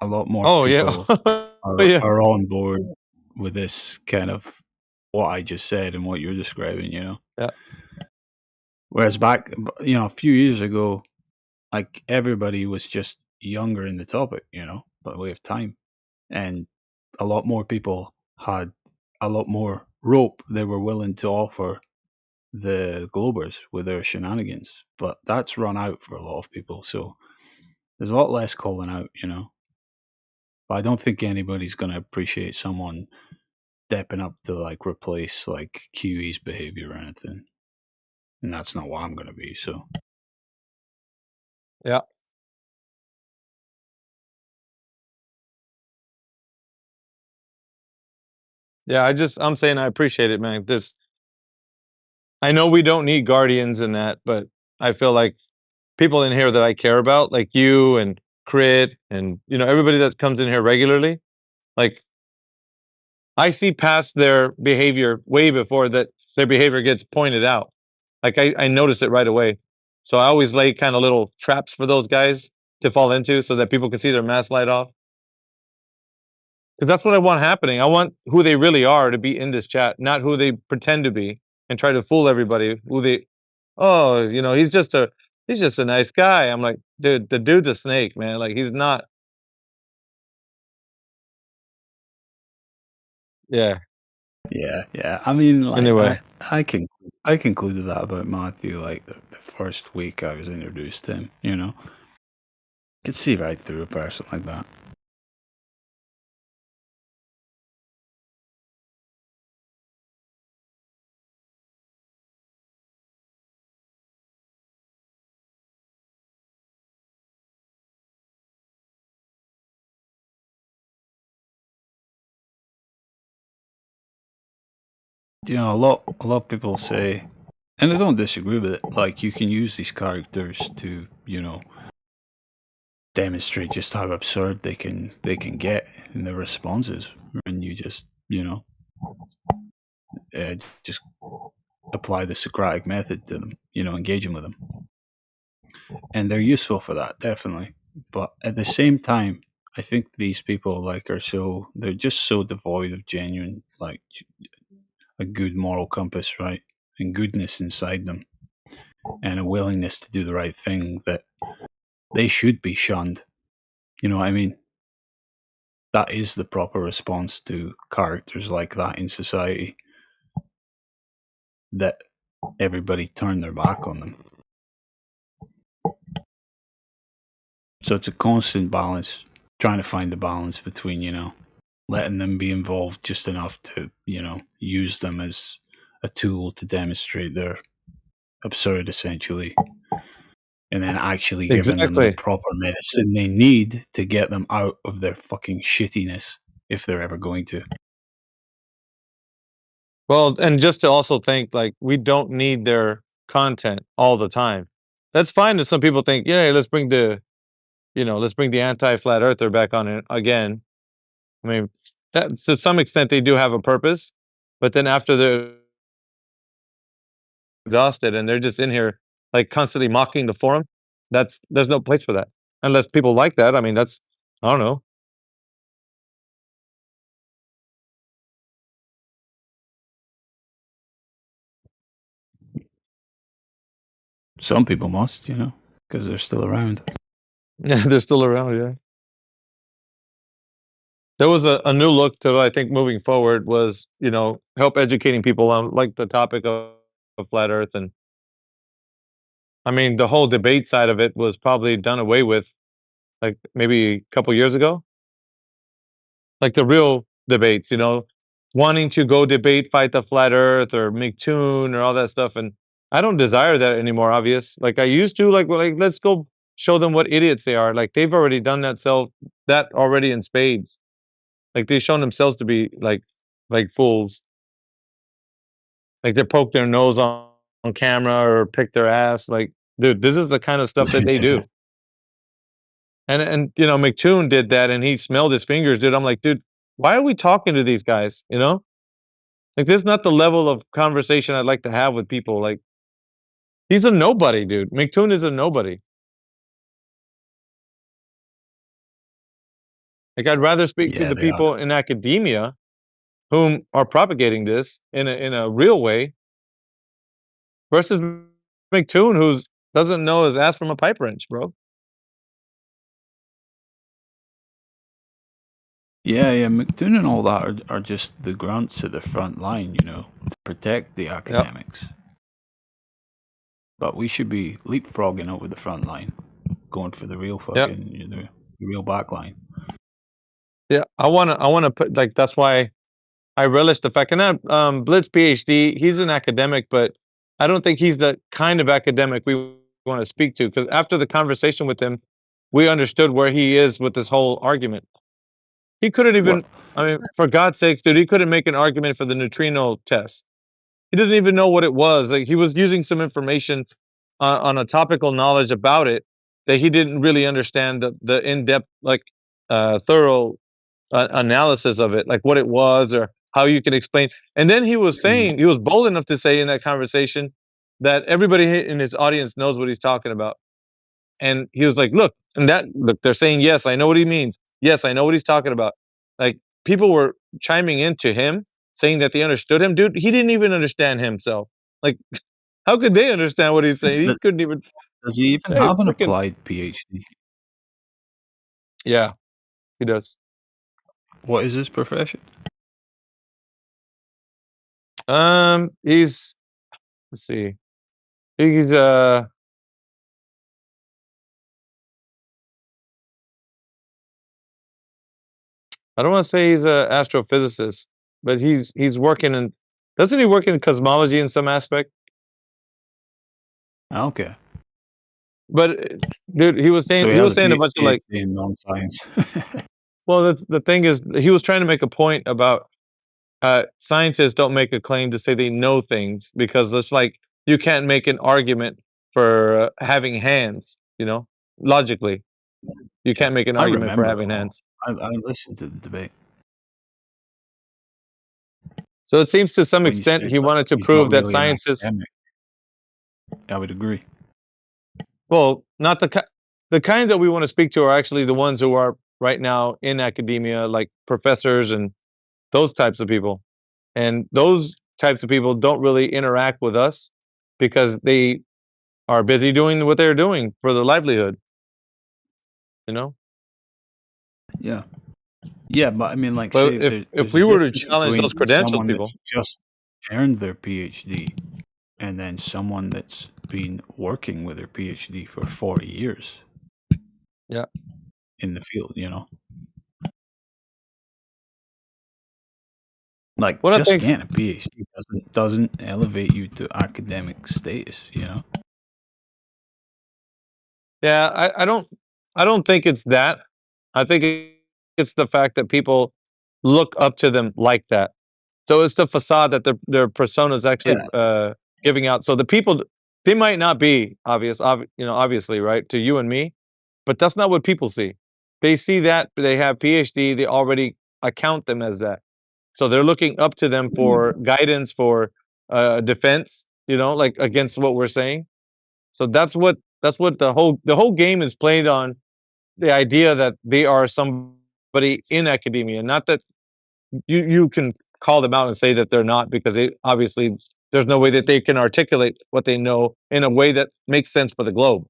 A lot more Oh yeah, people yeah. are on board with this kind of what I just said and what you're describing. Yeah. Whereas back, a few years ago, like everybody was just younger in the topic, by way of time, and a lot more people had a lot more rope they were willing to offer the Globers with their shenanigans, but that's run out for a lot of people. So there's a lot less calling out, But I don't think anybody's going to appreciate someone stepping up to like replace like QE's behavior or anything, and that's not what I'm going to be. So Yeah. Yeah, I'm saying I appreciate it, man. I know we don't need guardians in that, but I feel like people in here that I care about, like you and Crit and everybody that comes in here regularly, like I see past their behavior way before that their behavior gets pointed out. Like I notice it right away. So I always lay kind of little traps for those guys to fall into so that people can see their mask light off. Because that's what I want happening. I want who they really are to be in this chat, not who they pretend to be and try to fool everybody. He's just a nice guy. I'm like, dude, the dude's a snake, man. Like he's not. Yeah. yeah. I mean, like, Anyway. I concluded that about Matthew like the first week I was introduced to him. Could see right through a person like that. A lot of people say, and I don't disagree with it, like you can use these characters to, demonstrate just how absurd they can get in their responses, and you just, just apply the Socratic method to them, engaging with them. And they're useful for that, definitely. But at the same time, I think these people they're just so devoid of genuine, like, a good moral compass, right? And goodness inside them, and a willingness to do the right thing, that they should be shunned. You know what I mean? That is the proper response to characters like that in society, that everybody turn their back on them. So it's a constant balance, trying to find the balance between, letting them be involved just enough to, use them as a tool to demonstrate their absurd, essentially, and then actually giving them the Exactly. proper medicine they need to get them out of their fucking shittiness, if they're ever going to. Well, and just to also think, like, we don't need their content all the time. That's fine that some people think, yeah, let's bring the, let's bring the anti-flat earther back on it again. I mean, that to some extent they do have a purpose, but then after they're exhausted and they're just in here like constantly mocking the forum, there's no place for that unless people like that. I mean, that's I don't know. Some people must, because they're still around. Yeah, they're still around. Yeah. There was a new look to, I think, moving forward was, help educating people on like the topic of flat Earth. And I mean, the whole debate side of it was probably done away with like maybe a couple years ago. Like the real debates, wanting to go debate, fight the flat Earth or McToon or all that stuff. And I don't desire that anymore, obvious. Like I used to, like let's go show them what idiots they are. Like they've already done that already in spades. Like they've shown themselves to be like fools. Like they poke their nose on camera or pick their ass. Like, dude, this is the kind of stuff that they do. And McToon did that and he smelled his fingers, dude. I'm like, dude, why are we talking to these guys? Like this is not the level of conversation I'd like to have with people. Like he's a nobody, dude. McToon is a nobody. Like I'd rather speak to Yeah, the they are. people in academia whom are propagating this in a real way versus McToon who's doesn't know his ass from a pipe wrench, bro. Yeah, McDoon and all that are just the grunts at the front line, to protect the academics. But we should be leapfrogging over the front line, going for the real fucking, the real back line. Yeah, I wanna put like that's why I relish the fact. And that Blitz PhD, he's an academic, but I don't think he's the kind of academic we want to speak to. Because after the conversation with him, we understood where he is with this whole argument. He couldn't even. I mean, for God's sakes, dude, he couldn't make an argument for the neutrino test. He doesn't even know what it was. Like he was using some information on a topical knowledge about it that he didn't really understand the in depth, like thorough analysis of it, like what it was or how you can explain. And then he was saying, he was bold enough to say in that conversation that everybody in his audience knows what he's talking about. And he was like, look, they're saying, yes, I know what he means. Yes, I know what he's talking about. Like people were chiming into him saying that they understood him. Dude, he didn't even understand himself. Like, how could they understand what he's saying? He couldn't even. Does he even Hey, have an freaking. applied PhD? Yeah, he does. What is his profession? He's let's see. He's I don't want to say he's a astrophysicist, but he's working in. Doesn't he work in cosmology in some aspect? Okay. But dude, he was So saying he he has was a saying a bunch of PhD like. in non-science. Well, the thing is, he was trying to make a point about scientists don't make a claim to say they know things because it's like you can't make an argument for having hands. Logically, you can't make an I argument for remember having it all. hands. I listened to the debate. So it seems to some When you extent say he like wanted to he's not prove that really an science is. academic, I would agree. Well, not the kind that we want to speak to are actually the ones who are right now in academia, like professors and those types of people. And those types of people don't really interact with us because they are busy doing what they're doing for their livelihood. Yeah. Yeah, but I mean, like, But say if there's we a were to difference challenge those between credentialed someone people, that's just earned their PhD and then someone that's been working with their PhD for 40 years. Yeah. In the field, Like, what I just think, getting a PhD doesn't elevate you to academic status, Yeah, I don't think it's that. I think it's the fact that people look up to them like that. So it's the facade that their persona is actually Yeah. giving out. So the people, they might not be obviously, right, to you and me, but that's not what people see. They see that they have PhD, they already account them as that. So they're looking up to them for guidance, for defense, like against what we're saying. So that's what the whole game is played on, the idea that they are somebody in academia, not that you can call them out and say that they're not, because they obviously, there's no way that they can articulate what they know in a way that makes sense for the globe.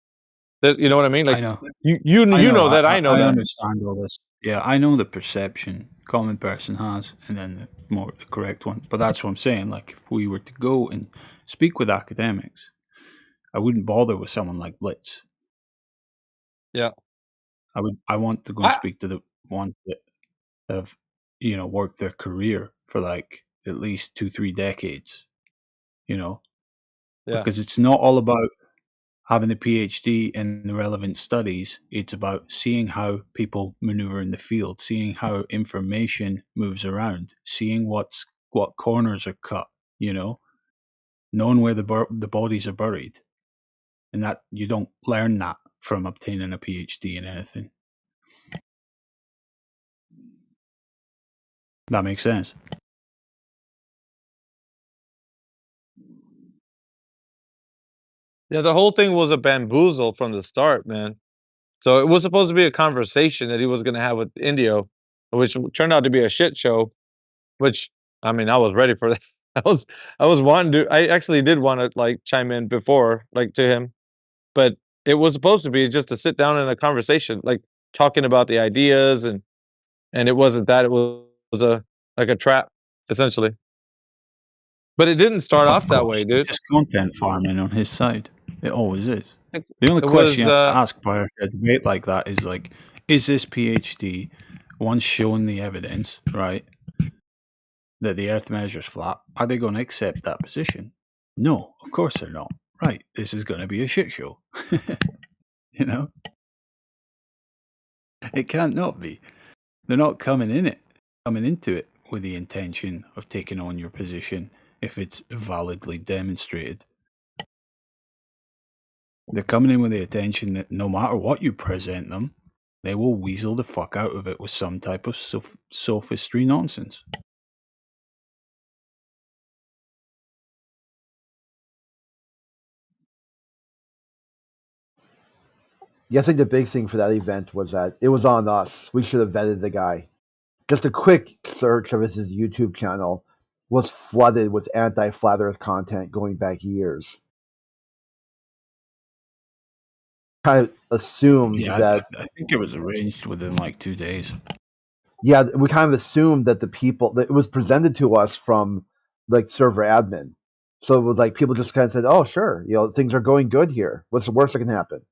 You know what I mean? I Like know. you I know. know that, I know I that. understand all this. Yeah, I know the perception common person has, and then the correct one. But that's what I'm saying. Like, if we were to go and speak with academics, I wouldn't bother with someone like Blitz. Yeah. I want to go and speak to the ones that have, worked their career for like at least 2-3 decades. Yeah. Because it's not all about having a PhD in the relevant studies. It's about seeing how people maneuver in the field, seeing how information moves around, seeing what corners are cut. Knowing where the bodies are buried, and that you don't learn that from obtaining a PhD in anything. That makes sense. Yeah, the whole thing was a bamboozle from the start, man. So it was supposed to be a conversation that he was going to have with Indio, which turned out to be a shit show. Which, I mean, I was ready for that. I was wanting to. I actually did want to like chime in before, like to him, but it was supposed to be just to sit down in a conversation, like talking about the ideas, and it wasn't that. It was a like a trap, essentially. But it didn't start Of off that course, way, it's dude. just content farming on his side. It always is. It, The only it question was, you have to ask by a debate like that is like, is this PhD, once shown the evidence, right, that the Earth measures flat, are they going to accept that position? No, of course they're not. Right, this is going to be a shit show. you know, it can't not be. They're not coming into it with the intention of taking on your position if it's validly demonstrated. They're coming in with the intention that no matter what you present them, they will weasel the fuck out of it with some type of sophistry nonsense. Yeah, I think the big thing for that event was that it was on us. We should have vetted the guy. Just a quick search of his YouTube channel was flooded with anti-flat Earth content going back years. Kind of assumed Yeah, that. I think it was arranged within like 2 days. Yeah, we kind of assumed that the people that it was presented to us from like server admin. So it was like people just kind of said, "Oh, sure, things are going good here. What's the worst that can happen?"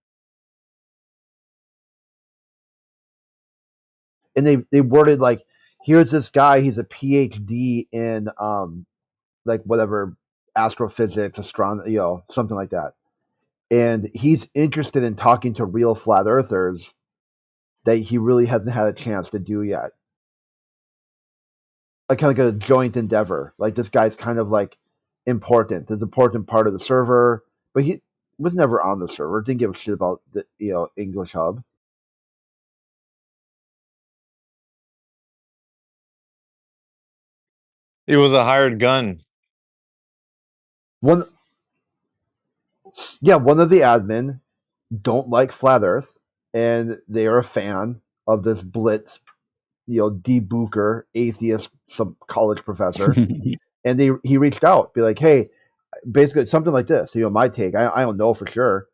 And they worded like, "Here's this guy. He's a PhD in like whatever astrophysics, astronomy, something like that, and he's interested in talking to real flat earthers that he really hasn't had a chance to do yet. Like kind of like a joint endeavor. Like this guy's kind of like important. It's an important part of the server, but he was never on the server. Didn't give a shit about the English hub. he was a hired gun. One of the admin don't like flat Earth, and they are a fan of this Blitz, D. Booker, atheist, some college professor, and he reached out, be like, hey, basically something like this. My take. I don't know for sure,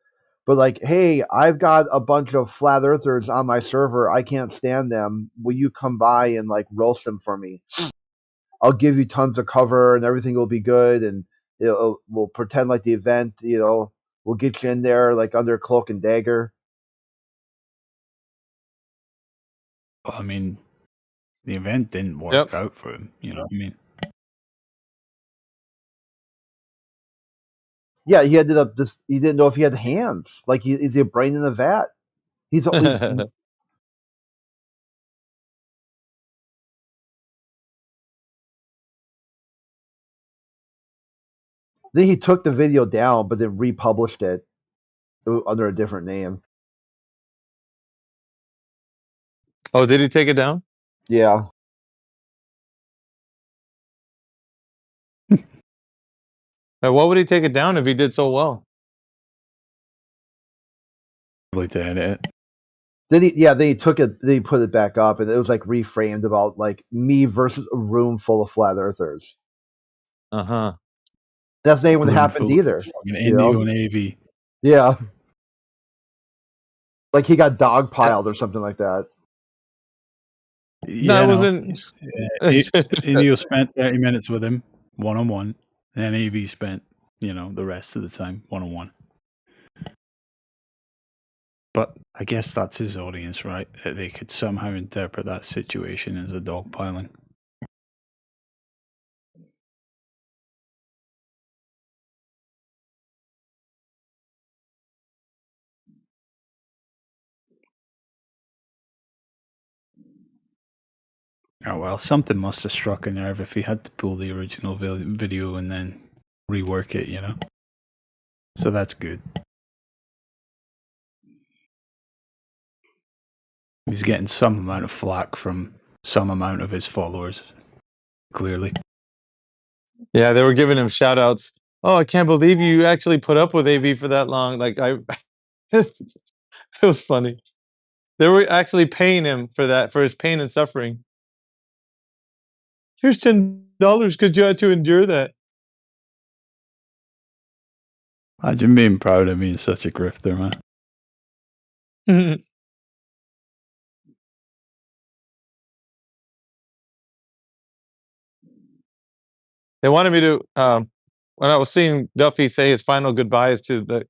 but like, hey, I've got a bunch of flat earthers on my server. I can't stand them. Will you come by and like roast them for me? I'll give you tons of cover and everything will be good, and we'll pretend like the event. We'll get you in there like under cloak and dagger. I mean, the event didn't work out for him. You know what I mean? Yeah, he ended up this. He didn't know if he had hands. Like, is he a brain in a vat? He's then he took the video down, but then republished it under a different name. Oh, did he take it down? Yeah. Why would he take it down if he did so well? Probably to edit it. Then he took it. Then he put it back up, and it was like reframed about like me versus a room full of flat earthers. That's not even what happened either. Indio and AV. Yeah. Like he got dogpiled or something like that. No, it wasn't. Indio spent 30 minutes with him, one-on-one, and then AV spent, the rest of the time, one-on-one. But I guess that's his audience, right? That they could somehow interpret that situation as a dogpiling. Oh well, something must have struck a nerve if he had to pull the original video and then rework it, So that's good. He's getting some amount of flack from some amount of his followers, clearly. Yeah, they were giving him shout outs. Oh, I can't believe you actually put up with AV for that long. Like it was funny. They were actually paying him for that, for his pain and suffering. Here's $10 because you had to endure that. Imagine being proud of being such a grifter, man. They wanted me to when I was seeing Duffy say his final goodbyes to the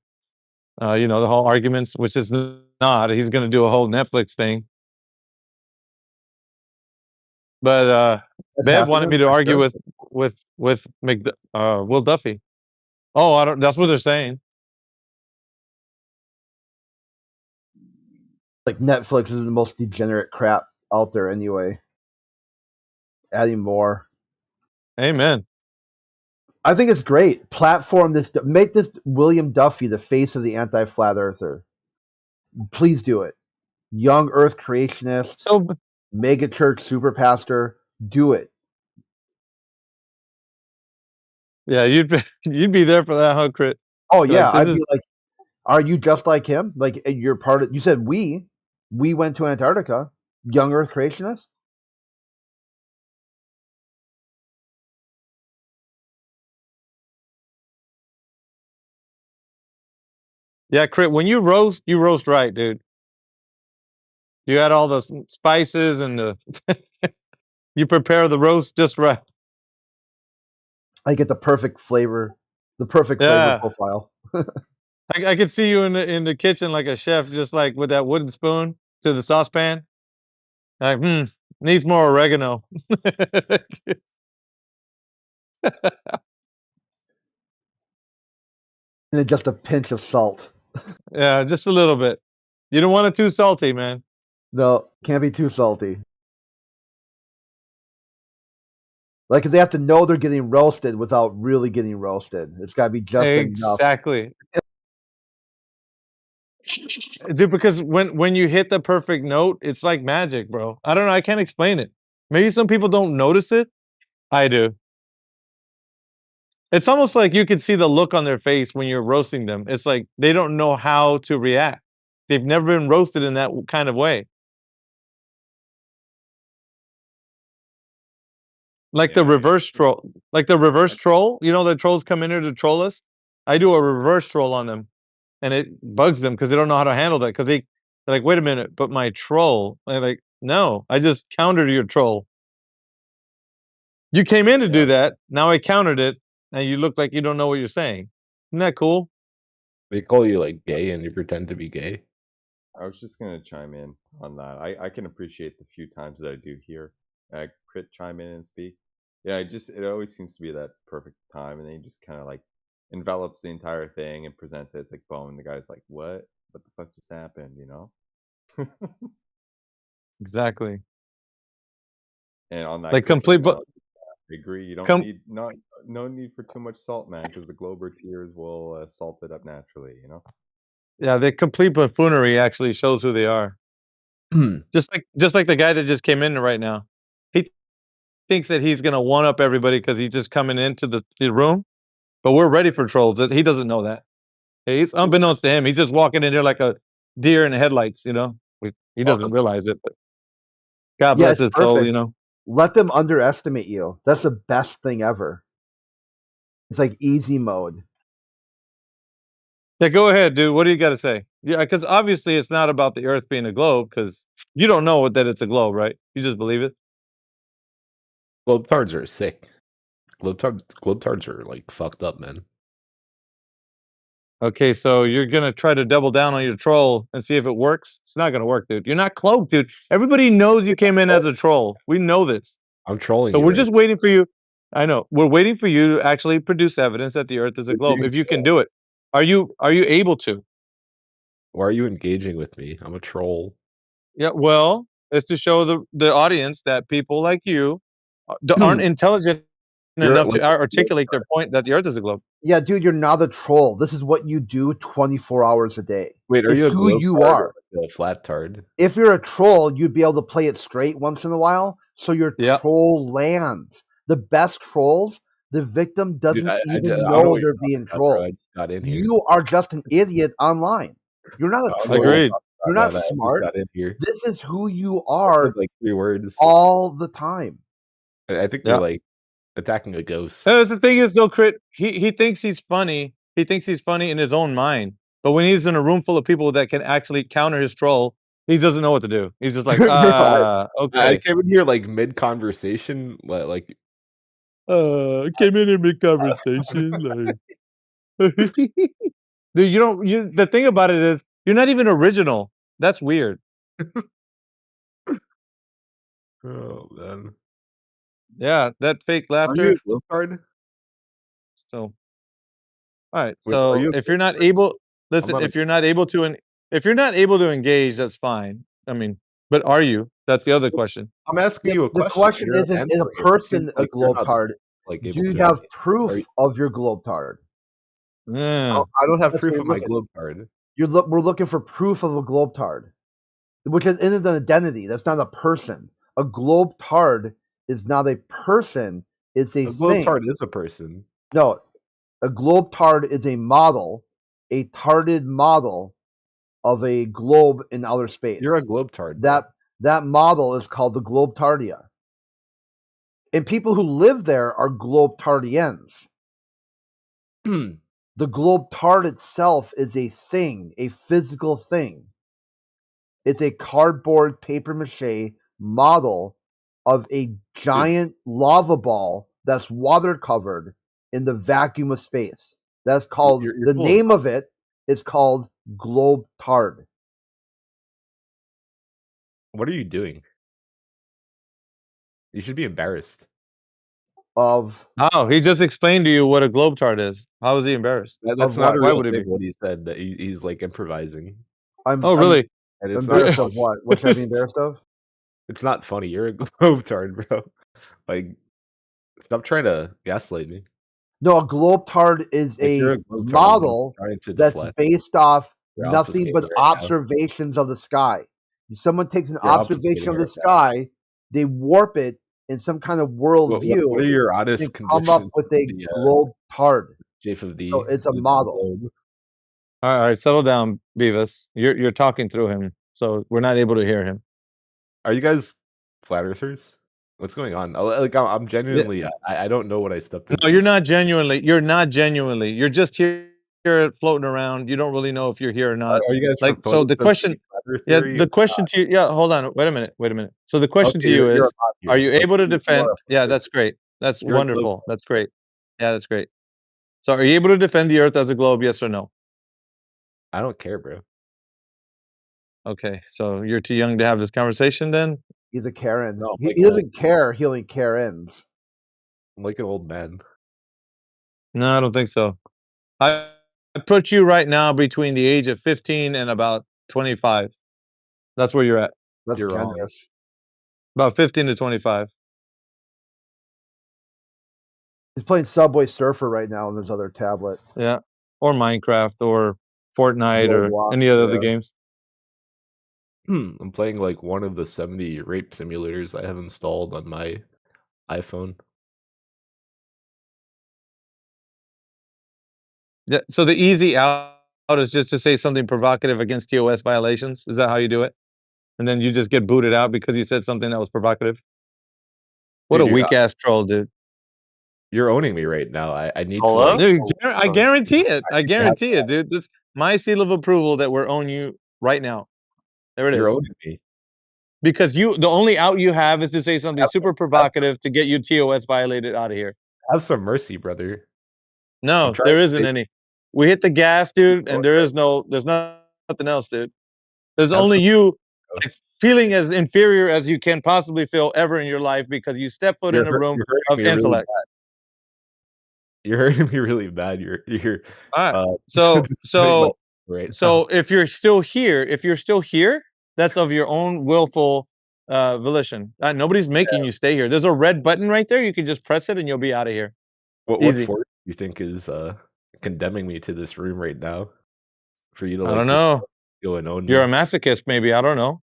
the whole arguments, which is not. He's going to do a whole Netflix thing. But Bev wanted me to argue with Will Duffy. Oh, I don't. That's what they're saying. Like Netflix is the most degenerate crap out there anyway. Adding more. Amen. I think it's great. Platform this. Make this William Duffy the face of the anti-flat earther. Please do it. Young Earth creationist. So mega church super pastor. Do it. Yeah, you'd be there for that, huh, Crit? Oh yeah, Like, I'd be like, are you just like him? Like you're part of. You said we went to Antarctica. Young Earth creationist. Yeah, Crit. When you roast right, dude. You add all the spices and you prepare the roast just right. I get the perfect flavor, flavor profile. I could see you in the kitchen like a chef, just like with that wooden spoon to the saucepan. Like, needs more oregano. And then just a pinch of salt. Yeah, just a little bit. You don't want it too salty, man. No, can't be too salty. Like, cause they have to know they're getting roasted without really getting roasted. It's got to be just enough. Exactly. Dude, because when you hit the perfect note, it's like magic, bro. I don't know. I can't explain it. Maybe some people don't notice it. I do. It's almost like you could see the look on their face when you're roasting them. It's like they don't know how to react. They've never been roasted in that kind of way. Like the reverse troll. Like the reverse troll. You know, the trolls come in here to troll us. I do a reverse troll on them. And it bugs them because they don't know how to handle that. Because they're like, wait a minute, but my troll. And they're like, no, I just countered your troll. You came in to do that. Now I countered it, and you look like you don't know what you're saying. Isn't that cool? They call you like gay, and you pretend to be gay. I was just gonna chime in on that. I can appreciate the few times that I do hear Crit chime in and speak. Yeah, it always seems to be that perfect time, and then you just kind of like envelops the entire thing and presents it. It's like boom. The guy's like, "What? What the fuck just happened?" You know. Exactly. And on that Like cooking complete, analogy, I agree. You don't com- need no need for too much salt, man, because the Glober tears will salt it up naturally. You know. yeah, the complete buffoonery actually shows who they are. just like the guy that just came in right now. He thinks that he's gonna one up everybody because he's just coming into the room, but we're ready for trolls. He doesn't know that. It's unbeknownst to him. He's just walking in there like a deer in the headlights. You know, he doesn't realize it. But God Yeah, bless it's his soul. perfect. You know. Let them underestimate you. That's the best thing ever. It's like easy mode. Yeah, go ahead, dude. What do you got to say? Yeah, because obviously it's not about the Earth being a globe, because you don't know that it's a globe, right? You just believe it. Globetards are sick. Globetards are like fucked up, man. Okay, so you're gonna try to double down on your troll and see if it works. It's not gonna work, dude. You're not cloaked, dude. Everybody knows you came in as a troll. We know this. I'm trolling So you we're right just waiting for you. I know. We're waiting for you to actually produce evidence that the Earth is a globe. If you can do it, are you able to? Why are you engaging with me? I'm a troll. Yeah. Well, it's to show the audience that people like you aren't intelligent You're enough like to articulate their point that the Earth is a globe. Yeah, dude, you're not a troll. This is what you do 24 hours a day. Wait, are It's you a who globe you tard are. or like a flat tard? If you're a troll, you'd be able to play it straight once in a while. So you're Yeah. troll lands. The best trolls, the victim Dude, doesn't I even don't know know what you're they're talking being about, bro. I trolled. just got in here. You are just an idiot online. You're not I a don't know what you're troll. Agreed. talking You're about, not man. I just smart. got in here. This is who you I are said like 3 words. all the time. I think Yeah. you're like attacking a ghost. The thing is, though, Crit, he thinks he's funny. He thinks he's funny in his own mind. But when he's in a room full of people that can actually counter his troll, he doesn't know what to do. He's just like, No, I okay. came in here like mid conversation, like Came in mid conversation, like. Dude, the thing about it is, you're not even original. That's weird. oh man. Yeah, that fake Are you laughter. a globe tard? So, all right. Wait, are So you a if globe you're not tard? able, I'm listen. not a If you're not able to, if you're not able to engage, that's fine. I mean, but are you? That's the other question. I'm asking you a The question. question You're not isn't, is a answering it. It seems person a like you're globe not tard? like Do able you to have engage. proof of your globe tard? Yeah. I don't have That's proof what of we're my looking. globe tard. We're looking for proof of a globe tard, which isn't an identity. That's not a person. A globe tard is not a person. It's a A globe thing. tard is a person. No, a globe tard is a model, a tarded model of a globe in outer space. You're a globe tard, bro. That model is called the globetardia. And people who live there are globetardians. The globetard itself is a thing, a physical thing. It's a cardboard paper mache model of a giant lava ball that's water covered in the vacuum of space. That's called, You're the full of name of it is called globetard. What are you doing? You should be embarrassed. Of Oh, he just explained to you what a globetrot is. How is he embarrassed? That's not a Why real would he thing. be? What he said that he's like improvising. Oh, really? And it's not embarrassed of funny. what? What should I be embarrassed of? It's not funny. You're a globe tard, bro. Like, stop trying to gaslight me. No, a globetard is Like, you're a a globe tard. I'm model trying to that's deflect. based off You're nothing obfuscating but right now. observations of the sky. Someone takes an You're observation obfuscating of it the sky, they warp it in some kind of worldview, What are your honest and come up convictions with of a the globetard. shape of So the it's a model. globe? All right, settle down, Beavis. You're talking through him, so we're not able to hear him. Are you guys flat earthers? What's going on? Like, I'm genuinely, I don't know what I stepped into. No, you're not genuinely. You're not genuinely. You're just here floating around. You don't really know if you're here or not. Are you guys Like, so proponents the of the question, flat earth yeah, theory? the question to you, yeah, hold on, wait a minute. So the question Okay, to you you're a is, bot here. are you Like, able to you are defend? a flat Yeah, earther. that's great. That's You're a globe wonderful. tard. That's great. Yeah, that's great. So, are you able to defend the Earth as a globe? Yes or no? I don't care, bro. Okay, so you're too young to have this conversation, then? He's a Karen. No, I'm He like old. doesn't care. He only Karens. I'm like an old man. No, I don't think so. I put you right now between the age of 15 and about 25. That's where you're at. That's You're wrong. generous. About 15 to 25. He's playing Subway Surfer right now on his other tablet. Yeah. Or Minecraft or Fortnite or Roblox, any other yeah. games. I'm playing like one of the 70 rape simulators I have installed on my iPhone. Yeah, so the easy out is just to say something provocative against TOS violations. Is that how you do it? And then you just get booted out because you said something that was provocative? What Dude, a weak ass troll, dude. You're owning me right now. I need to Hello? like. Dude, I guarantee it. I need to have guarantee it, dude. That's my seal of approval that we're owning you right now. There it You're is. owning me. Because the only out you have is to say something super provocative to get you TOS violated out of here. Have some mercy, brother. No, trying there to isn't make- any. We hit the gas, dude, and there's nothing else, dude. There's Have only some- you like, feeling as inferior as you can possibly feel ever in your life because you step foot in a room you're hurting of me really intellect. bad. You're hurting me really bad. You're All right. this is getting my- right So if you're still here, that's of your own willful volition. Nobody's making you stay here. There's a red button right there. You can just press it and you'll be out of here. What Easy. force do you think is condemning me to this room right now? For you to I like don't just know. go and own You're a me? masochist, maybe. I don't know.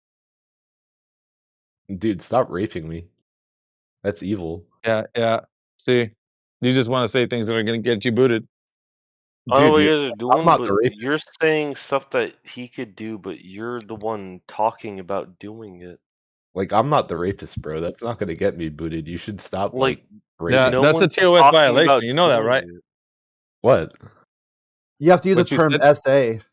Dude, stop raping me. That's evil. Yeah. See, you just want to say things that are going to get you booted. I don't know what Dude, you guys are I'm doing, not but the rapist. you're saying stuff that he could do, but you're the one talking about doing it. Like, I'm not the rapist, bro. That's not gonna get me booted. You should stop Like, Yeah, raping. no that's a one's TOS talking violation. about You know that, doing right? it. What? You have to use What the you term said? SA.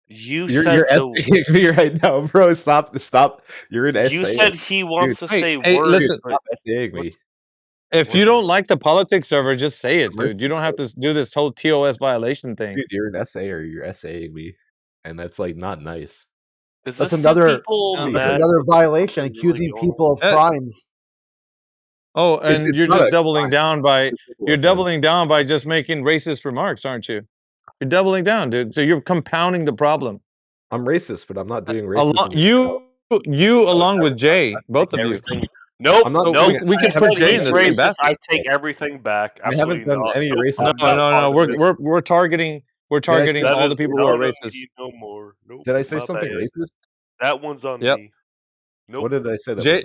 You You're said the SAing me right now, bro. Stop. You're an you SA. said he wants Dude, to say Hey, words, listen. but stop SAing me. If you don't like the politics server, just say it, Mercy, dude. You don't have to do this whole TOS violation thing. Dude, you're an SA or you're SAing me, and that's like not nice. is That's this because another people Yeah, that's mad? another violation, Something really accusing going people on? of crimes. Oh, and It's you're not just a doubling crime. down by It's a civil you're offense. doubling down by just making racist remarks, aren't you? You're doubling down, dude. So you're compounding the problem. I'm racist, but I'm not doing Along, racism. you along with Jay, both of you. Everything. Nope. I'm not So doing. we He could put said Jay he's in the same racist. basket. I take everything back. I haven't Absolutely done not. any Nope, racist. I'm not part No. of this. We're targeting Did I say That all the is people who are no, racist. he no more. Nope, Did I say my something bad. racist? That one's on Yep. me. Nope, What did I say that was Jay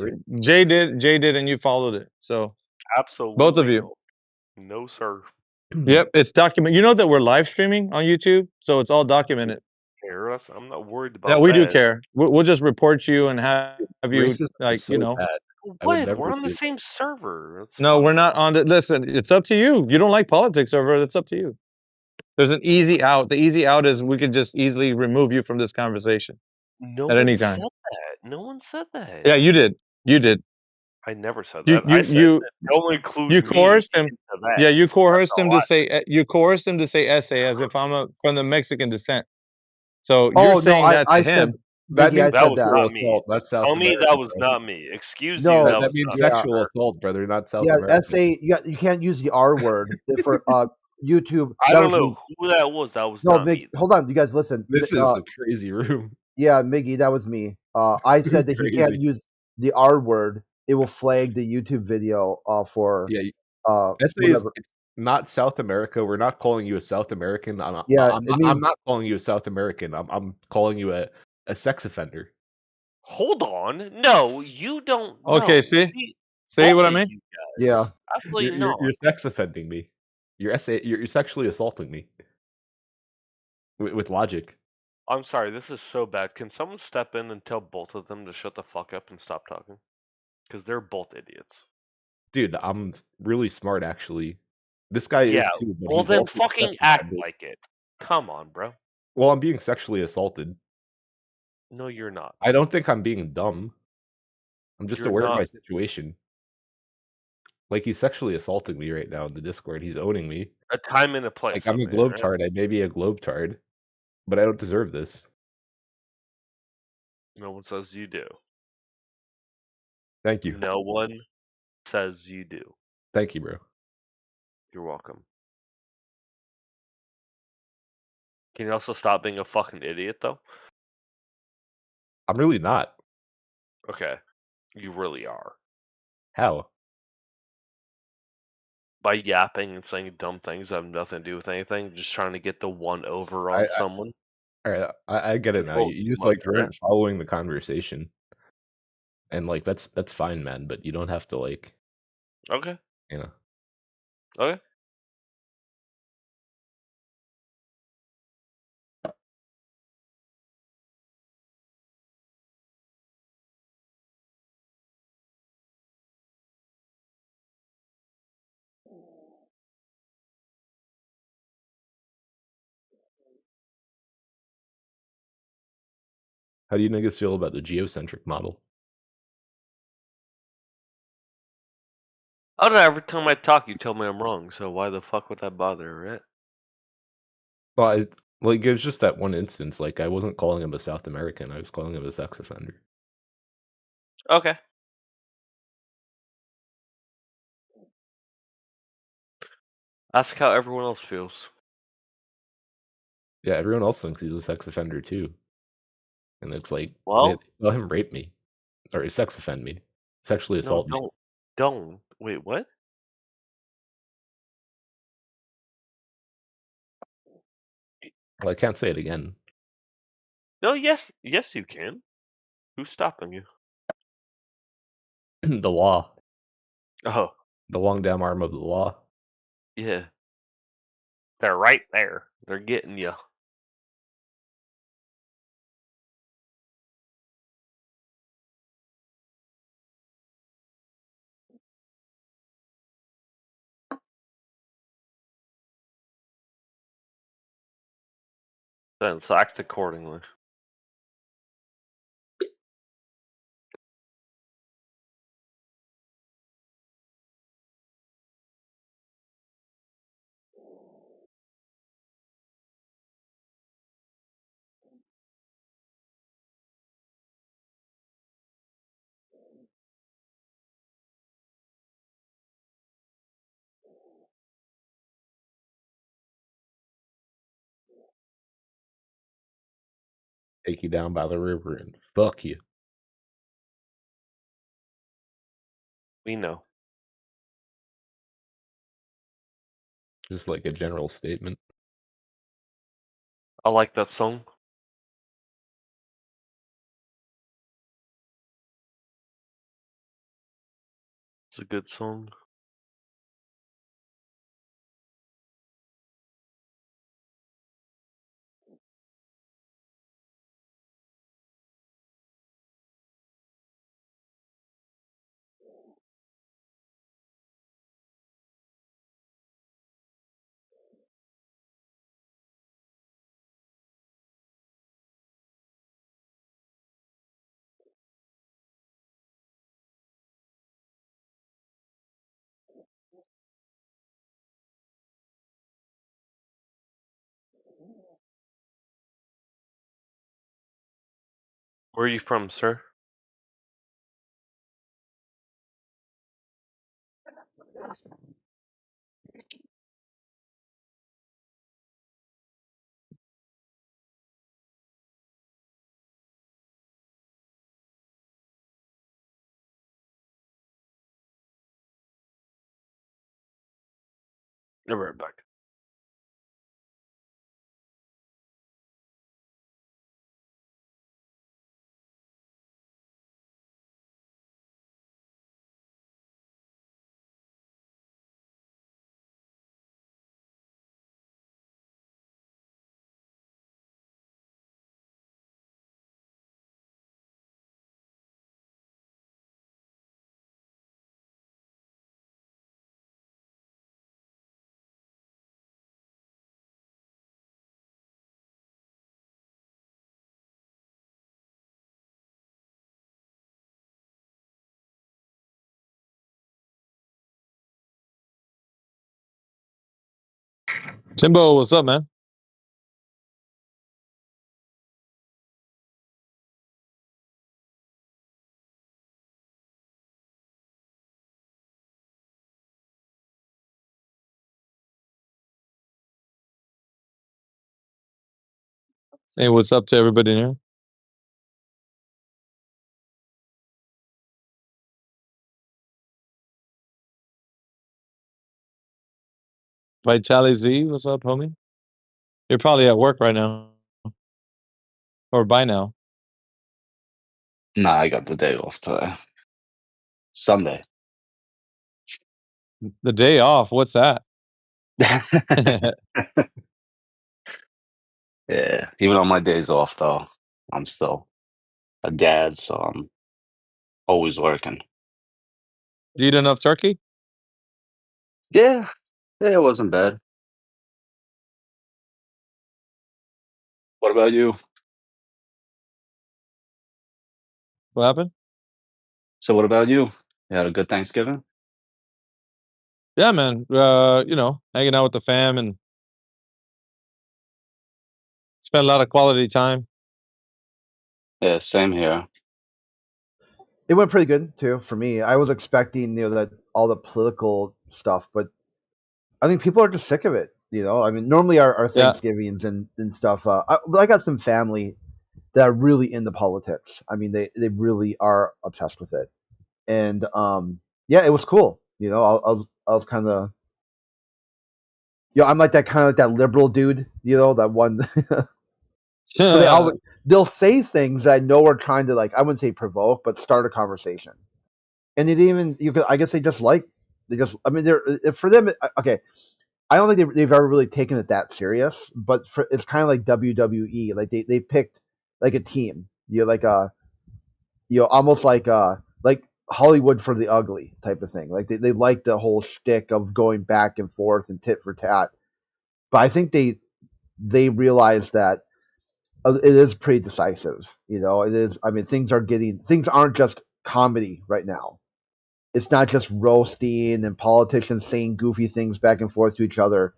racist? Jay did, and you followed it. So both of absolutely you. no. No, sir. Yep, it's documented. You know that we're live streaming on YouTube, so it's all documented. Care us. I'm not worried Yeah, about we do that. care. We'll just report you and have you Racism like is so bad. I would What? never We're on the do that. same server. It's No, we're fine. not on the. Listen, it's up to you. You don't like politics over. That's up to you. There's an easy out. The easy out is we could just easily remove you from this conversation No at one any said time. that. No one said that. Yeah, you did. You did. I never said You that. I said you don't include you me coerced him. into that. Yeah, you That's coerced him all to I say. You coerced him to say essay as if I'm from the Mexican descent. So Oh you're no, saying that I to said him. That Biggie, I means That said was that. sexual not me. assault. That's South Tell me America. that was Bro. not me. Excuse you. No, That That was means not yeah. sexual assault, brother, not South Yeah, America. SA. You can't use the R word for YouTube. I That don't was know me. who that was. That was No, not Mig, me. hold on, you guys listen. This is a crazy room. Yeah, Miggy, that was me. I This is said that he crazy. can't use the R word. It will flag the YouTube video for Yeah, SA is whatever. it's not South America. We're not calling you a South American. Yeah, I'm it not, I'm means not calling you a South American. I'm calling you a sex offender. Hold on. No, you don't Okay, know. see Both what I of mean? you guys. yeah. Absolutely not. You're sex offending me. You're sexually assaulting me with logic. I'm sorry, this is so bad. Can someone step in and tell both of them to shut the fuck up and stop talking? Because they're both idiots. Dude, I'm really smart actually. This guy Yeah, is too, but well he's then also fucking sex act offended. like it. Come on, bro. Well, I'm being sexually assaulted. No, you're not. I don't think I'm being dumb. I'm just You're aware of not. my situation. Like he's sexually assaulting me right now in the Discord. He's owning me. A time and a place. Like I'm a I mean, right? globetard. I may be a globetard, but I don't deserve this. No one says you do. Thank you. No one says you do. Thank you, bro. You're welcome. Can you also stop being a fucking idiot, though? I'm really not. Okay. You really are. How? By yapping and saying dumb things that have nothing to do with anything, just trying to get the one over I on someone. all right, I get it It's a now. little You too just much, like man. weren't following the conversation, and like that's fine, man. But you don't have to like, Okay. you know. Okay. How do you niggas feel about the geocentric model? I don't know, every time I talk, you tell me I'm wrong, so why the fuck would that bother, right? Well, like it was just that one instance. Like I wasn't calling him a South American. I was calling him a sex offender. Okay. Ask how everyone else feels. Yeah, everyone else thinks he's a sex offender too. And it's like they Well, saw him rape me, or sex offend me, sexually no, assault me. don't. Wait, what? Well, I can't say it again. No, yes, you can. Who's stopping you? The law, Oh, the long damn arm of the law. yeah. They're right there. They're getting you. Then so act accordingly. Take you down by the river and fuck you. We know. Just like a general statement. I like that song. It's a good song. Where are you from, sir? Be right back. Timbo, what's up, man? Say what's up to everybody here. Vitaly Z, what's up, homie? You're probably at work right now. Or by now. Nah, I got the day off today. Sunday. The day off, what's that? Yeah, even on my days off, though, I'm still a dad, so I'm always working. You eat enough turkey? Yeah, yeah, it wasn't bad. What about you? What happened? So, what about you? You had a good Thanksgiving? Yeah, man. Hanging out with the fam and spend a lot of quality time. Yeah, same here. It went pretty good too for me. I was expecting, that all the political stuff, but I think people are just sick of it. I mean, normally our Yeah. Thanksgivings and stuff. I got some family that are really into politics. I mean, they really are obsessed with it, and yeah, it was cool. I was kind of, I'm like that kind of like that liberal dude. That one. So they'll say things that I know are trying to, like, I wouldn't say provoke, but start a conversation. And it even I guess they just I mean, they're for them. Okay, I don't think they've ever really taken it that serious, but it's kind of like WWE. Like they picked like a team. Almost like Hollywood for the ugly type of thing. Like they like the whole shtick of going back and forth and tit for tat. But I think they realize that it is pretty decisive. It is. I mean, things aren't just comedy right now. It's not just roasting and politicians saying goofy things back and forth to each other.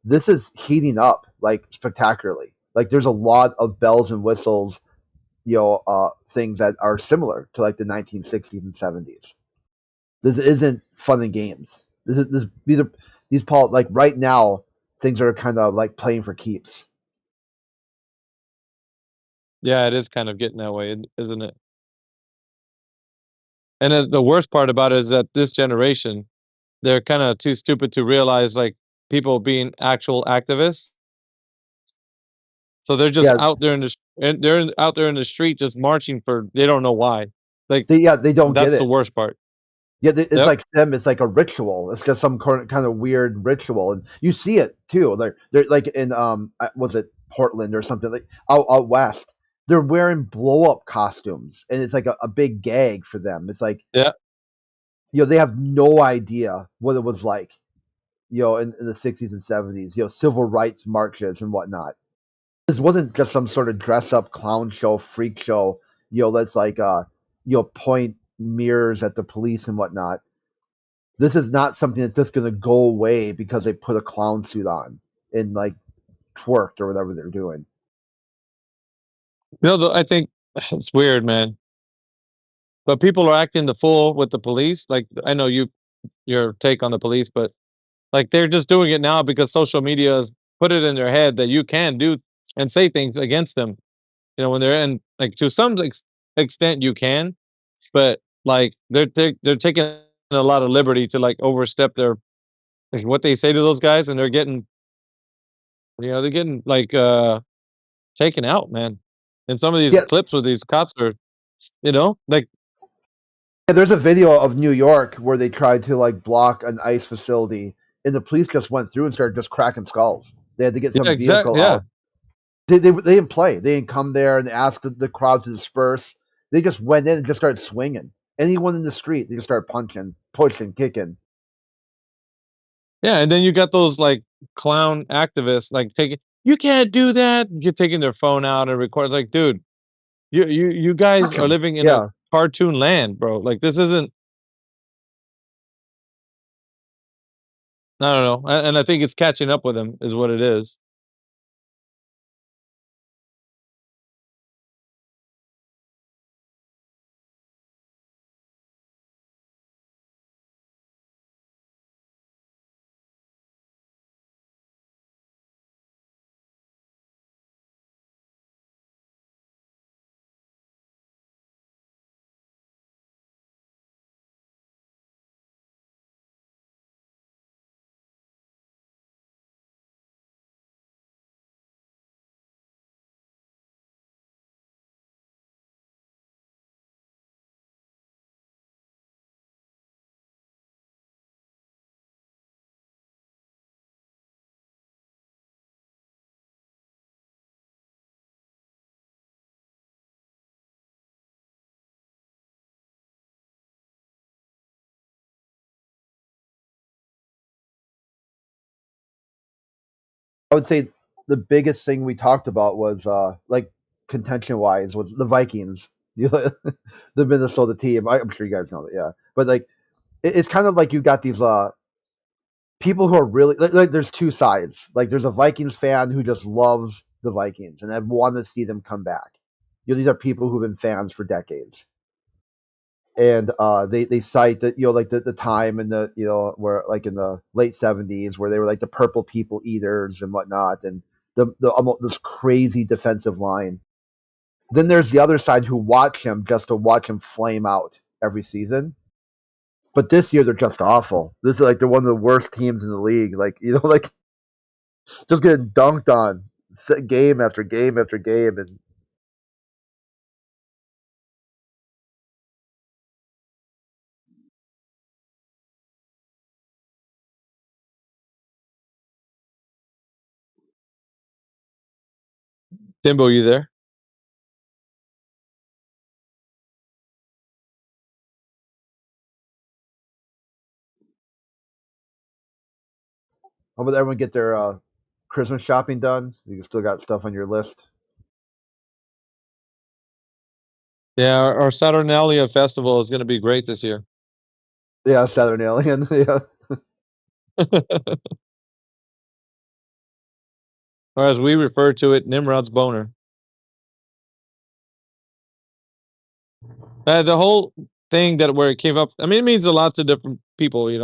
This is heating up like spectacularly. Like there's a lot of bells and whistles, things that are similar to like the 1960s and 70s. This isn't fun and games. Like right now, things are kind of like playing for keeps. Yeah, it is kind of getting that way, isn't it? And the worst part about it is that this generation, they're kind of too stupid to realize like people being actual activists. So they're just out there out there in the street just marching for they don't know why. Like they don't get that's it. the worst part. Yeah, it's like them. It's like a ritual. It's just some kind of weird ritual, and you see it too. They're like in was it Portland or something, like out west? They're wearing blow up costumes, and it's like a big gag for them. It's like they have no idea what it was like, in the 60s and 70s. Civil rights marches and whatnot. This wasn't just some sort of dress up clown show, freak show. That's like point mirrors at the police and whatnot. This is not something that's just going to go away because they put a clown suit on and like twerked or whatever they're doing. I think it's weird, man. But people are acting the fool with the police. Like I know your take on the police, but like they're just doing it now because social media has put it in their head that you can do and say things against them. When they're in like to some extent you can, but like they're taking a lot of liberty to like overstep their like what they say to those guys, and they're getting like taken out, man. And some of these clips where these cops are, like Yeah, there's a video of New York where they tried to like block an ICE facility, and the police just went through and started just cracking skulls. They had to get some vehicle out. They didn't play. They didn't come there and ask the crowd to disperse. They just went in and just started swinging. Anyone in the street, they just started punching, pushing, kicking. Yeah, and then you got those like clown activists like taking you can't do that. You're taking their phone out and record like, dude, you guys are living in a cartoon land, bro. Like this isn't I don't know. And I think it's catching up with them is what it is. I would say the biggest thing we talked about was like contention wise was the Vikings. The Minnesota team. I'm sure you guys know that, yeah. But like it's kind of like you got these people who are really like there's two sides. Like there's a Vikings fan who just loves the Vikings and have wanted to see them come back. These are people who've been fans for decades. And they cite that like the time in the where like in the late 70s where they were like the purple people eaters and whatnot, and the almost this crazy defensive line. Then there's the other side who watch him just to watch him flame out every season. But this year they're just awful. This is like they're one of the worst teams in the league. Like like just getting dunked on game after game after game, and Timbo, you there? how about everyone get their Christmas shopping done? You still got stuff on your list? Yeah, our Saturnalia festival is going to be great this year. Yeah, Southern Alien. Yeah. Or as we refer to it, Nimrod's boner. The whole thing that where it came up, I mean, it means a lot to different people. They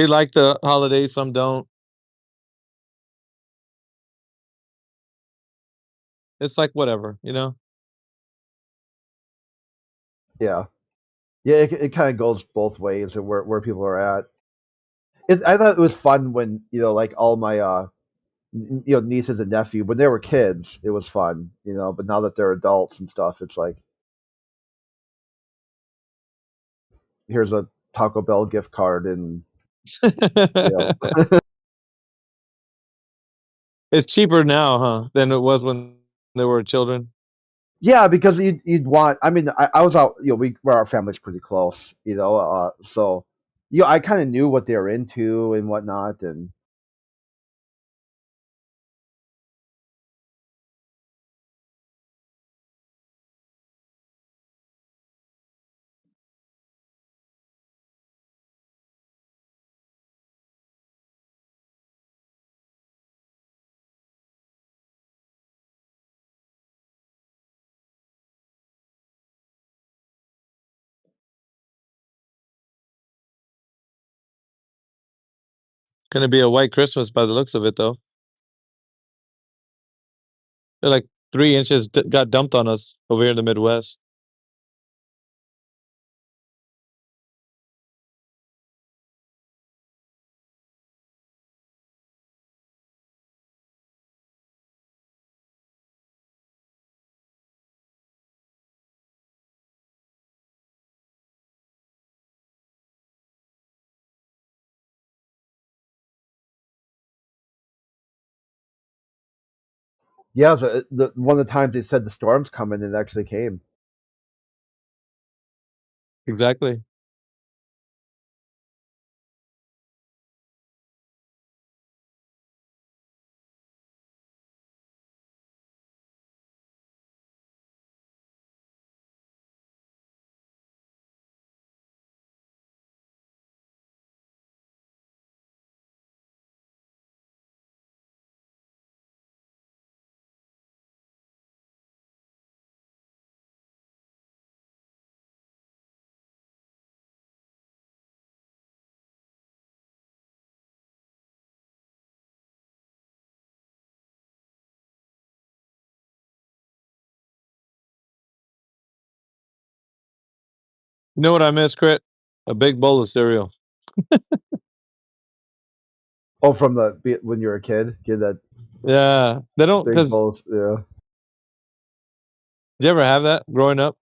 like the holiday, some don't. It's like whatever. Yeah. Yeah, it kind of goes both ways and where people are at. I thought it was fun when like all my nieces and nephew when they were kids, it was fun, but now that they're adults and stuff, it's like here's a Taco Bell gift card and It's cheaper now, huh, than it was when they were children. yeah, because you'd want. I mean, I was out. Our family's pretty close. So I kind of knew what they were into and whatnot, and Gonna be a white Christmas by the looks of it, though. They're like 3 inches got dumped on us over here in the Midwest. yeah. So one of the times they said the storm's coming, it actually came. Exactly. You know what I miss, Crit? A big bowl of cereal. Oh, from when you were a kid, get that. Yeah, they don't big because. bowls. Yeah. Did you ever have that growing up?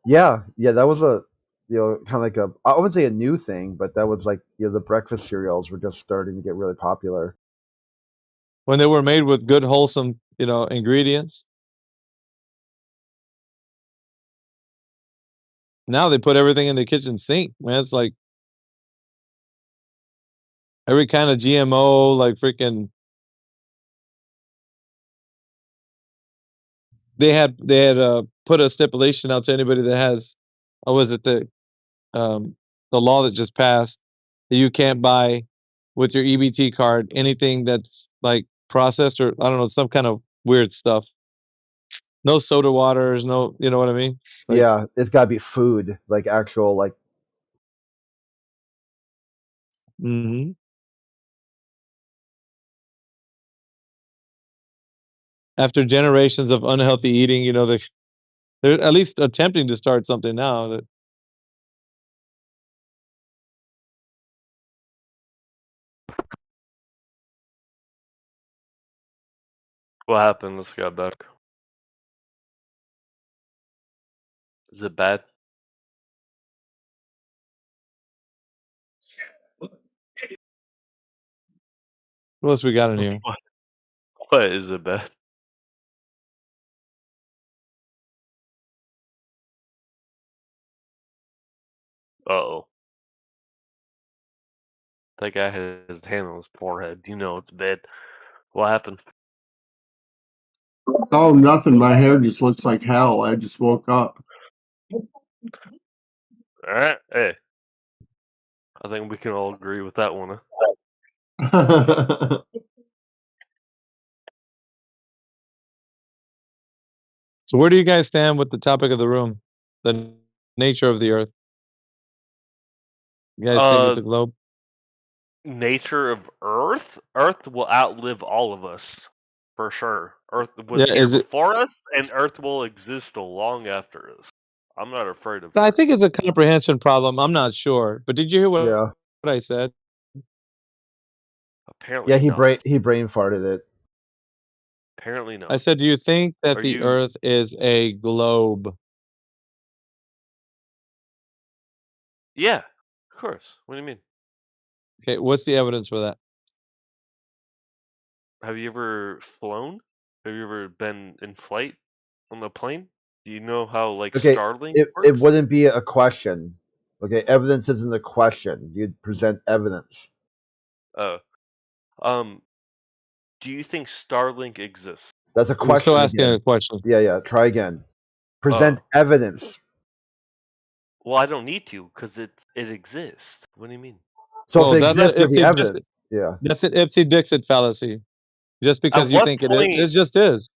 Yeah, that was a kind of like I wouldn't say a new thing, but that was like the breakfast cereals were just starting to get really popular. When they were made with good, wholesome, ingredients. Now they put everything in the kitchen sink, man. It's like Every kind of GMO, like freaking. They had put a stipulation out to anybody that has, what was it, the law that just passed that you can't buy with your EBT card anything that's like processed or I don't know, some kind of weird stuff. No soda waters, no, you know what I mean? Like, Yeah, it's got to be food, like actual, like. mhm. After generations of unhealthy eating, you know, they're at least attempting to start something now. That What happened? Let's go back. Is it bad? what else we got in here? What is it bad? Uh-oh. That guy had his hand on his forehead. You know it's bad. What happened? Oh, nothing. My hair just looks like hell. I just woke up. Alright, hey. I think we can all agree with that one, huh? So where do you guys stand with the topic of the room? The nature of the earth. You guys think it's a globe? Nature of Earth? Earth will outlive all of us. For sure. Earth was Yeah, here is it before us, and Earth will exist long after us. I'm not afraid of I Earth. think it's a comprehension problem. I'm not sure. But did you hear Yeah. what I said? Apparently Yeah, he not. brain farted it. Apparently I not. said, do you think that Are the you earth is a globe? Yeah, of course. What do you mean? Okay, what's the evidence for that? Have you ever flown? Have you ever been in flight on a plane? Do you know how like Okay, Starlink it works? wouldn't be a question. Okay, evidence isn't a question. You'd present evidence. Oh. Um do you think Starlink exists? That's a I'm still question asking again. a question. Yeah. Try again. Present Oh. evidence. Well, I don't need to because it exists. What do you mean? So Well, if it that's exists, a there'd be Ipsy Dixit. evidence. Yeah. That's an Ipsy Dixit fallacy. Just because At you what think it point? just is.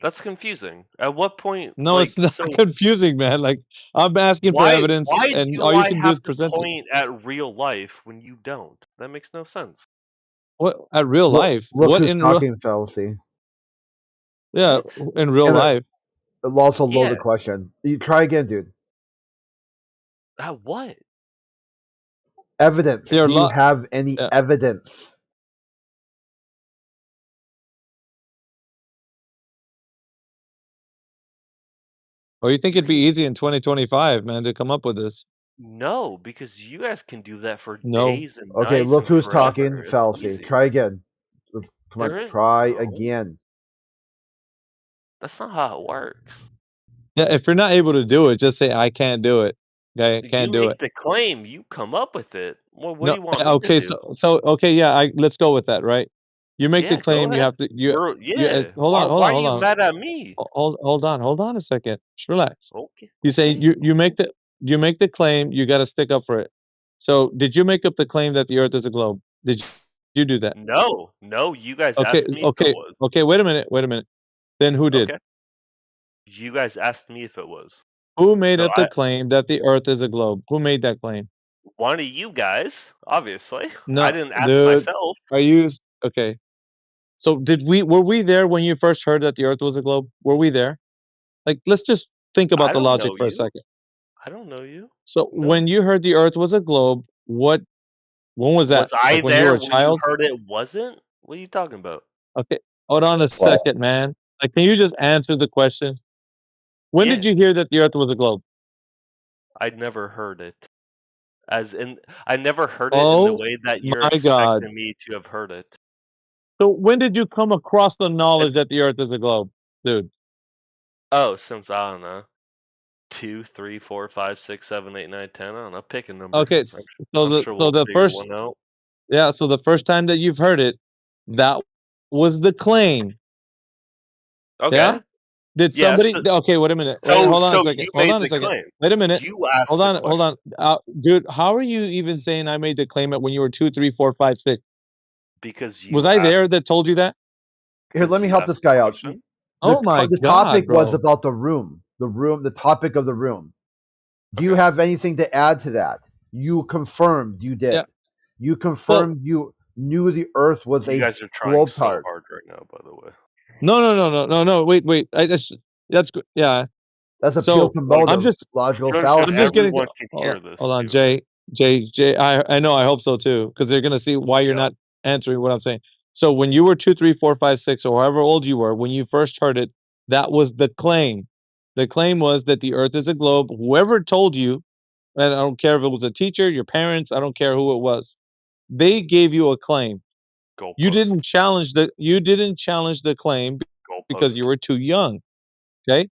That's confusing. At what point, No, like, it's not so confusing, man. Like I'm asking for evidence, why and do all you I can do is have to present it. point at real life when you don't? That makes no sense. What at real life? Look What who's in real? talking fallacy. Yeah, What? in real And life. also Yeah. loaded question. You try again, dude. At what? Evidence. There are Do you lot. have any Yeah. evidence? Or you think it'd be easy in 2025, man, to come up with this? No, because you guys can do that for No. days and Okay, nights look and who's talking forever. It's fallacy. easy. Try again. Come on, There is try no. again. That's not how it works. Yeah, if you're not able to do it, just say I can't do it. Okay, You can't do it. make the claim, you come up with it. Well, what No, do you want me to okay, do? so okay, yeah, let's go with that, right? You make the Yeah, go claim, you ahead. have to Yeah. hold on, hold Why on, are hold you on. mad at me? Hold on a second. Just relax. Okay. You say Okay. you make the claim, you got to stick up for it. So, did you make up the claim that the earth is a globe? Did you do that? No, no, you guys Okay, asked me if it was. okay, wait a minute. Then who did? Okay. You guys asked me if it was. Who made So up the claim that the earth is a globe? Who made that claim? one of you guys, obviously. I No, didn't ask dude. myself. Are you okay? So were we there when you first heard that the earth was a globe? Were we there? Like let's just think about I the don't logic know for a you. second. I don't know you. So No. when you heard the earth was a globe, when was that? Was I Like when you there were a when you child? heard it wasn't? What are you talking about? Okay. Hold on a second, man. Like can you just answer the question? When Yeah. did you hear that the earth was a globe? I'd never heard it. As in, I never heard it in the Oh way that you're my god. expecting me to have heard it. So when did you come across the knowledge It's that the earth is a globe? Dude. since I don't know, 2, 3, 4, 5, 6, 7, 8, 9, 10. I don't know. Pick a number. Okay, I'm sure so we'll the figure first one out. Yeah, so the first time that you've heard it, that was the claim. Okay. Yeah? Did Yeah, somebody so, okay, wait a minute. Wait, hold on a second. you Hold made on a the second. claim. Wait a minute. You asked Hold the on, question. hold on. Dude, how are you even saying I made the claim when you were 2, 3, 4, 5, 6? Because you Was I asked, there that told you that? Here, let me help this guy out. Oh my The God, topic was bro. about the room. The topic of the room. Do you have anything to add to that? You confirmed you did. Yeah. You confirmed you knew the Earth was You a guys are trying globe so tart. hard right now, by the way. No. Wait. That's good. Yeah. That's So appeal to motive, I'm just logical Just fallacy. I'm just getting to everyone can hear this. hold on, Jay. I know I hope so too, because they're gonna see why you're not answering what I'm saying. So when you were 2, 3, 4, 5, 6, or however old you were, when you first heard it, that was the claim. The claim was that the Earth is a globe. Whoever told you, and I don't care if it was a teacher, your parents, I don't care who it was, they gave you a claim. You didn't challenge the claim because you were too young. Okay?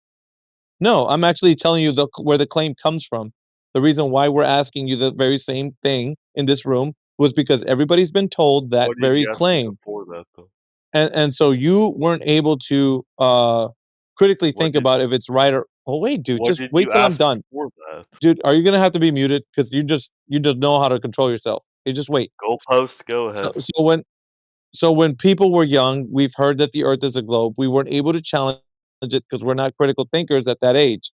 No, I'm actually telling you where the claim comes from. The reason why we're asking you the very same thing in this room was because everybody's been told that What did very you ask me claim. before that, though? And so you weren't able to critically What think did- about if it's right or oh wait, dude, What just did wait you till I'm ask done. before that? Dude, are you gonna have to be muted? Because you just know how to control yourself. You just wait. Goalpost, go ahead. So when people were young, we've heard that the Earth is a globe. We weren't able to challenge it because we're not critical thinkers at that age.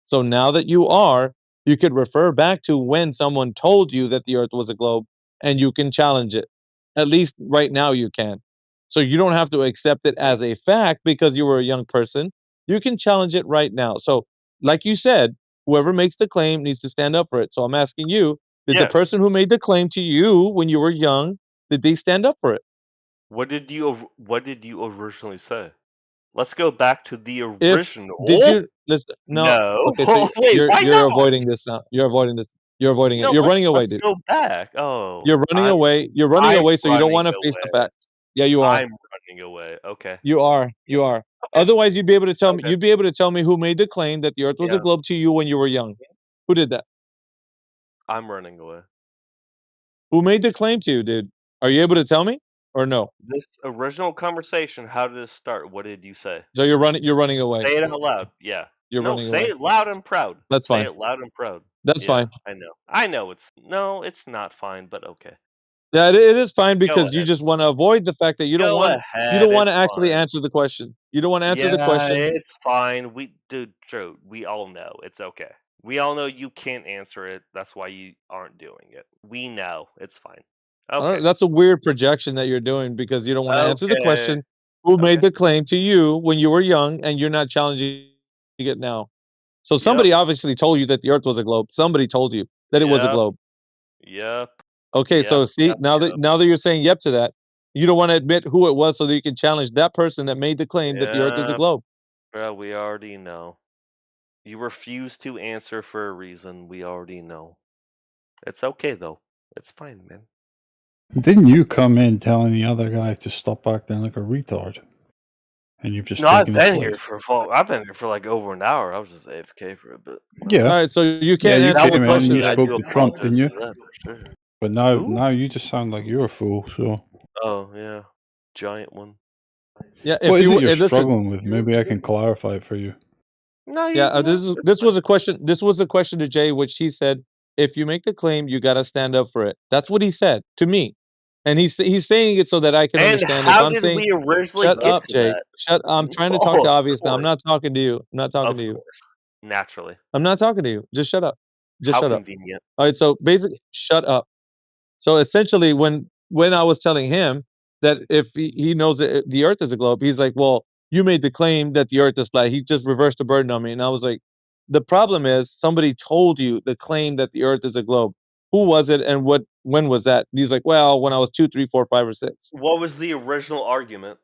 So now that you are, you could refer back to when someone told you that the Earth was a globe, and you can challenge it. At least right now you can. So you don't have to accept it as a fact because you were a young person. You can challenge it right now. So, like you said, whoever makes the claim needs to stand up for it. So I'm asking you, did the Yes. person who made the claim to you when you were young, did they stand up for it? What did you originally say? Let's go back to the If original. did you listen? No. No. Okay, so Wait, why you're not? avoiding this now. You're avoiding this. You're avoiding it. No, You're running away, let's dude. go back. Oh, You're running away. You're running I'm away, so you don't want running to face the away. facts. Yeah, you are. I'm running away. Okay. You are. You are. Otherwise, you'd be able to tell me. Okay. You'd be able to tell me who made the claim that the Earth was a Yeah. globe to you when you were young. Who did that? I'm running away. Who made the claim to you, dude? Are you able to tell me or no? This original conversation, how did it start? What did you say? So you're running. You're running away. Say it out loud. Yeah. You're No, running say away. it loud and proud. That's Say fine. it loud and proud. That's Yeah, fine. I know. I know it's not fine, but okay. Yeah, it is fine Go because you ahead. just want to avoid the fact that you don't Go want. You ahead. don't want to It's actually fine. answer the question. You don't want to answer the Yeah, question. it's fine. True. We all know it's okay. We all know you can't answer it. That's why you aren't doing it. We know it's fine. Okay. That's a weird projection that you're doing because you don't want to answer the Okay. question. Who made the claim to you when you were young, and you're not challenging it now? So somebody obviously told you that the Earth was a globe. Somebody told you that it was a Yep. globe. Yep. Okay, so see now that you're saying yep to that, you don't want to admit who it was so that you can challenge that person that made the claim that the Earth is a Yep. globe. Bro, we already know. You refuse to answer for a reason. We already know. It's okay though. It's fine, man. Didn't you come in telling the other guy to stop acting like a retard? And you've just No, I've taken his been here place. I've been here for like over an hour. I was just AFK for a bit. Yeah. All right, so you Yeah, can't you answer came the in and question you then. I spoke do to Trump, didn't apologize you? for that for sure. But now Who? you just sound like you're a fool. So Oh yeah, giant one. Yeah, what if is you it you're listen, struggling with? Maybe I can clarify it for you. No, yeah, this was a question. This was a question to Jay, which he said, if you make the claim, you got to stand up for it. That's what he said to me, and he's saying it so that I can And understand. If how I'm did saying, we originally shut get up, to Jay. that? Shut. I'm trying to talk Oh, to of Obvious now. I'm course. not talking to you. I'm not talking Of to you. course. Naturally. I'm not talking to you. Just shut up. Just How shut up. convenient. All right. So basically, shut up. So essentially, when I was telling him that if he knows that the Earth is a globe, he's like, "Well, you made the claim that the Earth is flat." He just reversed the burden on me, and I was like, "The problem is somebody told you the claim that the Earth is a globe. Who was it, and what? When was that?" And he's like, "Well, when I was 2, 3, 4, 5, or 6." What was the original argument?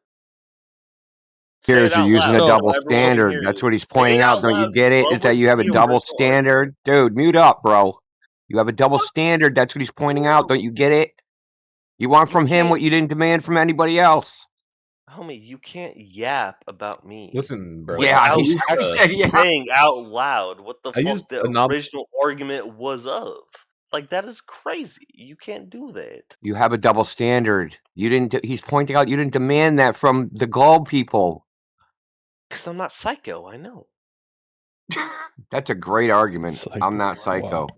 Say Here's it you're out using loud a so double everyone can standard. hear That's you. what he's Say pointing it out. out Don't you loud. get it? What Is that was you have a the double original argument? standard? Dude, mute up, bro. You have a double standard. That's what he's pointing out. Don't you get it? You want from him what you didn't demand from anybody else. Homie, you can't yap about me. Listen, bro. Yeah, Without he actually said yeah. saying out loud what the I fuck used the a knob. original argument was of. Like that is crazy. You can't do that. You have a double standard. You didn't. He's pointing out you didn't demand that from the globe people. Because I'm not psycho. I know. That's a great argument. I'm not psycho.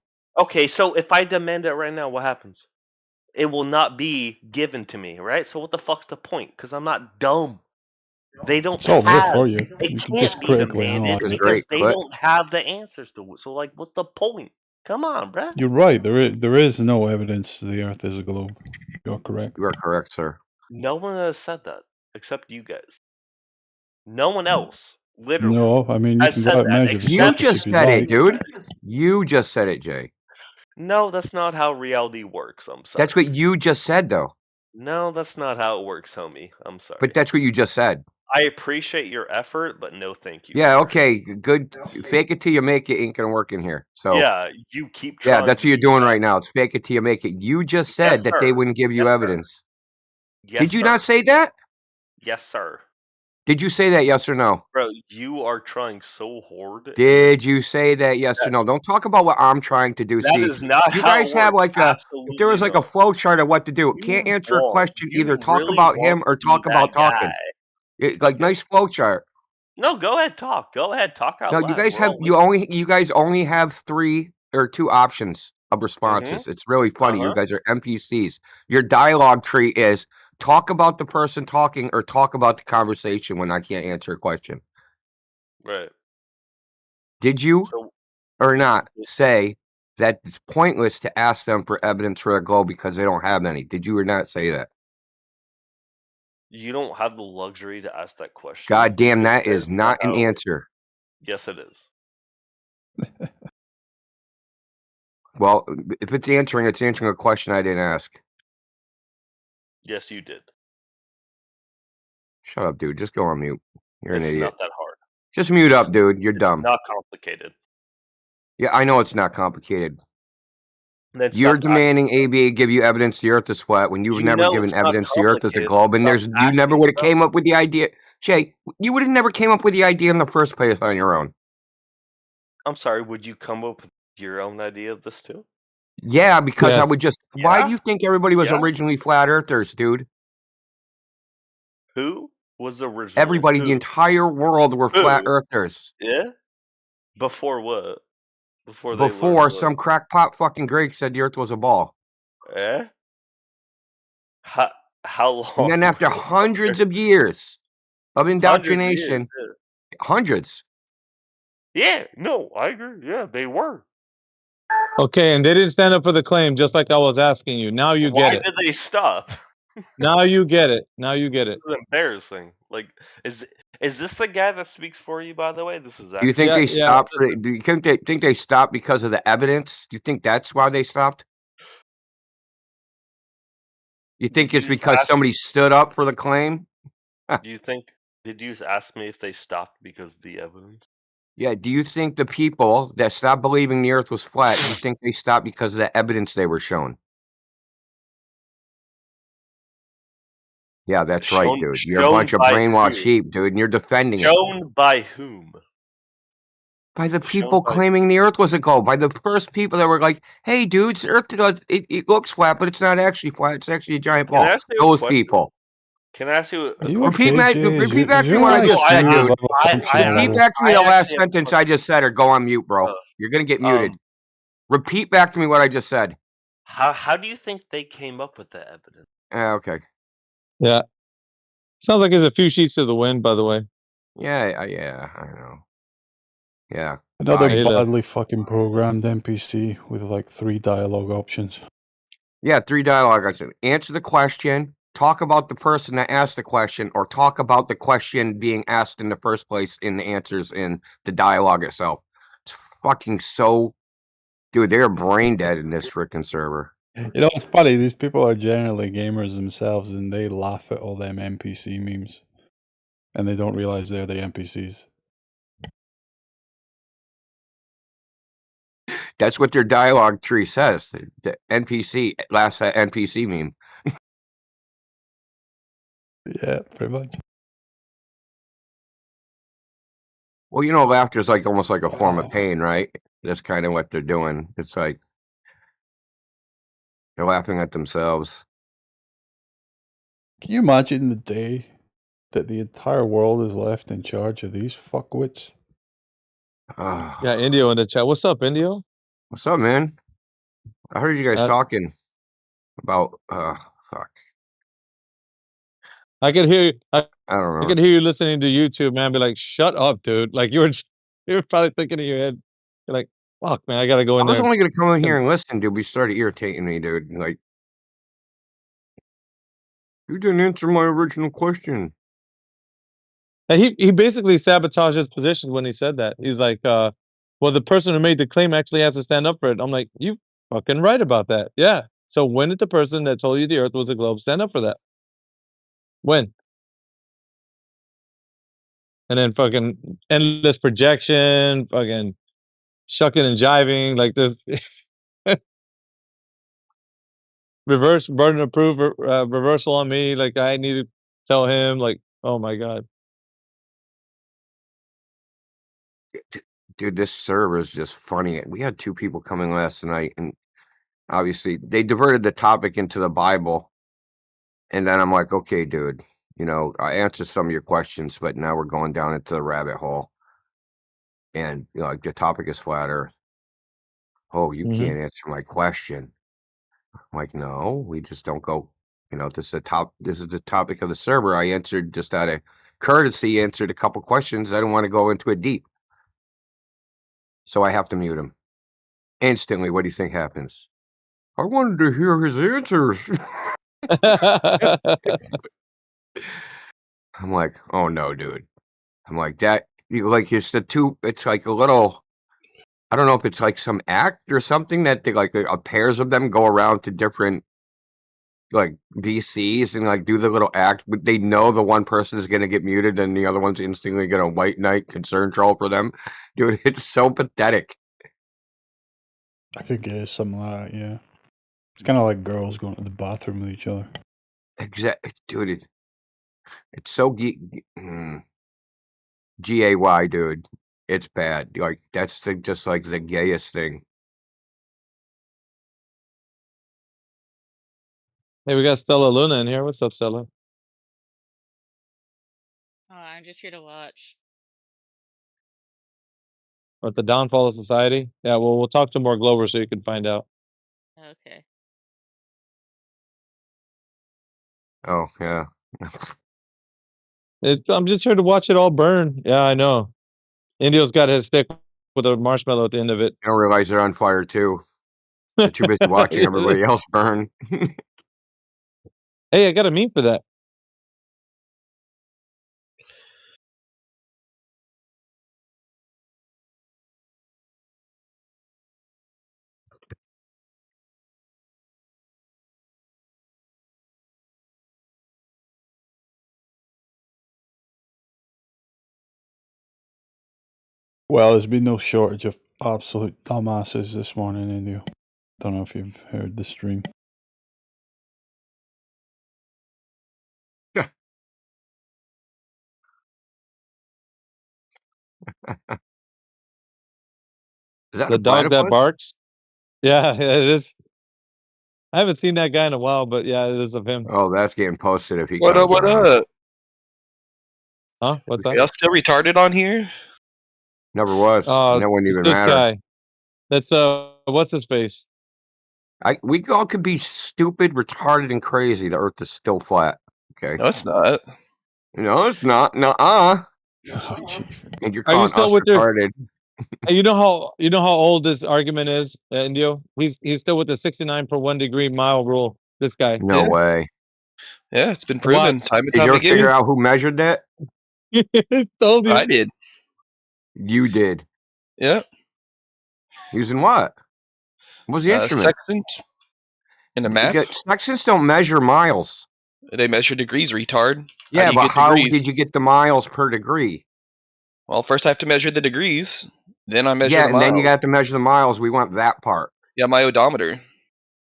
Okay, so if I demand it right now, what happens? It will not be given to me, right? So what the fuck's the point? Because I'm not dumb. They don't It's all there have. for you. It You can can't just be critically demanded analyze it. because they don't have the answers to it. So like, what's the point? Come on, bruh. You're right. There is no evidence the Earth is a globe. You're correct. You are correct, sir. No one has said that except you guys. No one else, literally, No, I mean you has can said go out and that measure the except You surface just if you'd said it, like. dude. You just said it, Jay. No, that's not how reality works. I'm sorry. That's what you just said, though. No, that's not how it works, homie. I'm sorry. But that's what you just said. I appreciate your effort, but no thank you. Yeah, okay, good. Fake it till you make it ain't gonna work in here. So Yeah, you keep yeah, trying that's to what you're do doing that. right now. It's fake it till you make it. You just said Yes, that they sir. wouldn't give you Yes, sir. evidence. Yes, Did you sir. not say that? Yes, sir. Did you say that? Yes or no? Bro, you are trying so hard. Did you say that? Yes or That- no? Don't talk about what I'm trying to do. That See, is not you how guys it have works. like a. If there was Absolutely like a not. flow chart of what to do, can't You answer a want. question. You Either talk really about want him or to be talk about that talking. guy. Like nice flow chart. No, go ahead, talk. Go ahead, talk out No, loud. you guys We're have all you guys only have 3 or 2 options of responses. It's really funny. You guys are NPCs. Your dialogue tree is talk about the person talking or talk about the conversation when I can't answer a question. Right. Did you So or not say that it's pointless to ask them for evidence for a goal because they don't have any? Did you or not say that? you don't have the luxury to ask that question. God damn, because that that's is not an how it works. answer. Yes, it is. Well, if it's answering a question I didn't ask. Yes, you did. Shut up, dude. Just go on mute. You're an It's idiot. not that hard. Just mute up, dude. You're dumb. Not complicated. Yeah, I know it's not complicated. Then You're stop demanding ABA give you evidence the Earth is flat when you've You never know given it's not evidence the Earth is a complicated. globe, and Stop you never acting would have dumb. came up with the idea. Jay, you would have never came up with the idea in the first place on your own. I'm sorry, would you come up with your own idea of this too? Yeah, because I Yes. would just. Why do Yeah? you think everybody was Yeah? originally flat Earthers, dude? Who was originally? Everybody, the Who? entire world were flat Who? Earthers. Yeah? Before what? Before they learned Before what? some crackpot fucking Greek said the Earth was a ball. Eh? How long? And then after hundreds of years of Hundreds of years, indoctrination, hundreds. Yeah, no, I agree. Yeah, they were. Okay, and they didn't stand up for the claim, just like I was asking you. Now you Why get it. did they stop? Now you get it. Now you get it. This is embarrassing. Like, is this the guy that speaks for you? By the way, this is. Do you think actually- they stopped? Do you think they stopped because of the evidence? Do you think that's why they stopped? You think it's because somebody stood up for the claim? Do you think? Did you ask me if they stopped because of the evidence? Yeah. Do you think the people that stopped believing the Earth was flat? Do you think they stopped because of the evidence they were shown? Yeah, that's right, Shown- dude. You're a shown bunch of by brainwashed who? sheep, dude, and you're defending it. Shown by whom? By the people by- claiming the Earth was a globe. By the first people that were like, "Hey, dudes, Earth it looks flat, but it's not actually flat. It's actually a giant Can I ball." ask you a Those question? people. Can I ask you? Are you Repeat okay, back. Jay? Repeat back to me you're what I like just said, you dude. have a functional Repeat level. back to me the I last actually have a sentence I just said, or go on mute, bro. You're gonna get muted. Repeat back to me what I just said. How do you think they came up with the evidence? Okay. Yeah. Sounds like there's a few sheets to the wind, by the way. Yeah, yeah, I know. Yeah. Another Bye. badly fucking programmed NPC with like 3 dialogue options. Yeah, 3 dialogue options. Answer the question, talk about the person that asked the question, or talk about the question being asked in the first place in the answers in the dialogue itself. It's fucking so... Dude, they're brain dead in this frickin' server. You know, it's funny. These people are generally gamers themselves, and they laugh at all them NPC memes, and they don't realize they're the NPCs. That's what their dialogue tree says. The NPC, last NPC meme. Yeah, pretty much. Well, you know, laughter is like almost like a form of pain, right? That's kind of what they're doing. It's like They're laughing at themselves. Can you imagine the day that the entire world is left in charge of these fuckwits? Yeah, Indio in the chat. What's up, Indio? What's up, man? I heard you guys talking about fuck. I could hear I don't I remember. could hear you listening to YouTube, man. Be like, shut up, dude. Like you were probably thinking in your head, you're like, fuck, man, I gotta go I in was there. only gonna come in here and listen, dude. We started irritating me, dude. Like, you didn't answer my original question. And he basically sabotaged his position when he said that. He's like, well, the person who made the claim actually has to stand up for it. I'm like, you fucking right about that. Yeah. So when did the person that told you the earth was a globe stand up for that? When? And then fucking endless projection, fucking shucking and jiving, like there's reverse burden of proof, reversal on me. Like I need to tell him, like, oh my god. Dude, this server is just funny. We had 2 people coming last night, and obviously they diverted the topic into the Bible. And then I'm like, okay, dude, you know, I answered some of your questions, but now we're going down into the rabbit hole. And you know, like the topic is flat Earth. Oh, you Mhm. can't answer my question. I'm like, no, we just don't go. You know, this is the topic of the server. I answered just out of courtesy, answered a couple questions. I don't want to go into it deep. So I have to mute him. Instantly, what do you think happens? I wanted to hear his answers. I'm like, oh no, dude. I'm like that. Like it's the two. It's like a little. I don't know if it's like some act or something that they like pairs of them go around to different like VCs and like do the little act, but they know the one person is going to get muted and the other one's instantly going to white knight concern troll for them. Dude, it's so pathetic. I think it is something like that, yeah. It's kind of like girls going to the bathroom with each other. Exactly, dude. It's so GAY, dude. It's bad. Like that's just like the gayest thing. Hey, we got Stella Luna in here. What's up, Stella? Oh, I'm just here to watch. What, the downfall of society? Yeah, well, we'll talk to more Glover so you can find out. Okay. Oh yeah. I'm just here to watch it all burn. Yeah, I know. Indio's got his stick with a marshmallow at the end of it. I don't realize they're on fire too. They're too busy watching everybody else burn. Hey, I got a meme for that. Well, there's been no shortage of absolute dumbasses this morning, Indio. Don't know if you've heard the stream. Is that The a dog that platypus? barks? Yeah, it is. I haven't seen that guy in a while, but yeah, it is of him. Oh, that's getting posted if he What comes up? What around. up? Huh? What's that? Y'all still retarded on here? Never was. And that wouldn't It's even this matter. guy. That's what's his face? We all could be stupid, retarded, and crazy. The Earth is still flat. Okay. No, it's not. No, it's not. Nuh-uh. And you're Are you calling still us with your? retarded. You know how old this argument is, Indio? He's still with the 69 per 1 degree mile rule. This guy. No Yeah. way. Yeah, it's been proven Watch. time and Did time you ever again. figure out who measured that? Told you. I did. You did. Yeah. Using what? What was the instrument? Sextant and a map. Sextants don't measure miles. They measure degrees, retard. Yeah, do you but get how degrees? did you get the miles per degree? Well, first I have to measure the degrees. Then I measure Yeah, the and miles. then you got to measure the miles. We want that part. Yeah, my odometer.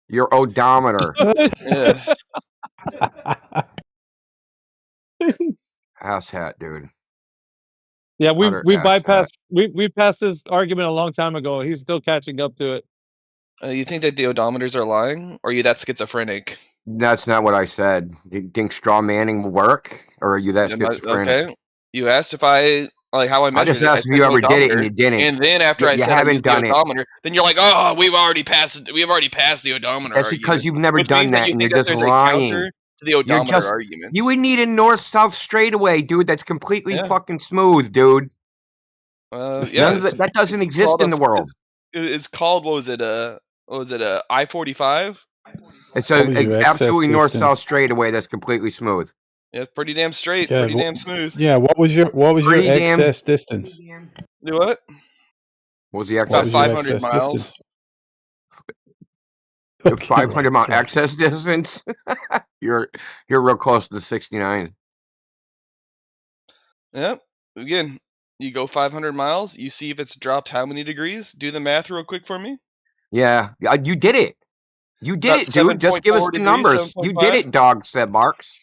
Your odometer. Yeah. Ass hat, dude. Yeah, we Utter ass hat. bypassed we passed this argument a long time ago. He's still catching up to it. You think that the odometers are lying, or are you that schizophrenic? That's not what I said. Do you think straw manning will work, or are you that schizophrenic? Okay. You asked if I like how I I measured just it. I asked if said you the ever did it, and odometer, you didn't. and then after I You said I haven't used the done it. odometer, then you're like, "Oh, we've already passed the odometer That's because argument," you've never which done means that that, you and think you're that just there's a lying. counter to the You're odometer just. argument. You would need a north-south straightaway, dude. That's completely Yeah. fucking smooth, dude. Yeah, None of that doesn't exist called in the world. It's called what was it? I-45? It's What was your a excess absolutely north-south distance? straightaway that's completely smooth. Yeah, it's pretty damn straight, Yeah, pretty damn smooth. yeah. What was your Pretty damn. excess distance? Do what? What was the What excess? was your 500 excess miles. distance? The Okay, 500 mile right. excess distance. You're real close to the 69. Yep. Again, you go 500 miles. You see if it's dropped how many degrees. Do the math real quick for me. Yeah, you did it. You did About it, dude. Just give us 7.4 the degrees, numbers. You did 7.5. it, dog said Marks.